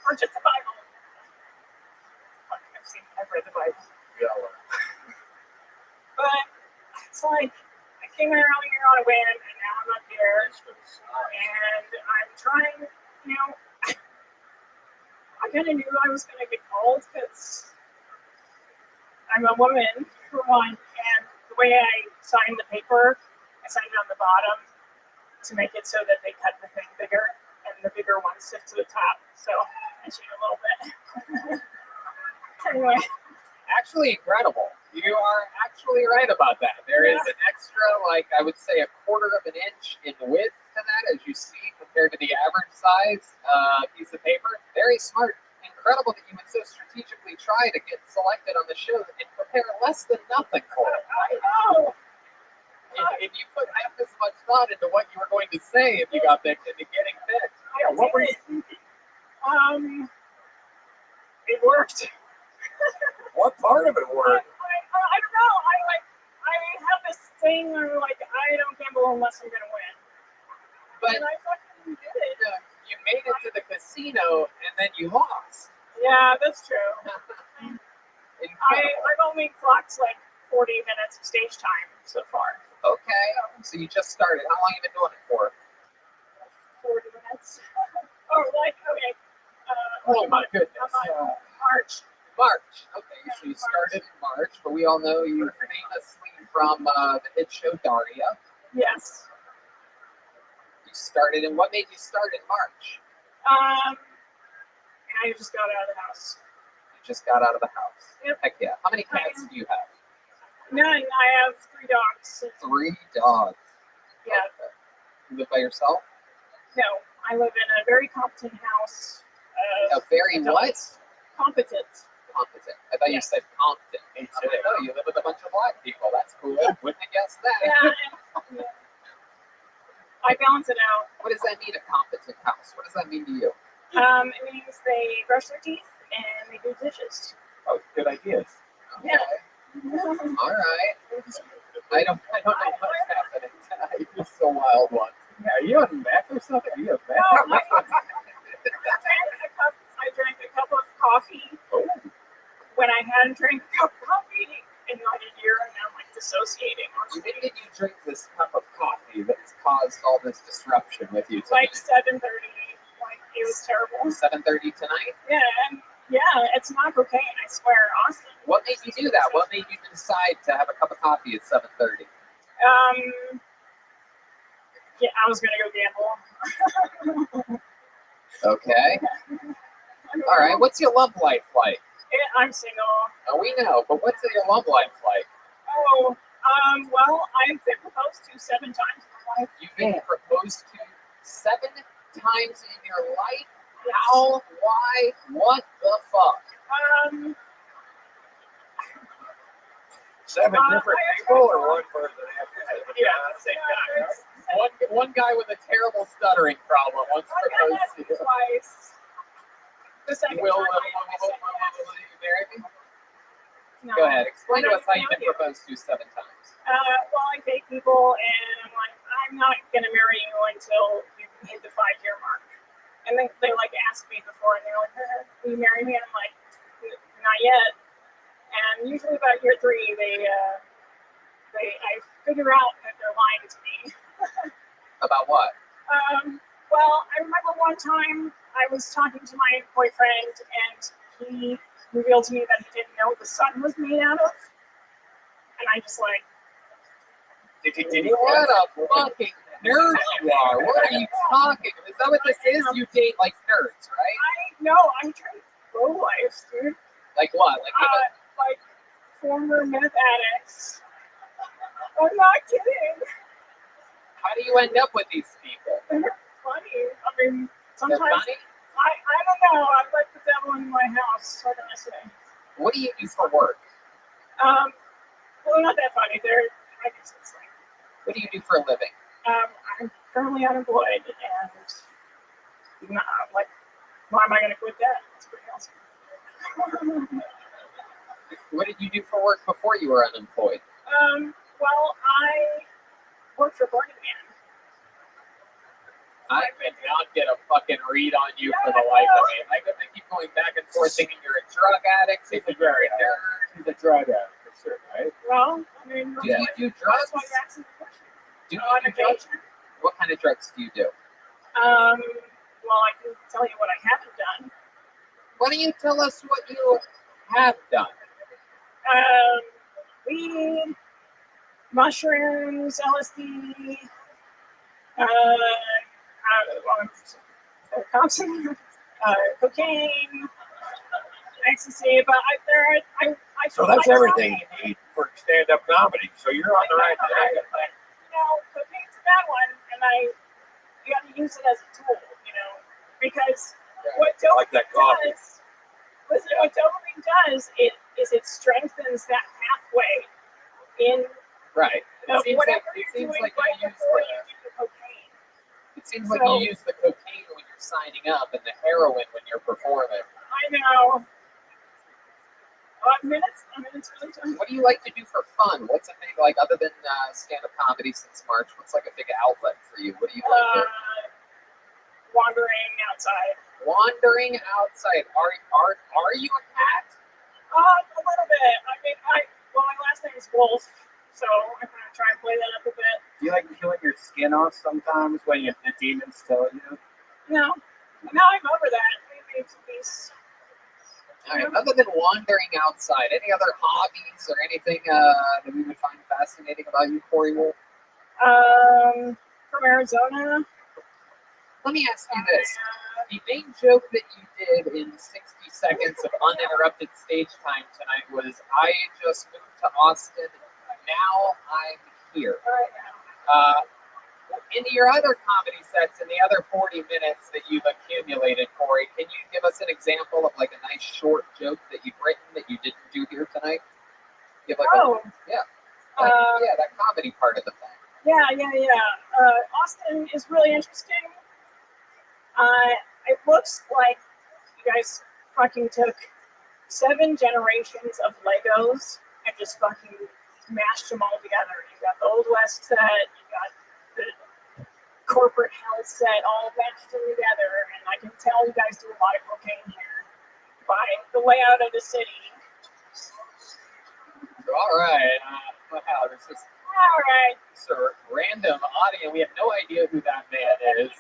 Or just a Bible. I've read the Bible. But it's like, I came here earlier on a whim, and now I'm up here. And I'm trying, you know, I kind of knew I was going to get called because I'm a woman, for one, and the way I signed the paper, I signed it on the bottom to make it so that they cut the thing bigger, and the bigger one sits to the top. So I changed a little bit. Anyway. Actually incredible. You are actually right about that. There is an extra, like, I would say a quarter of an inch in width to that, as you see, compared to the average size piece of paper. Very smart. Incredible that you would so strategically try to get selected on the show and prepare less than nothing for it. I know. If you put half as much thought into what you were going to say if you got picked into getting picked. Yeah, what were you thinking? It worked. What part of it worked? I don't know. I have this thing where like I don't gamble unless I'm gonna win. But and I fucking did it. You made it to the casino and then you lost. Yeah, that's true. I've only clocked like 40 minutes of stage time so far. Okay, so you just started. How long have you been doing it for? 40 minutes. Oh, like, okay. Oh my goodness. March. Okay, so you started in March, but we all know you famously from the hit show Daria. Yes. You started, and what made you start in March? I just got out of the house. You just got out of the house? Yep. Heck yeah. How many cats do you have? None. I have 3 dogs. 3 dogs. Yeah. Okay. You live by yourself? No, I live in a very competent house. A very what? Competent. I thought you said competent. Oh, you live with a bunch of black people. That's cool. Wouldn't have guessed that. Yeah. I balance it out. What does that mean, a competent house? What does that mean to you? It means they brush their teeth and they do dishes. Oh, good ideas. Okay. Yeah. All right. I don't know what's happening tonight. It's a wild one. Yeah, are you on meth or something? Are you on meth? No, I drank a cup of coffee when I hadn't drank a cup of coffee in like a year, and I'm like dissociating. When did you drink this cup of coffee that's caused all this disruption with you tonight? Like 7:30. Like it was terrible. 7:30 tonight? Yeah, and it's not cocaine. I swear, Austin. What made you do that? What made you decide to have a cup of coffee at 7:30? Yeah, I was gonna go gamble. Okay. All right. What's your love life like? I'm single. Oh, we know, but what's your love life like? Oh, well, I've been proposed to 7 times in my life. You've been proposed to 7 times in your life? How? Why? What the fuck? 7 different people or one person? Yeah, same guy. One guy with a terrible stuttering problem once proposed to you. Twice. The second Will time you marry me? No. Go ahead. Explain to Well, us how you've been no, proposed to 7 times. Well, I date people, and I'm like, I'm not gonna marry you until you hit the 5-year mark. And they like ask me before, and they're like, "Will you marry me?" And I'm like, "Not yet." And usually about year 3, I figure out that they're lying to me. About what? Well, I remember one time I was talking to my boyfriend, and he revealed to me that he didn't know what the sun was made out of. And I just like, What a fucking nerd you are. What are you talking? Is that what this is? You date like nerds, right? No, I'm trying to low life, dude. Like what? Like former meth addicts. I'm not kidding. How do you end up with these people? They're funny. I mean, sometimes They're funny? I don't know. I let the devil in my house. What can I say? What do you do for work? Well, they're not that funny. I guess it's like. What do you do for a living? I'm currently unemployed, and like, why am I going to quit that? It's pretty awesome. What did you do for work before you were unemployed? Well, I worked for Burning Man. I cannot get a fucking read on you for the life of me. I keep going back and forth thinking you're a drug addict. He's a very nerd. He's a drug addict for sure, right? Well, I mean, do you do drugs? That's why you're asking the question. Do you do drugs? What kind of drugs do you do? Well, I can tell you what I haven't done. Why don't you tell us what you have done? Weed, mushrooms, LSD, cocaine, ecstasy, but So that's everything you need for stand-up comedy. So you're on the right track. Cocaine's a bad one, and you got to use it as a tool, because what dopamine does, what dopamine does, it strengthens that pathway in right. whatever you're doing right before you do the cocaine. It seems like you use the cocaine when you're signing up and the heroin when you're performing. I know. Minutes really time. What do you like to do for fun? What's a big, like, other than stand-up comedy since March, what's like a big outlet for you? What do you like doing? Wandering outside. Wandering outside. Are you a cat? A little bit. I mean, my last name is Wolf, so I'm gonna try and play that up a bit. Do you like peeling your skin off sometimes when the demons tell you? No. Now I'm over that. Maybe it's a piece. All right. Other than wandering outside, any other hobbies or anything that we would find fascinating about you, Corey Wolf? From Arizona. Let me ask you this. The main joke that you did in 60 seconds of uninterrupted stage time tonight was, I just moved to Austin, now I'm here. In your other comedy sets, in the other 40 minutes that you've accumulated, Corey, can you give us an example of like a nice short joke that you've written that you didn't do here tonight? Give like that comedy part of the thing. Yeah. Austin is really interesting. It looks like you guys fucking took 7 generations of Legos and just fucking mashed them all together. You got the Old West set, you got the corporate hell set, all mashed together, and I can tell you guys do a lot of cocaine here by the layout of the city. All right. Wow, this is random audio. We have no idea who that man is.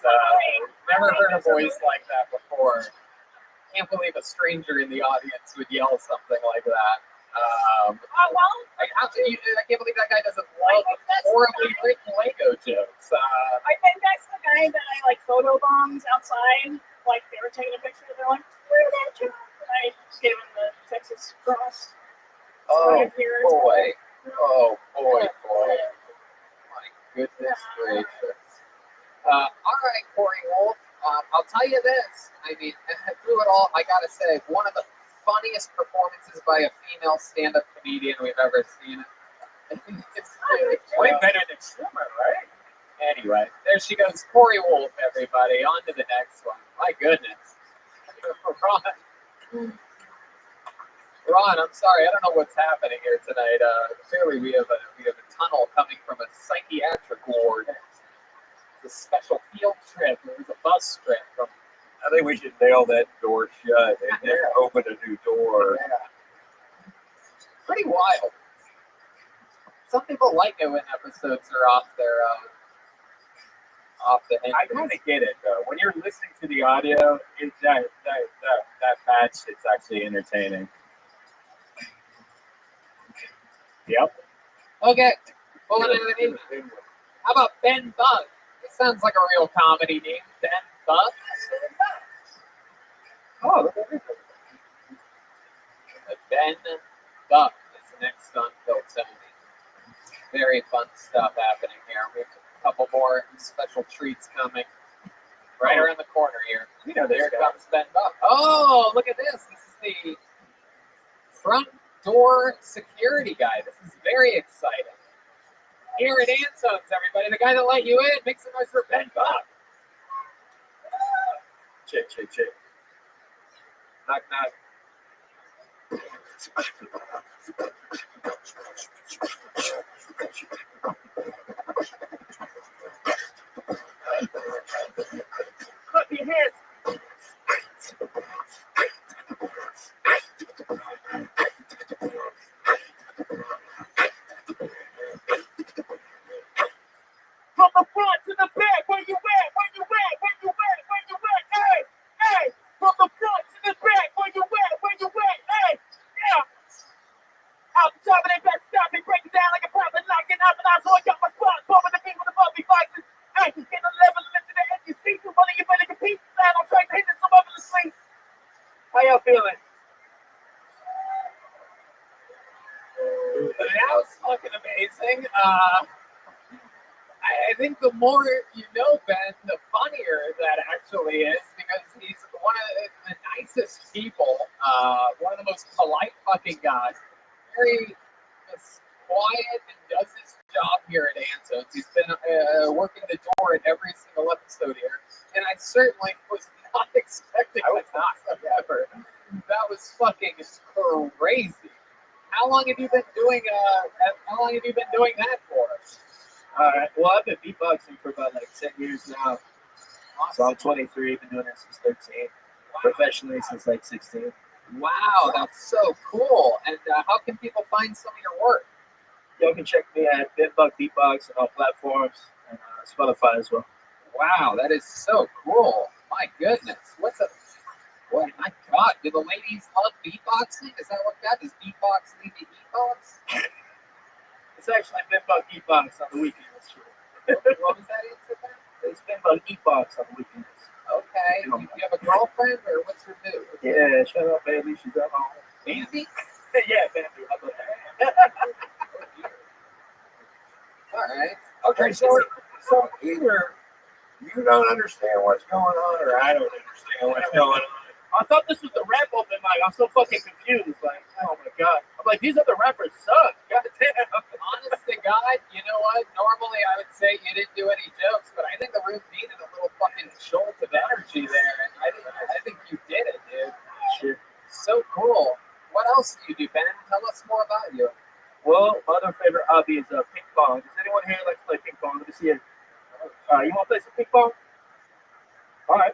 Never heard a voice like that before. Can't believe a stranger in the audience would yell something like that. I can't believe that guy doesn't love horribly written Lego jokes. I think that's the guy that I like photo bombs outside. Like they were taking a picture, they're like, "Where's that joke?" And I gave him the Texas cross. Oh boy. My goodness gracious. All right, Corey Wolf. I'll tell you this. I mean, through it all, I gotta say, one of the funniest performances by a female stand-up comedian we've ever seen. Way better than Schumer, right? Anyway, there she goes. Corey Wolf, everybody. On to the next one. My goodness. Ron, I'm sorry. I don't know what's happening here tonight. Clearly, we have a tunnel coming from a psychiatric ward. It's a special field trip. It was a bus trip from. I think we should nail that door shut and just open a new door. Yeah. Pretty wild. Some people like it when episodes are off the hinges. I kind of get it though. When you're listening to the audio, that patch, it's actually entertaining. Yep. Okay. Pulling it in. How about Ben Buck? It sounds like a real comedy name. Ben Buck. Oh, look at this. Ben Buck is the next on Phil Tony. Very fun stuff happening here. We have a couple more special treats coming right around the corner here. You know, There comes Ben Buck. Oh, look at this. This is the front door security guy. This is very exciting. Here at Antone's, everybody. The guy that let you in. Make some noise for Ben Buck. Check, check, check. Knock, knock. Clap your hands. From the front to the back, where you at? Where you at? Where you at? Where you at? Hey, hey. From the front to the back, where you at? Where you at? Hey, yeah. Out the top of that back, stop me, break it down like a pop and lock it up, and I saw you on my spot, bumping the beat with the bumpy boxes. Hey, get the level, listen to the edge, you see, you money, you better compete. Plan on trying to hit this some up in the street. How y'all feeling? That was fucking amazing. I think the more you know Ben, the funnier that actually is, because he's one of the nicest people, one of the most polite fucking guys. Very just quiet and does his job here at Antone's. He's been working the door in every single episode here, and I certainly was not expecting that ever. That was fucking crazy. How long have you been doing? How long have you been doing that for? Well, I've been beatboxing for about like 10 years now. So I'm 23. Been doing it since 13. Professionally since like 16. Wow, that's so cool. And how can people find some of your work? Y'all can check me at BitBuck Beatbox on all platforms and Spotify as well. Wow, that is so cool. My goodness. What's up? Boy, my God, do the ladies love beatboxing? Is that what that is? Beatbox lead to beatbox? It's actually BitBuck Beatbox on the weekends. What was that answer then? It's BitBuck Beatbox on the weekends. Okay. Do you have a girlfriend or what's your dude? Yeah, shout out Bailey. She's at home. Bambi? Yeah, Bambi. How about that? All right. Okay, so either you don't understand what's going on, or I don't understand what's going on. I thought this was the rap open mic. I'm so fucking confused. Like, oh my god. I'm like, these other rappers suck. God damn. Honest to God, you know what? Normally I would say you didn't do any jokes, but I think the room needed a little fucking jolt of energy there, and I think you did it, dude. Shit. So cool. What else do you do, Ben? Tell us more about you. Well, my other favorite hobby is ping pong. Does anyone here like to play ping pong? Let me see it. You want to play some ping pong? All right.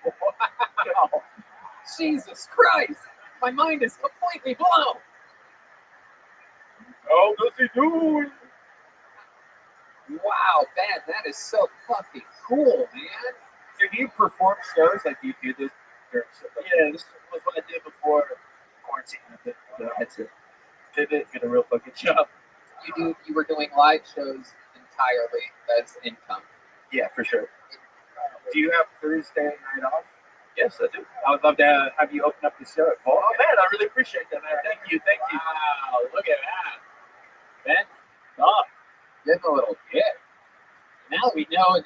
Wow. Jesus Christ. My mind is completely blown. Oh, does he do it? Wow, Ben, that is so fucking cool, man. So do you perform shows? Like, do you do this during stuff? Yeah, this was what I did before quarantine. I did did it, get a real fucking job. You were doing live shows entirely as income. Yeah, for sure. Do you have Thursday night off? Yes, I do. I would love to have you open up the show. Oh man, I really appreciate that, man. Thank you. Wow, look at that. Ben, stop. Getting a little hit. Now that we know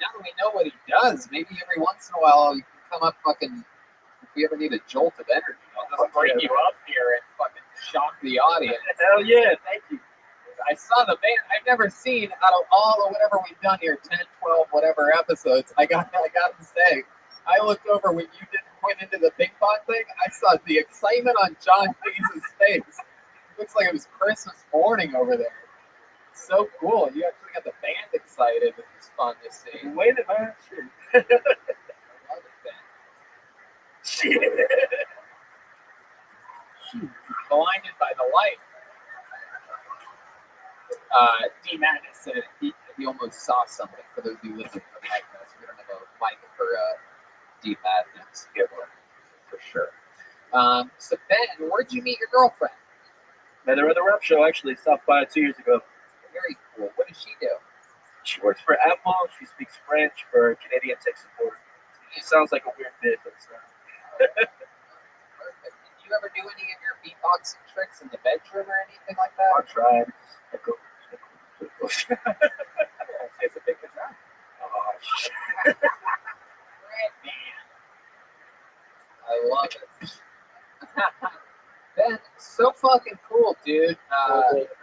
what he does, maybe every once in a while you can come up fucking, if we ever need a jolt of energy, I'll just bring you up here and fucking shock the audience. Hell yeah, thank you. I saw the band. I've never seen out of all of whatever we've done here, 10, 12, whatever episodes. I got to say, I looked over when you did point into the ping pong thing. I saw the excitement on John Cleese's face. Looks like it was Christmas morning over there. So cool. You actually got the band excited, which is fun to see. Wait a minute, shit. I love it, Ben. Shit. Blinded by the light. D Madness said he almost saw something. For those of you listening to the podcast, we don't have a mic for D Madness here for sure. So Ben, where'd you meet your girlfriend? Met her at the rep show, actually. Stopped by 2 years ago. Very cool. What does she do? She works for Apple. She speaks French for Canadian tech support. It sounds like a weird bit, but it's not. Perfect. Did you ever do any of your beatboxing tricks in the bedroom or anything like that? I tried. It's a big guitar. Oh, shit. I love it. Ben, so fucking cool, dude.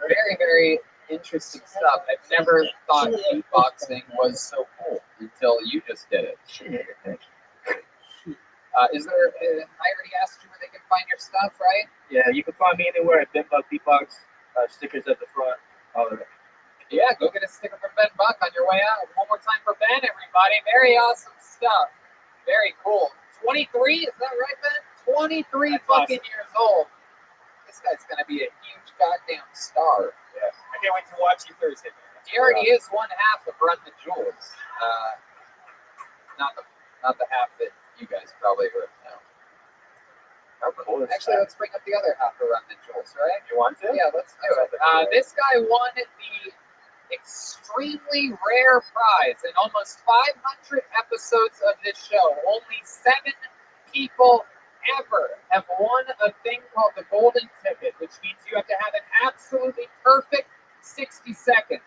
Very, very interesting stuff. I've never thought beatboxing was so cool until you just did it. Is there? I already asked you where they can find your stuff, right? Yeah, you can find me anywhere at Ben Buck Beatbox. Stickers at the front. All of it. Yeah, go get a sticker from Ben Buck on your way out. One more time for Ben, everybody. Very awesome stuff. Very cool. 23, is that right, Ben? 23 That's fucking awesome. Years old. This guy's going to be a huge goddamn star. Yeah. I can't wait to watch you Thursday. He already is one half of Run the Jewels. Not the half that you guys probably would know. How cool is Actually, that? let's bring up the other half of Run the Jewels, right? You want to? Yeah, let's do it. This guy won the extremely rare prize in almost 500 episodes of this show. Only 7 people ever have won a thing called the golden ticket, which means you have to have an absolutely perfect 60 seconds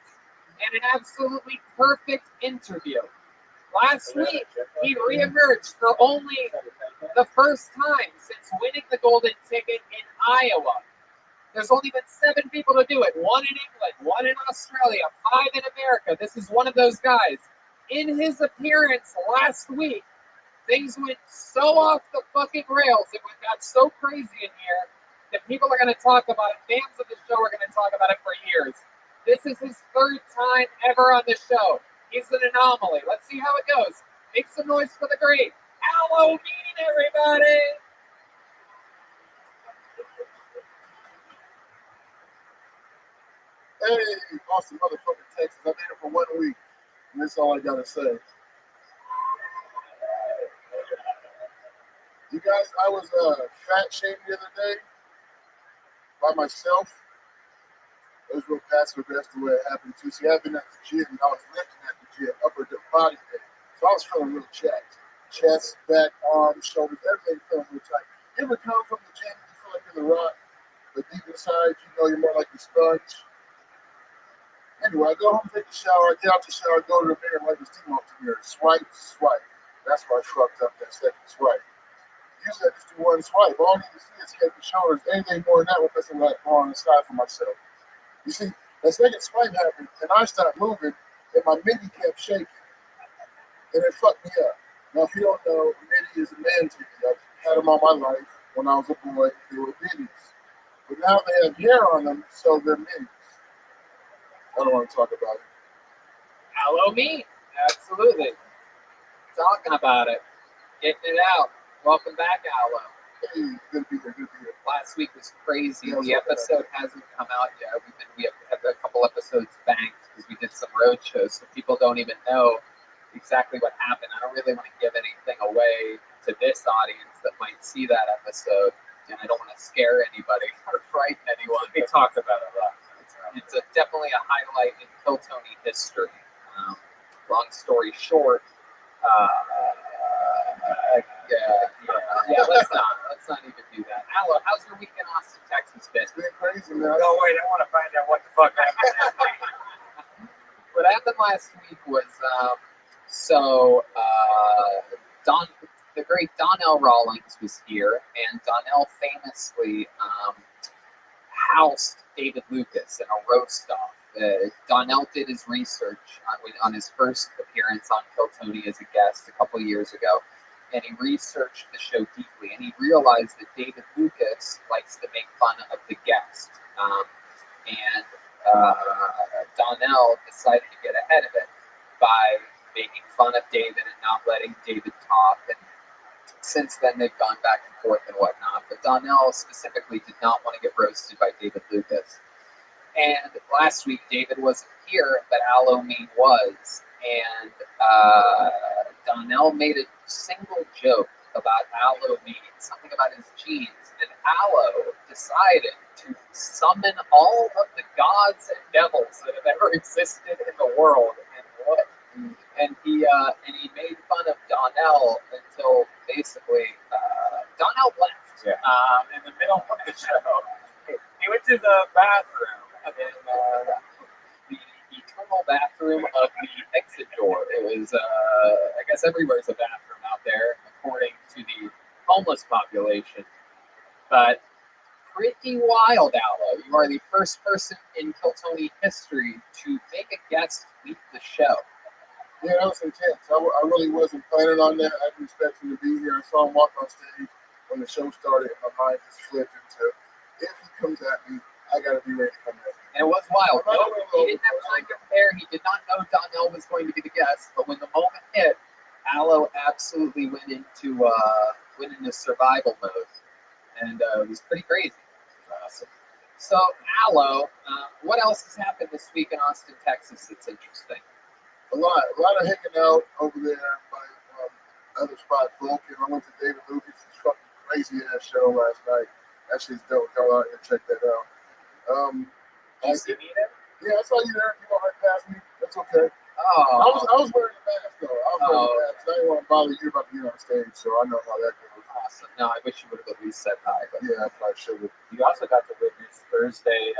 and an absolutely perfect interview. Last week, he reemerged for only the first time since winning the golden ticket in Iowa. There's only been 7 people to do it. 1 in England, 1 in Australia, 5 in America. This is one of those guys. In his appearance last week, things went so off the fucking rails. It got so crazy in here that people are going to talk about it. Fans of the show are going to talk about it for years. This is his 3rd time ever on the show. He's an anomaly. Let's see how it goes. Make some noise for the great Halloween, everybody! Hey, awesome motherfucking Texas. I made it for 1 week, and that's all I gotta say. You guys, I was fat shamed the other day by myself. It was real passive aggressive the way it happened too. See, I've been at the gym and I was lifting at the gym, upper body weight. So I was feeling real jacked. Chest, back, arms, shoulders, everything feeling real tight. You ever come from the gym and you feel like you're the rock, but deep inside you know you're more like a sponge? Anyway, I go home, take a shower, I get out the shower, go to the mirror, and wipe this team off the mirror. Swipe, swipe. That's where I fucked up that second swipe. Usually I just do 1 swipe. All I need to see is head and shoulders. Anything more than that will piss me like on the side for myself. You see, that second swipe happened, and I started moving, and my midi kept shaking. And it fucked me up. Now, if you don't know, midi is a man titty. I've had them all my life. When I was a boy, they were middies. But now they have hair on them, so they're middies. I don't want to talk about it. Halloween. Absolutely. Talking about it. Getting it out. Welcome back, Aloe. Hey, good to be here, good to be here. Last week was crazy. The episode hasn't come out yet. We have a couple episodes banked because we did some road shows, so people don't even know exactly what happened. I don't really want to give anything away to this audience that might see that episode, and I don't want to scare anybody or frighten anyone. We talked about it a lot. It's definitely a highlight in Kill Tony history. Long story short, Let's not even do that. Aloe, how's your week in Austin, Texas been? It's been crazy, man. No, wait, I want to find out what the fuck happened. What happened last week was the great Donnell Rawlings was here, and Donnell famously housed David Lucas in a roast off. Donnell did his research on his first appearance on Kill Tony as a guest a couple years ago, and he researched the show deeply, and he realized that David Lucas likes to make fun of the guest. Donnell decided to get ahead of it by making fun of David and not letting David talk. And since then, they've gone back and forth and whatnot. But Donnell specifically did not want to get roasted by David Lucas. And last week, David wasn't here, but Aloe Mean was. And Donnell made a single joke about Aloe Mean, something about his genes. And Aloe decided to summon all of the gods and devils that have ever existed in the world. And he made fun of Donnell until basically Donnell left. Yeah. In the middle of the show, he went to the bathroom in the eternal bathroom of the exit door. It was, I guess, everywhere's a bathroom out there, according to the homeless population. But pretty wild, Aloe. You are the first person in Kill Tony history to make a guest leave the show. Yeah, that was intense. I really wasn't planning on that. I didn't expect him to be here. I saw him walk on stage when the show started, and my mind just flipped into, if he comes at me, I got to be ready to come at him. And it was wild. No, he didn't have time to prepare. He did not know Donnell was going to be the guest. But when the moment hit, Aloe absolutely went into survival mode. And it was pretty crazy. Awesome. So, Aloe, what else has happened this week in Austin, Texas that's interesting? A lot of hanging out over there by other spot folk. And I went to David Lucas' fucking crazy ass show last night. Actually, it's dope. Go out and check that out. You see me there? Yeah, I saw you there. You went right past me. That's okay. Oh. I was wearing a mask though. I was wearing a mask. I didn't want to bother you about being on stage, so I know how that goes. Awesome. No, I wish you would have at least said hi. But yeah, I probably should have. You also got to witness Thursday.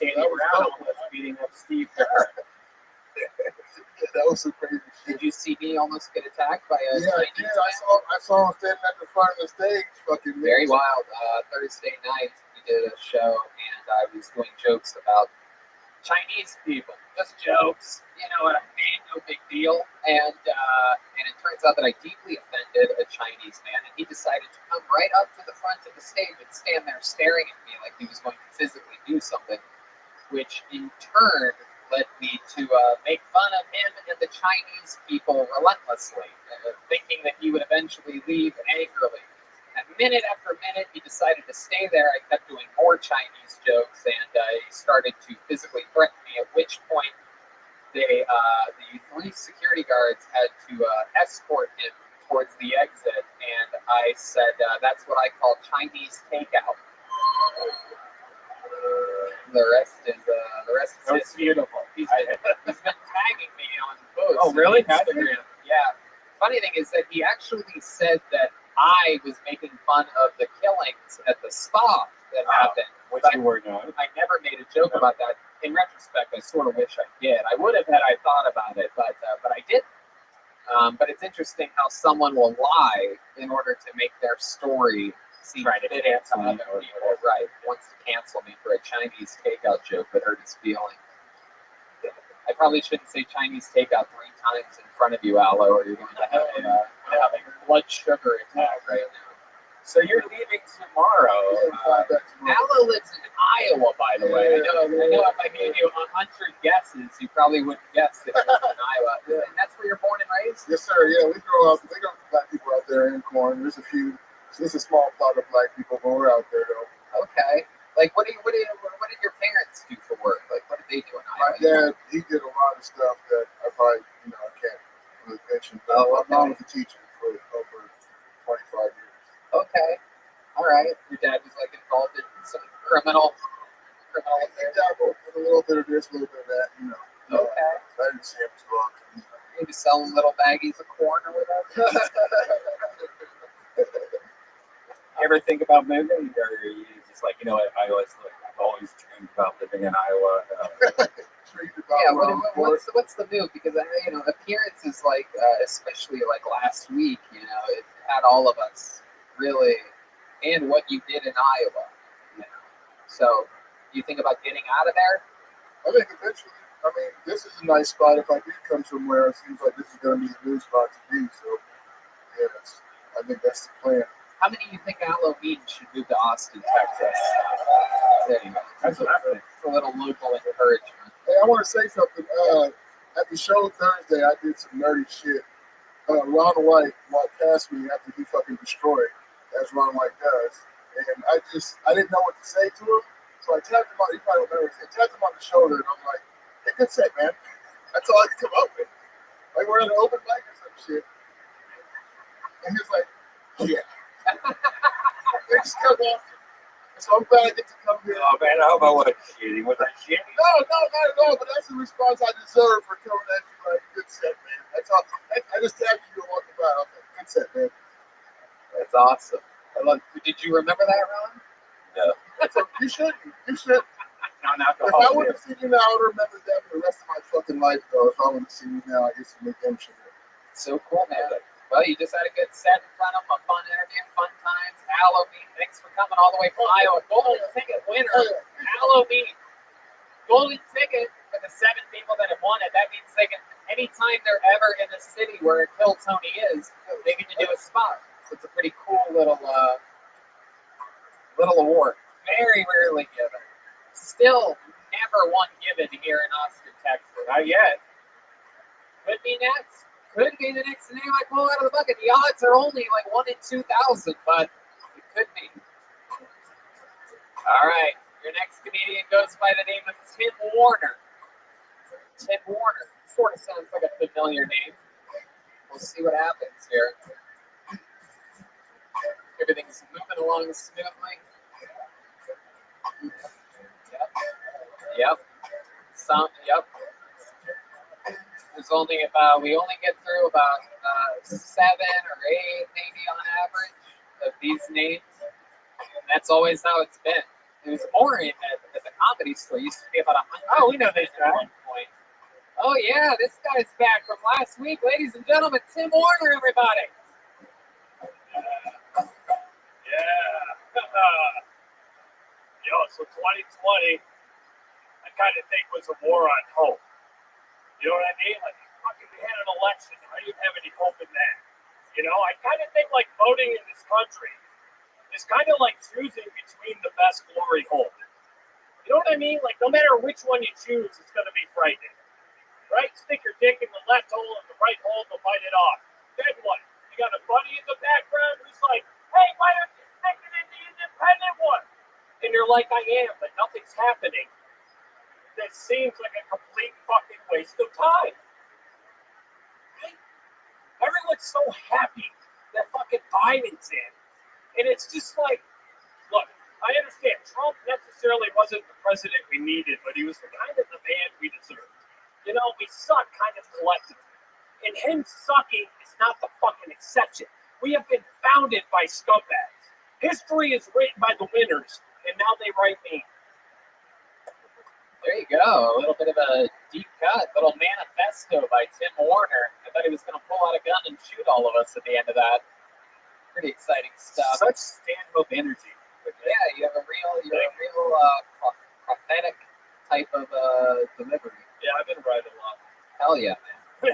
Candy Brown was beating up Steve Kerr. That was some crazy shit. Did you see me almost get attacked by a Chinese man? I saw him standing at the front of the stage. Fucking very wild. Thursday night we did a show and I was doing jokes about Chinese people. Just jokes. You know what I mean? No big deal. And it turns out that I deeply offended a Chinese man, and he decided to come right up to the front of the stage and stand there staring at me like he was going to physically do something, which in turn led me to make fun of him and the Chinese people relentlessly, thinking that he would eventually leave angrily. And minute after minute, he decided to stay there. I kept doing more Chinese jokes, and he started to physically threaten me, at which point the 3 security guards had to escort him towards the exit, and I said, that's what I call Chinese takeout. The rest is That's beautiful. He's been tagging me on posts. Oh, really? Instagram. Yeah. Funny thing is that he actually said that I was making fun of the killings at the spa that happened. Which you were not. I never made a joke about that. In retrospect, I sort of wish I did. I would have had I thought about it, but I didn't. But it's interesting how someone will lie in order to make their story seem Trying to fit cancel into other people. Right. Wants to cancel me for a Chinese takeout joke that hurt his feelings. I probably shouldn't say Chinese takeout 3 times in front of you, Aloe, or you're going to have a blood sugar attack right now. So you're leaving tomorrow. Aloe lives in Iowa, by the way. I know if I gave you 100 guesses, you probably wouldn't guess that it was in Iowa. And that's where you're born and raised? Yes, sir. Yeah, we grow black people out there in corn. There's a few. It's a small plot of black people, but we're out there though. Okay. Like, what did your parents do for work? Like, what did they do in Iowa? My dad, he did a lot of stuff that I probably, I can't really mention. But my mom was a teacher for over 25 years. Okay. All right. Your dad was like involved in some criminal affairs. He dabbled with a little bit of this, a little bit of that, Okay. I didn't see him too often. Maybe selling little baggies of corn or whatever. ever think about moving, or are you just like, you know what, I've always dreamed about living in Iowa. What's the move? Because appearances like especially like last week, it had all of us really, and what you did in Iowa. So you think about getting out of there? I think eventually. I mean, this is a nice spot. If I do come somewhere, it seems like this is going to be a good spot to be. So, yes, I think that's the plan. How many do you think Halloween should move to Austin, Texas? That's a little local encouragement. Hey, I want to say something. At the show Thursday, I did some nerdy shit. Ron White walked past me after he fucking destroyed, as Ron White does. And I didn't know what to say to him. So I tapped him on, he probably remembers, I tapped him on the shoulder and I'm like, hey, good set, man. That's all I could come up with. Like we're at an open mic or some shit. And he's like, yeah. They just kept walking. So I'm glad I get to come here. Oh man, I hope I wasn't shitty. Was I shitty? No, not at all. But that's the response I deserve for coming at you like, good set, man. That's all. I just tapped you and walked by. I was like, good set, man. That's awesome. Did you remember that, Ron? No. You should. You should. If I would have seen you now, I would remember that for the rest of my fucking life, though. If I would have seen you now, I get some redemption. So cool, man. Well, you just had a good set in front of them, a fun interview, fun times. Halloween. Thanks for coming all the way from Iowa. Golden ticket winner. Halloween. Golden ticket for the 7 people that have won it. That means they can, anytime they're ever in the city where Kill Tony is, they get to do a spot. So it's a pretty cool little award. Very rarely given. Still never one given here in Austin, Texas. Not yet. Could be next. Could be the next name I pull out of the bucket. The odds are only like 1 in 2,000, but it could be. All right. Your next comedian goes by the name of Tim Warner. Tim Warner. Sort of sounds like a familiar name. We'll see what happens here. Everything's moving along smoothly. Yep. Yep. There's only we only get through about 7 or 8 maybe on average of these names. And that's always how it's been. It was more in at the comedy store. It used to be about 100. Oh, we know this guy. At one point. Oh yeah, this guy's back from last week, ladies and gentlemen. Tim Warner, everybody. Yeah. So 2020, I kind of think was a war on hope. You know what I mean? Like, fucking, we had an election. How do you have any hope in that? I kind of think like voting in this country is kind of like choosing between the best glory hole. You know what I mean? Like, no matter which one you choose, it's going to be frightening. Right? Stick your dick in the left hole and the right hole to bite it off. Then what? You got a buddy in the background who's like, hey, why don't you stick it in the independent one? And you're like, I am, but nothing's happening. That seems like a complete fucking waste of time. Right? Everyone's so happy that fucking Biden's in. And it's just like, look, I understand Trump necessarily wasn't the president we needed, but he was the kind of the man we deserved. We suck kind of collectively. And him sucking is not the fucking exception. We have been founded by scumbags. History is written by the winners, and now they write me. There you go. A little bit of a deep cut, little manifesto by Tim Warner. I thought he was going to pull out a gun and shoot all of us at the end of that. Pretty exciting stuff. Such stand-up energy. Yeah, you're a real prophetic type of delivery. Yeah, I've been right a lot. Hell yeah, man.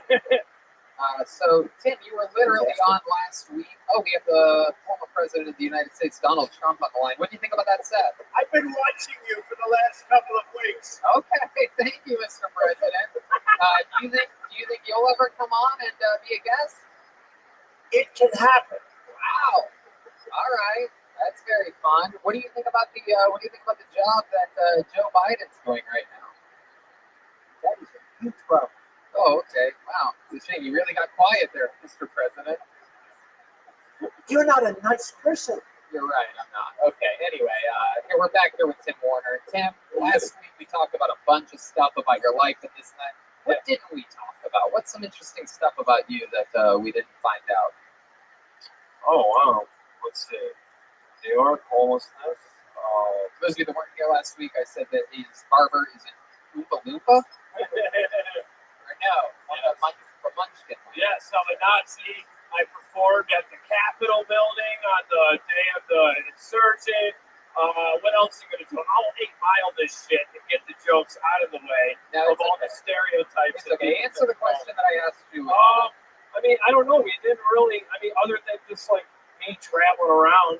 So, Tim, you were literally on last week. Oh, we have the former president of the United States, Donald Trump, on the line. What do you think about that set? I've been watching you for the last couple of weeks. Okay, thank you, Mr. President. Do you think you'll ever come on and be a guest? It can happen. Wow. All right. That's very fun. What do you think about the job that Joe Biden's doing right now? That is a huge problem. Oh, okay. Wow. It's a shame. You really got quiet there, Mr. President. You're not a nice person. You're right. I'm not. Okay. Anyway, here we're back here with Tim Warner. Tim, last week we talked about a bunch of stuff about your life and this night. What didn't we talk about? What's some interesting stuff about you that we didn't find out? Oh, wow. Let's see. New York homelessness. For those of you that weren't here last week, I said that his barber is in Oompa Loompa. Or no, the Munchkin. Yeah, so a Nazi. I performed at the Capitol building on the day of the insurgent. What else are you going to do? I'll 8 Mile this shit and get the jokes out of the way of all the stereotypes. It's okay. Answer the question that I asked you. I mean, I don't know. We didn't really, other than just like me traveling around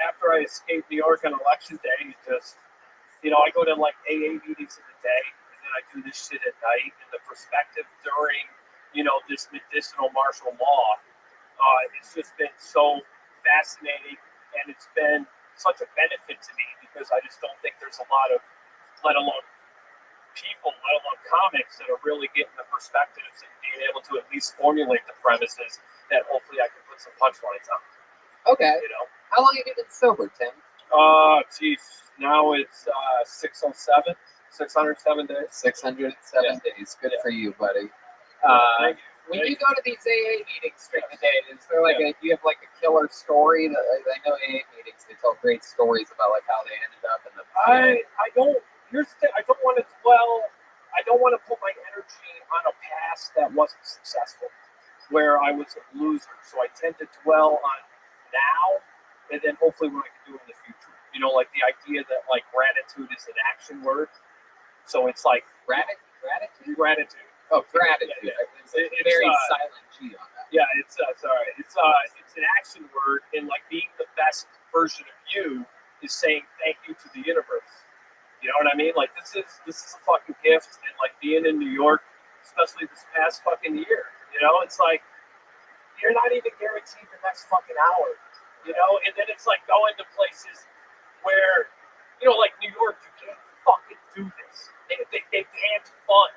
after I escaped New York on election day, just, I go to like AA meetings in the day, and then I do this shit at night, and the perspective during, this medicinal martial law, it's just been so fascinating, and it's been such a benefit to me because I just don't think there's a lot of, let alone people, let alone comics, that are really getting the perspectives and being able to at least formulate the premises that hopefully I can put some punchlines on. Okay. How long have you been sober, Tim? Now it's 607 days. 607 days. Good for you, buddy. When you go to these AA meetings during the day, is there like do you have like a killer story? That I know AA meetings, they tell great stories about like how they ended up in the. I don't. Here's the thing. I don't want to dwell. I don't want to put my energy on a past that wasn't successful, where I was a loser. So I tend to dwell on now, and then hopefully what I can do in the future. Like the idea that like gratitude is an action word. So it's like gratitude. Oh, gratitude. Yeah. It's very silent G on that. Yeah, it's an action word, and like being the best version of you is saying thank you to the universe. You know what I mean? Like this is a fucking gift, and like being in New York, especially this past fucking year, it's like you're not even guaranteed the next fucking hour, and then it's like going to places where, like New York, you can't fucking do this. They banned fun.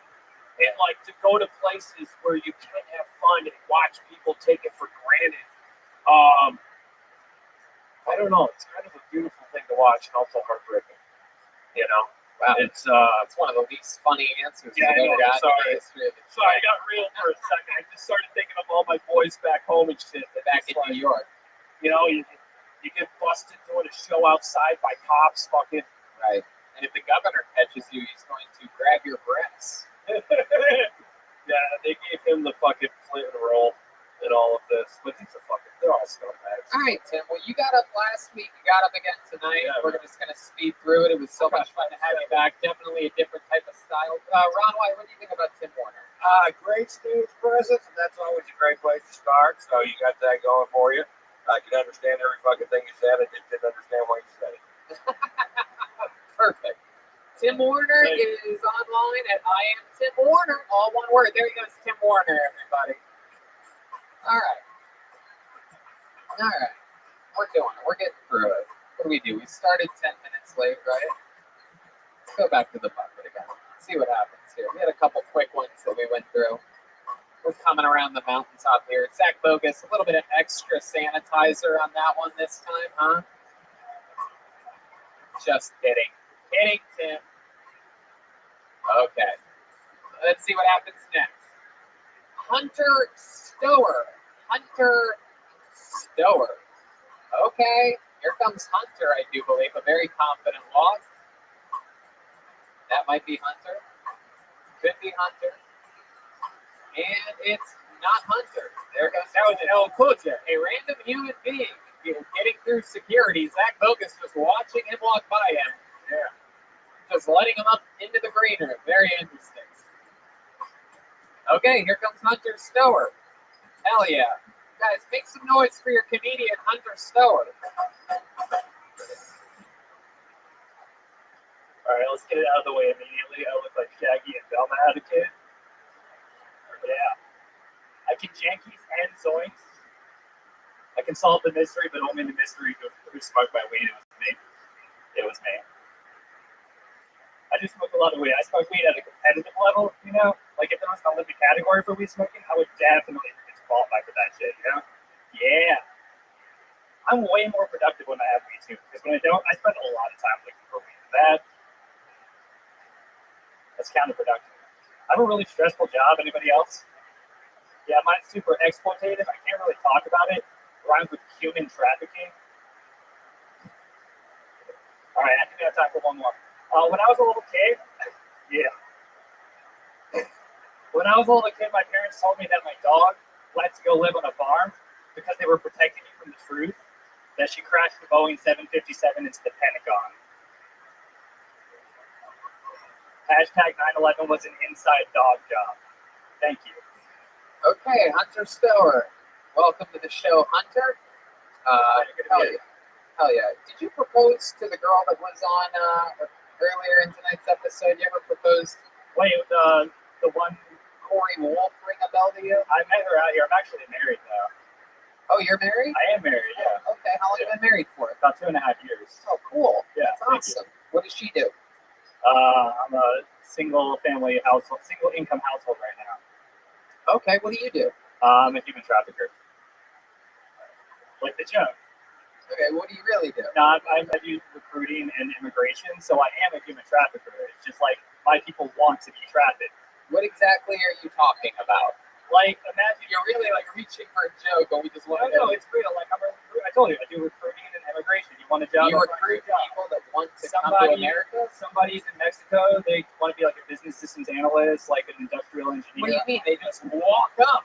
And like to go to places where you can have fun and watch people take it for granted. I don't know. It's kind of a beautiful thing to watch and also heartbreaking. Wow. It's one of the least funny answers yeah, I've ever gotten. Sorry, I got real for a second. I just started thinking of all my boys back home and shit. Back in New York. You get busted doing a show outside by cops, fucking. Right. And if the governor catches you, he's going to grab your breasts. Yeah, they gave him the fucking Clinton role in all of this, but they're all scumbags. All right, Tim. Well, you got up last week. You got up again tonight. Yeah, we're just going to speed through it. It was so much fun to have you back. Definitely a different type of style. Ron White, what do you think about Tim Warner? Great stage presence, and that's always a great place to start. So you got that going for you. I can understand every fucking thing you said. I just didn't understand why you said it. Perfect. Tim Warner is online at I am Tim Warner, all one word. There he goes, Tim Warner, everybody. All right. We're doing it. We're getting through it. What do? We started 10 minutes late, right? Let's go back to the bucket again. See what happens here. We had a couple quick ones that we went through. We're coming around the mountaintop here. Zach Bogus, a little bit of extra sanitizer on that one this time, huh? Just kidding. Kidding, Tim. Okay. Let's see what happens next. Hunter Stower. Okay. Here comes Hunter, I do believe. A very confident log. That might be Hunter. Could be Hunter. And it's not Hunter. There goes. That was El Coche. A random human being getting through security. Zach Bogus just watching him walk by him. Yeah. Just letting him up into the green room. Very interesting. Okay, here comes Hunter Stower. Hell yeah. Guys, make some noise for your comedian, Hunter Stower. All right, let's get it out of the way immediately. I look like Shaggy and Velma had a kid. Yeah. I can Yankees and Zoinks. I can solve the mystery, but only the mystery of who smoked my weed. It was me. I just smoke a lot of weed. I smoke weed at a competitive level, Like if there was an Olympic category for weed smoking, I would definitely qualify for that shit, Yeah. I'm way more productive when I have weed too, because when I don't, I spend a lot of time looking for weed. That's counterproductive. I have a really stressful job. Anybody else? Yeah, mine's super exploitative. I can't really talk about it. It rhymes with human trafficking. All right, I think I have time for one more. When I was a little kid, yeah. When I was a little kid, my parents told me that my dog let to go live on a farm because they were protecting me from the truth that she crashed the Boeing 757 into the Pentagon. Hashtag 9/11 was an inside dog job. Thank you. Okay, Hunter Stower. Welcome to the show, Hunter. Hell yeah. Did you propose to the girl that was on earlier in tonight's episode? You ever proposed? Wait, the one Corey Wolf ring a bell to you? I met her out here. I'm actually married now. Oh, you're married? I am married, yeah. Okay, how long have you been married for? About 2.5 years. Oh, cool. Yeah, that's awesome. What does she do? I'm a single income household right now. Okay, what do you do? I'm a human trafficker. Like the joke. Okay, what do you really do? No, I do recruiting and immigration, so I am a human trafficker. It's just like my people want to be trafficked. What exactly are you talking about? Like, imagine you're really like reaching for a joke, but we just want to know. It's real. Like, I told you, I do recruiting and immigration. You want a job? You recruit people that want to come to America? Somebody's in Mexico. They want to be like a business systems analyst, like an industrial engineer. What do you mean? They just walk up?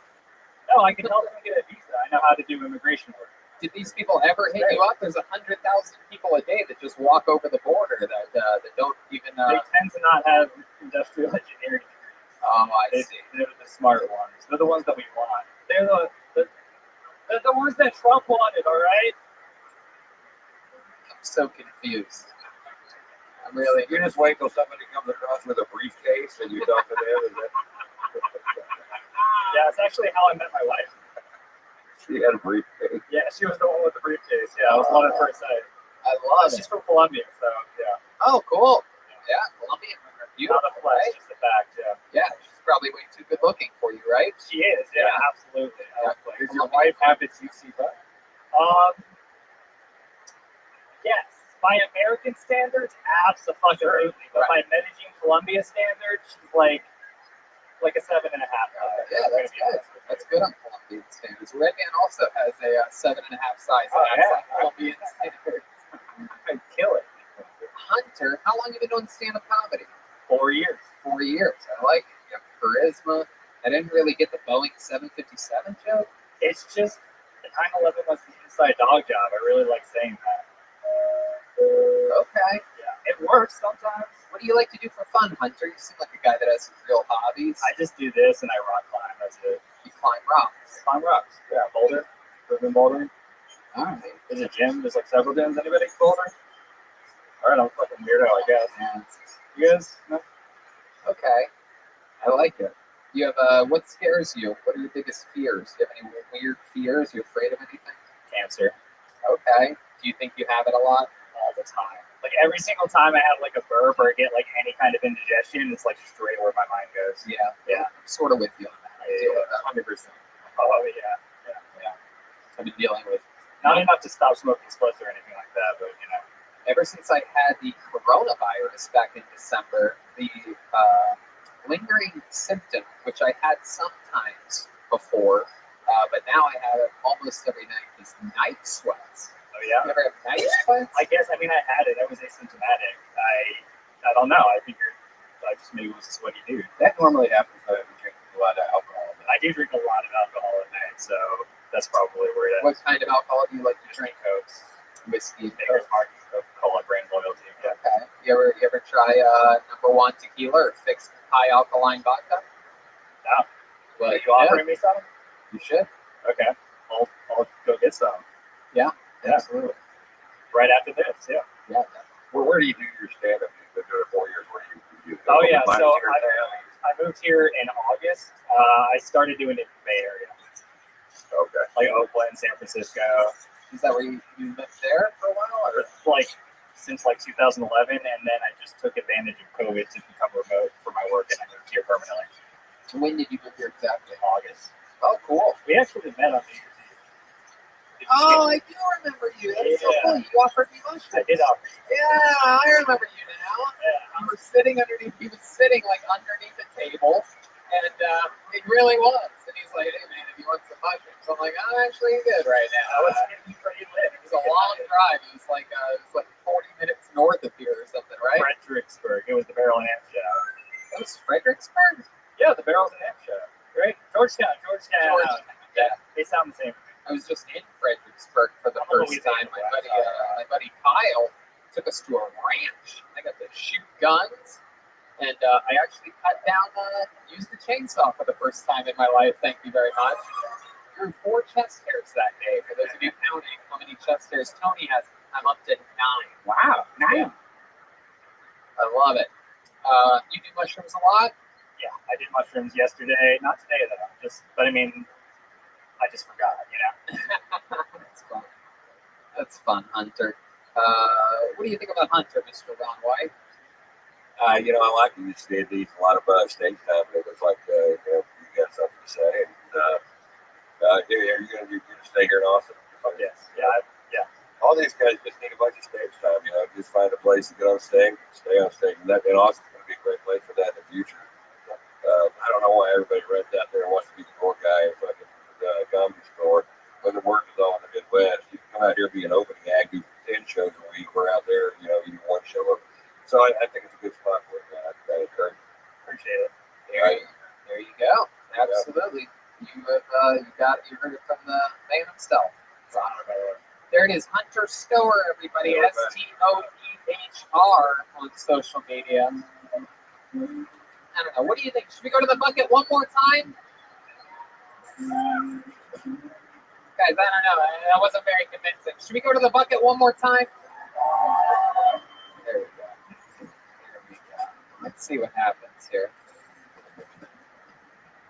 No, I can help them get a visa. I know how to do immigration work. Did these people ever hit you up? There's 100,000 people a day that just walk over the border that don't even. They tend to not have industrial engineering degrees. Oh, I see. They're the smart ones. They're the ones that we want. They're the ones that Trump wanted. All right. I'm so confused. I'm really. You just wait till somebody comes across with a briefcase and you talk to them. Is that... Yeah, it's actually how I met my wife. She had a briefcase. Yeah, she was the one with the briefcase. Yeah, I was love at first sight. I love it. She's from Colombia, so yeah. Oh, cool. Yeah, Colombian women are beautiful. Not a flesh, right? just the fact, yeah. Yeah, she's probably way too good looking for you, right? She is, yeah, absolutely. Yeah. Does your wife have a juicy butt? Yes. By American standards, absolutely. But by Medellin, Colombia standards, she's like a 7.5. Yeah, that's good. That's good on Colombian standards. Redman also has a 7.5 size on Colombian standards. I'd kill it. Hunter, how long have you been doing stand-up comedy? 4 years. 4 years. I like it. You have charisma. I didn't really get the Boeing 757 joke. It's just 9/11 was the inside dog job. I really like saying that. Okay. Yeah, it works sometimes. What do you like to do for fun, Hunter? You seem like a guy that has some real hobbies. I just do this and I rock climb. That's it. You climb rocks. Climb rocks. Yeah, boulder. Urban bouldering. All right. There's a gym. There's like several gyms. Anybody boulder? All right, I'm a fucking weirdo, I guess. Yeah. You guys? No? Okay. I like it. You have what scares you? What are your biggest fears? Do you have any weird fears? Are you afraid of anything? Cancer. Okay. Do you think you have it a lot? All the time. Like every single time I have like a burp or I get like any kind of indigestion, it's like straight where my mind goes. Yeah. Yeah. I'm sort of with you on that. Yeah. 100%. Oh yeah. I've been dealing with not enough to stop smoking spliffs or anything like that, but you know. Ever since I had the coronavirus back in December, the lingering symptom, which I had sometimes before, but now I have it almost every night, is night sweats. Oh yeah. You ever have night sweats? I guess. I mean, I had it. I was asymptomatic. I don't know. I figured I just maybe was a sweaty dude. That normally happens when you drink a lot of alcohol. I do drink a lot of alcohol at night, so that's probably where it is. What kind of alcohol do you like to drink? Cokes, whiskey, Maker's Mark, Coca-Cola, brand loyalty. Yeah. Okay. You ever try #1 tequila or fixed high alkaline vodka? No. Well, you offering me some? You should. Okay. I'll go get some. Yeah. Absolutely. Right after this. Yeah. Yeah. Where do you do your stand-up? You've been doing it 4 years. Where do you do? Oh yeah. So I moved here in August. I started doing it in the Bay Area. Okay. Like Oakland, San Francisco. Is that where you lived there for a while, or like since like 2011? And then I just took advantage of COVID to become remote for my work, and I moved here permanently. When did you move here exactly? August. Oh, cool. We actually met on New Year's Eve. Oh, I do remember you. That's so cool. You offered me mushrooms. I did offer you. Yeah, I remember you now. Yeah. You were sitting underneath. He was sitting like underneath the table, and it really was. And he's like, "Hey man, if you want some mushrooms," I'm like, "I'm actually good right now." I was getting pretty lit. It was a long drive. It was like 40 minutes north of show. That was Fredericksburg? Yeah, the Barrels and Amp show. Right? Georgetown. Yeah, they sound the same. I was just in Fredericksburg for the first time. My buddy Kyle took us to a ranch. I got to shoot guns, and I actually used the chainsaw for the first time in my life. Thank you very much. Grew 4 chest hairs that day. For those of you counting how many chest hairs Tony has, I'm up to 9. Wow, 9. Yeah. I love it. You do mushrooms a lot? Yeah, I did mushrooms yesterday. Not today though. But I mean, I just forgot. That's fun. That's fun, Hunter. What do you think about Hunter, Mr. Ron White? I like you did these a lot of stage time. It looks like you got something to say. And you're gonna stay here in Austin. Yes. Yeah. All these guys just need a bunch of stage time. Just find a place to get on stage, stay on stage, and Austin's gonna be a great place for that in the future. I don't know why everybody runs out there and wants to be the door guy at fucking comedy store, but the work is all in the Midwest. You can come out here, be an opening act, do 10 shows a week. We're out there, even 1 show up. So I think it's a good spot for it, man. I encourage it. Appreciate it. There you go. Absolutely. You heard it from the man himself. There it is, Hunter Stower, everybody. STOEHR on social media. I don't know. What do you think? Should we go to the bucket one more time? Guys, I don't know. That wasn't very convincing. Should we go to the bucket one more time? There we go. Let's see what happens here.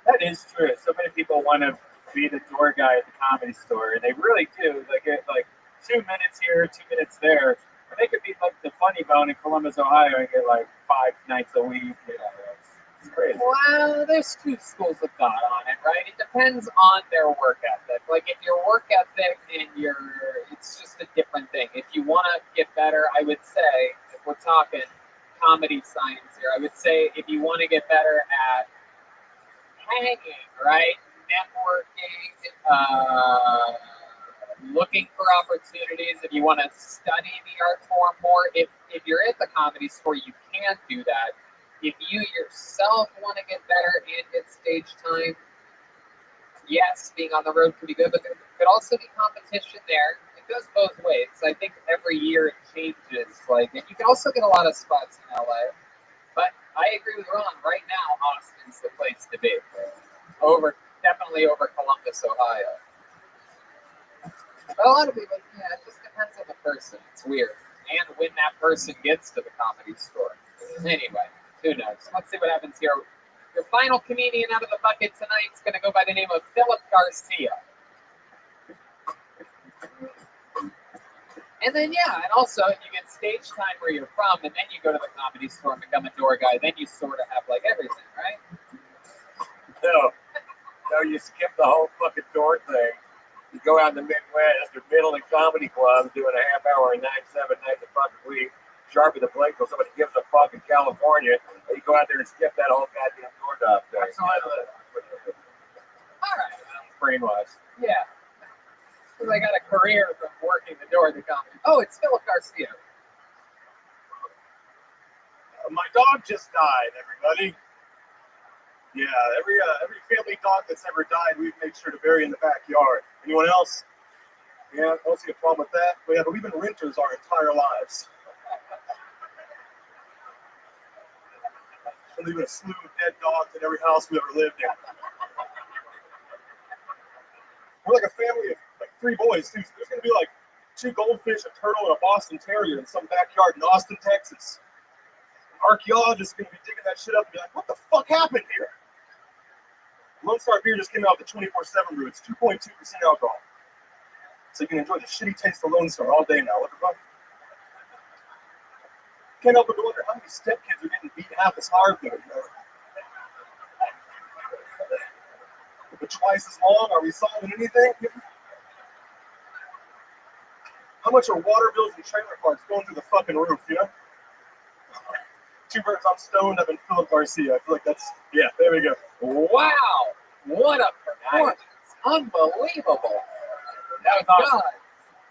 That is true. So many people want to be the door guy at the comedy store, and they really do. They get like 2 minutes here, 2 minutes there. Or they could be like the Funny Bone in Columbus, Ohio, and get like 5 nights a week. It's crazy. Well, there's 2 schools of thought on it, right? It depends on their work ethic. Like if your work ethic and it's just a different thing. If you want to get better, I would say, if we're talking comedy science here, I would say if you want to get better at hanging, right? Networking, looking for opportunities. If you want to study the art form more, if you're at the comedy store, you can do that. If you yourself want to get better and get stage time, yes, being on the road could be good, but there could also be competition there. It goes both ways. I think every year it changes. And you can also get a lot of spots in LA. But I agree with Ron. Right now, Austin's the place to be. Definitely over Columbus, Ohio. But a lot of people, it just depends on the person. It's weird. And when that person gets to the comedy store. Anyway, who knows? Let's see what happens here. Your final comedian out of the bucket tonight is going to go by the name of Philip Garcia. And then, and also if you get stage time where you're from, and then you go to the comedy store and become a door guy, then you sort of have like everything, right? No, you skip the whole fucking door thing. You go out in the Midwest or middle and comedy clubs doing a half hour and 7 nights a fucking week, sharpie the blade till somebody gives a fuck in California, and you go out there and skip that whole goddamn door job thing. Absolutely. All right. Brainwashed. Yeah. Because I got a career from working the door at the comedy. Oh, it's Philip Garcia. My dog just died, everybody. Yeah, every family dog that's ever died, we've made sure to bury in the backyard. Anyone else? Yeah, I don't see a problem with that. But we've been renters our entire lives. We're leaving a slew of dead dogs in every house we ever lived in. We're like a family of like 3 boys, too. So there's going to be like 2 goldfish, a turtle, and a Boston Terrier in some backyard in Austin, Texas. Archaeologists are going to be digging that shit up and be like, what the fuck happened here? Lone Star Beer just came out with the 24/7 brew. It's 2.2% alcohol. So you can enjoy the shitty taste of Lone Star all day now. Look at that. Can't help but wonder how many stepkids are getting beat half as hard though. But twice as long, are we solving anything? How much are water bills and trailer parks going through the fucking roof, 2 birds, I'm stoned. I've been Philip Garcia. I feel like that's, there we go. Wow. What a performance. Unbelievable. That was awesome.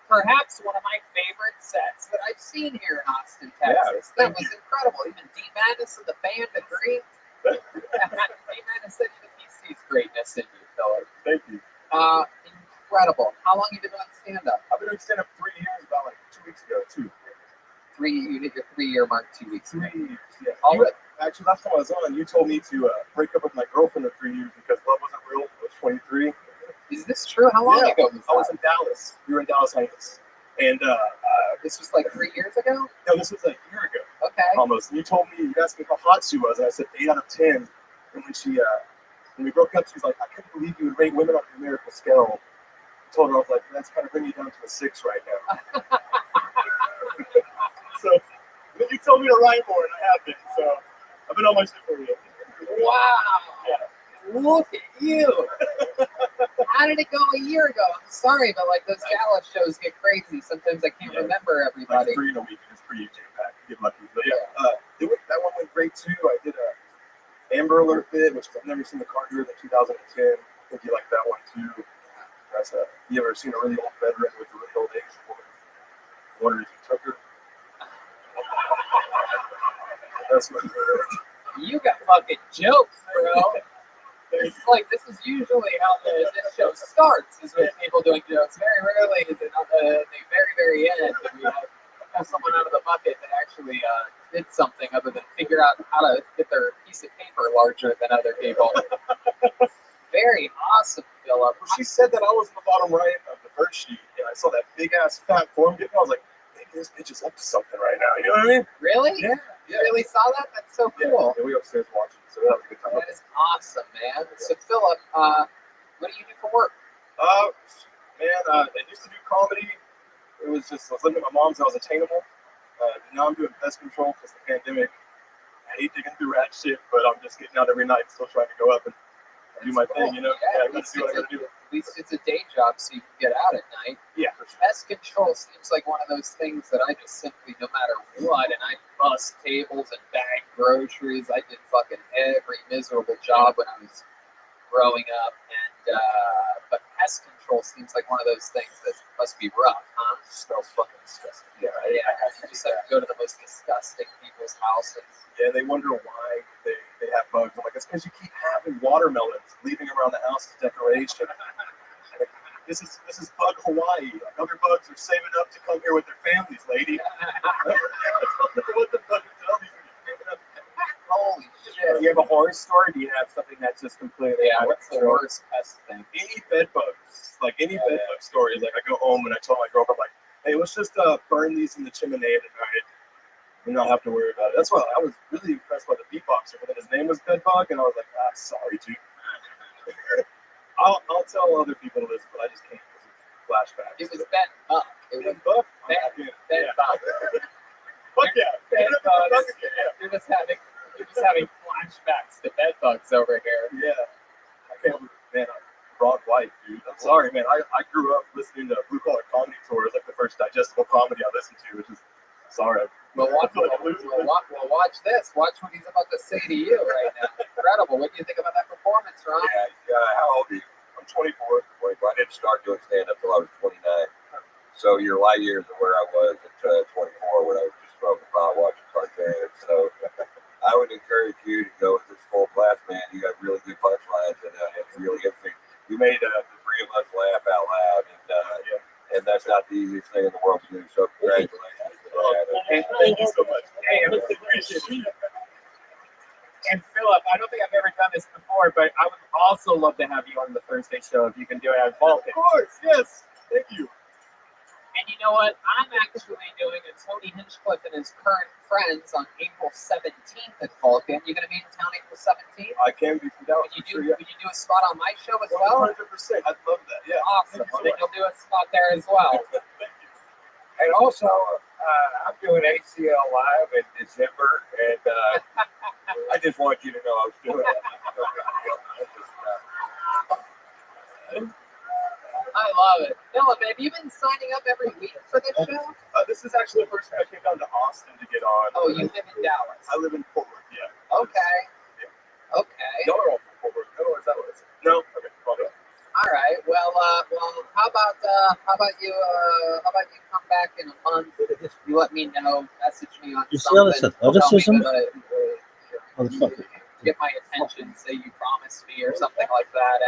perhaps one of my favorite sets that I've seen here in Austin, Texas. That was incredible. Even D Madness and the band agree. D Madness said he sees greatness in you, Philip. Thank you. Incredible. How long have you been doing stand-up? I've been doing stand-up 3 years, about like 2 weeks ago, too. You hit your 3-year mark 2 weeks ago. 3 years, yeah. Actually, last time I was on, you told me to break up with my girlfriend in 3 years because love wasn't real. I was 23. Is this true? How long ago was that? I was in Dallas. We were in Dallas Heights. And this was like 3 years ago? No, this was a year ago. Okay. Almost. And you told me, you asked me how hot she was, and I said 8 out of 10. And when we broke up, she was like, I couldn't believe you would rate women on your numerical scale. I told her, I was like, that's kind of bringing you down to a 6 right now. So then you told me to write more, and I have been. So I've been on my shit for you. Wow. Yeah. Look at you. How did it go a year ago? I'm sorry, but like those Dallas shows get crazy. Sometimes I can't remember everybody. Like 3 in a week, it's pretty jam-packed. Get lucky. But yeah, that one went great too. I did a Amber Alert bit, which I've never seen the car in 2010. I think you like that one too. That's you ever seen a really old veteran with a really old Asian woman? I wonder if you took her. That's what you got fucking jokes, bro. This is usually how this show starts, is with people doing jokes. Very rarely is it on the very, very end that we have someone out of the bucket that actually did something other than figure out how to get their piece of paper larger than other people. Very awesome, Philip. Well, she said that I was in the bottom right of the first sheet, and I saw that big ass fat form getting. I was like, maybe this bitch is up to something right now. You know what I mean? Really? Yeah. You really saw that? That's so cool. Yeah, we were upstairs watching, so that was a good time. That is awesome, man. So, Philip, what do you do for work? I used to do comedy. It was just, I was living at my mom's, I was attainable. Now I'm doing pest control because the pandemic. I hate digging through rat shit, but I'm just getting out every night, still trying to go up and do my thing, you know? Yeah, I gotta do what I gotta do. At least it's a day job so you can get out at night. Yeah, for sure. Pest control seems like one of those things that I just simply, no matter what, and I bust tables and bag groceries. I did fucking every miserable job when I was growing up, and but pest control seems like one of those things that must be rough, huh? It smells fucking disgusting. Yeah, you just have to go to the most disgusting people's houses. Yeah, they wonder why they have bugs. I'm like, it's because you keep having watermelons leaving around the house as decoration. This is bug Hawaii. Like, other bugs are saving up to come here with their families, lady. What the fuck is all these? Holy shit. Do you have a horror story? Do you have something that's just completely out of what's the worst pest thing? Any bed bugs. Like any bed bug stories. Like I go home and I tell my girlfriend, like, hey, let's just burn these in the chimney tonight. And not have to worry about it. That's why I was really impressed by the beatboxer. But then his name was Bedbug, and I was like, sorry, dude. I'll tell other people to listen, but I just can't because it's flashbacks. It was Bedbug. It was Bedbug? Bedbug. Fuck yeah. Bedbugs. You're just having flashbacks to bedbugs over here. Yeah. I can't believe, man, I'm broad white, dude. I'm sorry, man. I grew up listening to Blue Collar Comedy Tour. It was like the first digestible comedy I listened to, which is sorry. Well, watch this. Watch what he's about to say to you right now. Incredible. What do you think about that performance, Ron? Yeah. How old are you? I'm 24. I didn't start doing stand-up until I was 29. So you're light years of where I was at 24 when I was just smoking pot, watching cartoons. So I would encourage you to go with this full class, man. You got really good punchlines, and it's really interesting. You made the three of us laugh out loud, and that's not the easiest thing in the world to do. So congratulations. And thank you so much. Hey, I really appreciate it. And Philip, I don't think I've ever done this before, but I would also love to have you on the Thursday show if you can do it at Vulcan. Of course, yes. Thank you. And you know what? I'm actually doing a Tony Hinchcliffe and his current friends on April 17th at Vulcan. You going to be in town April 17th? I can be from Dallas. Would you do a spot on my show as well? 100%. I'd love that. Yeah. Awesome. Well, then you'll do a spot there as well. Thank you. And also, I'm doing ACL Live in December, and I just want you to know I was doing it. I love it. Philip, have you been signing up every week for this show? This is actually the first time I came down to Austin to get on. Oh, you live in Dallas? I live in Fort Worth, yeah. Okay. Yeah. Okay. Y'all are all from Fort Worth. No, is that what it is? No? Okay. All right. Well, How about you come back in a month? You let me know. Message me on You see all this something. Tell me athleticism? to get my attention. Say you promised me or something like that.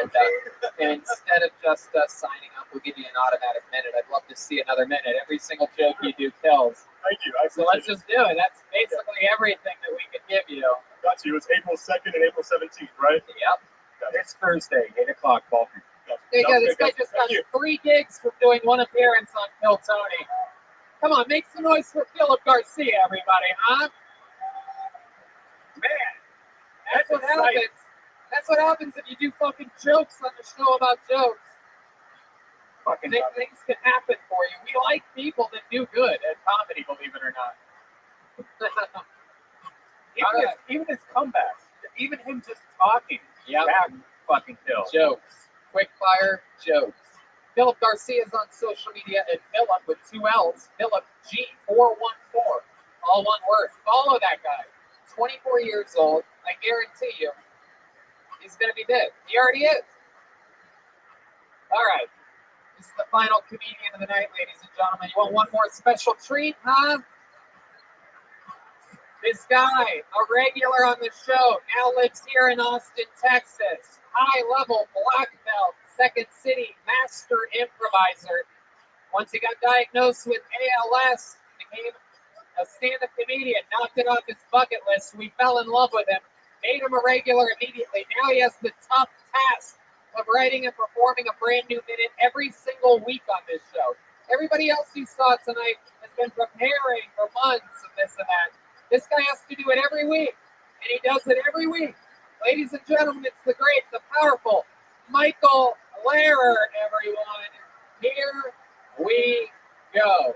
And instead of just signing up, we'll give you an automatic minute. I'd love to see another minute. Every single joke you do kills. Thank you. So let's just do it. That's basically everything that we could give you. Got you. It's April 2nd and April 17th, right? Yep. It's Thursday, 8 o'clock, Balkan. There you go. This guy just got 3 gigs from doing 1 appearance on Phil Tony. Come on, make some noise for Philip Garcia, everybody, huh? Man, that's what happens. That's what happens if you do fucking jokes on the show about jokes. Fucking things can happen for you. We like people that do good at comedy, believe it or not. Even his comebacks, even him just talking, that fucking kills. Jokes. Quick fire jokes. Philip Garcia is on social media at Philip with 2 L's. Philip G414. All one word. Follow that guy. 24 years old. I guarantee you, he's going to be big. He already is. All right. This is the final comedian of the night, ladies and gentlemen. You want one more special treat, huh? This guy, a regular on the show, now lives here in Austin, Texas. High-level black belt, Second City master improviser. Once he got diagnosed with ALS, became a stand-up comedian, knocked it off his bucket list. We fell in love with him, made him a regular immediately. Now he has the tough task of writing and performing a brand new minute every single week on this show. Everybody else you saw tonight has been preparing for months of this and that. This guy has to do it every week, and he does it every week. Ladies and gentlemen, it's the great, the powerful Michael Lehrer, everyone. Here we go.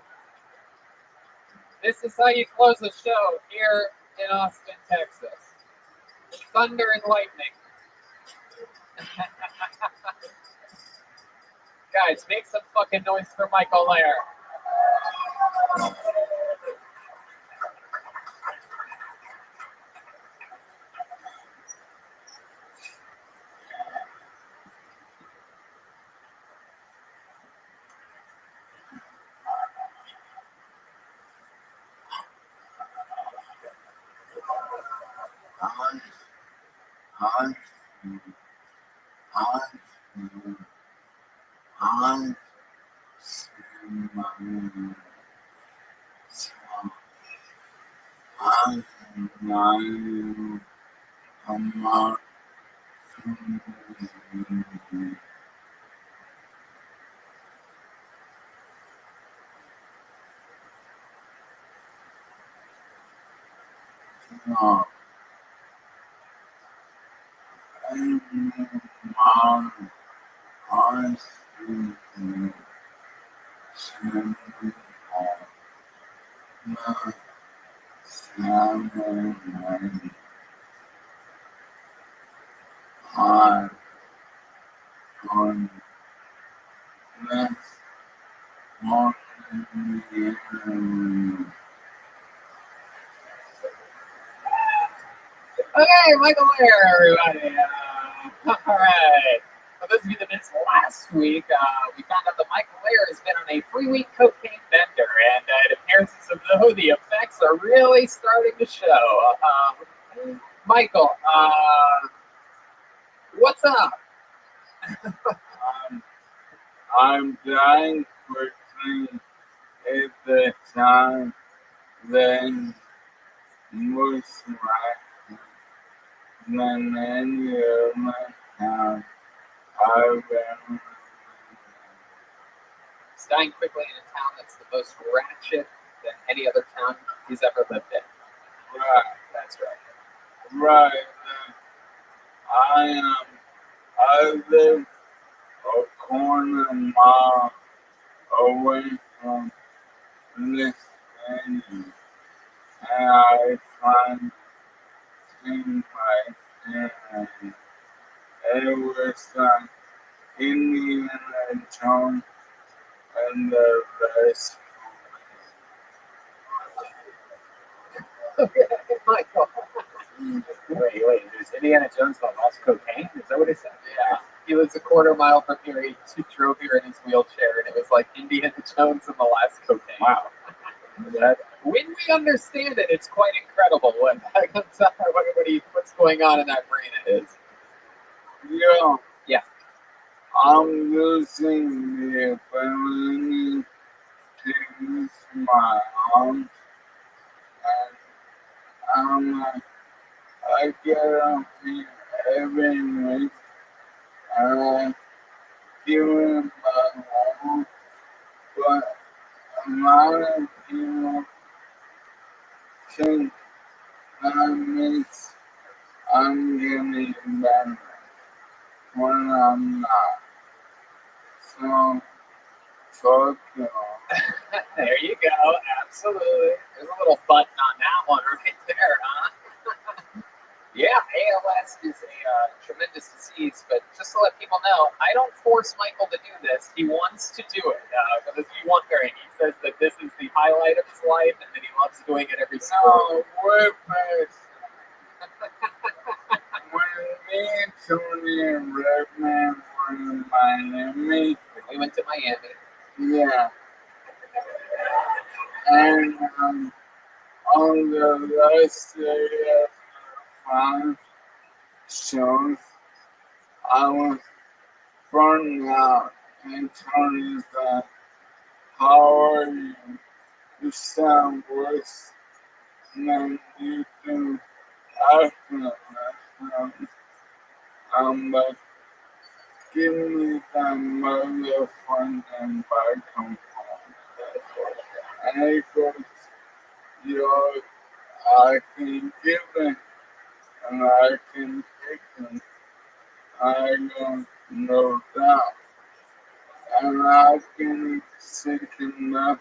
This is how you close a show here in Austin, Texas. Thunder and lightning. Guys, make some fucking noise for Michael Lehrer. Okay, Michael Lehrer, everybody. All right. For those of you that missed last week, we found out that Michael Lehrer has been on a 3-week cocaine bender, and it appears as though the effects are really starting to show. Michael, what's up? I'm dying quickly at the time then most likely than any other time I've ever. He's dying quickly in a town that's the most ratchet than any other town he's ever lived in. Right. That's right. Right. I live a quarter mile away from this venue, and I find things like that. It was like Indiana Jones and the rest. Michael. Wait, is Indiana Jones the lost cocaine? Is that what he said? Yeah. He lives a quarter mile from here. He drove here in his wheelchair, and it was like Indiana Jones and the Last Cocaine. Wow. When we understand it, it's quite incredible what what's going on in that brain of his. Yeah. Yeah. I'm losing the ability to use my arms, and I get up here every week, and I give it my all, but a lot of people think that means I'm getting better when I'm not. So, fuck you. There you go. Absolutely. There's a little button on that one right there, huh? Yeah, ALS is a tremendous disease, but just to let people know, I don't force Michael to do this. He wants to do it. But if you wondering, he says that this is the highlight of his life and that he loves doing it every No, sport. wait first. When me and Tony and Redman were in Miami. We went to Miami. Yeah. And on the last day of 5 shows, I was burning out, and Tony's like, how are you? You sound worse than you do. I feel like I'm like, give me that motherfucking bike home. And he goes, yo, I can give it, and I can take it. I go, no doubt. And I can sick enough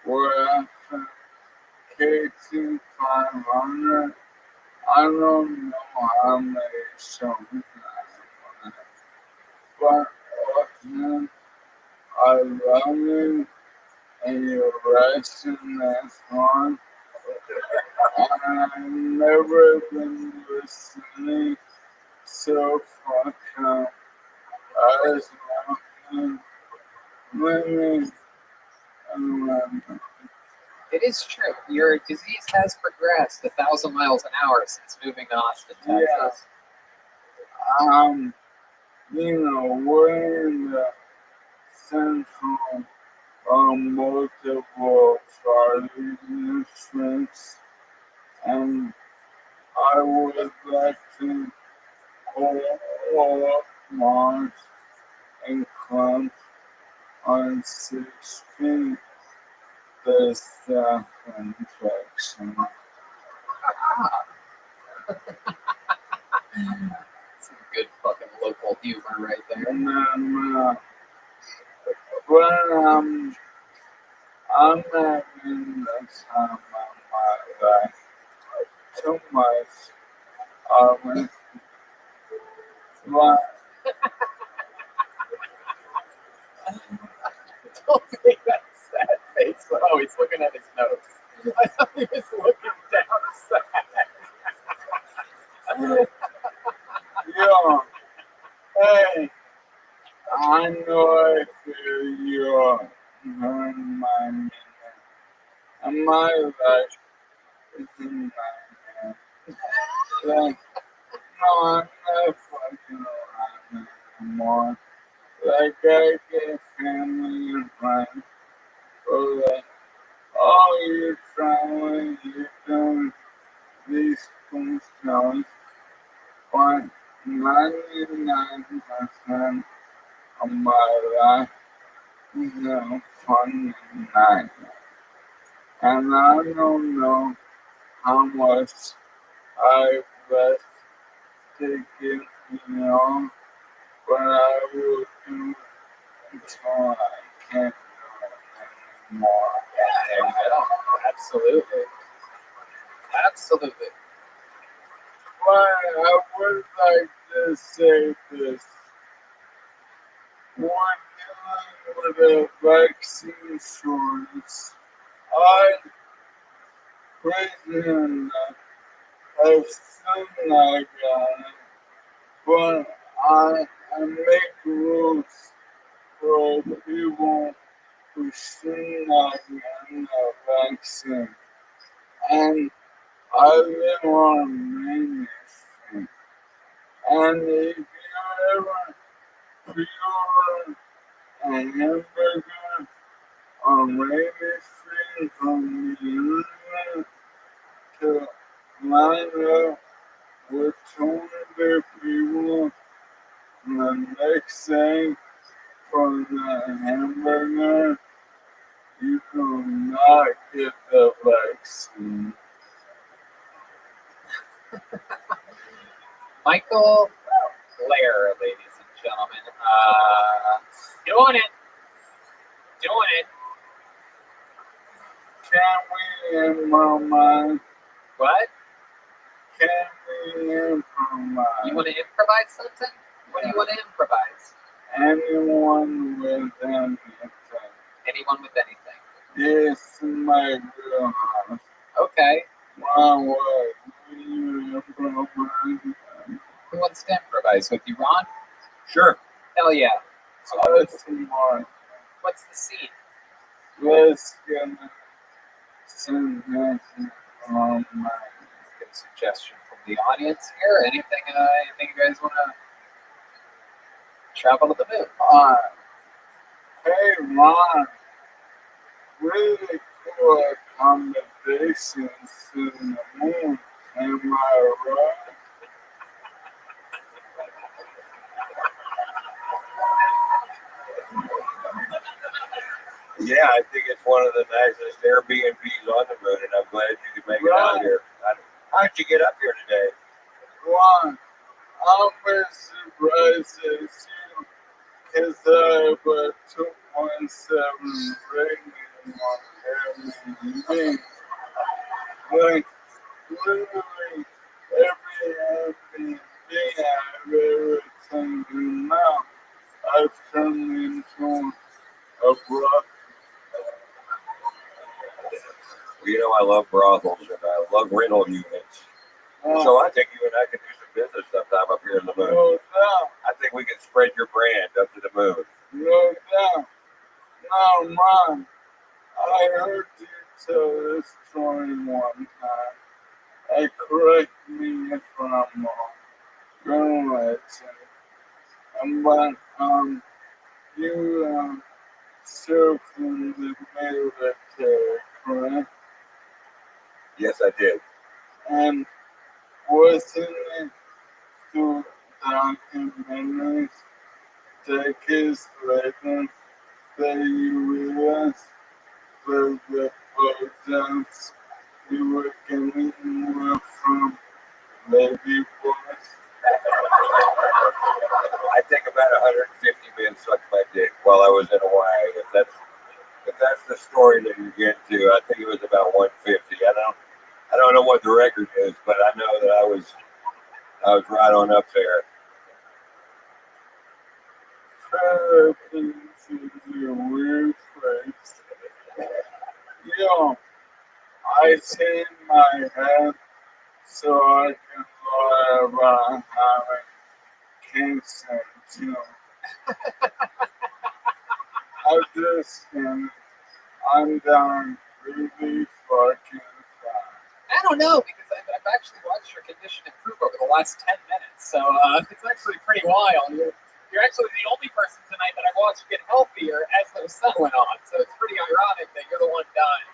where after KT 500, I don't know how many shows I have, but him, I love you, and you're resting as one. I've never been listening so fucking up as women and women. It is true. Your disease has progressed 1,000 miles an hour since moving to Austin, Texas. Yeah. You know, we're in the central multiple charting districts, and I would like to hold up Mars and clump on 6 feet the staff infection. Some good fucking local humor right there. And then, when I'm having the time of my life, too much but Don't make that sad face. Oh, he's looking at his nose. I thought he was looking down sad. yeah, hey, I know I feel you're hurting my minute. And my life is in my hand. Like, no, I'm not fucking around anymore. Like, I get family and friends. So, like, oh, you're traveling, you're doing these cool shows. But 99% of my life is a fun night. And I don't know how much I've left to give you, but I will do until I can't do it anymore. Yeah, there you go. Absolutely. Absolutely. But I would like to say this. We're dealing with a vaccine shortage. I, crazy enough, have still not got it, but I and make rules for people who should not get the vaccine. And I live on a main street. And if you ever feel a hamburger on Rainy Street from the internet to line up with 200 people the next day for the hamburger, you will not get the vaccine. Michael Blair, ladies and gentlemen. Doing it. Can we improvise? What? Can we improvise? You want to improvise something? What do you want to improvise? Anyone with anything. Anyone with anything. Yes, my girl. Okay. My wife. You improvise? Who wants to improvise with you, Ron? Sure. Hell yeah. Let's Mark. What's the scene? Let's get some on my Get a suggestion from the audience here. Anything you guys want to travel to the moon? Hey, Ron. Really cool accommodations to the moon. Am I right? Yeah, I think it's one of the nicest Airbnbs on the moon, and I'm glad you could make it out here. How'd you get up here today? Ron, I'm as surprised as you, because I have a 2.7 rating on Airbnb. Like, literally every Airbnb I've ever taken now, I've turned into a brothel. You know, I love brothels and I love rental units. So I think you and I could do some business sometime up here in the moon. No doubt. I think we can spread your brand up to the moon. No doubt. Now, Ron, I heard you tell this story one time. Correct me if I'm wrong. Go ahead, but you served in the military, correct? Yes, I did. And wasn't it through documentaries decades later that you realized that the photos you were getting were from baby boys? I think about 150 men sucked my dick while I was in Hawaii. If that's the story that you're getting to, I think it was about 150. I don't know what the record is, but I know that I was right on up there. Philippines is a weird place. Yo, I shave my head so I can lie about having cancer too. I'm just kidding. I'm down really fucking fast. I don't know, because I've actually watched your condition improve over the last 10 minutes, so it's actually pretty wild. You're actually the only person tonight that I watched get healthier as the sun went on, so it's pretty ironic that you're the one dying.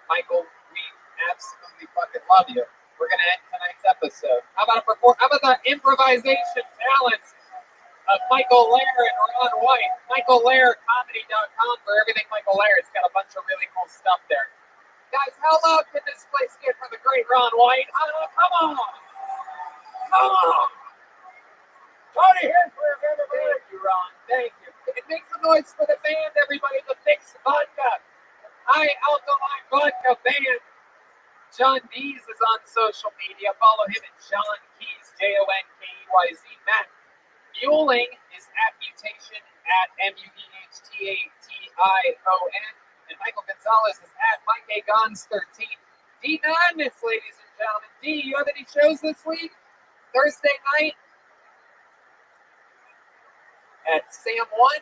Michael, we absolutely fucking love you. We're going to end tonight's episode. How about the improvisation talents of Michael Lair and Ron White? MichaelLairComedy.com for everything Michael Lair. It's got a bunch of really cool stuff there. Guys, how loud can this place get for the great Ron White? Come on! Come on! Tony Hitler, everybody! Thank you, Ron. Thank you. It makes a noise for the band, everybody. The Mix Vodka. High Alkaline Vodka Band. John Dees is on social media. Follow him at John Keys, JONKEYZ. Matt Mueling is at Mutation at MUEHTATION. And Michael Gonzalez is at Mike A. Gons 13. D Madness, ladies and gentlemen. D, you have any shows this week? Thursday night? at Sam 1,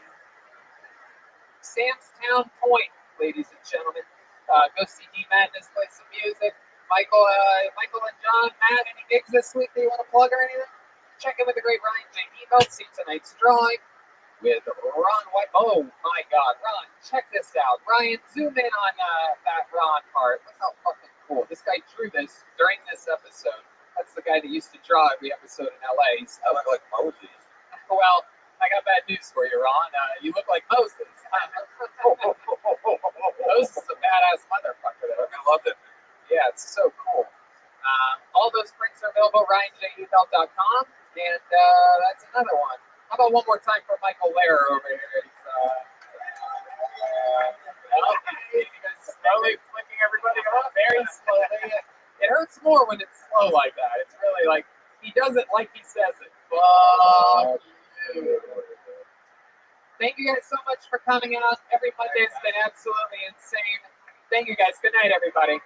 Samstown Point, ladies and gentlemen. Go see D Madness, play some music. Michael and John, Matt, any gigs this week that you want to plug or anything? Check in with the great Ryan J. Emo, see tonight's drawing with Ron White. Oh my God, Ron, check this out. Ryan, zoom in on that Ron part. Look how fucking cool. This guy drew this during this episode. That's the guy that used to draw every episode in LA. I look like Moses. Well, I got bad news for you, Ron. You look like Moses. Moses is a badass motherfucker, though. I love it. Yeah, it's so cool. All those prints are available at RyanJEvelt.com, and that's another one. How about one more time for Michael Lehrer over here? He's, slowly flicking everybody off, very slowly. It hurts more when it's slow like that. It's really like, he does it like he says it. Fuck you. Thank you guys so much for coming out. Every Monday has been absolutely insane. Thank you guys. Good night, everybody.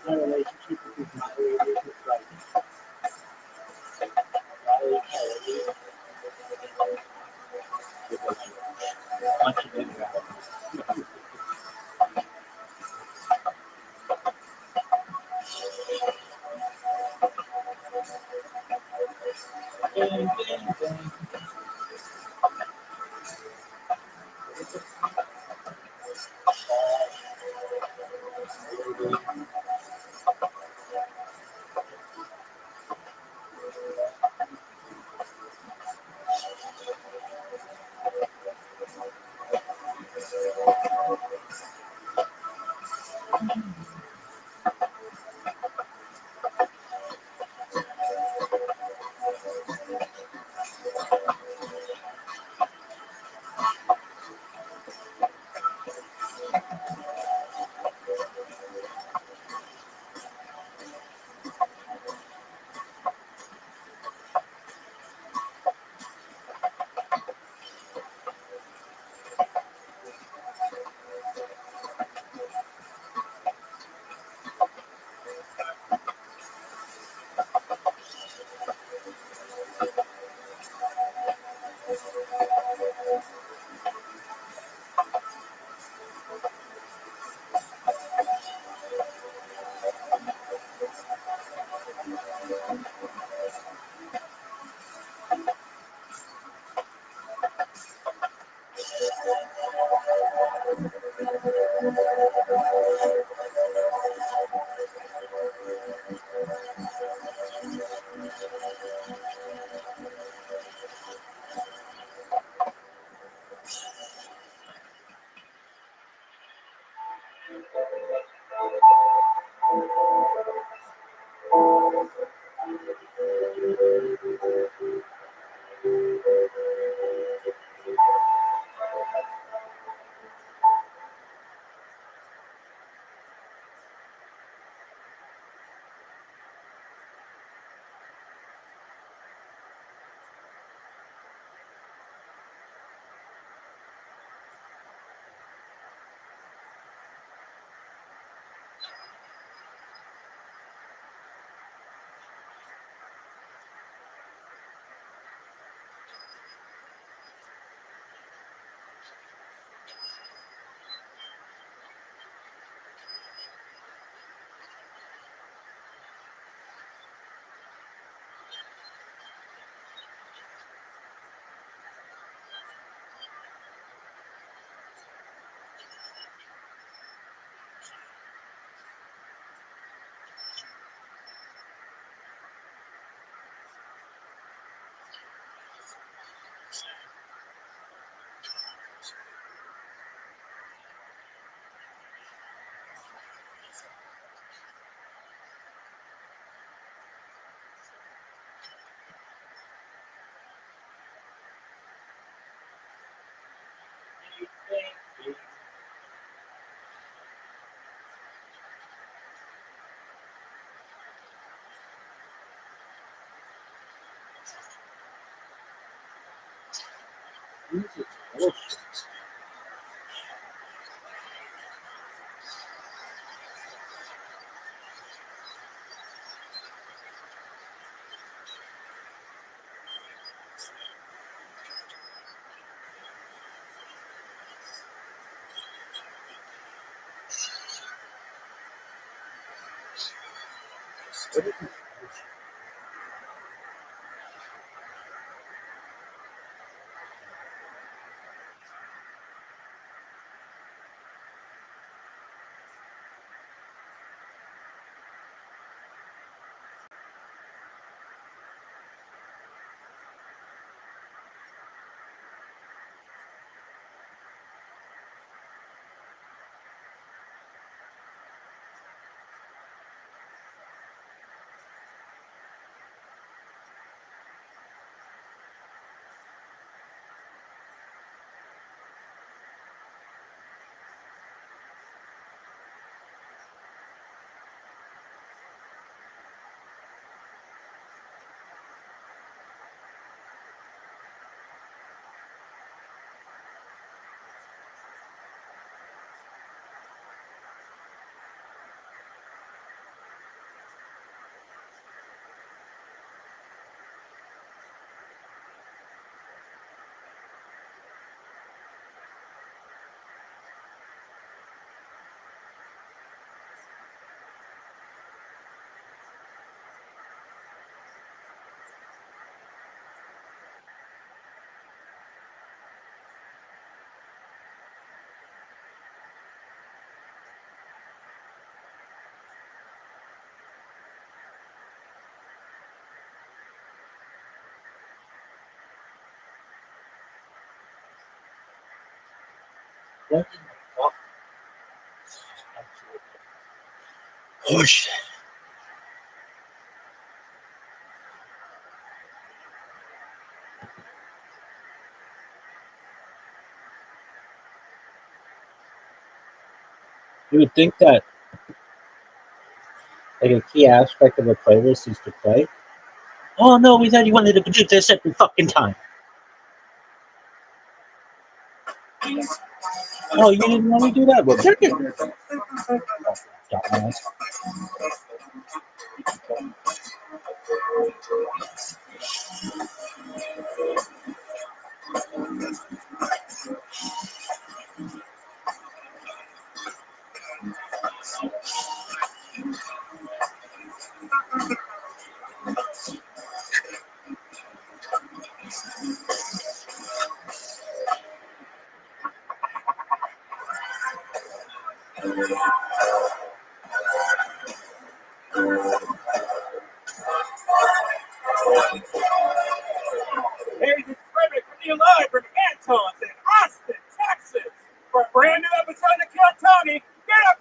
My relationship with his moderators is like very heavy. With like a bunch of interactions. Ding, ding, ding. What? Oh shit. You would think that like a key aspect of a playlist is to play. Oh no, we thought you wanted to do this every fucking time. Oh, you didn't want to do that? Well, check it. Dumbass. Hey, this is Rabbi coming to you live from Anton's in Austin, Texas, for a brand new episode of Kill Tony. Get up,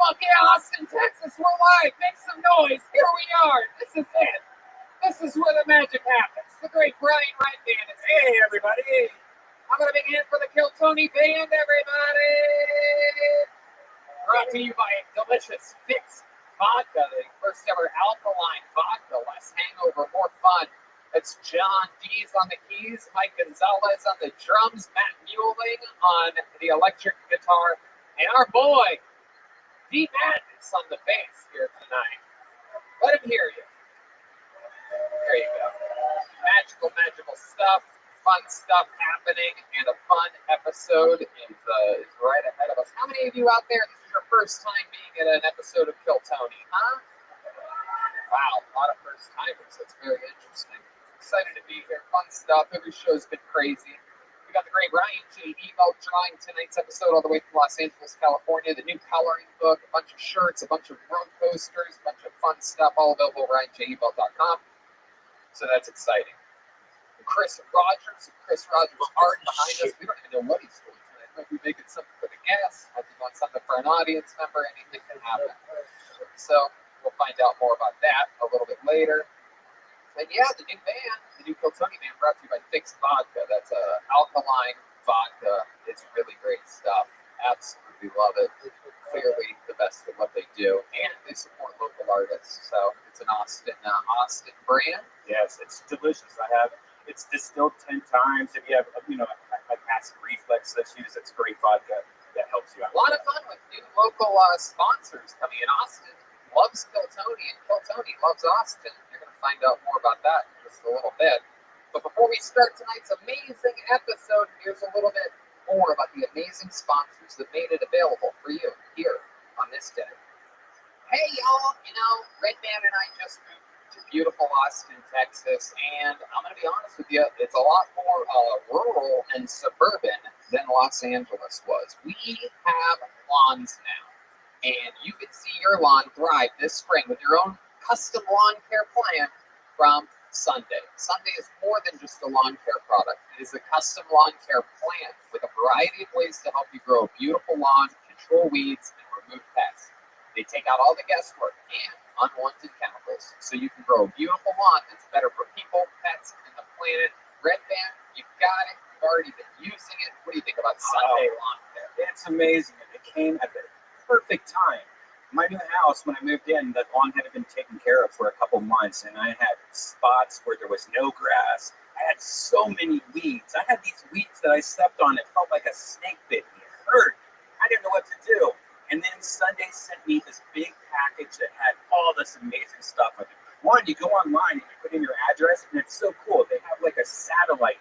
Fuck yeah, Austin, Texas, we're live. Make some noise. Here we are. This is it. This is where the magic happens. The great Brian Wright Band is hey, everybody. I'm going to begin for the Kill Tony Band, everybody. Brought to you by Delicious Fix Vodka, the first ever alkaline vodka. Less hangover, more fun. It's John Dees on the keys, Mike Gonzalez on the drums, Matt Mueling on the electric guitar, and our boy, D. Madness on the bass here tonight. Let him hear you. There you go. Magical stuff, fun stuff happening, and a fun episode is right ahead of us. How many of you out there, this is your first time being at an episode of Kill Tony, huh? Wow, a lot of first timers. That's very interesting. Excited to be here. Fun stuff. Every show's been crazy. We got the great Ryan J. Evo drawing tonight's episode all the way from Los Angeles, California. The new coloring book, a bunch of shirts, a bunch of road posters, a bunch of fun stuff, all available at RyanJEvo.com. So that's exciting. Chris Rogers art behind us. We don't even know what he's doing tonight. Might be making something for the guests. Might be doing something for an audience member. Anything can happen. So we'll find out more about that a little bit later. And yeah, the new band, the new Kill Tony band, brought to you by Fix Vodka. That's alkaline vodka. It's really great stuff. Absolutely love it. Clearly the best at what they do, and they support local artists. So it's an Austin brand. Yes, it's delicious. It's distilled 10 times. If you have, like acid reflux issues, it's great vodka that helps you out. A lot of fun with new local sponsors coming in. Austin loves Kill Tony, and Kill Tony loves Austin. You're going to find out more about that in just a little bit. But before we start tonight's amazing episode, here's a little bit more about the amazing sponsors that made it available for you here on this day. Hey, y'all, Red Band and I just moved to beautiful Austin, Texas, and I'm going to be honest with you, it's a lot more rural and suburban than Los Angeles was. We have lawns now, and you can see your lawn thrive this spring with your own custom lawn care plan from Sunday. Sunday is more than just a lawn care product. It is a custom lawn care plan with a variety of ways to help you grow a beautiful lawn, control weeds, and remove pests. They take out all the guesswork and unwanted chemicals, so you can grow a beautiful lawn that's better for people, pets, and the planet. Red Band, you've got it. You've already been using it. What do you think about Sunday lawn care? It's amazing, and it came at the perfect time. My new house, when I moved in, the lawn hadn't been taken care of for a couple months, and I had spots where there was no grass. I had so many weeds. I had these weeds that I stepped on. It felt like a snake bit me. It hurt. I didn't know what to do. And then Sunday sent me this big package that had all this amazing stuff on it. One, you go online and you put in your address, and it's so cool. They have like a satellite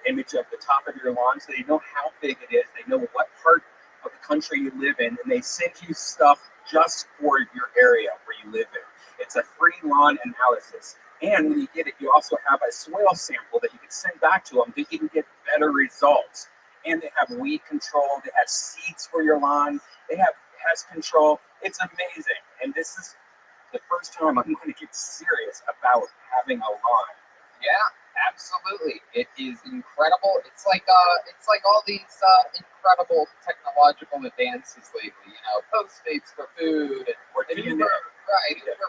image of the top of your lawn, so they know how big it is. They know what part of the country you live in, and they send you stuff just for your area where you live in. It's a free lawn analysis. And when you get it, you also have a soil sample that you can send back to them to even get better results. And they have weed control. They have seeds for your lawn. They have pest control. It's amazing. And this is the first time I'm going to get serious about having a lawn. Yeah, absolutely. It is incredible. It's like all these incredible technological advances lately. Post-dates for food and Uber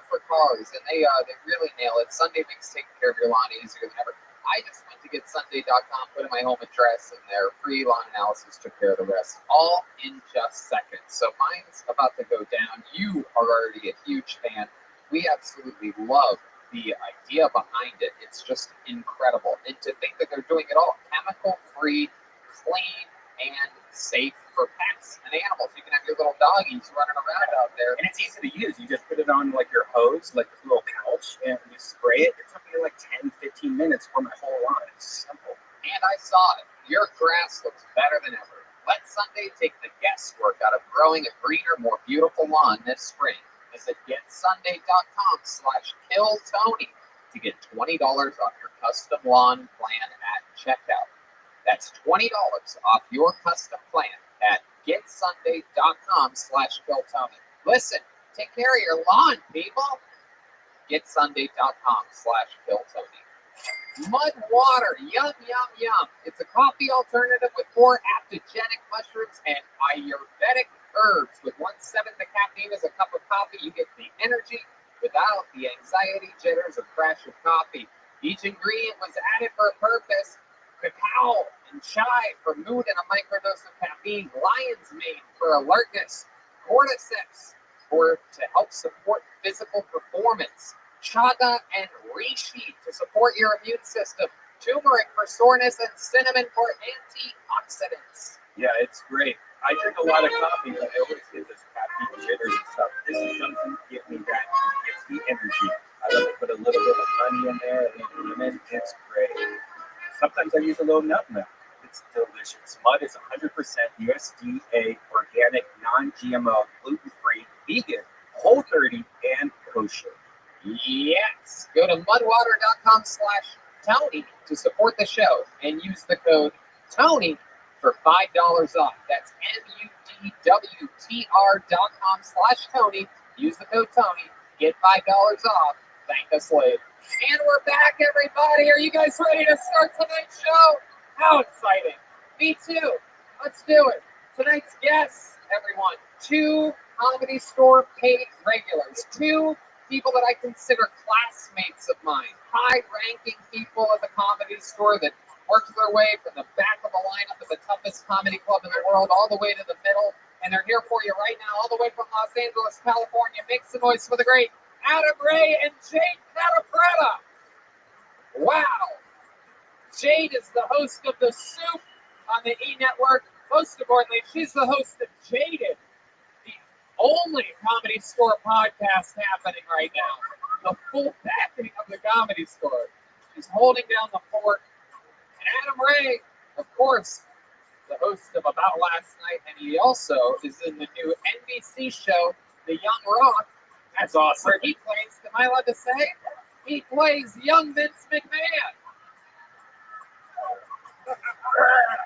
for cars, and they really nail it. Sunday makes taking care of your lawn easier than ever. I just went to get Sunday.com, put in my home address, and their free lawn analysis took care of the rest, all in just seconds. So mine's about to go down. You are already a huge fan. We absolutely love the idea behind it. It's just incredible. And to think that they're doing it all chemical-free, clean, and safe for pets and animals. You can have your little doggies running around out there. And it's easy to use. You just put it on like your hose, like this little pouch, and you spray it. It took me like 10, 15 minutes for my whole lawn. It's simple. And I saw it. Your grass looks better than ever. Let Sunday take the guesswork out of growing a greener, more beautiful lawn this spring. Visit getsunday.com/killtony to get $20 off your custom lawn plan at checkout. That's $20 off your custom plan at getsunday.com/killtony. Listen, take care of your lawn, people. Getsunday.com/killtony. Mud water, yum, yum, yum. It's a coffee alternative with 4 adaptogenic mushrooms and Ayurvedic herbs with 1/7 the caffeine as a cup of coffee, you get the energy without the anxiety, jitters, or crash of coffee. Each ingredient was added for a purpose. Cacao and chai for mood and a microdose of caffeine. Lion's mane for alertness. Cordyceps to help support physical performance. Chaga and reishi to support your immune system. Turmeric for soreness and cinnamon for antioxidants. Yeah, it's great. I drink a lot of coffee, but I always get this caffeine jitters and stuff. This doesn't give me that. It's the energy. I love to put a little bit of honey in there, a little lemon. It's great. Sometimes I use a little nutmeg. It's delicious. Mud is 100% USDA, organic, non-GMO, gluten-free, vegan, Whole30, and kosher. Yes. Go to mudwater.com/Tony to support the show and use the code Tony for $5 off. That's MUDWTR.com/Tony. Use the code Tony. Get $5 off. Thank us later. And we're back, everybody. Are you guys ready to start tonight's show? How exciting. Me too. Let's do it. Tonight's guests, everyone. 2 Comedy Store paid regulars. 2 people that I consider classmates of mine. High-ranking people at the Comedy Store that worked their way from the back of the lineup of the toughest comedy club in the world all the way to the middle. And they're here for you right now, all the way from Los Angeles, California. Make some noise for the great Adam Ray and Jade Catapretta. Wow. Jade is the host of The Soup on the E! Network. Most importantly, she's the host of Jaded, the only Comedy Store podcast happening right now. The full backing of the Comedy Store. She's holding down the fort. And Adam Ray, of course, the host of About Last Night, and he also is in the new NBC show, The Young Rock. That's awesome. Where he plays, am I allowed to say? He plays young Vince McMahon.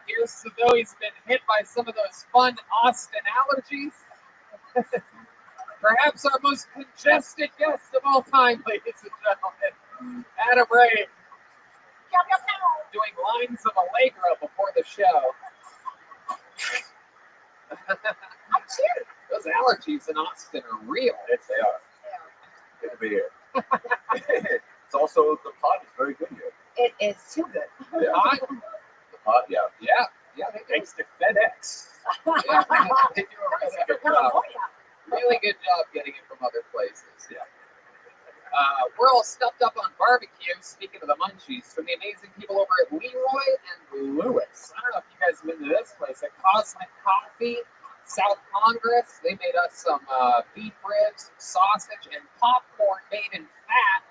Here's as though he's been hit by some of those fun Austin allergies. Perhaps our most congested guest of all time, ladies and gentlemen. Adam Ray. Doing lines of Allegra before the show. Those allergies in Austin are real. Yes, they are. Good to be here. It's also, the pot is very good here. It is too good. The pot, yeah. Thanks to FedEx. Yeah, they do a really good job. Really good job getting it from other places. Yeah. We're all stuffed up on barbecue, speaking of the munchies, from the amazing people over at Leroy and Lewis. I don't know if you guys have been to this place, at Cosmic Coffee, South Congress. They made us some beef ribs, sausage, and popcorn made in fat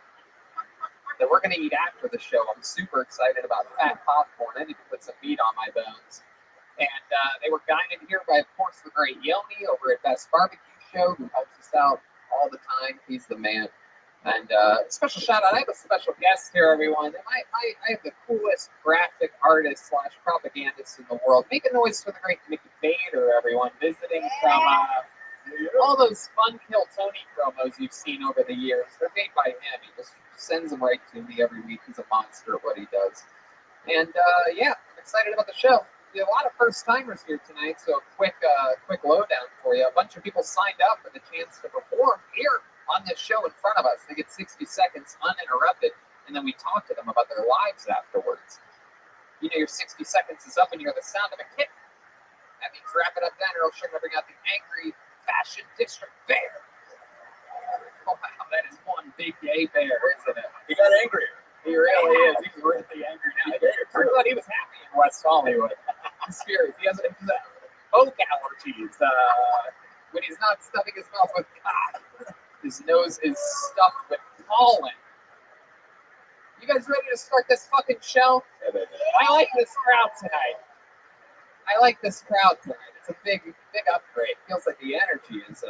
that we're going to eat after the show. I'm super excited about fat popcorn. I need to put some meat on my bones. And they were guided here by, of course, the great Yoni over at Best Barbecue Show, who helps us out all the time. He's the man. And special shout out, I have a special guest here, everyone. I have the coolest graphic artist / propagandist in the world. Make a noise for the great Mickey Bader, everyone, visiting from all those Fun Kill Tony promos you've seen over the years. They're made by him. He just sends them right to me every week. He's a monster at what he does. And yeah, I'm excited about the show. We have a lot of first timers here tonight, so quick lowdown for you. A bunch of people signed up for the chance to perform here on this show in front of us. They get 60 seconds uninterrupted, and then we talk to them about their lives afterwards. You know, your 60 seconds is up and you hear the sound of a kick. That means wrap it up then, or else you're going to bring out the angry fashion district bear. Oh, wow, that is one big gay bear, isn't it? He got angrier. He really is. He's really angry now. Turns out he was happy in West Hollywood. He's furious. He has oak allergies. When he's not stuffing his mouth with cotton, his nose is stuffed with pollen. You guys ready to start this fucking show? I like this crowd tonight. It's a big upgrade. Feels like the energy is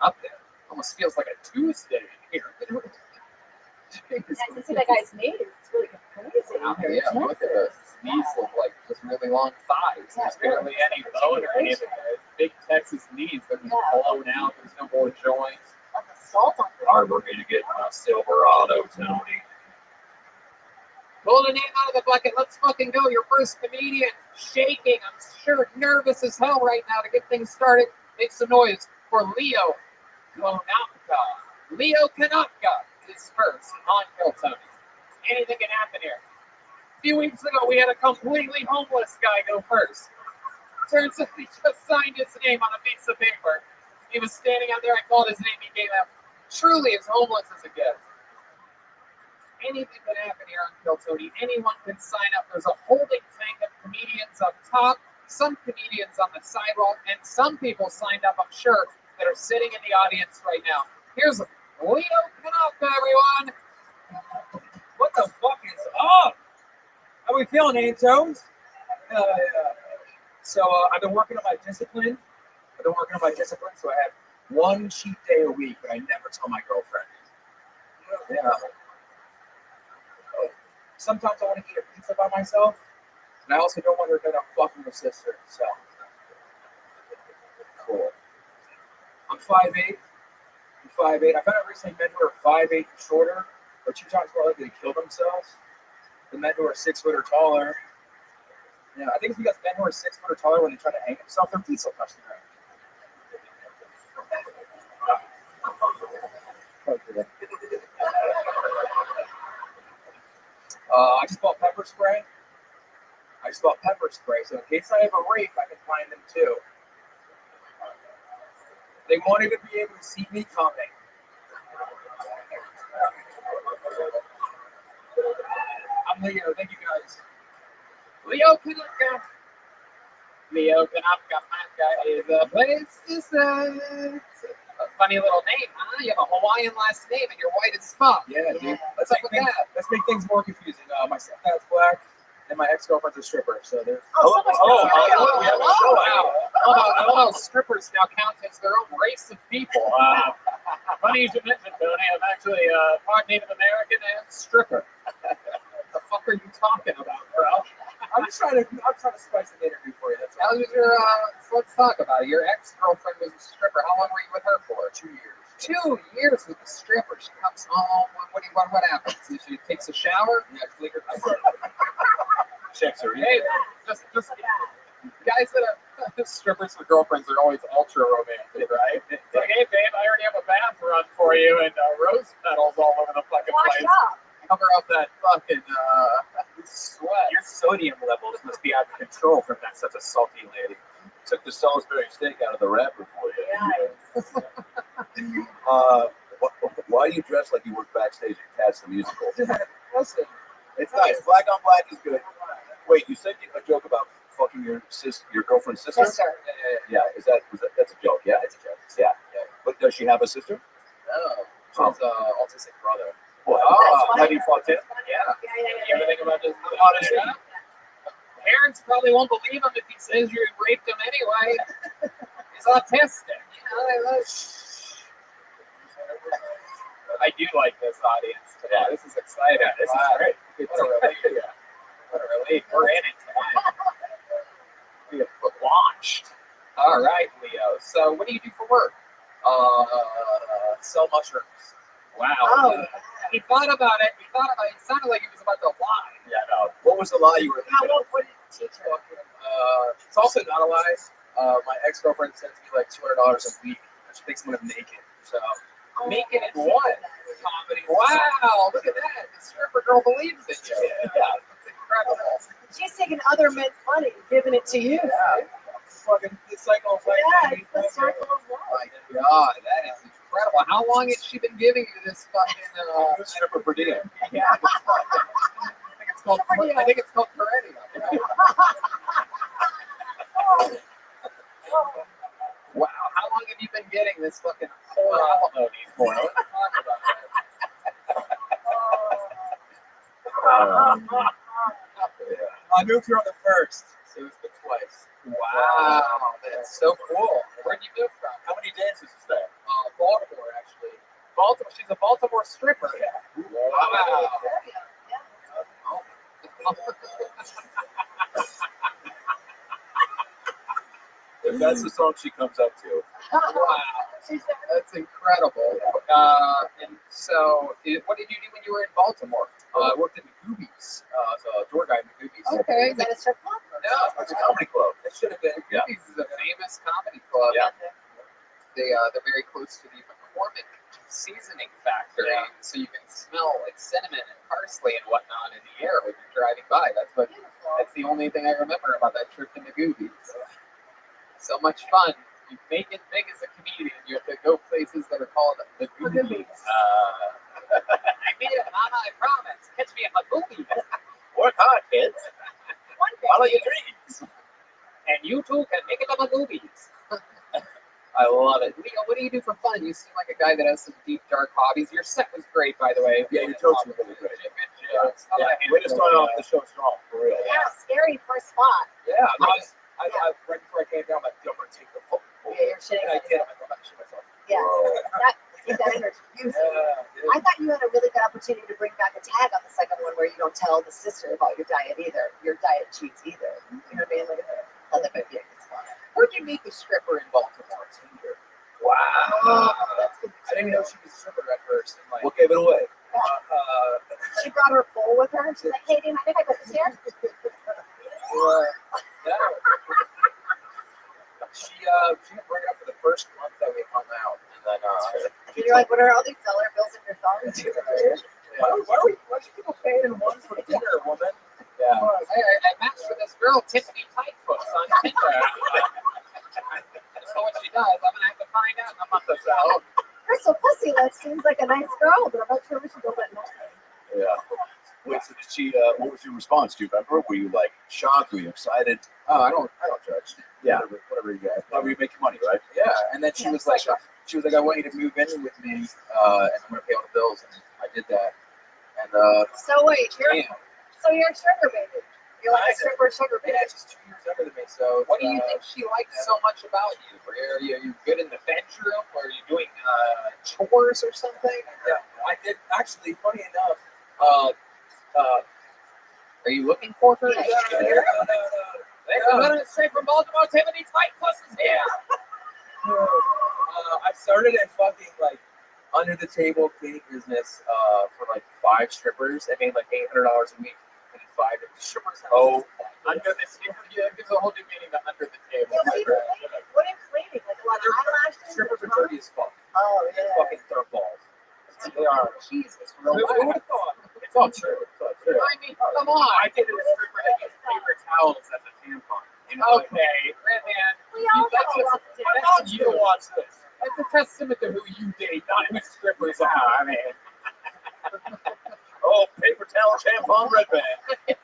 up there. Almost feels like a Tuesday in here. I can see that guy's knees. It's really crazy. Yeah, look at those. Knees look like just really long thighs. There's barely any bone or anything. Big Texas knees. They're just blown out. There's no more joints. Hard for me to get my Silverado, Tony. Pull the name out of the bucket. Let's fucking go. Your first comedian. Shaking. I'm sure nervous as hell right now to get things started. Make some noise for Leo Konopka. Leo Konopka is first on Kill Tony. Anything can happen here. A few weeks ago, we had a completely homeless guy go first. Turns out he just signed his name on a piece of paper. He was standing out there. I called his name. He came out. Truly as homeless as it gets. Anything can happen here on Kill Tony. Anyone can sign up. There's a holding tank of comedians up top, some comedians on the sidewalk, and some people signed up, I'm sure, that are sitting in the audience right now. Here's Leo Konopka, everyone. What the fuck is up? How we feeling, Antones? So I've been working on my discipline. So I have one cheat day a week, but I never tell my girlfriend. Yeah. Sometimes I want to eat a pizza by myself, and I also don't want her to end up fucking her sister. So cool. I'm 5'8". I found out recently men who are 5'8" and shorter are 2 times more likely to kill themselves than men who are 6 foot or taller. Yeah, I think it's because men who are 6 foot or taller, when they try to hang themselves, their feet still touch the ground. I just bought pepper spray. So in case I have a rape, I can find them too. They won't even be able to see me coming. I'm Leo. Thank you guys. Leo Konopka. Leo Konopka is a place to say. A funny little name, huh? You have a Hawaiian last name and you're white as fuck. Yeah, dude. What's up with that? Let's make things more confusing. My stepdad's black, and my ex-girlfriend's a stripper. So there's. We have a show out. Although strippers now count as their own race of people. Funny you should mention, Tony. I'm actually part Native American and stripper. What the fuck are you talking about, bro? I'm trying to spice the interview for you. That's all. How was your? Let's talk about it. Your ex-girlfriend was a stripper. How long were you with her for? 2 years. 2 years with the stripper. She comes home. What happens? She takes a shower. Yeah, checks her. Hey, just guys that are strippers with girlfriends are always ultra romantic, right? It's like, hey babe, I already have a bath run for you and rose petals all over the fucking place. Cover up that fucking sweat. Your sodium levels must be out of control from that such a salty lady. Took the Salisbury steak out of the wrapper for you. Why do you dress like you work backstage at Cats the Musical? Listen, It's nice. Black on black is good. Wait, you said a joke about fucking your girlfriend's sister? Yeah. That's a joke? Yeah, it's a joke. Yeah. But does she have a sister? No, she has an autistic brother. Well, have you fought him? Yeah. You ever think about just audition? Parents probably won't believe him if he says you raped him anyway. He's autistic. I do like this audience today. This is exciting. Yeah, this is great. What a relief. We're in it tonight. We have launched. All right, Leo. So what do you do for work? Sell mushrooms. Wow. He thought about it. It sounded like he was about to lie. Yeah, no. What was the lie you were thinking? It's also not a lie. My ex-girlfriend sends me like $200 a week. She thinks I'm gonna make it. So making it what? Comedy. Wow, look at that. The stripper girl believes in you. Yeah. That's incredible. She's taking other men's money and giving it to you. Yeah. Fucking the cycle of life. Yeah, it's the circle of life. My God, that is incredible. How long has she been giving you this fucking stripper per diem? Yeah. I think it's called Perennial. Wow, how long have you been getting this fucking whole alimony for? Let's talk about it. I moved here on the 1st, so it's been twice. Wow, that's so cool. Where'd you move from? How many dances is that? Baltimore, actually. Baltimore. She's a Baltimore stripper. Yeah. Wow. If that's the song she comes up to. Wow, that's incredible. And so, what did you do when you were in Baltimore? I worked in the Goobies. As a door guy in the Goobies. Okay. Is that a strip club? No, It's a comedy club. It should have been. Goobies is a famous comedy club. Yeah. They're very close to the McCormick seasoning factory, so you can smell like cinnamon and parsley and whatnot in the air when you're driving by. That's the only thing I remember about that trip to the Goobies. So much fun. You make it big as a comedian. You have to go places that are called the Goobies. I made it, Mama. I promise. Catch me at my Goobies. Work hard, kids. Follow your dreams. And you too can make it to my Goobies. I love it. Leo, what do you do for fun? You seem like a guy that has some deep, dark hobbies. Your set was great, by the way. Yeah, your jokes were really great. Way to start off the show strong, for real. Yeah, scary first spot. Yeah, I right before I came down, I'm like, I'm gonna take the fucking photo. Yeah, you're shitting And I did. I'm like, I'm not shit myself. Yeah, that energy. Use it. I thought you had a really good opportunity to bring back a tag on the second one where you don't tell the sister about your diet either. Your diet cheats either. You know what I mean? Like, I think it'd be a good spot. Where'd you meet the stripper in Baltimore? Tinder. Wow. That's good. I didn't know she was a stripper at first. And like, What gave it away? She brought her bowl with her. She's like, "Hey, do you mind if I put this here?" She didn't bring it up for the first month that we hung out, and then And you're like, "What are all these dollar bills in your phone?" Why should people pay in one for dinner, woman? Yeah. I matched with this girl, Tiffany Tightfoot, on Tinder. So what she does, I'm gonna have to find out in a month or so. Crystal Pussy Lips seems like a nice girl, but I'm not sure she goes at night. Yeah. Wait, so did she? What was your response? Do you remember? Were you like shocked? Were you excited? Oh, I don't judge. Yeah. Whatever you guys. Whatever you make your money, right? Yeah. And then she was like, I want you to move in with me, and I'm gonna pay all the bills. And I did that. And So wait, so you're a sugar baby. You're like a stripper sugar baby. yeah, she's 2 years younger than me. So what do you think she likes so much about you? Are you good in the bedroom? Or are you doing chores or something? Yeah, I did. Actually, funny enough, are you looking for her? Ladies and gentlemen, straight from Baltimore, Tiffany Tightfoot is here. I started a fucking like under the table cleaning business for like 5 strippers. I made like $800 a week. And 5 different strippers. Oh, under the table. Yeah, gives a whole new meaning to under the table. Yeah, what are you cleaning? Like a lot of eyelashes? Strippers are dirty as fuck. Oh, yeah. Fucking dirt balls. They are. Jesus, Who would have thought? It's all true. It's all true. I mean, come on. I dated a stripper that used paper towels as a tampon. You know, Okay, Redman. We all That's know just- what to do. I want you to watch this. That's a testament to who you date, not who strippers are. I mean, Oh, paper towel tampon red band.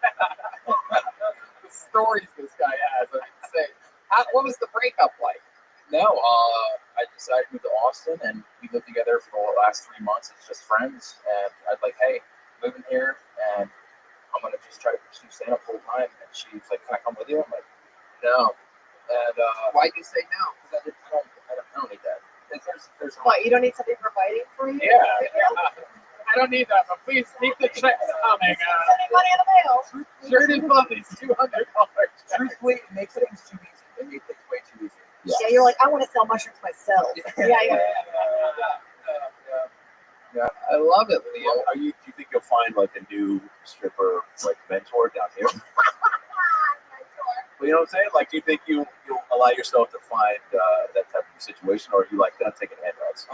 the stories this guy has, I can say. What was the breakup like? No, I decided to move to Austin, and we lived together for the last 3 months as just friends. And I'd like, hey, moving here, and I'm gonna just try to pursue stand up full time. And she's like, can I come with you? I'm like, no. And Why'd you say no? because I don't need that. There's What, you don't need somebody providing for you? Yeah. I don't need that, but please keep the checks coming. Sending money in the mail. Shirt and button, $200. Truthfully, it makes things too easy. It makes things way too easy. Yeah, you're like, I want to sell mushrooms myself. Yeah. Yeah, I love it, Leo. Do you think you'll find like a new stripper like mentor down here? Well, you know what I'm saying? Like, do you think you'll allow yourself to find that type of situation, or are you like done taking handouts?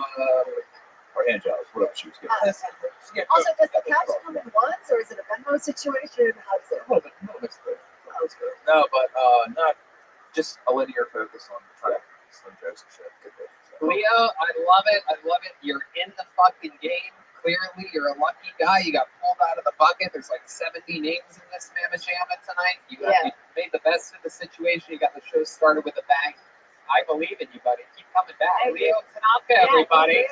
Or hand jobs, whatever she was getting. Also, does the cash come in once, or is it a Venmo situation? How does it? A little bit good. No, but not just a linear focus on trying to slim jokes and shit. Good day. Leo, I love it. I love it. You're in the fucking game. Clearly, you're a lucky guy. You got pulled out of the bucket. There's like 70 names in this mamma jamma tonight. You made the best of the situation. You got the show started with a bang. I believe in you, buddy. Keep coming back. Leo Tanaka, everybody.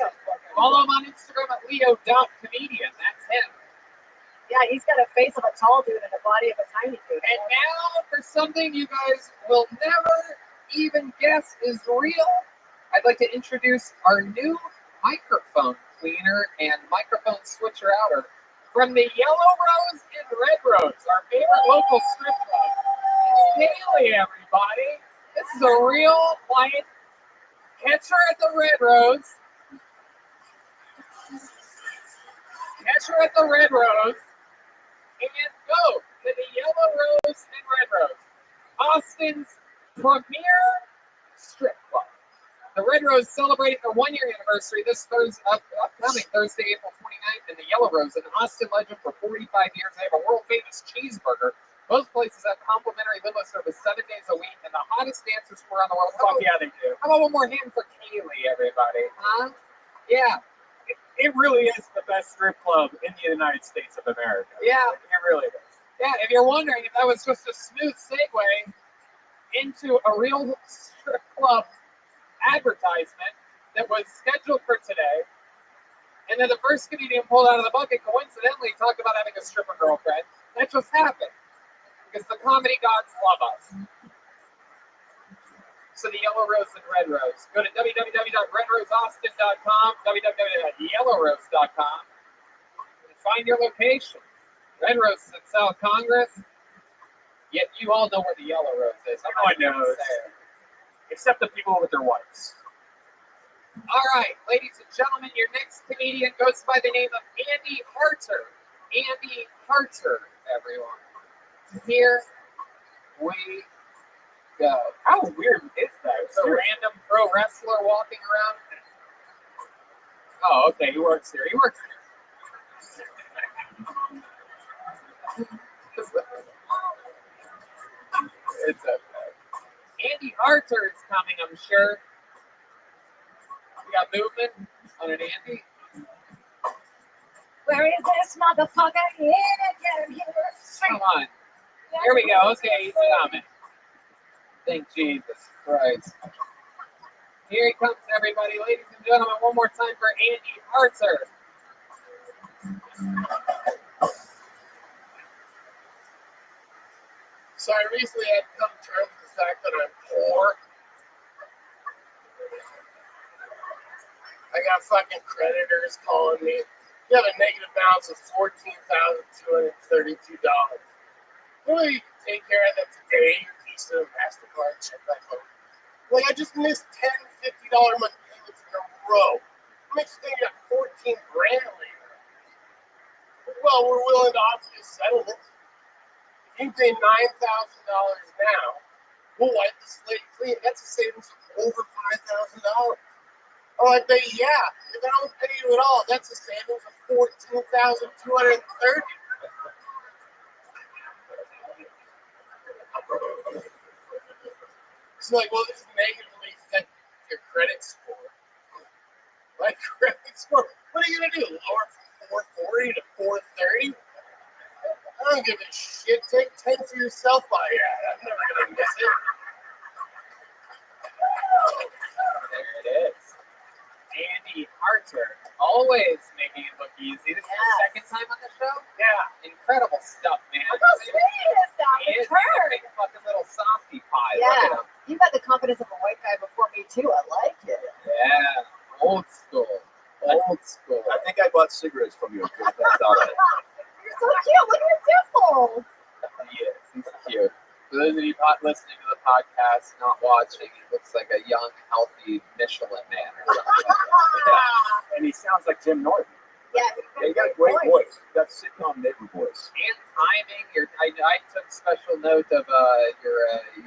Follow him on Instagram at Leo.comedian. That's him. Yeah, he's got a face of a tall dude and a body of a tiny dude. And now for something you guys will never even guess is real, I'd like to introduce our new microphone cleaner and microphone switcher outer from the Yellow Rose and Red Rose, our favorite local strip club. It's Haley, everybody. This is a real client. Catch her at the Red Rose. Catch her at the Red Rose. And go to the Yellow Rose and Red Rose, Austin's premier strip club. The Red Rose celebrating their 1-year anniversary this upcoming Thursday, April 29th, and the Yellow Rose, an Austin legend for 45 years. They have a world-famous cheeseburger. Both places have complimentary limo service 7 days a week, and the hottest dancers from around the world. Fuck yeah, they do. How about one more hand for Kaylee, everybody? Huh? Yeah. It really is the best strip club in the United States of America. Yeah. It really is. Yeah, if you're wondering if that was just a smooth segue into a real strip club advertisement that was scheduled for today, and then the first comedian pulled out of the bucket coincidentally talked about having a stripper girlfriend, that just happened. Because the comedy gods love us. So the Yellow Rose and Red Rose. Go to www.redroseaustin.com, www.yellowrose.com, and find your location. Red Rose is at South Congress, yet you all know where the Yellow Rose is. I'm not No one knows. Except the people with their wives. All right, ladies and gentlemen, your next comedian goes by the name of Andy Harter. Andy Harter, everyone. Here we go. How weird is that? It's a random pro wrestler walking around. Oh, okay, he works here. He works here. It's okay. Andy Harter is coming, I'm sure. We got movement on an Andy. Where is this motherfucker? Here. Come on. Here we go. Okay, he's coming. Thank Jesus Christ. Here he comes, everybody. Ladies and gentlemen, one more time for Andy Harter. So I recently had to come to terms with the fact that I'm poor. I got fucking creditors calling me. You have a negative balance of $14,232. Well, you can take care of that today. Your Visa, MasterCard, check back home. Like, I just missed $10, $50 month payments in a row. Next thing, you got 14 grand later. Well, we're willing to offer you a settlement. If you pay $9,000 now, we'll wipe the slate clean. That's a savings of over $5,000. Oh, I bet, yeah. If I don't pay you at all, that's a savings of $14,230. It's like, well, this negatively affect your credit score. My credit score? What are you gonna do? Lower from 440 to 430? I don't give a shit. Take 10 for yourself by that. I'm never gonna miss it. There it is. Andy Harter, always making it look easy. This is the second time on the show? Yeah. Incredible stuff, man. Look how sweet he is now. He is It's her. a big fucking little softie pie. Look at Yeah. him. You got the confidence of a white guy before me, too. I like it. Yeah. Old school. Old school. I think I bought cigarettes from you. That's all right. You're so cute. Look at your dimples. He is. He's cute. For those of you not listening to the podcast, not watching, he looks like a young, healthy Michelin man or something. And he sounds like Jim Norton. Yeah. You got a great voice. You got sitcom neighbor voice. And timing, I took special note of your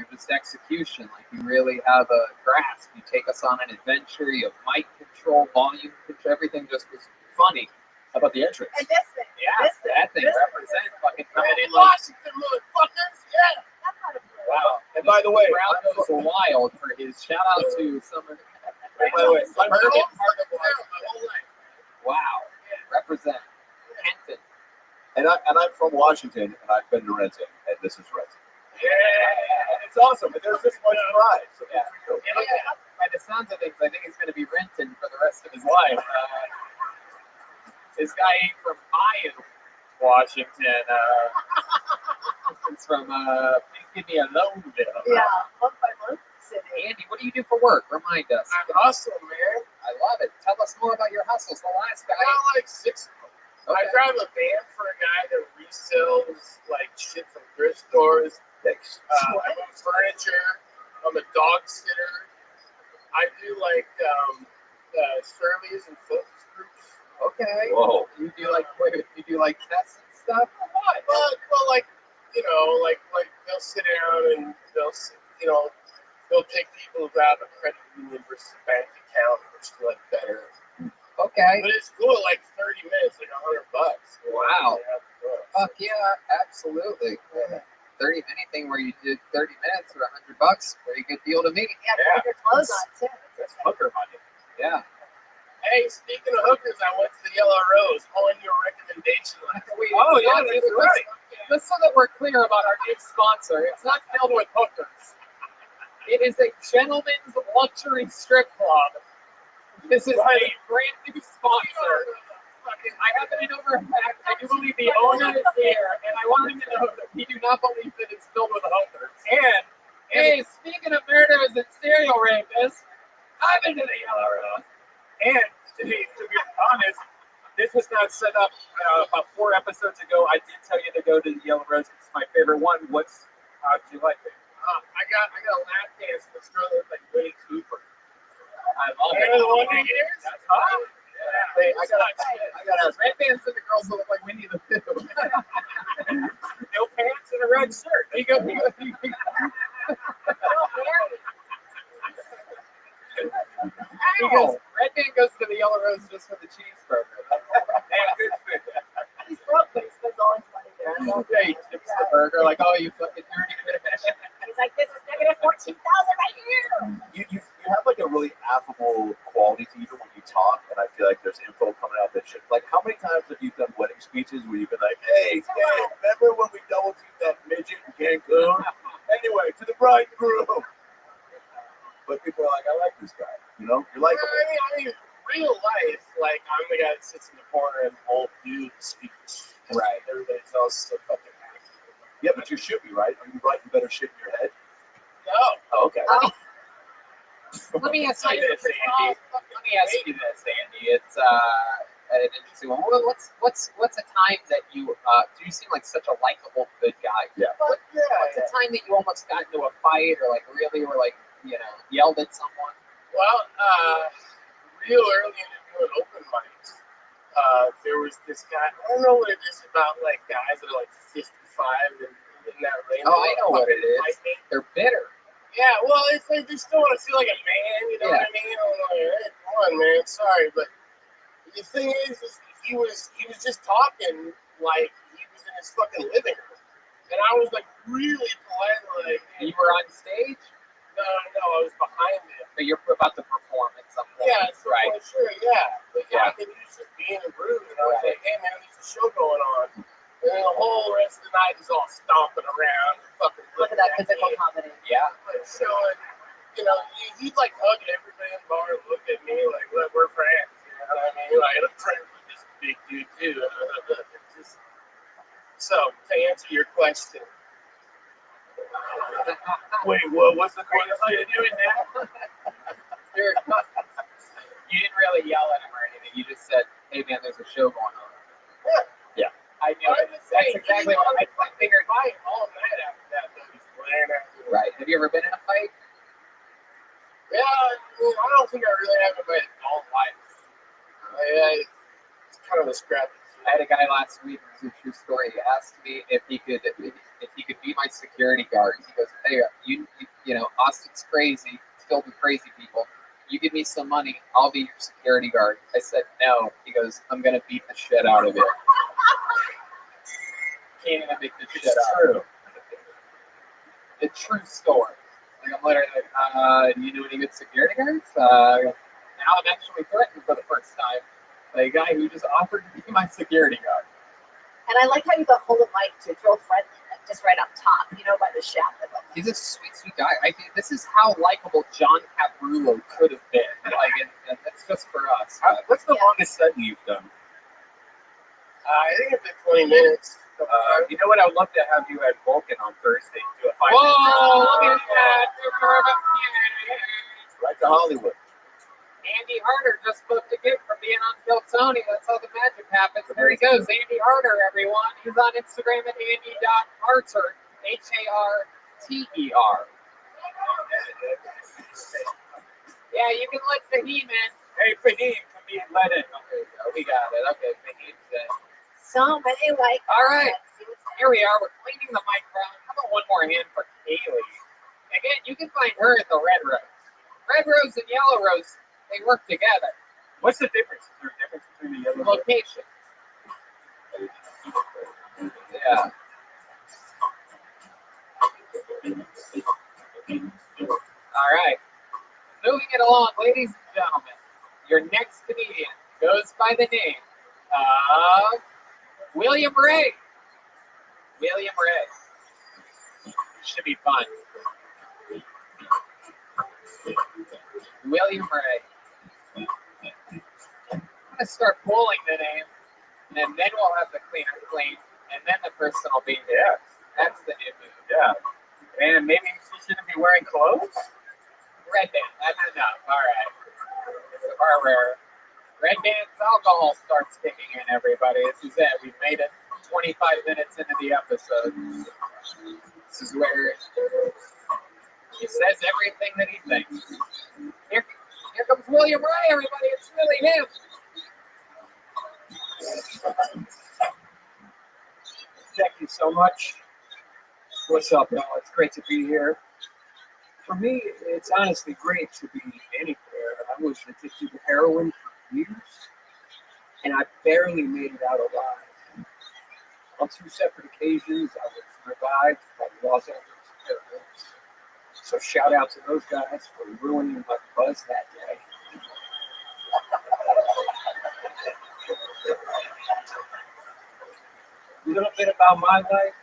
just execution. Like you really have a grasp. You take us on an adventure. You have mic control, volume control. Everything just was funny. How about the entrance? And this thing. Yeah, This thing. that thing This thing. represents fucking coming in like Washington, motherfuckers. Yeah. That's not a wow. And by the way, crowd goes wild for his shout out to someone. by the way, I'm Suburban old part of fucking down my whole life. wow. Represent Kenton. and I'm from Washington, and I've been to Renton, and this is Renton. Yeah. And it's awesome. And there's this much pride. So Yeah. good for you. Yeah. By the sounds of things, I think he's going to be renting for the rest of his life. This guy ain't from Bayou, Washington. He's from, please give me a loan bill. Yeah. Month by month. City. Andy, what do you do for work? Remind us. I'm hustling, man. I love it. Tell us more about your hustles. The last guy. I got like 6 of them. I Okay. drive a van for a guy that resells like shit from thrift stores. Thanks. I move furniture. I'm a dog sitter. I do like surveys and focus groups. Okay. Whoa. You do like tests and stuff? Or what? Well, like like they'll sit down and they'll they'll take people who have a credit union versus a bank account, which is like better. Okay. But it's cool, like 30 minutes, like $100. Wow. Fuck yeah, absolutely. 30 anything where you did 30 minutes for $100, very good deal to me. Yeah, put your clothes on too. That's hooker money. Yeah. Hey, speaking of hookers, I went to the Yellow Rose on your recommendation last week. Oh yeah, that's right. Just so that we're clear about our new sponsor, it's not filled with hookers. It is a gentleman's luxury strip club. This is a brand new sponsor. I happen to know for a fact, I do believe the owner is here, and I want him to know that we do not believe that it's filled with hookers. And hey, speaking of murders and serial rapists, I've been to the Yellow Rose. And to be honest, this was not set up about 4 episodes ago. I did tell you to go to the Yellow Rose. It's my favorite one. How did you like it? I got a lap dance with this girl that was like Winnie Cooper. I love You it. know the one that years? That's hot. Wait, I got red bands and the girls that look like Winnie the Pooh. No pants and a red shirt. There you go. Because Red Band goes to the Yellow Rose just for the cheeseburger. He's broke, but he spends all his money there. Yeah, he tips the burger like, oh, you fucking dirty bitch. He's like, this is negative 14,000 right here. You have like a really affable quality to you when you talk, and I feel like there's info coming out that shit. Like, how many times have you done wedding speeches where you've been like, hey, remember when we double teamed that midget in Cancun? Anyway, to the bride and groom. But people are like, I like this guy. You know, you're likable. I mean, real life, like, I'm the guy that sits in the corner and old dude speaks. Right. Everybody's else so fucking happy. Yeah, but you should be, right? Are you writing better shit in your head? No. Oh, okay. Let me ask you this, Andy. It's an interesting one. What's a time that you you seem like such a likable good guy? Yeah. What's a time that you almost got into a fight or like really were like, you know, yelled at someone? Well, real early into doing open mics, there was this guy. I don't know what it is about like guys that are like 55 and in that range. Oh, I know what it is. They're bitter. Yeah, well, it's like they still want to feel like a man, you know what I mean? I'm like, hey, come on, man, sorry, but the thing is he was just talking like he was in his fucking living room, and I was like really polite, like. You were on stage? No, I was behind him. But you're about to perform at some point. Yeah, right. Sure, yeah. But yeah, I mean, he was just being rude, and I was like, hey man, there's a show going on. And then the whole rest of the night is all stomping around and fucking Look at that physical comedy. Yeah. Like showing, you know, he'd like hug everybody in the bar and look at me like, look, we're friends. You know what I mean? Like, I'm friends with this big dude too. So, to answer your question. Wait, what's the question? Oh, you're doing that? You didn't really yell at him or anything. You just said, hey man, there's a show going on. Yeah. I knew it. That's exactly what I figured. All night after that, though, he's glaring at me. Right. Have you ever been in a fight? Yeah, I mean, I don't think I really have in my adult life. It's kind of a scrappy. I had a guy last week, it was a true story. He asked me if he could be my security guard. He goes, hey, you know, Austin's crazy. It's filled with crazy people. You give me some money, I'll be your security guard. I said, no. He goes, I'm going to beat the shit out of it. Can't even make the shit out of it. The true story. Like, I'm literally like, do you know any good security guards? Now I'm actually threatened for the first time by a guy who just offered to be my security guard. And I like how you got hold of Mike to throw friendly, like just right up top, you know, by the shaft of him. He's a sweet, sweet guy. I think this is how likable John Caprulo could have been. Like, and that's just for us. What's the longest setting you've done? I think it's been 20 minutes. You know what? I would love to have you at Vulcan on Thursday. Do a 5 Whoa, look at that. Right to Hollywood. Andy Harder just booked a gig for being on Kill Tony. That's how the magic happens. There he goes, Andy Harder, everyone. He's on Instagram at Andy.Harter, Harter. Yeah, you can let Fahim in. Hey, Fahim, come be let in. Okay, we got it. Okay, Fahim's in. Somebody like. All right, here we are. We're cleaning the microphone. How about one more hand for Kaylee? Again, you can find her in the red rose. Red rose and yellow rose, they work together. What's the difference? Is there a difference between the yellow? Location. Yeah. All right. Moving it along, ladies and gentlemen. Your next comedian goes by the name of William Ray. William Ray. Should be fun. William Ray. I'm going to start pulling the name, and then we'll have the cleaner clean, and then the person will be there. That's the new move. Yeah. And maybe she shouldn't be wearing clothes? Red band, that's enough. All right. Far rare. Red band's alcohol starts kicking in, everybody. This is it. We've made it 25 minutes into the episode. This is where he says everything that he thinks. Here comes William Ray, everybody. It's really him. Thank you so much. What's up, y'all? It's great to be here. For me, it's honestly great to be anywhere. I was addicted to heroin for years, and I barely made it out alive. On 2 separate occasions, I was revived by the Los Angeles Paramedics. So shout out to those guys for ruining my buzz that day. A little bit about my life.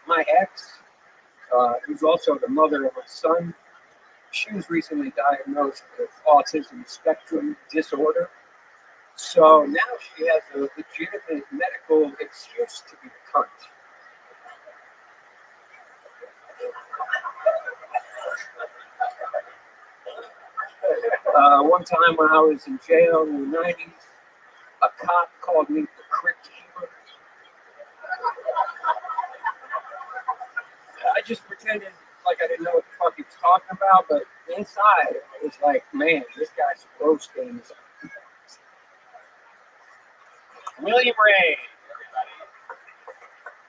My ex, who's also the mother of my son, she was recently diagnosed with autism spectrum disorder. So now she has a legitimate medical excuse to be a cunt. One time when I was in jail in the 90s, a cop called me the crypt keeper. I just pretended like I didn't know what the fuck he was talking about, but inside I was like, man, this guy's roasting. William Ray, everybody.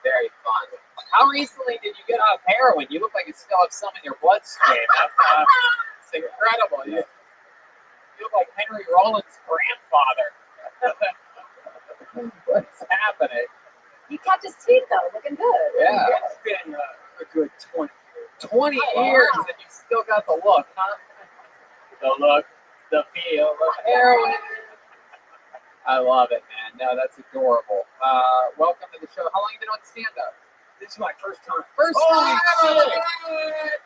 Very fun. How recently did you get off heroin? You look like you still have some in your bloodstream. It's incredible. You look like Henry Rollins' grandfather. What's happening? He kept his teeth though, looking good. Yeah. It's been a good 20 years and you still got the look, huh? The look, the feel of heroin. I love it, man. No, that's adorable. Welcome to the show. How long have you been on stand-up? This is my first time. First Holy time! shit!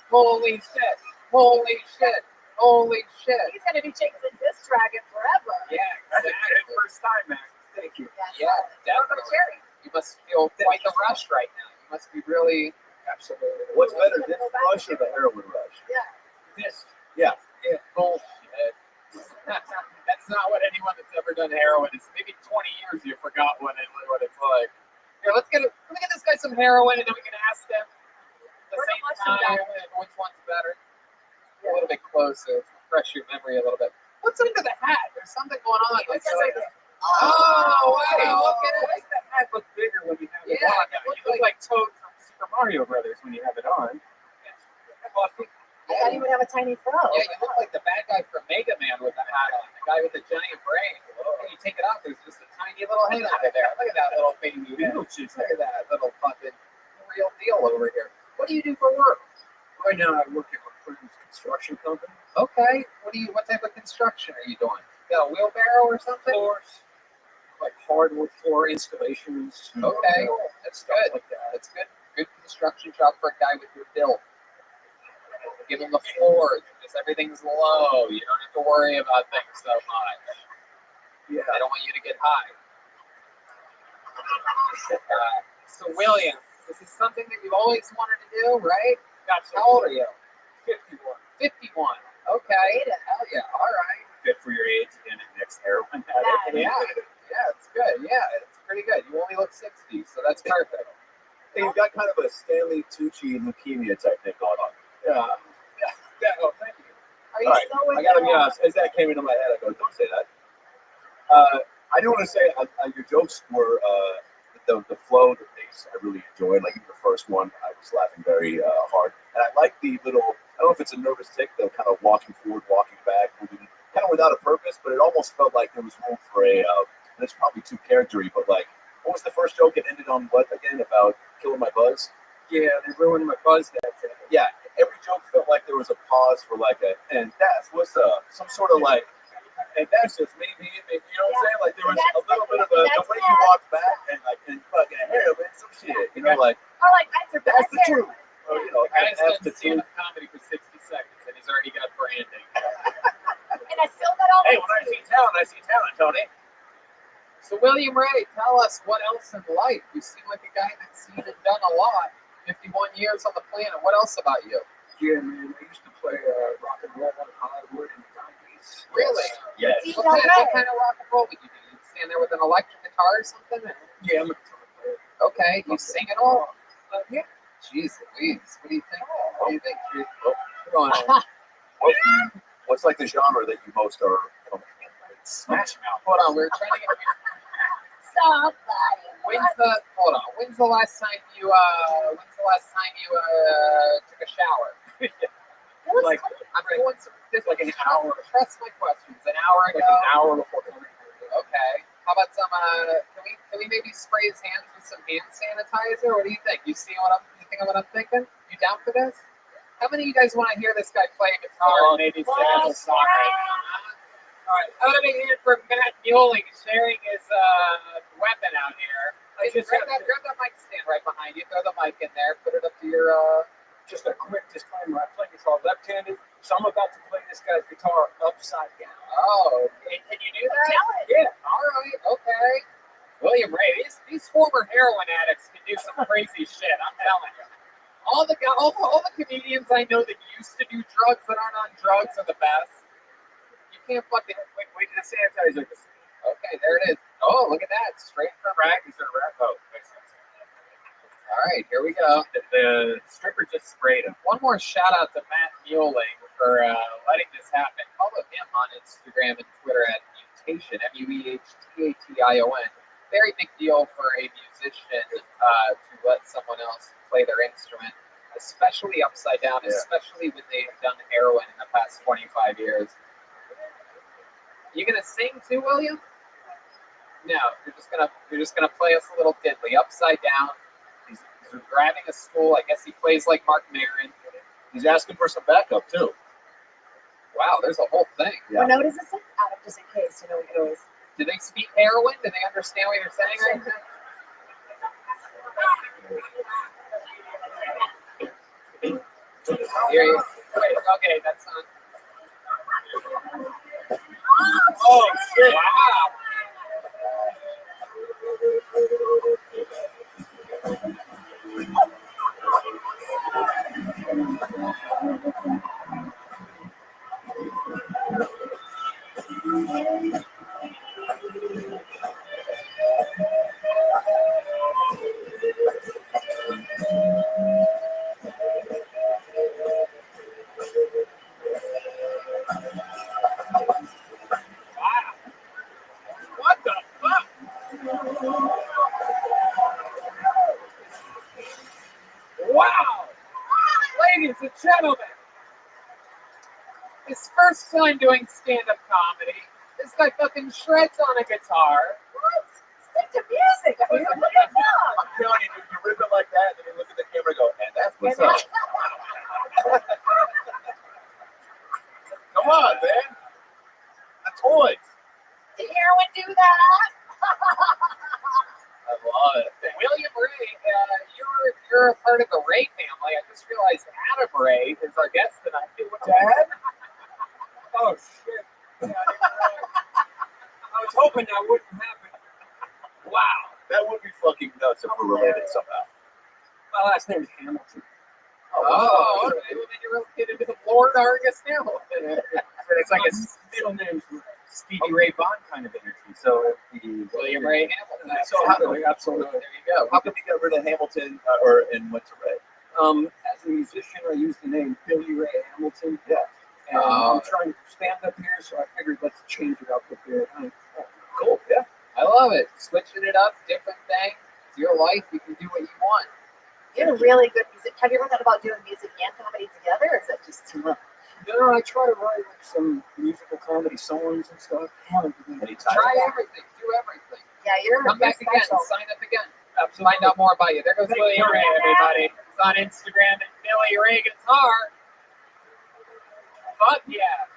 Holy shit! Holy shit! Holy shit! He's gonna be chasing this dragon forever. Yeah, That's a good first time, man. Thank you. Yeah, definitely. You must feel quite the rush right now. You must be really... Absolutely. What's better, this rush or the heroin rush? Yeah. This. Yeah. Yeah, bullshit. That's not what anyone that's ever done heroin is. Maybe 20 years you forgot what it's like. Here, let me get this guy some heroin and then we can ask him at the same time which one's better. A little bit closer, refresh your memory a little bit. What's under the hat? There's something going on. Oh, wow, look at it. Why does that hat look bigger when you have it Yeah, on now? You look like Toad from Super Mario Brothers when you have it on. I thought he would have a tiny fro. Yeah, you look like the bad guy from Mega Man with the hat on. The guy with the giant brain. When you take it off, there's just a tiny little head under there. Look at that little baby head. Look at that little fucking real deal over here. What do you do for work? Right now I work at my friend's construction company. Okay. What type of construction are you doing? You got a wheelbarrow or something? Floors, like hardwood floor installations. Okay. That's good. Like that. That's good. Good construction job for a guy with your build. Give him the floor. Just everything's low. You don't have to worry about things so much. Yeah. I don't want you to get high. So William, this is something that you've always wanted to do, right? How old are you? 51. 51. Okay. Hell yeah. All right. Good for your age and an ex-heroin Yeah. Yeah, it's good. Yeah, it's pretty good. You only look 60, so that's perfect. Hey, you've got kind of a Stanley Tucci leukemia type thing going on. Yeah. Oh, thank you. Are you All right, still with I gotta be honest. As that came into my head, I go, "Don't say that." I do want to say your jokes were the flow, the pace. I really enjoyed. Like even the first one, I was laughing very hard, and I like the little, I don't know if it's a nervous tick, though, kind of walking forward, walking back, moving, kind of without a purpose, but it almost felt like there was room for a, and it's probably too charactery, but like, what was the first joke? It ended on what again? About killing my buzz? Yeah, they ruined my buzz that day. Yeah, every joke felt like there was a pause for like a, and that was some sort of like, and that's just maybe, you know what I'm saying? Like there was a little bit of a, the way you walked back and like, and fucking hair, man, some shit, you know, like, Or like, that's the truth. Or, you know, Guy's that's done the stand-up truth. comedy for 60 seconds and he's already got branding. And I still got all Hey, my when I see talent, Tony. So William Ray, tell us what else in life? You seem like a guy that's seen and done a lot. 51 years on the planet. What else about you? Yeah, man, I used to play rock and roll in Hollywood in the 90s. Really? Yes. What kind of rock and roll would you do? You'd stand there with an electric guitar or something? Yeah, I'm a guitar player. Okay, you sing it all? Yeah. Jeez Louise, what do you think? What do you think? Come on. What's like the genre that you most are Smash Mouth. Hold on, we're trying to get. Stop. When's the last time you took a shower? like I'm doing some. This like an hour. Press my questions. An hour ago. Like an hour before coming. Okay. How about some? Can we maybe spray his hands with some hand sanitizer? What do you think? You think of what I'm thinking? You down for this? How many of you guys want to hear this guy play guitar and maybe sing us a song right now? All right, I'm gonna be here for Matt Mueling sharing his weapon out here. Grab that mic stand right behind you. Throw the mic in there. Put it up to your. Just a quick disclaimer: I play guitar left-handed, so I'm about to play this guy's guitar upside down. Oh, can you do that? Yeah. All right. Okay. William Ray, these former heroin addicts can do some crazy shit. I'm telling you. All the comedians I know that used to do drugs that aren't on drugs are the best. You can't fucking wait to the sanitizer. Okay, there it is. Oh, look at that. Straight from Practice or rap. Oh, makes sense. all right, here we go. The stripper just sprayed him. One more shout out to Matt Mueling for letting this happen. Follow him on Instagram and Twitter at Mutation, Muehtation. Very big deal for a musician to let someone else play their instrument, especially upside down, especially when they've done heroin in the past 25 years. You gonna sing too, William? No, you're just gonna play us a little diddly upside down. He's grabbing a stool. I guess he plays like Mark Maron. He's asking for some backup too. Wow, there's a whole thing. What note is this in? Out of just in case, you know, we could always. Do they speak heroin? Do they understand what you're saying right now? Here you wait, okay, that's not. Oh shit! Wow. What the fuck? Wow! Ladies and gentlemen, his first time doing stand-up comedy. This guy fucking shreds on a guitar. What? Stick to music. I mean, what the fuck? I'm telling you, you rip it like that, and you look at the camera and go, and that's what's up. Come on, man. The toys. Did heroin do that? I love it. William Ray, you're a part of the Ray family. I just realized Adam Ray is our guest tonight. Dad? Oh shit! Yeah, I was hoping that wouldn't happen. Wow. That would be fucking nuts if we're related somehow. My last name is Hamilton. Oh, okay. Well, then you're related to the Lord Argus Hamilton. It's like a Middle name's Stevie Ray Vaughan kind of energy. So the William Ray Hamilton. So how, absolutely. There you go. how come you got rid of Hamilton and went to Ray? As a musician, I use the name Billy Ray Hamilton. Yeah. And I'm trying to stand up here, so I figured let's change it up a bit. Cool. Yeah. I love it. Switching it up, different thing. It's your life. You can do what you want. You're really good music. Have you ever thought about doing music and comedy together? I try to write like some musical comedy songs and stuff. Try everything. Do everything. Yeah, you're Come back again. special. Sign up again. Find out more about you. There goes Billy Ray, everybody. It's on Instagram at Billy Ray Guitar. Fuck yeah.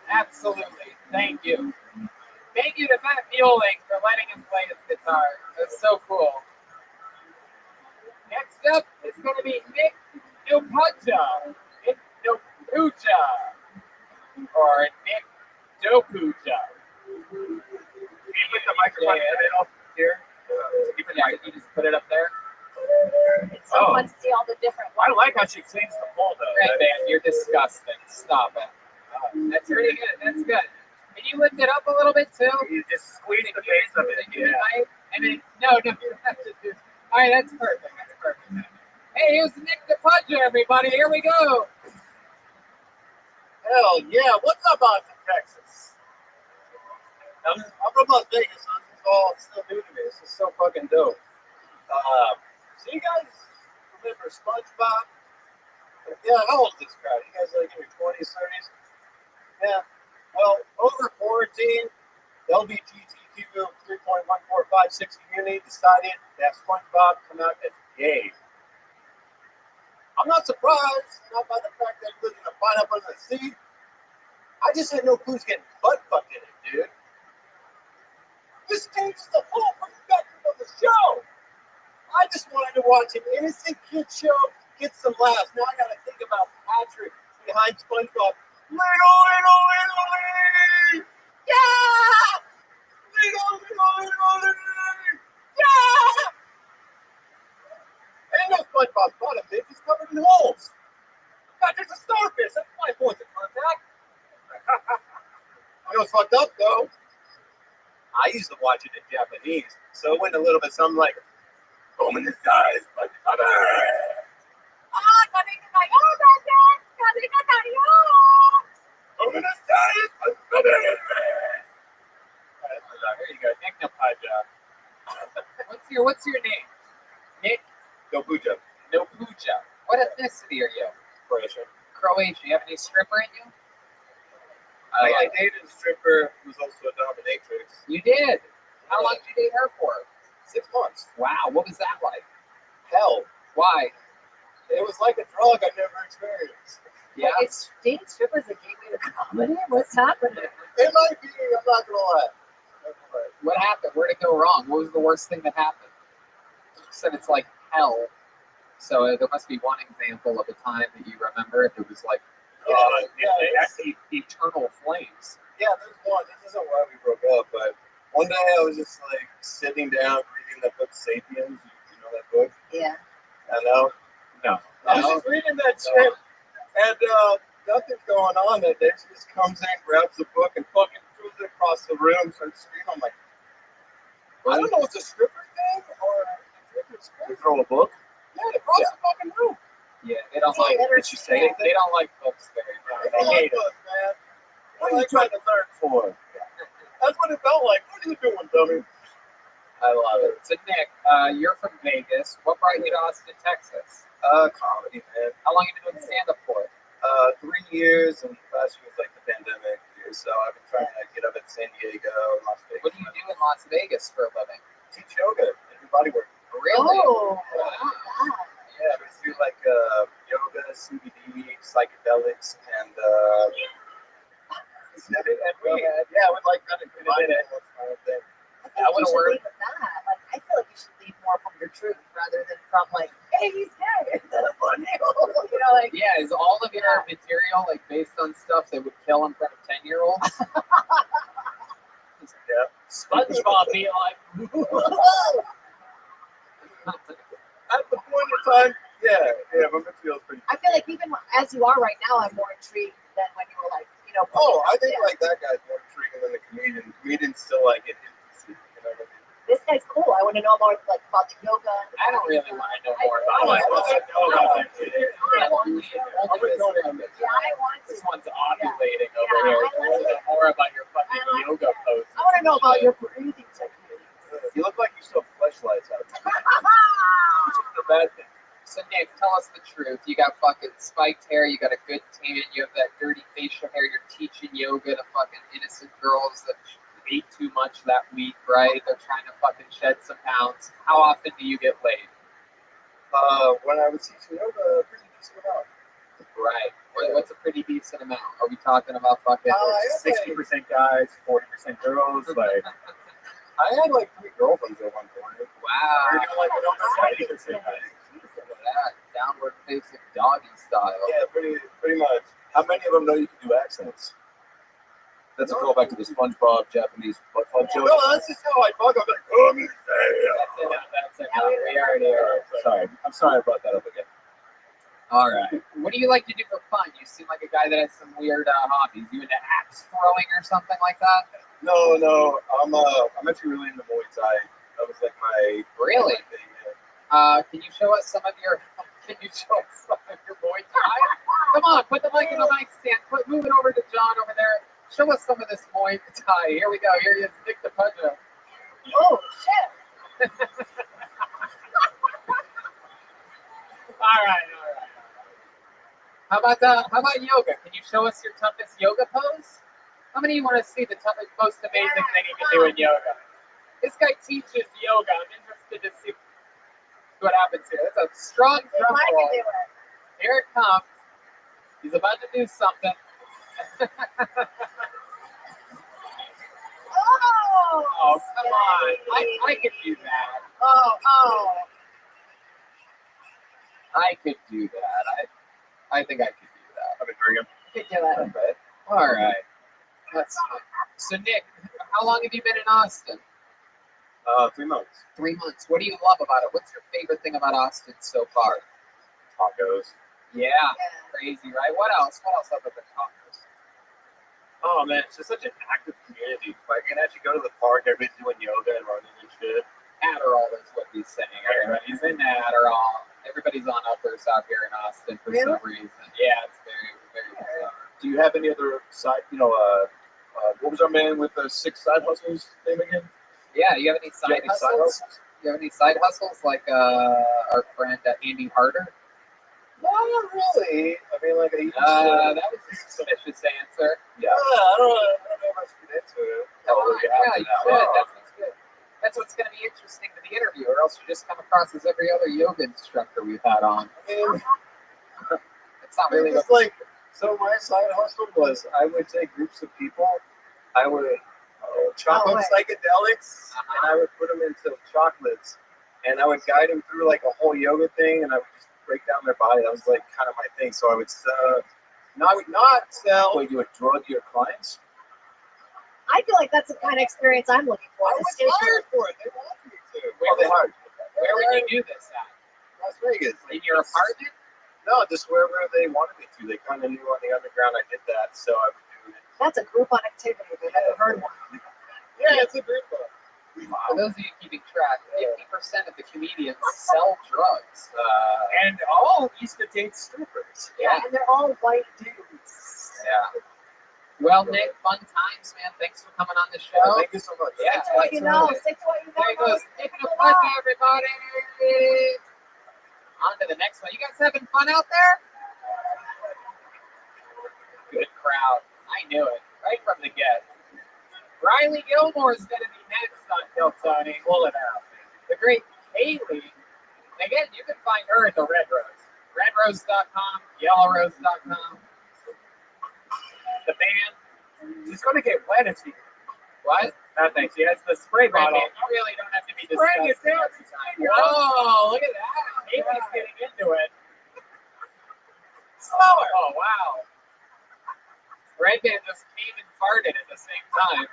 Absolutely. Thank you. Thank you to Matt Mueling for letting him play his guitar. That's so cool. Next up is going to be Nick Nopuja. Nick Nopuja. Or Nick Dokuja. Can you put the microphone in the middle here? You just put it up there. It's so fun to see all the different I ones. like how she cleans the bowl, though. Red Band, you're disgusting. Stop it. That's pretty good. That's good. Can you lift it up a little bit too? You just squeeze the base of it. Yeah. And then, no, you don't have to do. All right, that's perfect. That's perfect. Hey, here's Nick Nopuja, everybody. Here we go. Hell yeah, what's up, Austin, Texas? I'm from Las Vegas, so this is all still new to me. This is so fucking dope. So you guys remember SpongeBob? Yeah, how old is this crowd? You guys like in your 20s, 30s? Yeah. Well, over quarantine, LGBTQ 3.14560 community decided to have SpongeBob come out as gay. I'm not surprised, not by the fact that he lives in a pineapple under the sea. I just had no clue getting butt fucked in it, dude. This changes the whole perspective of the show. I just wanted to watch an innocent kid show get some laughs. Now I gotta think about Patrick behind SpongeBob. Little. Yeah! Little. Yeah! Ain't no SpongeBob's bottom, bitch. It's covered in holes. Patrick's a starfish. That's my point of contact. You know what's fucked up, though? I used to watch it in Japanese, so it went a little bit something like, "Home in the skies, SpongeBob." Home in the skies, SpongeBob. There you go, Nick Nopuja. What's your name? Nick Nopuja. Nopuja. What ethnicity are you? Croatian. Croatia. You have any stripper in you? I dated a stripper who was also a dominatrix. You did. How long did you date her for? 6 months. Wow. What was that like? Hell. Why? It was like a drug I never experienced. Yeah. It's dating strippers a gateway to comedy? What's happening? It might be. I'm not gonna lie. What happened? Where'd it go wrong? What was the worst thing that happened? You said it's like hell. So there must be one example of a time that you remember if it was like eternal flames. Yeah, there's one. This isn't why we broke up, but one day I was just like sitting down reading that book Sapiens. You know that book? Yeah. I know. No. I was just reading that shit, and nothing's going on that day. She just comes in, grabs the book, and fucking throws it across the room, starts screaming. I'm like, I don't know if it's a stripper thing or You throw a book? yeah, across the fucking room. Yeah, they don't like. Did she say anything? They don't like books very much. I like books, man. What are you trying to learn for? That's what it felt like. What are you doing, dummy? I love it. So Nick, you're from Vegas. What brought you to Austin, Texas? Comedy, man. How long have you been doing stand-up for? 3 years, and last year was like the pandemic year, so I've been trying to get up at San Diego, Las Vegas. What do you do in Las Vegas for a living? Teach yoga and do body work. Really? Oh, Yeah, we do like yoga, CBD, psychedelics, and we like kind of combine it. I want to work with that. Like, I feel like you should lead more from your truth rather than from like, hey, he's gay. You know, like Yeah, is all of your material like based on stuff that would kill in front of 10-year-olds? Yeah. SpongeBob be like, At the point in time, yeah, my material's pretty. I feel like even as you are right now, I'm more intrigued than when you were like, you know. Oh, I think like that guy's more intriguing than the comedian. The comedian's still like in infancy, you know what I mean? This guy's cool. I want to know more like about the yoga. I don't really want to know more about it. I want to. This one's ovulating over here. I want to know more about your fucking yoga poses. I want to know about your breathing technique. You look like you saw fleshlights out of you. Which is the bad thing. So Nick, tell us the truth. You got fucking spiked hair. You got a good tan. You have that dirty facial hair. You're teaching yoga to fucking innocent girls that ate too much that week, right? They're trying to fucking shed some pounds. How often do you get laid? When I was teaching yoga, pretty decent amount. Right. What's a pretty decent amount? Are we talking about fucking 60% guys, 40% girls? Like, I had like 3 girlfriends at one point. Wow. you're doing like almost 90% guys. Look at that. Downward facing doggy style. Yeah, pretty much. How many of them know you can do accents? That's a callback to the SpongeBob Japanese butt fuck joke. No, that's just how I fuck. I'm like, oh, me That's it. We already are. Sorry. I'm sorry I brought that up again. All right. What do you like to do for fun? You seem like a guy that has some weird hobbies. You into axe throwing or something like that? No. I'm actually really into Muay Thai. That was like my Really? my thing. Yeah. Can you show us some of your Muay Thai? Come on, put the mic in the mic stand. Move it over to John over there. Show us some of this Muay Thai. Here we go. Here he is, Nick the Pudger. Oh shit! All right. How about yoga? Can you show us your toughest yoga pose? How many of you want to see the toughest, most amazing thing you can do in yoga? This guy teaches yoga. I'm interested to see what happens here. It's a strong drum roll. Here it comes. He's about to do something. Oh, come on. I could do that. Oh. I could do that. I think I could do that. I've been drinking. You could do it. All right. That's fine. So, Nick, how long have you been in Austin? 3 months. 3 months. What do you love about it? What's your favorite thing about Austin so far? Tacos. Yeah. Crazy, right? What else? What else other than tacos? Oh man, it's just such an active community. Like, I can actually go to the park, everybody's doing yoga and running and shit. Adderall is what he's saying. Everybody's in Adderall. Everybody's on uppers out here in Austin for some reason. Yeah, it's very, very bizarre. Do you have any other side? What was our man with the 6 side hustles name again? Yeah, you have any side hustles? You have any side hustles like our friend Andy Harder? No, not really. I mean, like, that was a suspicious answer. Yeah. I don't know if I should get into it. Yeah, you should. That's what's good. That's what's going to be interesting to the interview, or else you just come across as every other yoga instructor we've had on. It's not really It's like, so my side hustle was I would take groups of people, I would chop up psychedelics, and I would put them into chocolates, and I would guide them through like a whole yoga thing, and I would just break down their body. That was like kind of my thing. So I would not sell. Wait, you would drug your clients? I feel like that's the kind of experience I'm looking for. I was hired for it. They wanted me to. Where would you do this at? Las Vegas. In your apartment? No, just wherever they wanted me to. They kind of knew on the underground I did that, so I would do it. That's a Groupon activity. I've never heard one. Yeah, it's a Groupon. For those of you keeping track, 50% of the comedians sell drugs. And all used to date strippers. Yeah, and they're all white dudes. Yeah. Well, Nick, fun times, man. Thanks for coming on the show. Thank you so much. Yeah, Stick to what you know. Stick to what you know. There he goes. Taking a putt, everybody. On to the next one. You guys having fun out there? Good crowd. I knew it. Right from the get. Riley Gilmore is going to be next on Kill Tony. Pull it out. The great Haley. Again, you can find her at the Red Rose. Redrose.com, yellowrose.com. The band. She's going to get wet if she. What? Nothing. She has the spray bottle. You really don't have to be Spraying it disgusting down. every time. Whoa, look at that. Haley's getting into it. Slower. Oh, wow. Red Band just came and farted at the same time.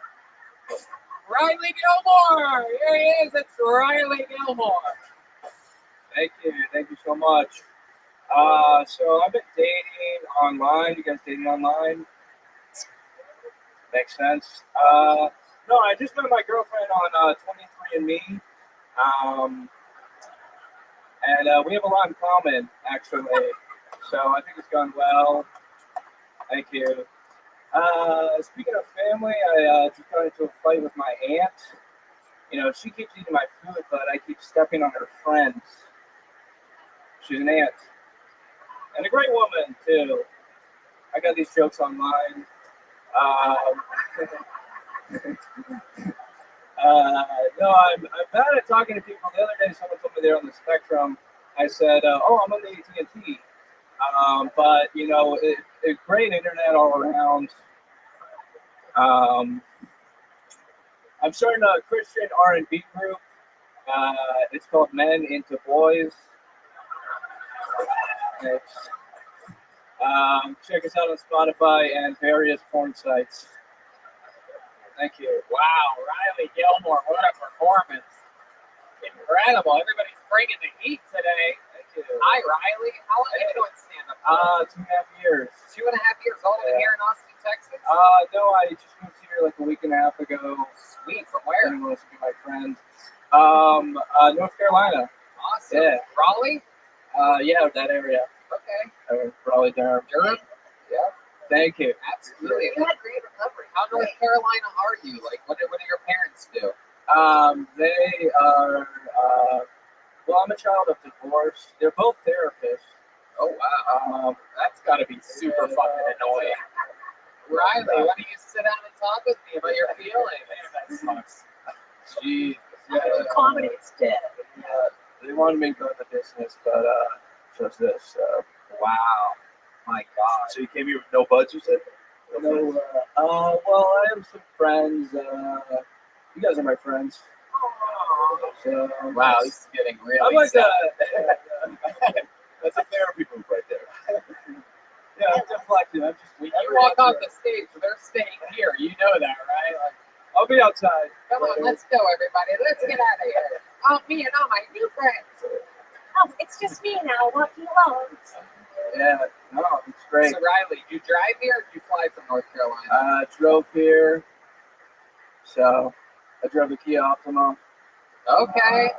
Riley Gilmore! Here he is. It's Riley Gilmore. Thank you so much. So I've been dating online. You guys dating online? Makes sense. No, I just met my girlfriend on 23andMe. And we have a lot in common, actually. So I think it's gone well. Thank you. Speaking of family, I just got into a fight with my aunt. You know, she keeps eating my food, but I keep stepping on her friends. She's an aunt. And a great woman, too. I got these jokes online. No, I'm bad at talking to people. The other day, someone told me they're on the spectrum. I said, oh, I'm on the AT&T. But, you know, it's great internet all around. I'm starting a Christian R&B group. It's called Men Into Boys. Check us out on Spotify and various porn sites. Thank you. Wow, Riley Gilmore, what a performance. Incredible. Everybody's bringing the heat today. Thank you. Hi, Riley. How long have you been doing stand-up? 2.5 years. 2.5 years. All the way here in Austin, Texas? No, I just moved here like a week and a half ago. Sweet. From where? Anyone wants to be my friend. North Carolina. Awesome. Yeah. Raleigh? Yeah, that area. Okay. Probably Durham. Durham? Yeah. Thank you. Absolutely. You had great recovery. How North Carolina are you? Like, what do your parents do? They are, well, I'm a child of divorce. They're both therapists. Oh, wow. That's got to be super fucking annoying. Riley, why don't you sit down and talk with me about your feelings? That sucks. Jeez. Comedy is dead. They wanted me to go into business, but just this. Wow. My God. So you came here with no buds, you said? No, well, I have some friends. You guys are my friends. So, Wow, this is getting really I'm like sad. That's a therapy move right there. Yeah, I'm deflecting. I'm just. When you walk off the stage, they're staying here. You know that, right? Like, I'll be outside. come on, let's go, everybody. Let's get out of here. Oh, me and all my new friends. Oh, it's just me now, walking alone. Yeah, no, it's great. So, Riley, you drive here or you fly from North Carolina? Drove here. So, I drove the Kia Optima. Okay.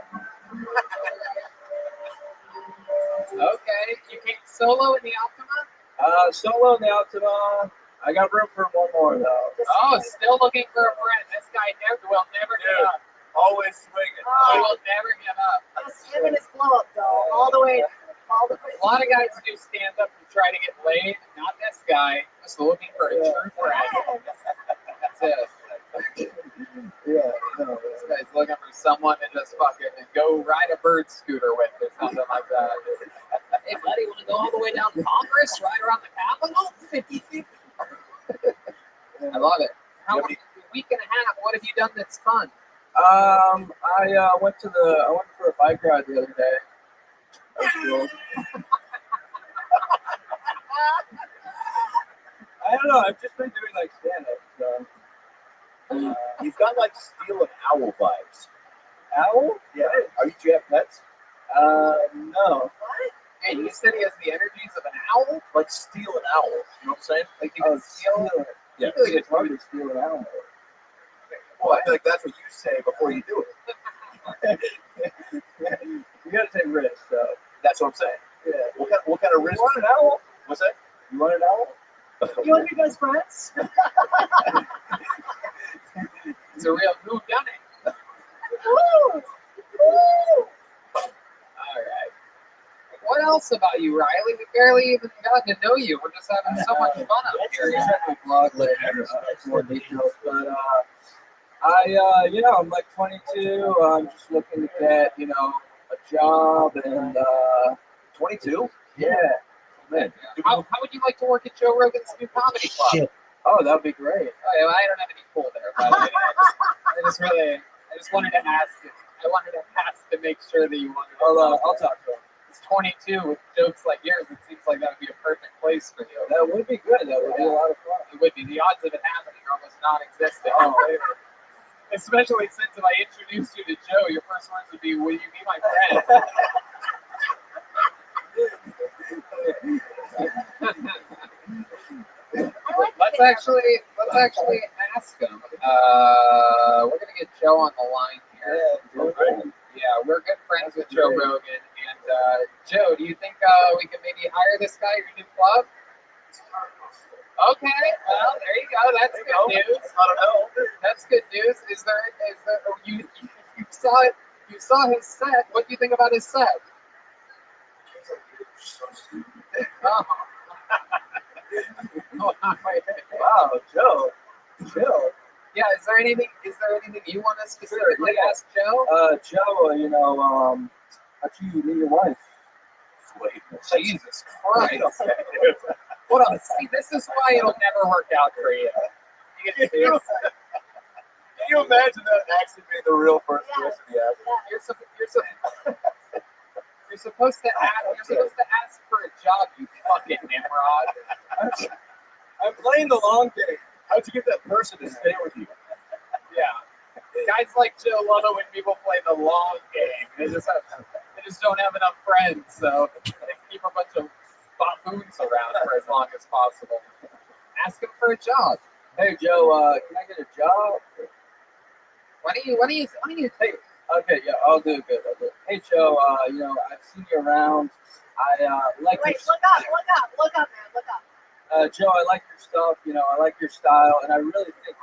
Okay. You came solo in the Optima? Solo in the Optima. I got room for one more, though. Oh, still looking for a friend. This guy will never give up. Always swinging. He will never give up. Just him and his blow up doll, all the way. A lot of guys do stand up to try to get laid. Not this guy. Just looking for a true friend. That's it. Yeah, no. This guy's looking for someone to just fucking go ride a bird scooter with or something like that. Hey, buddy, want to go all the way down Congress, ride around the Capitol? 50-50. I love it. How many, a week and a half, what have you done that's fun? I went for a bike ride the other day. That was cool. I don't know. I've just been doing like stand-up. So. You've got like Steel and Owl vibes. Owl? Yeah. Do you have pets? No. Hey, you said he has the energies of an owl? Like Steel and Owl. You know what I'm saying? Like you can steal it? Yeah. I feel like it's hard to steal an owl. Well, I feel like that's what you say before you do it. You gotta take risks, so. That's what I'm saying. Yeah. What kind of risk? You want an owl? What's that? You want an owl? You want to be best friends? It's a real whodunit. Woo! Woo! All right. What else about you, Riley? We barely even gotten to know you. We're just having so much fun up here. Check my blog later. More details, but I'm like 22. I'm just looking to get, a job and 22? Yeah. Man. How would you like to work at Joe Rogan's new comedy club? Shit. Oh, that would be great. Oh, yeah, well, I don't have any pull there, but I just wanted to ask. I wanted to ask to make sure that you wanted. I'll talk to him. It's 22 with jokes like yours. It seems like that would be a perfect place for you. That would be good. That would be a lot of fun. It would be. The odds of it happening are almost non-existent. Oh, Especially since if I introduced you to Joe, your first words would be, "Will you be my friend?" Let's actually ask him. We're gonna get Joe on the line here. Yeah, we're good friends with Joe Rogan. And Joe, do you think we can maybe hire this guy at your new club? Okay, well there you go. That's good news. I don't know. That's good news. Is there you saw it? You saw his set. What do you think about his set? Wow, Joe. Joe. Yeah, is there anything you want to specifically ask Joe? Joe, how'd you meet your wife? Jesus Christ. Hold on. See, this is why it'll never work out for you. Can you imagine that actually being the real first question he asked? You're supposed to ask for a job, you fucking Nimrod. I'm playing the long game. How'd you get that person to stay with you? Yeah. Guys like Joe love it when people play the long game. They just don't have enough friends, so they keep a bunch of buffoons around for as long as possible. Ask them for a job. Hey Joe, can I get a job? Why don't you take? Okay, yeah, I'll do it good. Hey Joe, I've seen you around. I like. Wait, look up, man, look up. Joe, I like your stuff. I like your style, and I really think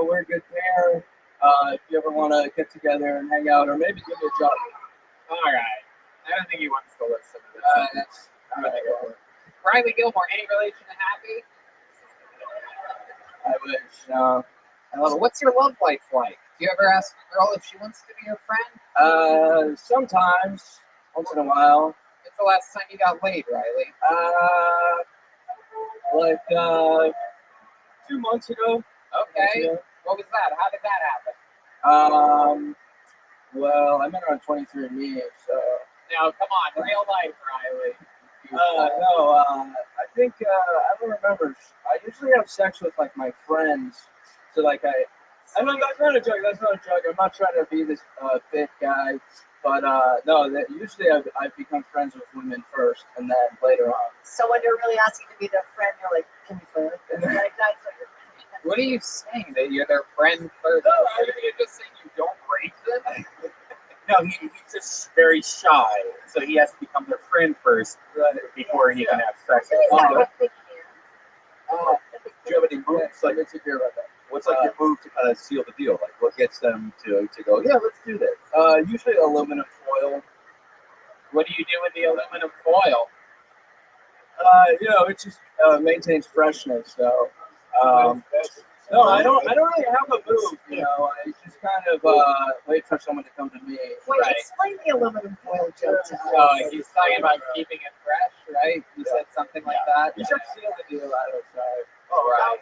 we're a good pair. If you ever want to get together and hang out, or maybe give me a job. All right. I don't think he wants to listen to this. All right. Riley Gilmore, any relation to Happy? I wish. What's your love life like? Do you ever ask a girl if she wants to be your friend? Sometimes, once in a while. When's the last time you got laid, Riley? 2 months ago. Okay. What was that? How did that happen? Well, I met her on 23andMe, so. Now, come on, real life, Riley. I think I don't remember. I usually have sex with my friends. So that's not a joke. That's not a joke. I'm not trying to be this fit guy, but usually I've become friends with women first, and then later on. So when you're really asking to be their friend, you're like, can we flirt? Like that's what you're. What are you saying? That you're their friend first? No, you're just saying you don't rape them. No, he's just very shy, so he has to become their friend first before he can have sex with them. Do you have any moves? Let's hear about that. What's your move to kind of seal the deal? Like, what gets them to go, yeah, let's do this? Usually aluminum foil. What do you do with the aluminum foil? It just maintains freshness. So, no, I don't really have a move. I just kind of wait for someone to come to me. Wait, explain the aluminum foil joke to us. Oh, he's talking about keeping it fresh, right? You said something like that. You should seal the deal out outside. Oh, right.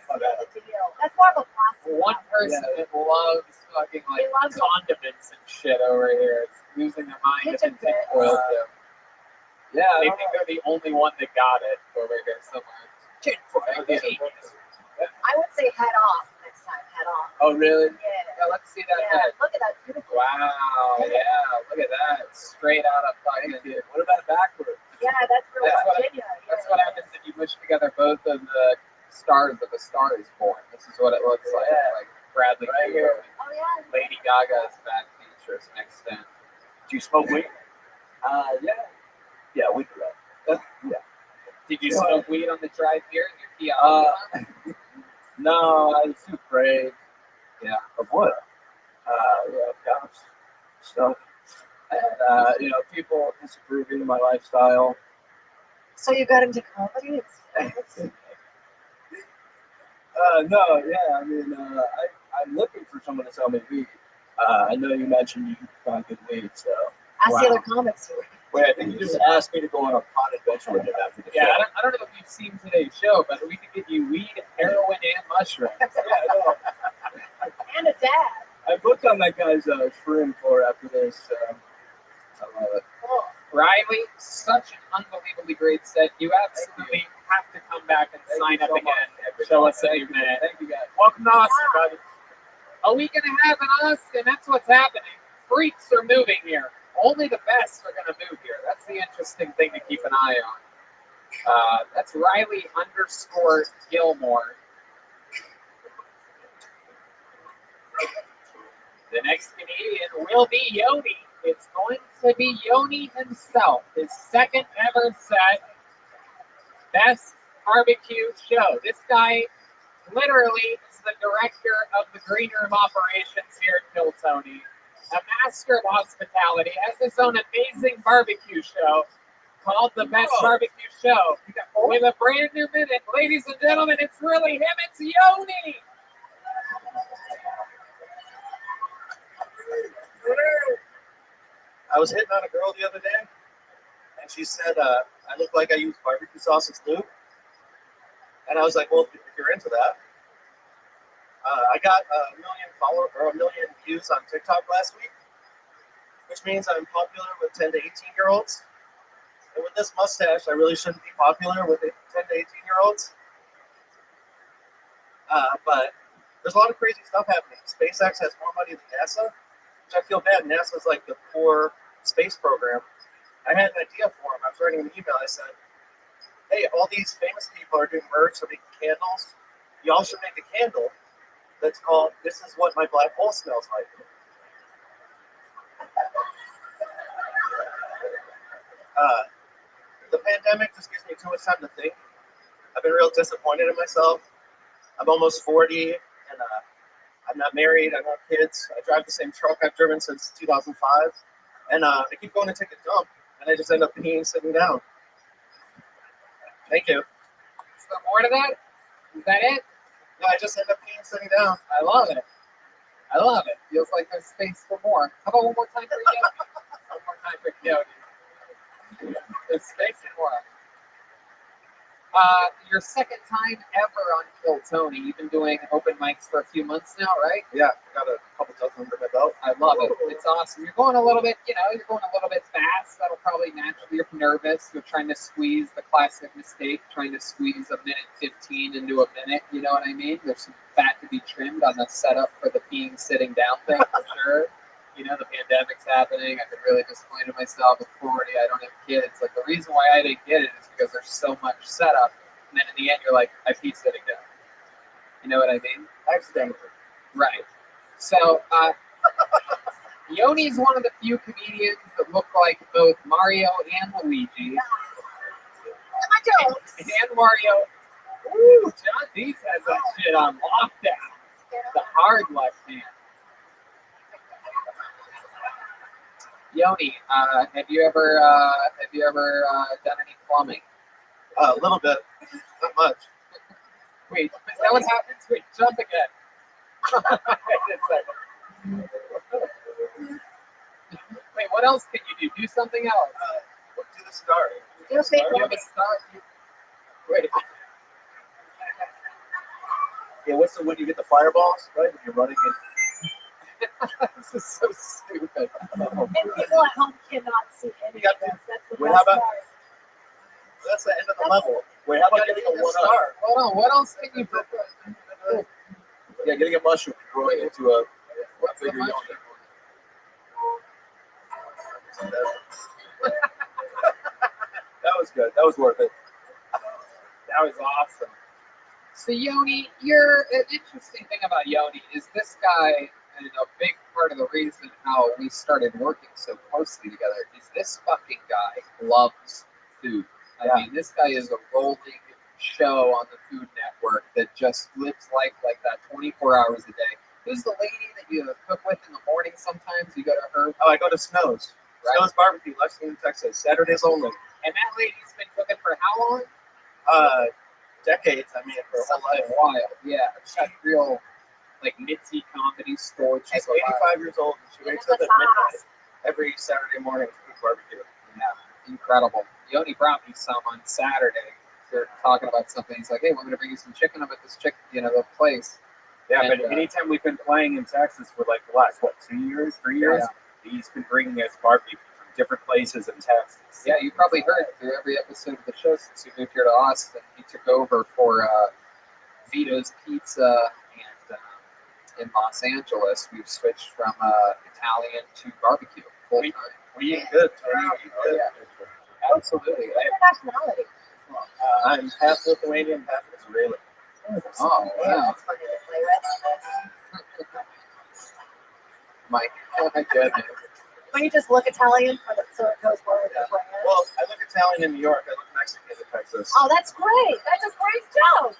That's more of a plastic. One person that loves fucking condiments and shit over here is losing their mind if they think foil too. Yeah, they think they're the only one that got it over here somewhere. I would say head off next time. Head off. Oh, really? Yeah. Let's see that head. Look at that beautiful. Wow. Yeah. Look at that. Straight out of fucking. What about backwards? Yeah, that's real Virginia. That's what happens if you mush together both of the stars of A Star Is Born. This is what it looks like. Like Bradley Cooper. Oh yeah. Lady Gaga's back features mixed in. Do you smoke weed? Yeah. Yeah, we do that. Yeah. Did you smoke weed on the drive here in your Kia? No, I was too afraid. Yeah. Of what? Cops, stuff. And, people disapproving of my lifestyle. So you got into comedy? I'm looking for someone to sell me weed. I know you mentioned you found good weed, so. Ask the other comics. Wait, I think you just asked me to go on a pot adventure with him after the show. Yeah, I don't know if you've seen today's show, but we could give you weed, heroin, and mushrooms. And a dad. I booked on that guy's shroom floor after this. I love it. Cool. Riley, such an unbelievably great set. You absolutely have to come back and sign up again. Show us a minute. Thank you, guys. Welcome to Austin, buddy. A week and a half in Austin. That's what's happening. Freaks are moving here. Only the best are going to move here. That's the interesting thing to keep an eye on. That's Riley_Gilmore. The next comedian will be Yoni. It's going to be Yoni himself. His second ever set. Best barbecue show. This guy literally is the director of the green room operations here at Kill Tony. a master of hospitality, has his own amazing barbecue show called The Best Barbecue Show. With a brand new minute. Ladies and gentlemen, it's really him. It's Yoni. I was hitting on a girl the other day, and she said I look like I use barbecue sauce as lube. And I was like, well, if you're into that. I got a million views on TikTok last week, which means I'm popular with 10 to 18-year-olds. And with this mustache, I really shouldn't be popular with 10 to 18-year-olds. But there's a lot of crazy stuff happening. SpaceX has more money than NASA, which I feel bad. NASA's like the poor space program. I had an idea for him. I was writing an email. I said, hey, all these famous people are doing merch, they're making candles. Y'all should make a candle that's called This Is What My Black Hole Smells Like. The pandemic just gives me too much time to think. I've been real disappointed in myself. I'm almost 40, and I'm not married. I don't have kids. I drive the same truck I've driven since 2005. And I keep going to take a dump, and I just end up peeing sitting down. Thank you. Is there more to that? Is that it? No, I just end up peeing sitting down. I love it. I love it. Feels like there's space for more. How about one more time for Yoni? One more time for Yoni. There's space for more. Your second time ever on Kill Tony. You've been doing open mics for a few months now, right? Yeah, got a couple dozen under my belt. I love it. It's awesome. You're going a little bit, you're going a little bit fast. That'll probably naturally, you're nervous. You're trying to squeeze the classic mistake, trying to squeeze a minute 15 into a minute. You know what I mean? There's some fat to be trimmed on the setup for the peeing sitting down thing for sure. The pandemic's happening. I've been really disappointed in myself. At 40, I don't have kids. Like, the reason why I didn't get it is because there's so much setup. And then in the end, you're like, I pee sitting down. You know what I mean? Accidentally. Right. So, Yoni's one of the few comedians that look like both Mario and Luigi. And Mario. Ooh, John Deese has that shit on lockdown. The hard left hand. Yoni, have you ever done any plumbing? A little bit, not much. Wait, is that what happens? Wait, jump again. Wait, what else can you do? Do something else. Do the star. Do a star. Wait. Yeah, what's when you get the fireballs, right? When you're running in. This is so stupid. And people at home cannot see any of this. That's the best part. That's the end of the level. Wait, how about getting a one-star? Hold on, what else can you put? Yeah, getting a mushroom and growing it into a bigger yoni. That was good. That was worth it. That was awesome. So Yoni, an interesting thing about Yoni is this guy, and a big part of the reason how we started working so closely together is this fucking guy loves food. I mean, this guy is a rolling show on the Food Network that just lives life like that 24 hours a day. Who's the lady that you cook with in the morning sometimes? You go to her? Oh, I go to Snow's. Right. Snow's Barbecue, Lexington, Texas. Saturdays only. And that lady's been cooking for how long? Decades. I mean, for a whole life. Wild. Yeah. She's got real, Mitzi comedy store. She's 85 years old, and she wakes up at midnight every Saturday morning to cook barbecue. Yeah, incredible. Yoni brought me some on Saturday. They're talking about something. He's like, hey, we're going to bring you some chicken up at this the place. Yeah, and, but anytime we've been playing in Texas for the last, 3 years? He's been bringing us barbecue from different places in Texas. Yeah, you probably heard through every episode of the show since he moved here to Austin. He took over for Vito's Pizza, and in Los Angeles, we've switched from Italian to barbecue full time. We eat good, Tony. We eat good. Yeah. Absolutely. Nationality. I'm half Lithuanian, half Israeli. Oh, wow. My goodness. When you just look Italian, so it goes forward. Well, I look Italian in New York. I look Mexican in Texas. Oh, that's great. That's a great joke.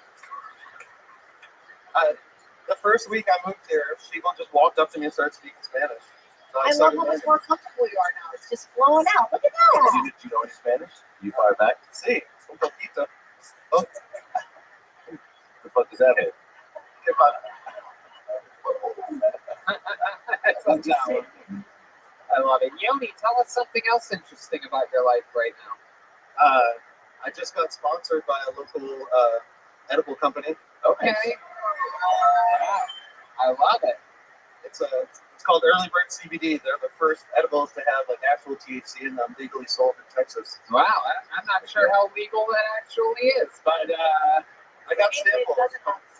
The first week I moved here, Sheila just walked up to me and started speaking Spanish. I love how much more comfortable you are now. It's just flowing out. Look at that. Do you know any Spanish? You fire back. See, un poquito. Oh, the fuck does that mean? That's fantastic. I love it. Yoni, tell us something else interesting about your life right now. I just got sponsored by a local edible company. Okay. Wow. I love it. It's called Early Bird CBD. They're the first edibles to have like actual THC in them, legally sold in Texas. Wow. I'm not sure how legal that actually is, but I got samples.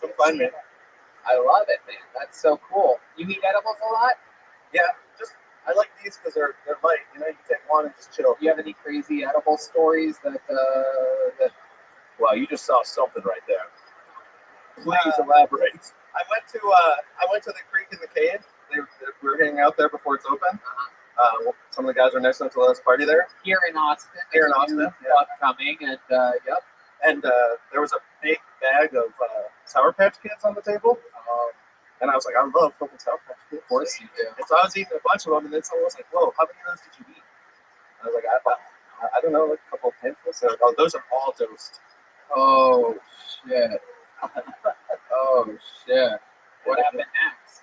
Come find me. I love it, man. That's so cool. You eat edibles a lot? Yeah, I like these because they're light. You know, you can take one and just chill. Do you have any crazy edible stories that Well, you just saw something right there. Please elaborate. I went to the creek in the cave. We were hanging out there before it's open. Some of the guys were nice enough to let us party there. Here in Austin. Upcoming, and yep. And there was a big bag of Sour Patch Kids on the table. And I was like, I love fucking Sour Patch Kids. Of course you do. And so I was eating a bunch of them, and then someone was like, whoa, how many of those did you eat? I was like, I don't know, like a couple of handfuls. So, oh, those are all dosed. Oh, shit. Oh, shit. What happened next?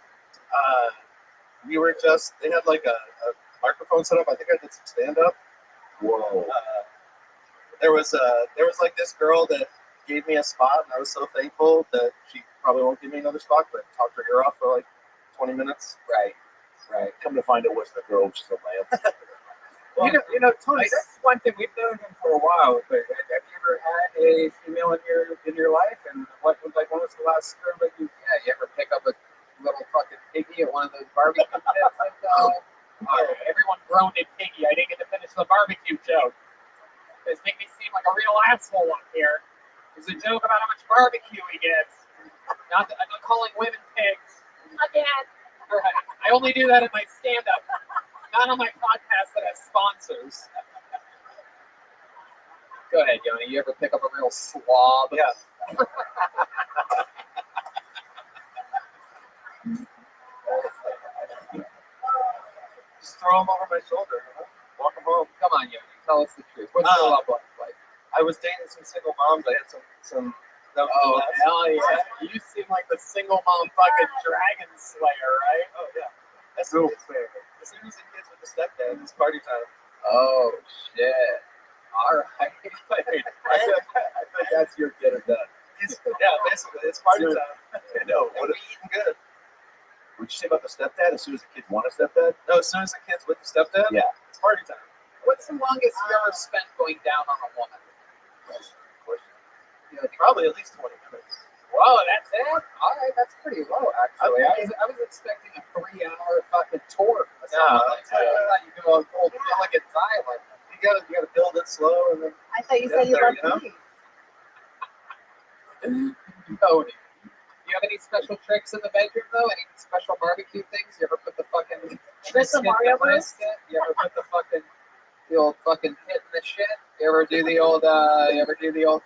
We were they had like a microphone set up. I think I did some stand-up. Whoa. There was like this girl that gave me a spot, and I was so thankful that she probably won't give me another spot, but talked her ear off for like 20 minutes. Right. Come to find out what's the girl, which is a lamp. Well, you know, Tony, that's one thing we've known him for a while. But have you ever had a female in your life? And when was the last girl that you? Yeah, you ever pick up a little fucking piggy at one of those barbecue pits? Everyone groaned at Piggy. I didn't get to finish the barbecue joke. This make me seem like a real asshole up here. There's a joke about how much barbecue he gets. I'm not calling women pigs. Again. Right. I only do that in my stand-up, not on my podcast that has sponsors. Go ahead, Yoni. You ever pick up a real slob? Yeah. Just throw them over my shoulder, you know? Walk them home. Come on, Yoni. Tell us the truth. What's your love life like? I was dating some single moms. I had some. Oh, hell yeah. You seem like the single mom fucking dragon slayer, right? Oh, yeah. That's real fair. As soon as the kids with the stepdad, it's party time. Oh, shit. All right. I think that's your get it done. Yeah, basically, it's party time. I know. What are we eating good? What'd you say about the stepdad? As soon as the kids want a stepdad? No, as soon as the kids with the stepdad? Yeah. It's party time. What's the longest you ever spent going down on a woman? Probably at least 20 minutes. Whoa, that's it? All right, that's pretty low, actually. I was expecting a 3-hour fucking tour. I thought you do a whole elegant island. You gotta build it slow, and then I thought you said you loved me. Tony, do you have any special tricks in the bedroom, though? Any special barbecue things? You ever put the fucking Just the Mario Bros? You ever put the old fucking pit in the shit? You ever do the old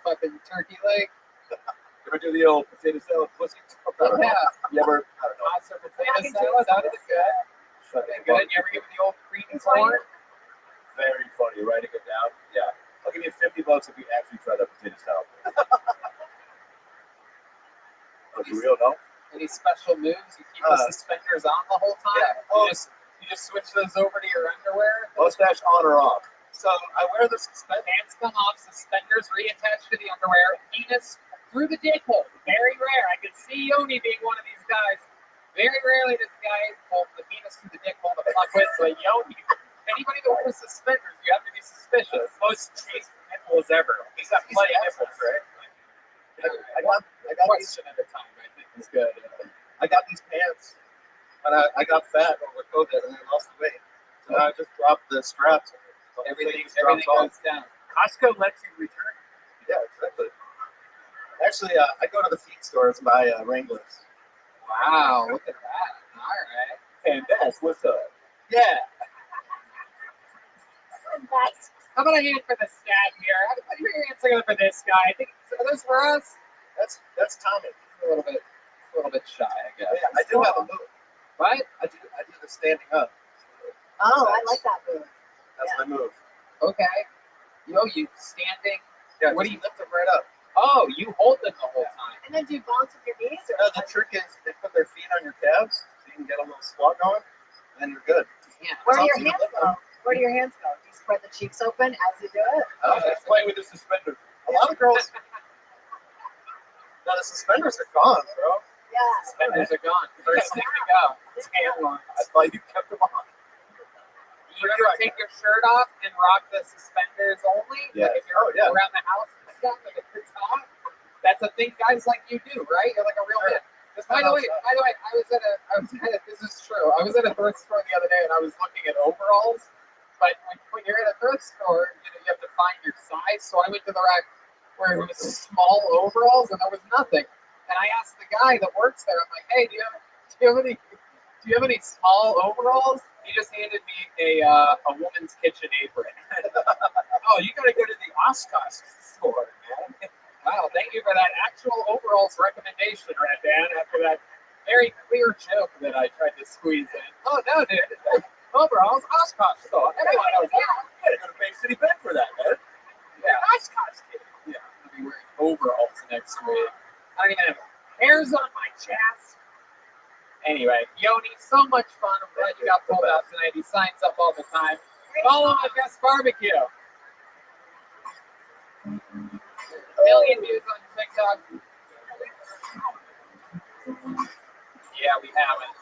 fucking turkey leg? You ever do the old potato salad pussy? Yeah. You ever? Pasta potato salad? How did it go? Good. You ever give me the old cream corn? Very funny. Writing it down. Yeah. I'll give you $50 if you actually try that potato salad. Oh, for real, no? Any special moves? You keep the suspenders on the whole time? Yeah. You just switch those over to your underwear? Mustache on or off? So I wear the pants come off, suspenders reattached to the underwear, penis through the dick hole. Very rare. I could see Yoni being one of these guys. Very rarely does a guy pull the penis through the dick hole to fuck with, but Yoni, anybody that wears suspenders, you have to be suspicious. Most chaste nipples ever. He's got plenty of nipples, right? I got question at a time, I think is good. I got these pants, but I got fat over COVID and then lost the weight. So now I just dropped the straps. Everything goes down. Costco lets you return. Yeah, exactly. Actually, I go to the feed stores and buy Wranglers. Wow, look at that. All right. And that's what's up. Yeah. That's How about a hand for the stat here? Put your hands together for this guy. I think are those for us? That's Tommy. A little bit shy, I guess. Yeah, I do have a move. What? I do the standing up. Oh, I like that move. That's my move. Okay. Yo, you standing? Yeah, What what do you? lift them right up? Oh, you hold them the whole time. And then do you bounce with your knees or? No, the trick is they put their feet on your calves so you can get a little squat going, and then you're good. Yeah. Where do It's your up to you to hands lift go? them. Where do your hands go? Do you spread the cheeks open as you do it? Oh, that's playing with the suspenders. A lot of girls. No, the suspenders are gone, bro. Yeah. Suspenders are gone. First thing to go. Tan ones. That's why you kept them on. You ever take your shirt off and rock the suspenders only? Yeah. Like if you're Oh, yeah. around the house and stuff, like if it's hot. That's a thing guys like you do, right? You're like a real man. By the way, I was at a this is true. I was at a thrift store the other day and I was looking at overalls. But when you're at a thrift store, you have to find your size. So I went to the rack where it was small overalls and there was nothing. And I asked the guy that works there, I'm like, hey, do you have any small overalls? He just handed me a woman's kitchen apron. Oh, you gotta go to the Oshkosh store, man. Wow, thank you for that actual overalls recommendation, Red Dan, after that very clear joke that I tried to squeeze in. Oh, no, dude. Overalls, Oshkosh store. Everyone knows that. You gotta go to Bay City Bend for that, man. Yeah. Oshkosh kid. Yeah, I'm going to be wearing overalls next week. I don't even have hairs on my chest. Anyway, Yoni, so much fun. I'm glad you got pulled out tonight. He signs up all the time. Follow my best barbecue. A million views on TikTok. Yeah, we haven't.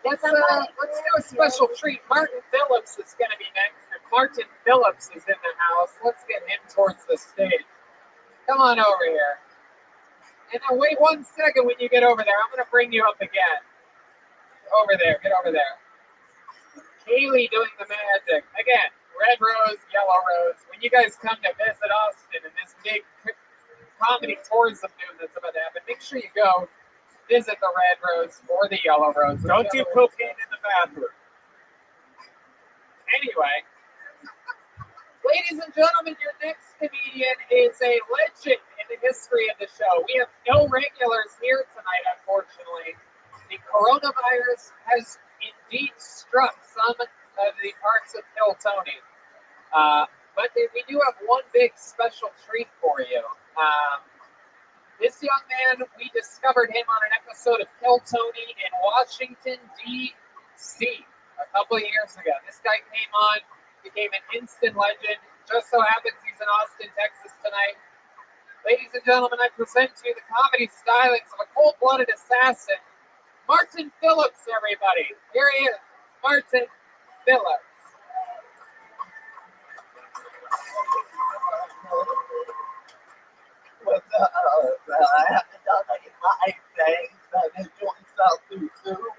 Let's do a special treat. Martin Phillips is going to be next. If Martin Phillips is in the house, let's get him towards the stage. Come on over here. And then wait 1 second when you get over there. I'm going to bring you up again. Over there. Get over there. Kaylee doing the magic. Again, red rose, yellow rose. When you guys come to visit Austin in this big comedy tourism boom that's about to happen, make sure you go visit the red rose or the yellow rose. Don't do cocaine in the bathroom. Anyway, ladies and gentlemen, your next comedian is a legend in the history of the show. We have no regulars here tonight, unfortunately. The coronavirus has indeed struck some of the parts of Kill Tony. But we do have one big special treat for you. This young man, we discovered him on an episode of Kill Tony in Washington, D.C. a couple of years ago. This guy came on, became an instant legend. Just so happens he's in Austin, Texas tonight. Ladies and gentlemen, I present to you the comedy stylings of a cold-blooded assassin, Martin Phillips, everybody. Here he is, Martin Phillips. What's up? I haven't done any live things. I've been doing stuff through Zoom,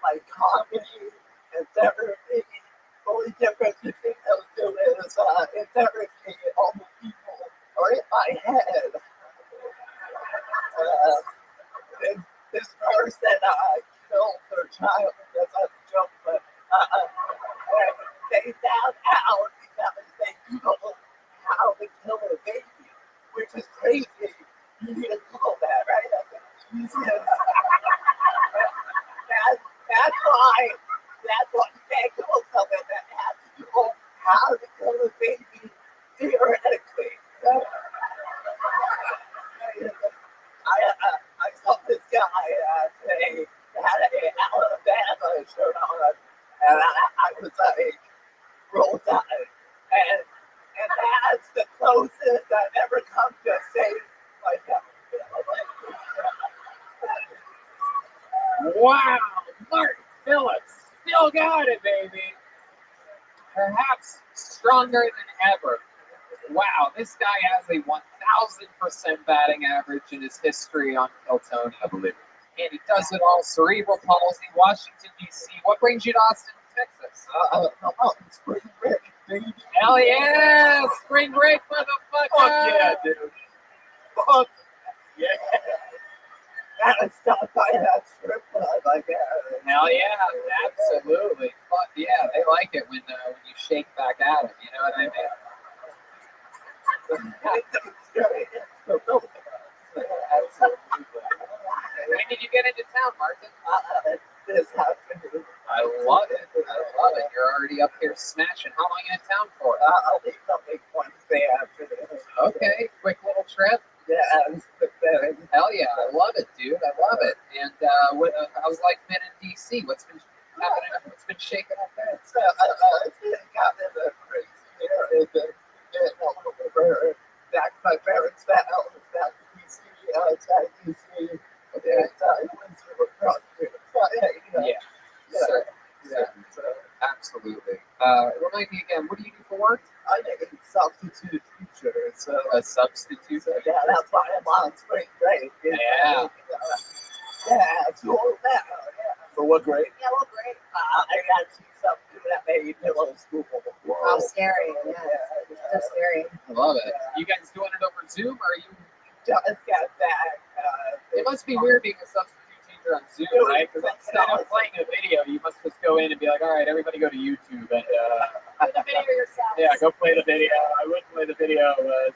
like comedy and therapy. The only difference between those two is in therapy, all the people are in my head. This person killed their child. That's not a joke, but they found out because they Googled how to kill a baby, which is crazy. You need to Google that, right? That's the easiest. That's why you can't Google something that has to Google how to kill a baby theoretically. I saw this guy today that had an Alabama shirt on, and I was like, roll tide. And that's the closest I've ever come to saying myself. Wow, Martin Phillips, still got it, baby. Perhaps stronger than ever. Wow, this guy has a 1,000% batting average in his history on Kill Tony. I believe it. And he does it all. Cerebral palsy, Washington, D.C. What brings you to Austin, Texas? Spring break, baby. Hell yeah! Spring break, motherfucker! Fuck yeah, dude. Fuck yeah. That stuff I had strip club, I guess. Hell yeah, absolutely. Fuck yeah, they like it when you shake back at them. You know what I mean? Absolutely. When did you get into town, Martin? This happened I love it. I love it. You're already up here smashing. How long are you in town for? I'll be coming Wednesday after this. Okay, quick little trip. Yeah, it's the thing. Hell yeah, I love it, dude. I love it. And how's life been in DC? What's been happening? What's been shaking up there? It's been kind of a crazy year. It's been over back to my parents' house, back to DC, outside DC. And it went through across here. So, Yeah. So, Absolutely. Remind me again, what do you do for work? I'm a substitute teacher. So, A substitute? so yeah, that's why I'm on spring break. Yeah. It's all that. Yeah. For what grade? Yeah, well, great. I got to something that made middle school. How scary. Yeah. So scary. I love it. You guys doing it over Zoom, or are you? Just got back. It must be weird being a substitute teacher on Zoom, right? Because instead of playing a video, you must just go in and be like, all right, everybody go to YouTube and Do the video yourself. yeah, go play the video. I would play the video.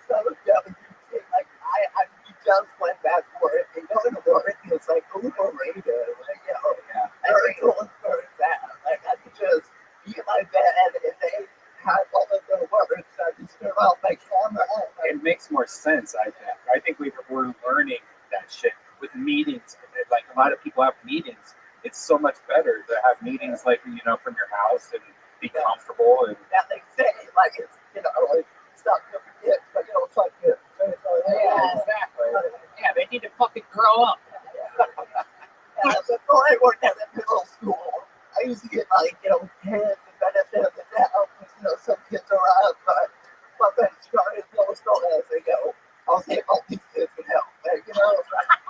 So like I just went back to work and going to work is like overrated. Like, I already going for that. Like I could just be in my bed and they have all of the work. So I just turn off my camera. It makes more sense, I think. I think we're learning that shit with meetings. Like a lot of people have meetings. It's so much better to have meetings like from your house and be comfortable and That they say like it's like it's not gonna be it, but it's like it. Yeah, exactly. Yeah, they need to fucking grow up. Before I worked at the middle school, I used to get like kids and benefits and help. Some kids are out, but then started middle school as they go. I was like, all these kids can help. Like,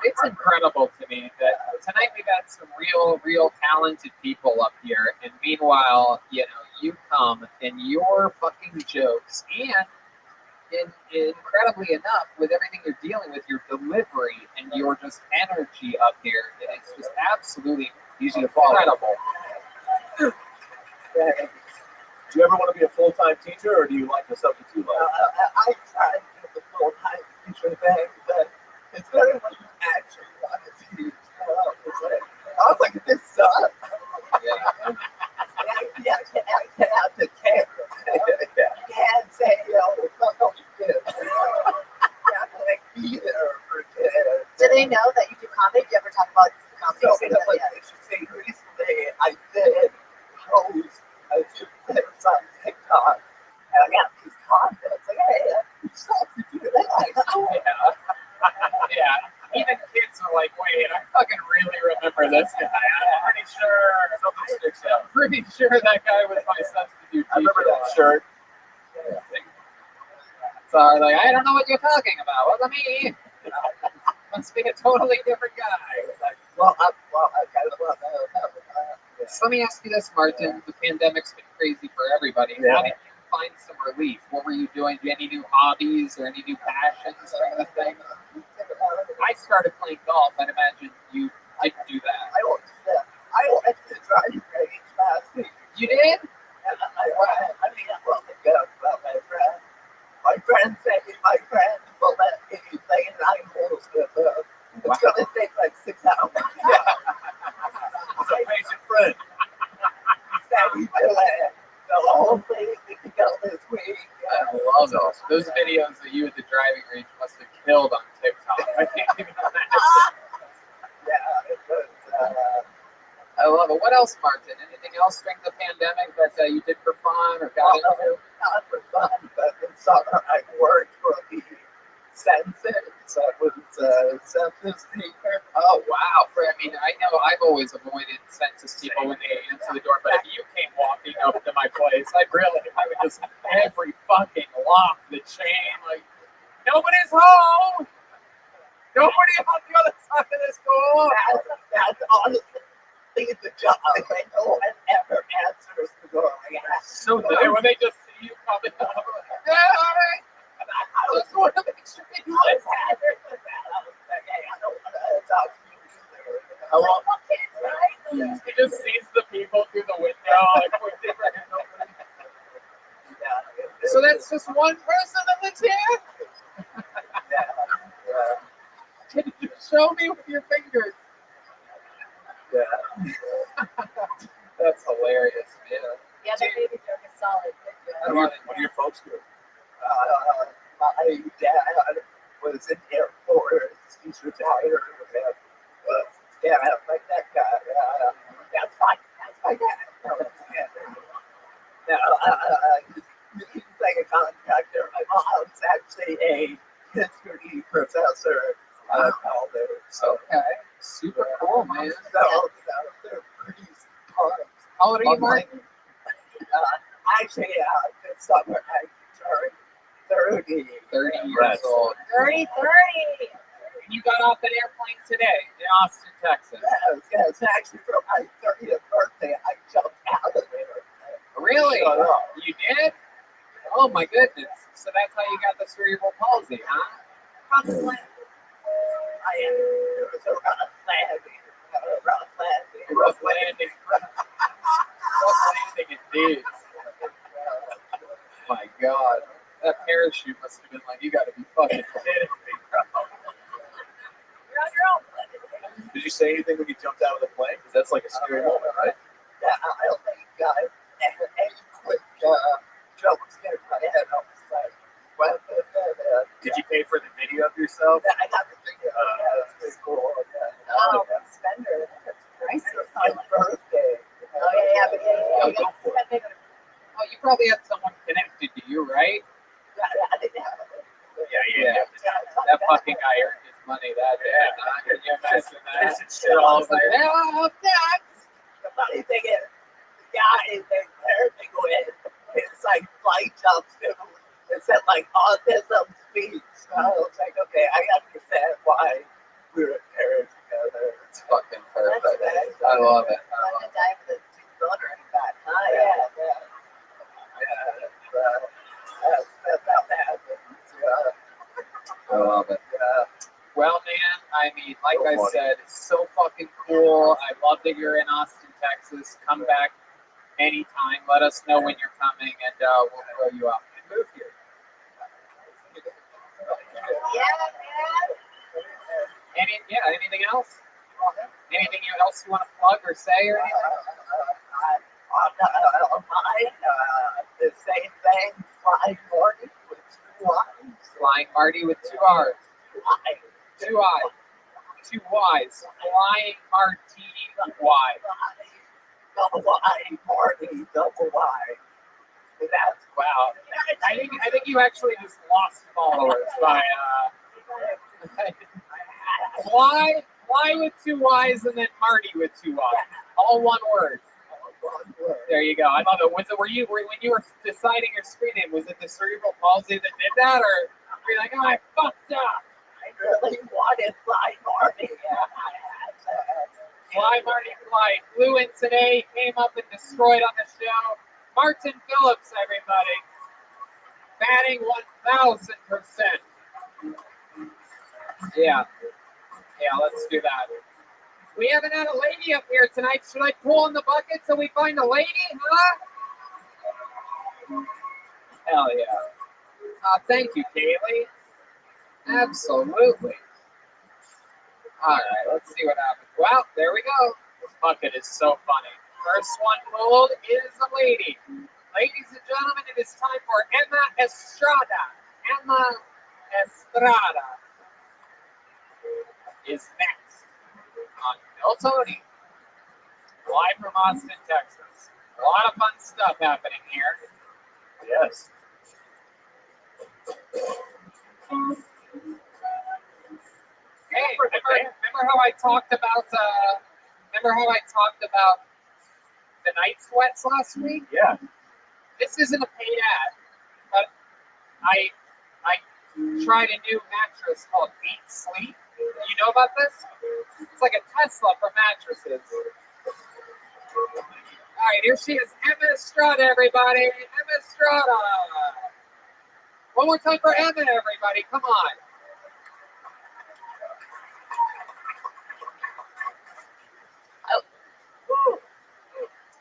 It's incredible to me that tonight we got some real talented people up here, and meanwhile, you come and your fucking jokes, and incredibly enough, with everything you're dealing with, your delivery and your just energy up here, it's just absolutely easy to follow. incredible. Do you ever want to be a full-time teacher, or do you like the substitute life? I tried to do the full-time teacher thing, but it's better when you actually want to teach. I was like, this sucks. Yeah, I can't have the care. You can't say, fuck all you kids. You have to be there for kids. Do they know that you do comedy? Do you ever talk about comedy? So, recently, I did post a few clips on TikTok, and I got these comments like, hey, you suck to do that. Yeah. Even kids are like, wait, I fucking really remember this guy. I'm pretty sure something sticks out. I'm pretty sure that guy was my substitute teacher. I remember that shirt. So like, I don't know what you're talking about. Wasn't me. Must be a totally different guy. Well, I kind of love that. So let me ask you this, Martin. The pandemic's been crazy for everybody. How did you find some relief? What were you doing? Do you have any new hobbies or any new passions during the thing? I started playing golf. I'd imagine you didn't do that. I went to the driving range last week. You did? And I mean, I wasn't good about my friend. My friend said my friend will let me play 9 holes with her. It's going to take like 6 hours. It's a patient friend. He said he will let. So hopefully we can go this week. I love those. Those videos that you at the driving range must have killed on TikTok. I can't even imagine. Yeah, it was. I love it. What else, Martin? Anything else during the pandemic that you did for fun or got into? Not for fun, but in summer I worked for the census. So I was census taker. Oh, wow. I know I've always avoided census people when they answer the door, but if you came walking up to my place, I would just every fucking lock the chain, like, nobody's home! Nobody on the other side of this door! That's honestly the job. Like, no one ever answers the door. So when they just see you coming up, like, yeah, all right. I just want to make sure you I don't want to talk to you either. How long? He just sees the people through the window, like, pointing for him. So that's just one person that lives here? Can you show me with your fingers? Yeah. That's dad was in the Air Force. He's retired. Yeah, like that guy. That's my dad. No, he's like a contractor. My mom's actually a history professor. So, Okay. Super cool, man. so they're pretty pumped. How old are you, Martin? Actually, this summer I turned 30. 30 years old. 30. You got off an airplane today in Austin, Texas. Yes, actually for my 30th birthday, I jumped out of there. Really? Shut up. You did? Oh my goodness. So that's how you got the cerebral palsy, huh? It was a rough landing. Rough landing. Rough landing indeed. My God. That parachute must have been like, you gotta be fucking kidding me, bro. You're on your own. Did you say anything when you jumped out of the plane? Because that's like a scary moment, right? Yeah, I don't think any quick trouble scared my head off the side. Did you pay for the video of yourself? I got the video. That's pretty cool. Oh, spender. Nice. It was my birthday. Oh, go for it. Oh, you probably had someone connected to you, right? I didn't have it. Yeah. That fucking guy earned his money that day. Can you imagine that? Shit all over. Oh, that's The funny thing is, the guy, they go in, it's like flight jumps too. It said like autism speech. So I was like, okay, I understand why we were in Paris together. It's fucking perfect. That's I love it. I'm gonna die with a daughter in the back. That's how that happens. I love it. Well, man, I mean, like I said, it's so fucking cool. I love that you're in Austin, Texas. Come back anytime. Let us know when you're coming, and we'll throw you out and move here. Anything else? Anything else you want to plug or say or anything? The same thing, Flying Marty with 2 Y's. Flying Marty with 2 R's. 2 I's. 2 Y's. Flying Martini with Y. Double Y, Marty, double Y. That's Wow. I think you actually just lost followers by Fly with 2 Y's and then Marty with 2 Y's. All one word. There you go. I love it. Were you when you were deciding your screen name, was it the cerebral palsy that did that, or were you like, oh, I fucked up? I really wanted Fly Marty. Fly Marty Fly flew in today, came up and destroyed on the show. Martin Phillips, everybody, batting 1,000%. Yeah, let's do that. We haven't had a lady up here tonight. Should I pull in the bucket till we find a lady, huh? Hell yeah. Thank you, Kaylee. Absolutely. All right, let's see what happens. Well, there we go. This bucket is so funny. First one pulled is a lady. Ladies and gentlemen, it is time for Emma Estrada. Emma Estrada is next on Bill Tony, live from Austin, Texas. A lot of fun stuff happening here. Yes. Hey, remember how I talked about the night sweats last week? Yeah. This isn't a paid ad, but I tried a new mattress called Beat Sleep. You know about this? It's like a Tesla for mattresses. All right, here she is, Emma Estrada, everybody. Emma Estrada. One more time for Emma, everybody. Come on.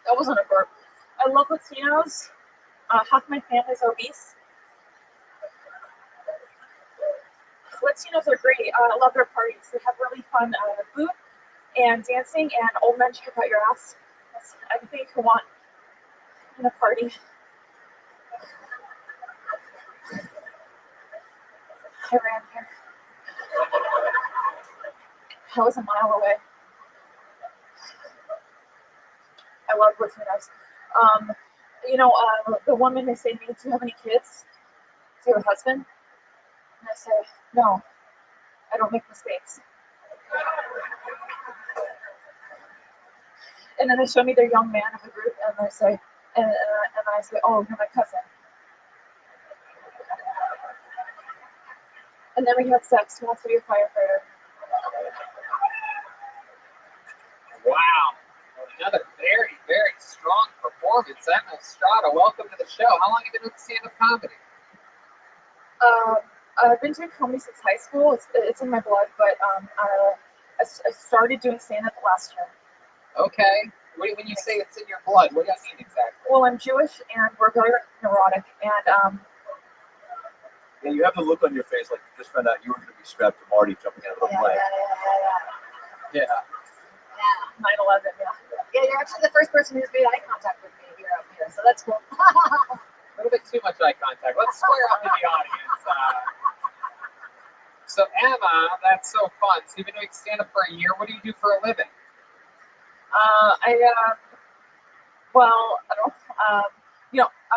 That wasn't a burp. I love Latinos. Half my family's obese. Latinos are great. I love their parties. They have really fun food and dancing, and old men check out your ass. That's everything you can want in a party. I ran here. I was a mile away. I love Latinos. The woman, they say to me, do you have any kids? Do you have a husband? And I say, no, I don't make mistakes. And then they show me their young man of the group, and they say, and I say, oh, you're my cousin. And then we had sex. Who wants to be a firefighter? Wow. Another very, very strong performance. Emma Estrada, welcome to the show. How long have you been with stand-up comedy? I've been doing comedy since high school. It's in my blood, but I started doing stand-up last year. Okay. When you say it's in your blood, what do you mean exactly? Well, I'm Jewish, and we're very neurotic, and Yeah, you have the look on your face like you just found out you were going to be strapped to Marty jumping out of the plane. Yeah. 9/11, yeah. Yeah, you're actually the first person who's made eye contact with me here up here, so that's cool. A little bit too much eye contact. Let's square up in the audience. So Emma, that's so fun. So you've been doing stand-up for a year. What do you do for a living?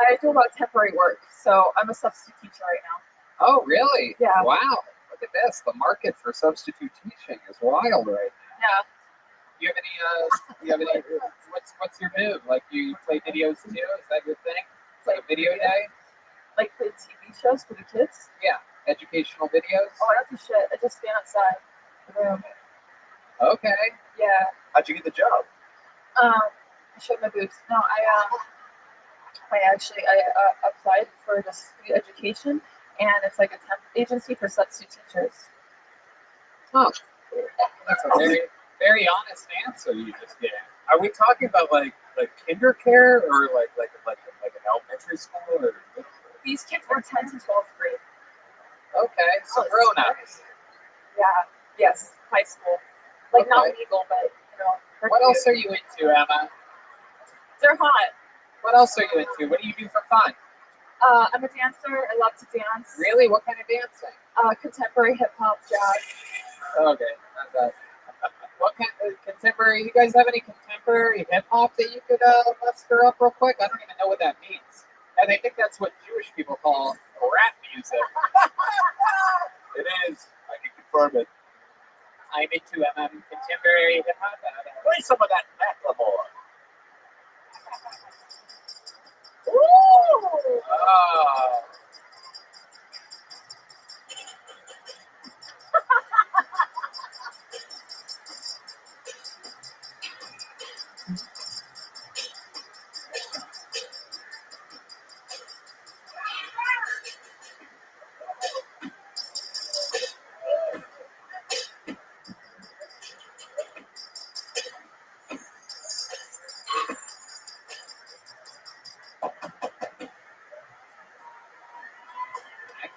I do a lot of temporary work, so I'm a substitute teacher right now. Oh, really? Yeah. Wow. Look at this. The market for substitute teaching is wild right now. Yeah. Do you have any, what's your move? Like, you play videos too? Is that your thing? It's like a video day? Like play TV shows for the kids? Yeah. Educational videos? Oh, I don't do shit. I just stand outside the room. Okay. Yeah. How'd you get the job? I showed my boobs. No, I applied for this education, and it's like a temp agency for substitute teachers. Oh, that's a very, very honest answer you just gave. Are we talking about like kinder care or like an elementary school or? These kids were 10 to 12th grade. Okay, so grown-ups. Yeah. Yes. High school. Like not Okay. legal, but What else are you into, Emma? They're hot. What else are you into? What do you do for fun? I'm a dancer. I love to dance. Really? What kind of dancing? Contemporary hip hop, jazz. Okay. What kind of contemporary? You guys have any contemporary hip hop that you could muster up real quick? I don't even know what that means. And I think that's what Jewish people call rap music. It is. I can confirm it. I'm into contemporary hip hop. Play some of that Macklemore. Ooh! Oh.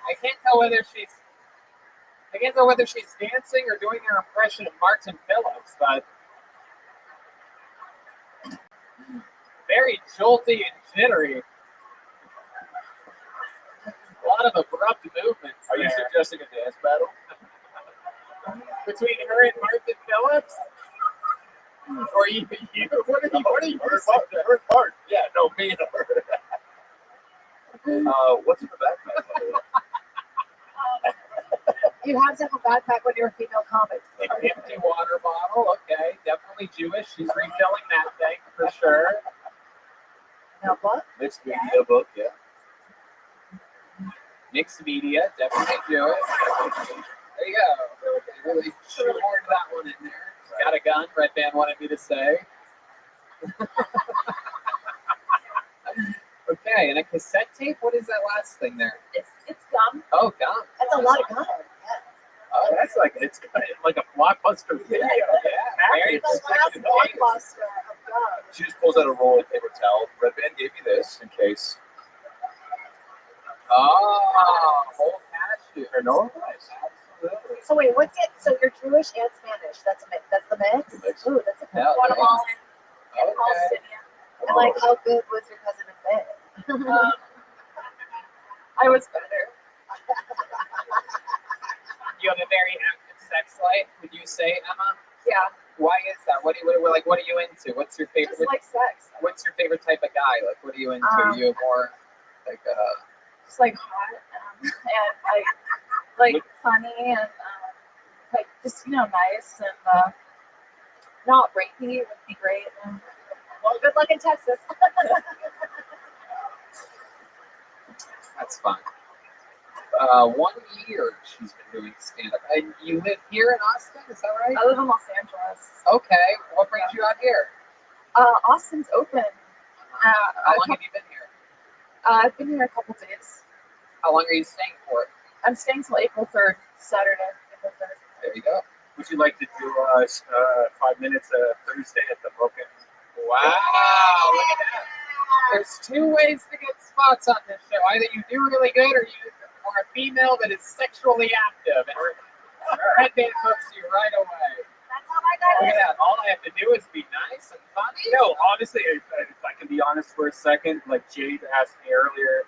I can't tell whether she's dancing or doing her impression of Martin Phillips, but very jolty and jittery. A lot of abrupt movements. Are you there. suggesting a dance battle? Between her and Martin Phillips? Or you? What are you suggesting? Her part. Yeah, no, me and her. What's in the backpack? You have to have a backpack when you're a female comic. An empty water bottle. Okay, definitely Jewish. She's refilling that thing for sure. Now what? Mixed media book, yeah. Mixed media, definitely Jewish. There you go. Really shoehorned that one in there. Got a gun, Red Band wanted me to say. Okay, and a cassette tape? What is that last thing there? It's gum. Oh, gum. That's a lot of gum. Oh, that's like it's like a blockbuster video. Yeah, very The last blockbuster of gum. She just pulls out a roll of paper towel. Red Band gave me this in case. Oh, whole cashew. I know. Absolutely. So wait, what's it? So you're Jewish and Spanish. That's the mix. The mix. Ooh, that's a Yeah, Guatemalan and Okay. Palestinian. And like, how good was your cousin in bed? I was better. you have a very active sex life, would you say, Emma? Yeah, Why is that? What are you into? What's your favorite? just like sex. What's your favorite type of guy? Like, what are you into? You more like Just like hot and like funny and like just nice and not rapey would be great. And, Well, good luck in Texas. that's fun. 1 year she's been doing stand-up. And you live here in Austin, is that right? I live in Los Angeles. Okay. What brings you out here? Austin's open. How long have you been here? I've been here a couple days. How long are you staying for? I'm staying till April 3rd, Saturday, April 3rd. There you go. Would you like to do 5 minutes Thursday at the Broken? Wow, look at that. There's 2 ways to get spots on this show. Either you do really good or you are a female that is sexually active. And her headband hooks you right away. That's how I got Look it. at that. All I have to do is be nice and funny. No, honestly, if I can be honest for a second, like Jade asked me earlier,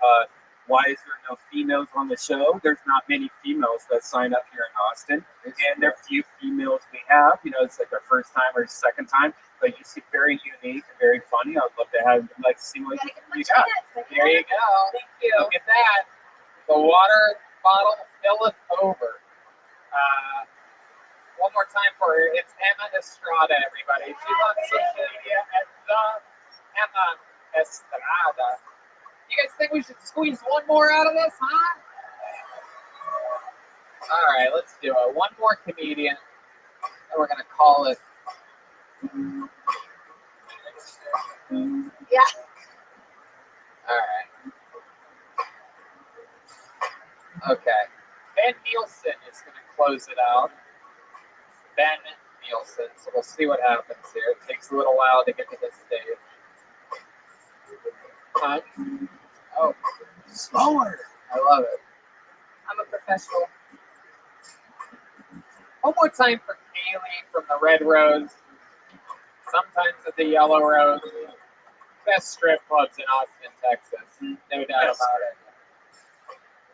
why is there no females on the show? There's not many females that sign up here in Austin, and there are few females we have. It's like their first time or second time, but you seem very unique and very funny. I'd love to have see what you got. There you go. Thank you. Look at that. The water bottle filleth over. One more time for her. It's Emma Estrada, everybody. She's on social media at the Emma Estrada. You guys think we should squeeze one more out of this, huh? All right, let's do it. One more comedian, and we're gonna call it. Yeah. All right. Okay. Ben Nielsen is gonna close it out. Ben Nielsen. So we'll see what happens here. It takes a little while to get to this stage. Oh, slower. I love it. I'm a professional. One more time for Kaylee from the Red Rose. Sometimes at the Yellow Rose. Best strip clubs in Austin, Texas. No doubt about it.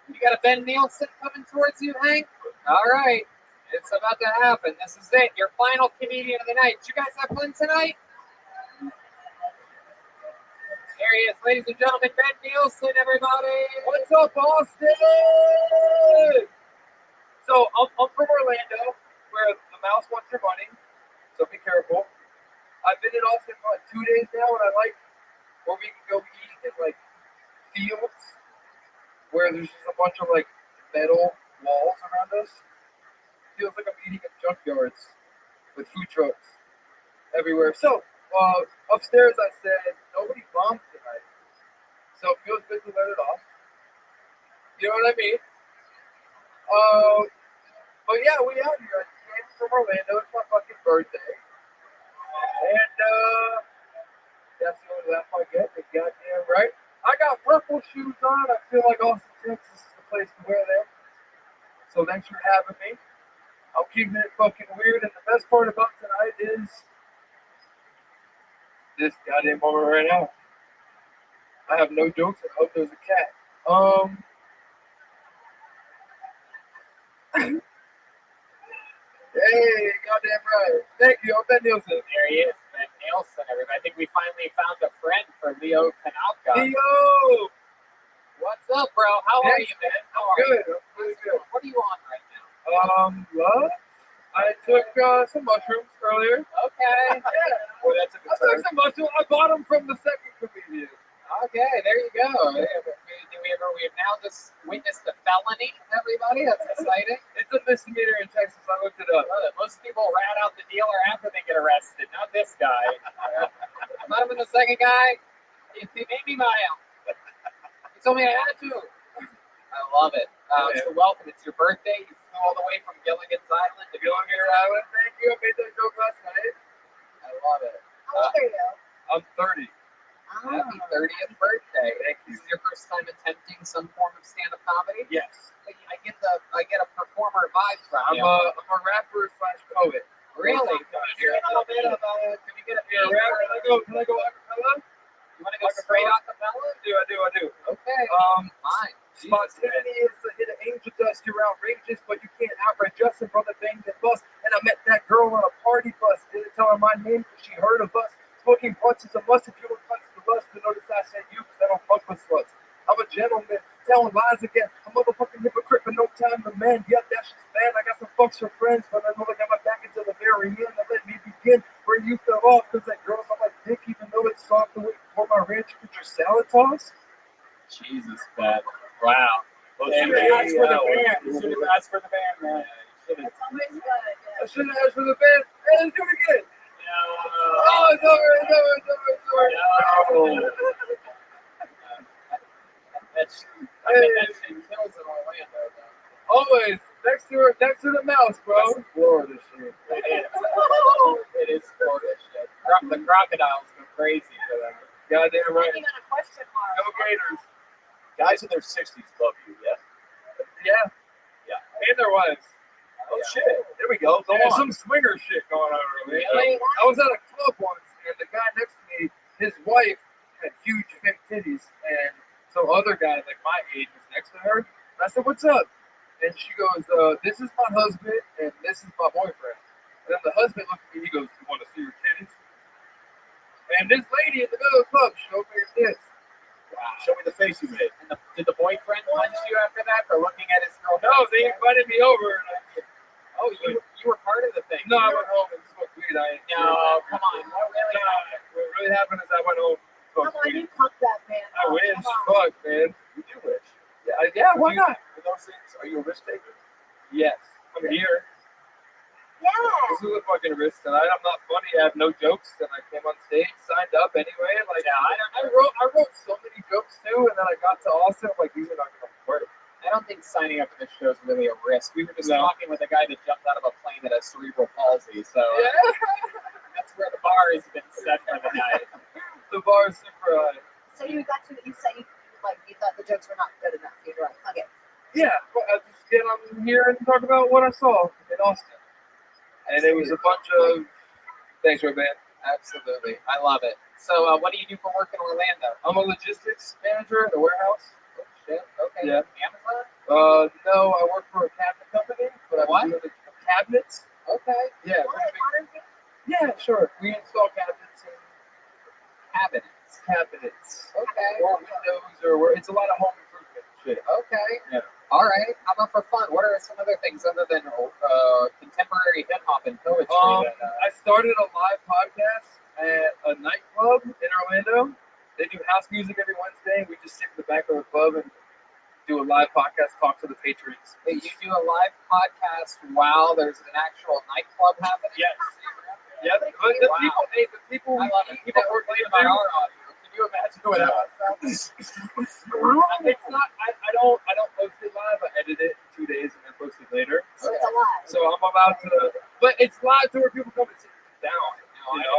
You got a Ben Nielsen coming towards you, Hank? All right. It's about to happen. This is it. Your final comedian of the night. Did you guys have fun tonight? There he is, ladies and gentlemen, Ben Nielsen, everybody. What's up, Austin? So I'm from Orlando, where the mouse wants your money. So be careful. I've been in Austin for 2 days now, and I like where we can go eat in fields where there's just a bunch of metal walls around us. Feels like I'm eating at junkyards with food trucks everywhere. So upstairs I said nobody bombed tonight, so it feels good to let it off. You know what I mean? But yeah, we out here. I came from Orlando. It's my fucking birthday, and that's the only laugh I get. You're goddamn right. I got purple shoes on. I feel like Austin, Texas is the place to wear them. So thanks for having me. I'm keeping it fucking weird, and the best part about tonight is this goddamn moment right now. I have no jokes. I hope there's a cat. Hey, goddamn right. Thank you. I'm Ben Nielsen. There he is, Ben Nielsen, everybody. I think we finally found a friend for Leo Kanalka. Leo! What's up, bro? How are you, man? How are Good. you? I'm really good. What are you on right now? Well, I took some mushrooms earlier. Okay. Yeah. Well, that's a good I took some mushrooms. I bought them from the second comedian. Okay, there you go. We have now just witnessed a felony, everybody. That's exciting. It's a misdemeanor in Texas. I looked it up. Most people rat out the dealer after they get arrested, not this guy. Not even the second guy. He made me mild. He told me I had to. I love it. So welcome. It's your birthday. You flew all the way from Gilligan's Island to Gilligan's Island. Thank you. I made that joke last night. I love it. How old are you? I'm 30. Happy 30th birthday. Thank you. Is this your first time attempting some form of stand-up comedy? Yes. I get a performer vibe from I'm you. a rapper / poet. Really? Can we hear a little bit of can we get a You're a rapper? Can I go acapella? You want to go straight acapella? I do. Okay. Fine. Spontaneous, to hit an angel dust, you're outrageous. this, but you can't outright Justin from the thing that bust. And I met that girl on a party bus. Didn't tell her my name because she heard of us. Smoking blunts is a must if you don't touch the bus. To notice I said you because I don't fuck with sluts. I'm a gentleman, telling lies again. A motherfucking hypocrite for no time to mend. Yep, that's just bad. I got some fucks for friends, but I know I got my back into the very end. Now let me begin where you fell off, because that girl's on my dick, even though it's soft the way for my ranch. Put your salad toss. Jesus, Ben. Wow. Well, And should have asked for the yeah, band. You should have asked for the band, man. It's always good. I should have asked for the band. Hey, let's do it again. Oh, it's over, it's over, it's over, it's over. I think that shit kills in Orlando, though. Always next to the mouse, bro. That's Florida shit. It is Florida shit. The crocodiles go crazy for them. Goddamn right. You got a question mark. No gators. Guys in their 60s love you, yeah? Yeah. Yeah. And their wives. Oh, shit. There we go. Go Yeah, on. some swinger shit going on over there. Really? I was at a club once, and the guy next to me, his wife had huge fake titties, and some other guy like my age was next to her. And I said, "What's up?" And she goes, "This is my husband, and this is my boyfriend." And then the husband looked at me. He goes, "You want to see your titties?" And this lady in the middle of the club showed me her tits. Wow. Show me the face you made. And did the boyfriend punch you after that for looking at his girlfriend? No, they invited me over. And Oh, you were part of the thing. no, I went home and smoked weed. No, come on. What really happened? What really happened is I went home and smoked Come on, weed. you punk that man. I Oh, wish. come on. Fuck, man. You do wish. Yeah, why not? For those things, are you a risk taker? Yes. I'm here. Yeah. This is a fucking risk tonight. I'm not funny. I have no jokes, and I came on stage, signed up anyway. Like, I wrote so many jokes too, and then I got to Austin. I'm like, these are not gonna work. I don't think signing up for this show is really a risk. We were just talking with a guy that jumped out of a plane that has cerebral palsy, so that's where the bar has been set for the night. The bar is super high. So you got to, you said you thought the jokes were not good enough. You were like, okay. Yeah, but I just get on here and talk about what I saw in Austin. And it was a bunch of. Thanks, Rabbi. Absolutely. I love it. So, what do you do for work in Orlando? I'm a logistics manager at a warehouse. Oh, shit. Okay. Yeah. Amazon? No, I work for a cabinet company, but I'm doing the cabinets. Okay. Yeah. What? Modern thing? Yeah, sure. We install cabinets and cabinets. Okay. Or windows, or it's a lot of home improvement shit. Okay. Yeah. All right. How about for fun? What are some other things other than contemporary hip hop and poetry? I started a live podcast at a nightclub in Orlando. They do house music every Wednesday. We just sit in the back of the club and do a live podcast, talk to the patrons. Wait, you do a live podcast while there's an actual nightclub happening? Yes. Yeah, but the people I love it. People were playing about our audio. Can you imagine what that was? It's not. I don't post it live. I edit it in 2 days and then post it later. So it's a lie. So I'm allowed to, but it's live to where people come and sit down. You know,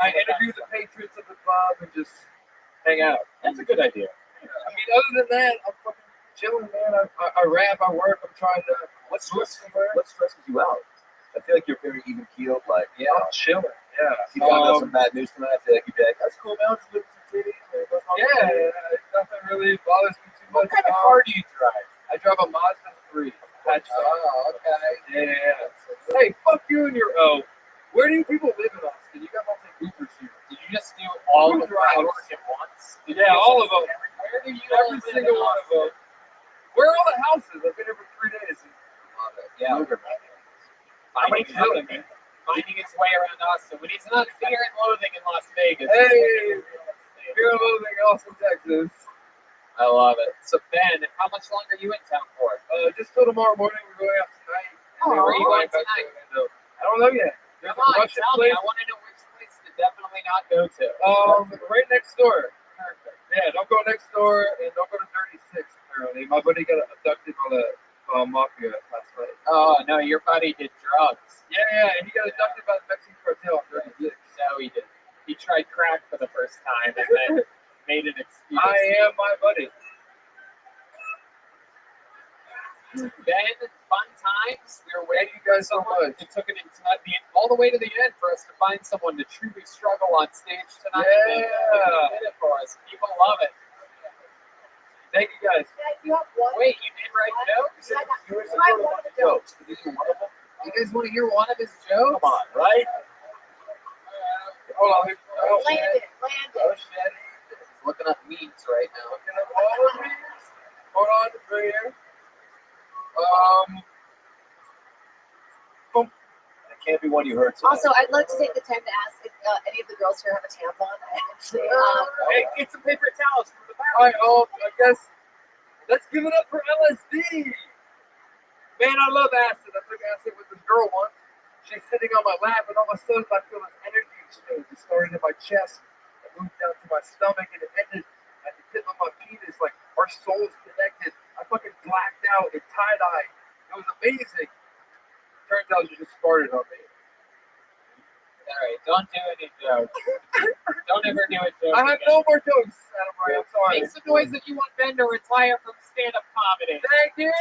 I interview the patrons of the club and just hang out. That's a good idea. I mean, other than that, I'm fucking chilling, man. I rap, I work. I'm trying to. What stresses you out? I feel like you're very even keeled. Like, Yeah, I'm chilling. Yeah. if you found out some bad news tonight, I feel like you'd be like, that's cool, man. I'll just live some titties. Yeah, nothing really bothers me too much. What kind of car do you drive? I drive a Mazda 3. Oh, okay. Yeah. Hey, fuck you and your O. Where do you people live in Austin? You got lots of goofers here. Did you just do all Who the drives? work at once? Did Yeah, you all just- of them. Where do you Every live single in one of Austin? them. Where are all the houses? I've been here for 3 days. Yeah. Finding his way around Austin when he's not fear and loathing in Las Vegas. Hey, Fear and Loathing, Austin, Texas. I love it. So Ben, how much longer are you in town for? Just till tomorrow morning. We're going out tonight. Oh, where are you going back to tonight? Orlando. I don't know yet. There's Come a on, Russian tell me. place. I want to know which place to definitely not go to. Right next door. Perfect. Yeah, don't go next door and don't go to 36. Apparently, my buddy got abducted by the mafia last night. Oh no, your buddy did drugs. Yeah, and he got abducted by the Mexican cartel on 36. No, he didn't. He tried crack for the first time and then made an excuse. I am my buddy. Ben, fun times. We were waiting Thank you guys so much. It took it all the way to the end for us to find someone to truly struggle on stage tonight. Yeah. And you did it for us. People love it. Thank you guys. You have one. Wait, you did write jokes? You were supposed to watch jokes. Did you do one of them? You guys want to hear one of his jokes? Come on, right? Hold on. Oh, Land it. oh shit. Looking up memes right now. Looking at all of these. Hold on. Right here. Boom. That can't be one you heard. Tonight. Also, I'd love to take the time to ask if any of the girls here have a tampon. Actually, Hey, get some paper towels from the back. All right. Oh, I guess let's give it up for LSD. Man, I love acid. I took acid with this girl once. She's sitting on my lap, and all of a sudden I feel this energy exchange. It started in my chest, it moved down to my stomach, and it ended at the tip of my penis. Like our souls connected. I fucking blacked out in tie-dye. It was amazing. Turns out she just farted on me. All right, don't do any jokes. Don't ever do a joke. I have again. no more jokes, Adam Ray. I'm sorry. Make some noise if you want Ben to retire from stand-up comedy. Thank you.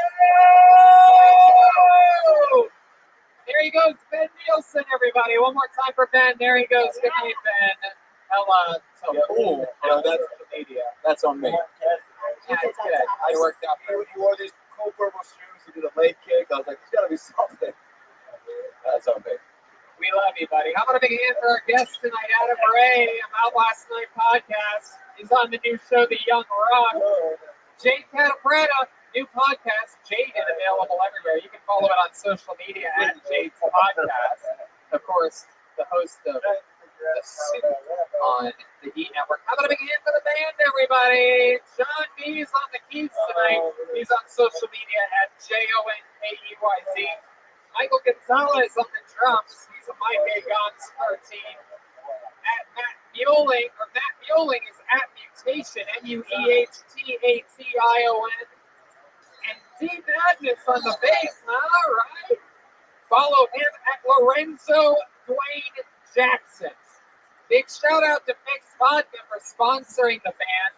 There he goes, Ben Nielsen, everybody. One more time for Ben. There he goes. Good night, Ben. Hella. Ooh, that's media. That's on me. Yeah, it's good. I worked out. He wore these cool purple shoes. He did a leg kick. I was like, there's got to be something. That's on me. We love you, buddy. How about a big hand for our guest tonight, Adam Ray, About Last Night podcast. He's on the new show, The Young Rock. Jade Catapretta, new podcast. Jade is available everywhere. You can follow it on social media at Jade's Podcast. Of course, the host of The Suit on the E! Network. How about a big hand for the band, everybody? John B is on the keys tonight. He's on social media at JONKEYZ. Michael Gonzalez on the drums. He's a My Gay Guns 13. At Matt Mueling is at Mutation, MUEHTATION. And D Madness on the bass. All right. Follow him at Lorenzo Dwayne Jackson. Big shout out to Mixed Vodka for sponsoring the band.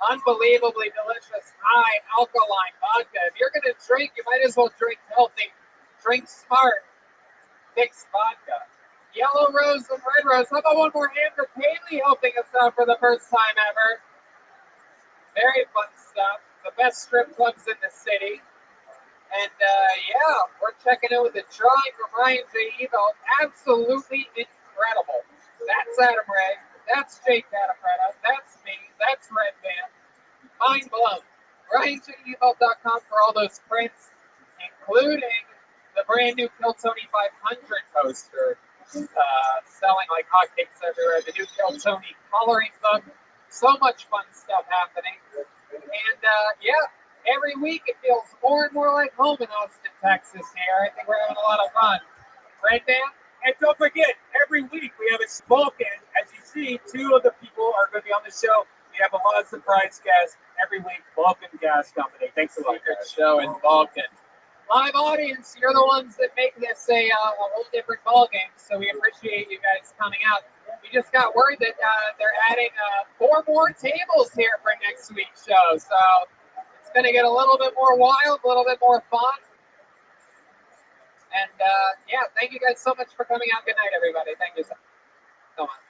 Unbelievably delicious, high alkaline vodka. If you're going to drink, you might as well drink healthy. Drink smart. Mixed vodka. Yellow Rose and Red Rose. How about one more hand for Kaylee helping us out for the first time ever? Very fun stuff. The best strip clubs in the city. And yeah, we're checking in with the drawing from Ryan J. Evo. Absolutely incredible. That's Adam Ray. That's Jake Catapretta. That's me. That's Red Band. Mind blown. RyanJEvo.com for all those prints, including the brand new Kill Tony 500 poster, selling like hotcakes everywhere. The new Kill Tony coloring book. So much fun stuff happening. And yeah, every week it feels more and more like home in Austin, Texas here. I think we're having a lot of fun. Red Band? And don't forget, every week we have a Vulcan. As you see, two of the people are going to be on the show. We have a lot of surprise guests every week. Vulcan Gas Company. Thanks a lot, Secret guys. show in Vulcan. Live audience, you're the ones that make this a whole different ballgame, so we appreciate you guys coming out. We just got word that they're adding 4 more tables here for next week's show, so it's going to get a little bit more wild, a little bit more fun. And yeah, thank you guys so much for coming out. Good night, everybody. Thank you so much. Come on.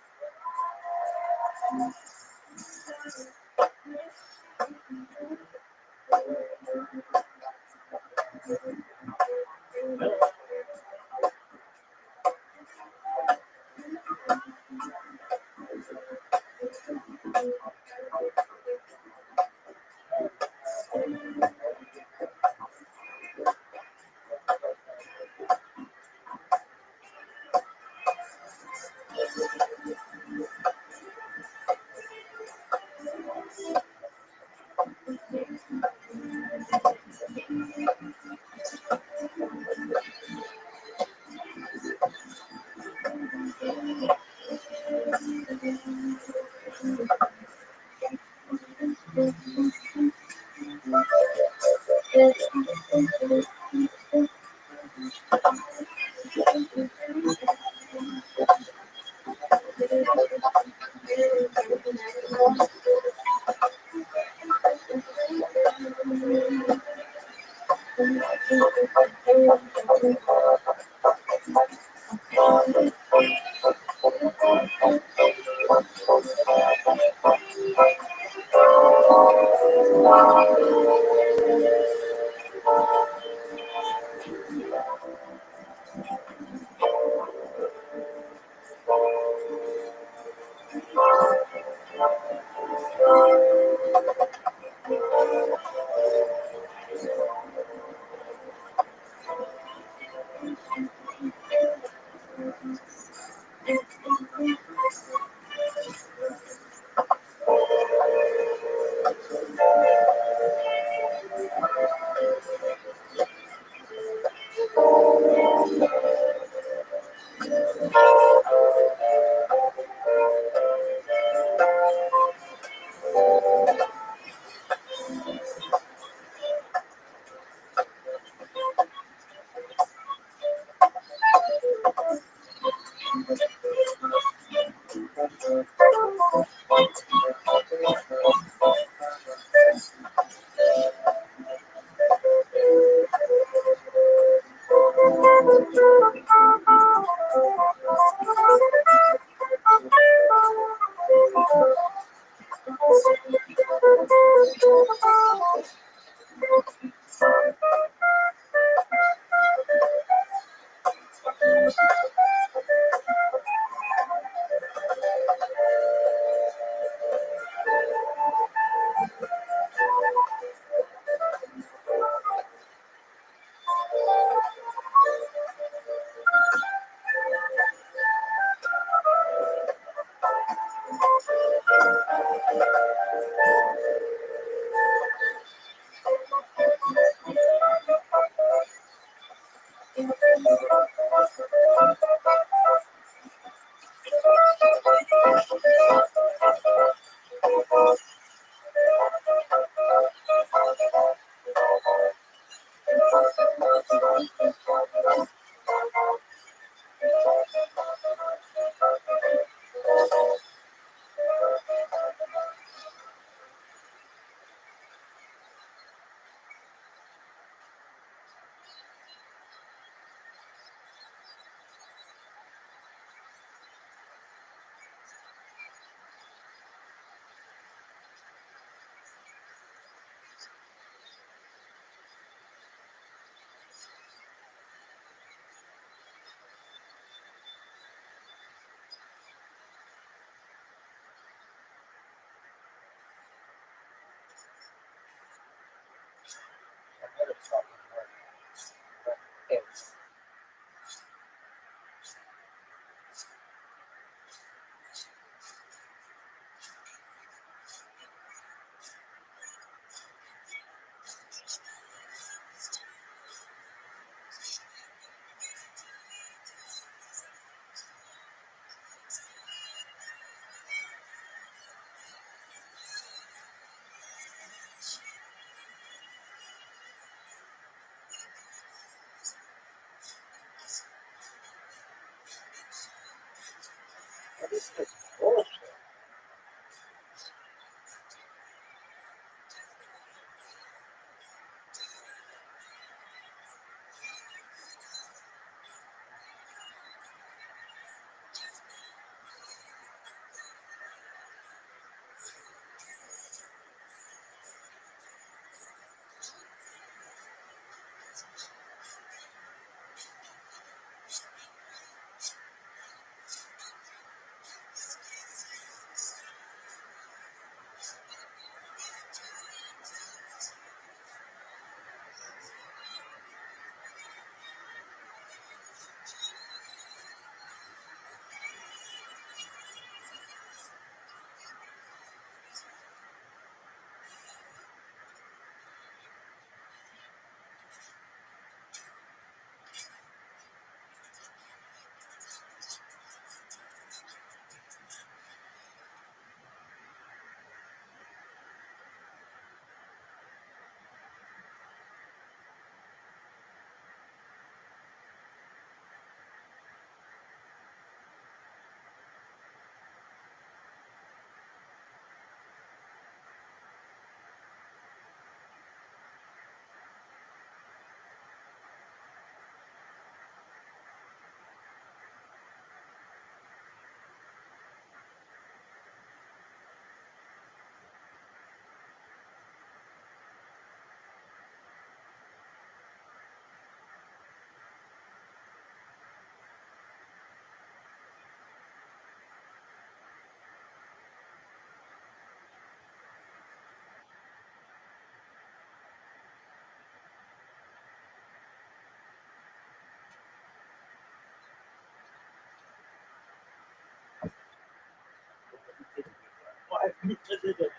Why? Because it doesn't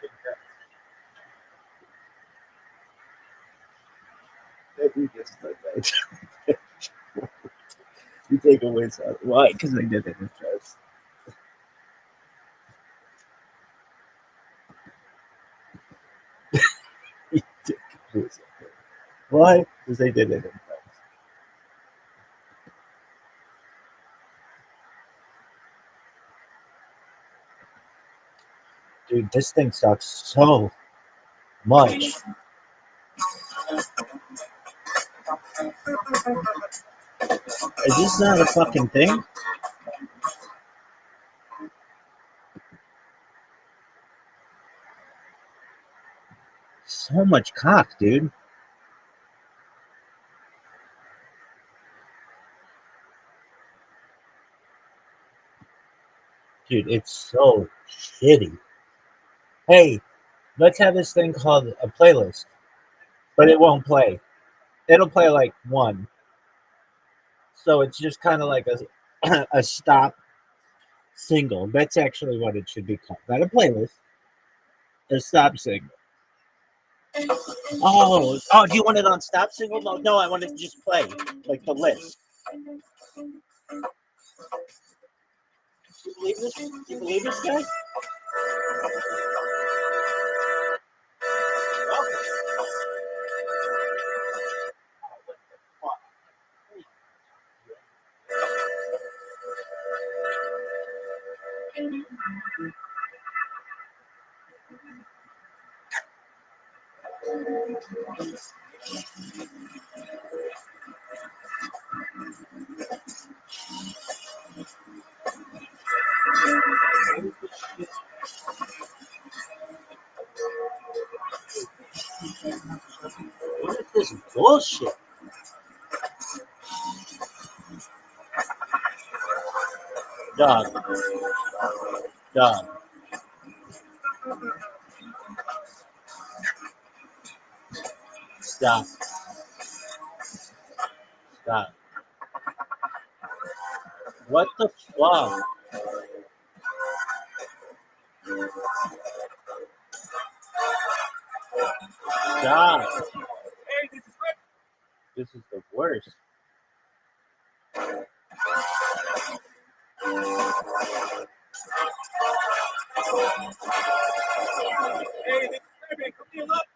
If you just like that. You take away something. Why? Because I did it in France. You take away something. Why? Because they did it in France. Dude, this thing sucks so much. Is this not a fucking thing? So much cock, dude. Dude, it's so shitty. Hey, let's have this thing called a playlist, but it won't play. It'll play like one. So it's just kind of like a stop single. That's actually what it should be called. Not a playlist, a stop single. Oh, do you want it on stop single? No, I want it to just play, like the list. You believe this? You believe this guy? What is this bullshit? Dog. Stop. What the fuck? Stop. Hey, this is Rick. This is the worst. Hey, this is Rabbi. Come deal up.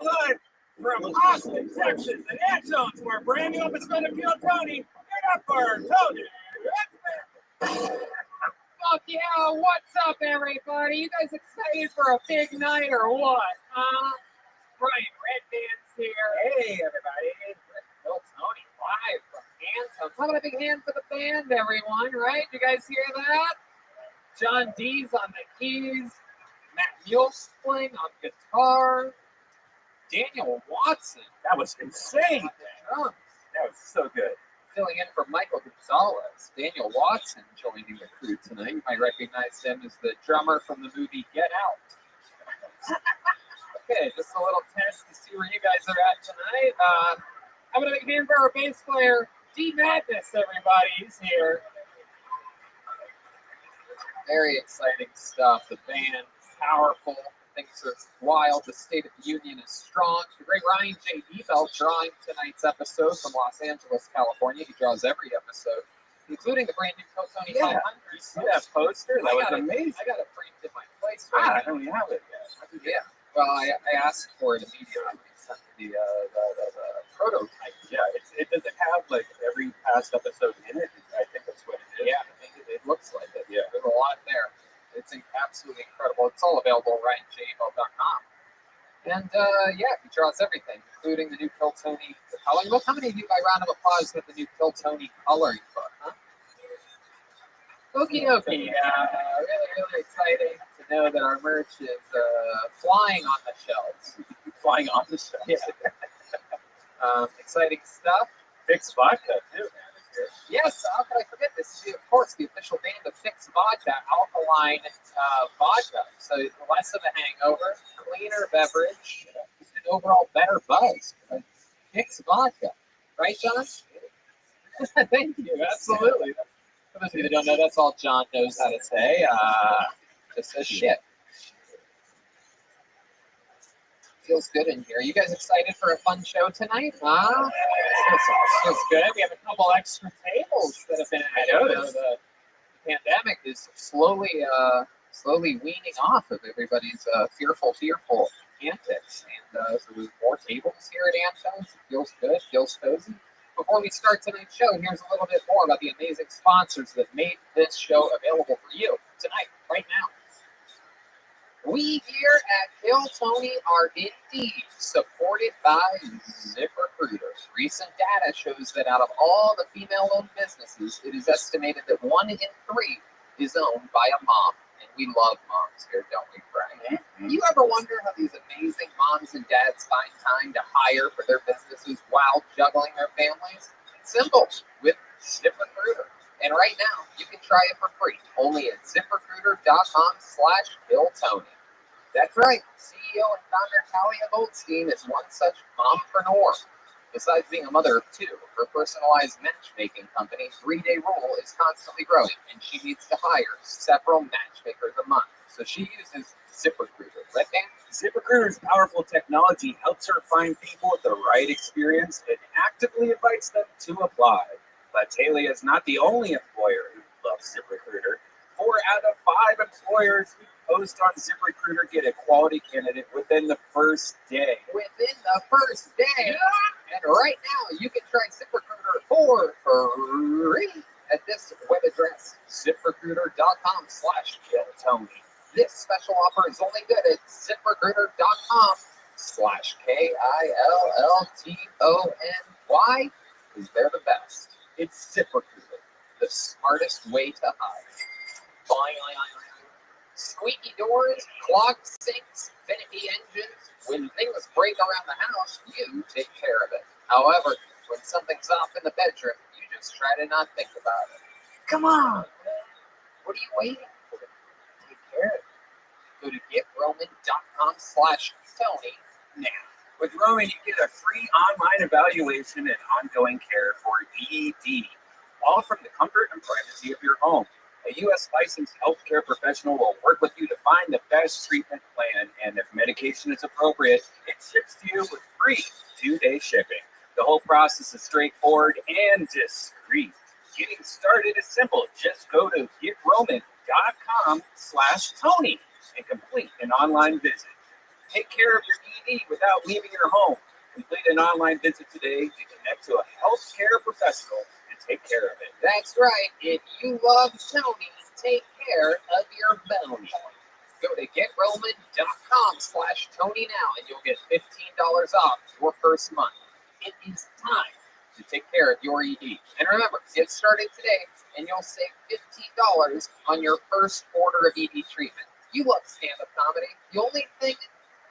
Live from Austin, Texas, and Axons, where brand new Episcopal County, get up for Tony. Fuck yeah, what's up, everybody? You guys excited for a big night or what? Brian Redman's here. Hey, everybody. Bill Tony live from Handsome. How about a big hand for the band, everyone, right? You guys hear that? John D's on the keys. Matt Mule's playing on guitar. Daniel Watson. That was insane. Drums. That was so good. Filling in for Michael Gonzalez. Daniel Watson joining the crew tonight. You might recognize him as the drummer from the movie Get Out. Okay, just a little test to see where you guys are at tonight. I'm going to make a hand for our bass player, D Madness, everybody. He's here. Very exciting stuff. The band is powerful. Things are wild. The State of the Union is strong. The great Ryan J. Ebel drawing tonight's episode from Los Angeles, California. He draws every episode. including the brand new Kill Tony Yeah. 500. You see that poster? That was amazing. I got it framed in my place. I don't even have it yet. Yeah. Well, I asked for it immediately. Sent the prototype. Yeah, it does it have like every past episode in it? I think that's what it is. Yeah, I think it looks like it. Yeah. There's a lot there. It's absolutely incredible. It's all available at RyanJHub.com. And yeah, he draws everything, including the new Kill Tony coloring book. How many of you, by round of applause, got the new Kill Tony coloring book? Huh? Okie dokie. Really, really exciting to know that our merch is flying on the shelves. Flying on the shelves. Yeah. Exciting stuff. Fix vodka too. Yes, how could I forget this? Of course, the official name of Fix Vodka, alkaline vodka. So less of a hangover, cleaner beverage, just an overall better buzz. Fix Vodka. Right, John? Thank you. Absolutely. For those of you that don't know, that's all John knows how to say. Just says shit. Feels good in here. You guys excited for a fun show tonight? Huh? Feels good. We have a couple extra tables that have been added. The pandemic is slowly weaning off of everybody's fearful antics. And so there's more tables here at Antone's. It feels good. Feels cozy. Before we start tonight's show, here's a little bit more about the amazing sponsors that made this show available for you tonight, right now. We here at Kill Tony are indeed supported by ZipRecruiter. Recent data shows that out of all the female-owned businesses, it is estimated that 1 in 3 is owned by a mom. And we love moms here, don't we, Frank? You ever wonder how these amazing moms and dads find time to hire for their businesses while juggling their families? It's simple with ZipRecruiter. And right now, you can try it for free only at ZipRecruiter.com/KillTony. That's right. CEO and founder Talia Goldstein is one such mompreneur. Besides being a mother of 2, her personalized matchmaking company, 3-Day Rule, is constantly growing, and she needs to hire several matchmakers a month. So she uses ZipRecruiter. Right, Dan? ZipRecruiter's powerful technology helps her find people with the right experience and actively invites them to apply. But Talia is not the only employer who loves ZipRecruiter. 4 out of 5 employers who post on ZipRecruiter get a quality candidate within the first day. Within the first day. And right now, you can try ZipRecruiter for free at this web address, ZipRecruiter.com/KillTony. This special offer is only good at ZipRecruiter.com/KILLTONY, because they're the best. It's ZipRecruiter, the smartest way to hire. Squeaky doors, clogged sinks, finicky engines. When things break around the house, you take care of it. However, when something's off in the bedroom, you just try to not think about it. Come on! What are you waiting for? Take care of it. Go to GetRoman.com/Tony now. With Roman, you get a free online evaluation and ongoing care for ED, all from the comfort and privacy of your home. A U.S. licensed healthcare professional will work with you to find the best treatment plan, and if medication is appropriate, it ships to you with free 2-day shipping. The whole process is straightforward and discreet. Getting started is simple. Just go to GetRoman.com/Tony and complete an online visit. Take care of your ED without leaving your home. Complete an online visit today to connect to a healthcare professional and take care of it. That's right. If you love Tony, take care of your bony. Go to GetRoman.com/Tony now and you'll get $15 off your first month. It is time to take care of your ED. And remember, get started today and you'll save $15 on your first order of ED treatment. You love stand-up comedy. The only thing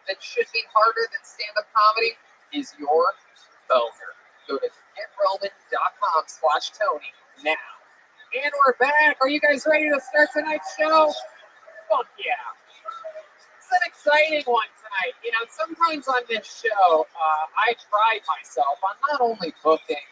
that should be harder than stand-up comedy is your boner. Go to GetRoman.com/Tony now. And we're back. Are you guys ready to start tonight's show? Fuck yeah. It's an exciting one tonight. You know, sometimes on this show, I pride myself on not only booking,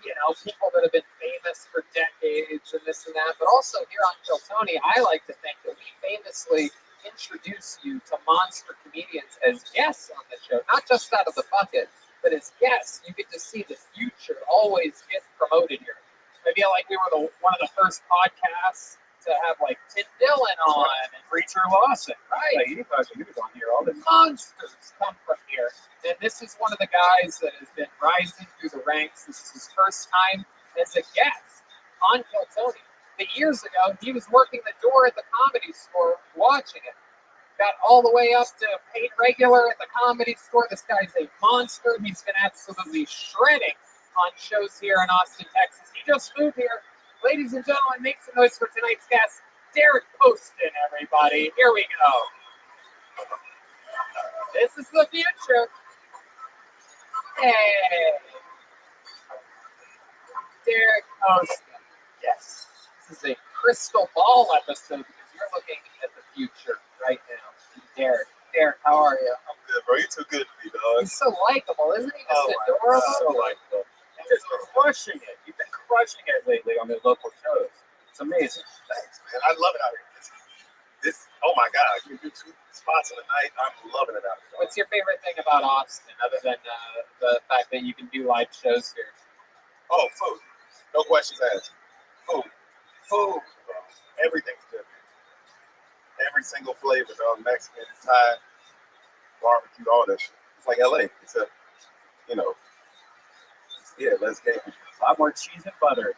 you know, people that have been famous for decades and this and that, but also here on Kill Tony, I like to think that we famously introduce you to monster comedians as guests on the show, not just out of the bucket, but as guests. You get to see the future always get promoted here. I feel like we were one of the first podcasts to have like Tim Dillon on and Preacher Lawson. right. He was on here all the time. Monsters come from here. And this is one of the guys that has been rising through the ranks. This is his first time as a guest on Kill Tony. But years ago, he was working the door at the Comedy Store watching it. Got all the way up to paid regular at the Comedy Store. This guy's a monster. He's been absolutely shredding on shows here in Austin, Texas. He just moved here. Ladies and gentlemen, make some noise for tonight's guest, Derek Poston, everybody. Here we go. This is the future. Hey. Derek Poston. Yes. This is a crystal ball episode because you're looking at the future right now. Derek, how are you? I'm good, bro. You're too good to me, dog. He's so likable, isn't he? Just Oh, adorable. so likable. You're just crushing it. You've been crushing it lately on those local shows. It's amazing. Thanks, man. I love it out here. This oh my God, you do 2 spots in the night. I'm loving it out here. What's your favorite thing about Austin, other than the fact that you can do live shows here? Oh, food. No questions asked. Food. Bro. Everything's good. Every single flavor, dog. Mexican, Thai, barbecue, all that shit. It's like LA, except, less game. A lot more cheese and butter.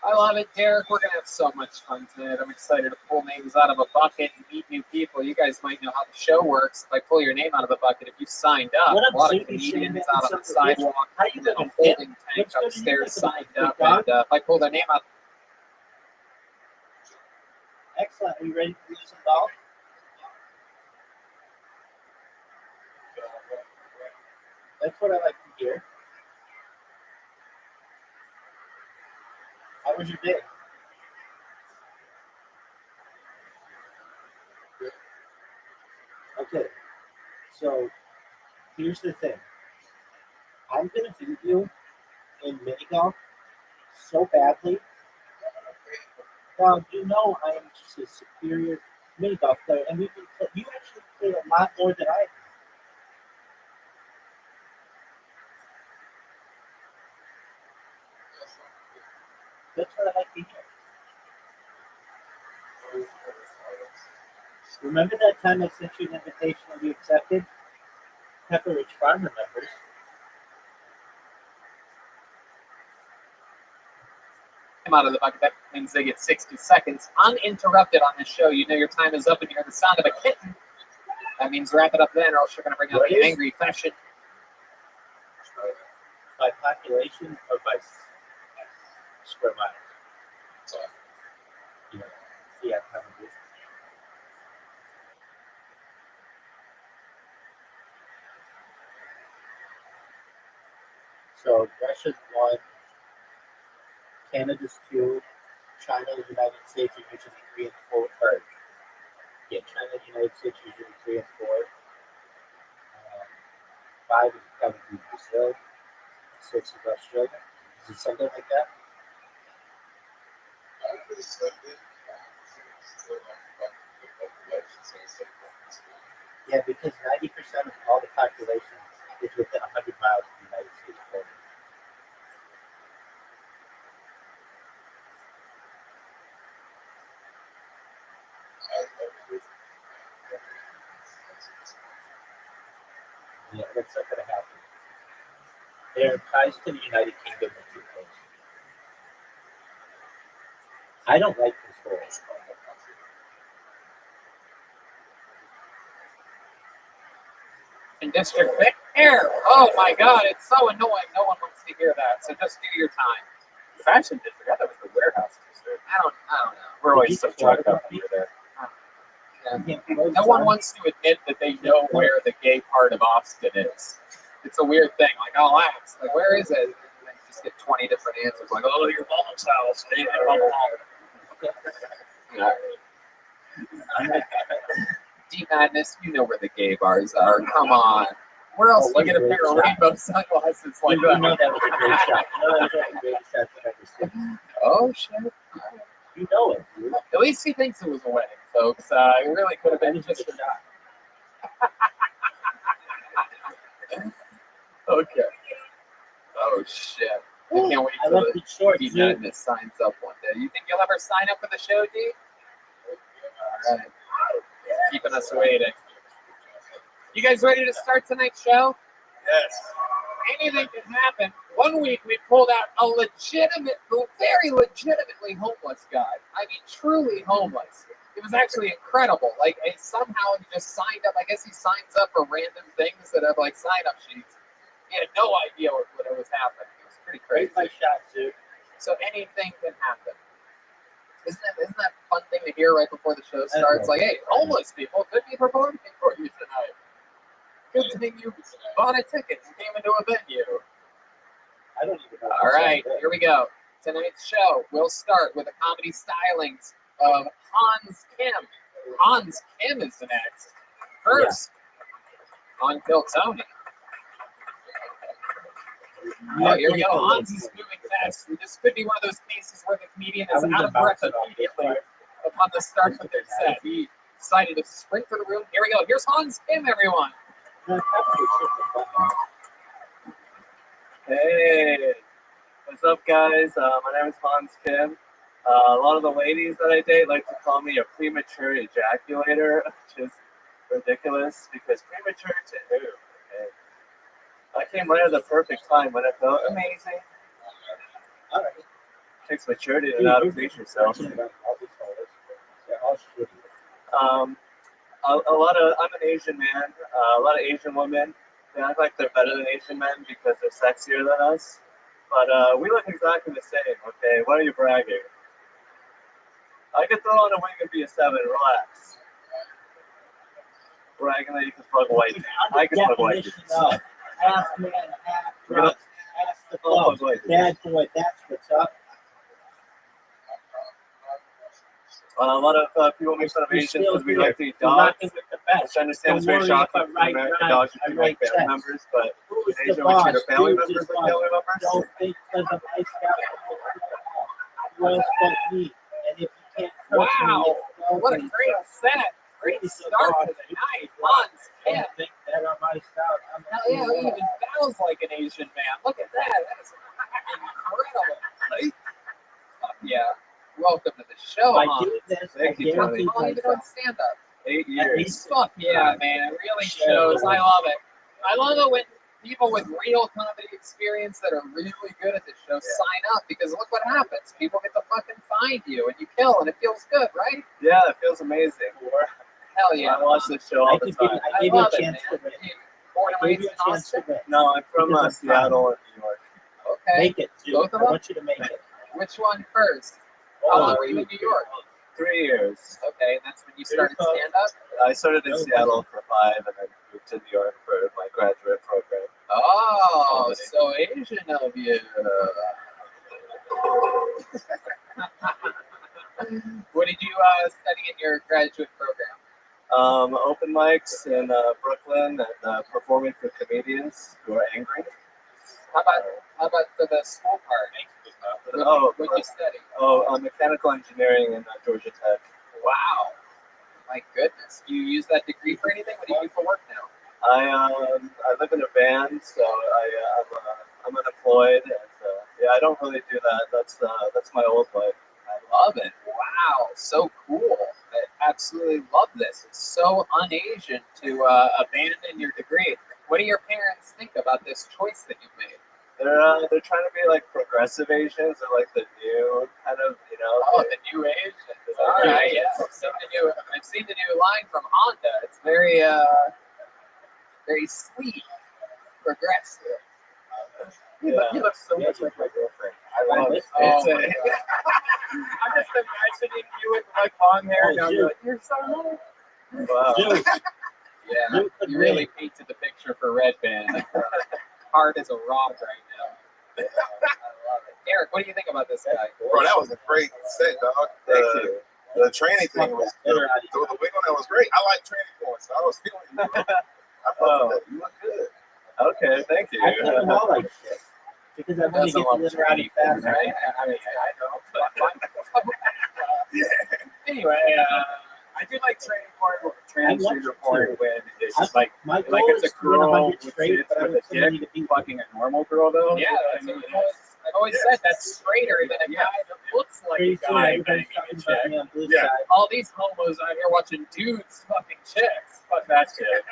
I love it, Derek. We're going to have so much fun tonight. I'm excited to pull names out of a bucket and meet new people. You guys might know how the show works. If I pull your name out of the bucket, if you signed up, a lot of comedians out on the sidewalk, and a holding tank upstairs signed up. And if I pull their name out, Excellent. Are you ready to do some golf? That's what I like to hear. How was your day? Okay, so here's the thing. I'm going to beat you in mini golf so badly. Now, you know I am just a superior mini golf player, and you actually play a lot more than I do. That's what I like to hear. Remember that time I sent you an invitation and you accepted? Pepper Ridge Farm remembers. out of the bucket. That means they get 60 seconds uninterrupted on this show. You know your time is up and you hear the sound of a kitten. That means wrap it up then, or else you're going to bring out the angry fashion. By population or by square miles? So, probably. So Russia's 1, Canada's 2, China, the United States are usually 3 and 4. China, the United States usually 3 and 4. 5 is probably Brazil. 6 is Australia. Is it something like that? Yeah, because 90% of all the population is within 100 miles of the United States border. Yeah, that's not going to happen. Their ties to the United Kingdom are too close. I don't like this whole. In District Air. Oh my God, it's so annoying. No one wants to hear that. So just do your time. Fashion district. I thought it was the warehouse district. I don't know. We're always so chucked up under there. No one wants to admit that they know where the gay part of Austin is. It's a weird thing. Like, I'll ask, like, where is it? And then you just get 20 different answers. Like, oh, your mom's house. Deep Madness, you know where the gay bars are. Come on. Where else do you get a pair of rainbow sunglasses like that? You know that was a great shot. You know that was the greatest shot I've ever seen. Oh, shit. You know it, dude. At least he thinks it was a wedding, folks. It really could have been just a shot. Okay. Oh, shit. I can't wait I till left the it short, D too. Madness signs up one day. You think you'll ever sign up for the show, D? All right. Keeping us waiting. You guys ready to start tonight's show? Yes. Anything can happen. One week we pulled out a very legitimately homeless guy. I mean, truly homeless. It was actually incredible. Like, somehow he just signed up. I guess he signs up for random things that have like sign-up sheets. He had no idea what was happening. It was pretty crazy. My shot, too. So anything can happen. Isn't that a fun thing to hear right before the show starts? Like, hey, homeless people could be performing for you tonight. Good thing you bought a ticket and came into a venue. I don't even know. All right, here we go. Tonight's show will start with the comedy stylings of Hans Kim. Hans Kim is the next. First, on Kill Tony. Oh, here we go. Hans is moving fast. This could be one of those cases where the comedian is out of breath immediately upon the start of their set. He decided to sprint through the room. Here we go. Here's Hans Kim, everyone. Hey, what's up, guys? My name is Hans Kim. A lot of the ladies that I date like to call me a premature ejaculator, which is ridiculous because premature to who? Okay. I came right at the perfect time when I felt amazing. All right. Takes maturity to not please yourself. I'm an Asian man. A lot of Asian women, they act like they're better than Asian men because they're sexier than us. But we look exactly the same, okay? Why are you bragging? I could throw on a wig and be a 7, relax. Bragging that you can plug white dudes. I can plug white dudes. Half man, half drunk, half the club. Bad boy, that's what's up. A lot of people make fun of Asians because we like to eat dogs. Which I understand is very shocking for American dogs who treat like family members, but in Asia we treat our family members like family members. Don't think because of my stuff. Who else but me? And if you can't trust Wow, me, what a great set. Great start to the night. Hans Kim. Think that on my stuff. Hell yeah, he even bows like an Asian man. Look at that. That is incredible. Right? Fuck yeah. Welcome to the show, I Hans. do this. Thank you, Tony. How long have you been doing stand-up? 8 years. Fuck yeah, man. It really shows. I love it. I love it when people with real comedy experience that are really good at this show sign up because look what happens. People get to fucking find you and you kill and it feels good, right? Yeah, it feels amazing. Hell yeah. I watch this show all the time. I gave you love a it, chance man. to win. Born and I gave raised you in a chance to Austin? win. No, I'm from Because I'm Seattle and New York. Okay. Make it, too. Both of I them? want you to make it. Which one first? How long were you in New York? 3 years. Okay, and that's when you started stand-up? I started in Seattle for 5 and then moved to New York for my graduate program. Oh, so Asian of you. What did you study in your graduate program? Open mics in Brooklyn and performing for comedians who are angry. How about for the school part? What did you study? Mechanical engineering in Georgia Tech. Wow. My goodness. Do you use that degree for anything? What do you do for work now? I live in a van, so I'm unemployed. And, I don't really do that. That's my old life. I love it. Wow, so cool. I absolutely love this. It's so un-Asian to abandon your degree. What do your parents think about this choice that you've made? They're trying to be like progressive Asians, or like the new kind of, Oh, the new Asians. All right, yeah. I've seen the new line from Honda. It's very sweet, progressive. You look so much like my girlfriend. I love it. I'm just imagining you with like long hair. Now you're like, you're so nice. Wow. Yeah, you really painted the picture for Red Band. Hard as a rock right now. I love it. Eric, what do you think about this guy? Bro, that was a great set, dog. The training thing was good. The wig on that was great. I like training points, so I was feeling it. I thought that you look good. Okay, thank you. I think all like shit. Because I want to get to this rowdy fast, right? I mean, I know. Anyway, I do like training part, transgender part when it's just like it's a girl with tits with a dick fucking a normal girl though. Yeah, that's what it is. I've always said that's straighter than a guy that looks like Pretty a soon, guy everybody's banging a talking about chick. me on Blue Yeah. Side. All these homos out here watching dudes fucking chicks. Fuck that shit.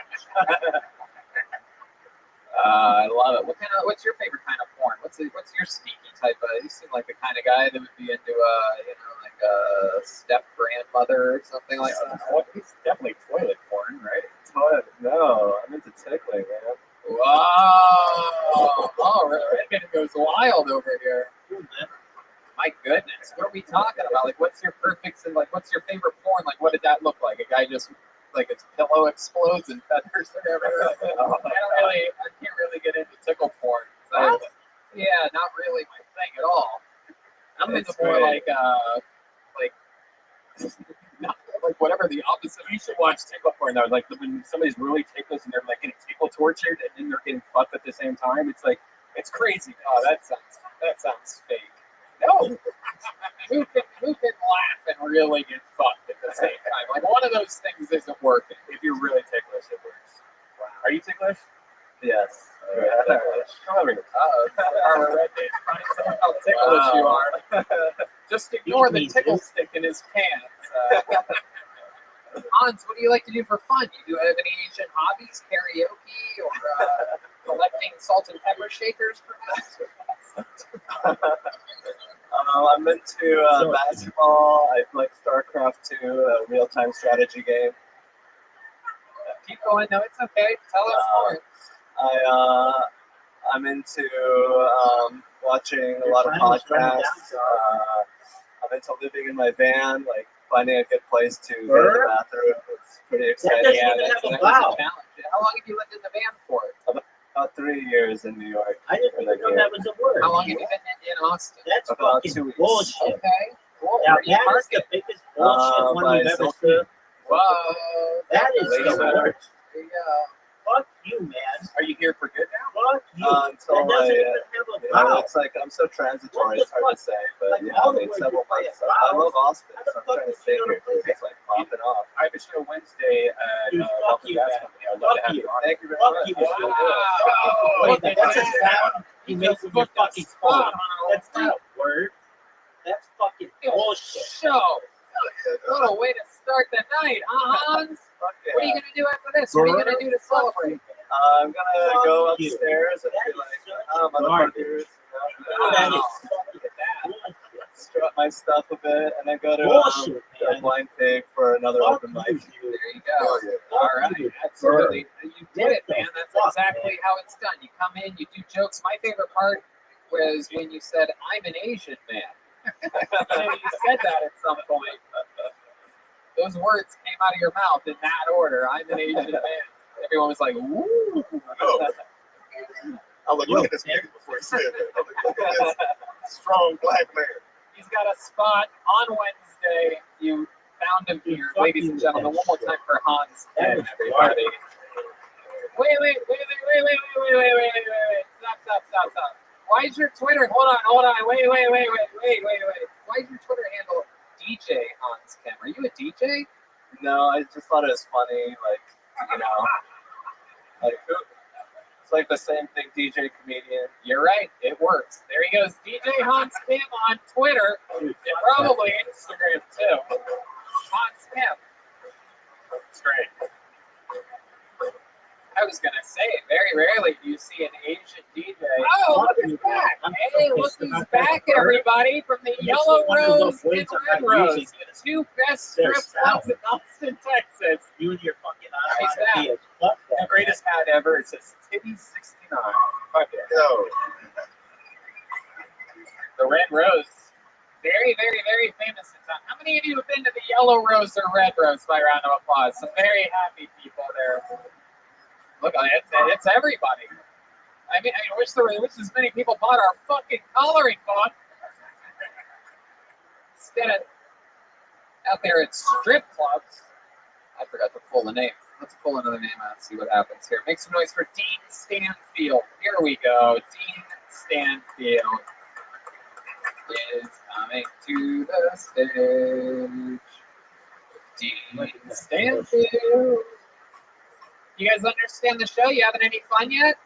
I love it. What's your favorite kind of porn? What's your sneaky type of? You seem like the kind of guy that would be into like a step grandmother or something like that. It's definitely toilet porn, right? Toilet? No, I'm into tickling, man. Wow! Oh, Redmond goes wild over here. My goodness, what are we talking about? Like, what's your perfect and what's your favorite porn? Like, what did that look like? A guy just like his pillow explodes and feathers are everywhere. I can't really get into tickle porn. Yeah, not really my thing at all. I'm into more like whatever the opposite. You should watch tickle porn though. Like when somebody's really ticklish and they're like getting tickle tortured and then they're getting fucked at the same time. It's like it's crazy. Oh, that sounds fake. No, who can laugh and really get fucked at the same time? Like one of those things isn't working. If you're really ticklish, it works. Wow. Are you ticklish? Yes. Come over here. Find someone how ticklish you are. Just ignore the tickle stick in his pants. Hans, what do you like to do for fun? You do have any Asian hobbies, karaoke, or collecting salt and pepper shakers, perhaps? I'm into basketball. I like StarCraft 2, a real-time strategy game. Keep going. No, it's okay. Tell us more. I'm into watching a lot of podcasts. I'm into living in my van, like finding a good place to go to the bathroom. It's pretty exciting. Yeah, that's a challenge. How long have you lived in the van for? About 3 years in New York. I didn't even know that was a word. How long have you been in Austin? That's about fucking 2 weeks. bullshit. Okay. Cool. Now, Where do you that park is the it? biggest bullshit one you've ever seen. Whoa. That is the worst. Yeah. Fuck you, man. Are you here for good now? Fuck you. Until that doesn't even have a vowel. it's like I'm so transitory. It's hard to say, but Like, yeah, all I the mean, words several you play months. at I vowels. love Austin, How the so I'm fuck trying to is stay she gonna here because it's like popping off. I have a show Wednesday. Dude, fuck you, man. I'd love to have Fuck you. you on. Thank you very Fuck much. you. Wow. Wait, that's a sound you make with your fucking phone. That's not a word. That's fucking bullshit. Show. What a way to start the night, huh, Hans? What are you going to do after this? What are you going to do to celebrate? I'm gonna go upstairs and be like, motherfuckers. That is Strut my stuff a bit, and then go to bullshit, a blind pig for another open mic. There you go. All right. That's really, you did it, man. That's exactly how it's done. You come in, you do jokes. My favorite part was when you said, I'm an Asian man. You said that at some point. Those words came out of your mouth in that order. I'm an Asian man. Everyone was like, ooh. I'm like, look at this nigga before he said that. I'm like, look at this strong black man. He's got a spot on Wednesday. You found him here. Ladies and gentlemen, one more time for Hans Ken, everybody. Wait. Stop. Why is your Twitter? Hold on. Wait. Why is your Twitter handle DJ Hans Ken? Are you a DJ? No, I just thought it was funny, like, like it's like the same thing, DJ comedian. You're right, it works. There he goes, DJ Hans Kim on Twitter, and probably Instagram too. Hans Kim. It's great. I was gonna say, very rarely do you see an Asian DJ. Oh, look who's back! Hey, look who's back, everybody, from the Yellow Rose and Red Rose, the two best strip clubs in Austin, Texas. You and your fucking Nice hat. The greatest hat ever. It says Titty 69. Fuck it. Yo, The Red Rose. Very, very, very famous in town. How many of you have been to the Yellow Rose or Red Rose? By round of applause. Some very happy people there. Look, it's everybody. I wish as many people bought our fucking coloring book. Instead of out there at strip clubs. I forgot to pull the name. Let's pull another name out and see what happens here. Make some noise for Dean Stanfield. Here we go. Dean Stanfield is coming to the stage. Dean Stanfield. You guys understand the show? You having any fun yet?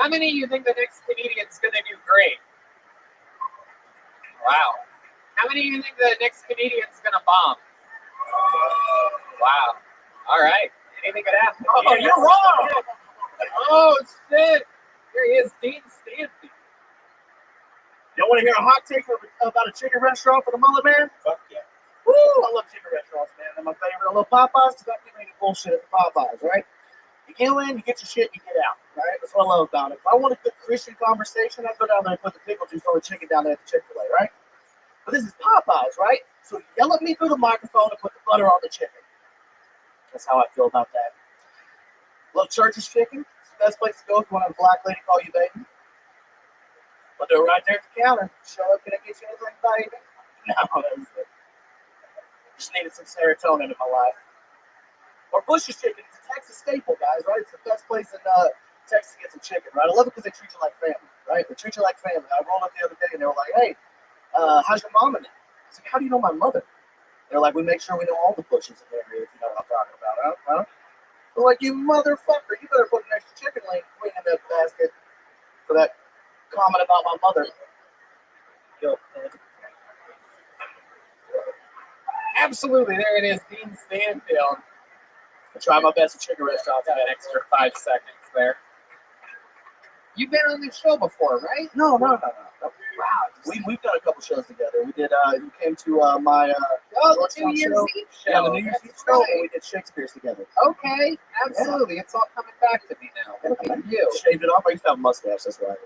How many of you think the next comedian's going to do great? Wow. How many of you think the next comedian's going to bomb? Wow. All right. Anything could happen. Oh, you're wrong. Oh, shit. Here he is, Dean Stanfield. You want to hear a hot take about a chicken restaurant for the mullet man? Fuck yeah. Woo! I love chicken restaurants, man. They're my favorite. I love Popeyes because I can't make bullshit at the Popeyes, right? You get in, you get your shit, you get out, right? That's what I love about it. If I want a good Christian conversation, I go down there and put the pickle juice on the chicken down there at the Chick-fil-A, right? But this is Popeyes, right? So you yell at me through the microphone and put the butter on the chicken. That's how I feel about that. Love Church's chicken. It's the best place to go if you want to have a black lady call you baby. I'll do it right there at the counter. Show up, can I get you anything, baby? No, that was it. Just needed some serotonin in my life. Or Bush's chicken. It's a Texas staple, guys, right? It's the best place in Texas to get some chicken, right? I love it because they treat you like family, right? They treat you like family. I rolled up the other day and they were like, hey, how's your mom in it? I was like, how do you know my mother? They're like, we make sure we know all the Bushes in the area, if you know what I'm talking about, huh? They're like, you motherfucker, you better put an extra chicken wing in that basket for that comment about my mother. Yo, man. Absolutely, there it is, Dean Stanfield. I try my best at chicken restaurants. Got an extra 5 seconds there. You've been on this show before, right? No. Wow. We've done a couple shows together. We did. You came to my New Year's Eve show. Yeah, the New Year's Eve show. Right. And we did Shakespeare's together. Okay, absolutely. It's all coming back to me now. Look at you. Shaved it off. I used to have a mustache. That's right.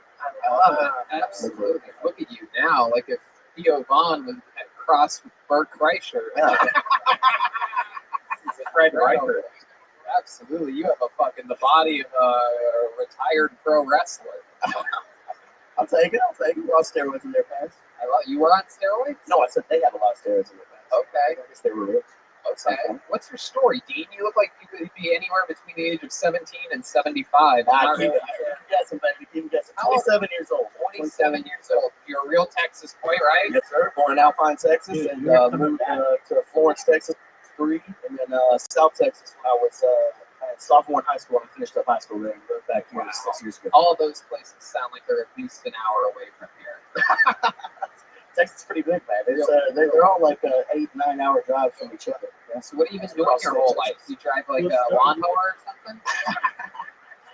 I love it. Absolutely. Look at you now. Like if Theo Vaughn was at cross with Bert Kreischer. He's a Fred Reichert. Absolutely. You have the body of a retired pro wrestler. I'll take it. A lot of steroids in their pants. You were on steroids? No, I said they have a lot of steroids in their pants. Okay. I guess they were real. Okay. What's your story, Dean? You look like you could be anywhere between the age of 17 and 75. Keep guessing, baby. Keep guessing. 27 years old. 27 years old. You're a real Texas boy, right? Yes, sir. Born in Alpine, Texas, and moved to Florence, Texas, 3, and then South Texas when I was sophomore in high school. I finished up high school there and moved back here 6 years ago. All of those places sound like they're at least an hour away from here. Texas is pretty big, man. They're all like 8-9 hour drives from each other. Yeah, so what have you been doing your whole life? You drive like a lawnmower or something?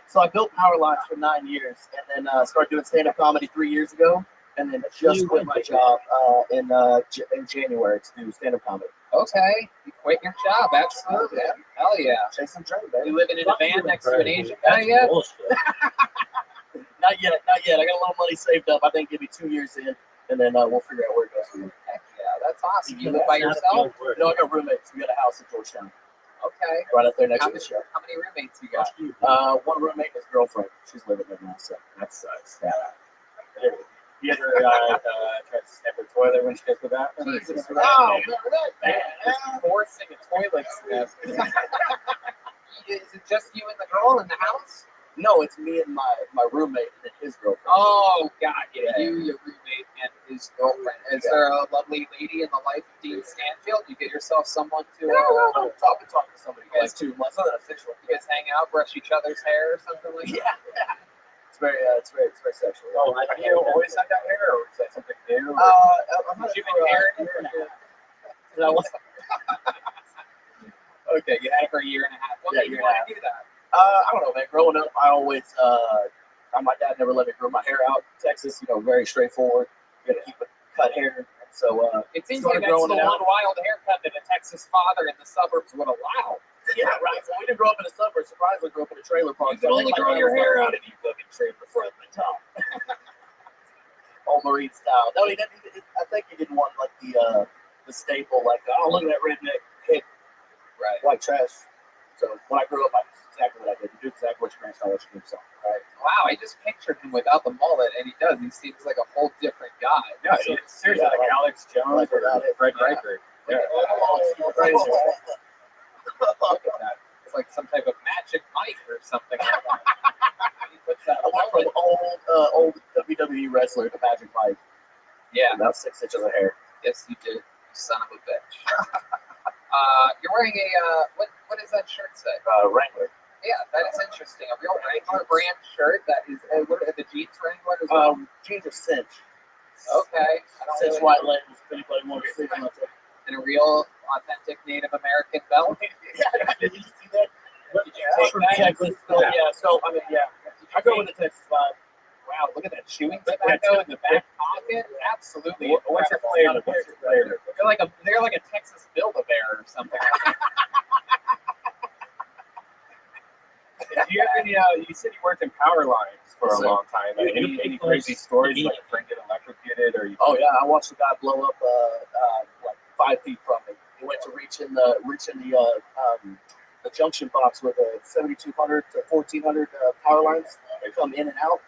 So I built power lines for 9 years, and then started doing stand-up comedy 3 years ago, and then just quit my job in January to do stand-up comedy. Okay, you quit your job, absolutely. Hell yeah. Chase some dream, baby. You living in a van next to an Asian guy yet? Not yet. I got a little money saved up. I think give me 2 years in, and then we'll figure out where it goes from there. Heck yeah, that's awesome. You live by yourself? No, I got roommates. We got a house in Georgetown. Okay. Right up there next to the show. How many roommates you got? One roommate and his girlfriend. She's living there now, so that sucks. Yeah. You ever try to step her toilet when she goes to the bathroom? Jesus. Oh, man. Forcing a toilet step. Is it just you and the girl in the house? No, it's me and my roommate and his girlfriend. Oh, God, yeah. You, your roommate, and his girlfriend. Is there a lovely lady in the life of Dean Stanfield? You get yourself someone to talk to somebody for like 2 months. Not official. You guys hang out, brush each other's hair or something like that? Yeah. It's very sexual. Oh, have you always had that hair, or is that something new? I'm not Did you been hair in Okay, you had it for a year and a half. What made you want to do that? I don't know, man. Growing up, I always, my dad never let me grow my hair out. Texas, very straightforward. You got to keep it cut hair. So it seems like that's the one wild haircut that a Texas father in the suburbs would allow. Yeah, right. So we didn't grow up in a suburb. Surprisingly, grew up in a trailer park. You can only grow your hair out if you fucking trim the front and the top. Old Marine style. No, he didn't. I think he didn't want like the staple, like, oh, look at that redneck head, right? White trash. So when I grew up, I did exactly what I did. You do exactly what your parents tell you to do. So, right? Wow, I just pictured him without the mullet, and he does. He seems like a whole different guy. Yeah, seriously, like Alex Jones or Fred Reichert. Yeah. Crazy. Look at that. It's like some type of magic mic or something like that. He puts that I went from old WWE wrestler to Magic Mike. Yeah. About 6 inches of hair. Yes, you did. You son of a bitch. You're wearing a what does that shirt say? Wrangler. Yeah, that is interesting. A real Wrangler brand shirt that is, what are the jeans Wrangler as well? Jeans are cinch. Okay. I don't Cinch really white know. labels if anybody wants to see them. And a real authentic Native American belt. Did you see that? Did you take that? Texas, so I mean, yeah. I go with the Texas vibe. Wow, look at that chewing tobacco in the back pocket. Absolutely. What's your incredible. flavor? What's your flavor? They're like a Texas Build-A-Bear or something. Do you have any? You said you worked in power lines for a long time. Like, any crazy stories like a friend get electrocuted or you? Oh yeah, I watched a guy blow up like 5 feet from me. He went to reach in the junction box where the 7200 to 1400 power lines come in and out,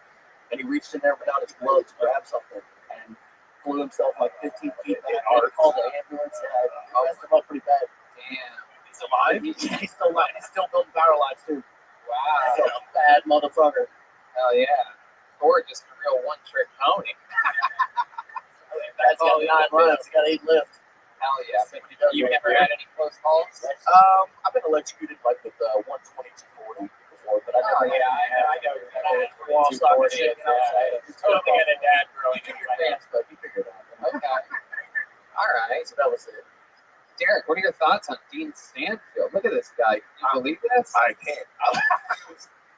and he reached in there without his glove to grab something and blew himself like 15 feet back. They called the ambulance. Messed him up pretty bad. Damn. He's alive. He's still alive. He's still building power lines too. Wow. He's a bad motherfucker. Hell yeah. Or just a real one-trick pony. That's got 9 lines. He got 8 left. Hell yeah. You never had any close calls? I've been electrocuted like with 120 240 before, but I never. Yeah, I know. Wall socket shit. Totally had a dad growing up. But you figured it out. Okay. All right. So that was it. Derek, what are your thoughts on Dean Stanfield? Look at this guy. Can you believe this? I can't.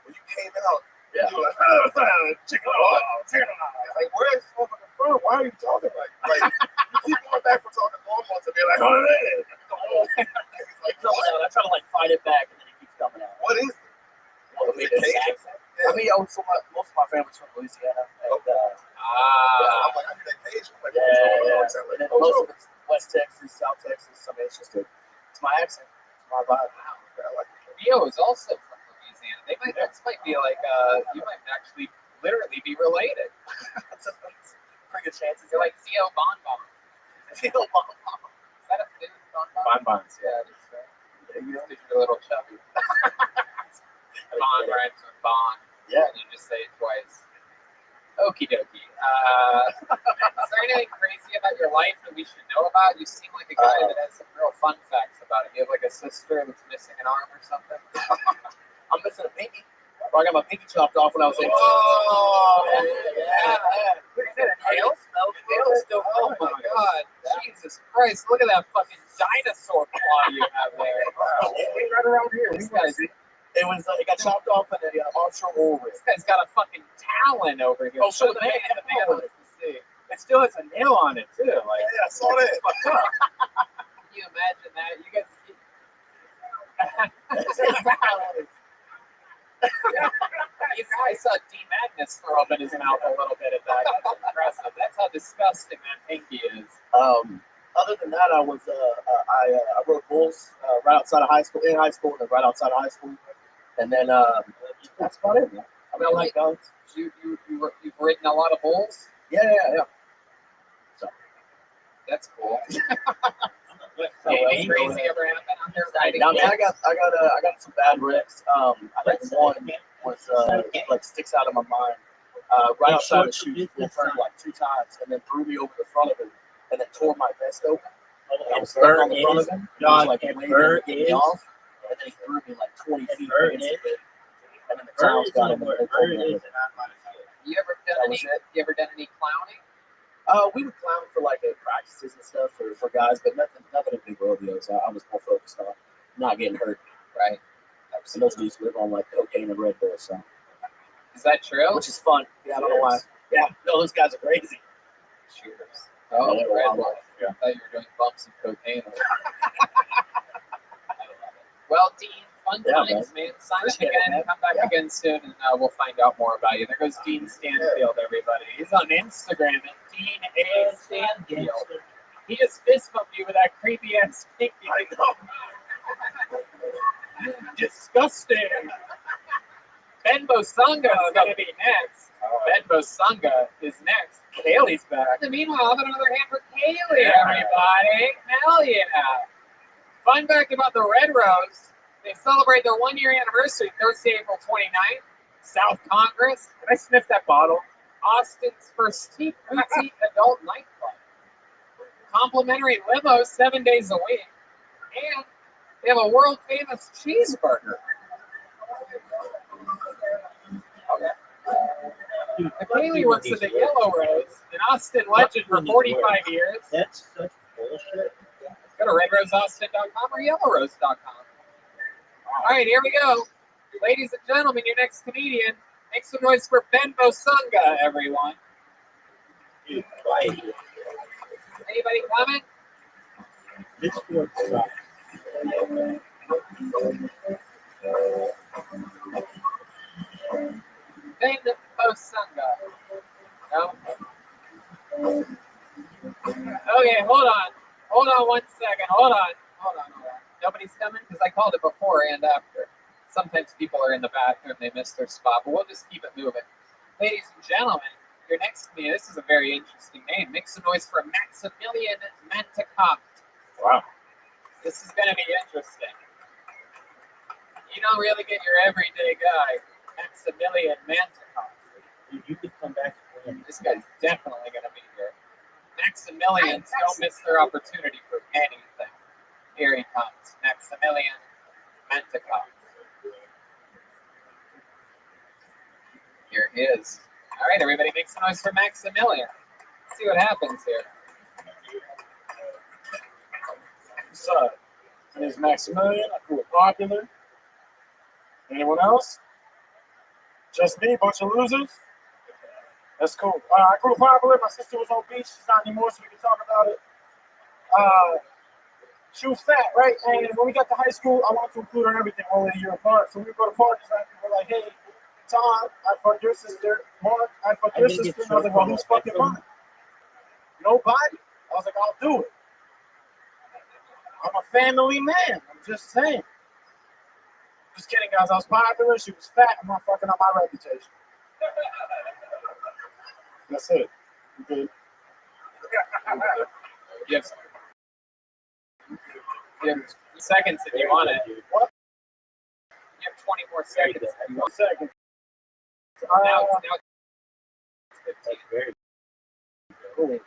When you came out, Yeah. you were like, chicken like, where is this motherfucker from? Why are you talking like you keep going back from talking normal to be like, oh, it is. Like, I try to like fight it back, and then it keeps coming out. What is it? Well, Is it Cajun? I mean, most of my family's from Louisiana. And, I'm like, I hear that Cajun. I'm like, yeah. what's And then most of it's West Texas, South Texas. I mean, it's my accent. It's my vibe. I like it. Theo is also from Louisiana. This might be like, you might actually literally be related. That's pretty good chances. You're like Theo Bonbon. Theo Bonbon. Is that a food? Bonbons. Yeah, it is. You're a little chubby. Bon rhymes with Bon. Yeah. And you just say it twice. Okie dokie. Is there anything crazy about your life that we should know about? You seem like a guy that has some real fun facts about it. You have like a sister that's missing an arm or something? I'm missing a pinky. I got my pinky chopped off when I was 18. Oh, yeah. Nails? Still. Oh my God. Jesus Christ. Look at that fucking dinosaur claw you have there. Right around here. This guy's. It got chopped off in the offshore oil rig. This guy's got a fucking talon over here. Oh, so the nail. It still has a nail on it too. Like, Yeah, I saw that. can you imagine that? You guys. I saw D Magnus throw up in his mouth a little bit at that. That's impressive. That's how disgusting that pinky is. Other than that, I was I rode bulls right outside of high school, and then right outside of high school, and then that's about it. I mean, I like guns. You've ridden a lot of bulls. Yeah. So that's cool. Anything crazy ever happened out there riding? I mean, I got some bad wrecks. I think one was like sticks out of my mind. Right outside the chute, it turned like 2 times, and then threw me over the front of it, and then tore my vest open. And I was standing on the front of him. He was like waiting to get me off, and then he threw me like 20 feet against the bit. And then the clowns got him. You ever done any clowning? We would clown for like practices and stuff for guys, but nothing in big rodeos. I was more focused on not getting hurt. Right. And those dudes live on like cocaine and Red Bull, so. Is that true? Which is fun. Yeah, I don't know why. Yeah, no, those guys are crazy. Cheers. Oh, Yeah, Red wow. Bull. I thought you were doing bumps of cocaine. Well, Dean, fun times, man. Sign up again, come back again soon, and we'll find out more about you. There goes Dean Stanfield, everybody. He's on Instagram at Dean A. Stanfield. He just fist bumped you with that creepy ass pinky. I know. Disgusting. Ben Bosunga is going to be next. Ben Bosunga is next. Kaylee's back. And meanwhile, I'll have another hand for Kaylee, everybody. Hell yeah. Fun fact about the Red Rose, they celebrate their 1-year anniversary Thursday, April 29th. South Congress. Can I sniff that bottle? Austin's first boutique adult nightclub. Complimentary limos 7 days a week. And they have a world famous cheeseburger. Dude, If Haley works at the Yellow Rose, an Austin legend for 45 years. That's such bullshit. Go to redroseaustin.com or yellowrose.com. All right, here we go. Ladies and gentlemen, your next comedian. Make some noise for Ben Bosunga, everyone. Anybody coming? This feels sucks. Ben Bosunga. No? Okay, hold on. Hold on 1 second. Hold on. Nobody's coming? Because I called it before and after. Sometimes people are in the bathroom, they miss their spot, but we'll just keep it moving. Ladies and gentlemen, your next comedian, this is a very interesting name. Make some noise for Maximilian Mantecoft. Wow. This is going to be interesting. You don't really get your everyday guy, Maximilian Mantecoft. Dude, you could come back. This guy's definitely going to be here. Maximilians don't miss their opportunity for anything. Here he comes, Maximilian Mantecoft. Here he is. All right, everybody, make some noise for Maximilian. Let's see what happens here. What's up? My name's Maximilian. I grew up popular. Anyone else? Just me, bunch of losers? That's cool. I grew up popular. My sister was obese. She's not anymore, so we can talk about it. She was fat, right? And when we got to high school, I wanted to include her in everything, only a year apart. So we would go to parties, and people were like, hey, Todd, I fucked your sister. Mark, I fucked your sister. And I was like, well, who's fucking mine? Nobody. I was like, I'll do it. I'm a family man. I'm just saying. Just kidding, guys. I was popular. She was fat. I'm not fucking up my reputation. That's it. You good? Yes. You have seconds if you want it. What? You have 20 more seconds. 1 second. Now it's 15. Cool.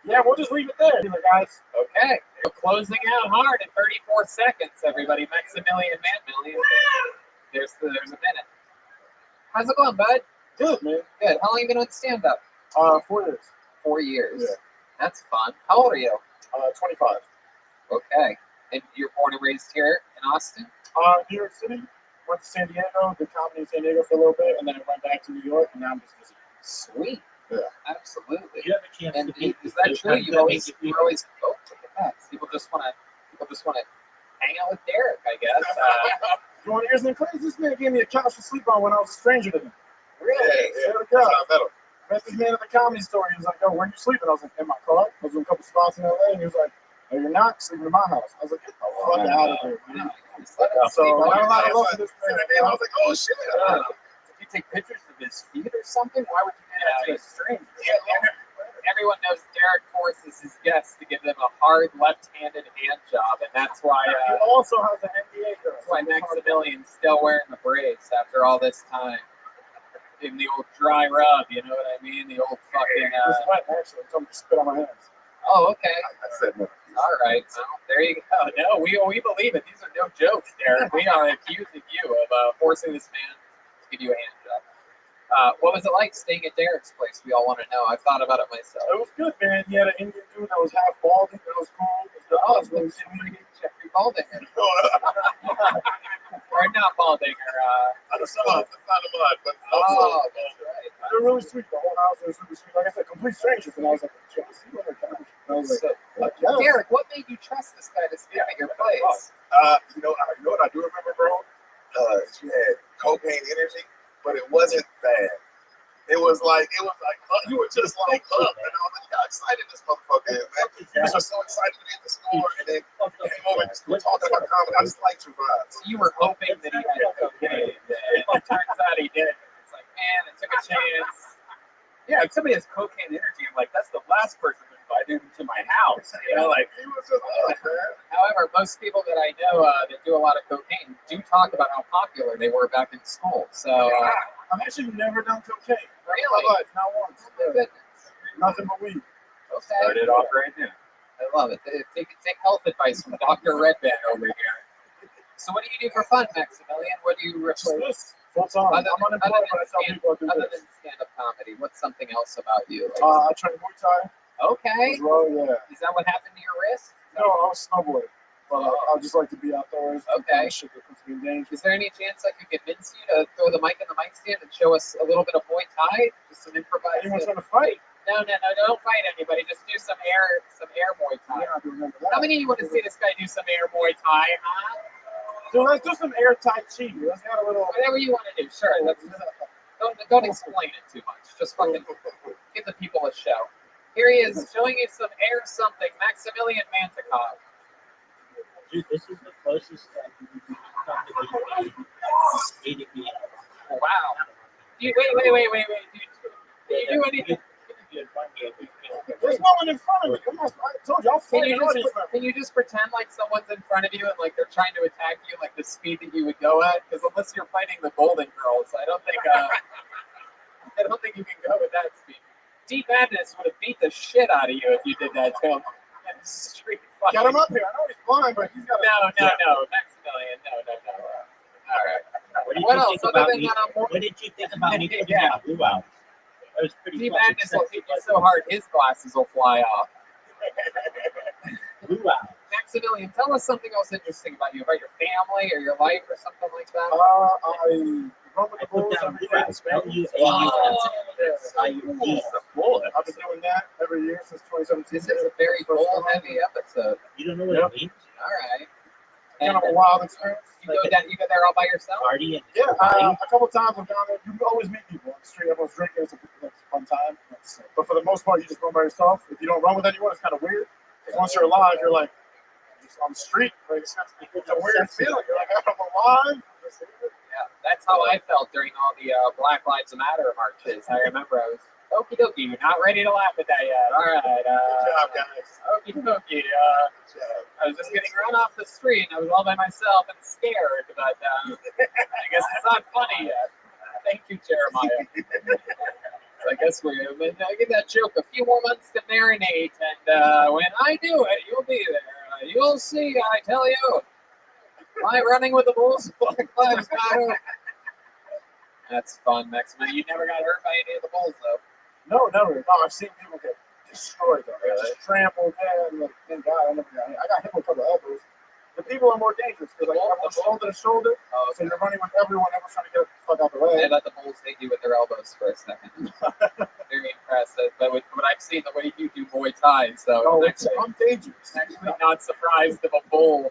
Yeah, we'll just leave it there, guys. Okay. We're closing out hard in 34 seconds, everybody. Maximilian Manmillion. There's a minute. How's it going, bud? Good, man. Good. How long have you been doing stand-up? 4 years. 4 years. Yeah. That's fun. How old are you? 25. Okay. And you're born and raised here in Austin? New York City. Went to San Diego, did comedy in San Diego for a little bit, and then I went back to New York, and now I'm just visiting. Sweet. Yeah. Absolutely. You have a chance And to meet is that true? You're always oh, look at that. People just want to hang out with Derek, I guess. You want to hear something crazy? This man gave me a couch to sleep on when I was a stranger to him. Really? Yeah. Swear to God. I met this man at the Comedy Store. He was like, "Oh, where you sleeping?" I was like, "In my car." I was in a couple spots in LA, and he was like, "No, you're not sleeping in my house." I was like, "Get the fuck out of here." So I don't know how to love this man. I was like, "Oh shit." Did you take pictures of his feet or something? Why would you do that to a stranger? Everyone knows Derek forces his guests to give them a hard left-handed hand job, and that's why. He also has an NBA girl. That's why Maximilian's still wearing the brace after all this time. In the old dry rub, you know what I mean? The old fucking. It was wet, actually. Told me to spit on my hands. Oh, okay. I said no. All right. Well, there you go. No, we believe it. These are no jokes, Derek. We are accusing you of forcing this man to give you a hand job. What was it like staying at Derek's place? We all want to know. I've thought about it myself. It was good, man. He had an Indian dude that was half bald. That was cool. Oh, it's really sweet. Jeffrey Baldinger. Or not Baldinger. It's not a blood, but oh, that's right. They're really sweet. The whole house was super sweet. Like I said, complete strangers. And I was like, Chelsea, what I was like, yeah. Derek, what made you trust this guy to speak at your place? You know what I do remember, bro? She had cocaine energy, but it wasn't bad. It was like you were just like up, and I was like, how excited this motherfucker is, man. You were so excited to be at the store, and then came over and we talked about comedy. I just liked your vibes. So you were hoping that he had cocaine, and it turns out he did. It's like, man, it took a chance. Yeah, if somebody has cocaine energy, I'm like, that's the last person who invited him to my house. You know, like. He was just up, man. However, most people that I know that do a lot of cocaine do talk about how popular they were back in school. So I've actually never done cocaine. Really? My life, not once. Oh my goodness. Nothing but weed. Okay. Started off right now. I love it. Take health advice from Dr. Redband over here. So what do you do for fun, Maximilian? What do you Just replace? this. Full time. I'm unemployed, but I tell people I do Other this. than stand-up comedy, what's something else about you? Like, I train Muay Thai okay. as well. Yeah. Is that what happened to your wrist? No, I was snowboarding. But I just like to be outdoors. Okay. Shit that puts me in danger. Is there any chance I could convince you to throw the mic in the mic stand and show us a little bit of Muay Thai? Just some improvised. Anyone trying to fight? No, don't fight anybody. Just do some air Muay Thai. Yeah, I do remember that. How many of you want to see this guy do some air Muay Thai, huh? So let's do some air Tai Chi. Let's get a little. Whatever you want to do, sure. Don't explain it too much. Just fucking give the people a show. Here he is showing you some air something. Maximilian Mantikov. Dude, this is the closest that you can come to ADP. Wow. Wait. Dude, do you do anything? There's no one in front of me. I told you, I'll fight an audience member. Can you just pretend like someone's in front of you and like they're trying to attack you like the speed that you would go at? Because unless you're fighting the Golden Girls, I don't think you can go with that speed. Deep Madness would have beat the shit out of you if you did that to him. Street fight. Get him up here. I know he's blind, but he's got No. Maximilian, no. All right. What else? Other than What did you think about me? Yeah. Blue Hours? That was pretty Deep fucking Madness will sexy. hit you so hard his glasses will fly off. Blue Hours. Maximilian, tell us something else interesting about you, about your family or your life or something like that. I run with the Bulls. I'm here in Spain. I've been doing that every year since 2017. This is a very goal-heavy episode. You don't know what it means? All right. Kind of a wild experience. You go there all by yourself? Party and Yeah, a couple times I've gone there. You always meet people on the street. Everyone's drinking. It's a fun time. But for the most part, you just run by yourself. If you don't run with anyone, it's kind of weird. Because once you're alive, you're like just on the street. Like, it's a weird feeling. You're like, I'm alive. Yeah, that's how I felt during all the Black Lives Matter marches. I remember I was okie dokie, not ready to laugh at that yet. All right. Good job, guys. Okie dokie. I was just getting run off the street and I was all by myself and scared, but I guess it's not funny yet. Thank you, Jeremiah. So I guess we're going to give that joke a few more months to marinate, and when I do it, you'll be there. You'll see, I tell you. Am I running with the Bulls? Black Lives Matter. That's fun, Maximilian. You never got hurt by any of the Bulls, though. No, never. No, I've seen people get destroyed, though. Just trampled, and thank God I never got hit. I got hit with a couple of elbows. The people are more dangerous because like everyone's shoulder to shoulder, so you're running with everyone else trying to get the fuck out the way. I let the Bulls hit you with their elbows for a second. Very impressive. But I've seen the way you do Muay Thai, so I'm dangerous. Actually, not surprised if a bull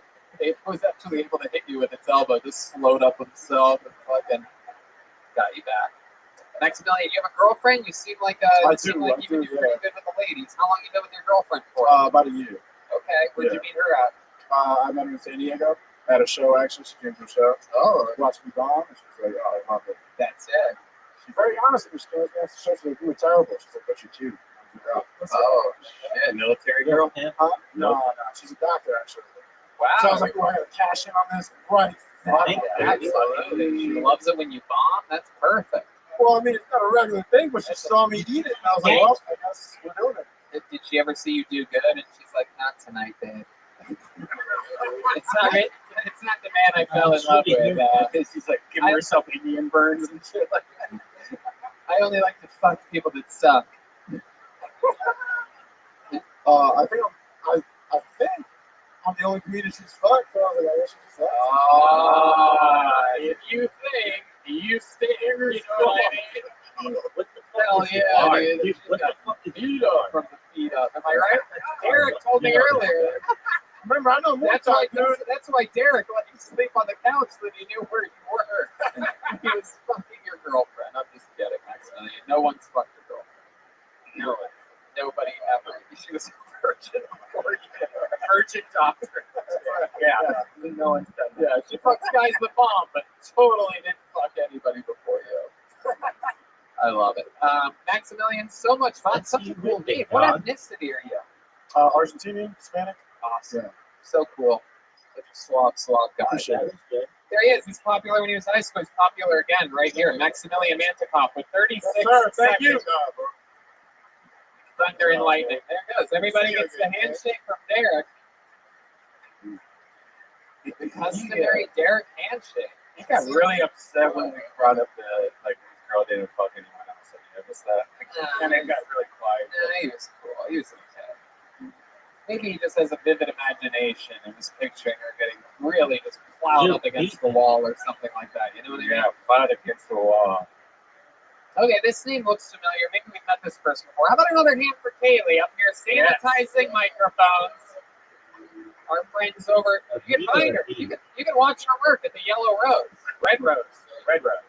was actually able to hit you with its elbow, just slowed up himself and fucking got you back. Maximilian, you have a girlfriend? You seem like I do. do, You do pretty good with the ladies. How long you been with your girlfriend for? About a year. Okay. Where'd you meet her at? I met her in San Diego at a show, actually. She came to a show. Oh. Watched me gone. And she's like, oh, I love it. That's it. She's very honest with me. She goes, the show. She's like, you were terrible. She's like, but you're cute. Oh, shit. Military girl? No. She's a doctor, actually. Wow. So I was like, oh, I got to cash in on this. Right. Absolutely. She loves it when you bomb. That's perfect. Well, I mean, it's not a regular thing, but she saw me eat it, and I was like, well, I guess we're doing it. Did she ever see you do good? And she's like, not tonight, babe. It's not the man I fell in love with. She's like giving herself Indian burns and shit like that. I only like to fuck people that suck. I think I'm the only comedian she's fucked. So I was like, I guess she's fucked. If you think you stay here, you know what I mean? What the Hell fuck? yeah, Dude, what the fuck is feet up from the feet up. Am I right? Derek told me earlier. Remember, I know more. That's why Derek let you sleep on the couch so that he knew where you were. He was fucking your girlfriend. I'm just kidding, Maximilian. No one's fucked your girlfriend. No one. Nobody ever. She was a virgin before you. A virgin doctor. Yeah. No one's done that. Yeah, she fucks guys with bomb, but totally didn't fuck anybody before you. I love it. Maximilian, so much fun. Such a cool name. What ethnicity are you? Argentinian, Hispanic. Awesome. Yeah. So cool. Such a suave guy. There he is. He's popular when he was in high school. He's popular again right here. Maximilian Mantikov with 36 seconds. Thank you. Thunder and lightning. There it goes. Everybody gets the handshake from Derek. The customary Derek handshake. He got really upset when we brought up the like this girl didn't fuck anyone else. Have you noticed that? And it got really quiet. He was cool. He was okay. Maybe he just has a vivid imagination and was picturing her getting really just plowed up against the wall or something like that. You know what I mean? Yeah, plowed against the wall. Okay, this name looks familiar. Maybe we've met this person before. How about another hand for Kaylee up here sanitizing microphones? Our friends over. You can find her. You can watch her work at the Yellow Rose. Red Rose. The Red Rose.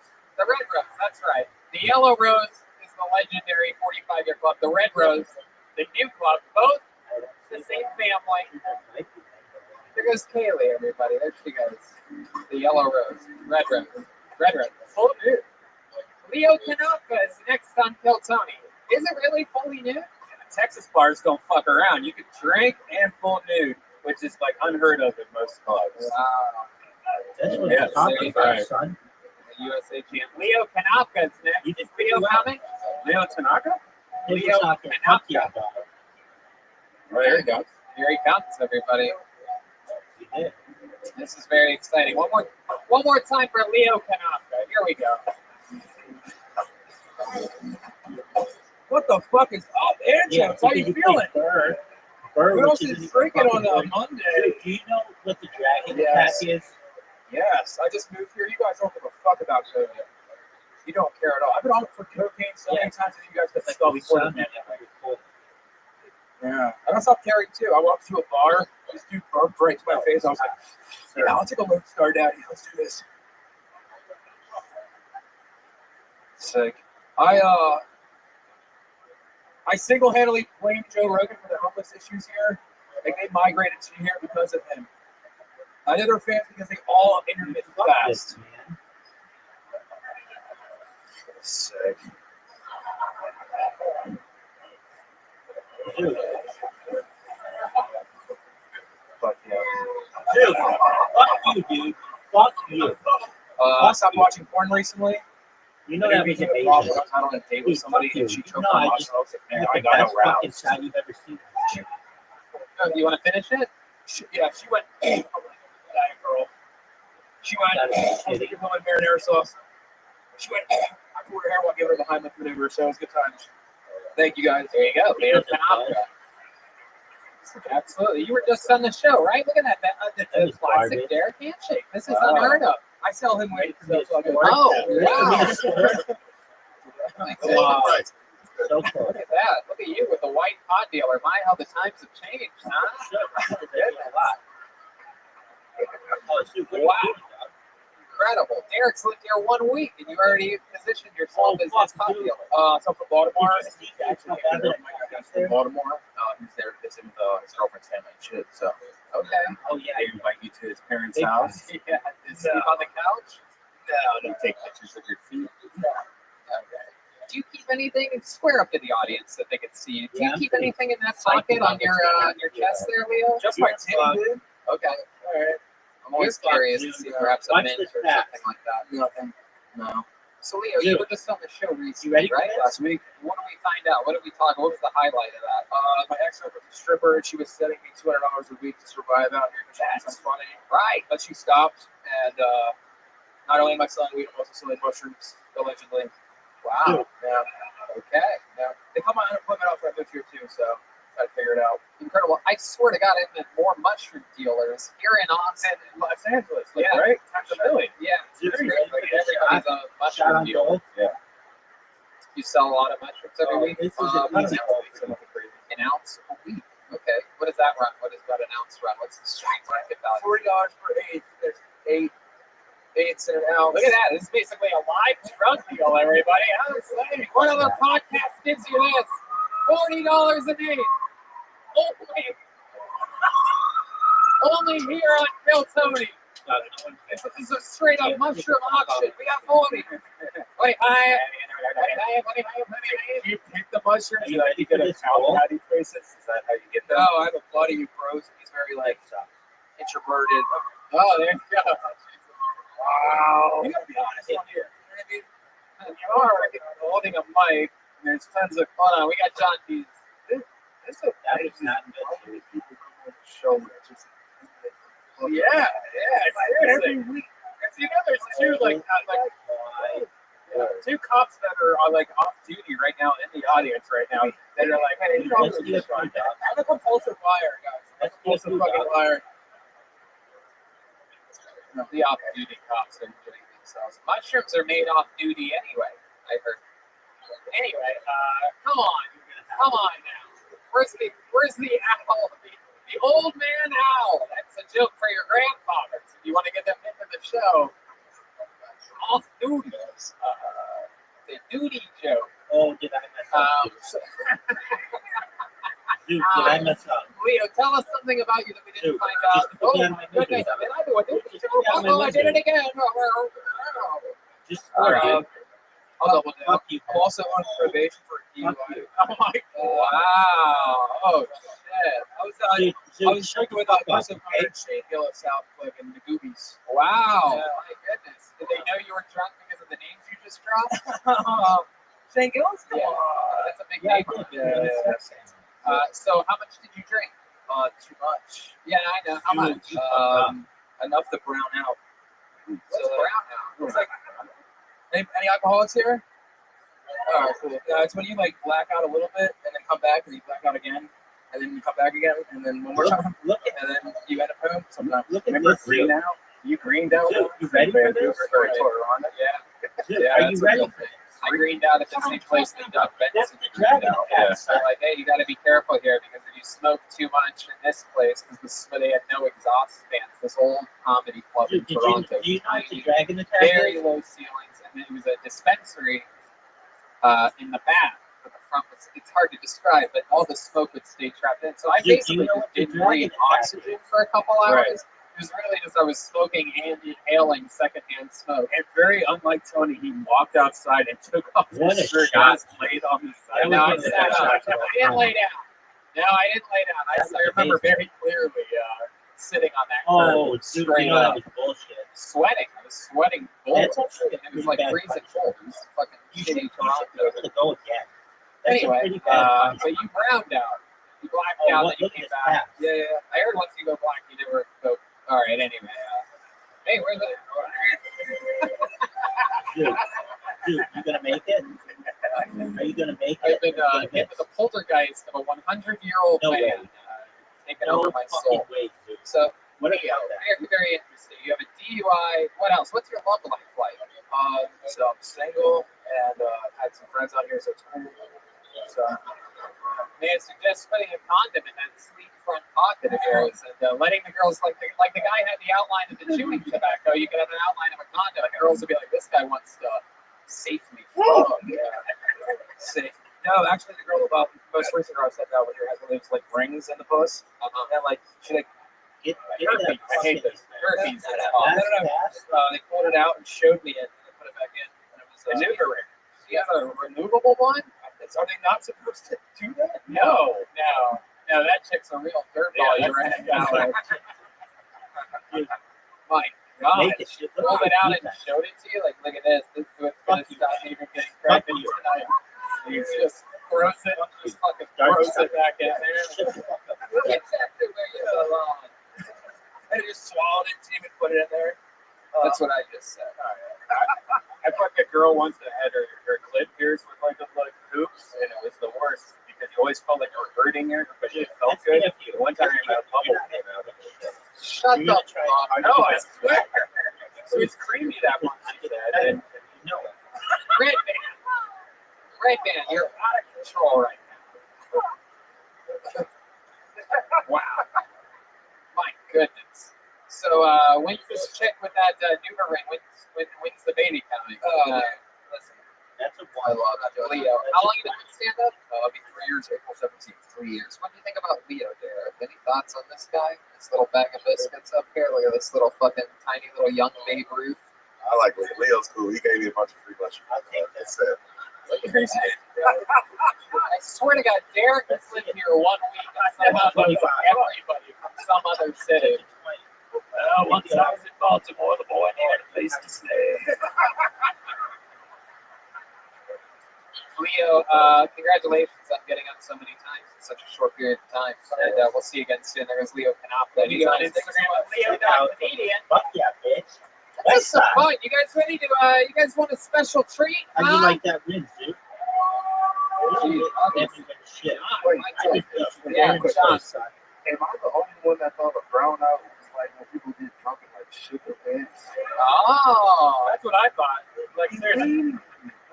That's right. The Yellow Rose is the legendary 45-year club. The Red Rose, the new club. Both the same family. There goes Kaylee, everybody. There she goes. The Yellow Rose. Red Rose. Full nude. Leo Kanaka is next on Kill Tony. Is it really fully nude? Texas bars don't fuck around. You can drink and full nude, which is like unheard of in most clubs. Wow. That's what you're talking about, son. The USA champ. Leo Kanaka is next. Is Leo coming? Leo Tanaka? Leo Kanaka. Oh, there he goes. Here he comes, everybody. This is very exciting. One more time for Leo Kanaka. Here we go. What the fuck is up, Angela? How you feeling? Who else is drinking on a Monday? Do you know what the dragon Yes. attack is? Yes, I just moved here. You guys don't give a fuck about cocaine. You don't care at all. I've been on for cocaine so many times that you guys get stuff before the pandemic. Yeah, I don't stop carrying too. I walked to a bar. This dude burped right to my face. I was like, yeah, I'll take a look. Star Daddy. Let's do this. Sick. I single-handedly blame Joe Rogan for the homeless issues here. Like, they migrated to here because of him. I know they're fans because they all intermittent fast. Sick. Dude. Fuck yeah. Dude, fuck you, dude. Fuck you. I stopped watching porn recently. You know that was amazing. I was out on a date with somebody and she choked on my mouth. I was like, man, I got best aroused. fucking shot you've ever seen. You want to finish it? She went, that girl. She went, I was like, you're going marinara sauce. She went, I pulled her hair while giving her the Heimlich maneuver, so it was good times. Thank you guys. There you go. Leo Kanaka. Absolutely. You were just on the show, right? Look at that. The classic Derek handshake. This is unheard of. I sell him weight because that's all good. Oh, wow. Wow. So cool. Look at that. Look at you with the white pot dealer. My, how the times have changed, huh? Wow. Incredible. Derek's lived here 1 week and you already positioned yourself as his pot dealer. So from Baltimore, Actually, from Baltimore, he's there visiting his girlfriend's family and shit. So, okay. Oh, yeah. they invite you to his parents' house. Yeah. Sleep on the couch? No, take pictures of your feet. Okay. Do you keep anything? Square up to the audience so they can see you. Do you keep anything in that pocket on your chest there, Leo? Just my titty, dude. Okay. All right. I'm always curious to see perhaps a mint or something like that. Nothing. No. So Leo, you were just on the show recently, right? Last week. What did we find out? What did we talk? What was the highlight of that? My ex-girlfriend was a stripper, and she was setting me $200 a week to survive out here. That's funny. Right. But she stopped, and not only am I selling weed, I'm also selling mushrooms, allegedly. Wow. Yeah. Okay. Yeah. They call my unemployment offer I moved here, too, so I figured it out. Incredible. I swear to God, I've met more mushroom dealers here in Austin. In Los Angeles, like, right? Times a million. Yeah. It's crazy. Like everybody's a mushroom dealer. Yeah. You sell a lot of mushrooms every week? This is an easy An ounce a week. Okay. What does that run? What does about an ounce run? What's the street market value? $40 per eighth. There's eighths in an ounce. Look at that. This is basically a live drug deal, everybody. I'm saying, what other podcast gives you this? $40 an eighth. Only here on Kill Tony. This is a straight up mushroom auction. We got 40. Wait, you pick the mushrooms and you get a patty basis. Is that how you get them? No, I have a buddy who grows. He's very like introverted. Oh, there you go. Wow. You gotta be honest on here. You know what I mean? You are holding a mic. And there's tons of. Hold on, we got John Dees. That is not many people come on the show. Yeah, seriously. Every week. It's you know, there's two two cops that are like off duty right now in the audience right now that are like, hey, you know, I'm a compulsive liar, guys. I'm a compulsive fucking liar. The off-duty cops are doing themselves. Mushrooms are made off-duty anyway, I heard. Anyway, come on now. Where's the owl? The old man owl. That's a joke for your grandfathers. If you want to get them into the show, off-duty. The duty joke. Oh, did I mess up? Dude, did I mess up? Leo, tell us something about you that we didn't find out. Oh, my goodness. I did it again. Just I'll double down. fuck you. I'm also on probation for DUI. Oh my god. Wow. Oh shit. I was drinking with a person from Shane Hill at South Click and the Goobies. Wow. Yeah. My goodness. Did they know you were drunk because of the names you just dropped? St. Gillis? Yeah. That's a big name. Yeah. So how much did you drink? Too much. Yeah, I know. How much? Enough to brown out. What's brown out? It's like any alcoholics here? All right, cool. It's when you like black out a little bit and then come back and you black out again and then you come back again and then one more time and then you end up home. Sometimes. Remember green out? You greened out? Dude, you ready for this? Yeah. Dude, Yeah, are you ready? I greened out at the same place that Doug That's Benson the dragon greened out. effect. So like, hey, you got to be careful here because if you smoke too much in this place, because they had no exhaust fans, this old comedy club in Dude, Toronto, do you know what the dragon attack very is? low ceilings, and then it was a dispensary in the back. But the front was, it's hard to describe, but all the smoke would stay trapped in. So I Dude, do basically you know just what the didn't breathe dragon attack oxygen for a couple hours. It was really just I was smoking and inhaling secondhand smoke. And very unlike Tony, he walked outside and took off What his a shirt shot. and just laid on the side. No, I was didn't a shot. lay down. No, I didn't lay down. I remember very clearly sitting on that Oh, curb, dude, straight you know up, that was bullshit. sweating. I was sweating bullets. That's actually a It was pretty like bad freezing punch. cold. It was fucking You should shitty be able Toronto. to go again. That's a Anyway, pretty bad punch. so you browned out. You blacked Oh, out, look- then you look came at back. this Yeah. I heard once you go black, you never go. All right, anyway. Hey, where's the? Dude, you gonna make it? Are you gonna make I've it? been hit with the poltergeist of a 100-year-old No man way. taking No over my fucking soul. way, dude. So, What Leo, about that? very, very interesting. You have a DUI. What else? What's your love life like? So I'm single and had some friends out here, so it's cool. So May I suggest putting a condom in that sleek front pocket of yours and letting the girls, like the guy had the outline of the chewing tobacco, you could have an outline of a condom, and girls would be like, this guy wants to safe me. safe. No, actually, the girl about most recent girl I said that with her husband leaves like rings in the puss, and like she like Get Herpes. that I hate this. Herpes. That's no, called. no, no. They pulled it out and showed me it, and I put it back in, and it was A neuter ring. You have a removable one? Are they not supposed to do that? No. That chick's a real dirtball. You're right. My God. Make it shit. Pulled it out and showed it to you. Like, look at this. This is what's going to stop me from getting pregnant tonight. You just throws it, just fucking throws it back in there. Look exactly where you belong. And just swallowed it, didn't even put it in there. That's what I just said. I fucked a girl once that had her clit pierced with like hoops, and it was the worst because you always felt like you were hurting her, but it felt good. One time I had a bubble came out. Shut the fuck up. No, I swear. So it's creamy that one. She said, and No. Red Band, you're out of control right now. Wow. My goodness. So, when's this chick with that neuter ring? When's the baby coming? Listen, That's a I wild. love Leo. How long you been doing stand up? It'll be 3 years, April 17th. 3 years. What do you think about Leo, Derek? Any thoughts on this guy? This little bag of biscuits up here? Look at this little fucking tiny little young Babe Ruth. I like Leo. Leo's cool. He gave me a bunch of free lunch. That's it. Look at his I swear to God, Derek has lived here 1 week. And somehow knows everybody from some other city. Once I was in Baltimore, the boy needed a place to stay. Leo, congratulations on getting on so many times in such a short period of time. And we'll see you again soon. There's Leo Canopla. He's on Instagram. Leo.comedian. Fuck yeah, bitch. This is so fun. You guys ready to? You guys want a special treat? How do you like that rinse, dude? Jeez, Shit. Yeah, John. Am I the only one that thought a brownout was like when people get drunk and like shit their pants? Oh, That's what I thought. Like seriously. I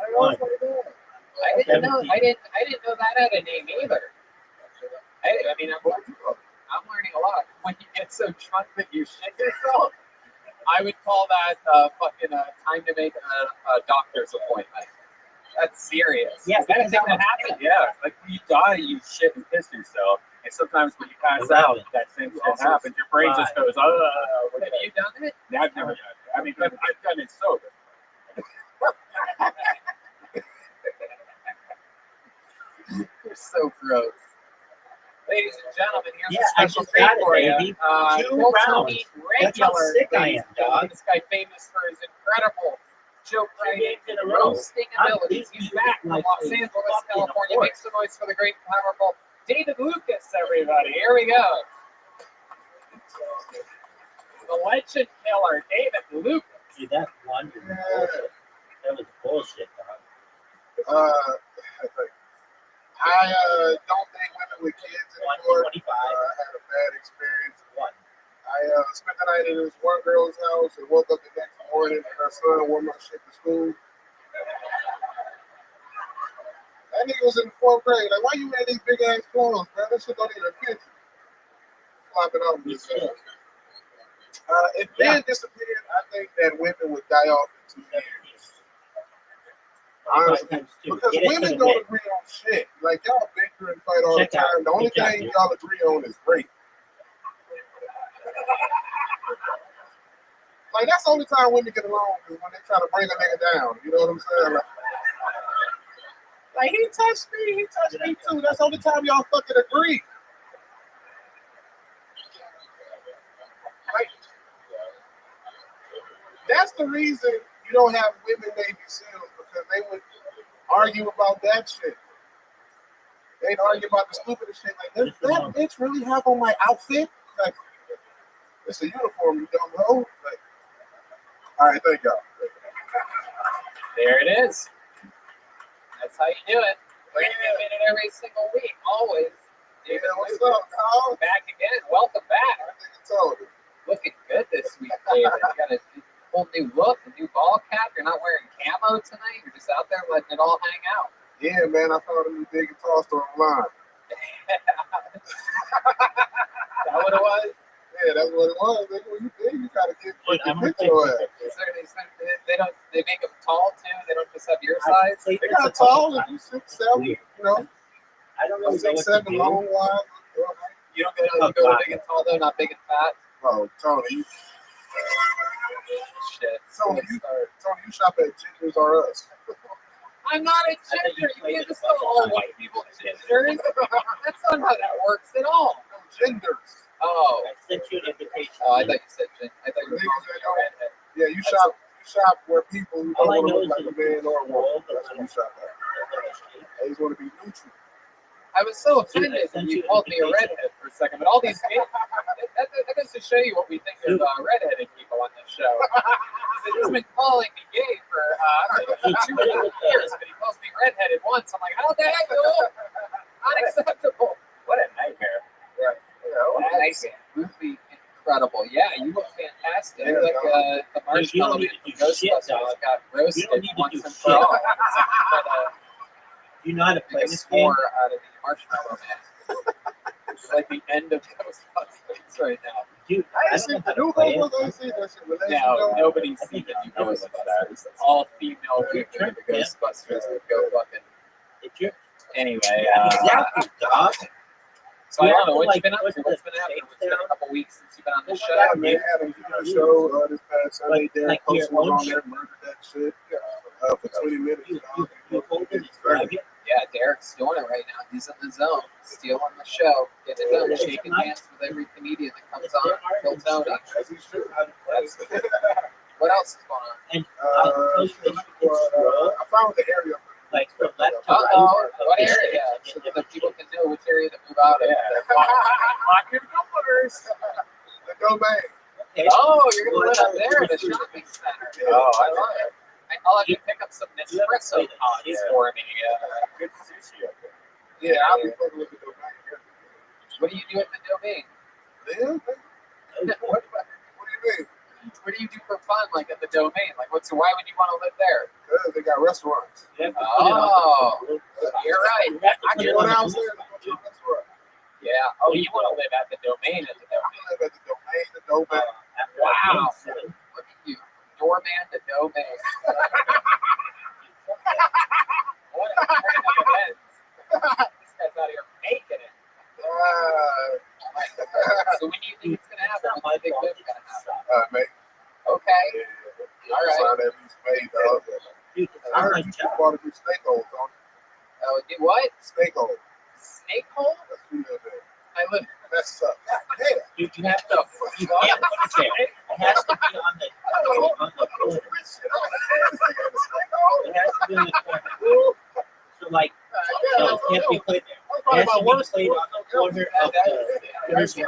didn't know. I didn't know that had a name either. I mean, I'm learning a lot. When you get so drunk that you shit yourself, I would call that fucking time to make a doctor's appointment. That's serious. Yeah, is that a thing that happens? Yeah, like when you die, you shit and piss yourself, and sometimes when you pass out, that same shit happens. Your brain just goes, Have you done it? Yeah, I've never done it. I mean, I've done it sober. You're so gross. Ladies and gentlemen, here's Yeah, a I special just treat got it, for you. baby. 2 Phil rounds. Tony, That's how regular. sick I ladies am, and gentlemen. dog. This guy famous for his incredible joke 2 writing games in a and row. roasting I'm abilities. He's back from like Los a Angeles, fucking California. horse. Make some noise for the great, powerful David Lucas, everybody. Here we go. The legend killer, David Lucas. Dude, that one was bullshit. That was bullshit, dog. I don't date women with kids anymore. 125. I had a bad experience. One. I spent the night in this one girl's house and woke up the next morning and her son wore my shit to school. That nigga was in the 4th grade. Like, why you wearing these big ass clothes, bro? That shit don't even fit you. Flopping off this if men disappeared, I think that women would die off in 2 years. Honestly, because women don't agree on shit. Like, y'all bicker and fight all the time. The only thing y'all agree on is rape. Like, that's the only time women get along is when they try to bring a nigga down. You know what I'm saying? Like he touched me too. That's the only time y'all fucking agree. Like, that's the reason you don't have women Navy SEALs, because they would argue about that shit. They'd argue about the stupidest shit. Like, does that bitch really have on my outfit? Like, it's a uniform, you dumb hoe. Like, all right, thank y'all. There it is. That's how you do it. Bring him in every single week, always. Yeah, what's up, Kyle? Back again. Welcome back. Looking good this week, David. You got a whole new look, a new ball cap. You're not wearing camo tonight. You're just out there letting it all hang out. Yeah, man, I found a new big guitar store online. Is that what it was? Yeah, that's what it was. Like, when you big, you gotta get what you fit your ass. They make them tall too. They don't just have your size. They got tall and you 6'7", you know. I don't really know what 6'7", to do. long wide. You don't get to go big and tall though, not big and fat. Oh, Tony. Shit. Tony, you shop at Gingers R Us. I'm not a ginger. You can't just call all white people gingers. That's not how that works at all. No, genders. Oh. I sent you an invitation. Oh, I thought you said ginger. I thought you were calling me a redhead. Yeah, you shop where people who don't All I want to know look is like a man or a woman. That's what you shop at. They just want to be neutral. I was so offended when you called me a redhead for a second, but all these that goes to show you what we think of redheaded people on this show. He's been calling me gay for I don't know 2 years, but he calls me redheaded once. I'm like, how the heck? Unacceptable. What a nightmare. Right. Nice, absolutely incredible. Yeah, you look fantastic. You look like the marshmallow man from Ghostbusters got roasted once and for all. You know how to play Make a this game? score out of the marshmallow man. It's like the end of Ghostbusters right now. Dude, I ain't seen the new Ghostbusters. I see that shit. No, nobody's seen the new Ghostbusters. All female women in the Ghostbusters would go fucking. Anyway, Exactly, dog. so I don't know what you've been up to. What's been happening? It's been a couple weeks since you've been on the show. Yeah, man, I had a show this past Sunday. Derek Like your posted one own on there, murdered that shit for 20 minutes. Yeah, Derek's doing it right now. He's in the zone, stealing the show, getting it done, shaking hands with every comedian that comes on. Phil Tony. What else is going on? And I found the area. like from left to right. What area? So that people can know which area to move out of. Lock your doors. The domain. Oh, you're gonna live up there in the shopping center. Oh, I love it. I'll have you pick up some Nespresso pods for me. Good sushi up there. Yeah, I'll be fucking with the domain. What do you do at the domain? Yeah, what do you mean? What do you do for fun, like at the domain? Like, why would you want to live there? Yeah, they got restaurants. Oh, you're right. I You can go downstairs and go to a restaurant. Yeah. Oh, you want to live at the domain at the I domain? live at the domain, the domain. Wow. Look at you. Doorman to domain. What a turn of events. This guy's out here making it. So when do you think it's going to happen? What's the big move going to happen? Mate. Okay. Yeah. All right. Sign that lease paid, dog. I heard you just bought a new snake hole, Tony. Oh, do what? Snake hole. Snake hole? That's what you live in. I live. That's up. Yeah. You have to. It has to be on the corner. It has to be on the corner. So like, no, it can't be played there. It has to be played on the corner of the jersey. You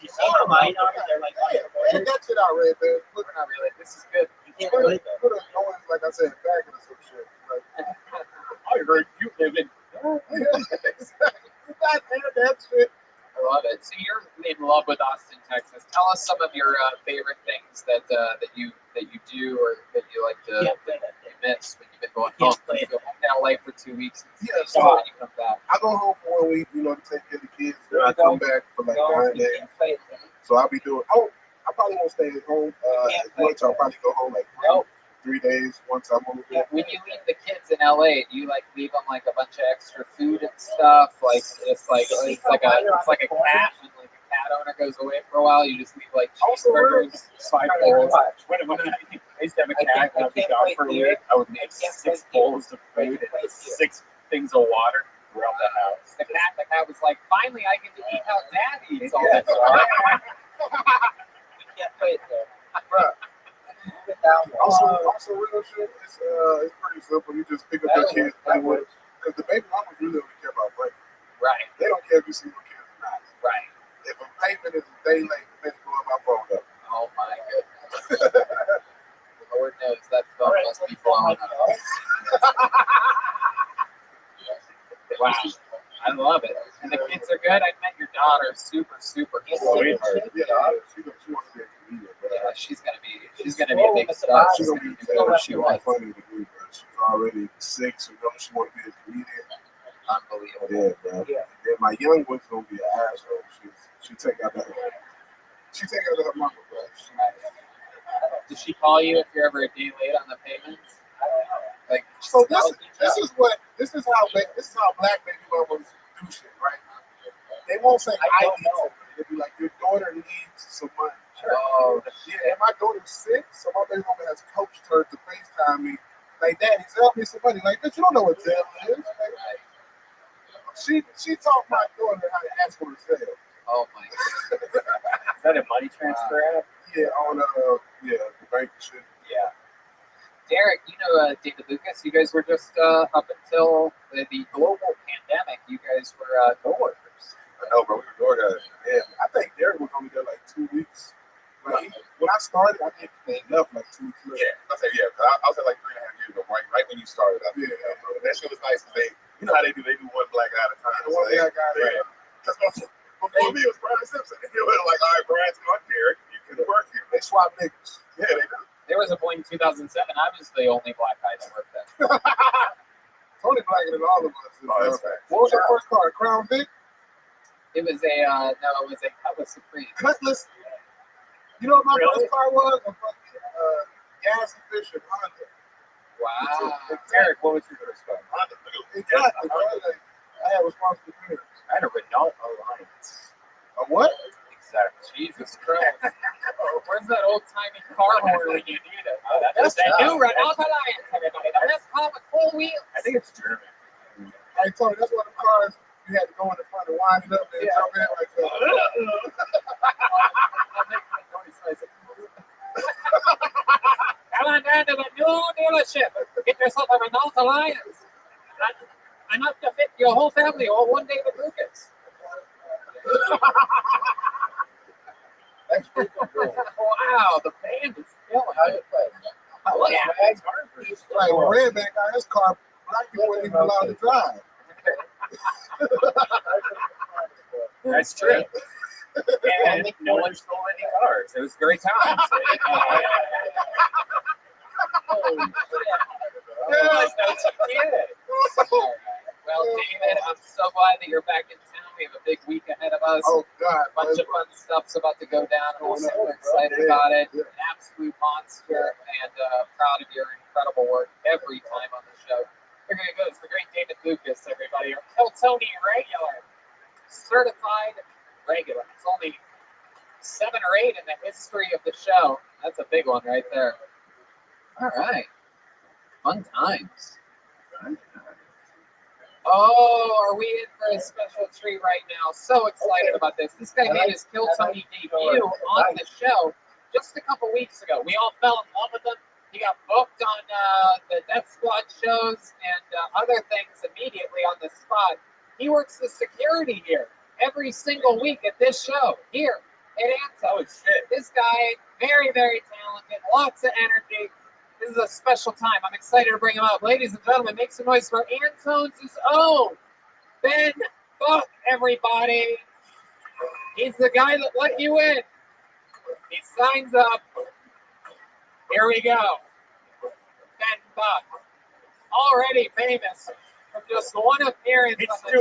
see how mine are? They're like on the Hey, corner. that shit I read, man. We're not really. This is good. You can't play them. Put a noise, like I said, back or some shit. Like, I heard you live in. exactly. That shit. I love it. So you're in love with Austin, Texas. Tell us some of your favorite things that you do or that you like to Can't play that thing. miss when you've been going Can't home. play You go home to LA for 2 weeks. Yeah, So so when you come back. I go home for 1 week, you know, to take care of the kids. Then I come back for like 9 You days. can't play it. So I'll be doing. Oh, I probably won't stay at home as much. I'll probably go home like 3 days once I move in. When you leave the kids in LA, do you like leave them like a bunch of extra food and stuff? Like it's like a cat. When like a cat owner goes away for a while, you just leave like cheeseburgers, 5 bowls. When I used to have a cat and I'd be gone for a week, I would make 6 bowls of food and 6 things of water around the house. The cat was like, finally I get to eat how Dad eats all the time. You can't play it there. Right. Put it down. Also, real shit. It's pretty simple. You just pick up your kids, play with it. Because the baby mamas really don't care about break. Right. They don't care if you see your kids or not. Right. If a payment is a day late, the baby blow my phone up. Oh my goodness. Lord knows that phone must be blowing up. Wow. I love it. And the kids are good. I met your daughter. Super sweetheart. Yeah, she wants to be a comedian. But, Yeah, she's gonna be a big star. she's gonna be what she she's wants. funny to do, but she's already 6. You know, she want to be a comedian. Unbelievable. Yeah, bro. Yeah. Then my young one's gonna be an asshole. She take out her mama, bro. Does she call you if you're ever a day late on the payments? Like, So this is how black baby mamas do shit, right? They won't say I need something. They'll be like, your daughter needs some money. Oh, Yeah, and my daughter's sick, so my baby mama has coached her to FaceTime me. Like, Daddy, sell me some money. Like, bitch, you don't know what sale is. Like, she taught my daughter how to ask for a sale. oh my goodness. Is that a money transfer app? Yeah, on the bank shit. Yeah. Derek, you know David Lucas. You guys were just up until the global pandemic. You guys were coworkers. I know, bro. We were DoorDash. Yeah, I think Derek was only there like 2 weeks. Like, when I started, I think they left like 2 weeks later. Yeah, I say yeah. I was at like 3.5 years ago, right when you started. Yeah. That shit was nice. You know how they do one black guy at a time. One black guy, yeah. Before me, it was Brian Simpson. They were like, all right, Brian's not Derek. You can work here. They swap niggas. Yeah, they do. There was a point in 2007. I was the only black guy that worked there. Tony blacker than all of us. Oh, that's fact. What was your first car? Crown Vic? It was it was a Cutlass Supreme. Cutlass? You know what my first car was? A fucking gas efficient Honda. Wow. Derek, what was your first car? Honda. Exactly, bro. Like, I had responsible parents. I had a Renault Alliance. A what? Exactly. Jesus Christ. Where's that old timey car horn when you need it? Oh, that's that new Renault Alliance, everybody. The best car with 4 wheels. I think it's German. I told you, that's one of the cars you had to go in the front and wind it up and jump in like that. Come on down to the new dealership. Get yourself a Renault Alliance. Enough to fit your whole family or one day with Lucas. Wow, the band is killing it. Oh, yeah. Like when Redman got his car, black people weren't even allowed to drive. That's true. And no one stole any cars. It was a great time. Well, David, I'm so glad that you're back in town. We have a big week ahead of us. Oh, God. A bunch of fun stuff's about to go down. We're super excited about it. An absolute monster, and proud of your incredible work every time on the show. Here he goes, the great David Lucas, everybody. Our Kill Tony regular. Certified regular. It's only 7 or 8 in the history of the show. That's a big one right there. All right. Fun times. Oh, are we in for a special treat right now? So excited about this. This guy made his Kill Tony debut on the show just a couple weeks ago. We all fell in love with him. He got booked on the Death Squad shows and other things immediately on the spot. He works the security here every single week at this show here at Anto. Oh, shit. This guy, very, very talented, lots of energy. This is a special time. I'm excited to bring him up. Ladies and gentlemen, make some noise for Antone's own Ben Buck, everybody. He's the guy that let you in. He signs up. Here we go. Ben Buck. Already famous from just one appearance on the show.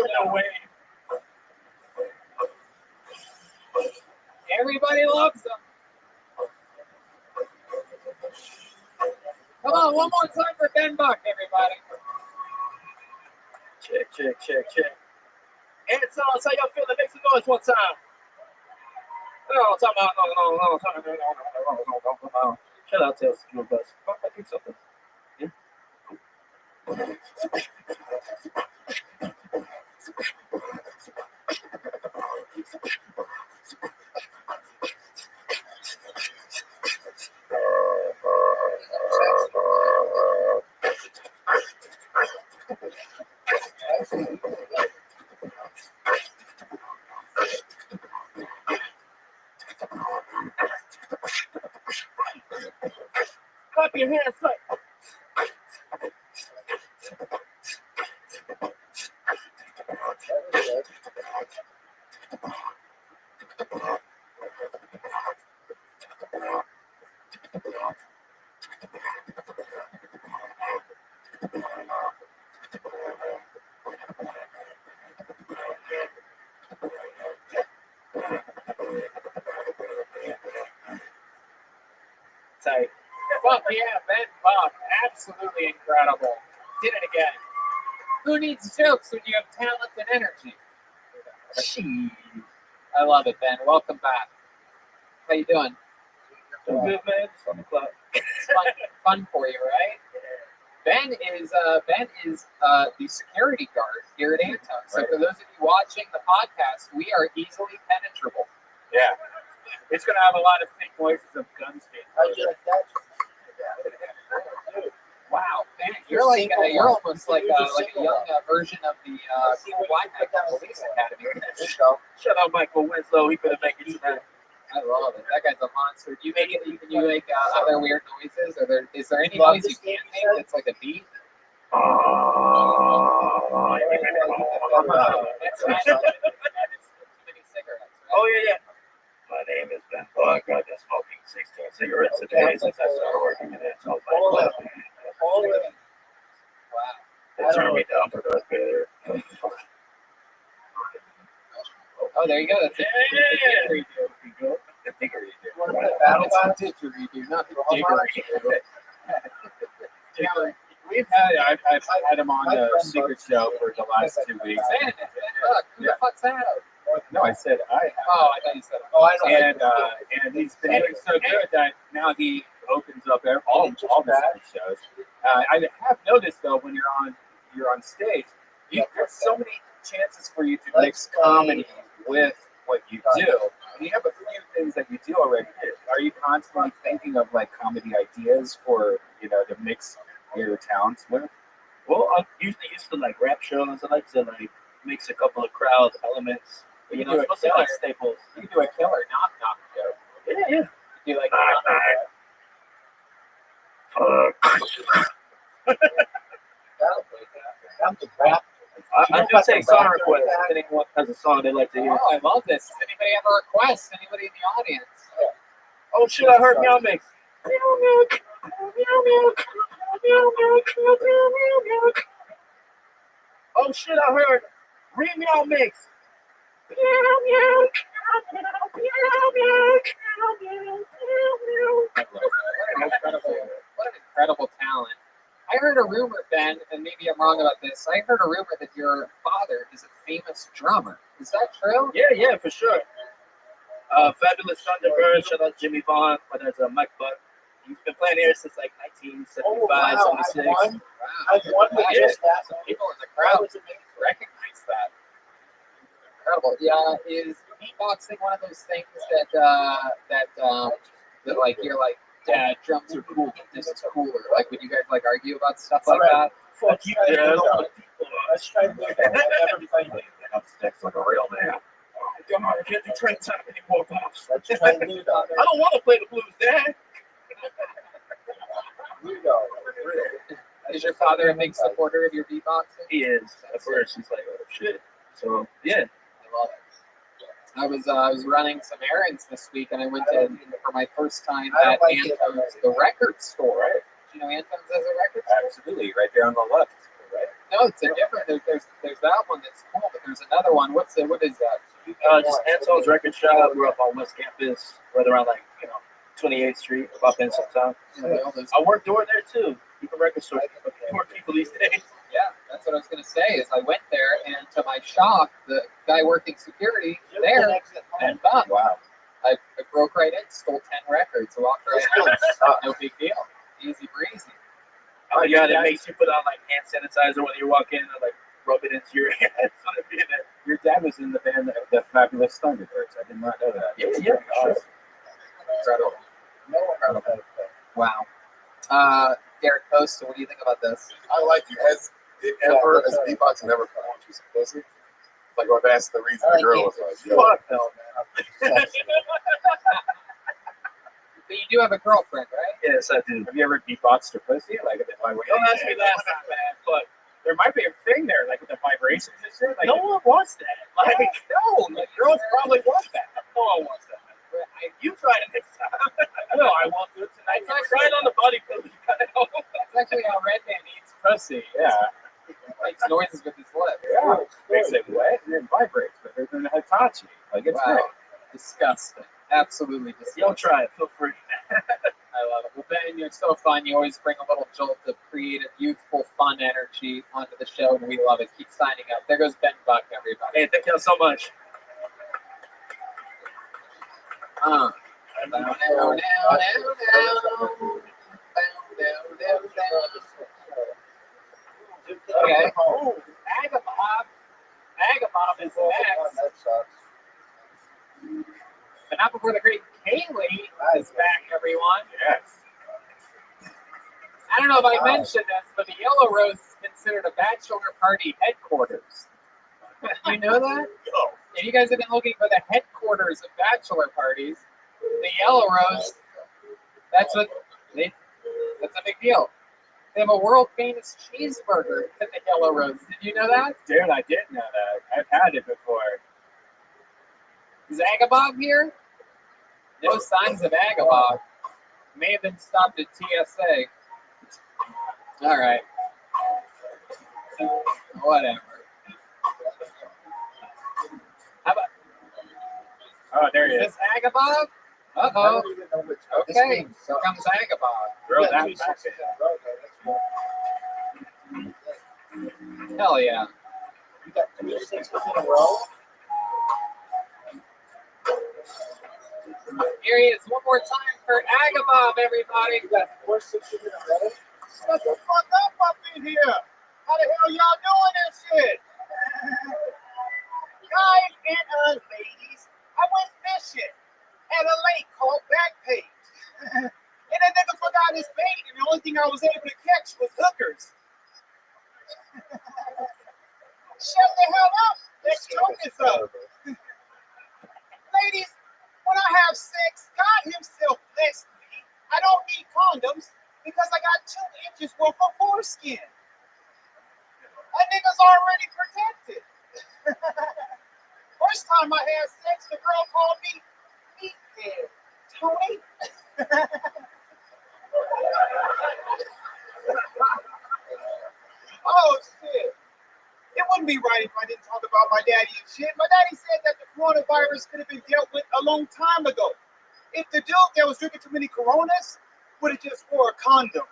Everybody loves him. Come on, one more time for Ben Buck, everybody. Check. And so how y'all feeling? Make some noise one time. No. Shout out to Skill Bus. I think something. Yeah. Clap your hands like. Tight. Fuck yeah, Ben Buck. Absolutely incredible. Did it again. Who needs jokes when you have talent and energy? I love it, Ben. Welcome back. How you doing? Doing good, man. It's on the clock. It's fun for you, right? Ben is the security guard here at Anton. So for those of you watching the podcast, we are easily penetrable. Yeah. It's going to have a lot of fake voices of guns being fired. Wow, Ben, you're almost like a young version of the Black Police Academy. Shut up, Michael Winslow. He could have made it tonight. I love it. That guy's a monster. Do you make it? Can you make other weird noises? Is there any noise you can't make that's like a beat? Oh yeah. My name is Ben Buck. I've been smoking 16 cigarettes a day since I started working in it. So wow. They turned me down for Darth Vader. Oh, there you go. That's it. The didgeridoo. It's a didgeridoo, not the didgeridoo. I've had him on the secret show for the last 2 weeks. Man, who the fuck's that? No, I said I have. Oh, I thought you said. Oh, I know. And he's been doing so good that now he opens up all the shows. I have noticed though when you're on stage, there's so many chances for you to mix comedy with what you do. And you have a few things that you do already. Are you constantly thinking of like comedy ideas for to mix your talents with? Well, I'm usually used to like rap shows. I like to like mix a couple of crowd elements. But, You do a killer. Staples. You do a killer knock joke. Yeah. Do you like I'm the rap. I do take song requests. If anyone has a song they like to hear. Oh, I love this. Does anybody have a request? Anybody in the audience? Oh shit! I heard Meow Mix. Oh shit! I heard Meow Mix. What an incredible talent. I heard a rumor, Ben, and maybe I'm wrong about this. I heard a rumor that your father is a famous drummer. Is that true? Yeah, for sure. Fabulous Thunderbird. Shout out Jimmy Vaughn. But there's Mike Buck. He's been playing here since like 1975, 76. I've won with just that. People in the crowd recognize that. Incredible. Yeah, is beatboxing one of those things that like you're like, Dad, drums are cool, but this is cooler. Like, would you guys like argue about stuff like that? Fuck you, Dad. Let's try to do that. That's like a real man. Come on, I can't do train time anymore, Pops. Let's try to do that. I don't want to play the blues, Dad. Is your father a big supporter of your beatboxing? He is. At first, he's like, oh shit. So yeah, I love it. I was running some errands this week, and I went in for my first time at Anthem's, the record store. Right? Do you know Anthem's as a record store? Absolutely, right there on the left. Right? No, it's a different. There's that one that's cool, but there's another one. What is that? Just Ansel's Record Shop. We're up on West Campus, right around 28th Street, about in sometime. I work door there too. Keep a record store. More people these days. Yeah, that's what I was gonna say. Is I went there, and to my shock, the guy working security there and bum. Wow. I broke right in, stole 10 records, walked right out. No big deal, easy breezy. Oh yeah, that makes you put on hand sanitizer when you walk in and rub it into your hands. Your dad was in the band, the Fabulous Thunderbirds. I did not know that. Yeah, sure. Incredible. Wow. Derek Costa, what do you think about this? I like you. Has it ever, as beatboxing, ever performed you some pussy? Like, well, that's the reason the girl was like, yo. Fuck no, man. But you do have a girlfriend, right? Yes, I do. Have you ever beatboxed or pussy? Like, Don't ask me last time, man. But there might be a thing there, with the vibrations and shit. No one wants that. Girls probably want that. No one wants that. You try it next time. No, I won't do it tonight. Try it on the body pillow. That's actually how Redman eats pussy. Yeah. He makes noises with his lips. Yeah. Makes it wet and then vibrates better than Hitachi. Like, it's great. Disgusting. Absolutely disgusting. You'll try it. Feel free. I love it. Well, Ben, you're so fun. You always bring a little jolt of creative, youthful, fun energy onto the show, and we love it. Keep signing up. There goes Ben Buck, everybody. Hey, thank you so much. Okay. Agabob is next. But not before the great Kaylee is back, everyone. Yes. I don't know if I mentioned this, but the Yellow Rose is considered a bachelor party headquarters. You know that? If you guys have been looking for the headquarters of bachelor parties, the Yellow Rose, that's a big deal. They have a world famous cheeseburger at the Yellow Rose. Did you know that? Dude, I didn't know that. I've had it before. Is Agabob here? No signs of Agabob. May have been stopped at TSA. All right. Whatever. How about? Oh, there he is. Is this Agabob? Uh-oh. Okay. Here comes Agabob. Throw that back in. Hell yeah. You got 3 6 in a row. Here he is one more time for Agabob, everybody. You got 4 6 in a row. Shut the fuck up in here. How the hell y'all doing this shit? Guys and ladies, I went fishing at a lake called Backpage. And that nigga forgot his bait, and the only thing I was able to catch was hookers. Shut the hell up. Let's throw this up. Ladies, when I have sex. God himself blessed me. I don't need condoms because I got 2 inches worth of foreskin. A nigga's already protected. First time I had sex, the girl called me meathead. Tony? Oh, shit. It wouldn't be right if I didn't talk about my daddy and shit. My daddy said that the coronavirus could have been dealt with a long time ago. If the dude that was drinking too many Coronas would have just wore a condom.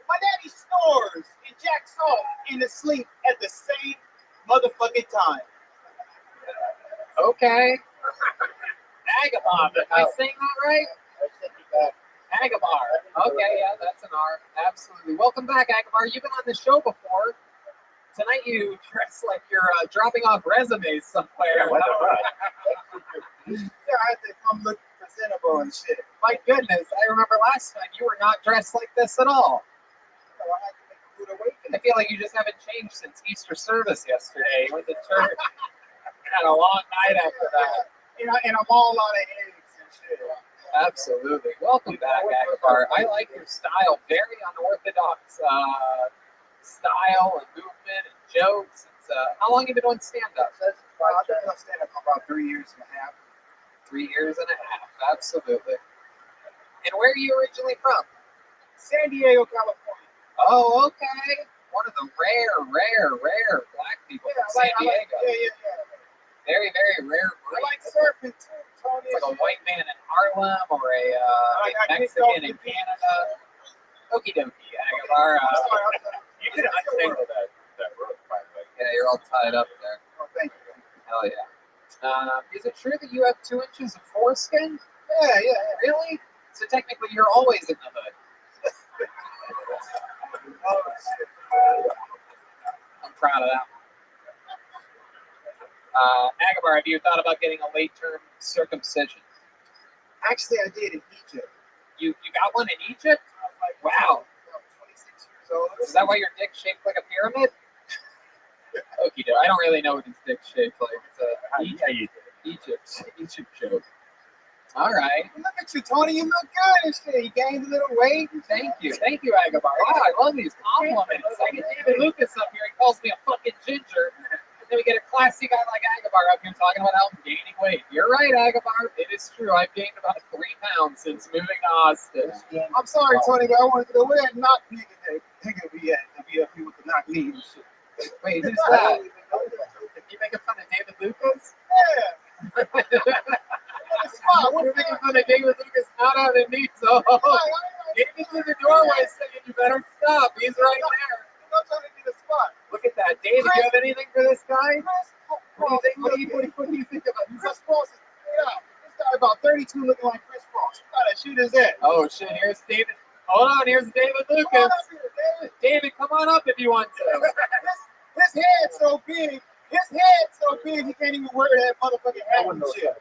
My daddy snores and jacks off in his sleep at the same motherfucking time. Okay. Agabar, am I saying that right? Agabar. Okay, yeah, that's an R. Absolutely. Welcome back, Agabar. You've been on the show before. Tonight you dress like you're dropping off resumes somewhere. Yeah, I had to come look presentable and shit. My goodness, I remember last time you were not dressed like this at all. So I had to make a rude awakening. I feel like you just haven't changed since Easter service yesterday. You went to church. Had a long night after that. And I'm all out of eggs and shit. Absolutely. Welcome back, Akbar. I like your style. Very unorthodox style and movement and jokes. It's, how long have you been doing stand-up? I've been doing stand-up for about 3 years and a half. 3 years and a half. Absolutely. And where are you originally from? San Diego, California. Oh, okay. One of the rare black people from San Diego. Yeah. Very, very rare breed. I like surfing too, Tony. It's like a white man in Harlem or a Mexican in Canada. Okie dokie, Agabar. You can untangle that rope, by the way. Yeah, you're all tied up there. Oh, thank you. Hell yeah. Is it true that you have 2 inches of foreskin? Yeah. Really? So technically you're always in the hood. Oh, shit. I'm proud of that. Agabar, have you thought about getting a late-term circumcision? Actually, I did in Egypt. You got one in Egypt? Wow. 26 years old. Is that why your dick's shaped like a pyramid? Okie doke. I don't really know what his dick's shaped like. It's Egypt joke. All right. Look at you, Tony. You look good and shit. You gained a little weight. Thank you, Agabar. Wow, I love these compliments. I get David Lucas up here. He calls me a fucking ginger. And then we get a classy guy like Agabar up here talking about how I'm gaining weight. You're right, Agabar. It is true. I've gained about 3 pounds since moving to Austin. I'm sorry, Tony, but I wanted to know where that knock nigga be at. To be up here with the knock knee and shit. Wait, who's that? You making fun of David Lucas? Yeah. What are you making fun of David Lucas not having knees? Oh, David's in the doorway saying you better stop. He's right there. I'm trying to get a spot. Look at that. Dave, do you have anything for this guy? What do you think about him? Chris Cross is this guy about 32 looking like Chris Cross. You gotta shoot his head. Oh shit, here's David. Hold on, here's David Lucas. David, come on up if you want to. His head's so big. He can't even wear that motherfucking hat and shit.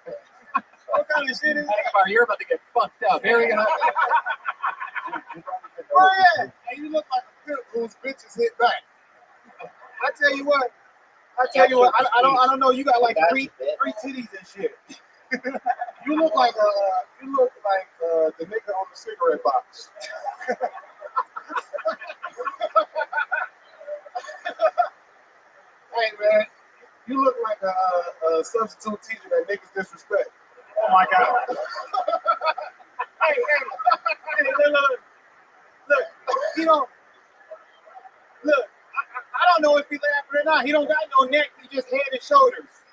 What kind of shit is that? You're about to get fucked up. Here we go. Oh yeah. Hey, you look like a pimp whose bitches hit back. I tell you what. I don't know. You got like three titties and shit. You look like the nigga on the cigarette box. Hey man, you look like a substitute teacher that niggas disrespect. Oh my god. Hey, look, he don't. Look, I don't know if he laughing or not. He don't got no neck. He just head and shoulders.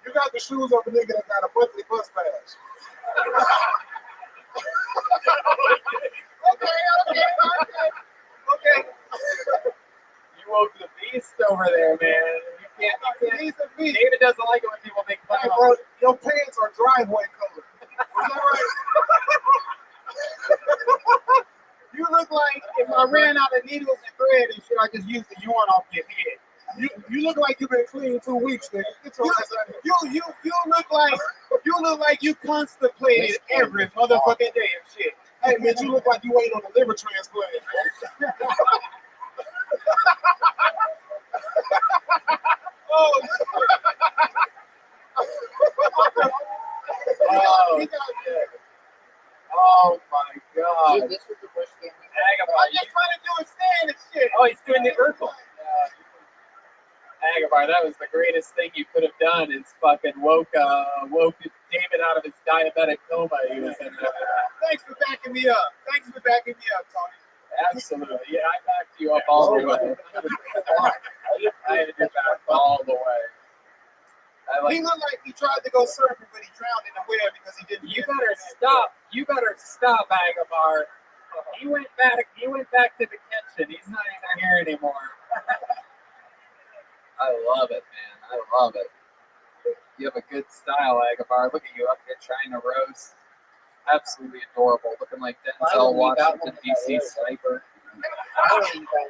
You got the shoes of a nigga that got a monthly bus pass. Okay. You woke the beast over there, man. You can't. David doesn't like it when people make fun of him. Your pants are driveway color. Is that right? You look like if I ran out of needles and thread and shit, I just used the yarn off your head. You look like you've been clean 2 weeks, nigga. You look like you constipated every motherfucking day and shit. Hey man, you look like you waiting on a liver transplant. Oh. he got Oh my god. Dude, this was the Bush family. Agabar, I'm just trying to do a stand and shit. Oh, he's doing the Urkel. Agabar, that was the greatest thing you could have done. Is fucking woke David out of his diabetic coma he was in. Thanks for backing me up. Thanks for backing me up, Tony. Absolutely. Yeah, I backed you up all the way. I had your back all the way. He looked like he tried to go surfing, but he drowned in the whale because he didn't. You better stop. You better stop, Agabar. He went back to the kitchen. He's not even here anymore. I love it, man. I love it. You have a good style, Agabar. Look at you up here trying to roast. Absolutely adorable. Looking like Denzel Washington, DC sniper.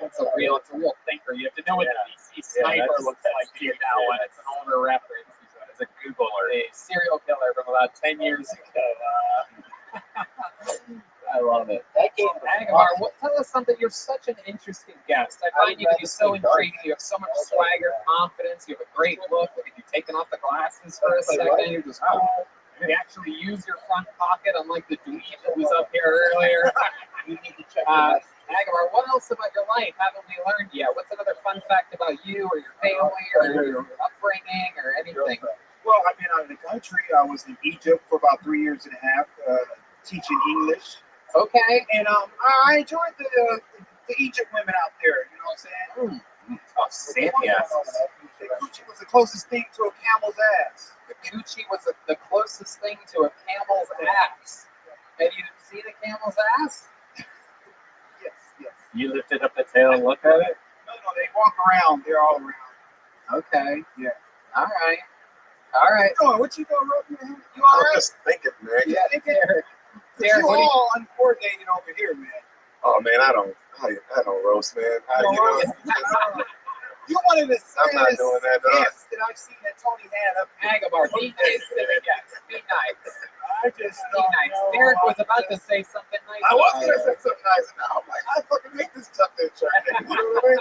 It's a real thinker. You have to know what the DC sniper looks like to get that one. It's an older reference. It's a Googler. A serial killer from about 10 years ago. I love it. Agabar, tell us something. You're such an interesting guest. I find you to be so intriguing. You have so much swagger, confidence. You have a great look. Look at you taking off the glasses for a second. You're just cool. You actually use your front pocket, unlike the dweeb that was up here earlier. You need to check Agabar, what else about your life haven't we learned yet? What's another fun fact about you or your family or your upbringing or anything? Well, I've been out of the country. I was in Egypt for about 3 years and a half, teaching English. Okay. And I enjoyed the Egypt women out there. You know what I'm saying? Oh, yes. The coochie was the closest thing to a camel's ass. The coochie was the closest thing to a camel's ass. And you didn't see the camel's ass? Yes. You lifted up the tail and looked at it? No, they walk around. They're all around. Okay. Yeah. All right. What you doing, Rothschild? You all I'm right? just thinking, man. Yeah, Derek, you all uncoordinated over here, man. Oh man, I don't roast, man. You're one of the I'm not doing that, dog. guests that I've seen that Tony had up here. Agabar, be nice to the guests. Be nice. I just Be nice. Derek was about to say something nice. I was gonna say something nice, and now I'm like, I fucking hate this tucked in shirt. You know what I mean?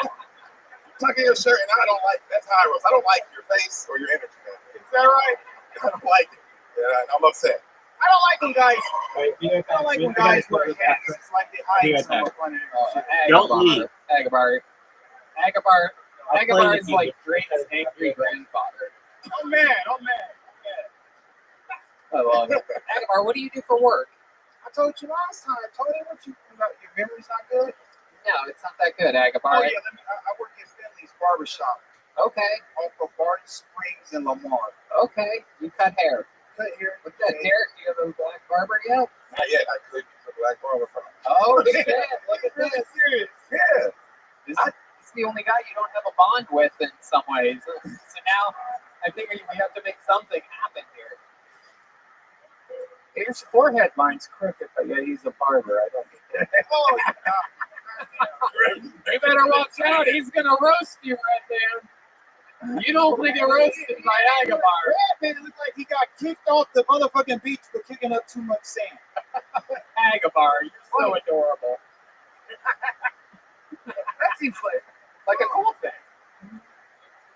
Tucking your shirt, and I don't like it. That's how I roast. I don't like your face or your energy, man. Is that right? I don't like it. Yeah, I'm upset. I don't like when guys. I don't like when guys wear hats. It's like they hide someone under their shit. Don't leave. Agabar is like Drake's angry grandfather. Oh man. I love it. Agabar, what do you do for work? I told you last time. Tony, your memory's not good? No, it's not that good, Agabar. Oh yeah, I work at Finley's barbershop. Okay. Off of Barton Springs and Lamar. Okay. You cut hair. Cut hair. What's that, Derek? Do you have a black barber yet? Not yet. I could use a black barber from. Oh shit! Look at Really this. serious. Yeah. This is the only guy you don't have a bond with in some ways. So now I think we have to make something happen here. His forehead line's crooked, but yeah, he's a barber. I don't get it. Oh, You better watch out. He's gonna roast you, Red Man. You don't want to get roasted by Agabar. Red Man looked like he got kicked off the motherfucking beach for kicking up too much sand. Agabar, you're so adorable. That seems Like a cool thing.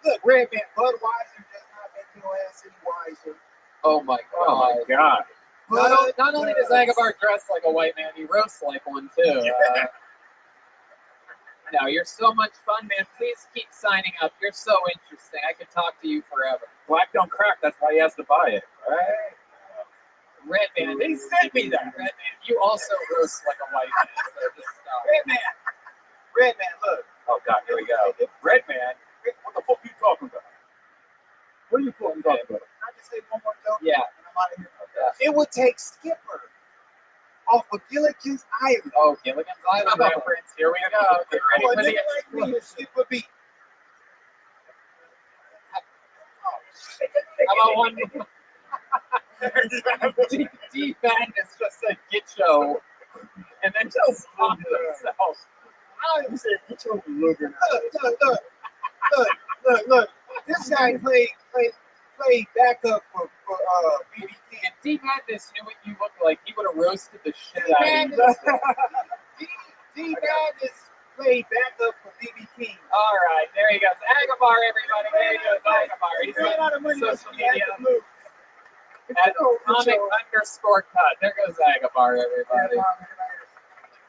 Look, Red Man, Budweiser does not make your ass any wiser. Oh my god. Oh my god. Not only does Agabar dress like a white man, he roasts like one too. No, you're so much fun, man. Please keep signing up. You're so interesting. I could talk to you forever. Black don't crack. That's why he has to buy it. Right? Red Man, they sent me that. Red Man, you also roast like a white man. So just stop. Red Man, look. Oh god, here we go. Red Man. What the fuck are you talking about? What are you talking about? Can I just say one more joke? Yeah. And I'm out of here. It would take Skipper off of Gilligan's Island. Oh, Gilligan's Island reference. Here we go. Get ready Oh, a for the nigga like me to skip a beat. How about one? Deep end is just a gitcho, and then just pop themselves. I don't even say get your looking. Look. This guy played backup for BB King. If Deep Madness knew what you looked like, he would have roasted the shit out of you. D Madness played backup for BB King. All right, there he goes. Agabar, everybody. There he goes. Agabar. He's ran out of money. social media. At comic_cut. There goes Agabar, everybody.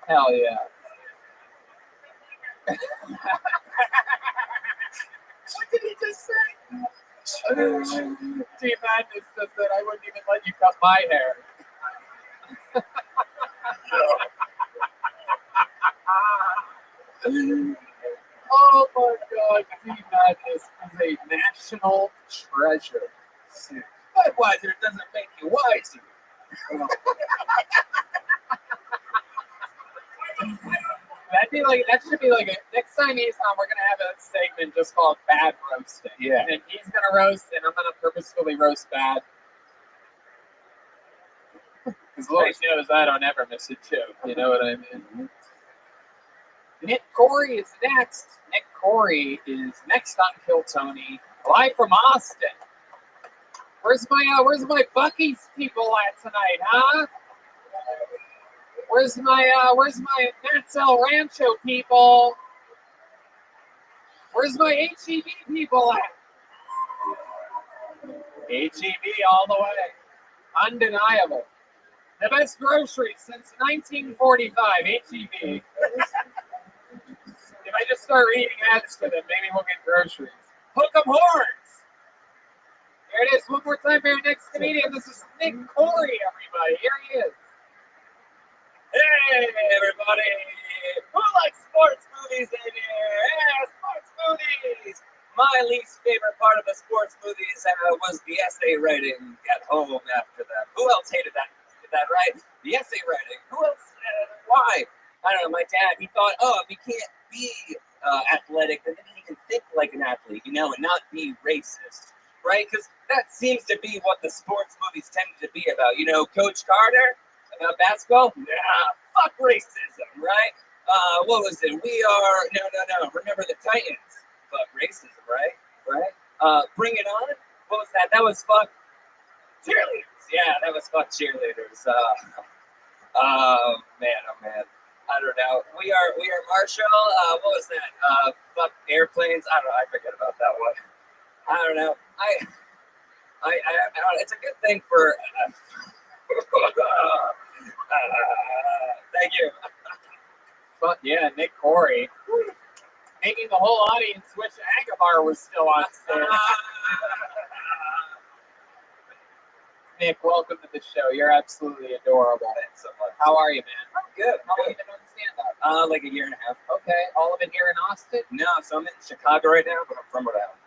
Hell yeah. What did he just say? Team Madness just said I wouldn't even let you cut my hair. Oh my God, Team Madness is a national treasure. But wiser doesn't make you wiser. That should be like next time he's on, we're gonna have a segment just called Bad Roasting. Yeah. And he's gonna roast, and I'm gonna purposefully roast bad. Because Lord knows I don't ever miss a joke. You know what I mean? Nick Corey is next. Nick Corey is next on Kill Tony, live from Austin. Where's my Buc-ee's people at tonight, huh? Where's my Matt's El Rancho people? Where's my HEB people at? HEB all the way. Undeniable. The best groceries since 1945, HEB. If I just start reading ads for them, maybe we'll get groceries. Hook 'em horns! Here it is, one more time for your next comedian. This is Nick Corey, everybody. Here he is. Hey, everybody! Who likes sports movies in here? Yeah, sports movies! My least favorite part of the sports movies was the essay writing at home after them. Who else hated that? Is that right? The essay writing. Who else? Why? I don't know. My dad, he thought, if he can't be athletic, then maybe he can think like an athlete, and not be racist, right? Because that seems to be what the sports movies tend to be about. Coach Carter? About basketball? Nah, fuck racism, right? What was it? No. Remember the Titans? Fuck racism, right? Bring It On? What was that? That was fuck cheerleaders. Yeah, that was fuck cheerleaders. Oh man. I don't know. We are Marshall. What was that? Fuck airplanes. I don't know. I forget about that one. I don't know. I it's a good thing for. Thank you. Fuck yeah, Nick Corey. Making the whole audience wish Agabar was still on stage. Nick, welcome to the show. You're absolutely adorable. Thanks so much. How are you, man? I'm good. How long have you been doing stand-up? Like a year and a half. Okay, all of it here in Austin? No, so I'm in Chicago right now, but I'm from Rhode Island.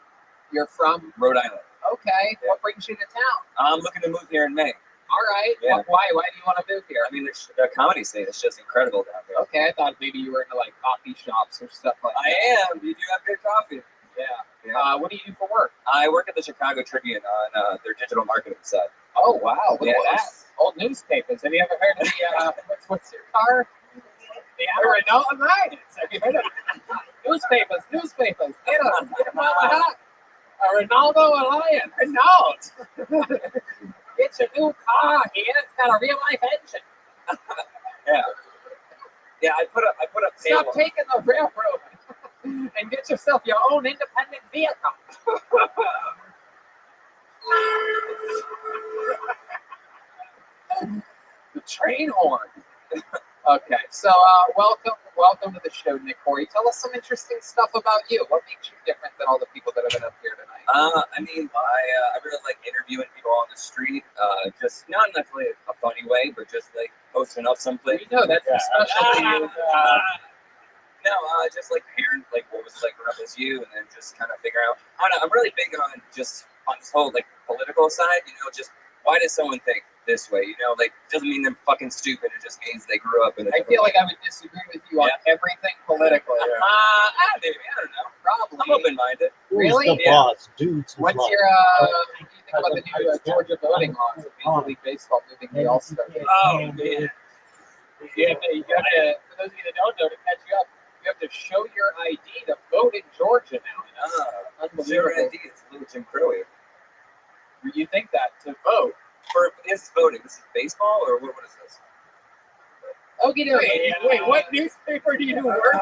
You're from? Rhode Island. Okay. Yeah. What brings you to town? I'm looking to move here in May. All right. Yeah. Why do you want to move here? I mean, the comedy scene is just incredible down here. Okay, I thought maybe you were into like coffee shops or stuff like that. I am. You do have good coffee. Yeah. What do you do for work? I work at the Chicago Tribune on their digital marketing side. Oh wow! Look Yeah, at that. Old newspapers. Have you ever heard of the what's your car? The Renault Alliance. Have you heard of newspapers? Get them all hot. A Ronaldo Alliance. Renault. Get your new car here. It's got a real life engine. Yeah. I put up Stop taking the railroad and get yourself your own independent vehicle. The train horn. Okay, so welcome to the show, Nick Corey. Tell us some interesting stuff about you. What makes you different than all the people that have been up here tonight? I really like interviewing people on the street. Just not necessarily a funny way, but just like posting up someplace. You know, that's your specialty. Just like hearing like what was like growing up as you, and then just kind of figure out. I don't know. I'm really big on just on this whole like political side. Just why does someone think this way? Doesn't mean they're fucking stupid. It just means they grew up in. I feel like I would disagree with you on everything politically. Maybe I don't know. Probably. I'm open-minded. Really? Who's the boss? Dude's What's boss. your what do you think about the new Georgia voting laws of Major League Baseball moving the All-Star game? Oh man. You have to, for those of you that don't know, to catch you up, you have to show your ID to vote in Georgia now. Zero ID. It's a little Jim Crowy. You think that to vote? This is voting. This is baseball, or what is this? Okay, wait, what newspaper do you work for?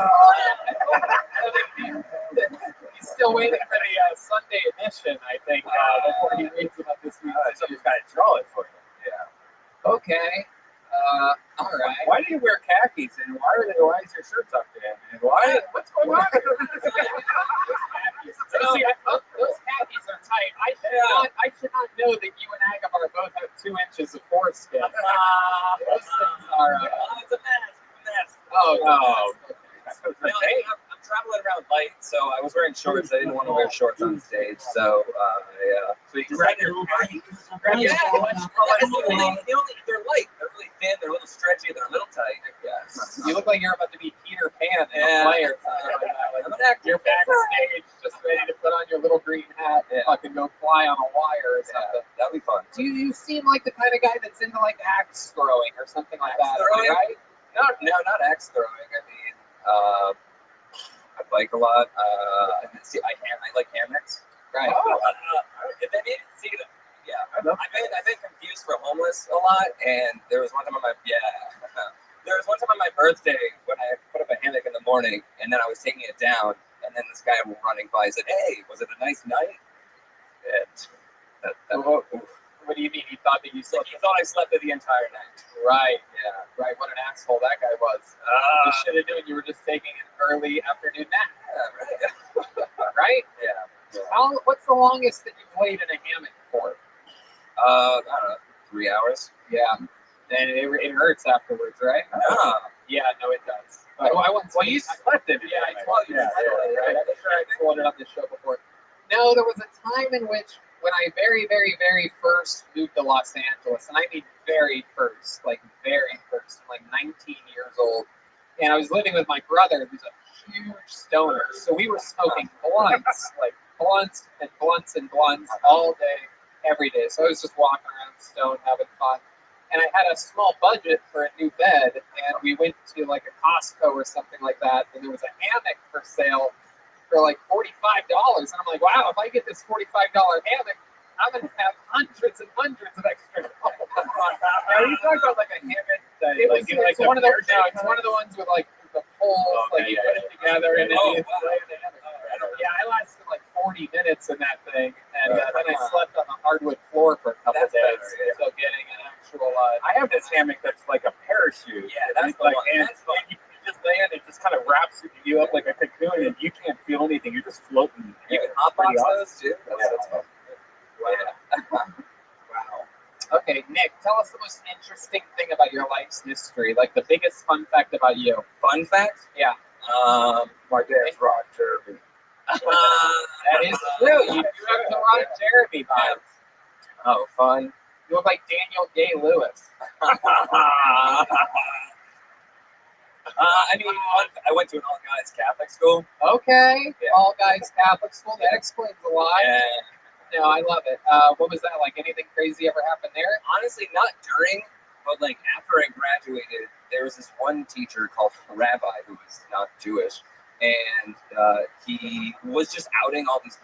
He's still waiting for the Sunday edition, I think, before he reads about this week's. Somebody's got to draw it for you. Yeah. Okay. All right. Why do you wear khakis and why is your shirt tucked in? And why? What's going on? See, those khakis are tight. I should not know that you and Agabar both have 2 inches of foreskin. Those things are. It's a mess. Oh no. I'm traveling around light, so I was wearing shorts. I didn't want to wear shorts on stage, so So you grab your khakis. they're light. They're really thin. They're a little stretchy. They're a little tight. Yes. You look like you're about to be Peter Pan in a play or something like that. Like, I'm an actor. you're backstage, just ready to put on your little green hat and fucking go fly on a wire or something. That'd be fun. Do you seem like the kind of guy that's into like axe throwing or something like that, throwing? right? No, not axe throwing. I mean, I bike a lot. I like hammocks. Right. If they need to see them, yeah. I've been confused for homeless a lot, and there was one time on my birthday when I put up a hammock in the morning, and then I was taking it down, and then this guy running by said, "Hey, was it a nice night?" What do you mean? He thought that you slept? He thought I slept the entire night. Right. Yeah. Right. What an asshole that guy was. You should have known you were just taking an early afternoon nap. Right? Yeah. What's the longest that you've laid in a hammock for? I don't know, 3 hours. Yeah. And it hurts afterwards, right? Yeah, no, it does. I once Well, you slept in it. Yeah, I told you. Right? I'm sure I told it on this show before. No, there was a time in which when I very, very, very first moved to Los Angeles, and I mean very first, like 19 years old, and I was living with my brother, who's a huge stoner. So we were smoking blunts, like blunts and blunts and blunts all day, every day. So I was just walking around stoned, having fun. And I had a small budget for a new bed, and we went to like a Costco or something like that, and there was a hammock for sale for like $45. And I'm like, wow, if I get this $45 hammock, I'm going to have hundreds and hundreds of extra dollars. Are you talking about like a hammock? It's one of the ones with like the poles, like you put it together, and then you lay in the hammock. Yeah, I lasted like 40 minutes in that thing, and then I slept on the hardwood floor for a couple days. So getting an actual. I have this hammock that's like a parachute. Yeah, that's like, the one. and you just lay in it, just kind of wraps you up like a cocoon, and you can't feel anything. You're just floating. You can hotbox those too. That's fun. Wow. Okay, Nick, tell us the most interesting thing about your life's history, like the biggest fun fact about you. Fun fact? Yeah. My dad's Rock Jeremy. That is true. You have the Ron Jeremy vibes. Oh, fun. You look like Daniel Day-Lewis. I mean, I went to an all-guys Catholic school. Okay, Yeah. all guys Catholic school. That explains a lot. Yeah. No, I love it. What was that like? Anything crazy ever happened there? Honestly, not during, but like after I graduated, there was this one teacher called Rabbi who was not Jewish, and he was just outing all these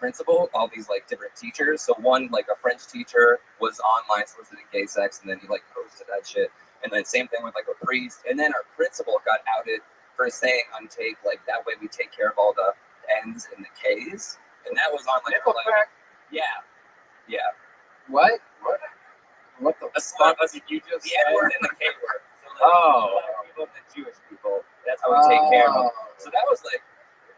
like different teachers. So one, like a French teacher, was online soliciting gay sex, and then he like posted that shit. And then same thing with like a priest, and then our principal got outed for saying on tape like that way we take care of all the N's and the K's, and that was on like. Yeah. What the fuck did you just say? The N-word and the K-word. So, like, people, the Jewish people, that's how we take care of them. So that was like,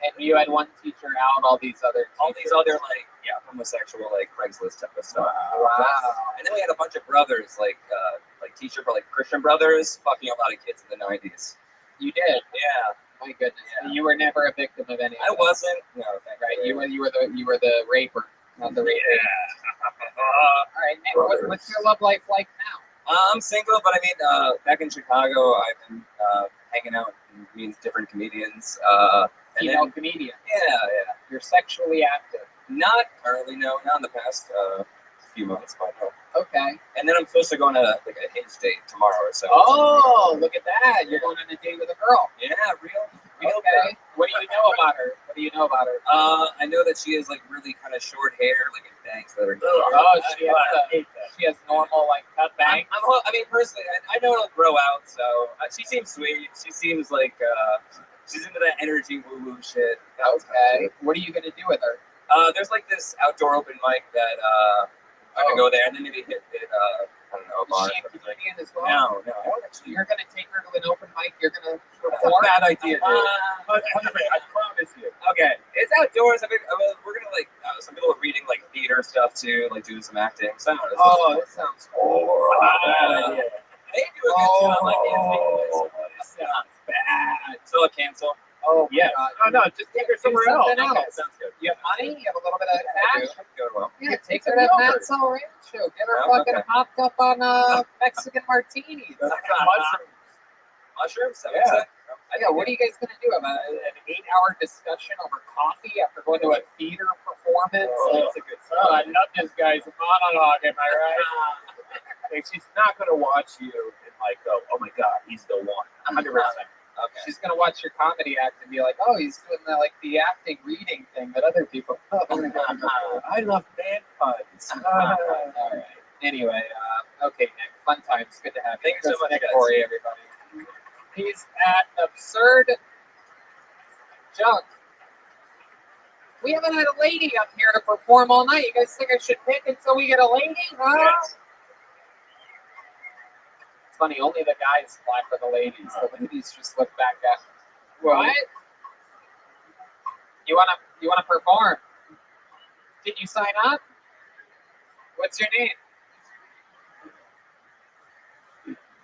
and you had one teacher out, all these other like homosexual like Craigslist type of stuff. Wow. And then we had a bunch of brothers like teacher for like Christian brothers fucking a lot of kids in the 90s. You did? Yeah. My goodness. Yeah. You were never a victim of any of I wasn't. No, right? You were the raper. Not the rape. All right, Nick, what's your love life like now? I'm single, but I mean, back in Chicago, I've been hanging out with means different comedians. Female comedians. Yeah. You're sexually active. Not currently, no. Not in the past few months, but no. Okay. And then I'm supposed to go on a hinge date tomorrow or so. Oh, look at that! You're going on a date with a girl. Yeah, real. Okay. What do you know about her? I know that she has like really kind of short hair, like in bangs that are. She has normal like cut bangs. I mean, personally, I know it'll grow out. So she seems sweet. She seems like She's into that energy woo-woo shit. Okay. What are you gonna do with her? There's like this outdoor open mic that I can go there, and then maybe hit I don't know, a bar. Is she a comedian as well? No. You're gonna take her to an open mic. You're gonna That's a perform. bad idea, dude. I promise you. Okay, it's outdoors. We're gonna like some people are reading like theater stuff too, like doing some acting. So, That sounds horrible. they do a good job. I can't speak to this. Sounds bad. So cancel. Oh Yeah. No, just take her somewhere else. Something Okay, else. sounds good. You have money. You have a little bit of I cash. can go well. Yeah, take her to Matt's El Rancho. Get her Oh, fucking okay. hopped up on Mexican martinis. Mushrooms. Yeah. Yeah, what are you guys gonna do? Have an 8-hour discussion over coffee after going to a theater performance? That's a good sign. I love this guy's monologue. Am I right? Like, she's not gonna watch you and like go, oh my god, he's the one. 100%. Okay. She's gonna watch your comedy act and be like, "Oh, he's doing the acting reading thing that other people." I love man puns. All right. Anyway, okay, Nick. Fun times. Good to have you. Thank you so much, Nick guys. Corey, everybody. He's at Absurd Junk. We haven't had a lady up here to perform all night. You guys think I should pick until we get a lady? Huh? Yes. It's funny, only the guys fly for the ladies. The ladies just look back at what? You wanna perform? Did you sign up? What's your name?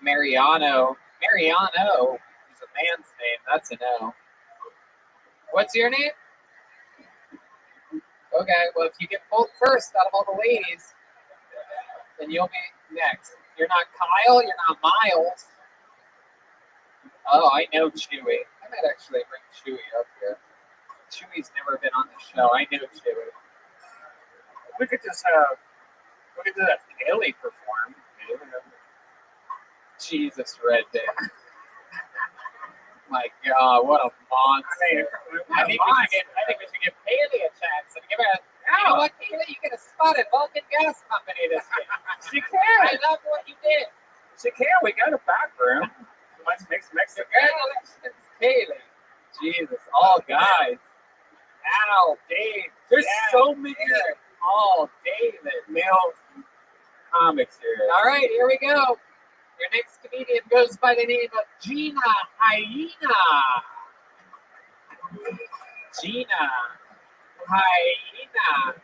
Mariano. Mariano is a man's name. That's a no. What's your name? Okay, well, if you get pulled first out of all the ladies, then you'll be next. You're not Kyle, you're not Miles. Oh, I know Chewy. I might actually bring Chewy up here. Chewy's never been on the show. I know Chewy. We could just have Kaylee perform. Jesus, Red Day. My God, what a monster! I think we should give Kaylee a chance and give her. You know what, Kaylee? You get a spot at Vulcan Gas Company this year. She can. I love what you did. She can. We got a back room. Let's mix Mexican. Congratulations, Kaylee. Jesus, all guys. Al, Dave. There's Dad, so many Eric, all David. male comics here. All right, here we go. Your next comedian goes by the name of Gina Hyena. Gina Hyena.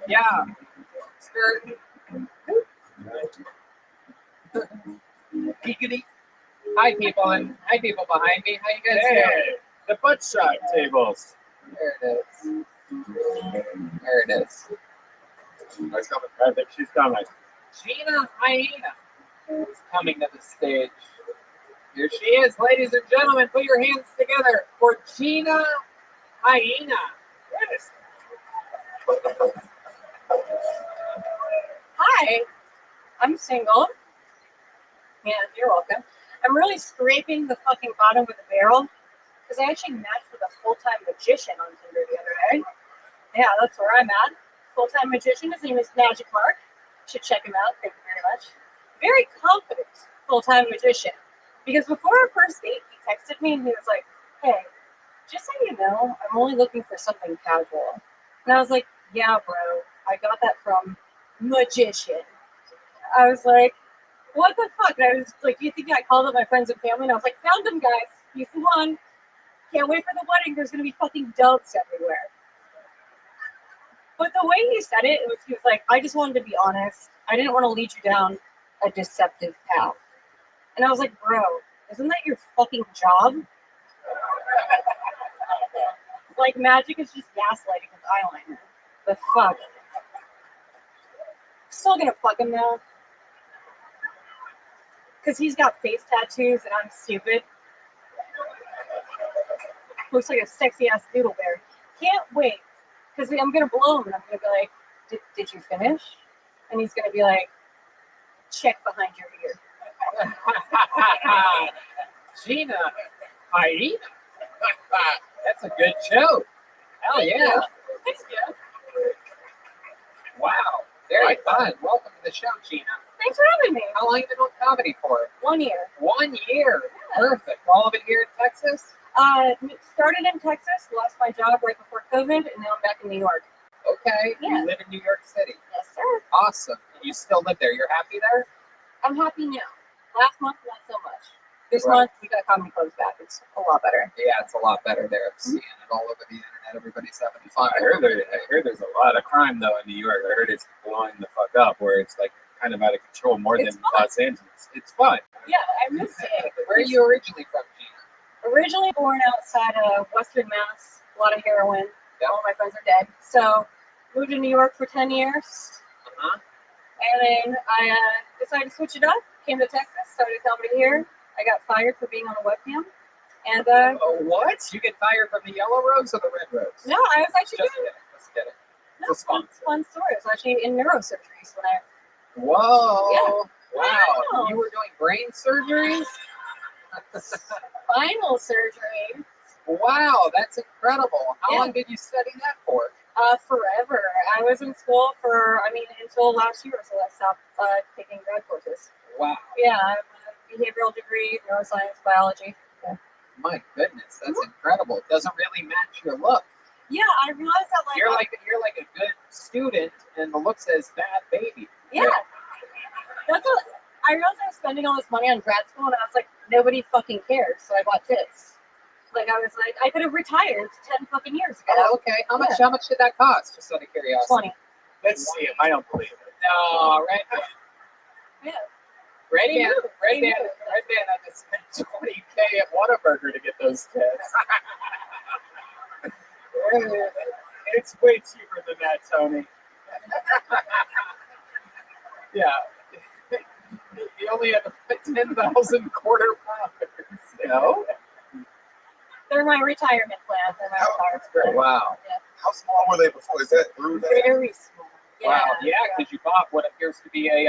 Yeah. Skirt. Giggity. Hi people behind me. How you guys doing? Hey, the butt shot tables. There it is. There it is. She's coming. I think she's coming. Gina Hyena is coming to the stage. Here she is, ladies and gentlemen. Put your hands together for Gina Hyena. Yes. Hi, I'm single. Yeah, you're welcome. I'm really scraping the fucking bottom of the barrel because I actually matched with a full-time magician on Tinder the other day. Yeah, that's where I'm at. Full-time magician. His name is Magic Mark. You should check him out. Thank you very much. Very confident full-time magician. Because before our first date, he texted me and he was like, "Hey, just so you know, I'm only looking for something casual." And I was like, "Yeah, bro, I got that from magician." I was like, "What the fuck?" And I was like, "You think I called up my friends and family?" And I was like, "Found him, guys. He's the one. Can't wait for the wedding. There's gonna be fucking doves everywhere." But the way he said it, he was like, "I just wanted to be honest. I didn't want to lead you down a deceptive path." And I was like, "Bro, isn't that your fucking job?" Like, magic is just gaslighting with eyeliner. The fuck? Still gonna fuck him though. Because he's got face tattoos and I'm stupid. Looks like a sexy ass doodle bear. Can't wait. Because I'm gonna blow him and I'm gonna be like, did you finish? And he's gonna be like, check behind your ear. Gina Hyena. That's a good show. Hell yeah. Thanks, yeah. Wow. Very fun. Welcome to the show, Gina. Thanks for having me. How long have you been doing comedy for? 1 year. 1 year. Perfect. All of it here in Texas? Started in Texas, lost my job right before COVID, and now I'm back in New York. Okay. Yeah. You live in New York City. Yes, sir. Awesome. You still live there. You're happy there? I'm happy now. Last month, not so much. This Right. month, we got comedy clubs back. It's a lot better. Yeah, it's a lot better there. I'm seeing it all over the internet. Everybody's having fun. I heard there's a lot of crime though in New York. I heard it's blowing the fuck up, where it's like kind of out of control more It's than fun. Los Angeles. It's fun. Yeah, I miss it. Where are you originally from, Gina? Originally born outside of Western Mass, a lot of heroin. Yep. All my friends are dead. So, moved to New York for 10 years. Uh-huh. And then I decided to switch it up. Came to Texas, started comedy here. I got fired for being on a webcam. And What? You get fired from the Yellow Rose or the Red Rose? no, I was actually Just doing kidding. Just kidding. no, fun story. I was actually in neurosurgery when I Whoa. Yeah. Wow. Wow. You were doing brain surgeries? spinal surgery Wow, that's incredible. How Yeah. long did you study that for? forever. I was in school for, until last year, so I stopped taking grad courses. Wow. Yeah, I'm a behavioral degree, neuroscience, biology. Yeah. My goodness, that's incredible. It doesn't really match your look. Yeah, I realized that You're like a good student, and the look says bad baby. yeah. That's what I realized I was spending all this money on grad school, and I was like, nobody fucking cares, so I bought tits. Like, I was like, I could have retired 10 fucking years ago. Oh, okay. How much did that cost? Just out of curiosity. 20. Let's see him. I don't believe it. No, Red Yeah. Band They had to spend $20K at Whataburger to get those tits. It's way cheaper than that, Tony. Yeah. He only had to put 10,000 quarter pounders. No? They're my retirement plan. They're my retirement plan. Wow. Yeah. How small were they before? Is that rude? Very small. Yeah. Wow. Yeah, because you bought what appears to be a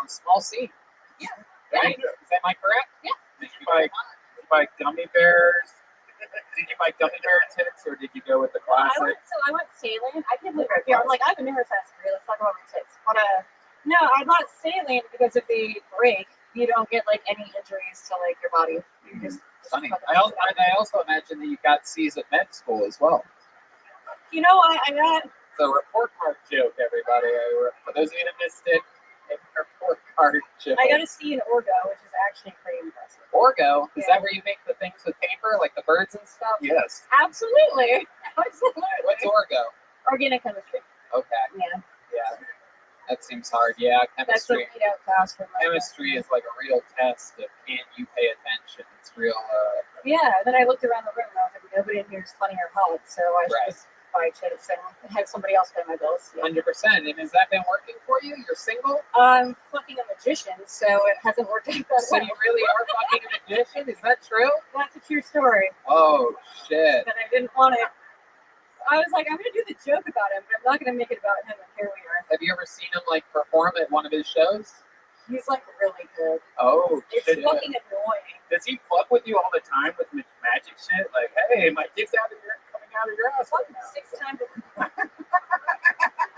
small seed. Yeah. Right? Is that my correct? Yeah. Did you buy gummy bears? Did you buy gummy bear tits, or did you go with the classic? I went sailing. I can't believe it. I'm like, I have a neuroscience degree. Let's talk about my tits. But no, I bought sailing because if they break, you don't get like any injuries to like your body. You just Funny. I also imagine that you got C's at med school as well. You know what? I got The report card joke, everybody. For those of you that missed it, a report card joke. I got a C in Orgo, which is actually pretty impressive. Orgo? Is Yeah. that where you make the things with paper, like the birds and stuff? Yes. Absolutely. Absolutely. What's Orgo? Organic chemistry. Okay. Yeah. Yeah. That seems hard. Yeah, That's the chemistry. lead out class for my Chemistry is like a real test of can you pay attention. It's real. Yeah. Then I looked around the room and I was like, nobody in here is funny or hot, so I should Right. just buy chips and have somebody else pay my bills. Yeah. 100%. And has that been working for you? You're single? I'm fucking a magician, so it hasn't worked out that So well. you really are fucking a magician? Is that true? That's a true story. Oh, shit. But I didn't want it. I was like, I'm going to do the joke about him, but I'm not going to make it about him, and here we are. Have you ever seen him like perform at one of his shows? He's like really good. Oh, It's shit. fucking annoying. Does he fuck with you all the time with magic shit? Like, hey, my dick's coming out of your ass right now. 6 times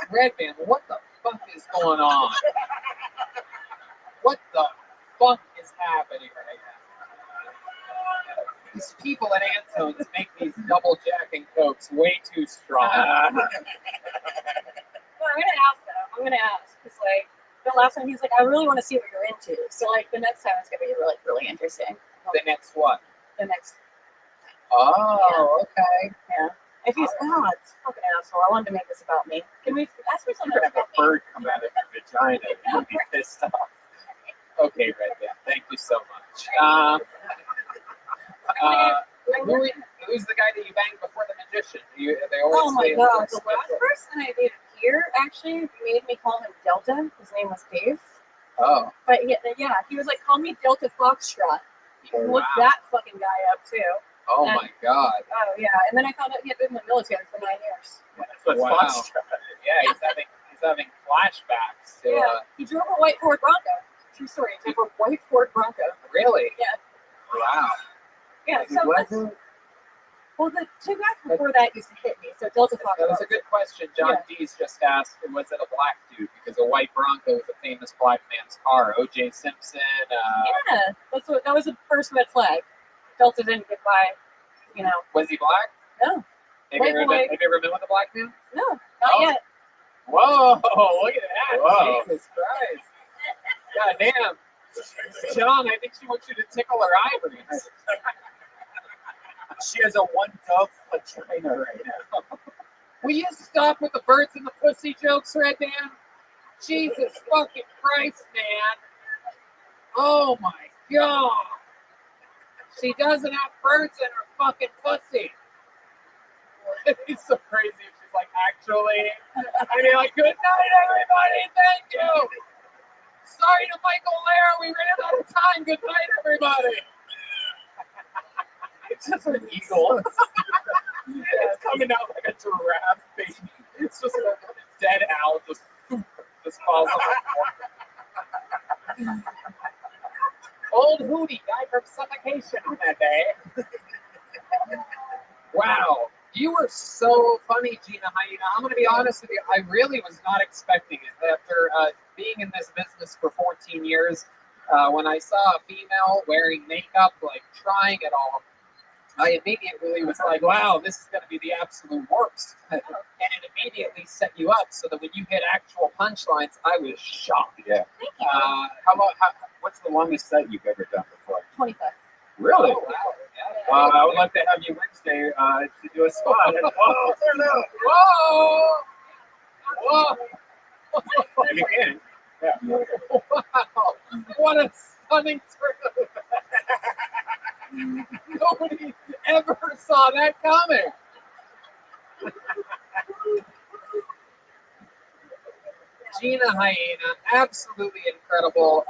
Redman, what the fuck is going on? What the fuck is happening right now? These people at Antone's make these double Jack and Cokes way too strong. No, I'm going to ask, though. I'm going to ask. Because, like, the last time he was like, I really want to see what you're into. So, like, the next time it's going to be really, really interesting. The next what? The next. Oh, okay. Yeah. If he's, it's fucking asshole. I wanted to make this about me. Can we ask me You're something gonna have about a bird come out of your vagina and you'll be pissed off. Okay, Redman, thank you so much. Who's the guy that you banged before the magician? They always Oh my say god, the last person I dated here actually made me call him Delta. His name was Dave. Oh. But yeah, he was like, call me Delta Foxtrot. You can look Wow. that fucking guy up too. Oh And- my god. Oh yeah, and then I found out he had been in the military for 9 years. That's what Wow. Fox Yeah, he's having flashbacks to Yeah, he drove a white Ford Bronco. True story. He drove a white Ford Bronco. really? Yeah. Wow. Yeah. He So was that's, Well, the two guys before that used to hit me, so Delta Fox. That was a good question. John Dees just asked, was it a black dude? Because a white Bronco is a famous black man's car. O.J. Simpson. Yeah, that was the first red flag. Delta didn't get by, you know. Was he black? No. Have you ever been with a black man? No, not yet. Whoa, look at that. Whoa. Jesus Christ. God damn. John, I think she wants you to tickle her ivories. She has a one dove vagina right now. Will you stop with the birds and the pussy jokes, Red Man? Jesus fucking Christ, man. Oh my God. She doesn't have birds in her fucking pussy. It's so crazy. She's like, actually. I mean, like, good night, everybody. Thank you. Sorry to Michael Lair. We ran out of time. Good night, everybody. It's just an eagle. It's coming out like a giraffe baby. It's just a dead owl just falls on the floor. Old Hootie died from suffocation on that day. Wow. You were so funny, Gina Hyena. I'm going to be honest with you. I really was not expecting it. After being in this business for 14 years, when I saw a female wearing makeup, like trying it all, I immediately was like, wow, this is going to be the absolute worst. And it immediately set you up so that when you hit actual punchlines, I was shocked. Yeah. What's the longest set you've ever done before? 25. Really? Oh, wow. I would like to have you Wednesday to do a spot. Whoa! Whoa! Whoa! You can. Yeah. Wow! What a stunning turn! Nobody ever saw that coming. Gina Hyena, absolutely incredible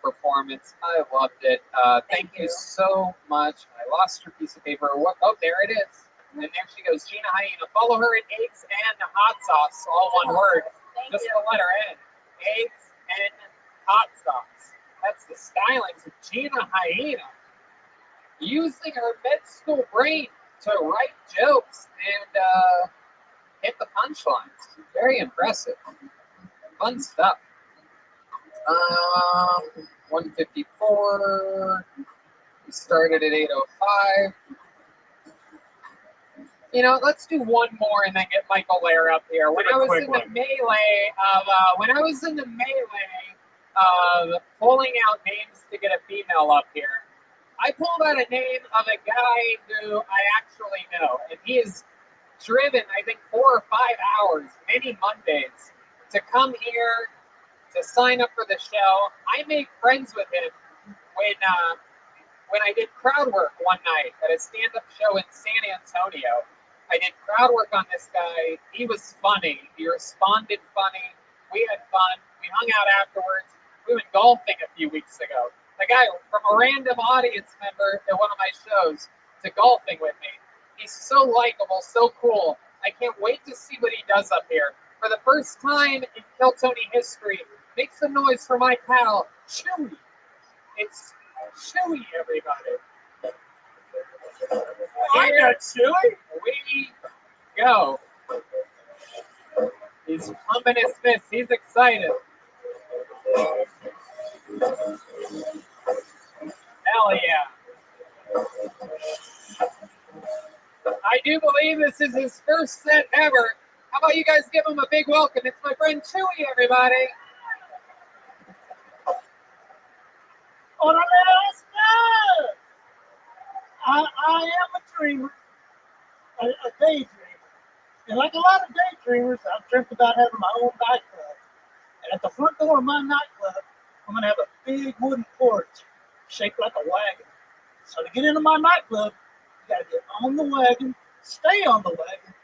performance. I loved it. Thank you so much. I lost her piece of paper. Oh, there it is. And there she goes, Gina Hyena. Follow her at eggs and hot sauce, all one word. Just the letter N. Eggs and hot sauce. That's the stylings of Gina Hyena. Using her med school brain to write jokes and hit the punchlines. Very impressive. Fun stuff. 154. We started at 8:05. You know, let's do one more and then get Michael Lair up here. When I was in the melee of pulling out names to get a female up here, I pulled out a name of a guy who I actually know, and he is driven, I think, 4 or 5 hours, many Mondays, to come here to sign up for the show. I made friends with him when I did crowd work one night at a stand-up show in San Antonio. I did crowd work on this guy. He was funny. He responded funny. We had fun. We hung out afterwards. We went golfing a few weeks ago. The guy from a random audience member at one of my shows to golfing with me. He's so likable, so cool. I can't wait to see what he does up here. For the first time in Kill Tony history, make some noise for my pal, Chewy. It's Chewy, everybody. I got Chewy. We go. He's pumping his fist. He's excited. Hell yeah. I do believe this is his first set ever. How about you guys give him a big welcome? It's my friend Chewy, everybody. Hola, I am a dreamer, a daydreamer. And like a lot of daydreamers, I've dreamt about having my own nightclub. And at the front door of my nightclub, I'm going to have a big wooden porch shaped like a wagon. So to get into my nightclub, you got to get on the wagon, stay on the wagon,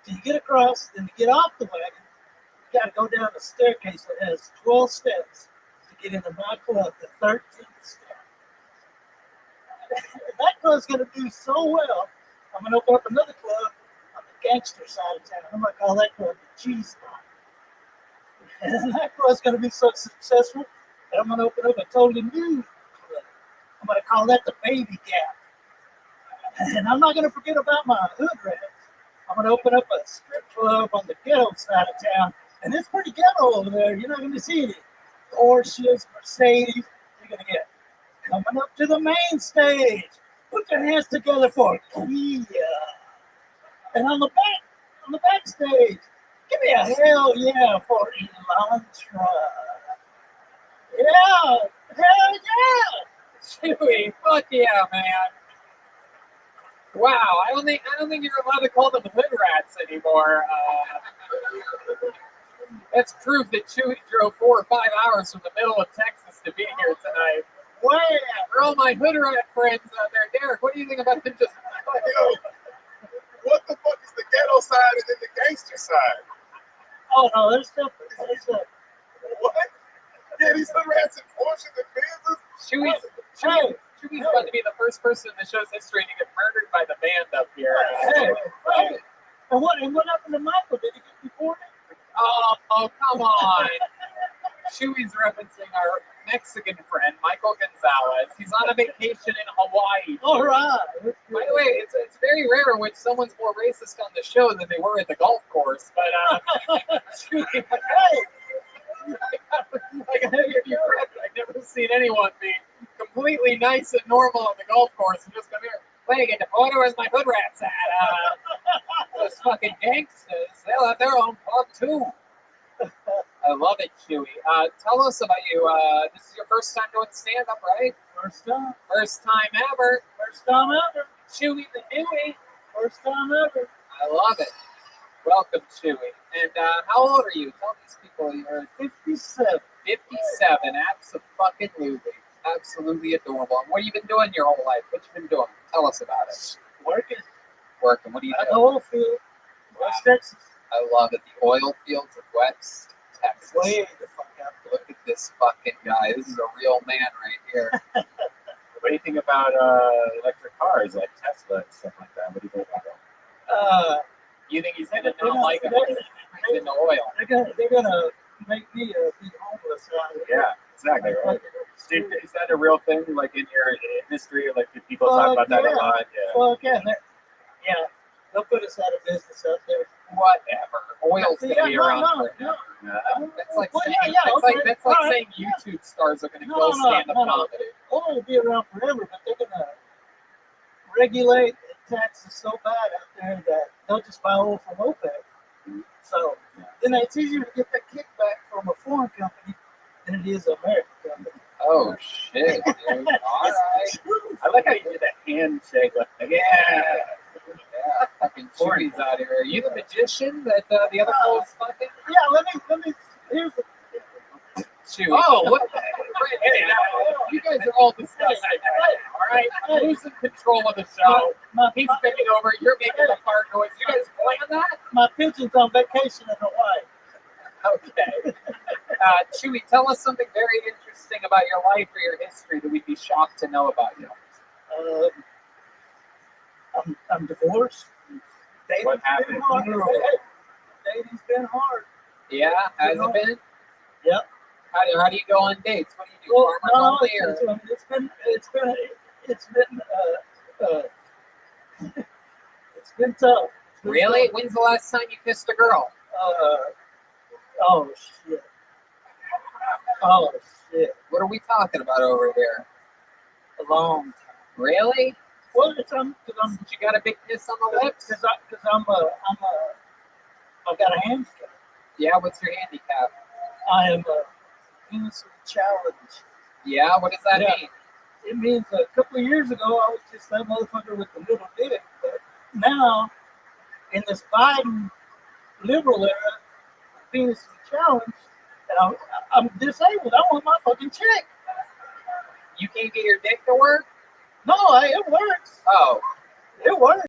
till you get across. Then to get off the wagon, you got to go down the staircase that has 12 steps to get into my club, the 13th step. That club's going to do so well, I'm going to open up another club on the gangster side of town. I'm going to call that club the Cheese Spot. And that club's going to be so successful that I'm going to open up a totally new club. I'm going to call that the Baby Gap. And I'm not going to forget about my hood rats. I'm going to open up a strip club on the ghetto side of town. And it's pretty ghetto over there. You're not going to see any Porsches, Mercedes. You're going to get coming up to the main stage. Put your hands together for Kia. And on the backstage, give me a hell yeah for Elantra. Yeah, hell yeah. Chewy, fuck yeah, man. Wow, I don't think you're allowed to call them hood rats anymore. That's proof that Chewy drove 4 or 5 hours from the middle of Texas to be here tonight. Wow, for all my hood rat friends out there, Derek, what do you think about them just? What the fuck is the ghetto side and then the gangster side? Oh no, there's stuff. What? Yeah, these hood rats and Porsches and Benzes. Chewy's about to be the first person in the show's history to get murdered by the band up here. Hey. And what happened to Michael? Did he get deported? Oh, come on. Chewy's referencing our Mexican friend, Michael Gonzalez. He's on a vacation in Hawaii. All right. By the way, it's very rare in which someone's more racist on the show than they were at the golf course. But Chewy, I've never seen anyone be completely nice and normal on the golf course and just come here. Wait a minute, where's my hood rats at? Those fucking gangsters, they'll have their own pub too. I love it, Chewy. Tell us about you. This is your first time doing stand-up, right? First time. First time ever. First time ever. Chewy the Dewey. First time ever. I love it. Welcome, Chewy. And how old are you? Tell these people you're 57. 57. Absolutely. Absolutely adorable. And what have you been doing your whole life? What you been doing? Tell us about it. Working. Working. What do you do? At the oil field. West Texas. I love it. The oil fields of West Texas. Way the fuck out. Look at this fucking guy. This is a real man right here. What do you think about electric cars like Tesla and stuff like that? What do you think about that? You think he's gonna not like him? He's into oil. They're gonna make me be homeless. Yeah, exactly. Right. Steve, is that a real thing? Like in your industry, like do people talk about that a lot? Yeah. Well, again, yeah, they'll put us out of business out there. Whatever. Oil's gonna be around forever. That's like saying, that's like saying YouTube stars are gonna close stand-up comedy. Oil will be around forever, but they're gonna regulate and tax us so bad out there that they'll just buy oil from OPEC. So then it's easier to get that kickback from a foreign company than it is an American company. Oh shit, dude. All right. I like how you did that handshake. Like, yeah. Yeah, fucking Chewy's out here. Are you the magician that the other girl is fucking? Yeah, let me. Here's the. Chewy. Oh, what? Hey, you guys are all disgusting. All right, who's in control of the show? He's taking over. You're making the fart noise. You guys plan that? My pigeon's on vacation in Hawaii. Okay. Chewy, tell us something very interesting about your life or your history that we'd be shocked to know about you. I'm divorced. What happened? Dating's been hard. Yeah, has it been? Yep. How do you go on dates? What do you do? Well, Farmer only, or? It's been tough. Really? When's the last time you kissed a girl? Oh shit. Oh shit. What are we talking about over here? A long time. Really? Well, it's you got a big kiss on the lips? Because I've got a handicap. Yeah, what's your handicap? I am a penis challenge. Yeah, what does that mean? It means a couple of years ago I was just that motherfucker with the little dick, but now in this Biden liberal era, penis challenge, and I'm disabled. I want my fucking check. You can't get your dick to work? No, it works. Oh. It works.